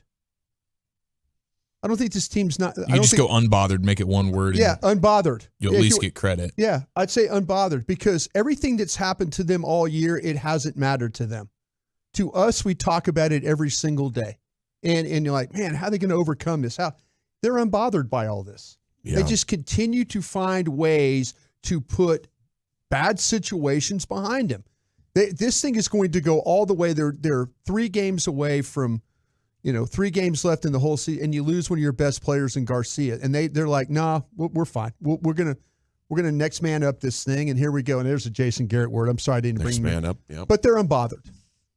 I don't think this team's not. You just go unbothered, make it one word. Yeah, unbothered. You'll at least get credit. Yeah, I'd say unbothered because everything that's happened to them all year, it hasn't mattered to them. To us, we talk about it every single day. And you're like, man, how are they going to overcome this? How? They're unbothered by all this. Yeah. They just continue to find ways to put bad situations behind them. This thing is going to go all the way. They're 3 games away from, 3 games left in the whole season, and you lose one of your best players in Garcia, and they're like, nah, we're fine. We're gonna next man up this thing, and here we go. And there's a Jason Garrett word. I'm sorry I didn't bring him man up. Yep. But they're unbothered.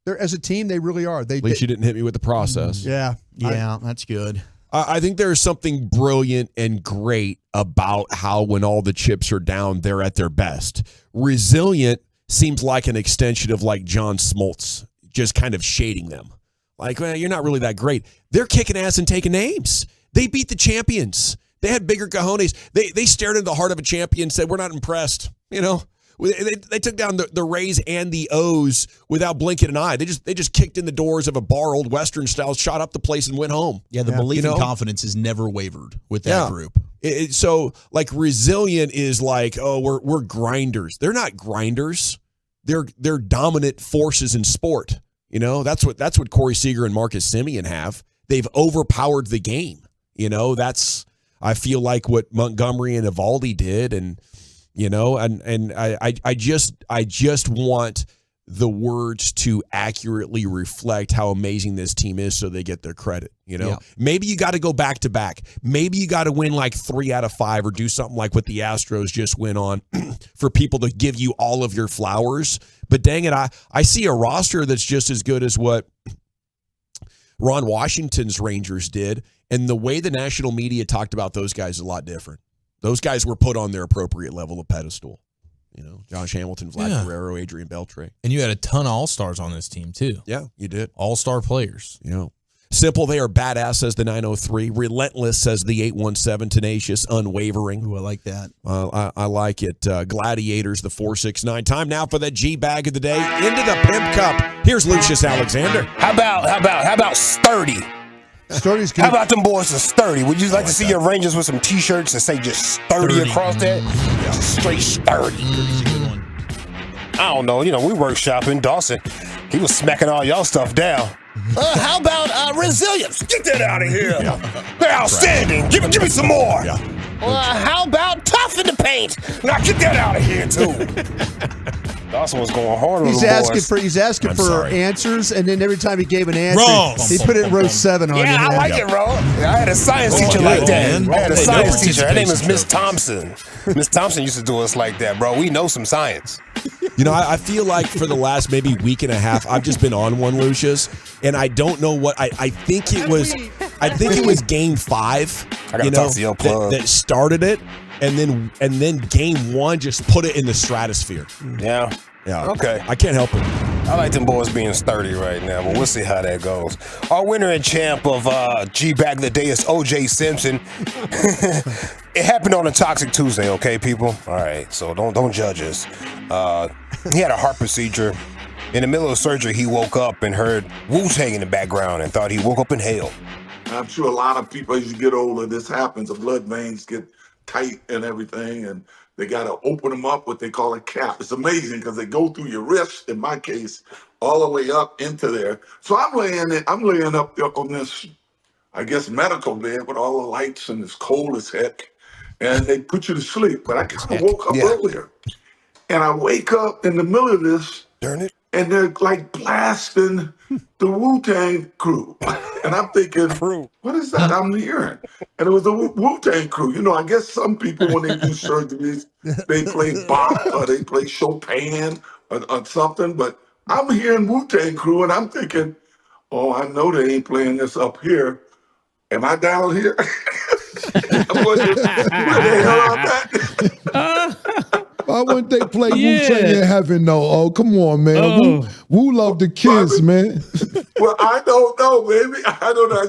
They're as a team, they really are. At least you didn't hit me with the process. Yeah, that's good. I think there's something brilliant and great about how when all the chips are down, they're at their best. Resilient seems like an extension of like John Smoltz, just kind of shading them. Like, well, you're not really that great. They're kicking ass and taking names. They beat the champions. They had bigger cojones. They stared into the heart of a champion and said, we're not impressed. They took down the Rays and the O's without blinking an eye. They just kicked in the doors of a bar, old Western style, shot up the place and went home. Yeah, the belief and confidence has never wavered with that group. So like resilient is like, oh, we're grinders. They're not grinders. They're dominant forces in sport. That's what Corey Seager and Marcus Semien have. They've overpowered the game. That's I feel like what Montgomery and Evaldi did, and I just want the words to accurately reflect how amazing this team is, so they get their credit. Maybe you got to go back to back. Maybe you got to win like 3 out of 5, or do something like what the Astros just went on for people to give you all of your flowers. But dang it, I see a roster that's just as good as what Ron Washington's Rangers did. And the way the national media talked about those guys is a lot different. Those guys were put on their appropriate level of pedestal. Josh Hamilton, Vlad Guerrero, Adrian Beltre. And you had a ton of all-stars on this team, too. Yeah, you did. All-star players. Simple, they are badass, says the 903. Relentless, says the 817. Tenacious, unwavering. Ooh, I like that. I like it. Gladiators, the 469. Time now for the G bag of the day. Into the Pimp Cup. Here's Lucius Alexander. How about sturdy? Sturdy's good. How about them boys are sturdy? Would you like to see your Rangers with some T-shirts that say just sturdy across that? Just straight sturdy. I don't know. We workshopping. Dawson, he was smacking all y'all stuff down. How about resilience? Get that out of here. They're outstanding. Give me some more. How about tough in the paint? Now get that out of here too. Dawson was going hard on He's asking for answers, and then every time he gave an answer, he put it in row 7 on you. Yeah, I like it, bro. I had a science teacher like that. I had a science teacher. Her name is Miss Thompson. Miss Thompson used to do us like that, bro. We know some science. I feel like for the last maybe week and a half, I've just been on one, Lucius, and I don't know what I think it was. I think it was game 5. I gotta talk to your plug. That started it, and then game 1 just put it in the stratosphere. Yeah. Okay. I can't help it. I like them boys being sturdy right now, but we'll see how that goes. Our winner and champ of G-Bag of the Day is O.J. Simpson. It happened on a Toxic Tuesday, okay, people? All right, so don't judge us. He had a heart procedure. In the middle of surgery, he woke up and heard Wu-Tang in the background and thought he woke up in hell. I'm sure a lot of people, as you get older, this happens. The blood veins get tight and everything, and they got to open them up, what they call a cap. It's amazing because they go through your wrist, in my case, all the way up into there. So I'm laying up there on this, I guess, medical bed with all the lights, and it's cold as heck. And they put you to sleep. But I kind of woke up earlier. And I wake up in the middle of this, and they're like blasting the Wu-Tang crew. And I'm thinking, what is that I'm hearing? And it was the Wu-Tang crew. I guess some people, when they do surgeries, they play Bach or they play Chopin or something. But I'm hearing Wu-Tang crew, and I'm thinking, oh, I know they ain't playing this up here. Am I down here? Where the hell I'm at? Why wouldn't they play Wu-Tang in heaven, though? Oh, come on, man. Wu love the kids, man. Well, I don't know, baby. I don't know.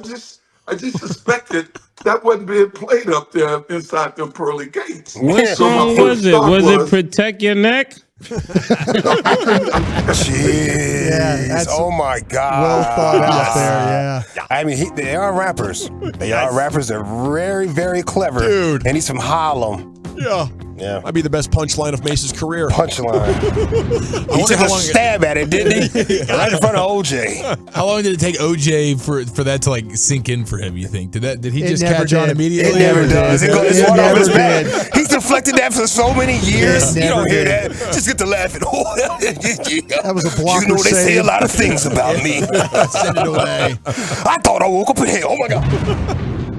I just suspected that wasn't being played up there inside them pearly gates. What song was it? Was it Protect Your Neck? Jeez. Oh, my God. Well thought out there, yeah. I mean, they are rappers. They are rappers. They're very, very clever. Dude. And he's from Harlem. Yeah. Yeah. Might be the best punchline of Mace's career. Punchline. He took a stab at it, didn't he? Right in front of OJ. How long did it take OJ for that to like sink in for him? You think did he It just never catch on did. immediately? It never does. It's one off his back. did. He's deflected that for so many years. It You don't never hear did. that. Just get to laughing. That was a blocker You know they say a save. lot of things about me. Send it away. I thought I woke up in here. Oh my God.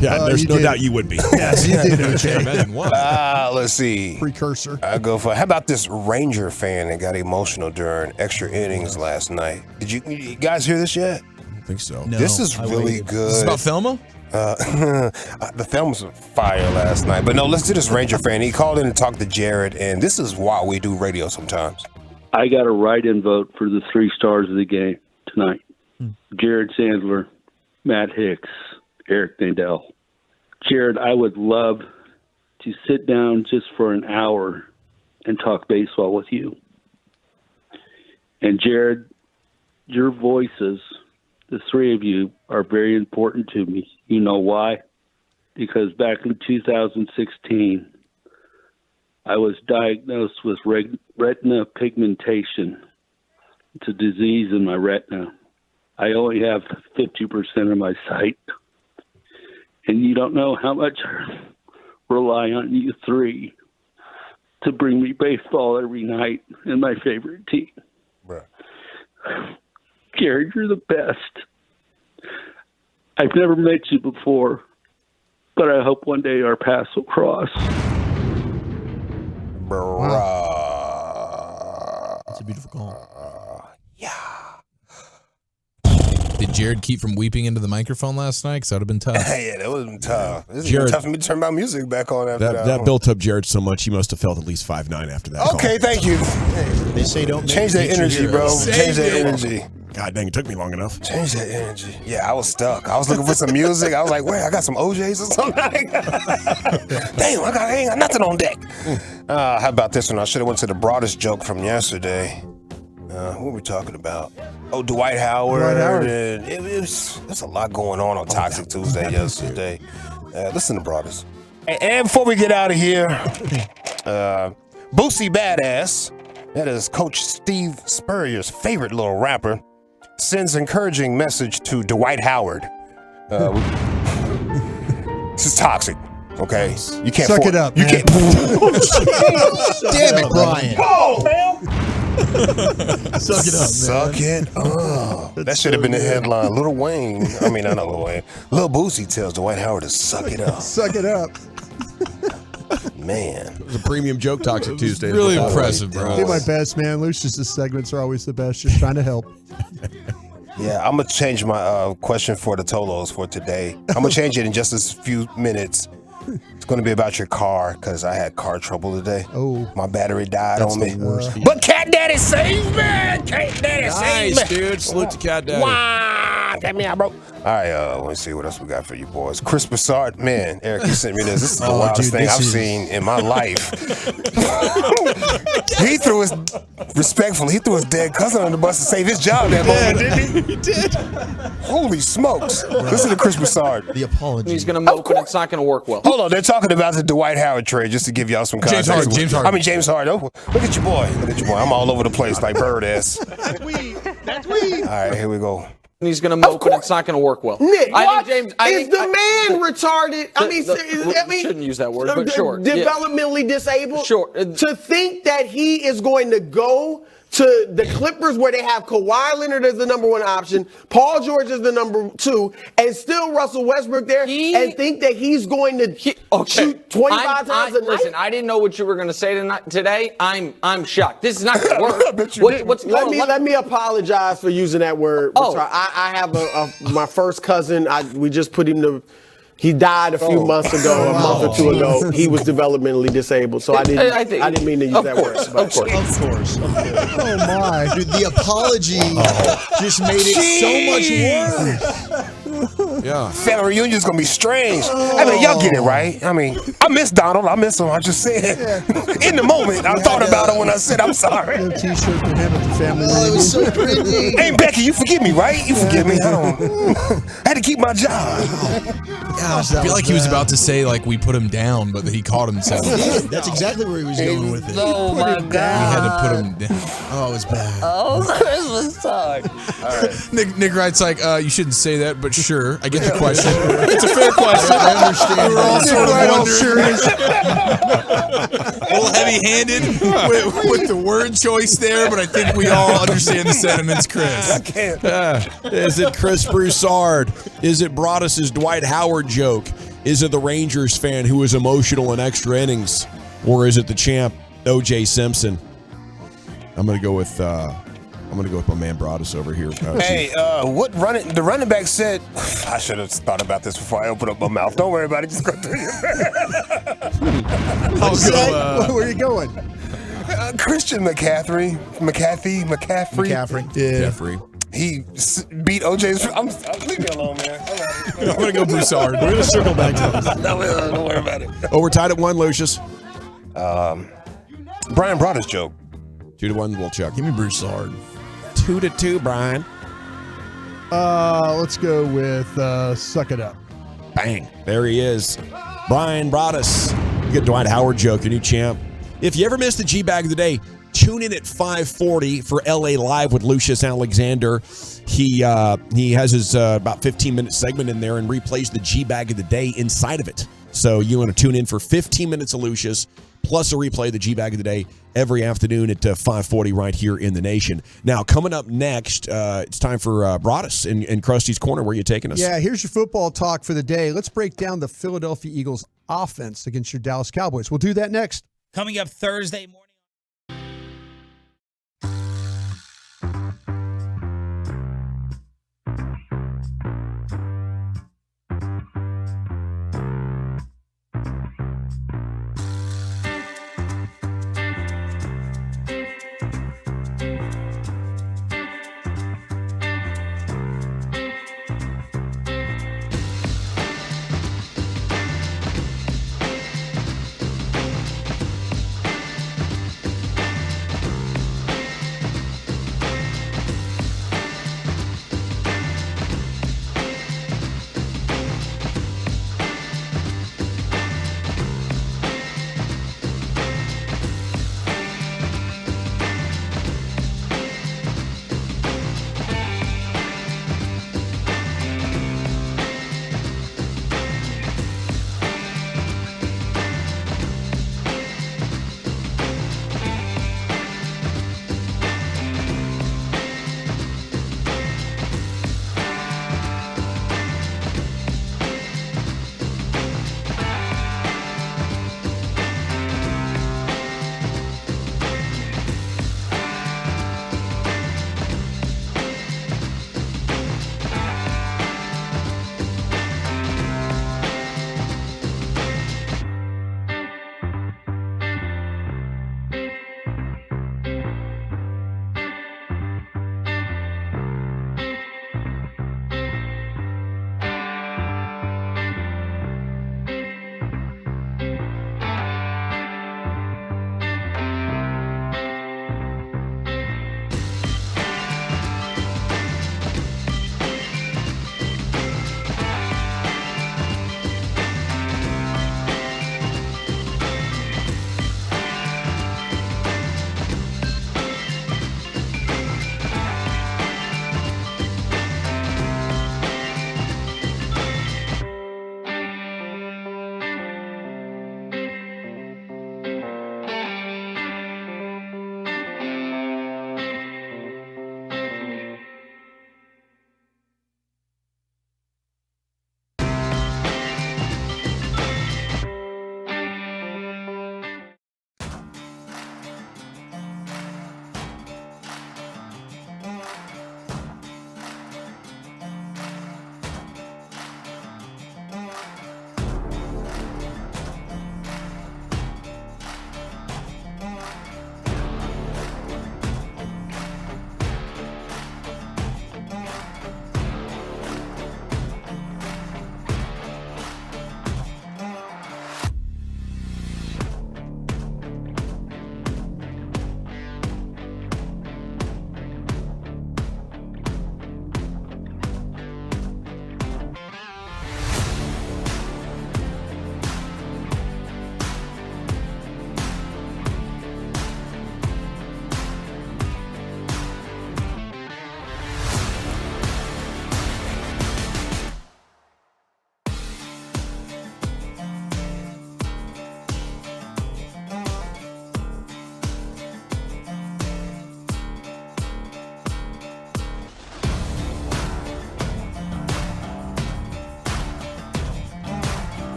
Yeah, there's you no did. doubt you would be. Yes, you did, OJ. Let's see. Precursor. I go for. How about this Ranger fan that got emotional during extra innings last night? Did you guys hear this yet? I don't think so. No, This is I really waited. good. Is this about Thelma? The film was fire last night. But no, let's do this Ranger fan. He called in and talked to Jared, and this is why we do radio sometimes. I got a write-in vote for the 3 stars of the game tonight. Jared Sandler, Matt Hicks, Eric Nadel. Jared, I would love to sit down just for an hour and talk baseball with you. And Jared, your voices, the 3 of you, are very important to me. You know why? Because back in 2016, I was diagnosed with retina pigmentation. It's a disease in my retina. I only have 50% of my sight. And you don't know how much I rely on you 3 to bring me baseball every night and my favorite team. Right. Jared, you're the best. I've never met you before, but I hope one day our paths will cross. That's a beautiful call. Did Jared keep from weeping into the microphone last night? Because that would have been tough. Yeah, that would have been tough. This is Jared, tough for me to turn my music back on after that. That built up Jared so much, he must have felt at least 5'9" after that. Okay, thank you. They say don't Change that energy, bro. Change that energy. God dang, it took me long enough. Change that energy. Yeah, I was stuck. I was looking for some music. I was like, wait, I got some OJs or something. Damn, I ain't got nothing on deck. How about this one? I should have went to the broadest joke from yesterday. What were we talking about? Oh, Dwight Howard. Dwight Howard. And there's a lot going on Toxic Tuesday yesterday. Listen to broadest. And before we get out of here, Boosie Badass, that is Coach Steve Spurrier's favorite little rapper, sends encouraging message to Dwight Howard. This is toxic, okay? You can't Suck it up, You man. can't. Damn it, Brian. Suck it up, man. Suck it up. That should have been the headline. Lil Wayne. I mean, not Lil Wayne. Lil Boosie tells Dwight Howard to suck it up. Suck it up. Man. It was a premium joke, Toxic Tuesday. Really impressive, bro. Do my best, man. Lucius' segments are always the best. Just trying to help. Yeah, I'm going to change my question for the Tolos for today. I'm going to change it in just a few minutes. It's going to be about your car because I had car trouble today. Oh. My battery died on me. worst. But Cat Daddy saved me. Cat Daddy saved me. Nice, dude. Salute to Cat Daddy. Wow, get me out, bro. All right, let me see what else we got for you boys. Chris Broussard, man, Eric, you sent me this. This is the wildest thing I've seen in my life. He threw his dead cousin on the bus to save his job that moment, didn't he? He did. Holy smokes. Listen to Chris Broussard. The apology. He's going to mope and it's not going to work well. Hold on, they're talking about the Dwight Howard trade, just to give y'all some context. James Harden. James Harden. Oh, look at your boy. I'm all over the place like bird ass. That's weed. That's weed. All right, here we go. He's going to mope and it's not going to work well. Nick, I think is the man retarded? We shouldn't use that word, but sure. Developmentally disabled? Sure. To think that he is going to go to the Clippers where they have Kawhi Leonard as the number 1 option, Paul George is the number 2, and still Russell Westbrook there, and think that he's going to shoot 25 times a night? Listen, I didn't know what you were going to say today. I'm shocked. This is not going to work. Let me apologize for using that word. Oh. I have my first cousin. We just put him to. He died a few months ago, a month or 2 ago. He was developmentally disabled, so I didn't mean to use that word. Of course. Oh my! Dude, the apology just made it so much worse. Yeah. Family reunion is gonna be strange. I mean, y'all get it, right? I mean, I miss Donald. I miss him. I just said, in the moment, I thought about it when I said I'm sorry. No T-shirt with him at the family Oh, it was so cringy. Hey, Becky, you forgive me, right? You forgive me. I had to keep my job. I feel like he was about to say like we put him down, but he caught himself. That's exactly where he was going with it. Oh my We had to put him down. Oh, it was bad. Oh, Christmas time. All right. Nick Wright's like, you shouldn't say that, but sure, I get the question. It's a fair question. I understand. We were all sort of Right, wondering. A little heavy-handed with the word choice there, but I think we all understand the sentiments, Chris. I can't. Is it Chris Broussard? Is it Broaddus' Dwight Howard joke? Is it the Rangers fan who was emotional in extra innings? Or is it the champ, O.J. Simpson? I'm gonna go with my man Broaddus over here. Hey, the running back said, I should have thought about this before I opened up my mouth. Don't worry about it. Just go through your Where are you going? Christian McCaffrey. Jeffrey. He beat OJ's. Leave me alone, man. I'm gonna go Broussard. We're going to circle back to this. Don't worry about it. Oh, we're tied at 1, Lucius. Brian Broaddus joke. 2-1, we'll check. Give me Broussard. 2-2, Brian. Let's go with Suck It Up. Bang. There he is. Brian Broaddus. Good Dwight Howard joke, your new champ. If you ever missed the G-Bag of the day, tune in at 5:40 for LA Live with Lucius Alexander. He has his about 15-minute segment in there and replays the G-Bag of the day inside of it. So you want to tune in for 15 minutes of Lucius plus a replay of the G-Bag of the day every afternoon at 5:40 right here in the nation. Now, coming up next, it's time for Broaddus in Krusty's Corner. Where are you taking us? Yeah, here's your football talk for the day. Let's break down the Philadelphia Eagles offense against your Dallas Cowboys. We'll do that next. Coming up Thursday morning.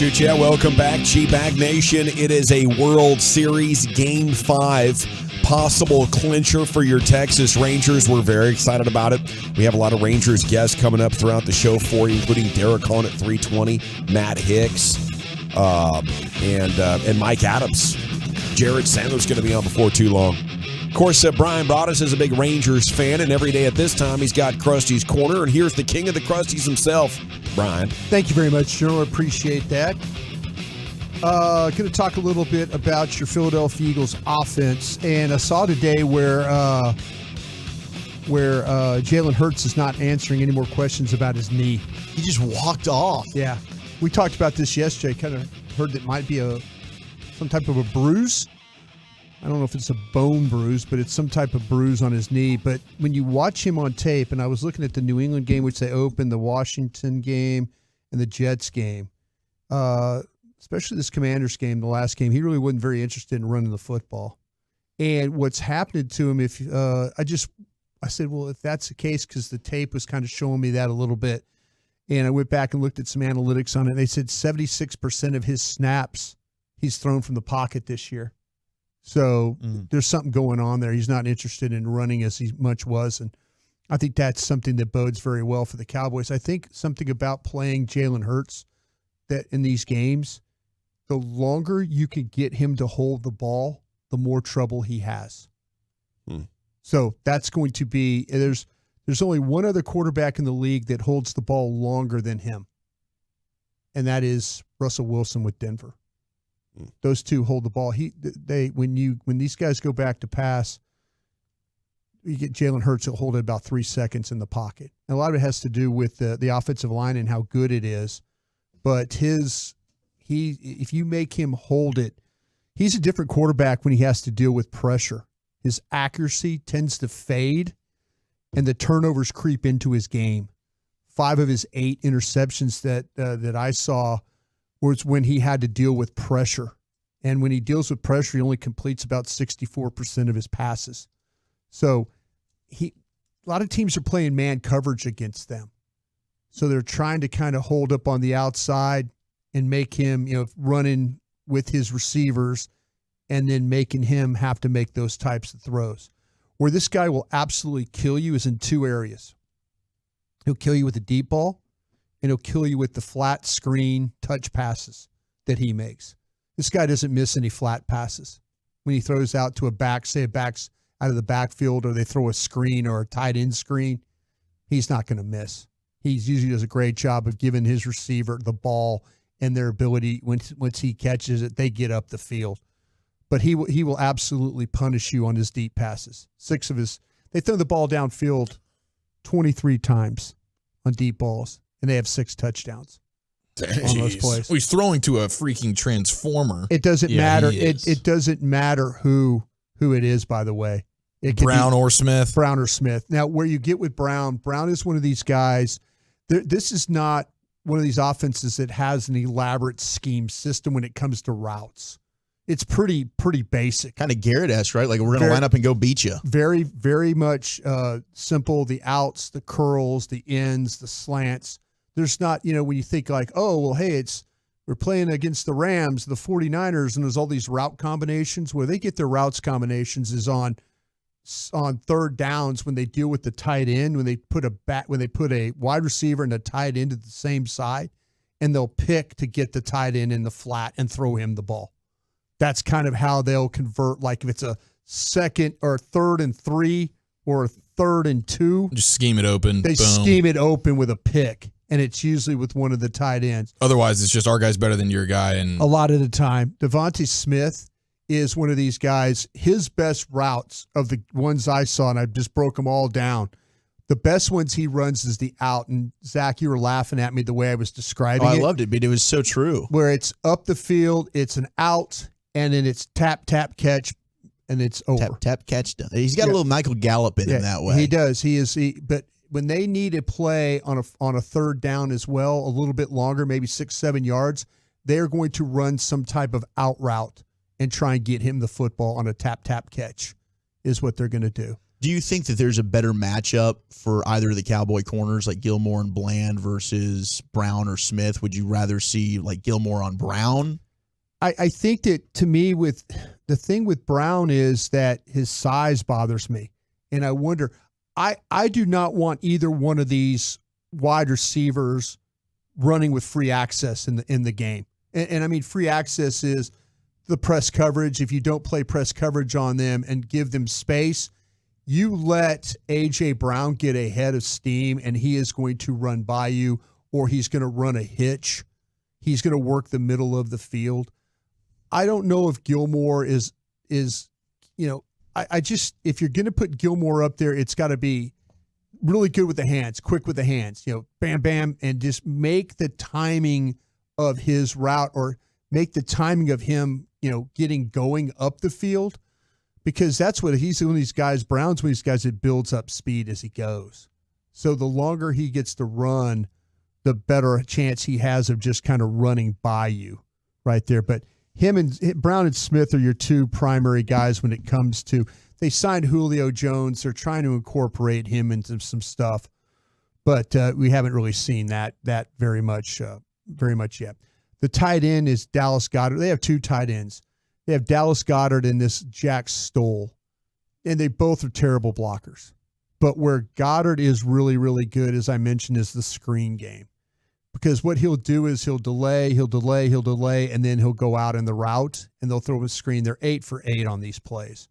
Shoot, yeah, welcome back, G-Bag Nation. It is a World Series Game 5 possible clincher for your Texas Rangers. We're very excited about it. We have a lot of Rangers guests coming up throughout the show for you, including Derek Hahn at 3:20, Matt Hicks, and Mike Adams. Jared Sandler's going to be on before too long. Of course, Brian Broaddus is a big Rangers fan, and every day at this time he's got Krusty's Corner, and here's the king of the Krusties himself, Brian. Thank you very much, Joe. I appreciate that. Going to talk a little bit about your Philadelphia Eagles offense, and I saw today where Jalen Hurts is not answering any more questions about his knee. He just walked off. Yeah, we talked about this yesterday. Kind of heard that might be some type of a bruise. I don't know if it's a bone bruise, but it's some type of bruise on his knee. But when you watch him on tape, and I was looking at the New England game, which they opened, the Washington game, and the Jets game, especially this Commanders game, the last game, he really wasn't very interested in running the football. And what's happening to him, I said, well, if that's the case, because the tape was kind of showing me that a little bit, and I went back and looked at some analytics on it, and they said 76% of his snaps he's thrown from the pocket this year. So there's something going on there. He's not interested in running as he much was, and I think that's something that bodes very well for the Cowboys. I think something about playing Jalen Hurts that in these games, the longer you can get him to hold the ball, the more trouble he has. So that's going to be there's only one other quarterback in the league that holds the ball longer than him, and that is Russell Wilson with Denver. Those two hold the ball. When these guys go back to pass, you get Jalen Hurts will hold it about 3 seconds in the pocket. And a lot of it has to do with the offensive line and how good it is. But if you make him hold it, he's a different quarterback when he has to deal with pressure. His accuracy tends to fade, and the turnovers creep into his game. 5 of his 8 interceptions that I saw was when he had to deal with pressure. And when he deals with pressure, he only completes about 64% of his passes. So a lot of teams are playing man coverage against them. So they're trying to kind of hold up on the outside and make him, running with his receivers and then making him have to make those types of throws. Where this guy will absolutely kill you is in 2 areas. He'll kill you with a deep ball, and he'll kill you with the flat screen touch passes that he makes. This guy doesn't miss any flat passes. When he throws out to a back, say a back's out of the backfield, or they throw a screen or a tight end screen, he's not going to miss. He usually does a great job of giving his receiver the ball and their ability, once he catches it, they get up the field. But he will absolutely punish you on his deep passes. They throw the ball downfield 23 times on deep balls, and they have 6 touchdowns on those plays. Well, he's throwing to a freaking transformer. It doesn't matter. It doesn't matter who it is, by the way. It could Brown or Smith. Brown or Smith. Now, where you get with Brown is one of these guys. This is not one of these offenses that has an elaborate scheme system when it comes to routes. It's pretty basic. Kind of Garrett-esque, right? Like, we're going to line up and go beat you. Very, very much simple. The outs, the curls, the ends, the slants. There's not, when you think like, oh, well, hey, we're playing against the Rams, the 49ers, and there's all these route combinations. Where they get their routes combinations is on third downs when they deal with the tight end, when they put a wide receiver and a tight end at the same side, and they'll pick to get the tight end in the flat and throw him the ball. That's kind of how they'll convert. Like if it's a 2nd or 3rd and 3 or a 3rd and 2, just scheme it open. They scheme it open with a pick, and it's usually with one of the tight ends. Otherwise, it's just our guy's better than your guy. And a lot of the time, Devontae Smith is one of these guys. His best routes of the ones I saw, and I just broke them all down, the best ones he runs is the out. And Zach, you were laughing at me the way I was describing it. I loved it, but it was so true. Where it's up the field, it's an out, and then it's tap, tap, catch, and it's over. Tap, tap, catch. He's got a little Michael Gallup in him that way. He does. But when they need a play on a 3rd down as well, a little bit longer, maybe 6-7 yards, they are going to run some type of out route and try and get him the football on a tap, tap catch is what they're going to do. Do you think that there's a better matchup for either of the Cowboy corners, like Gilmore and Bland versus Brown or Smith? Would you rather see like Gilmore on Brown? I think that, to me, with the thing with Brown is that his size bothers me. And I wonder, I do not want either one of these wide receivers running with free access in the game. And I mean, free access is the press coverage. If you don't play press coverage on them and give them space, you let A.J. Brown get ahead of steam, and he is going to run by you, or he's going to run a hitch. He's going to work the middle of the field. I don't know if Gilmore is I just, if you're going to put Gilmore up there, it's got to be really good with the hands, quick with the hands, bam, bam, and just make the timing of his route, or make the timing of him, getting going up the field, because that's what he's one of these guys. Brown's one of these guys that builds up speed as he goes. So the longer he gets to run, the better a chance he has of just kind of running by you right there. But Brown and Smith are your two primary guys when it comes to. They signed Julio Jones. They're trying to incorporate him into some stuff, but we haven't really seen that very much yet. The tight end is Dallas Goedert. They have two tight ends. They have Dallas Goedert and this Jack Stoll, and they both are terrible blockers. But where Goddard is really, really good, as I mentioned, is the screen game. Because what he'll do is he'll delay, and then he'll go out in the route, and they'll throw a screen. They're 8 for 8 on these plays.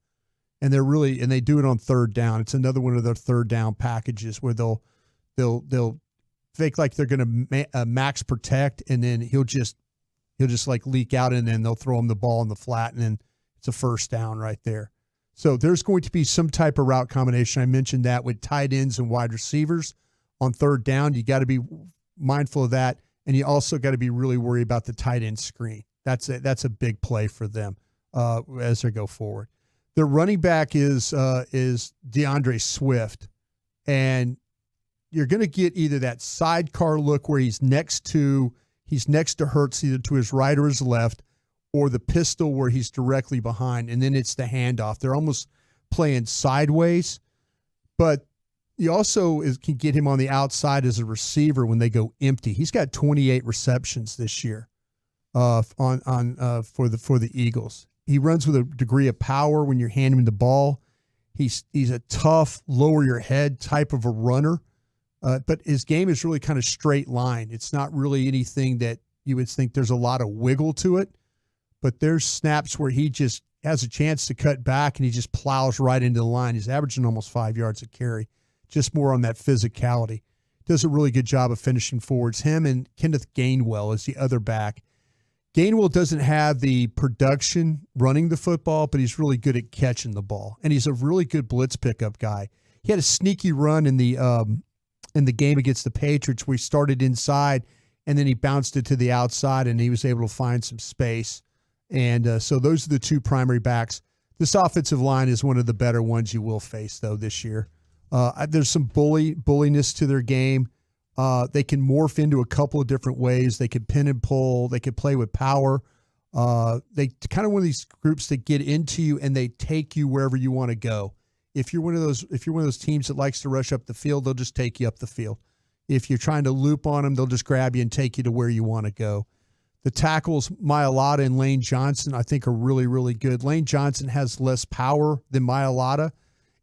And they do it on third down. It's another one of their third down packages where they'll fake like they're going to max protect, and then he'll just like leak out, and then they'll throw him the ball in the flat, and then it's a first down right there. So there's going to be some type of route combination. I mentioned that with tight ends and wide receivers on third down. You got to be mindful of that, and you also got to be really worried about the tight end screen. That's a big play for them as they go forward. Their running back is DeAndre Swift, and you're going to get either that sidecar look where he's next to Hurts, either to his right or his left, or the pistol where he's directly behind, and then it's the handoff. They're almost playing sideways, but you also can get him on the outside as a receiver when they go empty. He's got 28 receptions this year for the Eagles. He runs with a degree of power when you're handing him the ball. He's a tough, lower your head type of a runner, but his game is really kind of straight line. It's not really anything that you would think there's a lot of wiggle to it, but there's snaps where he just has a chance to cut back and he just plows right into the line. He's averaging almost 5 yards a carry, just more on that physicality. Does a really good job of finishing forwards. Him and Kenneth Gainwell is the other back. Gainwell doesn't have the production running the football, but he's really good at catching the ball, and he's a really good blitz pickup guy. He had a sneaky run in the game against the Patriots where he started inside, and then he bounced it to the outside, and he was able to find some space. And so those are the two primary backs. This offensive line is one of the better ones you will face, though, this year. There's some bulliness to their game. They can morph into a couple of different ways. They could pin and pull. They could play with power. They kind of one of these groups that get into you and they take you wherever you want to go. If you're one of those teams that likes to rush up the field, they'll just take you up the field. If you're trying to loop on them, they'll just grab you and take you to where you want to go. The tackles, Mailata and Lane Johnson, I think are really, really good. Lane Johnson has less power than Mailata.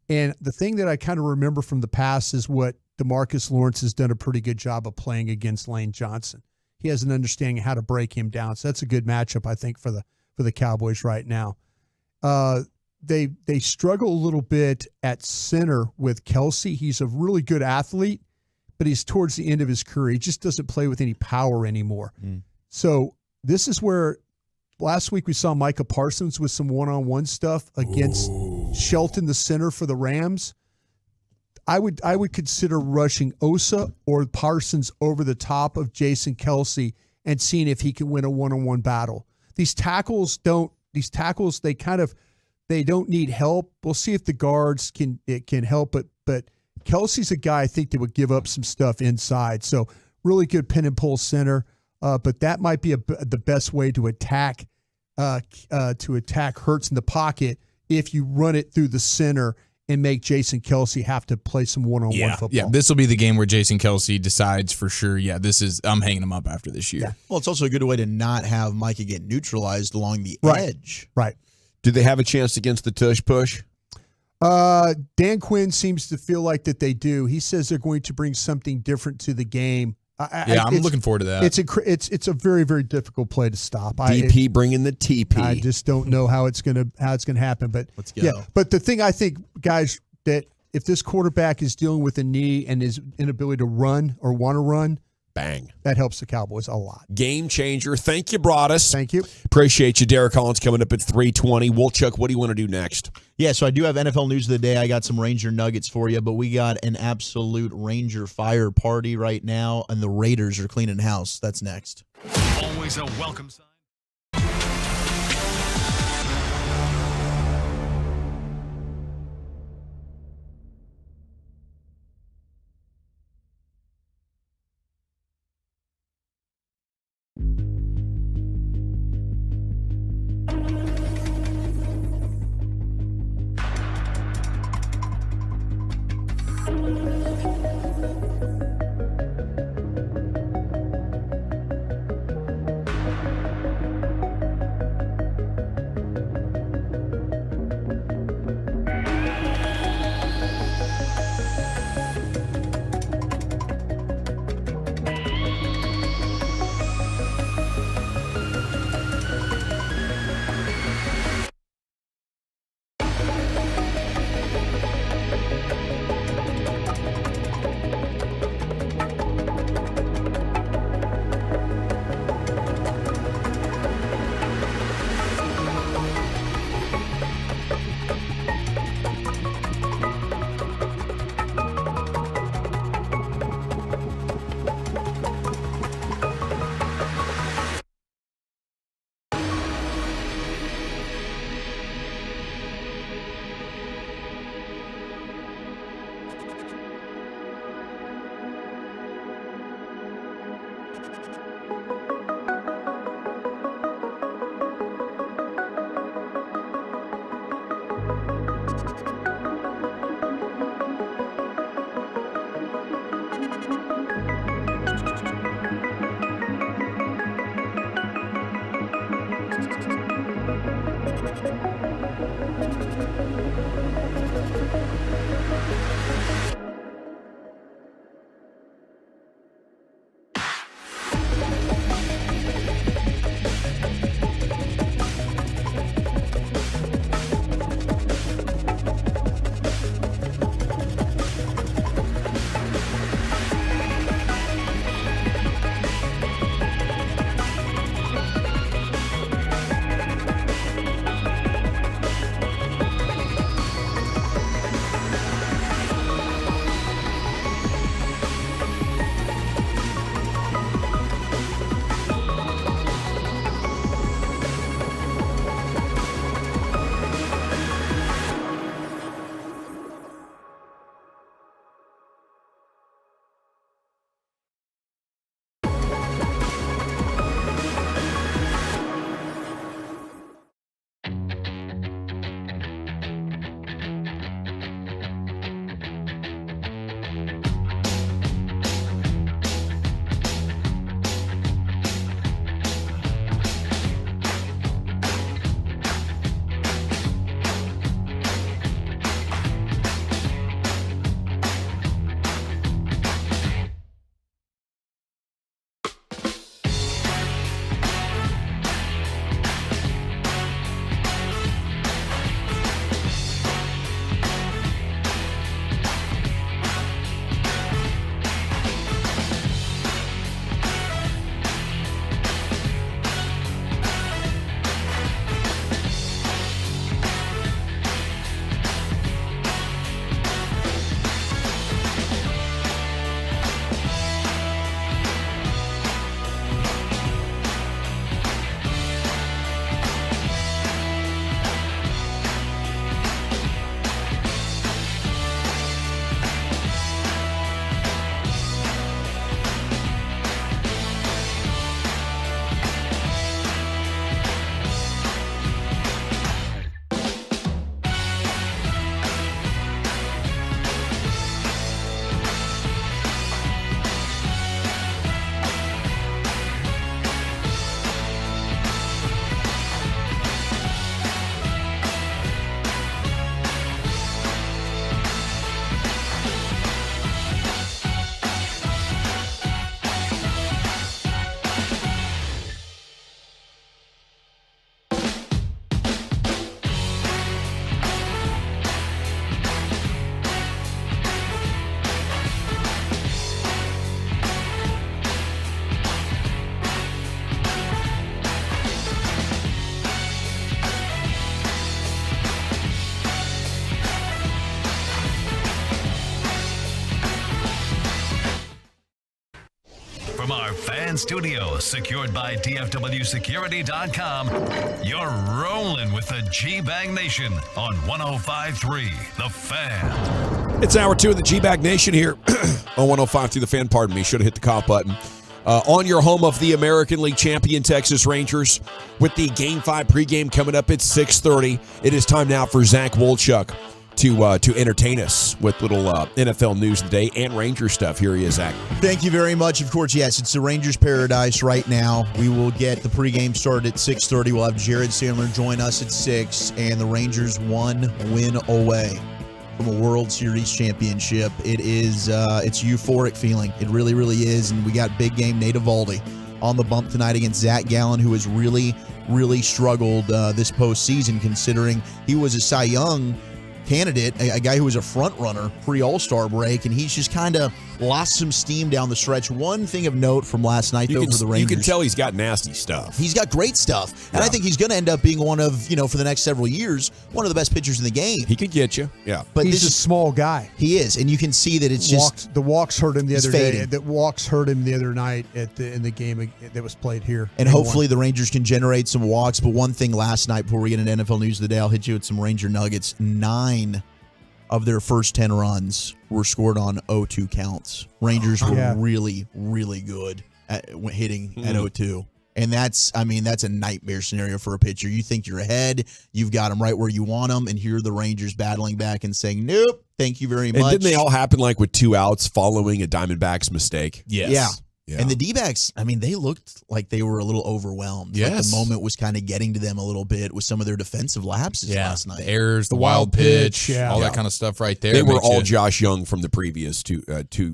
And the thing that I kind of remember from the past is what DeMarcus Lawrence has done a pretty good job of playing against Lane Johnson. He has an understanding of how to break him down. So that's a good matchup, I think, for the Cowboys right now. They struggle a little bit at center with Kelsey. He's a really good athlete, but he's towards the end of his career. He just doesn't play with any power anymore. So this is where last week we saw Micah Parsons with some one-on-one stuff against Shelton, the center for the Rams. I would consider rushing Osa or Parsons over the top of Jason Kelsey and seeing if he can win a one-on-one battle. These tackles don't need help. We'll see if the guards can help it, but Kelsey's a guy I think that would give up some stuff inside. So really good pin and pull center, but that might be the best way to attack Hurts in the pocket if you run it through the center and make Jason Kelsey have to play some one-on-one football. Yeah, this will be the game where Jason Kelsey decides for sure, I'm hanging him up after this year. Yeah. Well, it's also a good way to not have Micah get neutralized along the edge. Right. Do they have a chance against the tush push? Dan Quinn seems to feel like that they do. He says they're going to bring something different to the game. I'm looking forward to that. It's a very, very difficult play to stop. DP bringing the TP. I just don't know how it's gonna happen. But let's go. Yeah, but the thing I think, guys, that if this quarterback is dealing with a knee and his inability to run or want to run, bang, that helps the Cowboys a lot. Game changer. Thank you, Broadus. Thank you. Appreciate you. Derek Collins coming up at 3:20. Wolchuk, what do you want to do next? Yeah, so I do have NFL news of the day. I got some Ranger nuggets for you, but we got an absolute Ranger fire party right now, and the Raiders are cleaning house. That's next. Always a welcome sign. our fan studios, secured by DFWsecurity.com, you're rolling with the G-Bag Nation on 105.3 The Fan. It's hour 2 of the G-Bag Nation here on 105.3 The Fan. Pardon me, should have hit the cop button. On your home of the American League champion Texas Rangers, with the Game 5 pregame coming up at 6:30. It is time now for Zach Wolchuk to entertain us with little NFL news today and Ranger stuff. Here he is, Zach. Thank you very much. Of course, yes, it's the Rangers' paradise right now. We will get the pregame started at 6:30. We'll have Jared Sandler join us at 6, and the Rangers 1 win away from a World Series championship. It is it's a euphoric feeling. It really, really is. And we got big game Nate Eovaldi on the bump tonight against Zach Gallen, who has really, really struggled this postseason, considering he was a Cy Young candidate, a guy who was a front runner pre-All-Star break, and he's just kind of lost some steam down the stretch. One thing of note from last night, though, for the Rangers. You can tell he's got nasty stuff. He's got great stuff, and I think he's going to end up being one of, for the next several years, one of the best pitchers in the game. He could get you, yeah. But he's a small guy. He is, and you can see that it's just the walks hurt him the other day. fading. The walks hurt him the other night in the game that was played here. And hopefully the Rangers can generate some walks. But one thing last night, before we get into NFL news of the day, I'll hit you with some Ranger nuggets. 9 of their first 10 runs were scored on 0-2 counts. Rangers were really, really good at hitting at 0-2. And that's a nightmare scenario for a pitcher. You think you're ahead, you've got them right where you want them, and here are the Rangers battling back and saying, nope, thank you very much. And didn't they all happen like with 2 outs following a Diamondbacks mistake? Yes. Yeah. And the D-backs, they looked like they were a little overwhelmed. Yes. Like the moment was kind of getting to them a little bit with some of their defensive lapses last night. The errors, the wild pitch, all that kind of stuff right there. They were all Josh Young from the previous two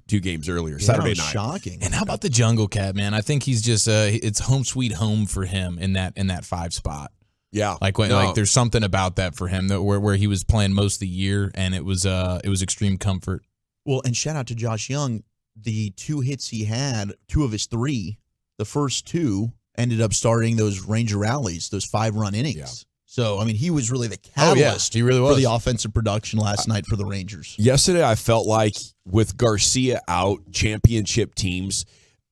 games earlier, Saturday night. Shocking. And how about the Jungle Cat, man? I think he's just it's home sweet home for him in that 5 spot. Yeah, like there's something about that for him that where he was playing most of the year, and it was extreme comfort. Well, and shout out to Josh Young. The 2 hits he had, 2 of his 3, the first 2 ended up starting those Ranger rallies, those 5-run innings. Yeah. So, he was really the catalyst he really was. for the offensive production last night for the Rangers. Yesterday, I felt like with Garcia out, championship teams,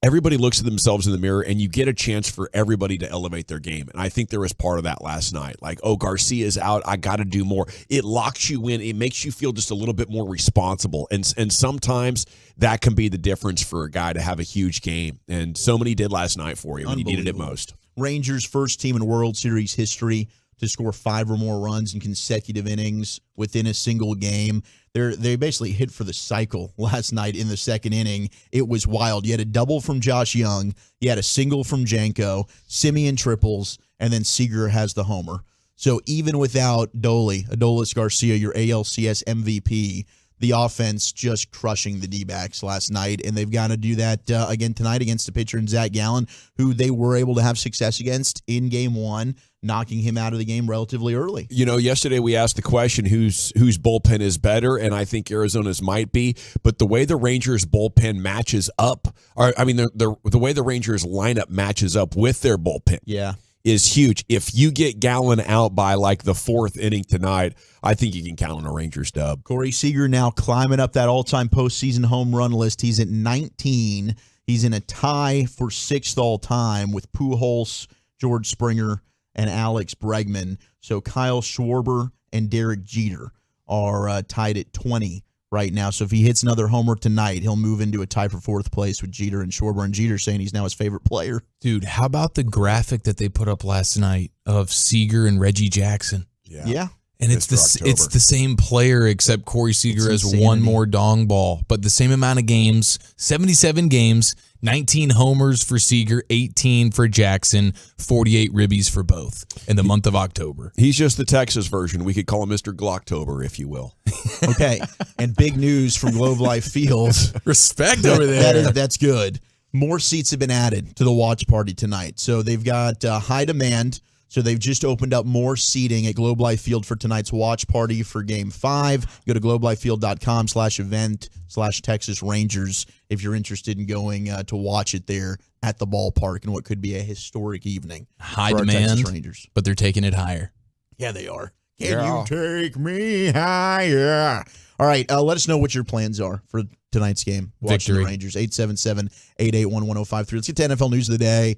everybody looks at themselves in the mirror, and you get a chance for everybody to elevate their game. And I think there was part of that last night. Like, Garcia's out, I got to do more. It locks you in. It makes you feel just a little bit more responsible. And sometimes that can be the difference for a guy to have a huge game. And so many did last night for you when you needed it most. Rangers, first team in World Series history to score 5 or more runs in consecutive innings within a single game. They basically hit for the cycle last night in the second inning. It was wild. You had a double from Josh Young. You had a single from Janko, Simeon triples, and then Seager has the homer. So even without Adolis Garcia, your ALCS MVP, the offense just crushing the D-backs last night, and they've got to do that again tonight against the pitcher in Zach Gallen, who they were able to have success against in Game 1, knocking him out of the game relatively early. Yesterday we asked the question, whose bullpen is better, and I think Arizona's might be, but the way the Rangers bullpen matches up, the way the Rangers lineup matches up with their bullpen is huge. If you get Gallen out by like the 4th inning tonight, I think you can count on a Rangers dub. Corey Seager now climbing up that all-time postseason home run list. He's at 19. He's in a tie for 6th all-time with Pujols, George Springer, and Alex Bregman. So Kyle Schwarber and Derek Jeter are tied at 20 right now. So if he hits another homer tonight, he'll move into a tie for 4th place with Jeter and Schwarber. And Jeter saying he's now his favorite player. Dude, how about the graphic that they put up last night of Seager and Reggie Jackson? Yeah. And it's the same player, except Corey Seager has one more dong ball, but the same amount of games, 77 games, 19 homers for Seager, 18 for Jackson, 48 ribbies for both in the month of October. He's just the Texas version. We could call him Mr. Glocktober, if you will. Okay, and big news from Globe Life Field. Respect over there. That's good. More seats have been added to the watch party tonight. So they've got high demand. So they've just opened up more seating at Globe Life Field for tonight's watch party for Game 5. Go to globelifefield.com/event/Texas Rangers if you're interested in going to watch it there at the ballpark in what could be a historic evening. High for our demand, Texas Rangers. but they're taking it higher. Yeah, they are. Can you take me higher? All right, let us know what your plans are for tonight's game. Watching the Rangers, 877-881-1053. Let's get to NFL News of the Day.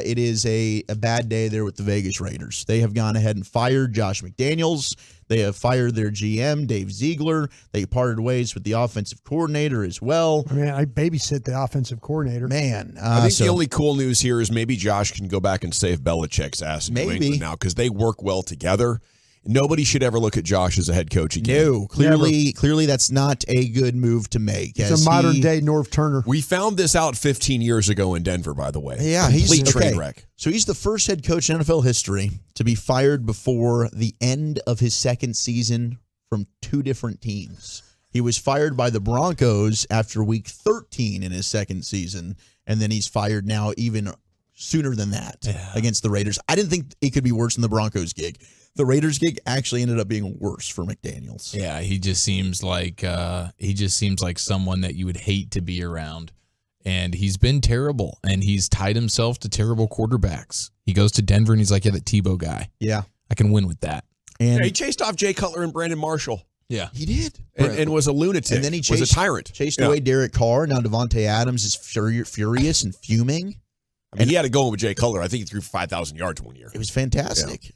It is a bad day there with the Vegas Raiders. They have gone ahead and fired Josh McDaniels. They have fired their GM, Dave Ziegler. They parted ways with the offensive coordinator as well. I mean, I babysit the offensive coordinator. Man. I think the only cool news here is maybe Josh can go back and save Belichick's ass in New England now because they work well together. Nobody should ever look at Josh as a head coach again. No, clearly that's not a good move to make. He's a modern-day Norv Turner. We found this out 15 years ago in Denver, by the way. Yeah, Complete train wreck. So he's the first head coach in NFL history to be fired before the end of his second season from 2 different teams. He was fired by the Broncos after week 13 in his second season, and then he's fired now even sooner than that against the Raiders. I didn't think it could be worse than the Broncos gig. The Raiders gig actually ended up being worse for McDaniels. Yeah, he just seems like someone that you would hate to be around. And he's been terrible, and he's tied himself to terrible quarterbacks. He goes to Denver, and he's like, yeah, the Tebow guy. Yeah. I can win with that. And he chased off Jay Cutler and Brandon Marshall. Yeah. He did. And was a lunatic. And then he was a tyrant. Chased away Derek Carr. Now Devontae Adams is furious and fuming. I mean, he had to go in with Jay Cutler. I think he threw 5,000 yards one year. It was fantastic. Yeah.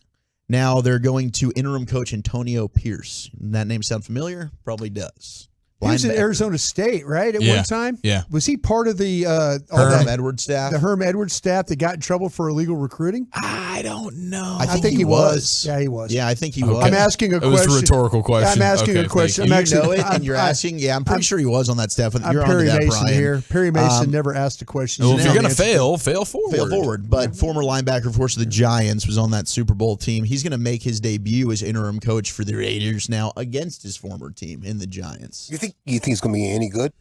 Now they're going to interim coach Antonio Pierce. That name sound familiar? Probably does. He was at Arizona State, right, at one time? Yeah. Was he part of the Herm Edwards staff? The Herm Edwards staff that got in trouble for illegal recruiting? I don't know. I think he was. Yeah, he was. Yeah, I think he was. I'm asking a question. It was a rhetorical question. I'm asking a question. You know it, and you're asking? Yeah, I'm pretty sure he was on that staff. You're Perry on to that, Mason Brian. here. Perry Mason never asked a question. Well, if you're going to fail forward. Fail forward. But former linebacker, of course, of the Giants, was on that Super Bowl team. He's going to make his debut as interim coach for the Raiders now against his former team in the Giants. You think he's going to be any good?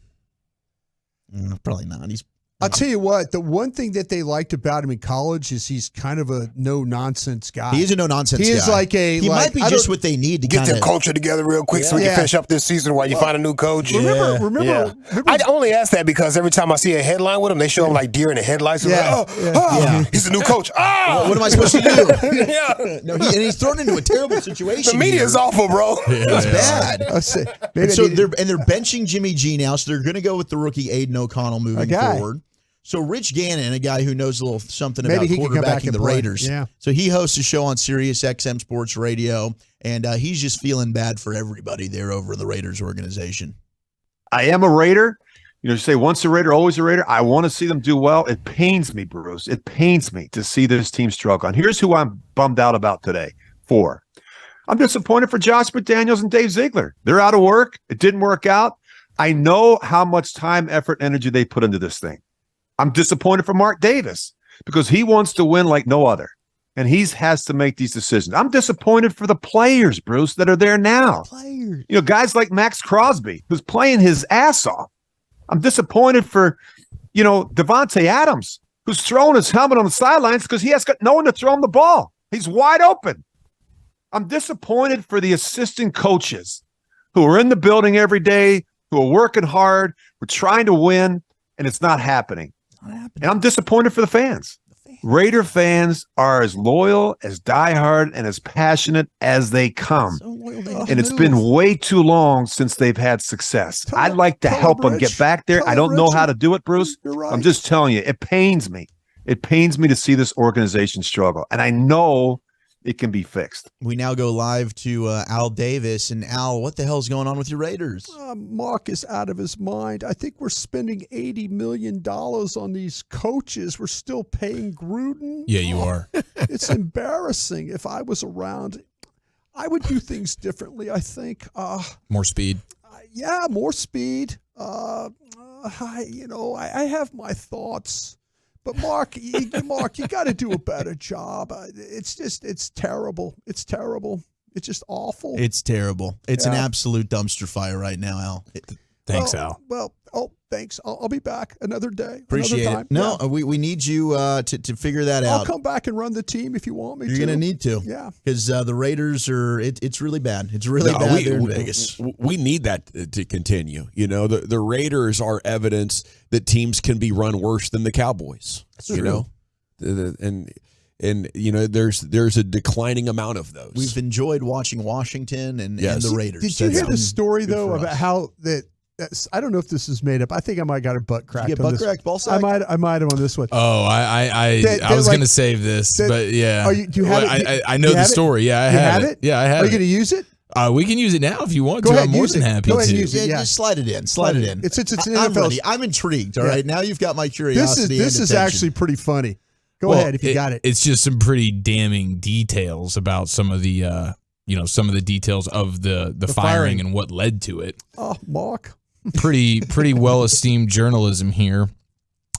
Probably not. I'll tell you what, the one thing that they liked about him in college is he's kind of a no-nonsense guy. He is a no-nonsense guy. He is like a... He might be just what they need to get their culture together real quick so we can finish up this season while you find a new coach. Remember, I only ask that because every time I see a headline with him, they show him like deer in the headlights. He's a new coach. What am I supposed to do? No, and he's thrown into a terrible situation. The media is awful, bro. It's bad. Maybe they're benching Jimmy G now, so they're going to go with the rookie Aiden O'Connell moving forward. So Rich Gannon, a guy who knows a little something about quarterbacking the Raiders. Yeah. So he hosts a show on Sirius XM Sports Radio, and he's just feeling bad for everybody there over in the Raiders organization. I am a Raider. You say once a Raider, always a Raider. I want to see them do well. It pains me, Bruce. It pains me to see this team struggle. And here's who I'm bummed out about today. 4. I'm disappointed for Josh McDaniels and Dave Ziegler. They're out of work. It didn't work out. I know how much time, effort, energy they put into this thing. I'm disappointed for Mark Davis because he wants to win like no other, and he has to make these decisions. I'm disappointed for the players, Bruce, that are there now. Players. Guys like Max Crosby, who's playing his ass off. I'm disappointed for, Devontae Adams, who's throwing his helmet on the sidelines because he has got no one to throw him the ball. He's wide open. I'm disappointed for the assistant coaches who are in the building every day, who are working hard, we're trying to win, and it's not happening. And I'm disappointed for the fans. Raider fans are as loyal, as diehard, and as passionate as they come. And it's been way too long since they've had success. I'd like to help them get back there. I don't know how to do it, Bruce. I'm just telling you, it pains me. It pains me to see this organization struggle. And I know it can be fixed. We now go live to Al Davis. And Al, what the hell's going on with your Raiders? Mark is out of his mind. I think we're spending $80 million on these coaches. We're still paying Gruden. Yeah, you are. It's embarrassing. If I was around, I would do things differently, I think. More speed. Yeah, more speed. I have my thoughts. But Mark, you got to do a better job. It's terrible. It's terrible. It's just awful. It's terrible. It's an absolute dumpster fire right now, Al. Thanks, Al. Thanks. I'll be back another day. Appreciate another time. it. No, we need you to figure that out. I'll come back and run the team if you want me to. You're going to need to. Yeah. Because the Raiders are, it's really bad. It's really bad there in Vegas. We need that to continue. The Raiders are evidence that teams can be run worse than the Cowboys. That's true. And And there's a declining amount of those. We've enjoyed watching Washington and the Raiders. Did you hear the story though about how that? I don't know if this is made up. I think I might got a butt cracked. Did you get on butt this. cracked, ball sack? I might have on this one. Oh, I was going to save this, but yeah. Do you have it? I know the story. Yeah, I have it. Yeah, I have it. Are you going to use it? We can use it now if you want Go to. ahead, I'm more use than it. happy Go ahead to. and use it. Yeah, just slide it in. Slide it in. It's an I'm NFL. ready. I'm intrigued. All right, now you've got my curiosity. This is actually pretty funny. Go ahead if you got it. It's just some pretty damning details about some of the some of the details of the firing and what led to it. Oh, Mark. Pretty well esteemed journalism here.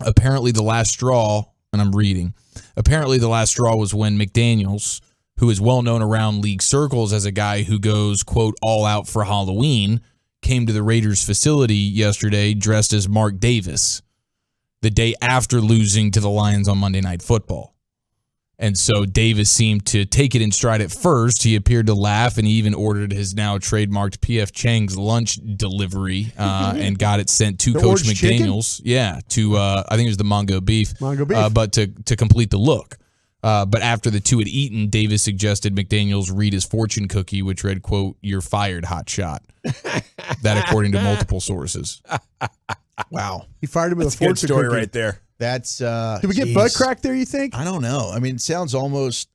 Apparently the last straw, and I'm reading. Apparently the last straw was when McDaniels, who is well known around league circles as a guy who goes, quote, all out for Halloween, came to the Raiders facility yesterday dressed as Mark Davis the day after losing to the Lions on Monday Night Football. And so Davis seemed to take it in stride at first. He appeared to laugh, and he even ordered his now trademarked P.F. Chang's lunch delivery and got it sent to Coach McDaniels. Chicken? Yeah, to I think it was the Mongo beef. Mongo beef. But to complete the look. But after the two had eaten, Davis suggested McDaniels read his fortune cookie, which read, quote, "You're fired, hot shot." That according to multiple sources. Wow. He fired him with That's a fortune good story cookie. right there. That's Did we get butt crack there, you think? I don't know. I mean, it sounds almost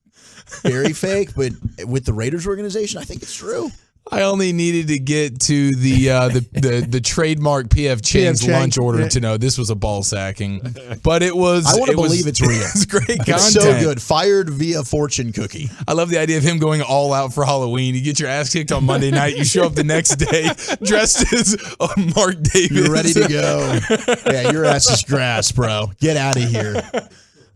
very fake, but with the Raiders organization, I think it's true. I only needed to get to the trademark P.F. Chang's lunch order to know this was a ball sacking, but it was. I want to believe it's real. It's great content. It's so good. Fired via fortune cookie. I love the idea of him going all out for Halloween. You get your ass kicked on Monday night. You show up the next day dressed as Mark Davis. You're ready to go. Yeah, your ass is grass, bro. Get out of here.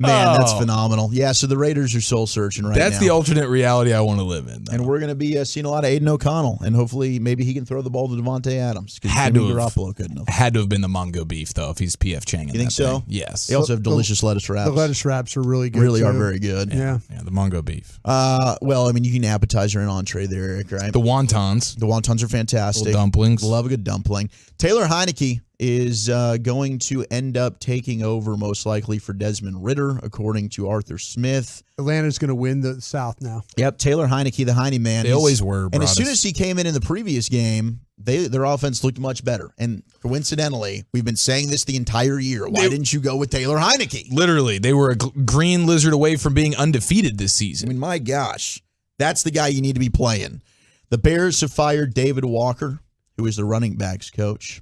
Man, that's phenomenal. Yeah, so the Raiders are soul searching right now. That's the alternate reality I want to live in. Though. And we're going to be seeing a lot of Aiden O'Connell, and hopefully maybe he can throw the ball to Devontae Adams. Had to have been the Mongo beef, though, if he's P.F. Chang. You think so? Yes. They also have delicious lettuce wraps. The lettuce wraps are really good. Really too. are very good. Yeah. The Mongo beef. Well, I mean, you can appetizer and entree there, Eric, right? The wontons. The wontons are fantastic. Little dumplings. Love a good dumpling. Taylor Heineke is going to end up taking over most likely for Desmond Ridder, according to Arthur Smith. Atlanta's going to win the South now. Yep, Taylor Heineke, the Heine man. They always were. And as soon as he came in the previous game, their offense looked much better. And coincidentally, we've been saying this the entire year. Why didn't you go with Taylor Heineke? Literally, they were a green lizard away from being undefeated this season. I mean, my gosh, that's the guy you need to be playing. The Bears have fired David Walker, who is the running backs coach.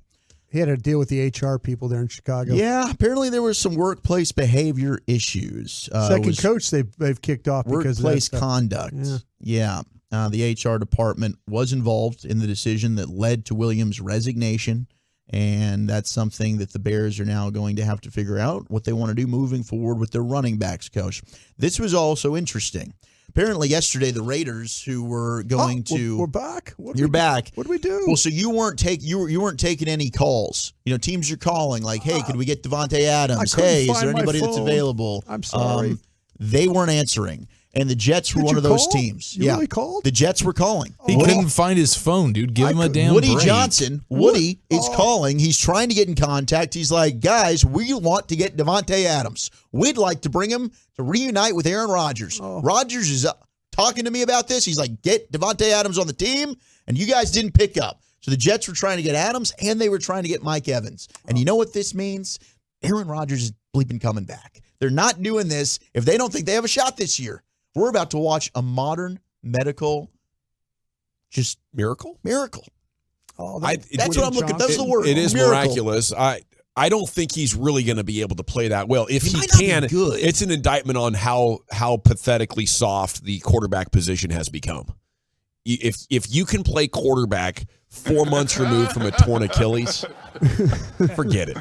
He had to deal with the HR people there in Chicago. Yeah, apparently there were some workplace behavior issues. Second coach they've kicked off because of that workplace stuff. conduct. Yeah. The HR department was involved in the decision that led to Williams' resignation, and that's something that the Bears are now going to have to figure out what they want to do moving forward with their running backs coach. This was also interesting. Apparently yesterday the Raiders, who were going to we're back. You're back. What do we do? Well, so you weren't taking any calls. You know, teams are calling like, "Hey, could we get Devontae Adams? Hey, is there anybody that's available?" I'm sorry. They weren't answering. And the Jets were one of those teams. You really called? The Jets were calling. He couldn't find his phone, dude. Give him a damn Woody break. Johnson, Woody is calling. He's trying to get in contact. He's like, guys, we want to get Devontae Adams. We'd like to bring him to reunite with Aaron Rodgers. Rodgers is talking to me about this. He's like, get Devontae Adams on the team, and you guys didn't pick up. So the Jets were trying to get Adams, and they were trying to get Mike Evans. And you know what this means? Aaron Rodgers is bleeping coming back. They're not doing this if they don't think they have a shot this year. We're about to watch a modern medical miracle. Oh, that's what I'm looking. That's the word. It is miracle. miraculous. I don't think he's really going to be able to play that well. If he might not be can, good. it's an indictment on how pathetically soft the quarterback position has become. If you can play quarterback 4 months removed from a torn Achilles, forget it.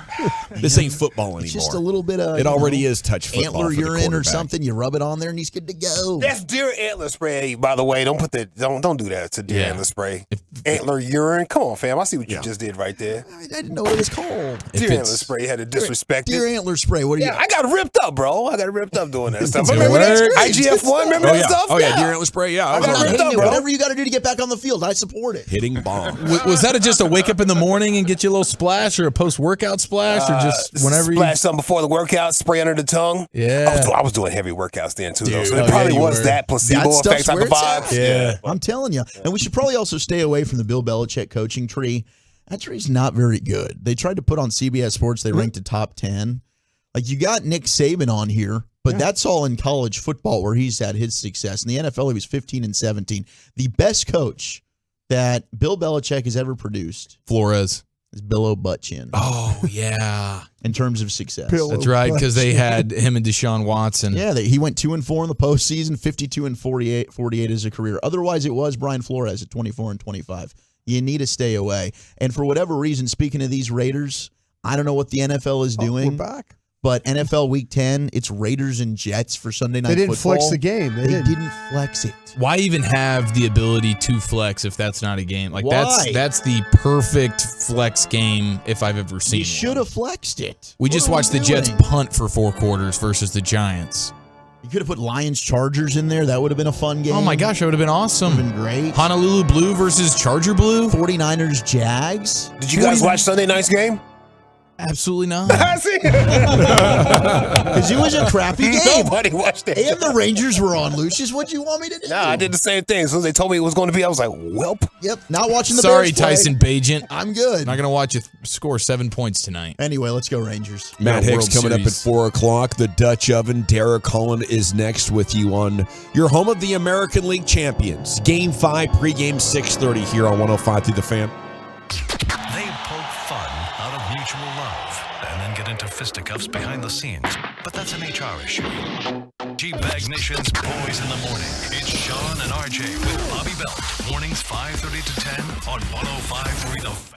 This ain't football anymore. It's just a little bit of it already is touch football. Antler for the urine or quarterback. something. You rub it on there and he's good to go. That's deer antler spray, by the way. Don't do that to deer antler spray. Antler urine. Come on, fam. I see what you just did right there. I didn't know what it was called. Deer antler spray. You had to disrespect Deer it. antler spray. What do you? I got ripped up, bro. I got ripped up doing that stuff. It Remember that? works. IGF-1. Remember that stuff? Oh yeah, deer antler spray. Yeah, I got ripped up, bro. Whatever you got to do to get back on the field, I support it. Hitting bomb. Was that just a wake up in the morning and get you a little splash, or a post workout splash, or just whenever you splash something before the workout, spray under the tongue? Yeah, I was doing heavy workouts then too, though. Dude, So it probably was that placebo That effect stuff's type where of it's vibe. at. Yeah. I'm telling you. And we should probably also stay away from the Bill Belichick coaching tree. That tree's not very good. They tried to put on CBS Sports. They ranked a top 10. Like, you got Nick Saban on here, but that's all in college football where he's had his success. In the NFL, he was 15-17. The best coach that Bill Belichick has ever produced, Flores, is Bill O'Butchin. Oh, yeah. In terms of success. That's right, because they had him and Deshaun Watson. Yeah, he went 2-4 in the postseason, 52-48 as a career. Otherwise, it was Brian Flores at 24-25. You need to stay away. And for whatever reason, speaking of these Raiders, I don't know what the NFL is doing. We're back. But NFL Week 10, it's Raiders and Jets for Sunday Night They didn't Football. flex the game. They didn't flex it. Why even have the ability to flex if that's not a game? Like Why? that's the perfect flex game if I've ever seen. You should have flexed it. We just watched the Jets punt for 4 quarters versus the Giants. You could have put Lions Chargers in there. That would have been a fun game. Oh my gosh, that would have been awesome. Would have been great. Honolulu Blue versus Charger Blue. 49ers Jags. Did you guys watch Sunday night's game? Absolutely not. Because it was a crappy game. Nobody watched it. And the Rangers were on, Lucius. What'd you want me to do? Nah, I did the same thing. As soon as they told me it was going to be, I was like, welp. Yep, not watching the Sorry, Bears play. Tyson Bagent. I'm good. Not going to watch you score 7 points tonight. Anyway, let's go Rangers. Matt Yeah, Hicks World coming up at Series. 4 o'clock. The Dutch Oven, Derek Cullen is next with you on your home of the American League Champions. Game 5, pregame 6:30 here on 105 through the Fan. They poke fun out of mutual love and then get into fisticuffs behind the scenes. But that's an HR issue. G-Bag Nation's Boys in the Morning. It's Sean and RJ with Bobby Belt. Mornings 5:30 to 10 on 105.3 The Fan.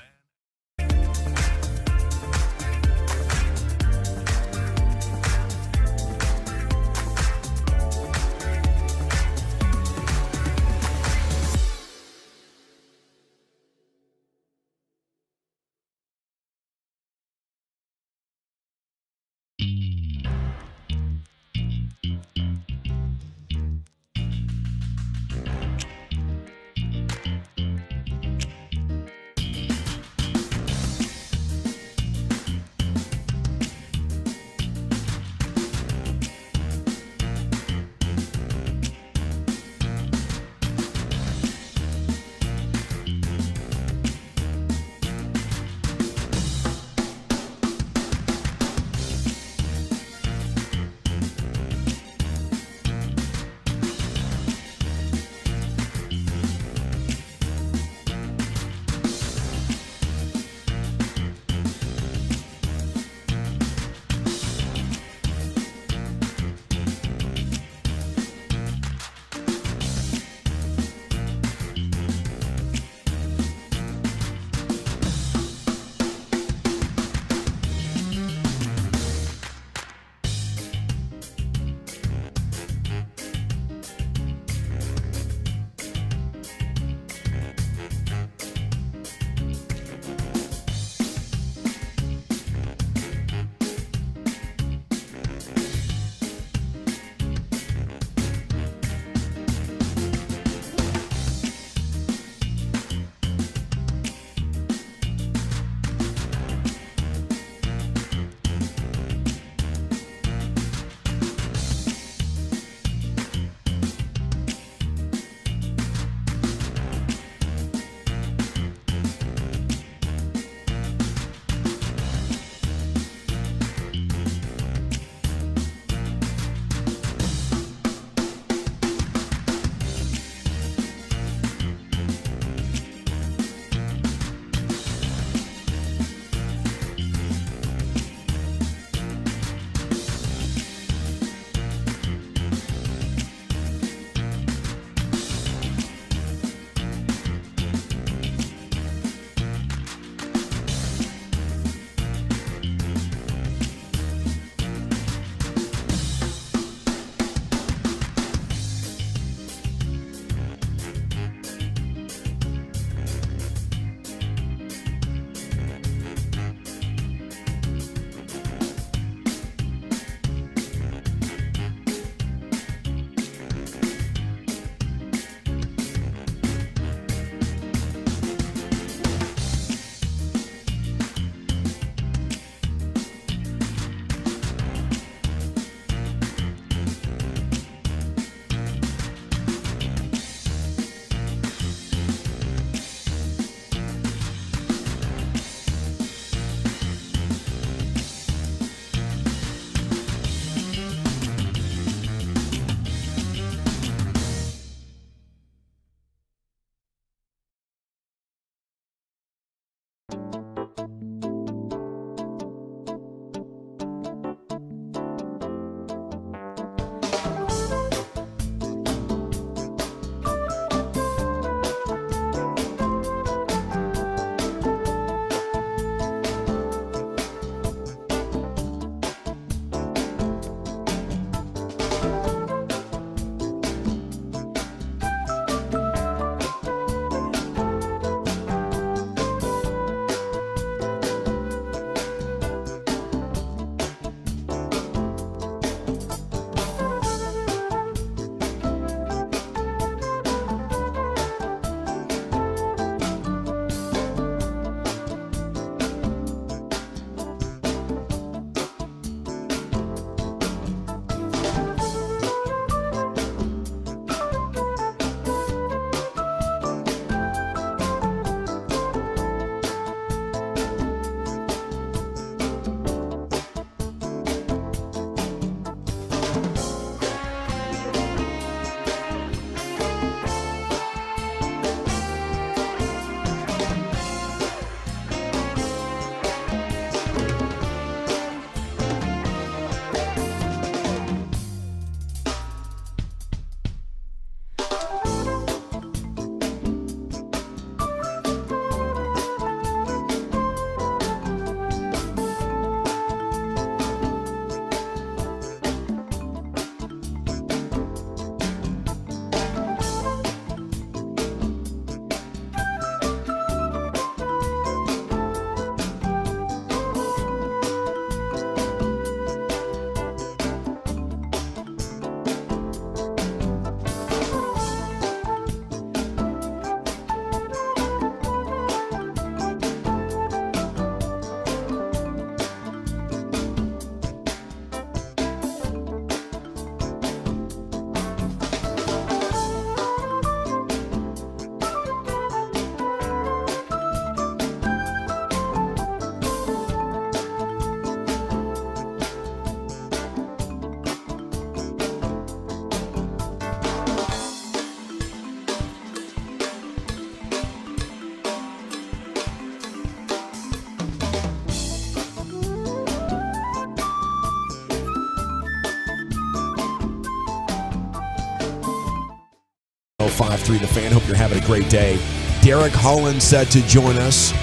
105.3 The Fan. Hope you're having a great day. Derek Holland set to join us.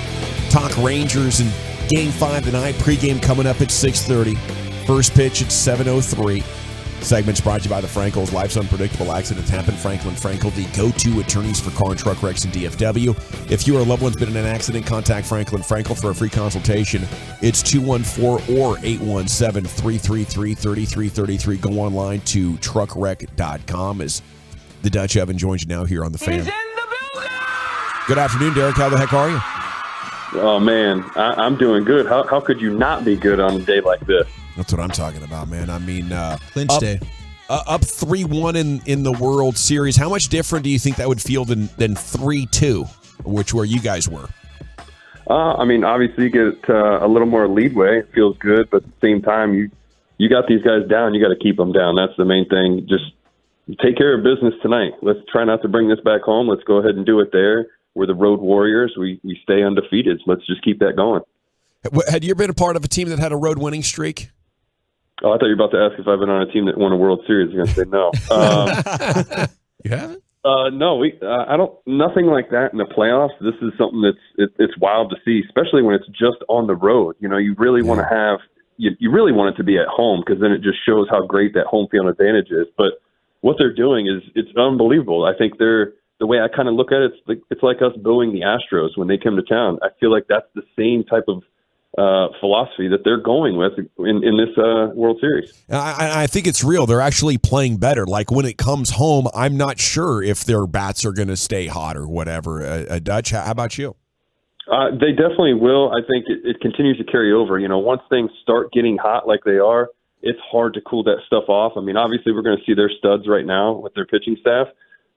Talk Rangers and Game 5 tonight. Pregame coming up at 6:30. First pitch at 7:03. Segments brought to you by the Frankels. Life's unpredictable. Accidents happen. Franklin Frankel, the go-to attorneys for car and truck wrecks in DFW. If you or a loved one's been in an accident, contact Franklin Frankel for a free consultation. It's 214 or 817-333-3333. Go online to truckwreck.com as the Dutch Oven joins you now here on the Fan. Good afternoon, Derek. How the heck are you? Oh, man, I'm doing good. How could you not be good on a day like this? That's what I'm talking about, man. I mean, Clinch day. Up 3-1 in the World Series. How much different do you think that would feel than 3-2, where you guys were? I mean, obviously you get a little more leadway. It feels good, but at the same time, you got these guys down. You got to keep them down. That's the main thing. Just take care of business tonight. Let's try not to bring this back home. Let's go ahead and do it there. We're the road warriors. We stay undefeated. Let's just keep that going. Had you ever been a part of a team that had a road winning streak? Oh, I thought you were about to ask if I've been on a team that won a World Series. I'm going to say no. You haven't? No, I don't. Nothing like that in the playoffs. This is something it's wild to see, especially when it's just on the road. You know, you really want to have you really want it to be at home because then it just shows how great that home field advantage is. But what they're doing it's unbelievable. I think the way I kind of look at it, it's like us booing the Astros when they come to town. I feel like that's the same type of philosophy that they're going with in this World Series. I think it's real. They're actually playing better. Like when it comes home, I'm not sure if their bats are going to stay hot or whatever. Dutch, how about you? They definitely will. I think it continues to carry over. You know, once things start getting hot like they are, it's hard to cool that stuff off. I mean, obviously we're going to see their studs right now with their pitching staff,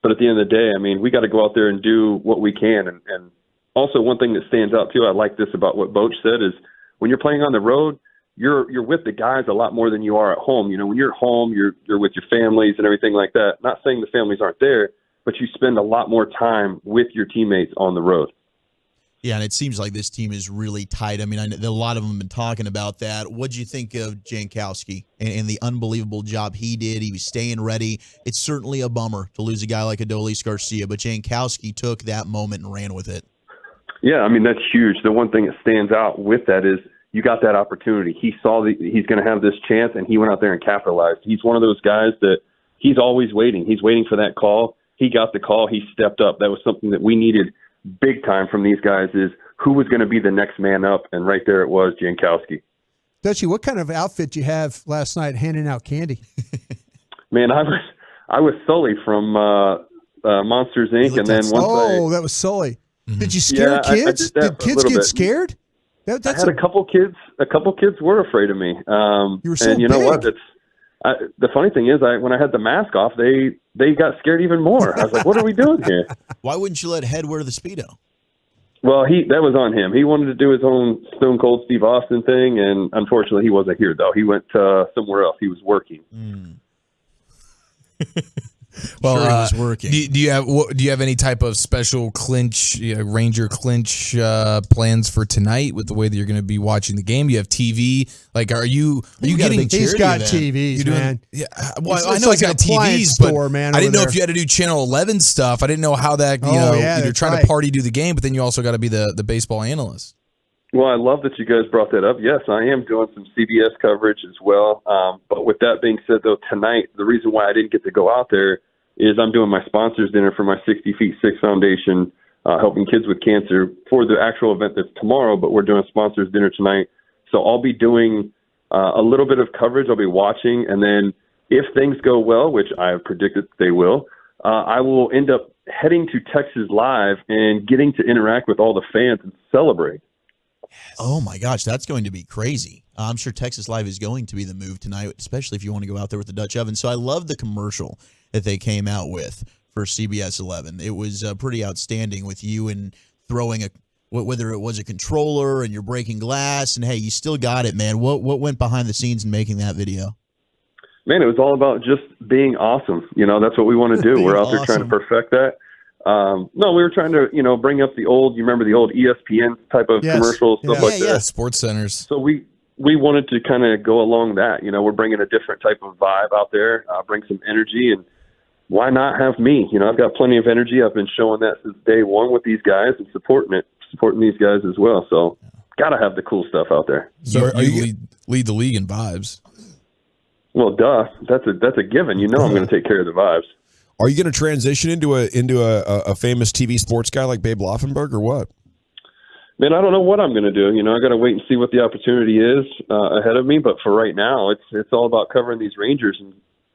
but at the end of the day, I mean, we got to go out there and do what we can. And also one thing that stands out too, I like this about what Boach said, is when you're playing on the road, you're with the guys a lot more than you are at home. You know, when you're at home, you're with your families and everything like that. Not saying the families aren't there, but you spend a lot more time with your teammates on the road. Yeah, and it seems like this team is really tight. I mean, I know a lot of them have been talking about that. What'd you think of Jankowski and the unbelievable job he did? He was staying ready. It's certainly a bummer to lose a guy like Adolis Garcia, but Jankowski took that moment and ran with it. Yeah, I mean, that's huge. The one thing that stands out with that is you got that opportunity. He saw he's going to have this chance, and he went out there and capitalized. He's one of those guys that he's always waiting. He's waiting for that call. He got the call. He stepped up. That was something that we needed big time from these guys, is who was going to be the next man up, and right there it was, Jankowski. Dutchie, what kind of outfit you have last night handing out candy? Man, I was Sully from Monsters, Inc., and then once that was Sully. Did you scare kids? Did kids get scared? I had a couple kids. A couple kids were afraid of me. You were so and you know big. what? The funny thing is, when I had the mask off, they got scared even more. I was like, "What are we doing here?" Why wouldn't you let Head wear the Speedo? Well, that was on him. He wanted to do his own Stone Cold Steve Austin thing, and unfortunately, he wasn't here though. He went somewhere else. He was working. Well, sure, he was working. Do you have any type of special Ranger clinch plans for tonight with the way that you're going to be watching the game? You have TV. Like, are you getting? He's got TVs, man. Yeah, well, It's I know like he's got an appliance TVs, store, but man, I didn't over know there. if you had to do Channel 11 stuff. I didn't know how that. You're trying right. to party, do the game, but then you also got to be the baseball analyst. Well, I love that you guys brought that up. Yes, I am doing some CBS coverage as well. But with that being said, though, tonight, the reason why I didn't get to go out there is I'm doing my sponsors dinner for my 60 Feet 6 Foundation, helping kids with cancer for the actual event that's tomorrow, but we're doing a sponsors dinner tonight. So I'll be doing a little bit of coverage. I'll be watching, and then if things go well, which I have predicted they will, I will end up heading to Texas Live and getting to interact with all the fans and celebrate. Oh my gosh, that's going to be crazy. I'm sure Texas Live is going to be the move tonight, especially if you want to go out there with the Dutch Oven. So I love the commercial that they came out with for CBS 11. It was pretty outstanding with you and throwing whether it was a controller and you're breaking glass, and hey, you still got it, man. What went behind the scenes in making that video? Man, it was all about just being awesome. You know, that's what we want to do. We're out there trying to perfect that. No, we were trying to, bring up you remember the old ESPN type of commercials, stuff like that. Yeah, Sports Centers. So we wanted to kind of go along that. We're bringing a different type of vibe out there, bring some energy. And, why not have me? I've got plenty of energy. I've been showing that since day one with these guys and supporting these guys as well. So got to have the cool stuff out there. So you lead the league in vibes. Well, duh. That's a given. I'm going to take care of the vibes. Are you going to transition into a famous TV sports guy like Babe Laufenberg or what? Man, I don't know what I'm going to do. I got to wait and see what the opportunity is ahead of me. But for right now, it's all about covering these Rangers and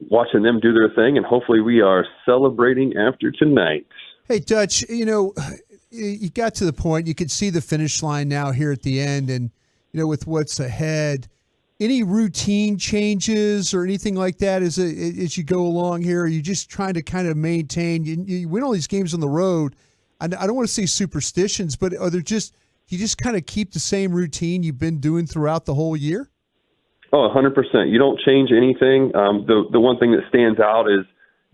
watching them do their thing. And hopefully we are celebrating after tonight. Hey, Dutch, you got to the point. You could see the finish line now here at the end. And, with what's ahead, any routine changes or anything like that as you go along here? Are you just trying to kind of maintain? You win all these games on the road. I don't want to say superstitions, but are there you just kind of keep the same routine you've been doing throughout the whole year? Oh, 100%. You don't change anything. The one thing that stands out is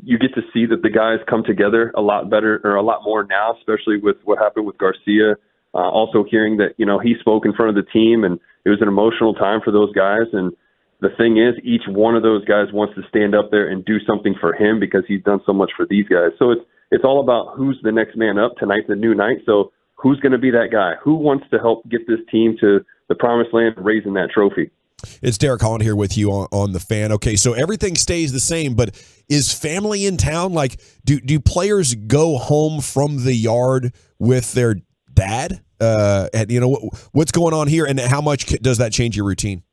you get to see that the guys come together a lot better or a lot more now, especially with what happened with Garcia. Also hearing that, he spoke in front of the team, and it was an emotional time for those guys. And the thing is, each one of those guys wants to stand up there and do something for him because he's done so much for these guys. So it's all about who's the next man up. Tonight's a new night. So who's going to be that guy? Who wants to help get this team to the promised land, raising that trophy? It's Derek Holland here with you on the Fan. Okay, so everything stays the same, but is family in town? Like, do players go home from the yard with their dad? And what's going on here, and how much does that change your routine?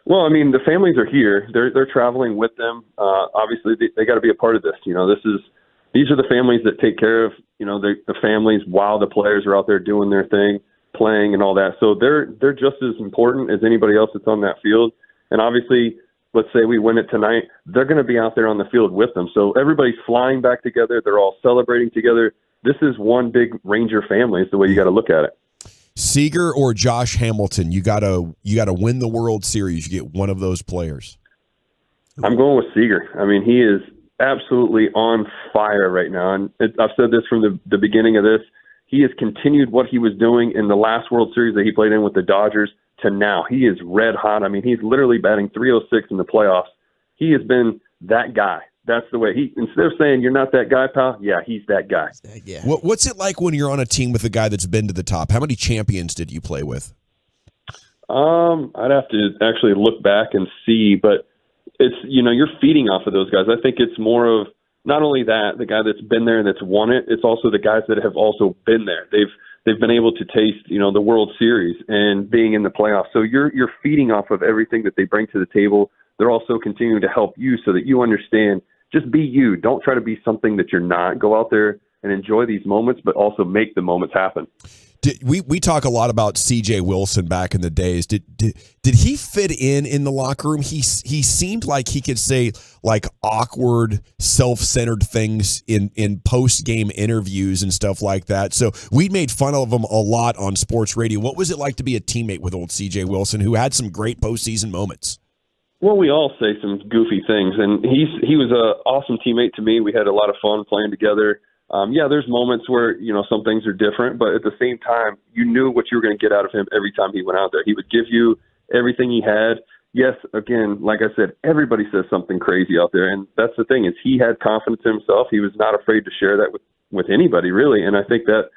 Well, the families are here. They're traveling with them. Obviously, they got to be a part of this. These are the families that take care of the families while the players are out there doing their thing, playing and all that. So they're just as important as anybody else that's on that field. And obviously, let's say we win it tonight, they're going to be out there on the field with them. So everybody's flying back together. They're all celebrating together. This is one big Ranger family is the way you got to look at it. Seager or Josh Hamilton, you gotta win the World Series. You get one of those players. I'm going with Seager. He is absolutely on fire right now. And I've said this from the beginning of this. He has continued what he was doing in the last World Series that he played in with the Dodgers to now. He is red hot. He's literally batting .306 in the playoffs. He has been that guy. That's the way instead of saying you're not that guy, pal, yeah, he's that guy. Yeah. What's it like when you're on a team with a guy that's been to the top? How many champions did you play with? I'd have to actually look back and see, but it's, you're feeding off of those guys. I think it's more of not only that, the guy that's been there and that's won it, it's also the guys that have also been there. They've been able to taste, the World Series and being in the playoffs. So you're feeding off of everything that they bring to the table. They're also continuing to help you so that you understand, just be you. Don't try to be something that you're not. Go out there and enjoy these moments, but also make the moments happen. We talk a lot about C.J. Wilson back in the days. Did he fit in the locker room? He seemed like he could say like awkward, self-centered things in post-game interviews and stuff like that. So we made fun of him a lot on sports radio. What was it like to be a teammate with old C.J. Wilson, who had some great postseason moments? Well, we all say some goofy things, and he was an awesome teammate to me. We had a lot of fun playing together. There's moments where, some things are different, but at the same time, you knew what you were going to get out of him every time he went out there. He would give you everything he had. Yes, again, like I said, everybody says something crazy out there, and that's the thing is he had confidence in himself. He was not afraid to share that with anybody, really, and I think that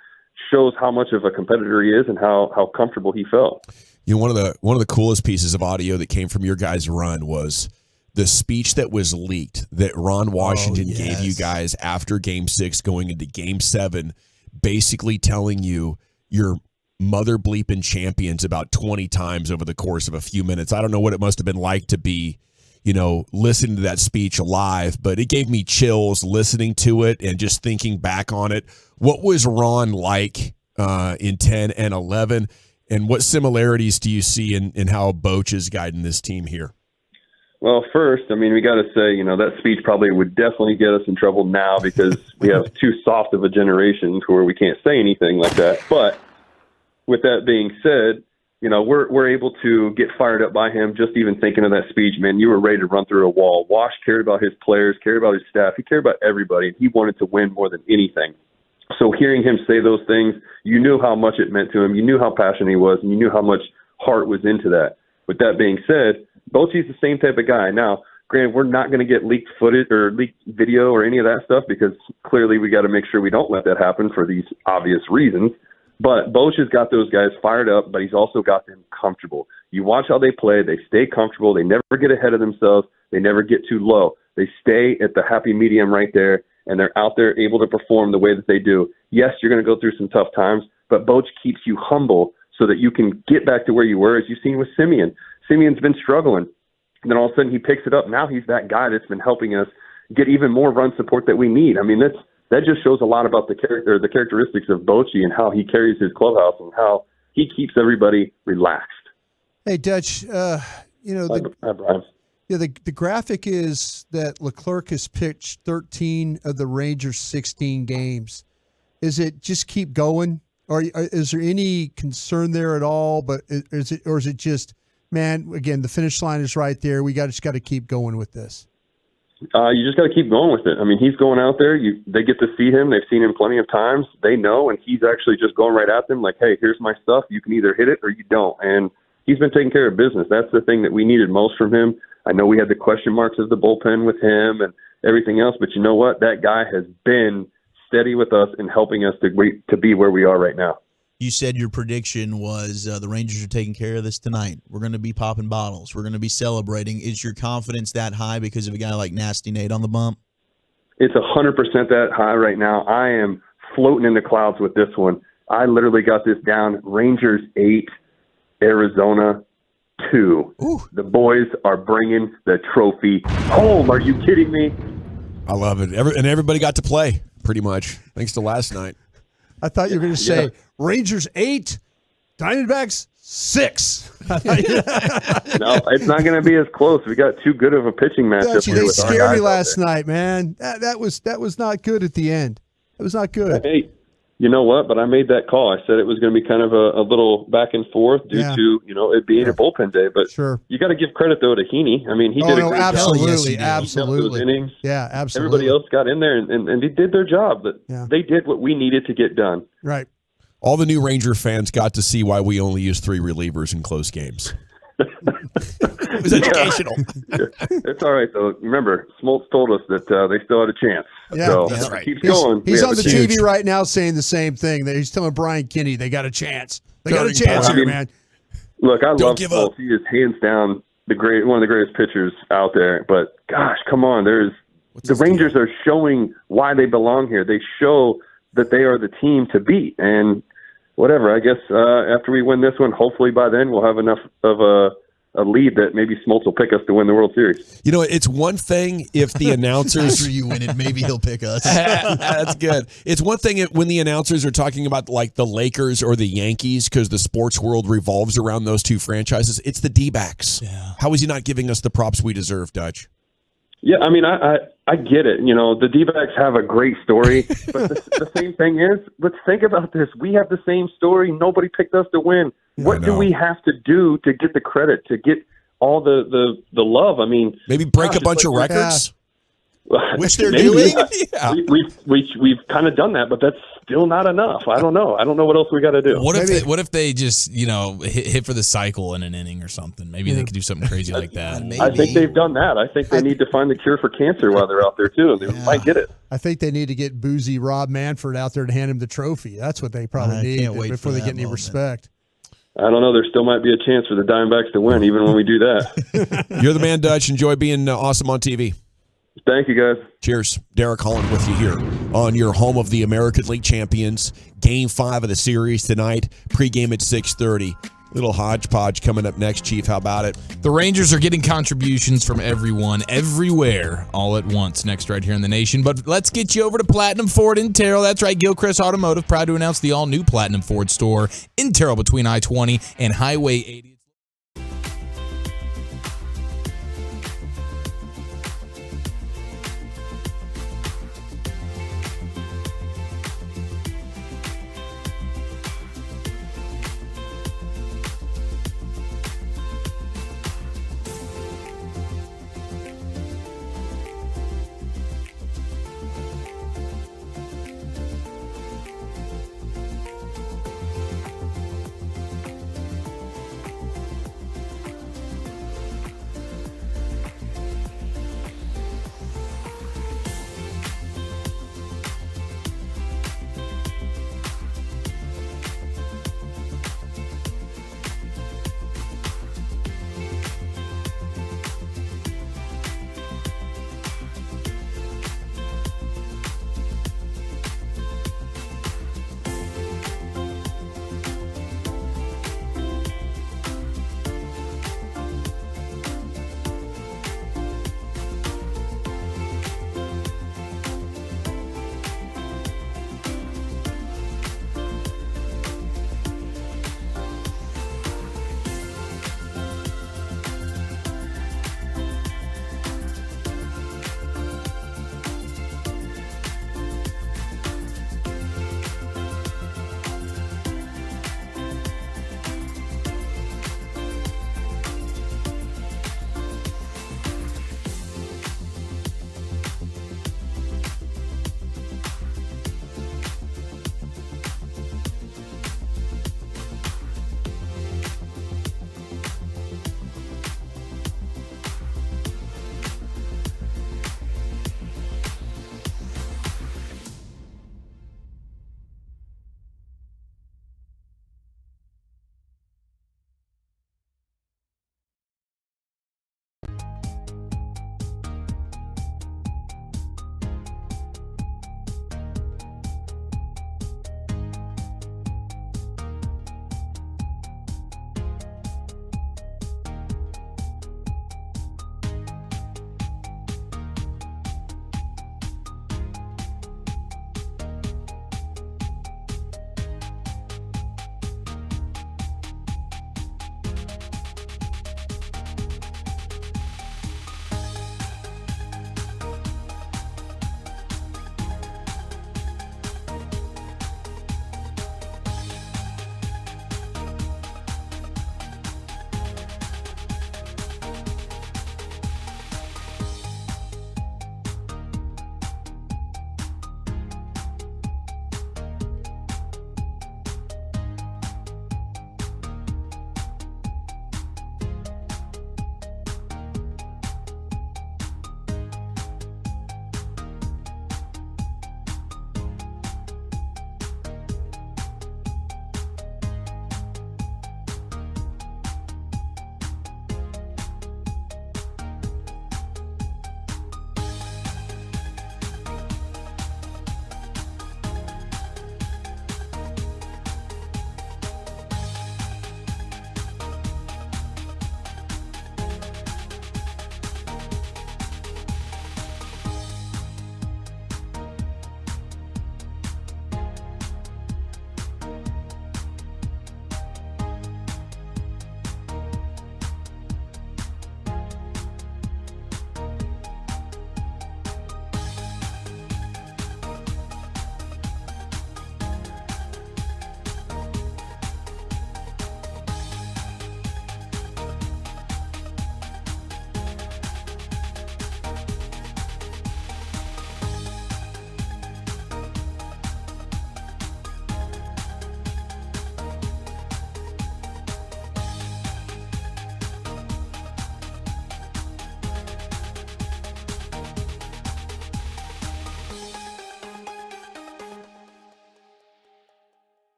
shows how much of a competitor he is and how comfortable he felt. One of the coolest pieces of audio that came from your guys' run was the speech that was leaked that Ron Washington gave you guys after Game 6 going into Game 7, basically telling you you're mother bleeping champions about 20 times over the course of a few minutes. I don't know what it must have been like to be, listening to that speech live, but it gave me chills listening to it and just thinking back on it. What was Ron like in 10 and 11? And what similarities do you see in how Boch is guiding this team here? Well, first, we got to say, that speech probably would definitely get us in trouble now because we have too soft of a generation to where we can't say anything like that. But with that being said, we're able to get fired up by him just even thinking of that speech, man. You were ready to run through a wall. Wash cared about his players, cared about his staff. He cared about everybody, and he wanted to win more than anything. So hearing him say those things, you knew how much it meant to him. You knew how passionate he was, and you knew how much heart was into that. With that being said, Bochy's the same type of guy. Now, Granted, we're not going to get leaked footage or leaked video or any of that stuff because clearly we got to make sure we don't let that happen for these obvious reasons. But Boch has got those guys fired up, but he's also got them comfortable. You watch how they play. They stay comfortable. They never get ahead of themselves. They never get too low. They stay at the happy medium right there, and they're out there able to perform the way that they do. Yes, you're going to go through some tough times, but Boch keeps you humble so that you can get back to where you were, as you've seen with Simeon. Simeon's been struggling. And then all of a sudden he picks it up. Now he's that guy that's been helping us get even more run support that we need. I mean, that just shows a lot about the characteristics of Bochy and how he carries his clubhouse and how he keeps everybody relaxed. Hey, Dutch, the graphic is that Leclerc has pitched 13 of the Rangers' 16 games. Is it just keep going? Or is there any concern there at all? But is it just, man, again, the finish line is right there. We just got to keep going with this. You just got to keep going with it. I mean, he's going out there. They get to see him. They've seen him plenty of times. They know, and he's actually just going right at them like, hey, here's my stuff. You can either hit it or you don't. And he's been taking care of business. That's the thing that we needed most from him. I know we had the question marks of the bullpen with him and everything else, but you know what? That guy has been steady with us and helping us to be where we are right now. You said your prediction was the Rangers are taking care of this tonight. We're going to be popping bottles. We're going to be celebrating. Is your confidence that high because of a guy like Nasty Nate on the bump? It's 100% that high right now. I am floating in the clouds with this one. I literally got this down. Rangers 8, Arizona 2. Ooh. The boys are bringing the trophy home. Are you kidding me? I love it. And everybody got to play, pretty much, thanks to last night. I thought you were going to say Rangers 8, Diamondbacks 6. No, it's not going to be as close. We got too good of a pitching matchup here. They scared me last night, man. That was not good at the end. It was not good. Hey, you know what? But I made that call. I said it was going to be kind of a little back and forth due to it being a bullpen day. But you got to give credit though to Heaney. I mean, he did a great job. Absolutely. Innings. Yeah, absolutely. Everybody else got in there and they did their job. But they did what we needed to get done. Right. All the new Ranger fans got to see why we only use 3 relievers in close games. It was educational. It's all right, though. Remember, Smoltz told us that they still had a chance. Yeah, so that's right. Keeps going. He's on the TV right now saying the same thing. That he's telling Brian Kinney they got a chance. They got a chance here, man. Look, I love Smoltz. He is hands down one of the greatest pitchers out there. But gosh, come on, the Rangers are showing why they belong here. They show that they are the team to beat, and whatever. I guess after we win this one, hopefully by then we'll have enough of a lead that maybe Smoltz will pick us to win the World Series. You know, it's one thing if the announcers after you win it, maybe he'll pick us. That's good. It's one thing when the announcers are talking about like the Lakers or the Yankees because the sports world revolves around those two franchises. It's the D-backs. Yeah. How is he not giving us the props we deserve, Dutch? Yeah, I mean, I get it. The D-backs have a great story, but the same thing is, let's think about this. We have the same story. Nobody picked us to win. What do we have to do to get the credit, to get all the love? I mean, maybe break a bunch of records, which they're doing. Yeah. We've kind of done that, but that's still not enough. I don't know. I don't know what else we got to do. What if they just hit for the cycle in an inning or something? Maybe they could do something crazy like that. I think they've done that. I think they need to find the cure for cancer while they're out there too, and they might get it. I think they need to get boozy Rob Manfred out there to hand him the trophy. That's what they probably need before they get any respect. I don't know. There still might be a chance for the Diamondbacks to win, even when we do that. You're the man, Dutch. Enjoy being awesome on TV. Thank you, guys. Cheers. Derek Holland with you here on your home of the American League Champions. Game 5 of the series tonight. Pregame at 6:30. Little hodgepodge coming up next, Chief. How about it? The Rangers are getting contributions from everyone, everywhere, all at once. Next right here in the nation. But let's get you over to Platinum Ford in Terrell. That's right, Gilchrist Automotive. Proud to announce the all-new Platinum Ford store in Terrell between I-20 and Highway 80.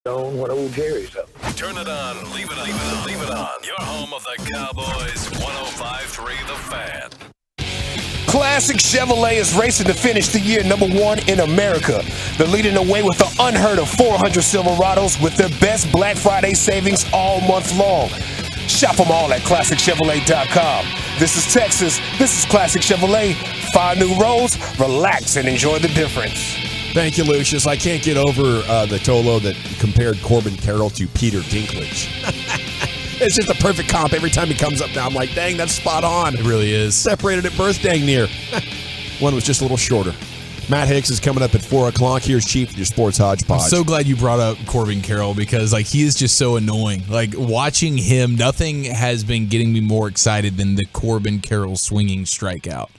on what old Jerry's up. Turn it on, leave it on, leave it on. Your home of the Cowboys, 105.3 The Fan. Classic Chevrolet is racing to finish the year #1 in America. They're leading the way with the unheard of 400 Silverados with their best Black Friday savings all month long. Shop them all at ClassicChevrolet.com. This is Texas. This is Classic Chevrolet. 5 new roads. Relax and enjoy the difference. Thank you, Lucius. I can't get over the Tolo that compared Corbin Carroll to Peter Dinklage. It's just a perfect comp. Every time he comes up now, I'm like, dang, that's spot on. It really is. Separated at birth, dang near. One was just a little shorter. Matt Hicks is coming up at 4 o'clock. Here's Chief with your Sports Hodgepodge. I'm so glad you brought up Corbin Carroll because, like, he is just so annoying. Like, watching him, nothing has been getting me more excited than the Corbin Carroll swinging strikeout.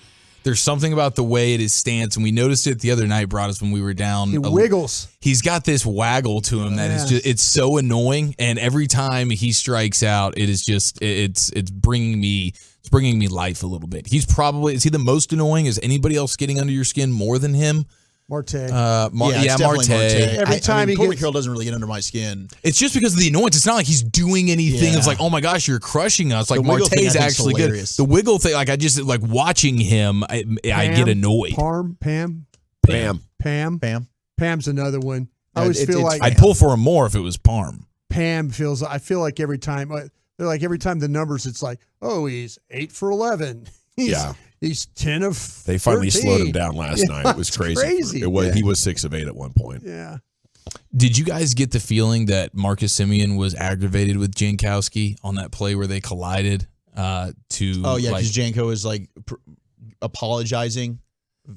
There's something about the way it is stance, and we noticed it the other night, Broadus, when we were down. He wiggles. He's got this waggle to him that is just, it's so annoying, and every time he strikes out, it is just, it's bringing me life a little bit. Is he the most annoying? Is anybody else getting under your skin more than him? Marte. Marte. Every time Corbin Carroll doesn't really get under my skin. It's just because of the annoyance. It's not like he's doing anything. Yeah. It's like, oh my gosh, you're crushing us. Like The wiggle thing, Marte's I think, is actually good. hilarious. The wiggle thing, like I just like watching him. I get annoyed. Pam's another one. I always feel like I'd pull for him more if it was Parm. Pam feels. I feel like every time the numbers, it's like, oh, he's 8 for 11. He's 10 of. They finally 13. slowed him down last night. It was It's crazy. He was 6 of 8 at one point. Yeah. Did you guys get the feeling that Marcus Simeon was aggravated with Jankowski on that play where they collided? Because Janko is apologizing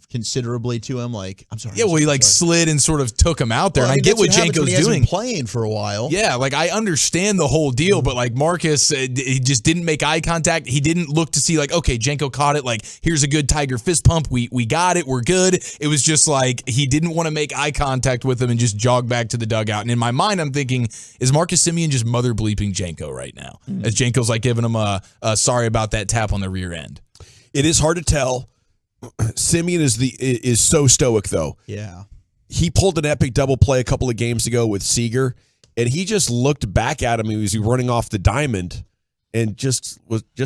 considerably to him. Like, I'm sorry. Yeah, well, he slid and sort of took him out there. Well, and I get what Janko's he hasn't doing. been playing for a while. Yeah, like I understand the whole deal, but like Marcus, he just didn't make eye contact. He didn't look to see like, okay, Janko caught it. Like, here's a good Tiger fist pump. We got it. We're good. It was just like he didn't want to make eye contact with him and just jog back to the dugout. And in my mind, I'm thinking, is Marcus Simeon just mother bleeping Janko right now? As Janko's like giving him a sorry about that tap on the rear end. It is hard to tell. Simeon is so stoic though. Yeah. He pulled an epic double play a couple of games ago with Seager, and he just looked back at him. He was running off the diamond, and just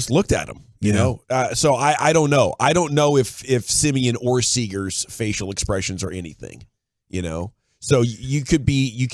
looked at him. You know. So I don't know. I don't know if Simeon or Seager's facial expressions are anything. You know. So you could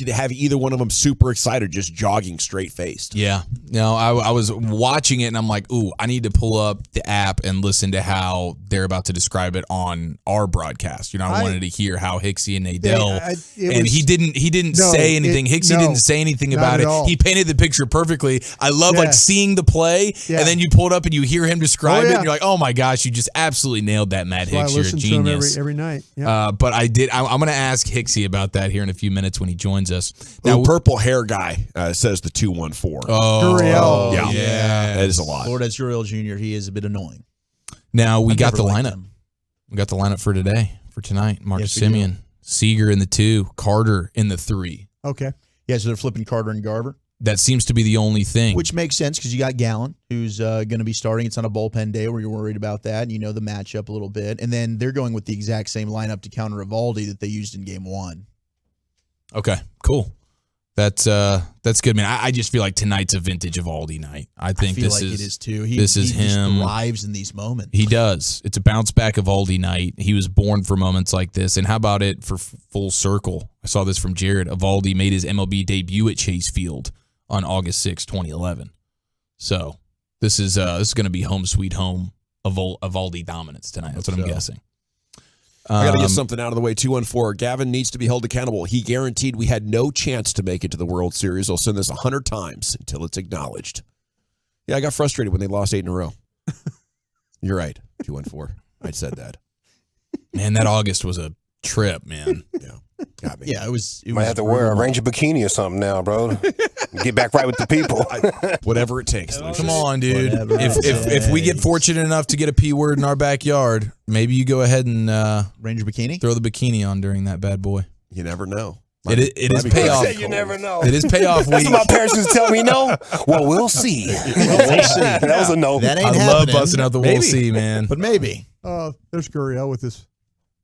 have either one of them super excited, just jogging straight faced. Yeah. No, I was watching it and I'm like, ooh, I need to pull up the app and listen to how they're about to describe it on our broadcast. I wanted to hear how Hicksy and Nadell, he didn't say anything. Hicksy didn't say anything about it. He painted the picture perfectly. I love like seeing the play and then you pull it up and you hear him describe it and you're like, oh my gosh, you just absolutely nailed that, Matt Hicks. You're a genius. To him every night. Yeah. But I'm going to ask Hicksy about that here in a few minutes when he joins us. Now, purple hair guy says the 214. Oh, yeah, that is a lot. Flores Gurriel Jr. He is a bit annoying. Now we got the lineup. We got the lineup for tonight. Marcus Simeon, Seager in the 2, Carter in the 3. Okay. Yeah, so they're flipping Carter and Garver. That seems to be the only thing. Which makes sense because you got Gallen, who's going to be starting. It's on a bullpen day where you're worried about that, and you know the matchup a little bit. And then they're going with the exact same lineup to counter Evaldi that they used in Game 1. Okay, cool. That's good, man. I just feel like tonight's a vintage Evaldi night. I think it is too. This is he him. Just thrives in these moments. He does. It's a bounce back Evaldi night. He was born for moments like this. And how about it for full circle? I saw this from Jared. Evaldi made his MLB debut at Chase Field on August 6, 2011. So this is going to be home sweet home Evaldi dominance tonight. That's what I'm guessing. I got to get something out of the way. 214. Gavin needs to be held accountable. He guaranteed we had no chance to make it to the World Series. I'll send this 100 times until it's acknowledged. Yeah, I got frustrated when they lost 8 in a row. You're right. 214. I said that. Man, that August was a trip, man. Yeah. Got me. Yeah, it was. Might have to wear a Ranger bikini or something now, bro. Get back right with the people. Whatever it takes. Lucius. Come on, dude. If we get fortunate enough to get a P word in our backyard, maybe you go ahead and Ranger bikini, throw the bikini on during that bad boy. You never know. It is payoff. You never know. It is payoff week. That's what my parents used to tell me. No, well, we'll see. That was a no. That ain't I happening. love busting out the we'll see, man. But maybe. There's Gurriel with his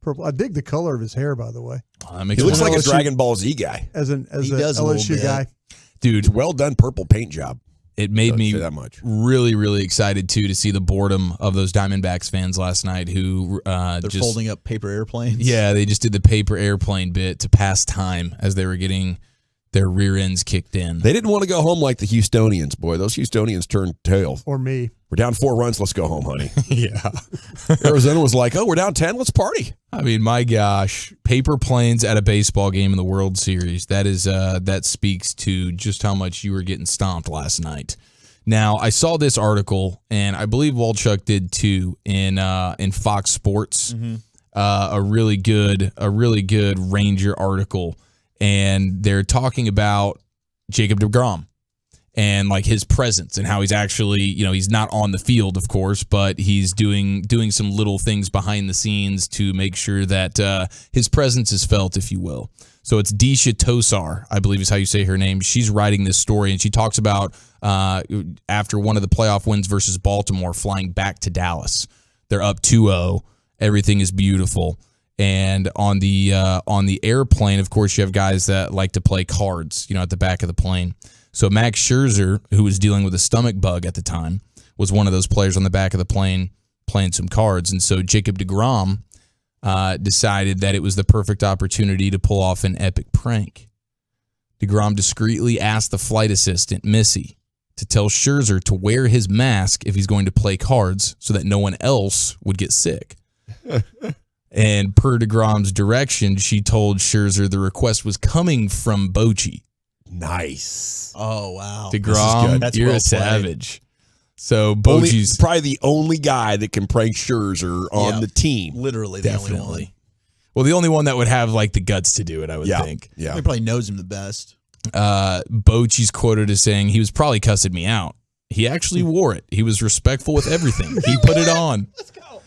Purple. I dig the color of his hair, by the way. He looks like a Dragon Ball Z guy. As an He does a LSU little guy. bit. Dude, well done purple paint job. It made me say that much. really, really excited too to see the boredom of those Diamondbacks fans last night who They're just folding up paper airplanes. Yeah, they just did the paper airplane bit to pass time as they were getting their rear ends kicked in. They didn't want to go home like the Houstonians, boy. Those Houstonians turned tail. Or me. We're down 4 runs. Let's go home, honey. Yeah. Arizona was like, oh, we're down 10. Let's party. I mean, my gosh, paper planes at a baseball game in the World Series. That is that speaks to just how much you were getting stomped last night. Now, I saw this article, and I believe Walchuk did too in Fox Sports. A really good Ranger article, and they're talking about Jacob deGrom and like his presence and how he's actually, he's not on the field, of course, but he's doing some little things behind the scenes to make sure that his presence is felt, if you will. So it's Disha Tosar, I believe is how you say her name. She's writing this story, and she talks about after one of the playoff wins versus Baltimore, flying back to Dallas. They're up 2-0. Everything is beautiful. And on the airplane, of course, you have guys that like to play cards, at the back of the plane. So Max Scherzer, who was dealing with a stomach bug at the time, was one of those players on the back of the plane playing some cards. And so Jacob deGrom decided that it was the perfect opportunity to pull off an epic prank. deGrom discreetly asked the flight assistant, Missy, to tell Scherzer to wear his mask if he's going to play cards so that no one else would get sick. And per deGrom's direction, she told Scherzer the request was coming from Bochy. Nice. Oh, wow. deGrom, you're a savage. So Bochy's probably the only guy that can prank Scherzer on the team. Literally the only one. Well, the only one that would have like the guts to do it, I would think. Yeah. He probably knows him the best. Bochy's quoted as saying, he was probably cussing me out. He actually wore it. He was respectful with everything. He put it on. Let's go.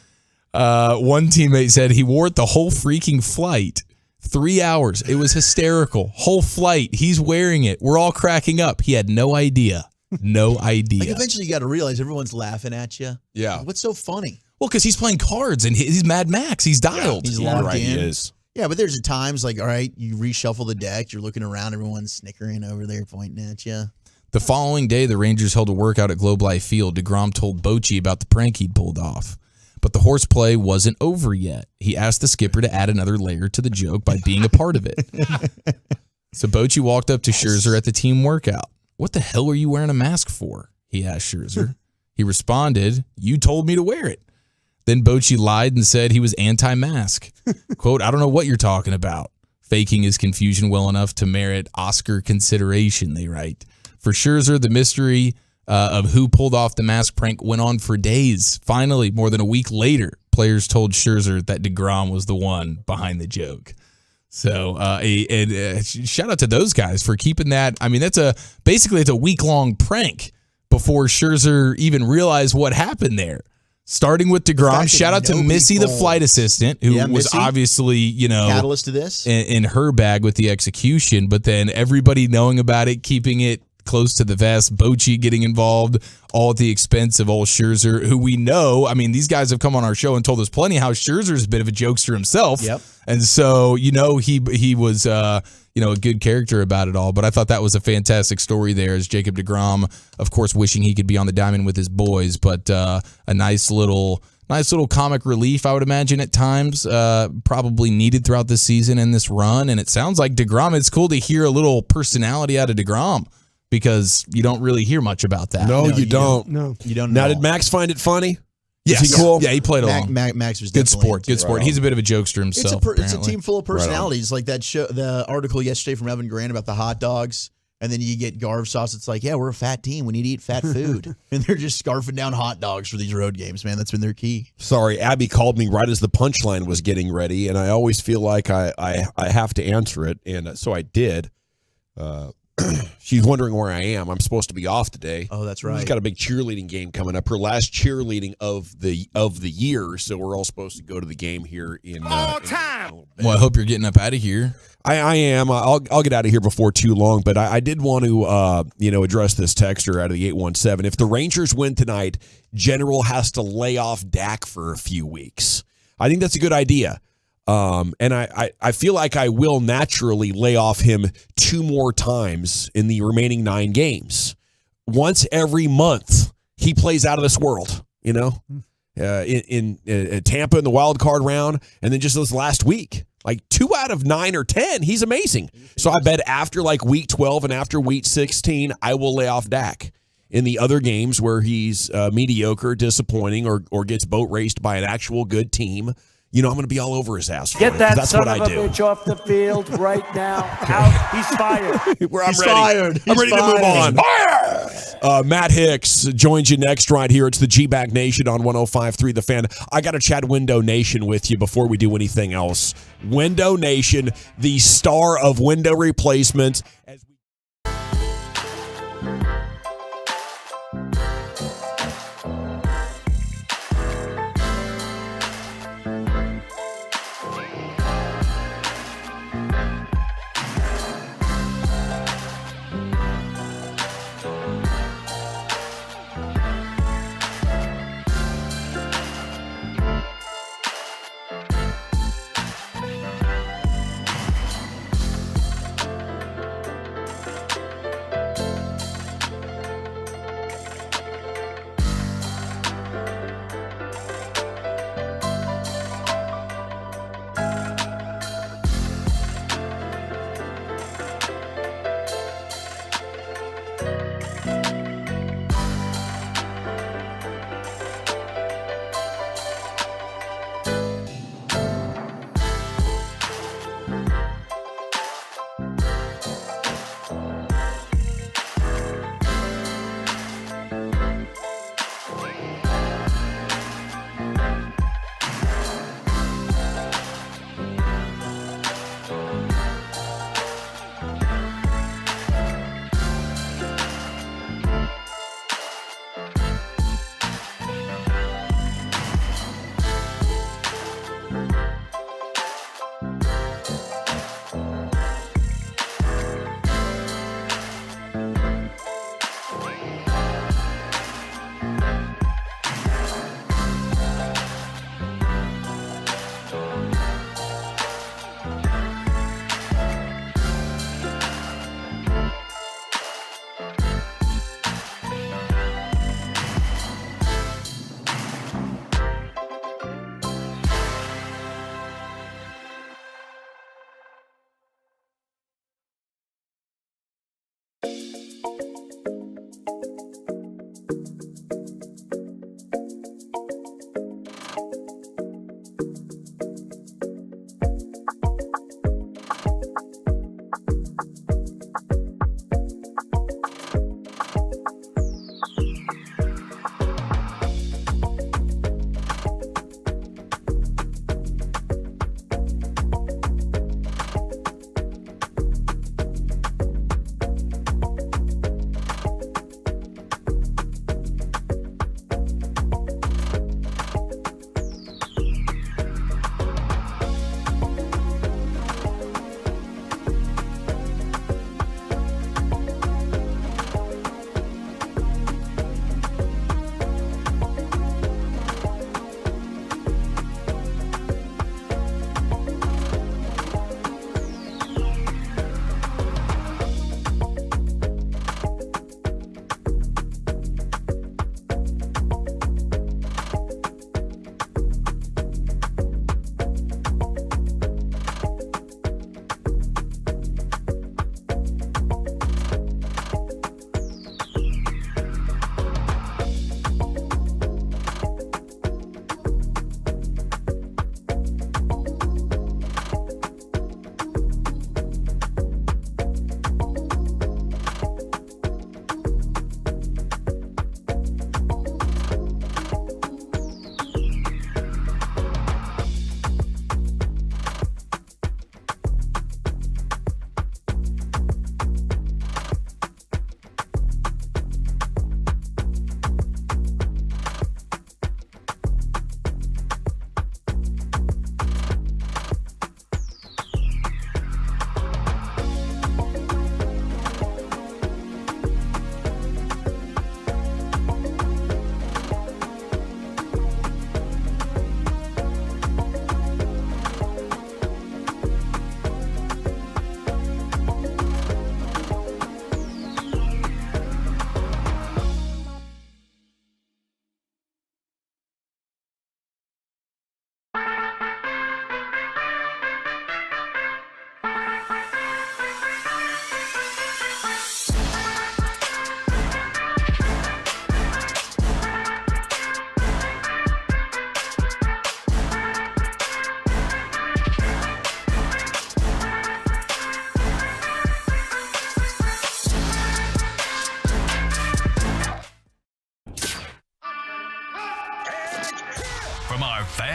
One teammate said he wore it the whole freaking flight. 3 hours. It was hysterical. Whole flight. He's wearing it. We're all cracking up. He had no idea. No idea. Like eventually you got to realize everyone's laughing at you. Yeah. Like, what's so funny? Well, because he's playing cards and he's Mad Max. He's dialed. He's logged in. He is. Yeah, but there's times like, all right, you reshuffle the deck. You're looking around. Everyone's snickering over there, pointing at you. The following day, the Rangers held a workout at Globe Life Field. deGrom told Bochy about the prank he'd pulled off. But the horseplay wasn't over yet. He asked the skipper to add another layer to the joke by being a part of it. So Bochy walked up to Scherzer at the team workout. What the hell are you wearing a mask for? He asked Scherzer. He responded, you told me to wear it. Then Bochy lied and said he was anti-mask. Quote, I don't know what you're talking about. Faking his confusion well enough to merit Oscar consideration, they write. For Scherzer, the mystery of who pulled off the mask prank went on for days. Finally, more than a week later, players told Scherzer that deGrom was the one behind the joke. So, shout out to those guys for keeping that. I mean, basically it's a week-long prank before Scherzer even realized what happened there. Starting with deGrom, shout out to Missy, the flight assistant, who was obviously, catalyst to this in her bag with the execution, but then everybody knowing about it, keeping it close to the vest, Bochy getting involved, all at the expense of old Scherzer, who we know, I mean, these guys have come on our show and told us plenty how Scherzer's a bit of a jokester himself. Yep. And so, he was, a good character about it all. But I thought that was a fantastic story there as Jacob deGrom, of course, wishing he could be on the diamond with his boys, but a nice little comic relief, I would imagine, at times, probably needed throughout this season and this run. And it sounds like deGrom, it's cool to hear a little personality out of deGrom, because you don't really hear much about that. No, you don't. No, you don't. Now, did Max find it funny? Yes. Is he cool? Yeah, he played along. Max was good definitely sport. Good sport. Right. He's a bit of a jokester himself. It's a team full of personalities. Like that show, the article yesterday from Evan Grant about the hot dogs. And then you get Garv Sauce. It's like, yeah, we're a fat team. We need to eat fat food. And they're just scarfing down hot dogs for these road games, man. That's been their key. Sorry, Abby called me right as the punchline was getting ready, and I always feel like I have to answer it, and so I did. She's wondering where I am. I'm supposed to be off today. Oh, that's right. She's got a big cheerleading game coming up. Her last cheerleading of the year. So we're all supposed to go to the game here in all time. Well, I hope you're getting up out of here. I am. I'll get out of here before too long. But I did want to address this texter out of the 817. If the Rangers win tonight, General has to lay off Dak for a few weeks. I think that's a good idea. And I feel like I will naturally lay off him 2 more times in the remaining 9 games. Once every month, he plays out of this world, in Tampa in the wild card round, and then just this last week. Like 2 out of 9 or 10, he's amazing. So I bet after like week 12 and after week 16, I will lay off Dak. In the other games where he's mediocre, disappointing, or gets boat raced by an actual good team, I'm going to be all over his ass. Get that that's son what of I a do. bitch off the field right now. Out. He's fired. I'm ready to move on. Matt Hicks joins you next right here. It's the G-Bag Nation on 105.3 The Fan. I got to chat Window Nation with you before we do anything else. Window Nation, the star of window replacement.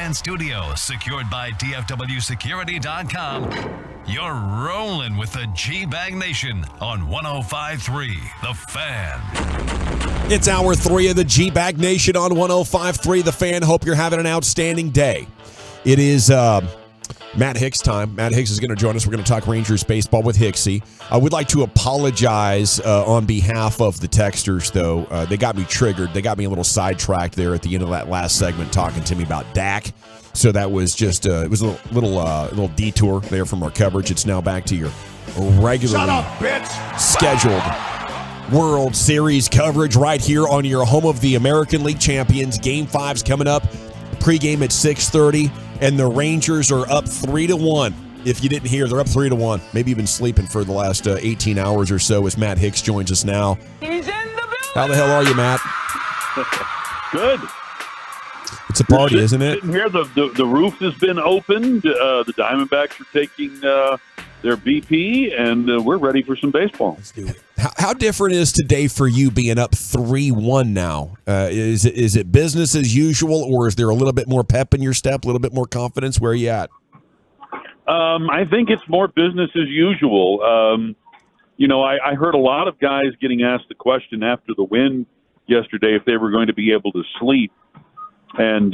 Fan Studios, secured by DFWSecurity.com. You're rolling with the G-Bag Nation on 105.3 The Fan. It's hour 3 of the G-Bag Nation on 105.3 The Fan. Hope you're having an outstanding day. It is Matt Hicks time. Matt Hicks is going to join us. We're going to talk Rangers baseball with Hicksy. I would like to apologize on behalf of the texters, though. They got me triggered. They got me a little sidetracked there at the end of that last segment talking to me about Dak. So that was just it was a little detour there from our coverage. It's now back to your regularly scheduled World Series coverage right here on your home of the American League champions. Game 5's coming up. Pregame at 6:30. And the Rangers are up 3-1. If you didn't hear, they're up 3-1. Maybe you've been sleeping for the last 18 hours or so as Matt Hicks joins us now. He's in the building. How the hell are you, Matt? Good. It's a party, isn't it? Sitting here, the roof has been opened. The Diamondbacks are taking their BP, and we're ready for some baseball. Let's do it. How different is today for you being up 3-1 now? Is it business as usual, or is there a little bit more pep in your step, a little bit more confidence? Where are you at? I think it's more business as usual. I heard a lot of guys getting asked the question after the win yesterday if they were going to be able to sleep. And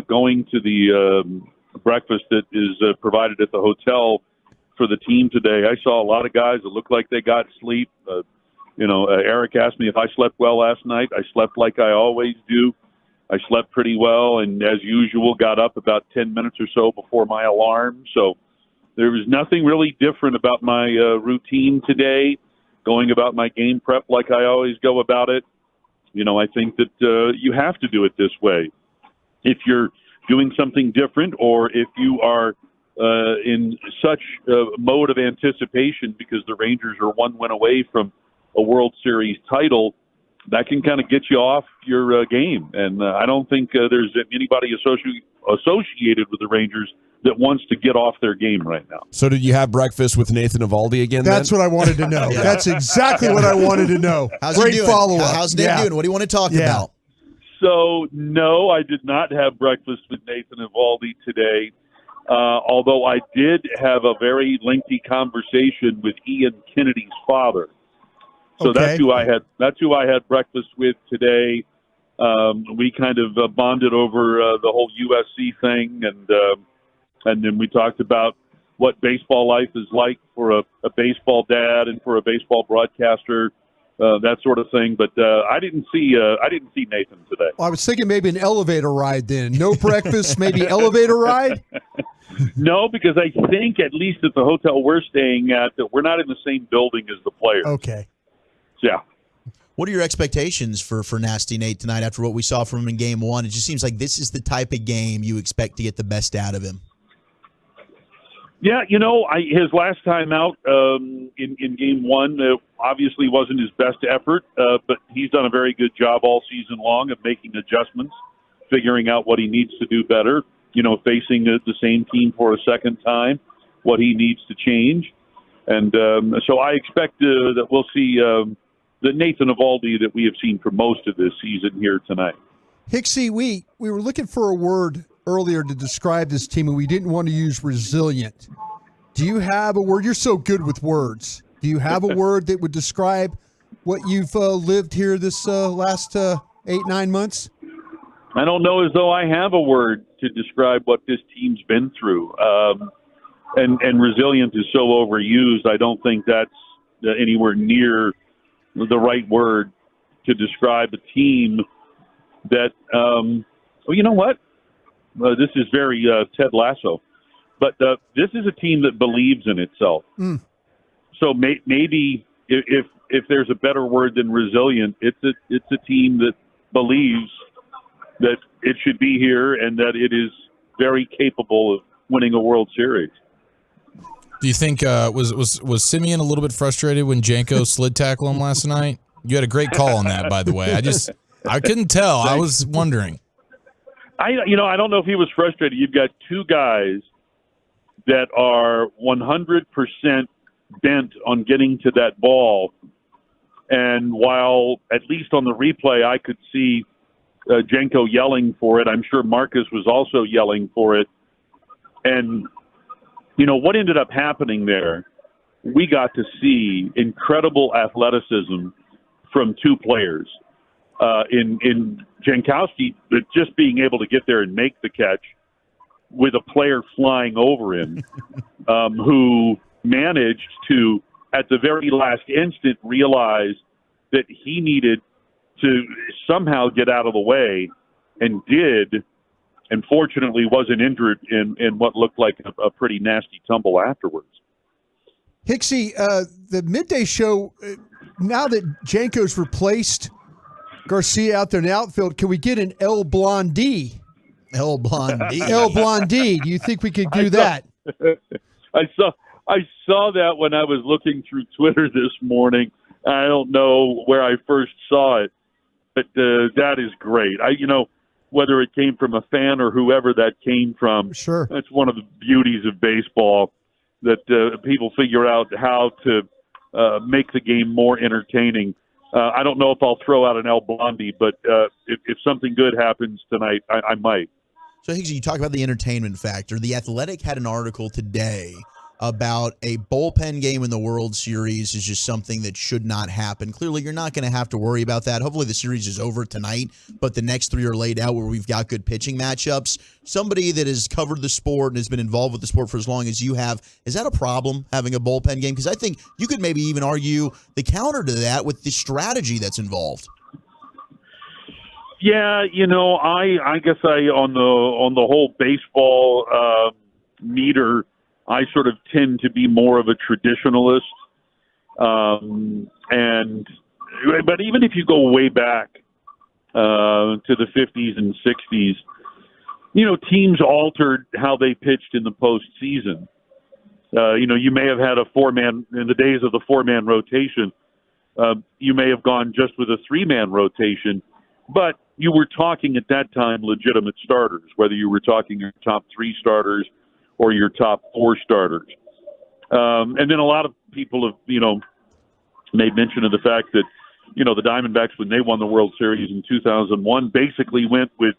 going to the breakfast that is provided at the hotel for the team today, I saw a lot of guys that looked like they got sleep. Eric asked me if I slept well last night. I slept like I always do. I slept pretty well, and as usual, got up about 10 minutes or so before my alarm. So there was nothing really different about my routine today, going about my game prep like I always go about it. I think that you have to do it this way. If you're doing something different, or if you are in such a mode of anticipation because the Rangers are one win away from a World Series title, that can kind of get you off your game. And I don't think there's anybody associated with the Rangers that wants to get off their game right now. So did you have breakfast with Nathan Eovaldi again? That's what I wanted to know. Yeah. That's exactly what I wanted to know. How's Great he doing? follow-up. How's Nate doing? What do you want to talk about? So, no, I did not have breakfast with Nathan Eovaldi today, although I did have a very lengthy conversation with Ian Kennedy's father. So Okay. that's who I had breakfast with today. We kind of bonded over the whole USC thing, and then we talked about what baseball life is like for a baseball dad and for a baseball broadcaster. That sort of thing, but I didn't see Nathan today. Well, I was thinking maybe an elevator ride then. No breakfast, maybe elevator ride? No, because I think at least at the hotel we're staying at, that we're not in the same building as the players. Okay. Yeah. What are your expectations for Nasty Nate tonight after what we saw from him in Game 1? It just seems like this is the type of game you expect to get the best out of him. Yeah, his last time out in Game 1 obviously wasn't his best effort, but he's done a very good job all season long of making adjustments, figuring out what he needs to do better, facing the same team for a second time, what he needs to change. And so I expect that we'll see the Nathan Eovaldi that we have seen for most of this season here tonight. Hicksy, we were looking for a word earlier to describe this team, and we didn't want to use resilient. Do you have a word? You're so good with words. Do you have a word that would describe what you've lived here this last 8-9 months? I don't know as though I have a word to describe what this team's been through. And resilient is so overused, I don't think that's anywhere near the right word to describe a team that, well, you know what? This is very Ted Lasso. But this is a team that believes in itself. Mm. So maybe if there's a better word than resilient, it's a team that believes that it should be here and that it is very capable of winning a World Series. Do you think was Simeon a little bit frustrated when Janko slid tackle him last night? You had a great call on that, by the way. I couldn't tell. I was wondering. I don't know if he was frustrated. You've got two guys that are 100% bent on getting to that ball. And while, at least on the replay, I could see Jenko yelling for it. I'm sure Marcus was also yelling for it. And, what ended up happening there, we got to see incredible athleticism from two players. In Jankowski, just being able to get there and make the catch with a player flying over him who managed to, at the very last instant, realize that he needed to somehow get out of the way, and did, and fortunately wasn't injured in what looked like a pretty nasty tumble afterwards. Hicksy, the midday show, now that Janko's replaced Garcia out there in the outfield, can we get an El Blondie? El Blondie. El Blondie. Do you think we could do that? I saw that when I was looking through Twitter this morning. I don't know where I first saw it, but that is great. Whether it came from a fan or whoever that came from, sure, that's one of the beauties of baseball, that people figure out how to make the game more entertaining. I don't know if I'll throw out an El Blondie, but if something good happens tonight, I might. So, Higgsy, you talk about the entertainment factor. The Athletic had an article today about a bullpen game in the World Series is just something that should not happen. Clearly, you're not going to have to worry about that. Hopefully, the series is over tonight, but the next three are laid out where we've got good pitching matchups. Somebody that has covered the sport and has been involved with the sport for as long as you have, is that a problem, having a bullpen game? Because I think you could maybe even argue the counter to that with the strategy that's involved. Yeah, I guess on the whole baseball meter, I sort of tend to be more of a traditionalist, but even if you go way back to the 50s and 60s, teams altered how they pitched in the postseason. You may have had a four-man in the days of the four-man rotation. You may have gone just with a three-man rotation, but you were talking at that time legitimate starters, whether you were talking your top three starters or your top four starters. And then a lot of people have, made mention of the fact that, the Diamondbacks, when they won the World Series in 2001, basically went with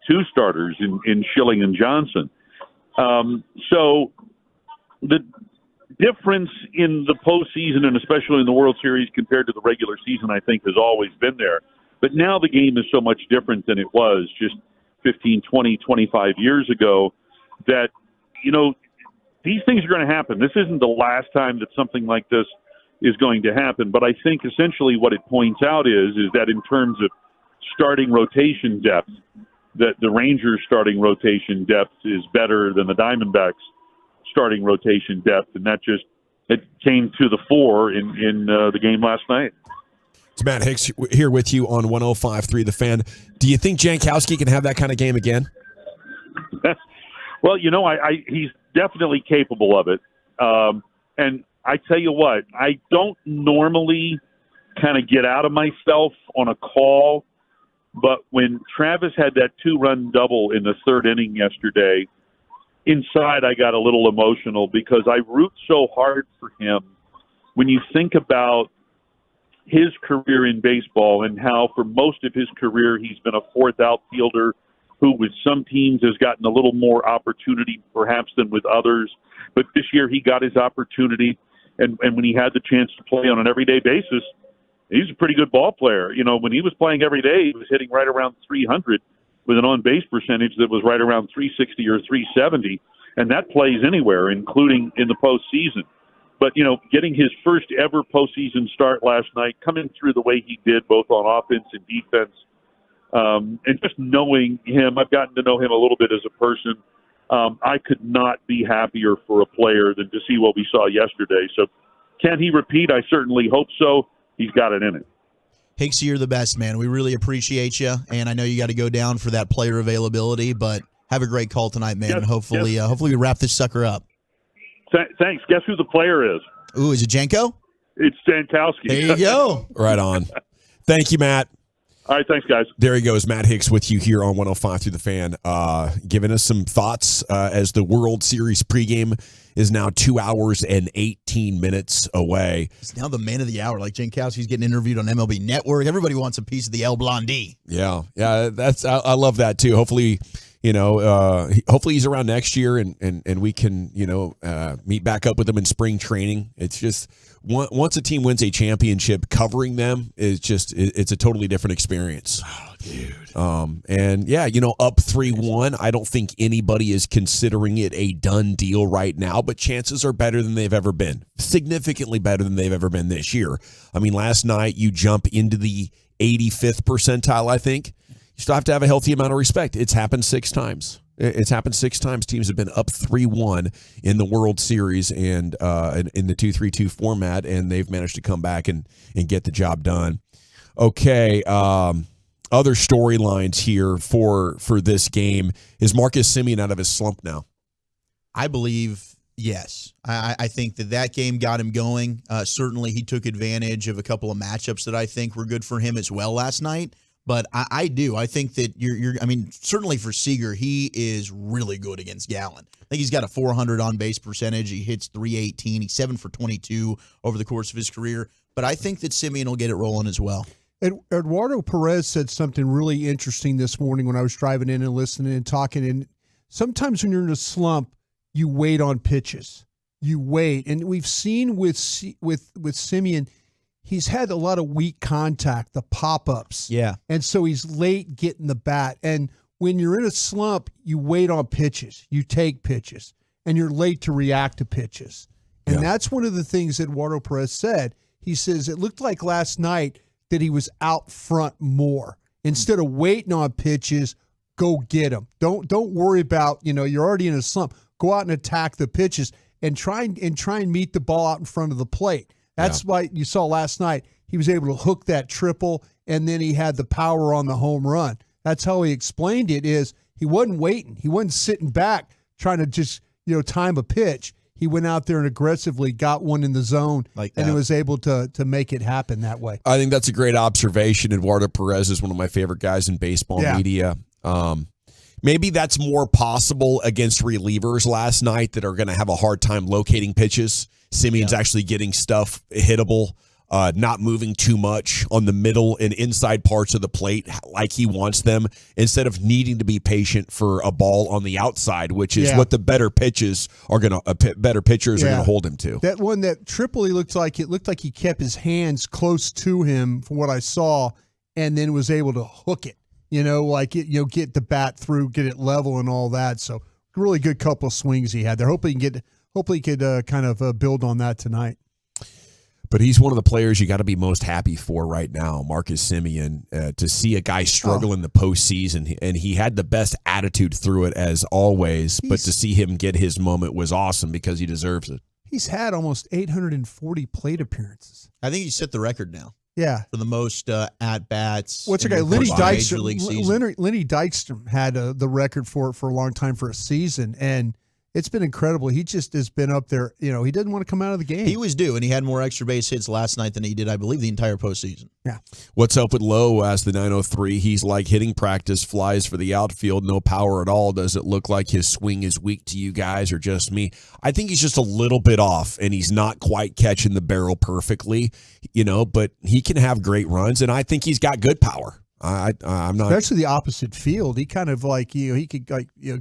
two starters in Schilling and Johnson. So the difference in the postseason, and especially in the World Series compared to the regular season, I think has always been there. But now the game is so much different than it was just 15, 20, 25 years ago that, these things are going to happen. This isn't the last time that something like this is going to happen. But I think essentially what it points out is that in terms of starting rotation depth, that the Rangers starting rotation depth is better than the Diamondbacks starting rotation depth. And it came to the fore in the game last night. It's Matt Hicks here with you on 105.3 The Fan. Do you think Jankowski can have that kind of game again? Well, he's definitely capable of it. And I tell you what, I don't normally kind of get out of myself on a call, but when Travis had that 2-run double in the third inning yesterday, inside I got a little emotional because I root so hard for him when you think about his career in baseball and how for most of his career he's been a fourth outfielder who with some teams has gotten a little more opportunity perhaps than with others. But this year he got his opportunity, and when he had the chance to play on an everyday basis, he's a pretty good ball player. When he was playing every day, he was hitting right around 300 with an on-base percentage that was right around 360 or 370, and that plays anywhere, including in the postseason. But, getting his first ever postseason start last night, coming through the way he did, both on offense and defense, and just knowing him, I've gotten to know him a little bit as a person. I could not be happier for a player than to see what we saw yesterday. So can he repeat? I certainly hope so. He's got it in it. Hicks, you're the best, man. We really appreciate you, and I know you got to go down for that player availability, but have a great call tonight, man, and hopefully we wrap this sucker up. Thanks. Guess who the player is? Ooh, is it Jenko? It's Jankowski. There you go. Right on. Thank you, Matt. All right, thanks, guys. There he goes, Matt Hicks with you here on 105 through the Fan, giving us some thoughts as the World Series pregame is now 2 hours and 18 minutes away. He's now the man of the hour. Like Jankowski's getting interviewed on MLB Network. Everybody wants a piece of the El Blondie. Yeah, I love that too. Hopefully, hopefully he's around next year and we can, meet back up with him in spring training. It's just once a team wins a championship, covering them is just it's a totally different experience. Oh, dude. And yeah, up 3-1. I don't think anybody is considering it a done deal right now, but chances are better than they've ever been. Significantly better than they've ever been this year. I mean, last night you jump into the 85th percentile, I think. You still have to have a healthy amount of respect. It's happened 6 times. It's happened 6 times. Teams have been up 3-1 in the World Series and in the 2-3-2 format, and they've managed to come back and get the job done. Okay, other storylines here for this game. Is Marcus Semien out of his slump now? I believe yes. I think that game got him going. Certainly he took advantage of a couple of matchups that I think were good for him as well last night. But I do. I think that certainly for Seager, he is really good against Gallen. I think he's got a 400 on-base percentage. He hits .318. He's 7 for 22 over the course of his career. But I think that Semien will get it rolling as well. Eduardo Perez said something really interesting this morning when I was driving in and listening and talking. And sometimes when you're in a slump, you wait on pitches. You wait. And we've seen with Semien, he's had a lot of weak contact, the pop-ups. Yeah. And so he's late getting the bat. And when you're in a slump, you wait on pitches. You take pitches. And you're late to react to pitches. And that's one of the things that Eduardo Perez said. He says it looked like last night that he was out front more. Instead of waiting on pitches, go get them. Don't worry about, you're already in a slump. Go out and attack the pitches and try and meet the ball out in front of the plate. That's why you saw last night he was able to hook that triple, and then he had the power on the home run. That's how he explained it. Is he wasn't waiting. He wasn't sitting back trying to just time a pitch. He went out there and aggressively got one in the zone, and it was able to make it happen that way. I think that's a great observation. Eduardo Perez is one of my favorite guys in baseball media. Maybe that's more possible against relievers last night that are going to have a hard time locating pitches. Simeon's actually getting stuff hittable, not moving too much on the middle and inside parts of the plate like he wants them, instead of needing to be patient for a ball on the outside, which is what the better pitchers are going to hold him to. That one, that triple, it looked like he kept his hands close to him from what I saw, and then was able to hook it. Get the bat through, get it level and all that. So really good couple of swings he had there. Hopefully he could kind of build on that tonight. But he's one of the players you got to be most happy for right now, Marcus Semien, to see a guy struggle in the postseason. And he had the best attitude through it as always. But to see him get his moment was awesome because he deserves it. He's had almost 840 plate appearances. I think he set the record now. Yeah, for the most at-bats. What's a guy? Lenny Dykstra had the record for it for a long time for a season, and it's been incredible. He just has been up there. He didn't want to come out of the game. He was due, and he had more extra base hits last night than he did, I believe, the entire postseason. Yeah. What's up with Lowe? Asked the 903. He's like hitting practice, flies for the outfield, no power at all. Does it look like his swing is weak to you guys or just me? I think he's just a little bit off, and he's not quite catching the barrel perfectly, but he can have great runs, and I think he's got good power. I'm not, especially the opposite field. He kind of he could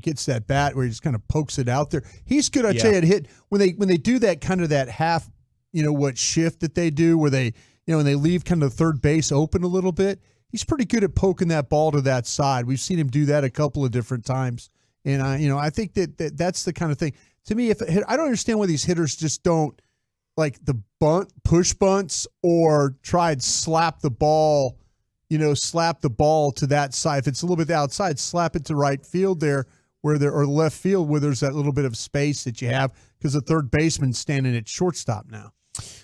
gets that bat where he just kind of pokes it out there. He's good. I tell you, at hit when they do that kind of that half, shift that they do where they and they leave kind of third base open a little bit. He's pretty good at poking that ball to that side. We've seen him do that a couple of different times, and I think that's the kind of thing. To me, I don't understand why these hitters just don't like the push bunts or try and slap the ball. Slap the ball to that side. If it's a little bit outside, slap it to right field there, or left field where there's that little bit of space that you have because the third baseman's standing at shortstop now.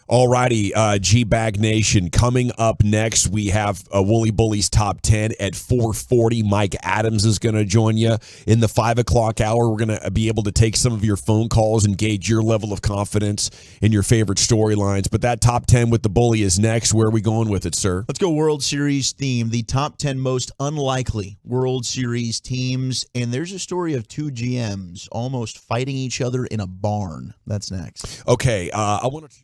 Alrighty, G-Bag Nation. Coming up next, we have Wooly Bully's Top 10 at 4:40. Mike Adams is going to join you in the 5 o'clock hour. We're going to be able to take some of your phone calls and gauge your level of confidence in your favorite storylines. But that Top 10 with the Bully is next. Where are we going with it, sir? Let's go World Series theme. The top 10 most unlikely World Series teams. And there's a story of two GMs almost fighting each other in a barn. That's next. Okay, I want to...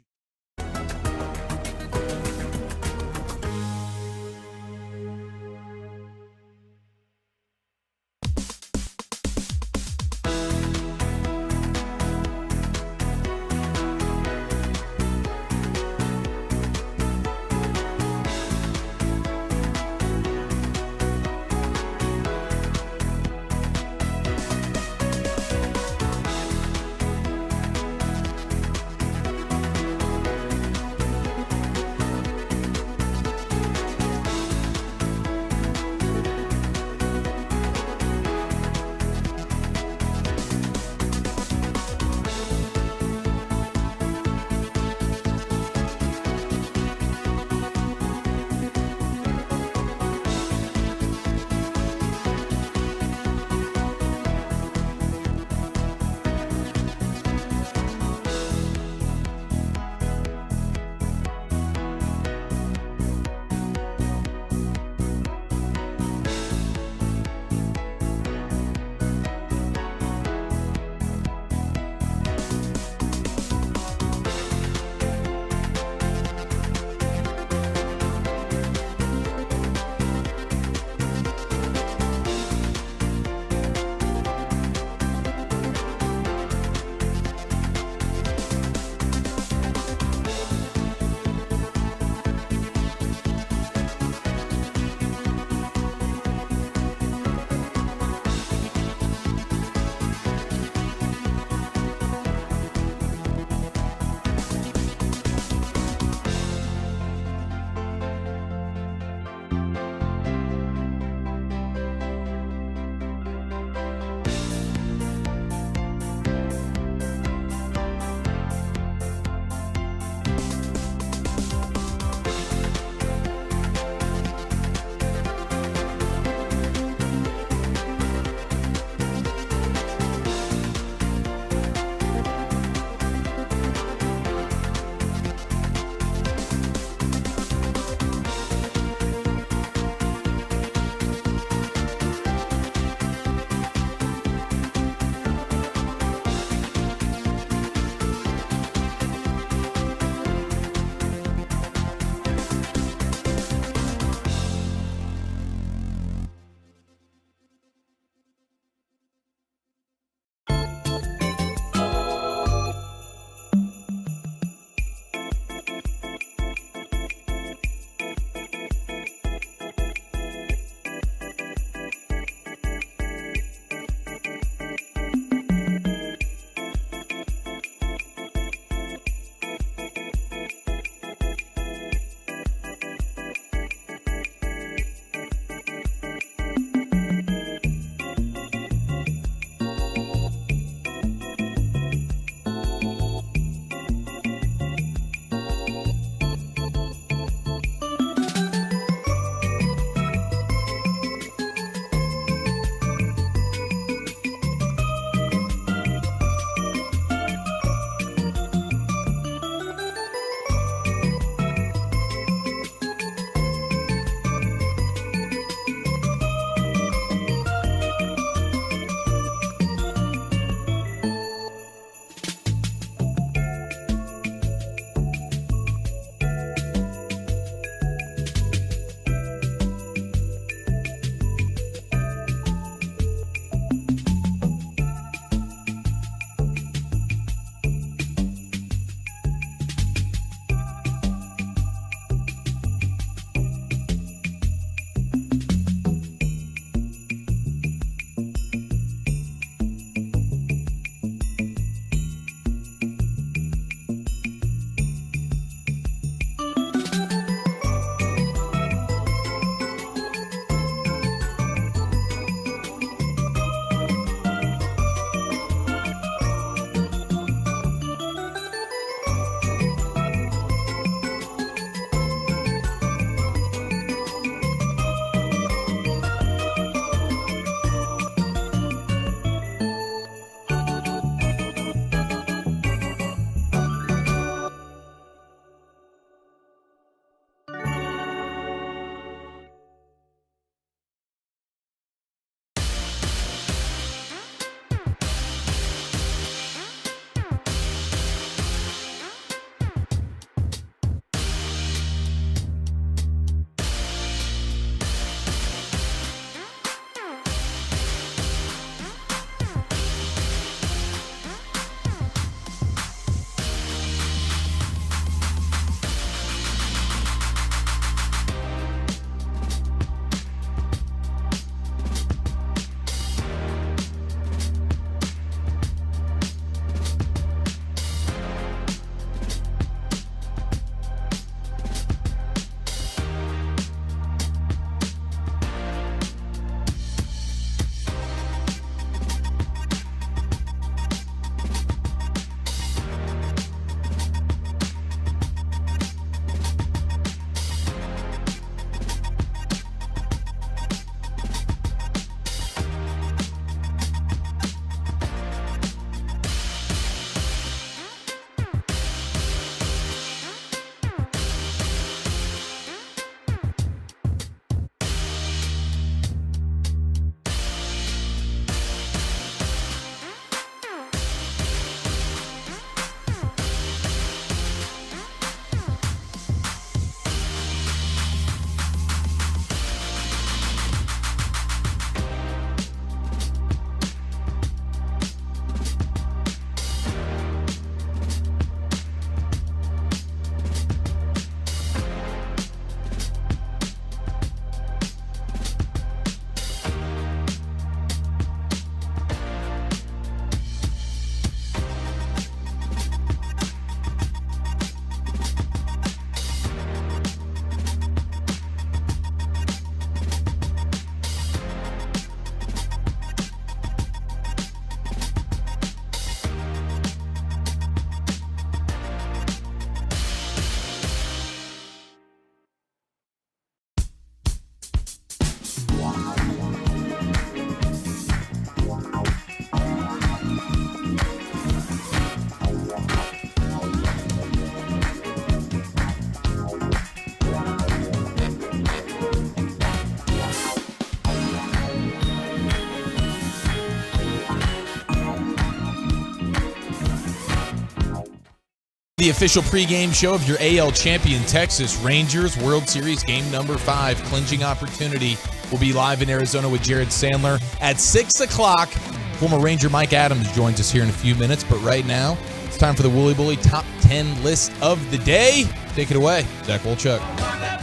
the official pregame show of your AL champion Texas Rangers World Series game number 5 clinching opportunity. Will be live in Arizona with Jared Sandler at 6 o'clock. Former Ranger Mike Adams joins us here in a few minutes, but right now it's time for the Wooly Bully Top 10 list of the day. Take it away, Zach Wolchuk.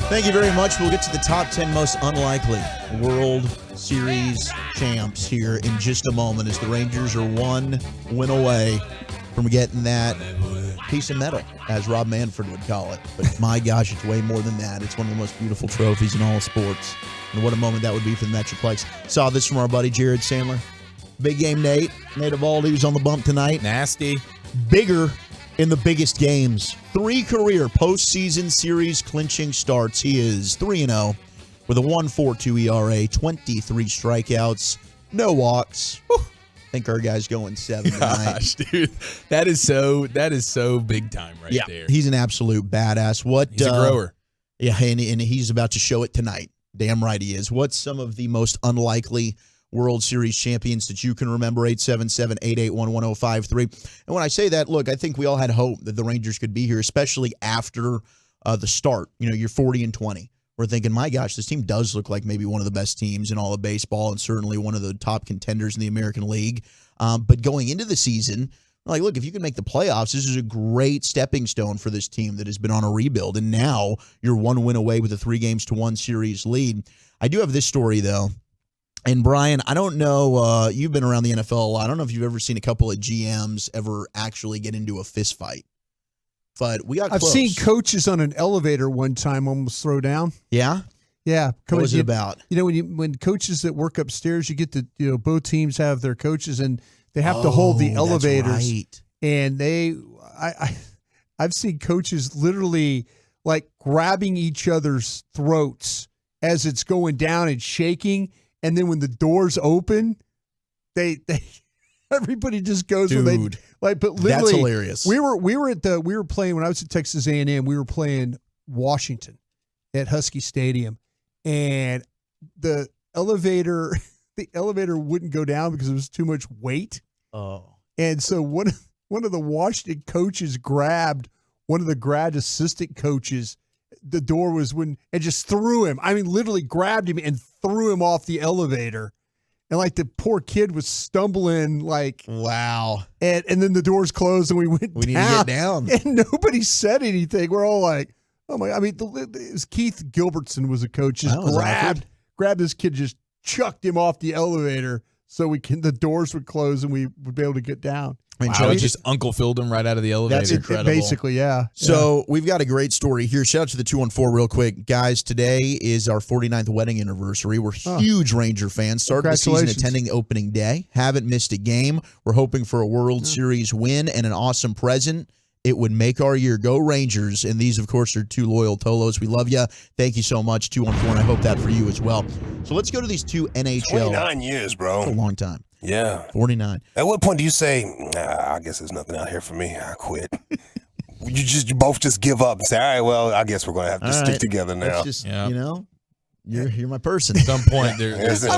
Thank you very much. We'll get to the top 10 most unlikely World Series champs here in just a moment as the Rangers are one win away from getting that piece of metal, as Rob Manfred would call it. But my gosh, it's way more than that. It's one of the most beautiful trophies in all of sports. And what a moment that would be for the Metroplex. Saw this from our buddy Jared Sandler. Big game Nate. Nate Evaldi was on the bump tonight. Nasty. Bigger in the biggest games. 3 career postseason series clinching starts. He is 3-0 with a 1.42 ERA, 23 strikeouts, no walks. Whew. I think our guy's going 7 tonight. Gosh, dude, that is so big time right there. He's an absolute badass. He's a grower. Yeah, and he's about to show it tonight. Damn right he is. What's some of the most unlikely World Series champions that you can remember? 877-881-1053. And when I say that, look, I think we all had hope that the Rangers could be here, especially after the start. You know, you're 40-20. We're thinking, my gosh, this team does look like maybe one of the best teams in all of baseball and certainly one of the top contenders in the American League. But going into the season, like, look, if you can make the playoffs, this is a great stepping stone for this team that has been on a rebuild. And now you're 1 win away with a 3-1 series lead. I do have this story, though. And, Brian, I don't know, you've been around the NFL a lot. I don't know if you've ever seen a couple of GMs ever actually get into a fist fight. But we got close. I've seen coaches on an elevator one time almost throw down. Yeah? Yeah. What was it about? You know, when coches that work upstairs, you get to, both teams have their coaches, and they have to hold the elevators. That's right. And I've seen coaches literally like grabbing each other's throats as it's going down and shaking. And then when the doors open, they everybody just goes. Dude, but literally, that's hilarious. We were playing when I was at Texas A&M. We were playing Washington at Husky Stadium, and the elevator wouldn't go down because it was too much weight. Oh, and so one of the Washington coaches grabbed one of the grad assistant coaches. The door was and just threw him. I mean, literally grabbed him and threw him off the elevator. And like the poor kid was stumbling, like, wow. And then the doors closed and we went down. We need to get down. And nobody said anything. We're all like, oh my, I mean, it was Keith Gilbertson was a coach. Just grabbed this kid, just chucked him off the elevator so the doors would close and we would be able to get down. Wow, just Uncle Phil'd him right out of the elevator. That's incredible. Basically, yeah. So we've got a great story here. Shout out to the 214 real quick. Guys, today is our 49th wedding anniversary. We're huge Ranger fans. Started the season attending opening day. Haven't missed a game. We're hoping for a World Series win and an awesome present. It would make our year. Go Rangers. And these, of course, are 2 loyal Tolos. We love you. Thank you so much, 214. I hope that for you as well. So let's go to these 2 NHL. 29 years, bro. That's a long time. Yeah. 49. At what point do you say, I guess there's nothing out here for me. I quit. you both just give up and say, all right, well, I guess we're going to have to stick together now. Just, you're my person. At some point, there's a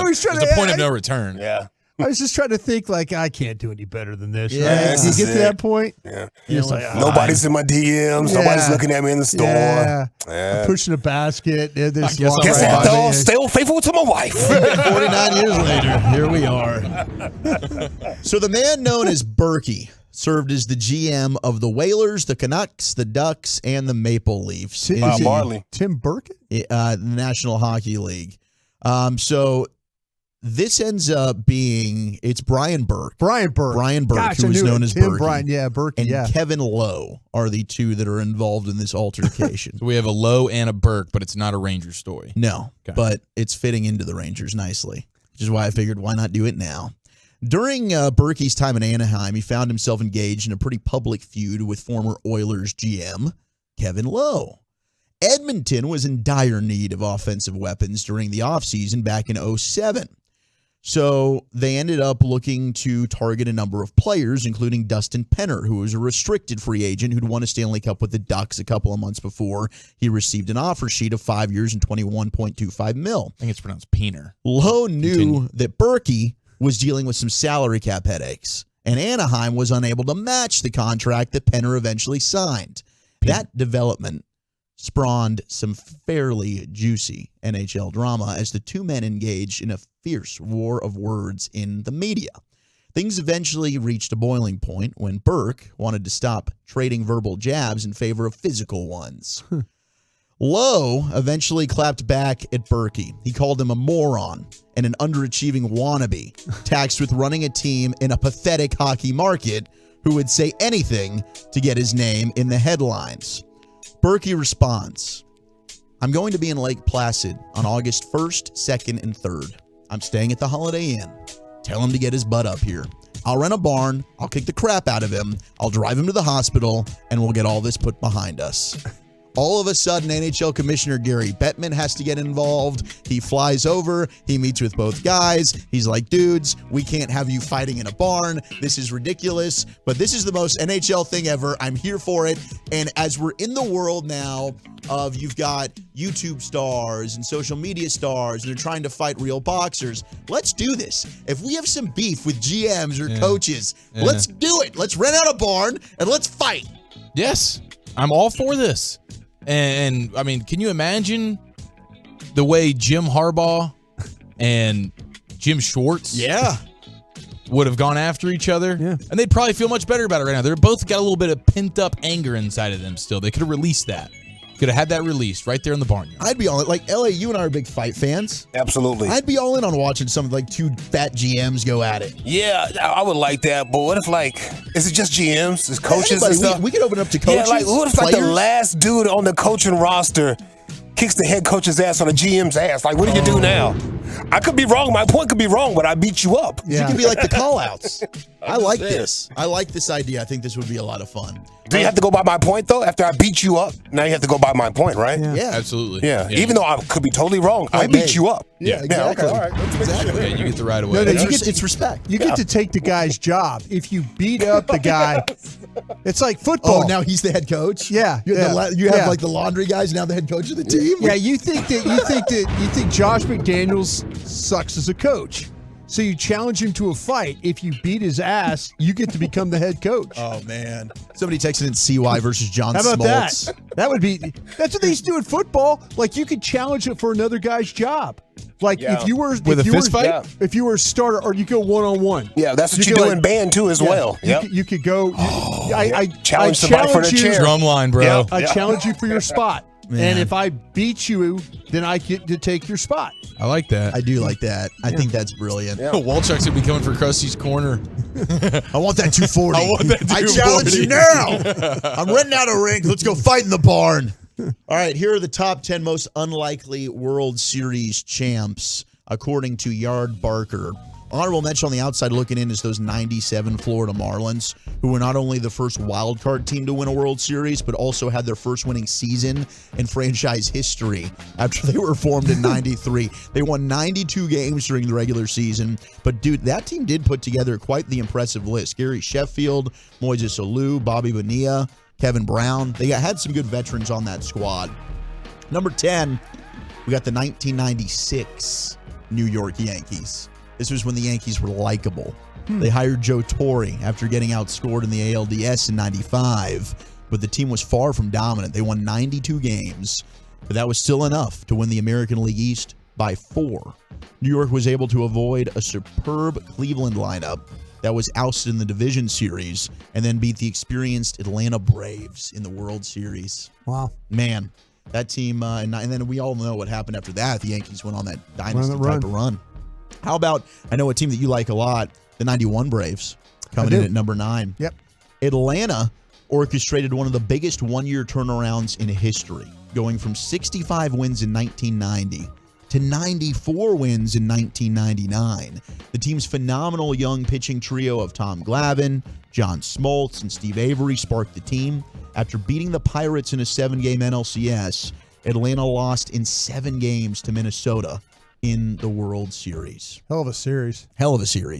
point of no return. Yeah. I was just trying to think, like, I can't do any better than this. Yeah, right? You get to that point? Yeah. Nobody's in my DMs. Nobody's looking at me in the store. Yeah. I'm pushing a basket. Guess I'm still faithful to my wife. 49 years later, here we are. So the man known as Berkey served as the GM of the Whalers, the Canucks, the Ducks, and the Maple Leafs. Marley. Tim Burkett? The National Hockey League. So this ends up being, it's Brian Burke. Brian Burke, who is known as Tim Berkey. Burke, and Kevin Lowe are the 2 that are involved in this altercation. So we have a Lowe and a Burke, but it's not a Ranger story. No, but it's fitting into the Rangers nicely, which is why I figured why not do it now. During Berkey's time in Anaheim, he found himself engaged in a pretty public feud with former Oilers GM Kevin Lowe. Edmonton was in dire need of offensive weapons during the offseason back in 2007. So they ended up looking to target a number of players, including Dustin Penner, who was a restricted free agent who'd won a Stanley Cup with the Ducks a couple of months before he received an offer sheet of 5 years and $21.25 million. I think it's pronounced Peener. Lowe knew that Berkey was dealing with some salary cap headaches, and Anaheim was unable to match the contract that Penner eventually signed. That development spawned some fairly juicy NHL drama as the two men engaged in a fierce war of words in the media. Things eventually reached a boiling point when Burke wanted to stop trading verbal jabs in favor of physical ones. Lowe eventually clapped back at Berkey. He called him a moron and an underachieving wannabe, taxed with running a team in a pathetic hockey market who would say anything to get his name in the headlines. Berkey responds, I'm going to be in Lake Placid on August 1st, 2nd, and 3rd. I'm staying at the Holiday Inn. Tell him to get his butt up here. I'll rent a barn. I'll kick the crap out of him. I'll drive him to the hospital, and we'll get all this put behind us. All of a sudden, NHL Commissioner Gary Bettman has to get involved. He flies over. He meets with both guys. He's like, dudes, we can't have you fighting in a barn. This is ridiculous. But this is the most NHL thing ever. I'm here for it. And as we're in the world now of you've got YouTube stars and social media stars, and they're trying to fight real boxers, let's do this. If we have some beef with GMs or coaches, let's do it. Let's rent out a barn and let's fight. Yes, I'm all for this. And I mean, can you imagine the way Jim Harbaugh and Jim Schwartz would have gone after each other? Yeah. And they'd probably feel much better about it right now. They're both got a little bit of pent up anger inside of them still. They could have released that. Could have had that released right there in the barnyard. I'd be all in. Like, LA, you and I are big fight fans. Absolutely. I'd be all in on watching some, like, two fat GMs go at it. Yeah, I would like that. But what if, like, is it just GMs? Is coaches and stuff? We could open up to coaches. Yeah, like, what if, like, the last dude on the coaching roster kicks the head coach's ass on the GM's ass? Like, what do you do now? I could be wrong. My point could be wrong, but I beat you up. Yeah. You could be like the call-outs. I like this. I like this idea. I think this would be a lot of fun. Do you have to go by my point, though? After I beat you up, now you have to go by my point, right? Yeah. Absolutely. Yeah. Even though I could be totally wrong, I beat you up. Yeah, exactly. Okay, all right. Exactly. Yeah, you get the right away. No, it's respect. You get to take the guy's job. If you beat up the guy, it's like football. Oh, now he's the head coach? Yeah. You have like the laundry guys, now the head coach of the team? Yeah, you think Josh McDaniels sucks as a coach. So you challenge him to a fight. If you beat his ass, you get to become the head coach. Oh, man. Somebody texted in CY versus John How about Smoltz. that? That's what they used to do in football. Like, you could challenge it for another guy's job. Like, if you were with a fist fight? If you were a starter, or you go one-on-one. Yeah, that's what you do in band, too, as well. You could go. I challenge somebody for the chair. Drumline, bro. I challenge you for your spot. Man. And if I beat you, then I get to take your spot. I like that. I do like that. I think that's brilliant. Yeah. Walchuk's going to be coming for Krusty's corner. I want that 240. I want that 240. I challenge you now. I'm renting out a ring. Let's go fight in the barn. All right, here are the top 10 most unlikely World Series champs, according to Yard Barker. Honorable mention on the outside looking in is those 97 Florida Marlins, who were not only the first wild card team to win a World Series, but also had their first winning season in franchise history after they were formed in 93. They won 92 games during the regular season. But, dude, that team did put together quite the impressive list. Gary Sheffield, Moises Alou, Bobby Bonilla, Kevin Brown. They had some good veterans on that squad. Number 10, we got the 1996 New York Yankees. This was when the Yankees were likable. They hired Joe Torre after getting outscored in the ALDS in 95, but the team was far from dominant. They won 92 games, but that was still enough to win the American League East by 4. New York was able to avoid a superb Cleveland lineup that was ousted in the division series and then beat the experienced Atlanta Braves in the World Series. Wow. Man, that team, and then we all know what happened after that. The Yankees went on that dynasty type of run. How about, I know a team that you like a lot, the 91 Braves, coming in at number 9. Yep. Atlanta orchestrated one of the biggest one-year turnarounds in history, going from 65 wins in 1990 to 94 wins in 1999. The team's phenomenal young pitching trio of Tom Glavine, John Smoltz, and Steve Avery sparked the team. After beating the Pirates in a 7-game NLCS, Atlanta lost in 7 games to Minnesota in the World Series. Hell of a series.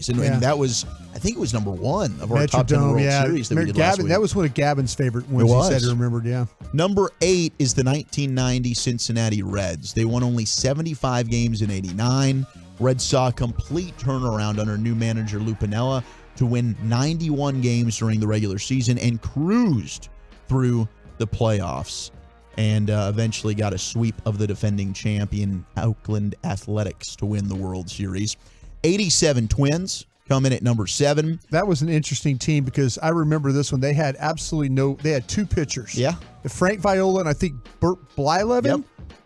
And that was, I think it was number 1 of our top 10 World Series that we did last week. That was one of Gavin's favorite ones he said he remembered, yeah. Number 8 is the 1990 Cincinnati Reds. They won only 75 games in 89. Reds saw a complete turnaround under new manager Lou Piniella. to win 91 games during the regular season and cruised through the playoffs and eventually got a sweep of the defending champion Oakland Athletics to win the World Series. 87 Twins come in at number 7. That was an interesting team because I remember this one. They had they had 2 pitchers. Yeah. Frank Viola and I think Bert Blyleven. Yep.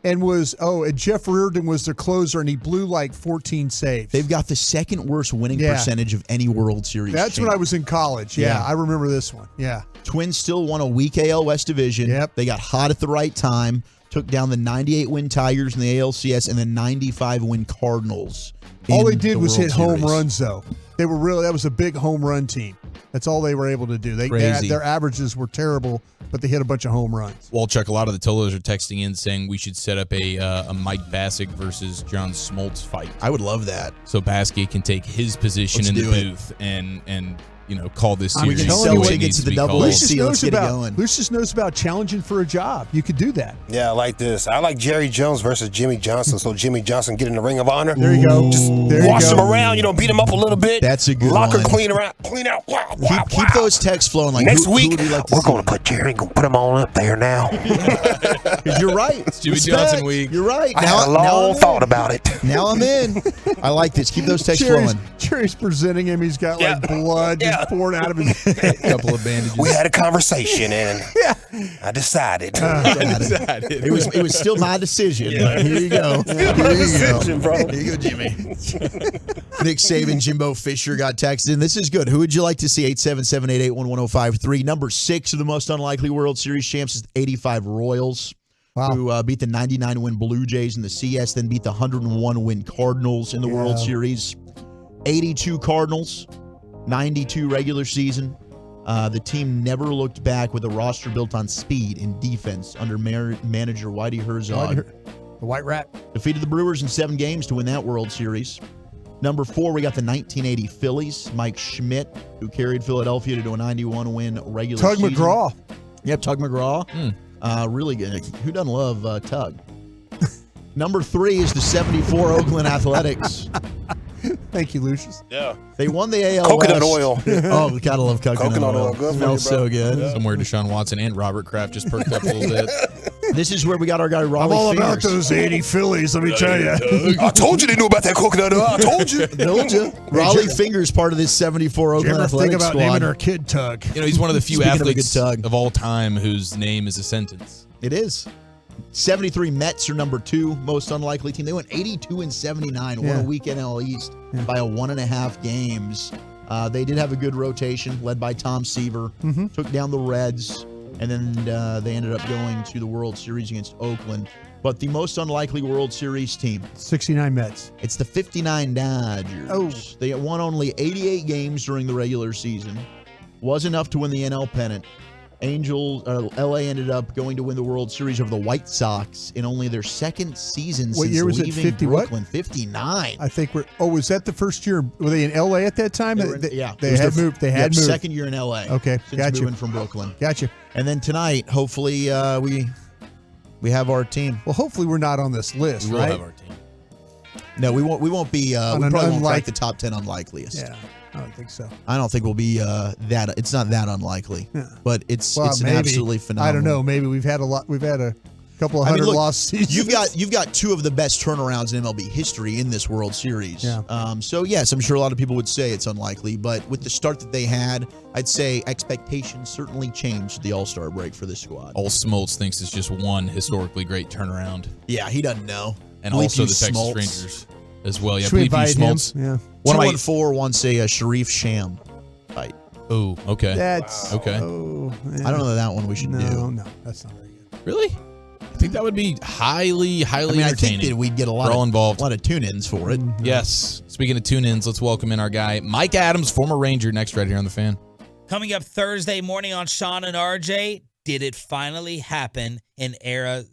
And Jeff Reardon was their closer, and he blew like 14 saves. They've got the second worst winning percentage of any World Series. That's when I was in college. Yeah, I remember this one. Yeah. Twins still won a weak AL West division. Yep. They got hot at the right time, took down the 98-win Tigers in the ALCS and the 95-win Cardinals. All they did was hit home runs, though. They were that was a big home run team. That's all they were able to do. Their averages were terrible, but they hit a bunch of home runs. Well, Chuck, a lot of the Tolos are texting in saying we should set up a Mike Bassick versus John Smoltz fight. I would love that. So Bassick can take his position in the booth and call this series. We can sell tickets to the double AC. Let's get it going. Lucius knows about challenging for a job. You could do that. Yeah, I like this. I like Jerry Jones versus Jimmy Johnson, so Jimmy Johnson get in the Ring of Honor. There you go. Just wash him around, beat him up a little bit. That's a good Locker one. clean out. Keep those texts flowing. Like next who week, would we like to we're see? going to put Jerry and put him on up there now. You're right. It's Jimmy Johnson week. You're right. I had a long thought about it. Now I'm in. I like this. Keep those texts flowing. Jerry's presenting him. He's got blood just pouring out of his a couple of bandages. We had a conversation and I decided. It was still my decision. Here you go. Here you go, Jimmy. Nick Saban, Jimbo Fisher got texted in. This is good. Who would you like to see? 877-881-1053. Number 6 of the most unlikely World Series champs is 85 Royals. Wow. Who beat the 99-win Blue Jays in the CS, then beat the 101-win Cardinals in the World Series. 82 Cardinals, 92 regular season. The team never looked back with a roster built on speed and defense under manager Whitey Herzog. The White Rat. Defeated the Brewers in 7 games to win that World Series. Number 4, we got the 1980 Phillies. Mike Schmidt, who carried Philadelphia to a 91-win regular season. Tug McGraw. Yep, Tug McGraw. Really good. Who doesn't love Tug? Number 3 is the 74 Oakland Athletics. Thank you, Lucius. Yeah. They won the AL Coconut West. oil. Oh, we gotta love coconut oil. Good Smells for you, bro. so good. Yeah. Somewhere Deshaun Watson and Robert Kraft just perked up a little bit. This is where we got our guy Raleigh I'm all Fingers. about those 80 Phillies, let me tell you. I told you they knew about that coconut oil. I told you. Told you. Raleigh Fingers, part of this 74 Did you Oakland ever think Athletics about squad. naming our kid Tug? He's one of the few Speaking of a good athletes Tug. of all time whose name is a sentence. It is. 73 Mets are number 2 most unlikely team. They went 82-79, won a week NL East by a 1.5 games. They did have a good rotation led by Tom Seaver. Took down the Reds, and then they ended up going to the World Series against Oakland. But the most unlikely World Series team, 69 Mets. it's the 59 Dodgers. Oh. They won only 88 games during the regular season. Was enough to win the NL pennant. LA ended up going to win the World Series over the White Sox in only their second season What since year was it? leaving 50 what? Brooklyn. 59. I think was that the first year? Were they in LA at that time? They were in- They It was had their- moved. They had moved. second year in LA. Okay, since got you. moving from Brooklyn. Gotcha. And then tonight, hopefully, we have our team. Well, hopefully we're not on this list, We will right? have our team. No, we won't. We won't be. We On an probably won't crack unlike- the top 10 unlikeliest. Yeah, I don't think so. I don't think we'll be that. It's not that unlikely. Yeah. But it's Well, it's an maybe. absolutely phenomenal. I don't know. Maybe we've had a lot. We've had a couple of I mean, hundred look, lost seasons. You've got 2 of the best turnarounds in MLB history in this World Series. Yeah. So yes, I'm sure a lot of people would say it's unlikely, but with the start that they had, I'd say expectations certainly changed the All-Star break for this squad. All Smoltz thinks it's just one historically great turnaround. Yeah, he doesn't know. And Bleep also you, the Texas Smoltz. Rangers as well. Yeah, Should we Bleep you, invite him? Smoltz. Yeah. One of my 214 wants a Sharif Sham fight. Oh, okay. That's okay. Oh, I don't know that one we should do. No, that's not very good. Really? I think that would be highly I entertaining. I think that we'd get a lot We're all of involved. a lot of tune-ins for it. Yes. Speaking of tune-ins, let's welcome in our guy Mike Adams, former Ranger, next right here on The Fan. Coming up Thursday morning on Sean and RJ, did it finally happen in Arizona?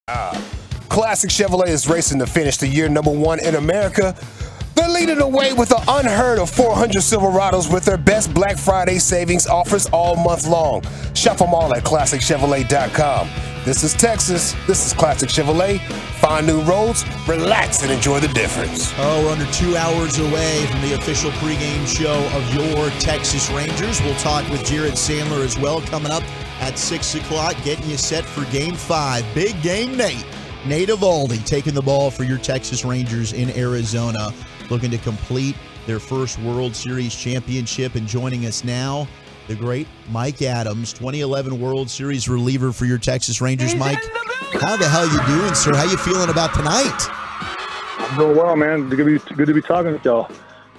Classic Chevrolet is racing to finish the year #1 in America. They're leading the way with an unheard of 400 Silverados with their best Black Friday savings offers all month long. Shop them all at ClassicChevrolet.com. This is Texas. This is Classic Chevrolet. Find new roads, relax, and enjoy the difference. Oh, we're under 2 hours away from the official pregame show of your Texas Rangers. We'll talk with Jared Sandler as well coming up at 6 o'clock, getting you set for Game 5. Big game, Nate. Nate Eovaldi taking the ball for your Texas Rangers in Arizona, looking to complete their first World Series championship. And joining us now, the great Mike Adams, 2011 World Series reliever for your Texas Rangers. Mike, how the hell you doing, sir? How you feeling about tonight? I'm doing well, man. Good to be talking with y'all.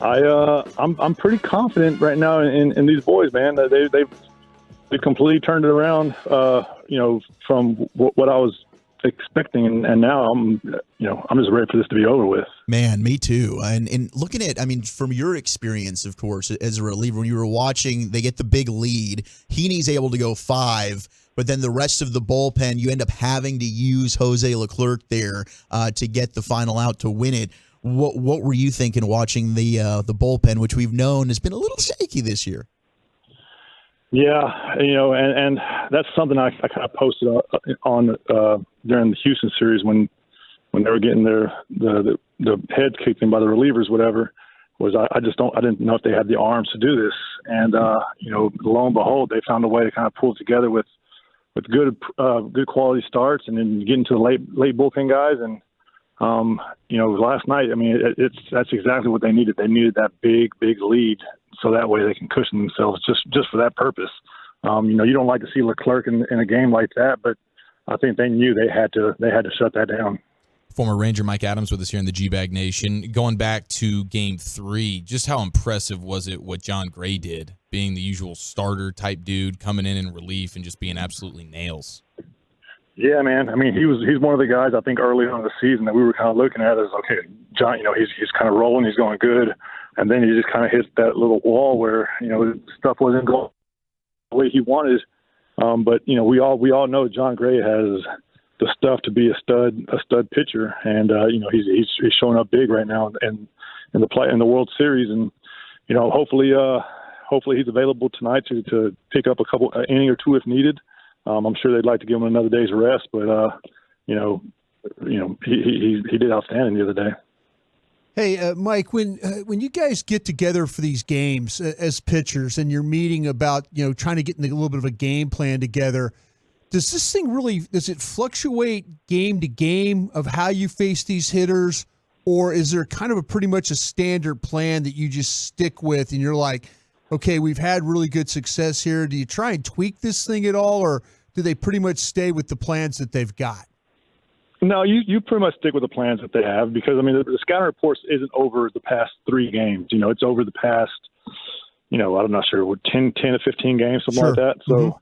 I'm pretty confident right now in these boys, man. They've completely turned it around. From what I was expecting, and now I'm just ready for this to be over with. Man, me too. And looking at, from your experience, of course, as a reliever, when you were watching, they get the big lead. Heaney's able to go 5, but then the rest of the bullpen, you end up having to use Jose Leclerc there to get the final out to win it. What were you thinking watching the bullpen, which we've known has been a little shaky this year? Yeah, and that's something I kind of posted on during the Houston series when they were getting the head kicked in by the relievers, whatever. I didn't know if they had the arms to do this, and lo and behold, they found a way to kind of pull it together with good quality starts, and then get into the late bullpen guys, and last night, that's exactly what they needed. They needed that big lead, so that way they can cushion themselves just for that purpose. You don't like to see Leclerc in a game like that, but I think they knew they had to shut that down. Former Ranger Mike Adams with us here in the G-Bag Nation. Going back to Game 3, just how impressive was it what John Gray did, being the usual starter-type dude, coming in relief and just being absolutely nails? Yeah, man. He's one of the guys I think early on in the season that we were kind of looking at as, okay, John, he's kind of rolling, he's going good, and then he just kind of hits that little wall where, stuff wasn't going the way he wanted. But we all know John Gray has the stuff to be a stud pitcher, and he's showing up big right now in the World Series, and hopefully he's available tonight to pick up a couple inning or two if needed. I'm sure they'd like to give him another day's rest, but he did outstanding the other day. Hey, Mike, when you guys get together for these games as pitchers and you're meeting about trying to get a little bit of a game plan together, does this thing does it fluctuate game to game of how you face these hitters, or is there kind of pretty much a standard plan that you just stick with and you're like, okay, we've had really good success here. Do you try and tweak this thing at all, or do they pretty much stay with the plans that they've got? No, you pretty much stick with the plans that they have, because the scouting reports isn't over the past 3 games. It's over the past, I'm not sure, 10 to 15 games, something like that. So,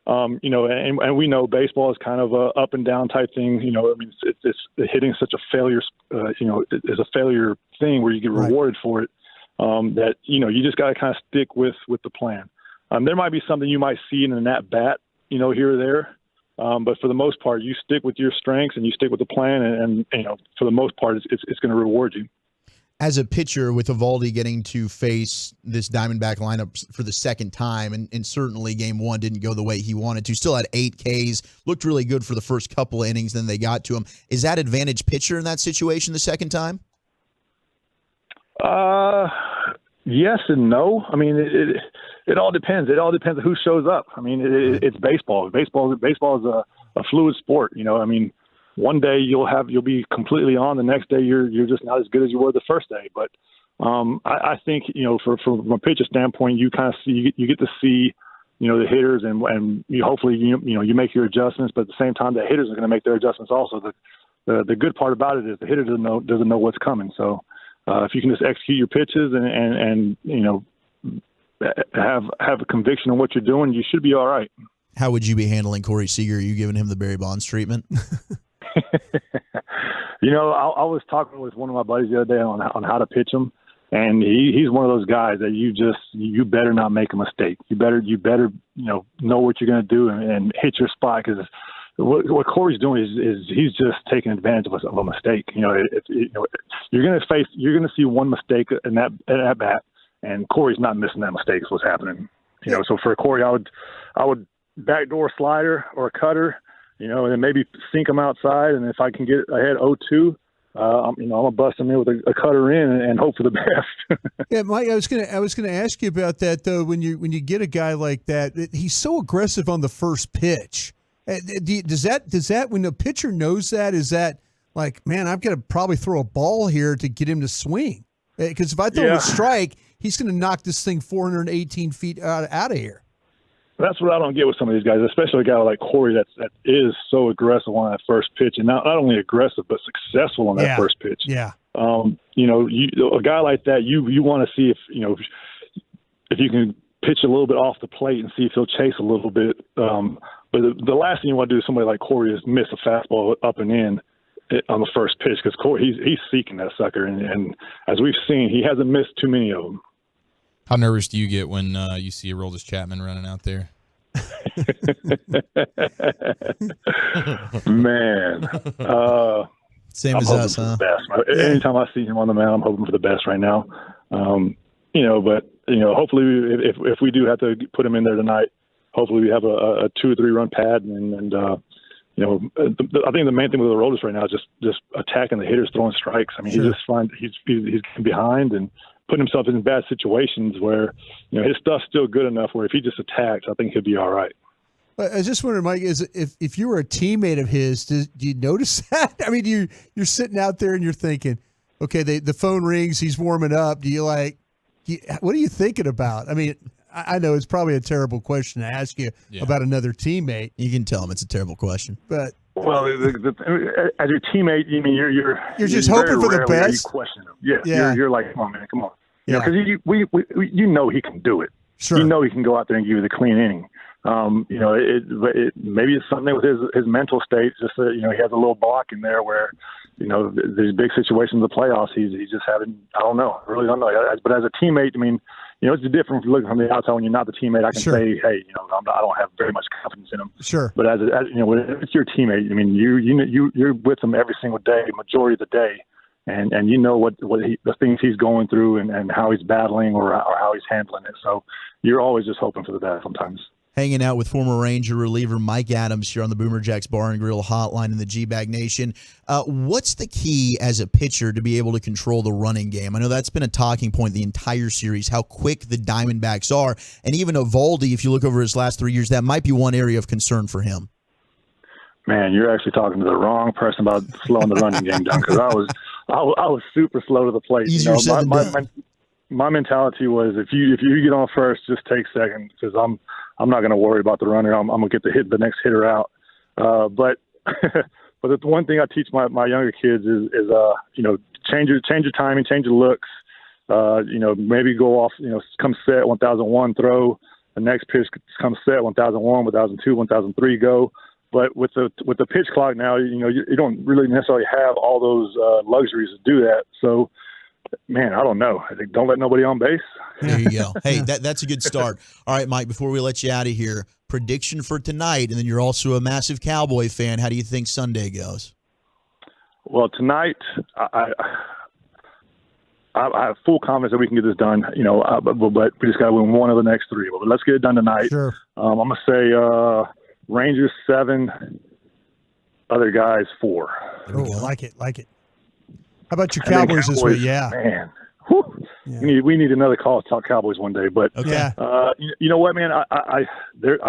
and we know baseball is kind of a up and down type thing. It's hitting such a failure, is a failure thing where you get rewarded for it. That you just got to kind of stick with the plan. There might be something you might see in an at bat, here or there, but for the most part, you stick with your strengths and you stick with the plan, and for the most part, it's going to reward you. As a pitcher, with Eovaldi getting to face this Diamondback lineup for the second time, and certainly Game 1 didn't go the way he wanted to, still had 8 Ks, looked really good for the first couple of innings, then they got to him. Is that advantage pitcher in that situation the second time? Yes and no. It all depends. It all depends on who shows up. It's baseball. Baseball is a fluid sport. One day you'll be completely on. The next day you're just not as good as you were the first day. But I think from a pitcher standpoint, you kind of see you get to see the hitters, and you hopefully you make your adjustments. But at the same time, the hitters are going to make their adjustments also. The good part about it is the hitter doesn't know what's coming. So. If you can just execute your pitches and have a conviction on what you're doing, you should be all right. How would you be handling Corey Seager? Are you giving him the Barry Bonds treatment? I was talking with one of my buddies the other day on how to pitch him, and he's one of those guys that you better not make a mistake. You better know what you're going to do and hit your spot, because what Corey's doing is he's just taking advantage of a mistake. You're going to see one mistake in that at bat, and Corey's not missing that mistake. Is what's happening. So for Corey, I would backdoor slider or a cutter, and then maybe sink him outside, and if I can get ahead 0-2. I'm gonna bust him in with a cutter in and hope for the best. Yeah, Mike, I was gonna ask you about that though. When you get a guy like that, he's so aggressive on the first pitch. Does that when the pitcher knows that, is that like, man, I've got to probably throw a ball here to get him to swing? Because if I throw him a strike, he's going to knock this thing 418 feet out of here. That's what I don't get with some of these guys, especially a guy like Corey that is so aggressive on that first pitch, and not only aggressive but successful on that first pitch. Yeah. A guy like that, you want to see if you can pitch a little bit off the plate and see if he'll chase a little bit. But the last thing you want to do to somebody like Corey is miss a fastball up and in on the first pitch, because Corey he's seeking that sucker, and as we've seen, he hasn't missed too many of them. How nervous do you get when you see Aroldis Chapman running out there? Man. Same I'm as hoping us, for huh? the best. Anytime I see him on the mound, I'm hoping for the best right now. But hopefully if we do have to put him in there tonight, hopefully we have a 2 or 3 run pad, and I think the main thing with Aroldis right now is just attacking the hitters, throwing strikes. I mean, he's getting behind and putting himself in bad situations where his stuff's still good enough where if he just attacks, I think he'll be all right. I was just wondering, Mike, is if you were a teammate of his, do you notice that? I mean, you're sitting out there and you're thinking, okay, the phone rings, he's warming up. What are you thinking about? I mean, I know it's probably a terrible question to ask you about another teammate. You can tell him it's a terrible question. But well, as your teammate, you mean you're just hoping for the best. You question him. You're like, come on, man, come on. Because we he can do it. Sure. He can go out there and give you the clean inning. Maybe it's something with his mental state. Just that, he has a little block in there where these big situations in the playoffs, he's just having. I don't know. I really don't know. But as a teammate, I mean, it's different from looking from the outside when you're not the teammate. I can say, hey, I don't have very much confidence in him. Sure. But as when it's your teammate, I mean, you're with him every single day, majority of the day. And what the things he's going through and how he's battling or how he's handling it. So you're always just hoping for the best sometimes. Hanging out with former Ranger reliever Mike Adams here on the Boomer Jacks Bar and Grill Hotline in the G-Bag Nation. What's the key as a pitcher to be able to control the running game? I know that's been a talking point the entire series, how quick the Diamondbacks are. And even Eovaldi, if you look over his last 3 years, that might be one area of concern for him. Man, you're actually talking to the wrong person about slowing the running game down, because I was super slow to the plate. My mentality was if you get on first, just take second, because I'm not going to worry about the runner. I'm going to get the next hitter out. But the one thing I teach my younger kids is change your timing, change your looks. Maybe go off. Come set 1001, throw. The next pitch come set 1001, 1002, 1003, go. But with the pitch clock now, you don't really necessarily have all those luxuries to do that. So, man, I don't know. I think don't let nobody on base. There you go. Hey, that's a good start. All right, Mike, before we let you out of here, prediction for tonight, and then you're also a massive Cowboy fan. How do you think Sunday goes? Well, tonight, I have full confidence that we can get this done, but we just got to win one of the next 3. But let's get it done tonight. Sure. I'm going to say Rangers 7, other guys 4. Oh, like it. How about your Cowboys this week? Yeah. Man. We need another call to talk Cowboys one day. But you know what, man? I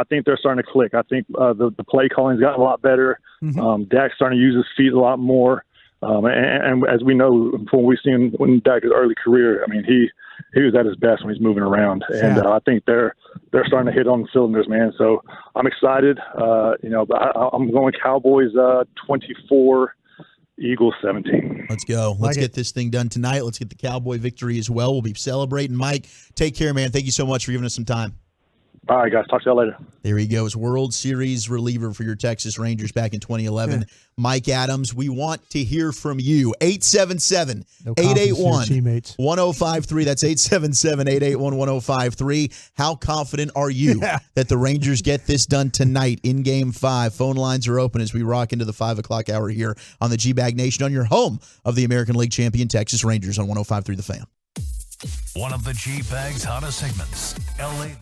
think they're starting to click. I think the play calling's gotten a lot better. Mm-hmm. Dak's starting to use his feet a lot more. And as we know from what we've seen in Dak's early career, I mean, he was at his best when he's moving around. And I think they're starting to hit on the cylinders, man. So I'm excited. But I'm going Cowboys 24, Eagles 17. Let's go. Let's get this thing done tonight. Let's get the Cowboy victory as well. We'll be celebrating. Mike, take care, man. Thank you so much for giving us some time. All right, guys. Talk to y'all later. There he goes, World Series reliever for your Texas Rangers back in 2011. Mike Adams, we want to hear from you. 877-881-1053. That's 877-881-1053. How confident are you that the Rangers get this done tonight in Game 5? Phone lines are open as we rock into the 5 o'clock hour here on the G-Bag Nation on your home of the American League champion Texas Rangers on 105.3 The Fan. One of the G-Bag's hottest segments, L.A.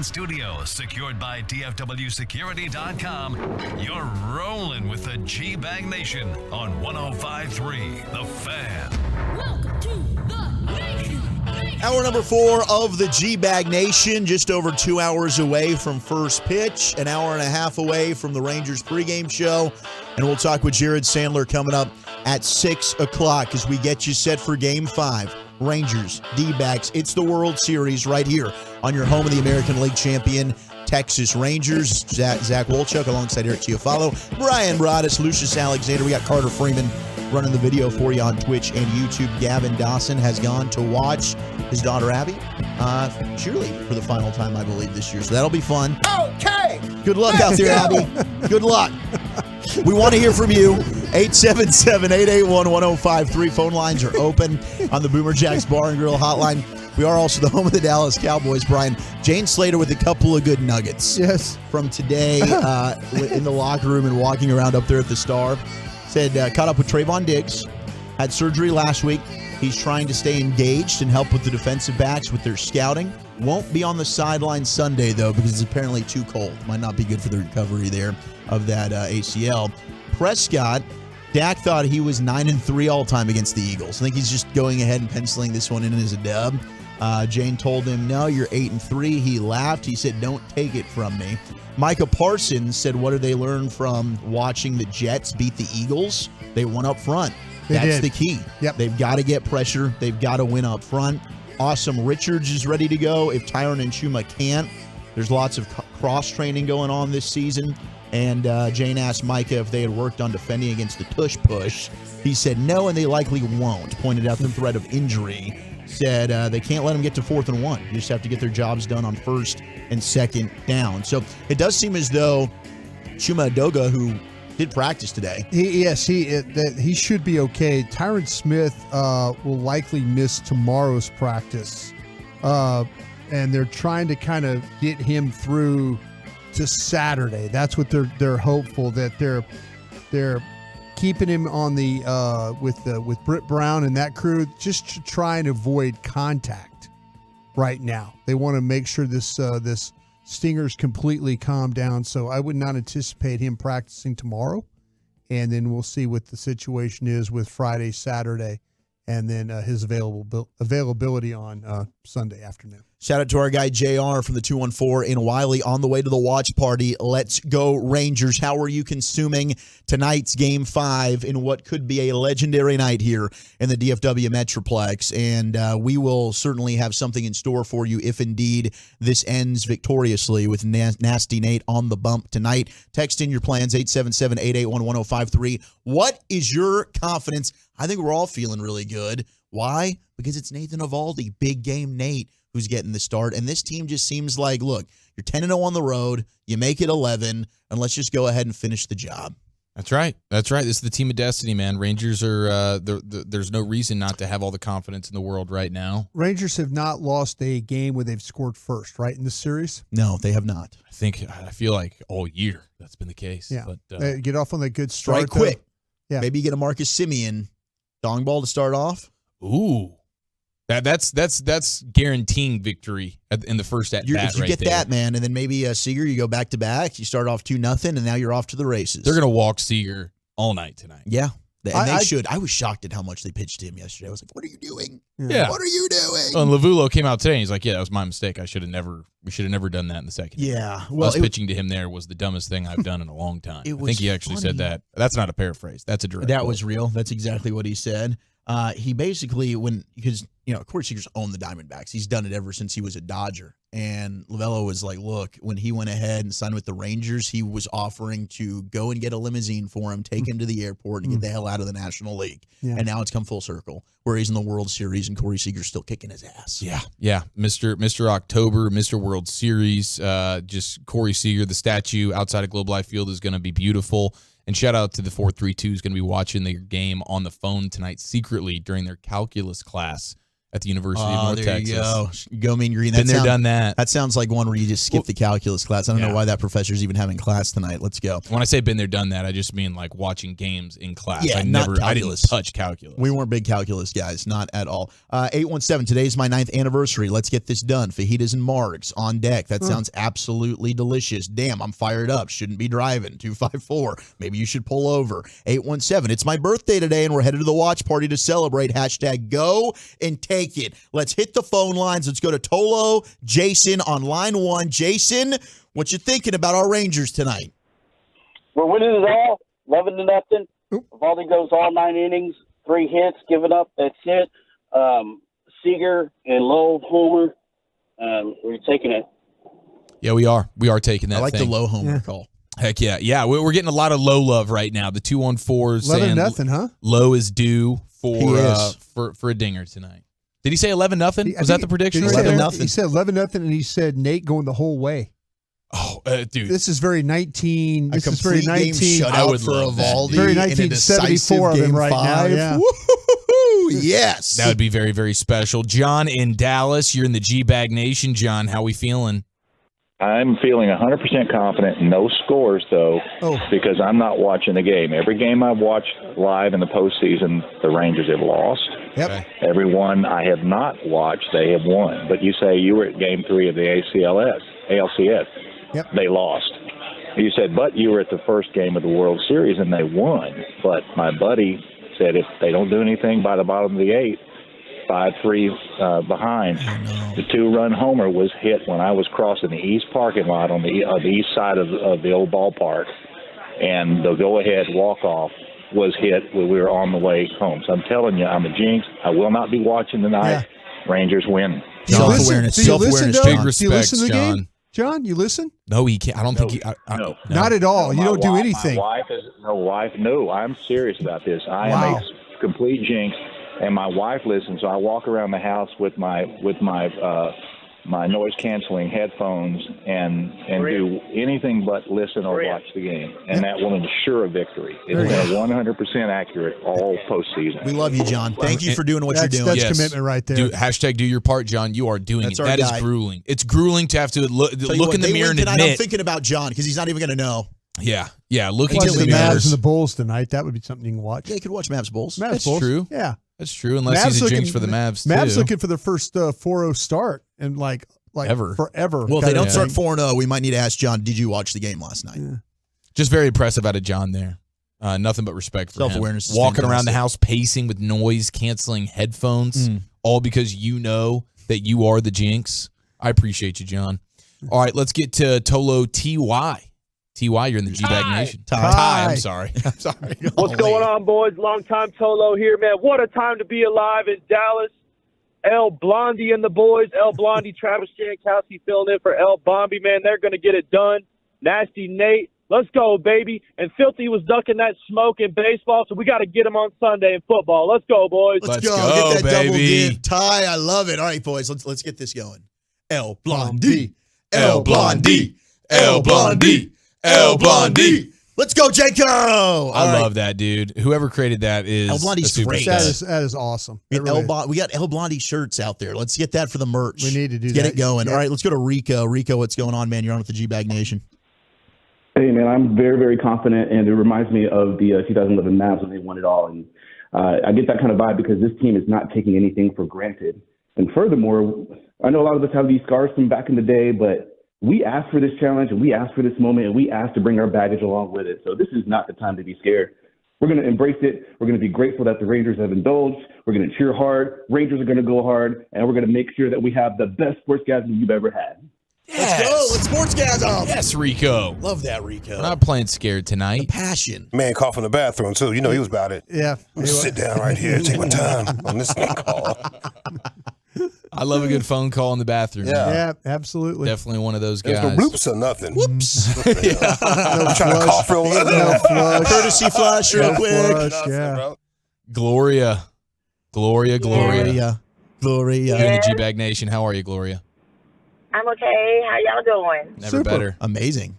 in studio, secured by DFWsecurity.com. You're rolling with the G-Bag Nation on 105.3 The Fan. Welcome to the Nation. Hour number 4 of the G-Bag Nation, just over 2 hours away from first pitch, an hour and a half away from the Rangers pregame show. And we'll talk with Jared Sandler coming up at 6 o'clock as we get you set for Game 5. Rangers, D-backs. It's the World Series right here on your home of the American League champion, Texas Rangers. Zach Wolchuk alongside Eric Chiafalo, Brian Broaddus, Lucius Alexander. We got Carter Freeman running the video for you on Twitch and YouTube. Gavin Dawson has gone to watch his daughter Abby cheerlead for the final time, I believe, this year. So that'll be fun. Okay. Good luck out there, Abby. Good luck. We want to hear from you. 877-881-1053. Phone lines are open on the Boomer Jacks Bar and Grill hotline. We are also the home of the Dallas Cowboys, Brian. Jane Slater with a couple of good nuggets. Yes. From today in the locker room and walking around up there at the Star. Said caught up with Trayvon Diggs. Had surgery last week. He's trying to stay engaged and help with the defensive backs with their scouting. Won't be on the sideline Sunday, though, because it's apparently too cold. Might not be good for the recovery there of that ACL. Prescott, Dak thought he was 9-3 all-time against the Eagles. I think he's just going ahead and penciling this one in as a dub. Jane told him, no, you're 8-3. He laughed. He said, don't take it from me. Micah Parsons said, what did they learn from watching the Jets beat the Eagles? They won up front. That's the key. Yep. They've got to get pressure. They've got to win up front. Awesome Richards is ready to go. If Tyron and Chuma can't, there's lots of cross-training going on this season. And Jane asked Micah if they had worked on defending against the tush push. He said no, and they likely won't. Pointed out the threat of injury. Said they can't let them get to 4th and 1. You just have to get their jobs done on 1st and 2nd down. So it does seem as though Chuma Edoga, who did practice today. He should be okay. Tyron Smith will likely miss tomorrow's practice. And they're trying to kind of get him through to Saturday. That's what they're hopeful, that they're keeping him on the with Britt Brown and that crew, just to try and avoid contact right now. They want to make sure this Stinger's completely calmed down. So I would not anticipate him practicing tomorrow, and then we'll see what the situation is with Friday, Saturday, and then his availability on Sunday afternoon. Shout out to our guy JR from the 214 in Wiley on the way to the watch party. Let's go Rangers. How are you consuming tonight's Game 5 in what could be a legendary night here in the DFW Metroplex? And we will certainly have something in store for you if indeed this ends victoriously with Nasty Nate on the bump tonight. Text in your plans, 877-881-1053. What is your confidence? I think we're all feeling really good. Why? Because it's Nathan Eovaldi, big game Nate, who's getting the start. And this team just seems like, look, you're 10-0 on the road, you make it 11, and let's just go ahead and finish the job. That's right. That's right. This is the team of destiny, man. Rangers are there's no reason not to have all the confidence in the world right now. Rangers have not lost a game where they've scored first, right, in this series? No, they have not. I feel like all year that's been the case. Yeah. But get off on that good start. Strike quick. Yeah. Maybe you get a Marcus Semien dong ball to start off. Ooh. That's guaranteeing victory in the first at bat. You get that, man, and then maybe Seager, you go back to back. You start off 2-0, and now you're off to the races. They're gonna walk Seager all night tonight. Yeah, and they should. I was shocked at how much they pitched to him yesterday. I was like, "What are you doing? Yeah. What are you doing?" Well, and Lavulo came out today, and he's like, "Yeah, that was my mistake. We should have never done that in the second." Yeah, well, us pitching to him there was the dumbest thing I've done in a long time. I think he actually said that. That's not a paraphrase. That's a direct. That quote. was real. That's exactly what he said. He basically, because Corey Seager's owned the Diamondbacks. He's done it ever since he was a Dodger. And Lavello was like, look, when he went ahead and signed with the Rangers, he was offering to go and get a limousine for him, take him to the airport, and get the hell out of the National League. Yeah. And now it's come full circle, where he's in the World Series and Corey Seager's still kicking his ass. Yeah. Mr. October, Mr. World Series, just Corey Seager, the statue outside of Globe Life Field is going to be beautiful. And shout out to the 432 who's going to be watching their game on the phone tonight secretly during their calculus class at the University of North there Texas. You go Mean Green. Been there, done that. That sounds like one where you just skip the calculus class. I don't know why that professor's even having class tonight. Let's go. When I say been there, done that, I just mean like watching games in class. Yeah, I didn't touch calculus. We weren't big calculus guys, not at all. 817, today's my 9th anniversary. Let's get this done. Fajitas and margs on deck. That sounds absolutely delicious. Damn, I'm fired up. Shouldn't be driving. 254. Maybe you should pull over. 817, it's my birthday today, and we're headed to the watch party to celebrate. Hashtag go and take it. Let's hit the phone lines. Let's go to Tolo, Jason on line 1. Jason, what you thinking about our Rangers tonight? We're winning it all, 11-0. Valdi goes all 9 innings, 3 hits, given up. That's it. Seager and Lowe homer. We're taking it. Yeah, we are. We are taking that. I like thing. the Lowe homer call. Heck yeah. Yeah, we're getting a lot of Lowe love right now. The 214s saying 11-0, huh? Lowe is due for a dinger tonight. Did he say 11-0? Was that the prediction? He Right said there? He said 11-0, and he said Nate going the whole way. Oh, dude. This is very 19. This is very 19. I would love that. Very 1974 of him right now. Yeah. Yes. That would be very, very special. John in Dallas, you're in the G-Bag Nation. John, how we feeling? I'm feeling 100% confident. No scores, though, because I'm not watching the game. Every game I've watched live in the postseason, the Rangers have lost. Yep. Every one I have not watched, they have won. But you say you were at Game 3 of the ALCS. Yep. They lost. You said, but you were at the first game of the World Series, and they won. But my buddy said if they don't do anything by the bottom of the 8th, 5-3 behind. The 2-run homer was hit when I was crossing the east parking lot on the east side of the old ballpark, and the go-ahead walk-off was hit when we were on the way home. So I'm telling you, I'm a jinx. I will not be watching tonight. Rangers win. Self-awareness. Self-awareness. Big Do you listen to the John. game? John, you listen? No, he can't. I don't think he. No. Not at all. You don't do My anything. wife is no. I'm serious about this. I am a complete jinx, and my wife listens. So I walk around the house with my noise canceling headphones and do anything but listen or watch the game, and that will ensure a victory. It's been 100% accurate all postseason. We love you, John. Thank you for doing what you're doing. That's commitment right there. Hashtag do your part, John. You are doing That's it. our That is guy. grueling. It's grueling to have to look in the mirror and tonight, admit. I'm thinking about John because he's not even going to know. Yeah. Looking Watch in the the mirror. Mavs and the Bulls tonight. That would be something you can watch. Yeah, you could watch Mavs Bulls. Mavs That's Bulls. true. Yeah. That's true, unless he's a jinx for the Mavs, too. Mavs looking for their first 4-0 start and like Ever. forever. Well, if they don't Kinda start thing. 4-0, we might need to ask John, did you watch the game last night? Yeah. Just very impressive out of John there. Nothing but respect for Self-awareness him. is Walking around the fantastic. house, pacing with noise-canceling headphones, all because you know that you are the jinx. I appreciate you, John. All right, let's get to Tolo T.Y. T.Y., you're in the G-Bag Nation. Ty, I'm sorry. I'm sorry. What's going on, boys? Long time Tolo here, man. What a time to be alive in Dallas. El Blondie and the boys. El Blondie, Travis Jankowski filling in for El Bombi, man. They're going to get it done. Nasty Nate. Let's go, baby. And Filthy was ducking that smoke in baseball, so we got to get him on Sunday in football. Let's go, boys. Let's go. Get that double give. Ty, I love it. All right, boys, let's get this going. El Blondie. El Blondie. El Blondie. El Blondie. Let's go, Janko. I love that, dude. Whoever created that is El Blondie's a great. superstar. That is awesome. We got El Blondie shirts out there. Let's get that for the merch. We need to do Get that. it going. Yeah. All right, let's go to Rico. Rico, what's going on, man? You're on with the G-Bag Nation. Hey, man, I'm very, very confident, and it reminds me of the 2011 Mavs when they won it all. And I get that kind of vibe because this team is not taking anything for granted. And furthermore, I know a lot of us have these scars from back in the day, but we asked for this challenge, and we asked for this moment, and we asked to bring our baggage along with it. So this is not the time to be scared. We're going to embrace it. We're going to be grateful that the Rangers have indulged. We're going to cheer hard. Rangers are going to go hard, and we're going to make sure that we have the best sportsgasm you've ever had. Let's go. Let's sportsgasm. Yes, Rico. Love that, Rico. We're not playing scared tonight. Passion. Man coughed in the bathroom, too. You know he was about it. Yeah. Sit down right here. Take my time on this call. I love a good phone call in the bathroom. Yeah, absolutely. Definitely one of those guys. There's no bloops or nothing. Whoops. I'm trying to cough real loud. No flush. Courtesy flush real quick. Flush, yeah. Gloria. Gloria. Gloria. You're in the G-Bag Nation. How are you, Gloria? I'm okay. How y'all doing? Never Super. better. Amazing.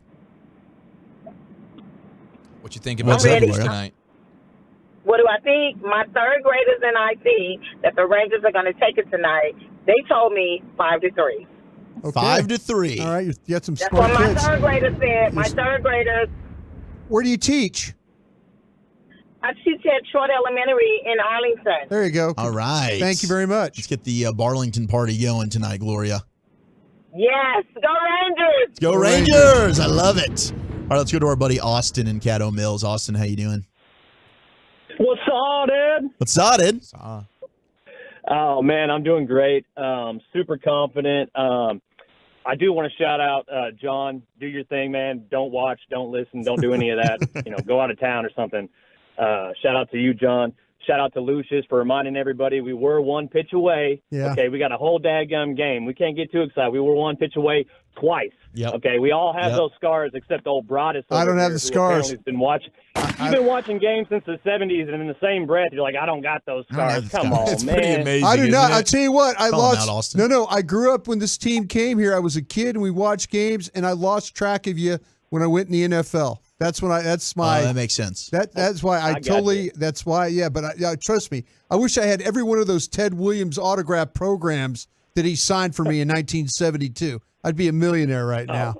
'What you think about I'm ready. Gloria tonight? What do I think? My third graders and I think that the Rangers are going to take it tonight. They told me 5-3. Okay. 5-3. All right, you got some That's smart what my kids. third graders said. My third graders. Where do you teach? I teach at Short Elementary in Arlington. There you go. All right. Thank you very much. Let's get the Barlington party going tonight, Gloria. Yes, go Rangers! Go Rangers! I love it. All right, let's go to our buddy Austin in Caddo Mills. Austin, how you doing? What's up, dude? What's up, dude? Oh, man, I'm doing great. Super confident. I do want to shout out John. Do your thing, man. Don't watch, don't listen, don't do any of that. Go out of town or something. Shout out to you, John. Shout out to Lucius for reminding everybody we were one pitch away. Yeah. Okay, we got a whole daggum game. We can't get too excited. We were one pitch away twice. Yep. Okay, we all have those scars except old Broadus. I don't have here, the who scars. apparently has been watching. You've been watching games since the 70s, and in the same breath, you're like, I don't got those scars. Come on, It's man. pretty amazing. I do not. isn't it? I tell you what, I Call 'em lost. out, Austin. No, I grew up when this team came here. I was a kid, and we watched games, and I lost track of you when I went in the NFL. That's when that's my. that makes sense. That's why I got totally. you. That's why, yeah. But trust me, I wish I had every one of those Ted Williams autograph programs that he signed for me in 1972. I'd be a millionaire right now.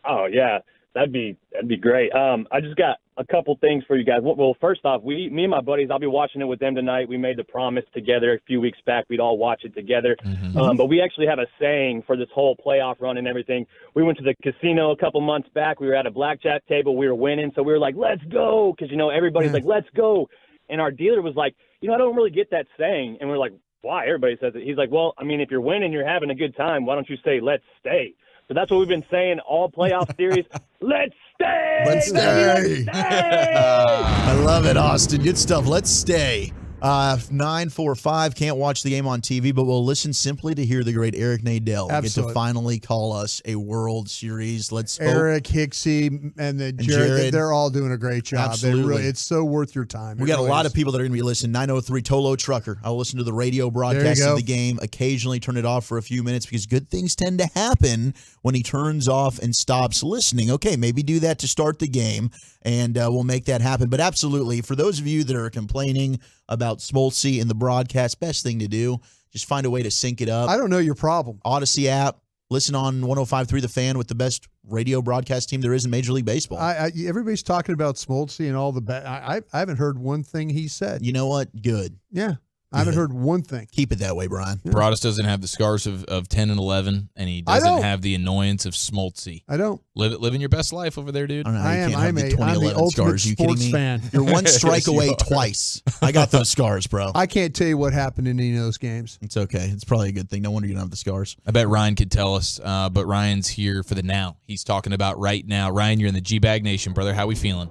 Oh yeah, that'd be great. I just got a couple things for you guys. Well, first off, me and my buddies, I'll be watching it with them tonight. We made the promise together a few weeks back we'd all watch it together. But we actually have a saying for this whole playoff run and everything. We went to the casino a couple months back. We were at a blackjack table. We were winning, so we were like, "Let's go!" Because everybody's like, "Let's go," and our dealer was like, "I don't really get that saying," and we're like, "Why?" Everybody says it. He's like, "Well, I mean, if you're winning, you're having a good time. Why don't you say let's stay?" So that's what we've been saying all playoff series. Let's stay! Let's stay! I love it, Austin. Good stuff. Let's stay. 945. Can't watch the game on TV, but we'll listen simply to hear the great Eric Nadell get Absolutely. to finally call us a World Series. Let's hope. Eric, Hicksey, and Jared, they're all doing a great job. Absolutely. It's so worth your time. We got a lot of people that are going to be listening. 903 Tolo Trucker. I'll listen to the radio broadcast of the game, occasionally turn it off for a few minutes because good things tend to happen when he turns off and stops listening. Okay, maybe do that to start the game, and we'll make that happen. But absolutely, for those of you that are complaining about Smoltzy and the broadcast, best thing to do, just find a way to sync it up. I don't know your problem. Odyssey app. Listen on 105.3 The Fan with the best radio broadcast team there is in Major League Baseball. Everybody's talking about Smoltzy and all the I haven't heard one thing he said. You know what? Good. Yeah. I haven't heard one thing. Keep it that way, Brian. Yeah. Broadus doesn't have the scars of 10 and 11, and he doesn't have the annoyance of Smoltzy. I don't. Living your best life over there, dude. I'm the ultimate sports kidding me? fan. You're one strike away twice. I got those scars, bro. I can't tell you what happened in any of those games. It's okay. It's probably a good thing. No wonder you don't have the scars. I bet Ryan could tell us, but Ryan's here for the now. He's talking about right now. Ryan, you're in the G-Bag Nation, brother. How we feeling?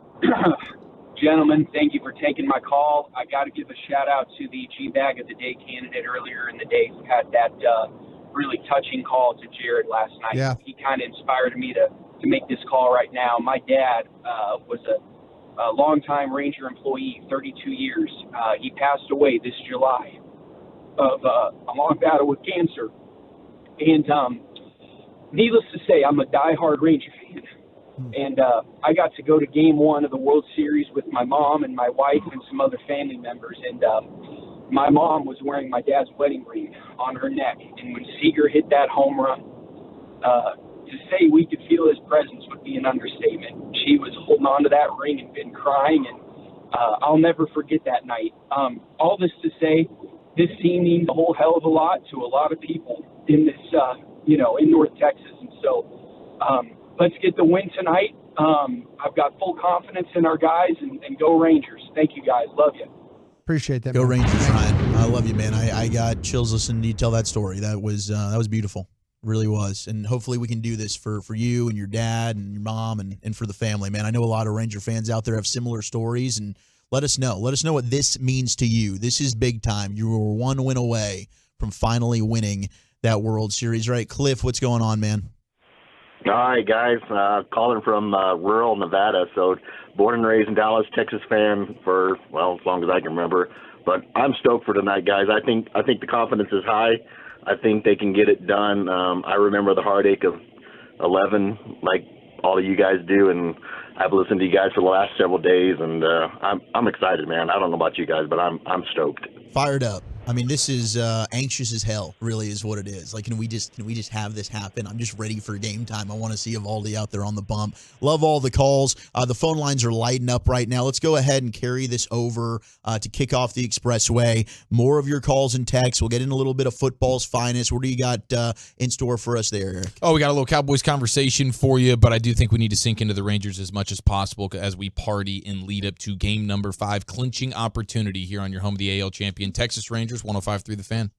Gentlemen, thank you for taking my call. I got to give a shout out to the G-Bag of the Day candidate earlier in the day who had that really touching call to Jared last night. Yeah. He kind of inspired me to make this call right now. My dad was a longtime Ranger employee, 32 years. He passed away this July of a long battle with cancer. And needless to say, I'm a diehard Ranger fan. And I got to go to Game 1 of the World Series with my mom and my wife and some other family members. And my mom was wearing my dad's wedding ring on her neck. And when Seager hit that home run, to say we could feel his presence would be an understatement. She was holding on to that ring and been crying. And I'll never forget that night. All this to say, this team means a whole hell of a lot to a lot of people in this, in North Texas. And so, let's get the win tonight. I've got full confidence in our guys, and go Rangers. Thank you, guys. Love you. Appreciate that. Go Rangers, Ryan. I love you, man. I got chills listening to you tell that story. That was beautiful. Really was. And hopefully we can do this for you and your dad and your mom and for the family, man. I know a lot of Ranger fans out there have similar stories, and let us know. Let us know what this means to you. This is big time. You were one win away from finally winning that World Series, right? Cliff, what's going on, man? Hi, guys. Calling from rural Nevada. So born and raised in Dallas, Texas fan for, well, as long as I can remember. But I'm stoked for tonight, guys. I think the confidence is high. I think they can get it done. I remember the heartache of 11, like all of you guys do, and I've listened to you guys for the last several days, and I'm excited, man. I don't know about you guys, but I'm stoked. Fired up. I mean, this is anxious as hell, really, is what it is. Like, can we just have this happen? I'm just ready for game time. I want to see Evaldi out there on the bump. Love all the calls. The phone lines are lighting up right now. Let's go ahead and carry this over to kick off the Expressway. More of your calls and texts. We'll get in a little bit of football's finest. What do you got in store for us there, Eric? Oh, we got a little Cowboys conversation for you, but I do think we need to sink into the Rangers as much as possible as we party and lead up to game number 5, clinching opportunity here on your home of the AL champion Texas Rangers, 105.3 The Fan.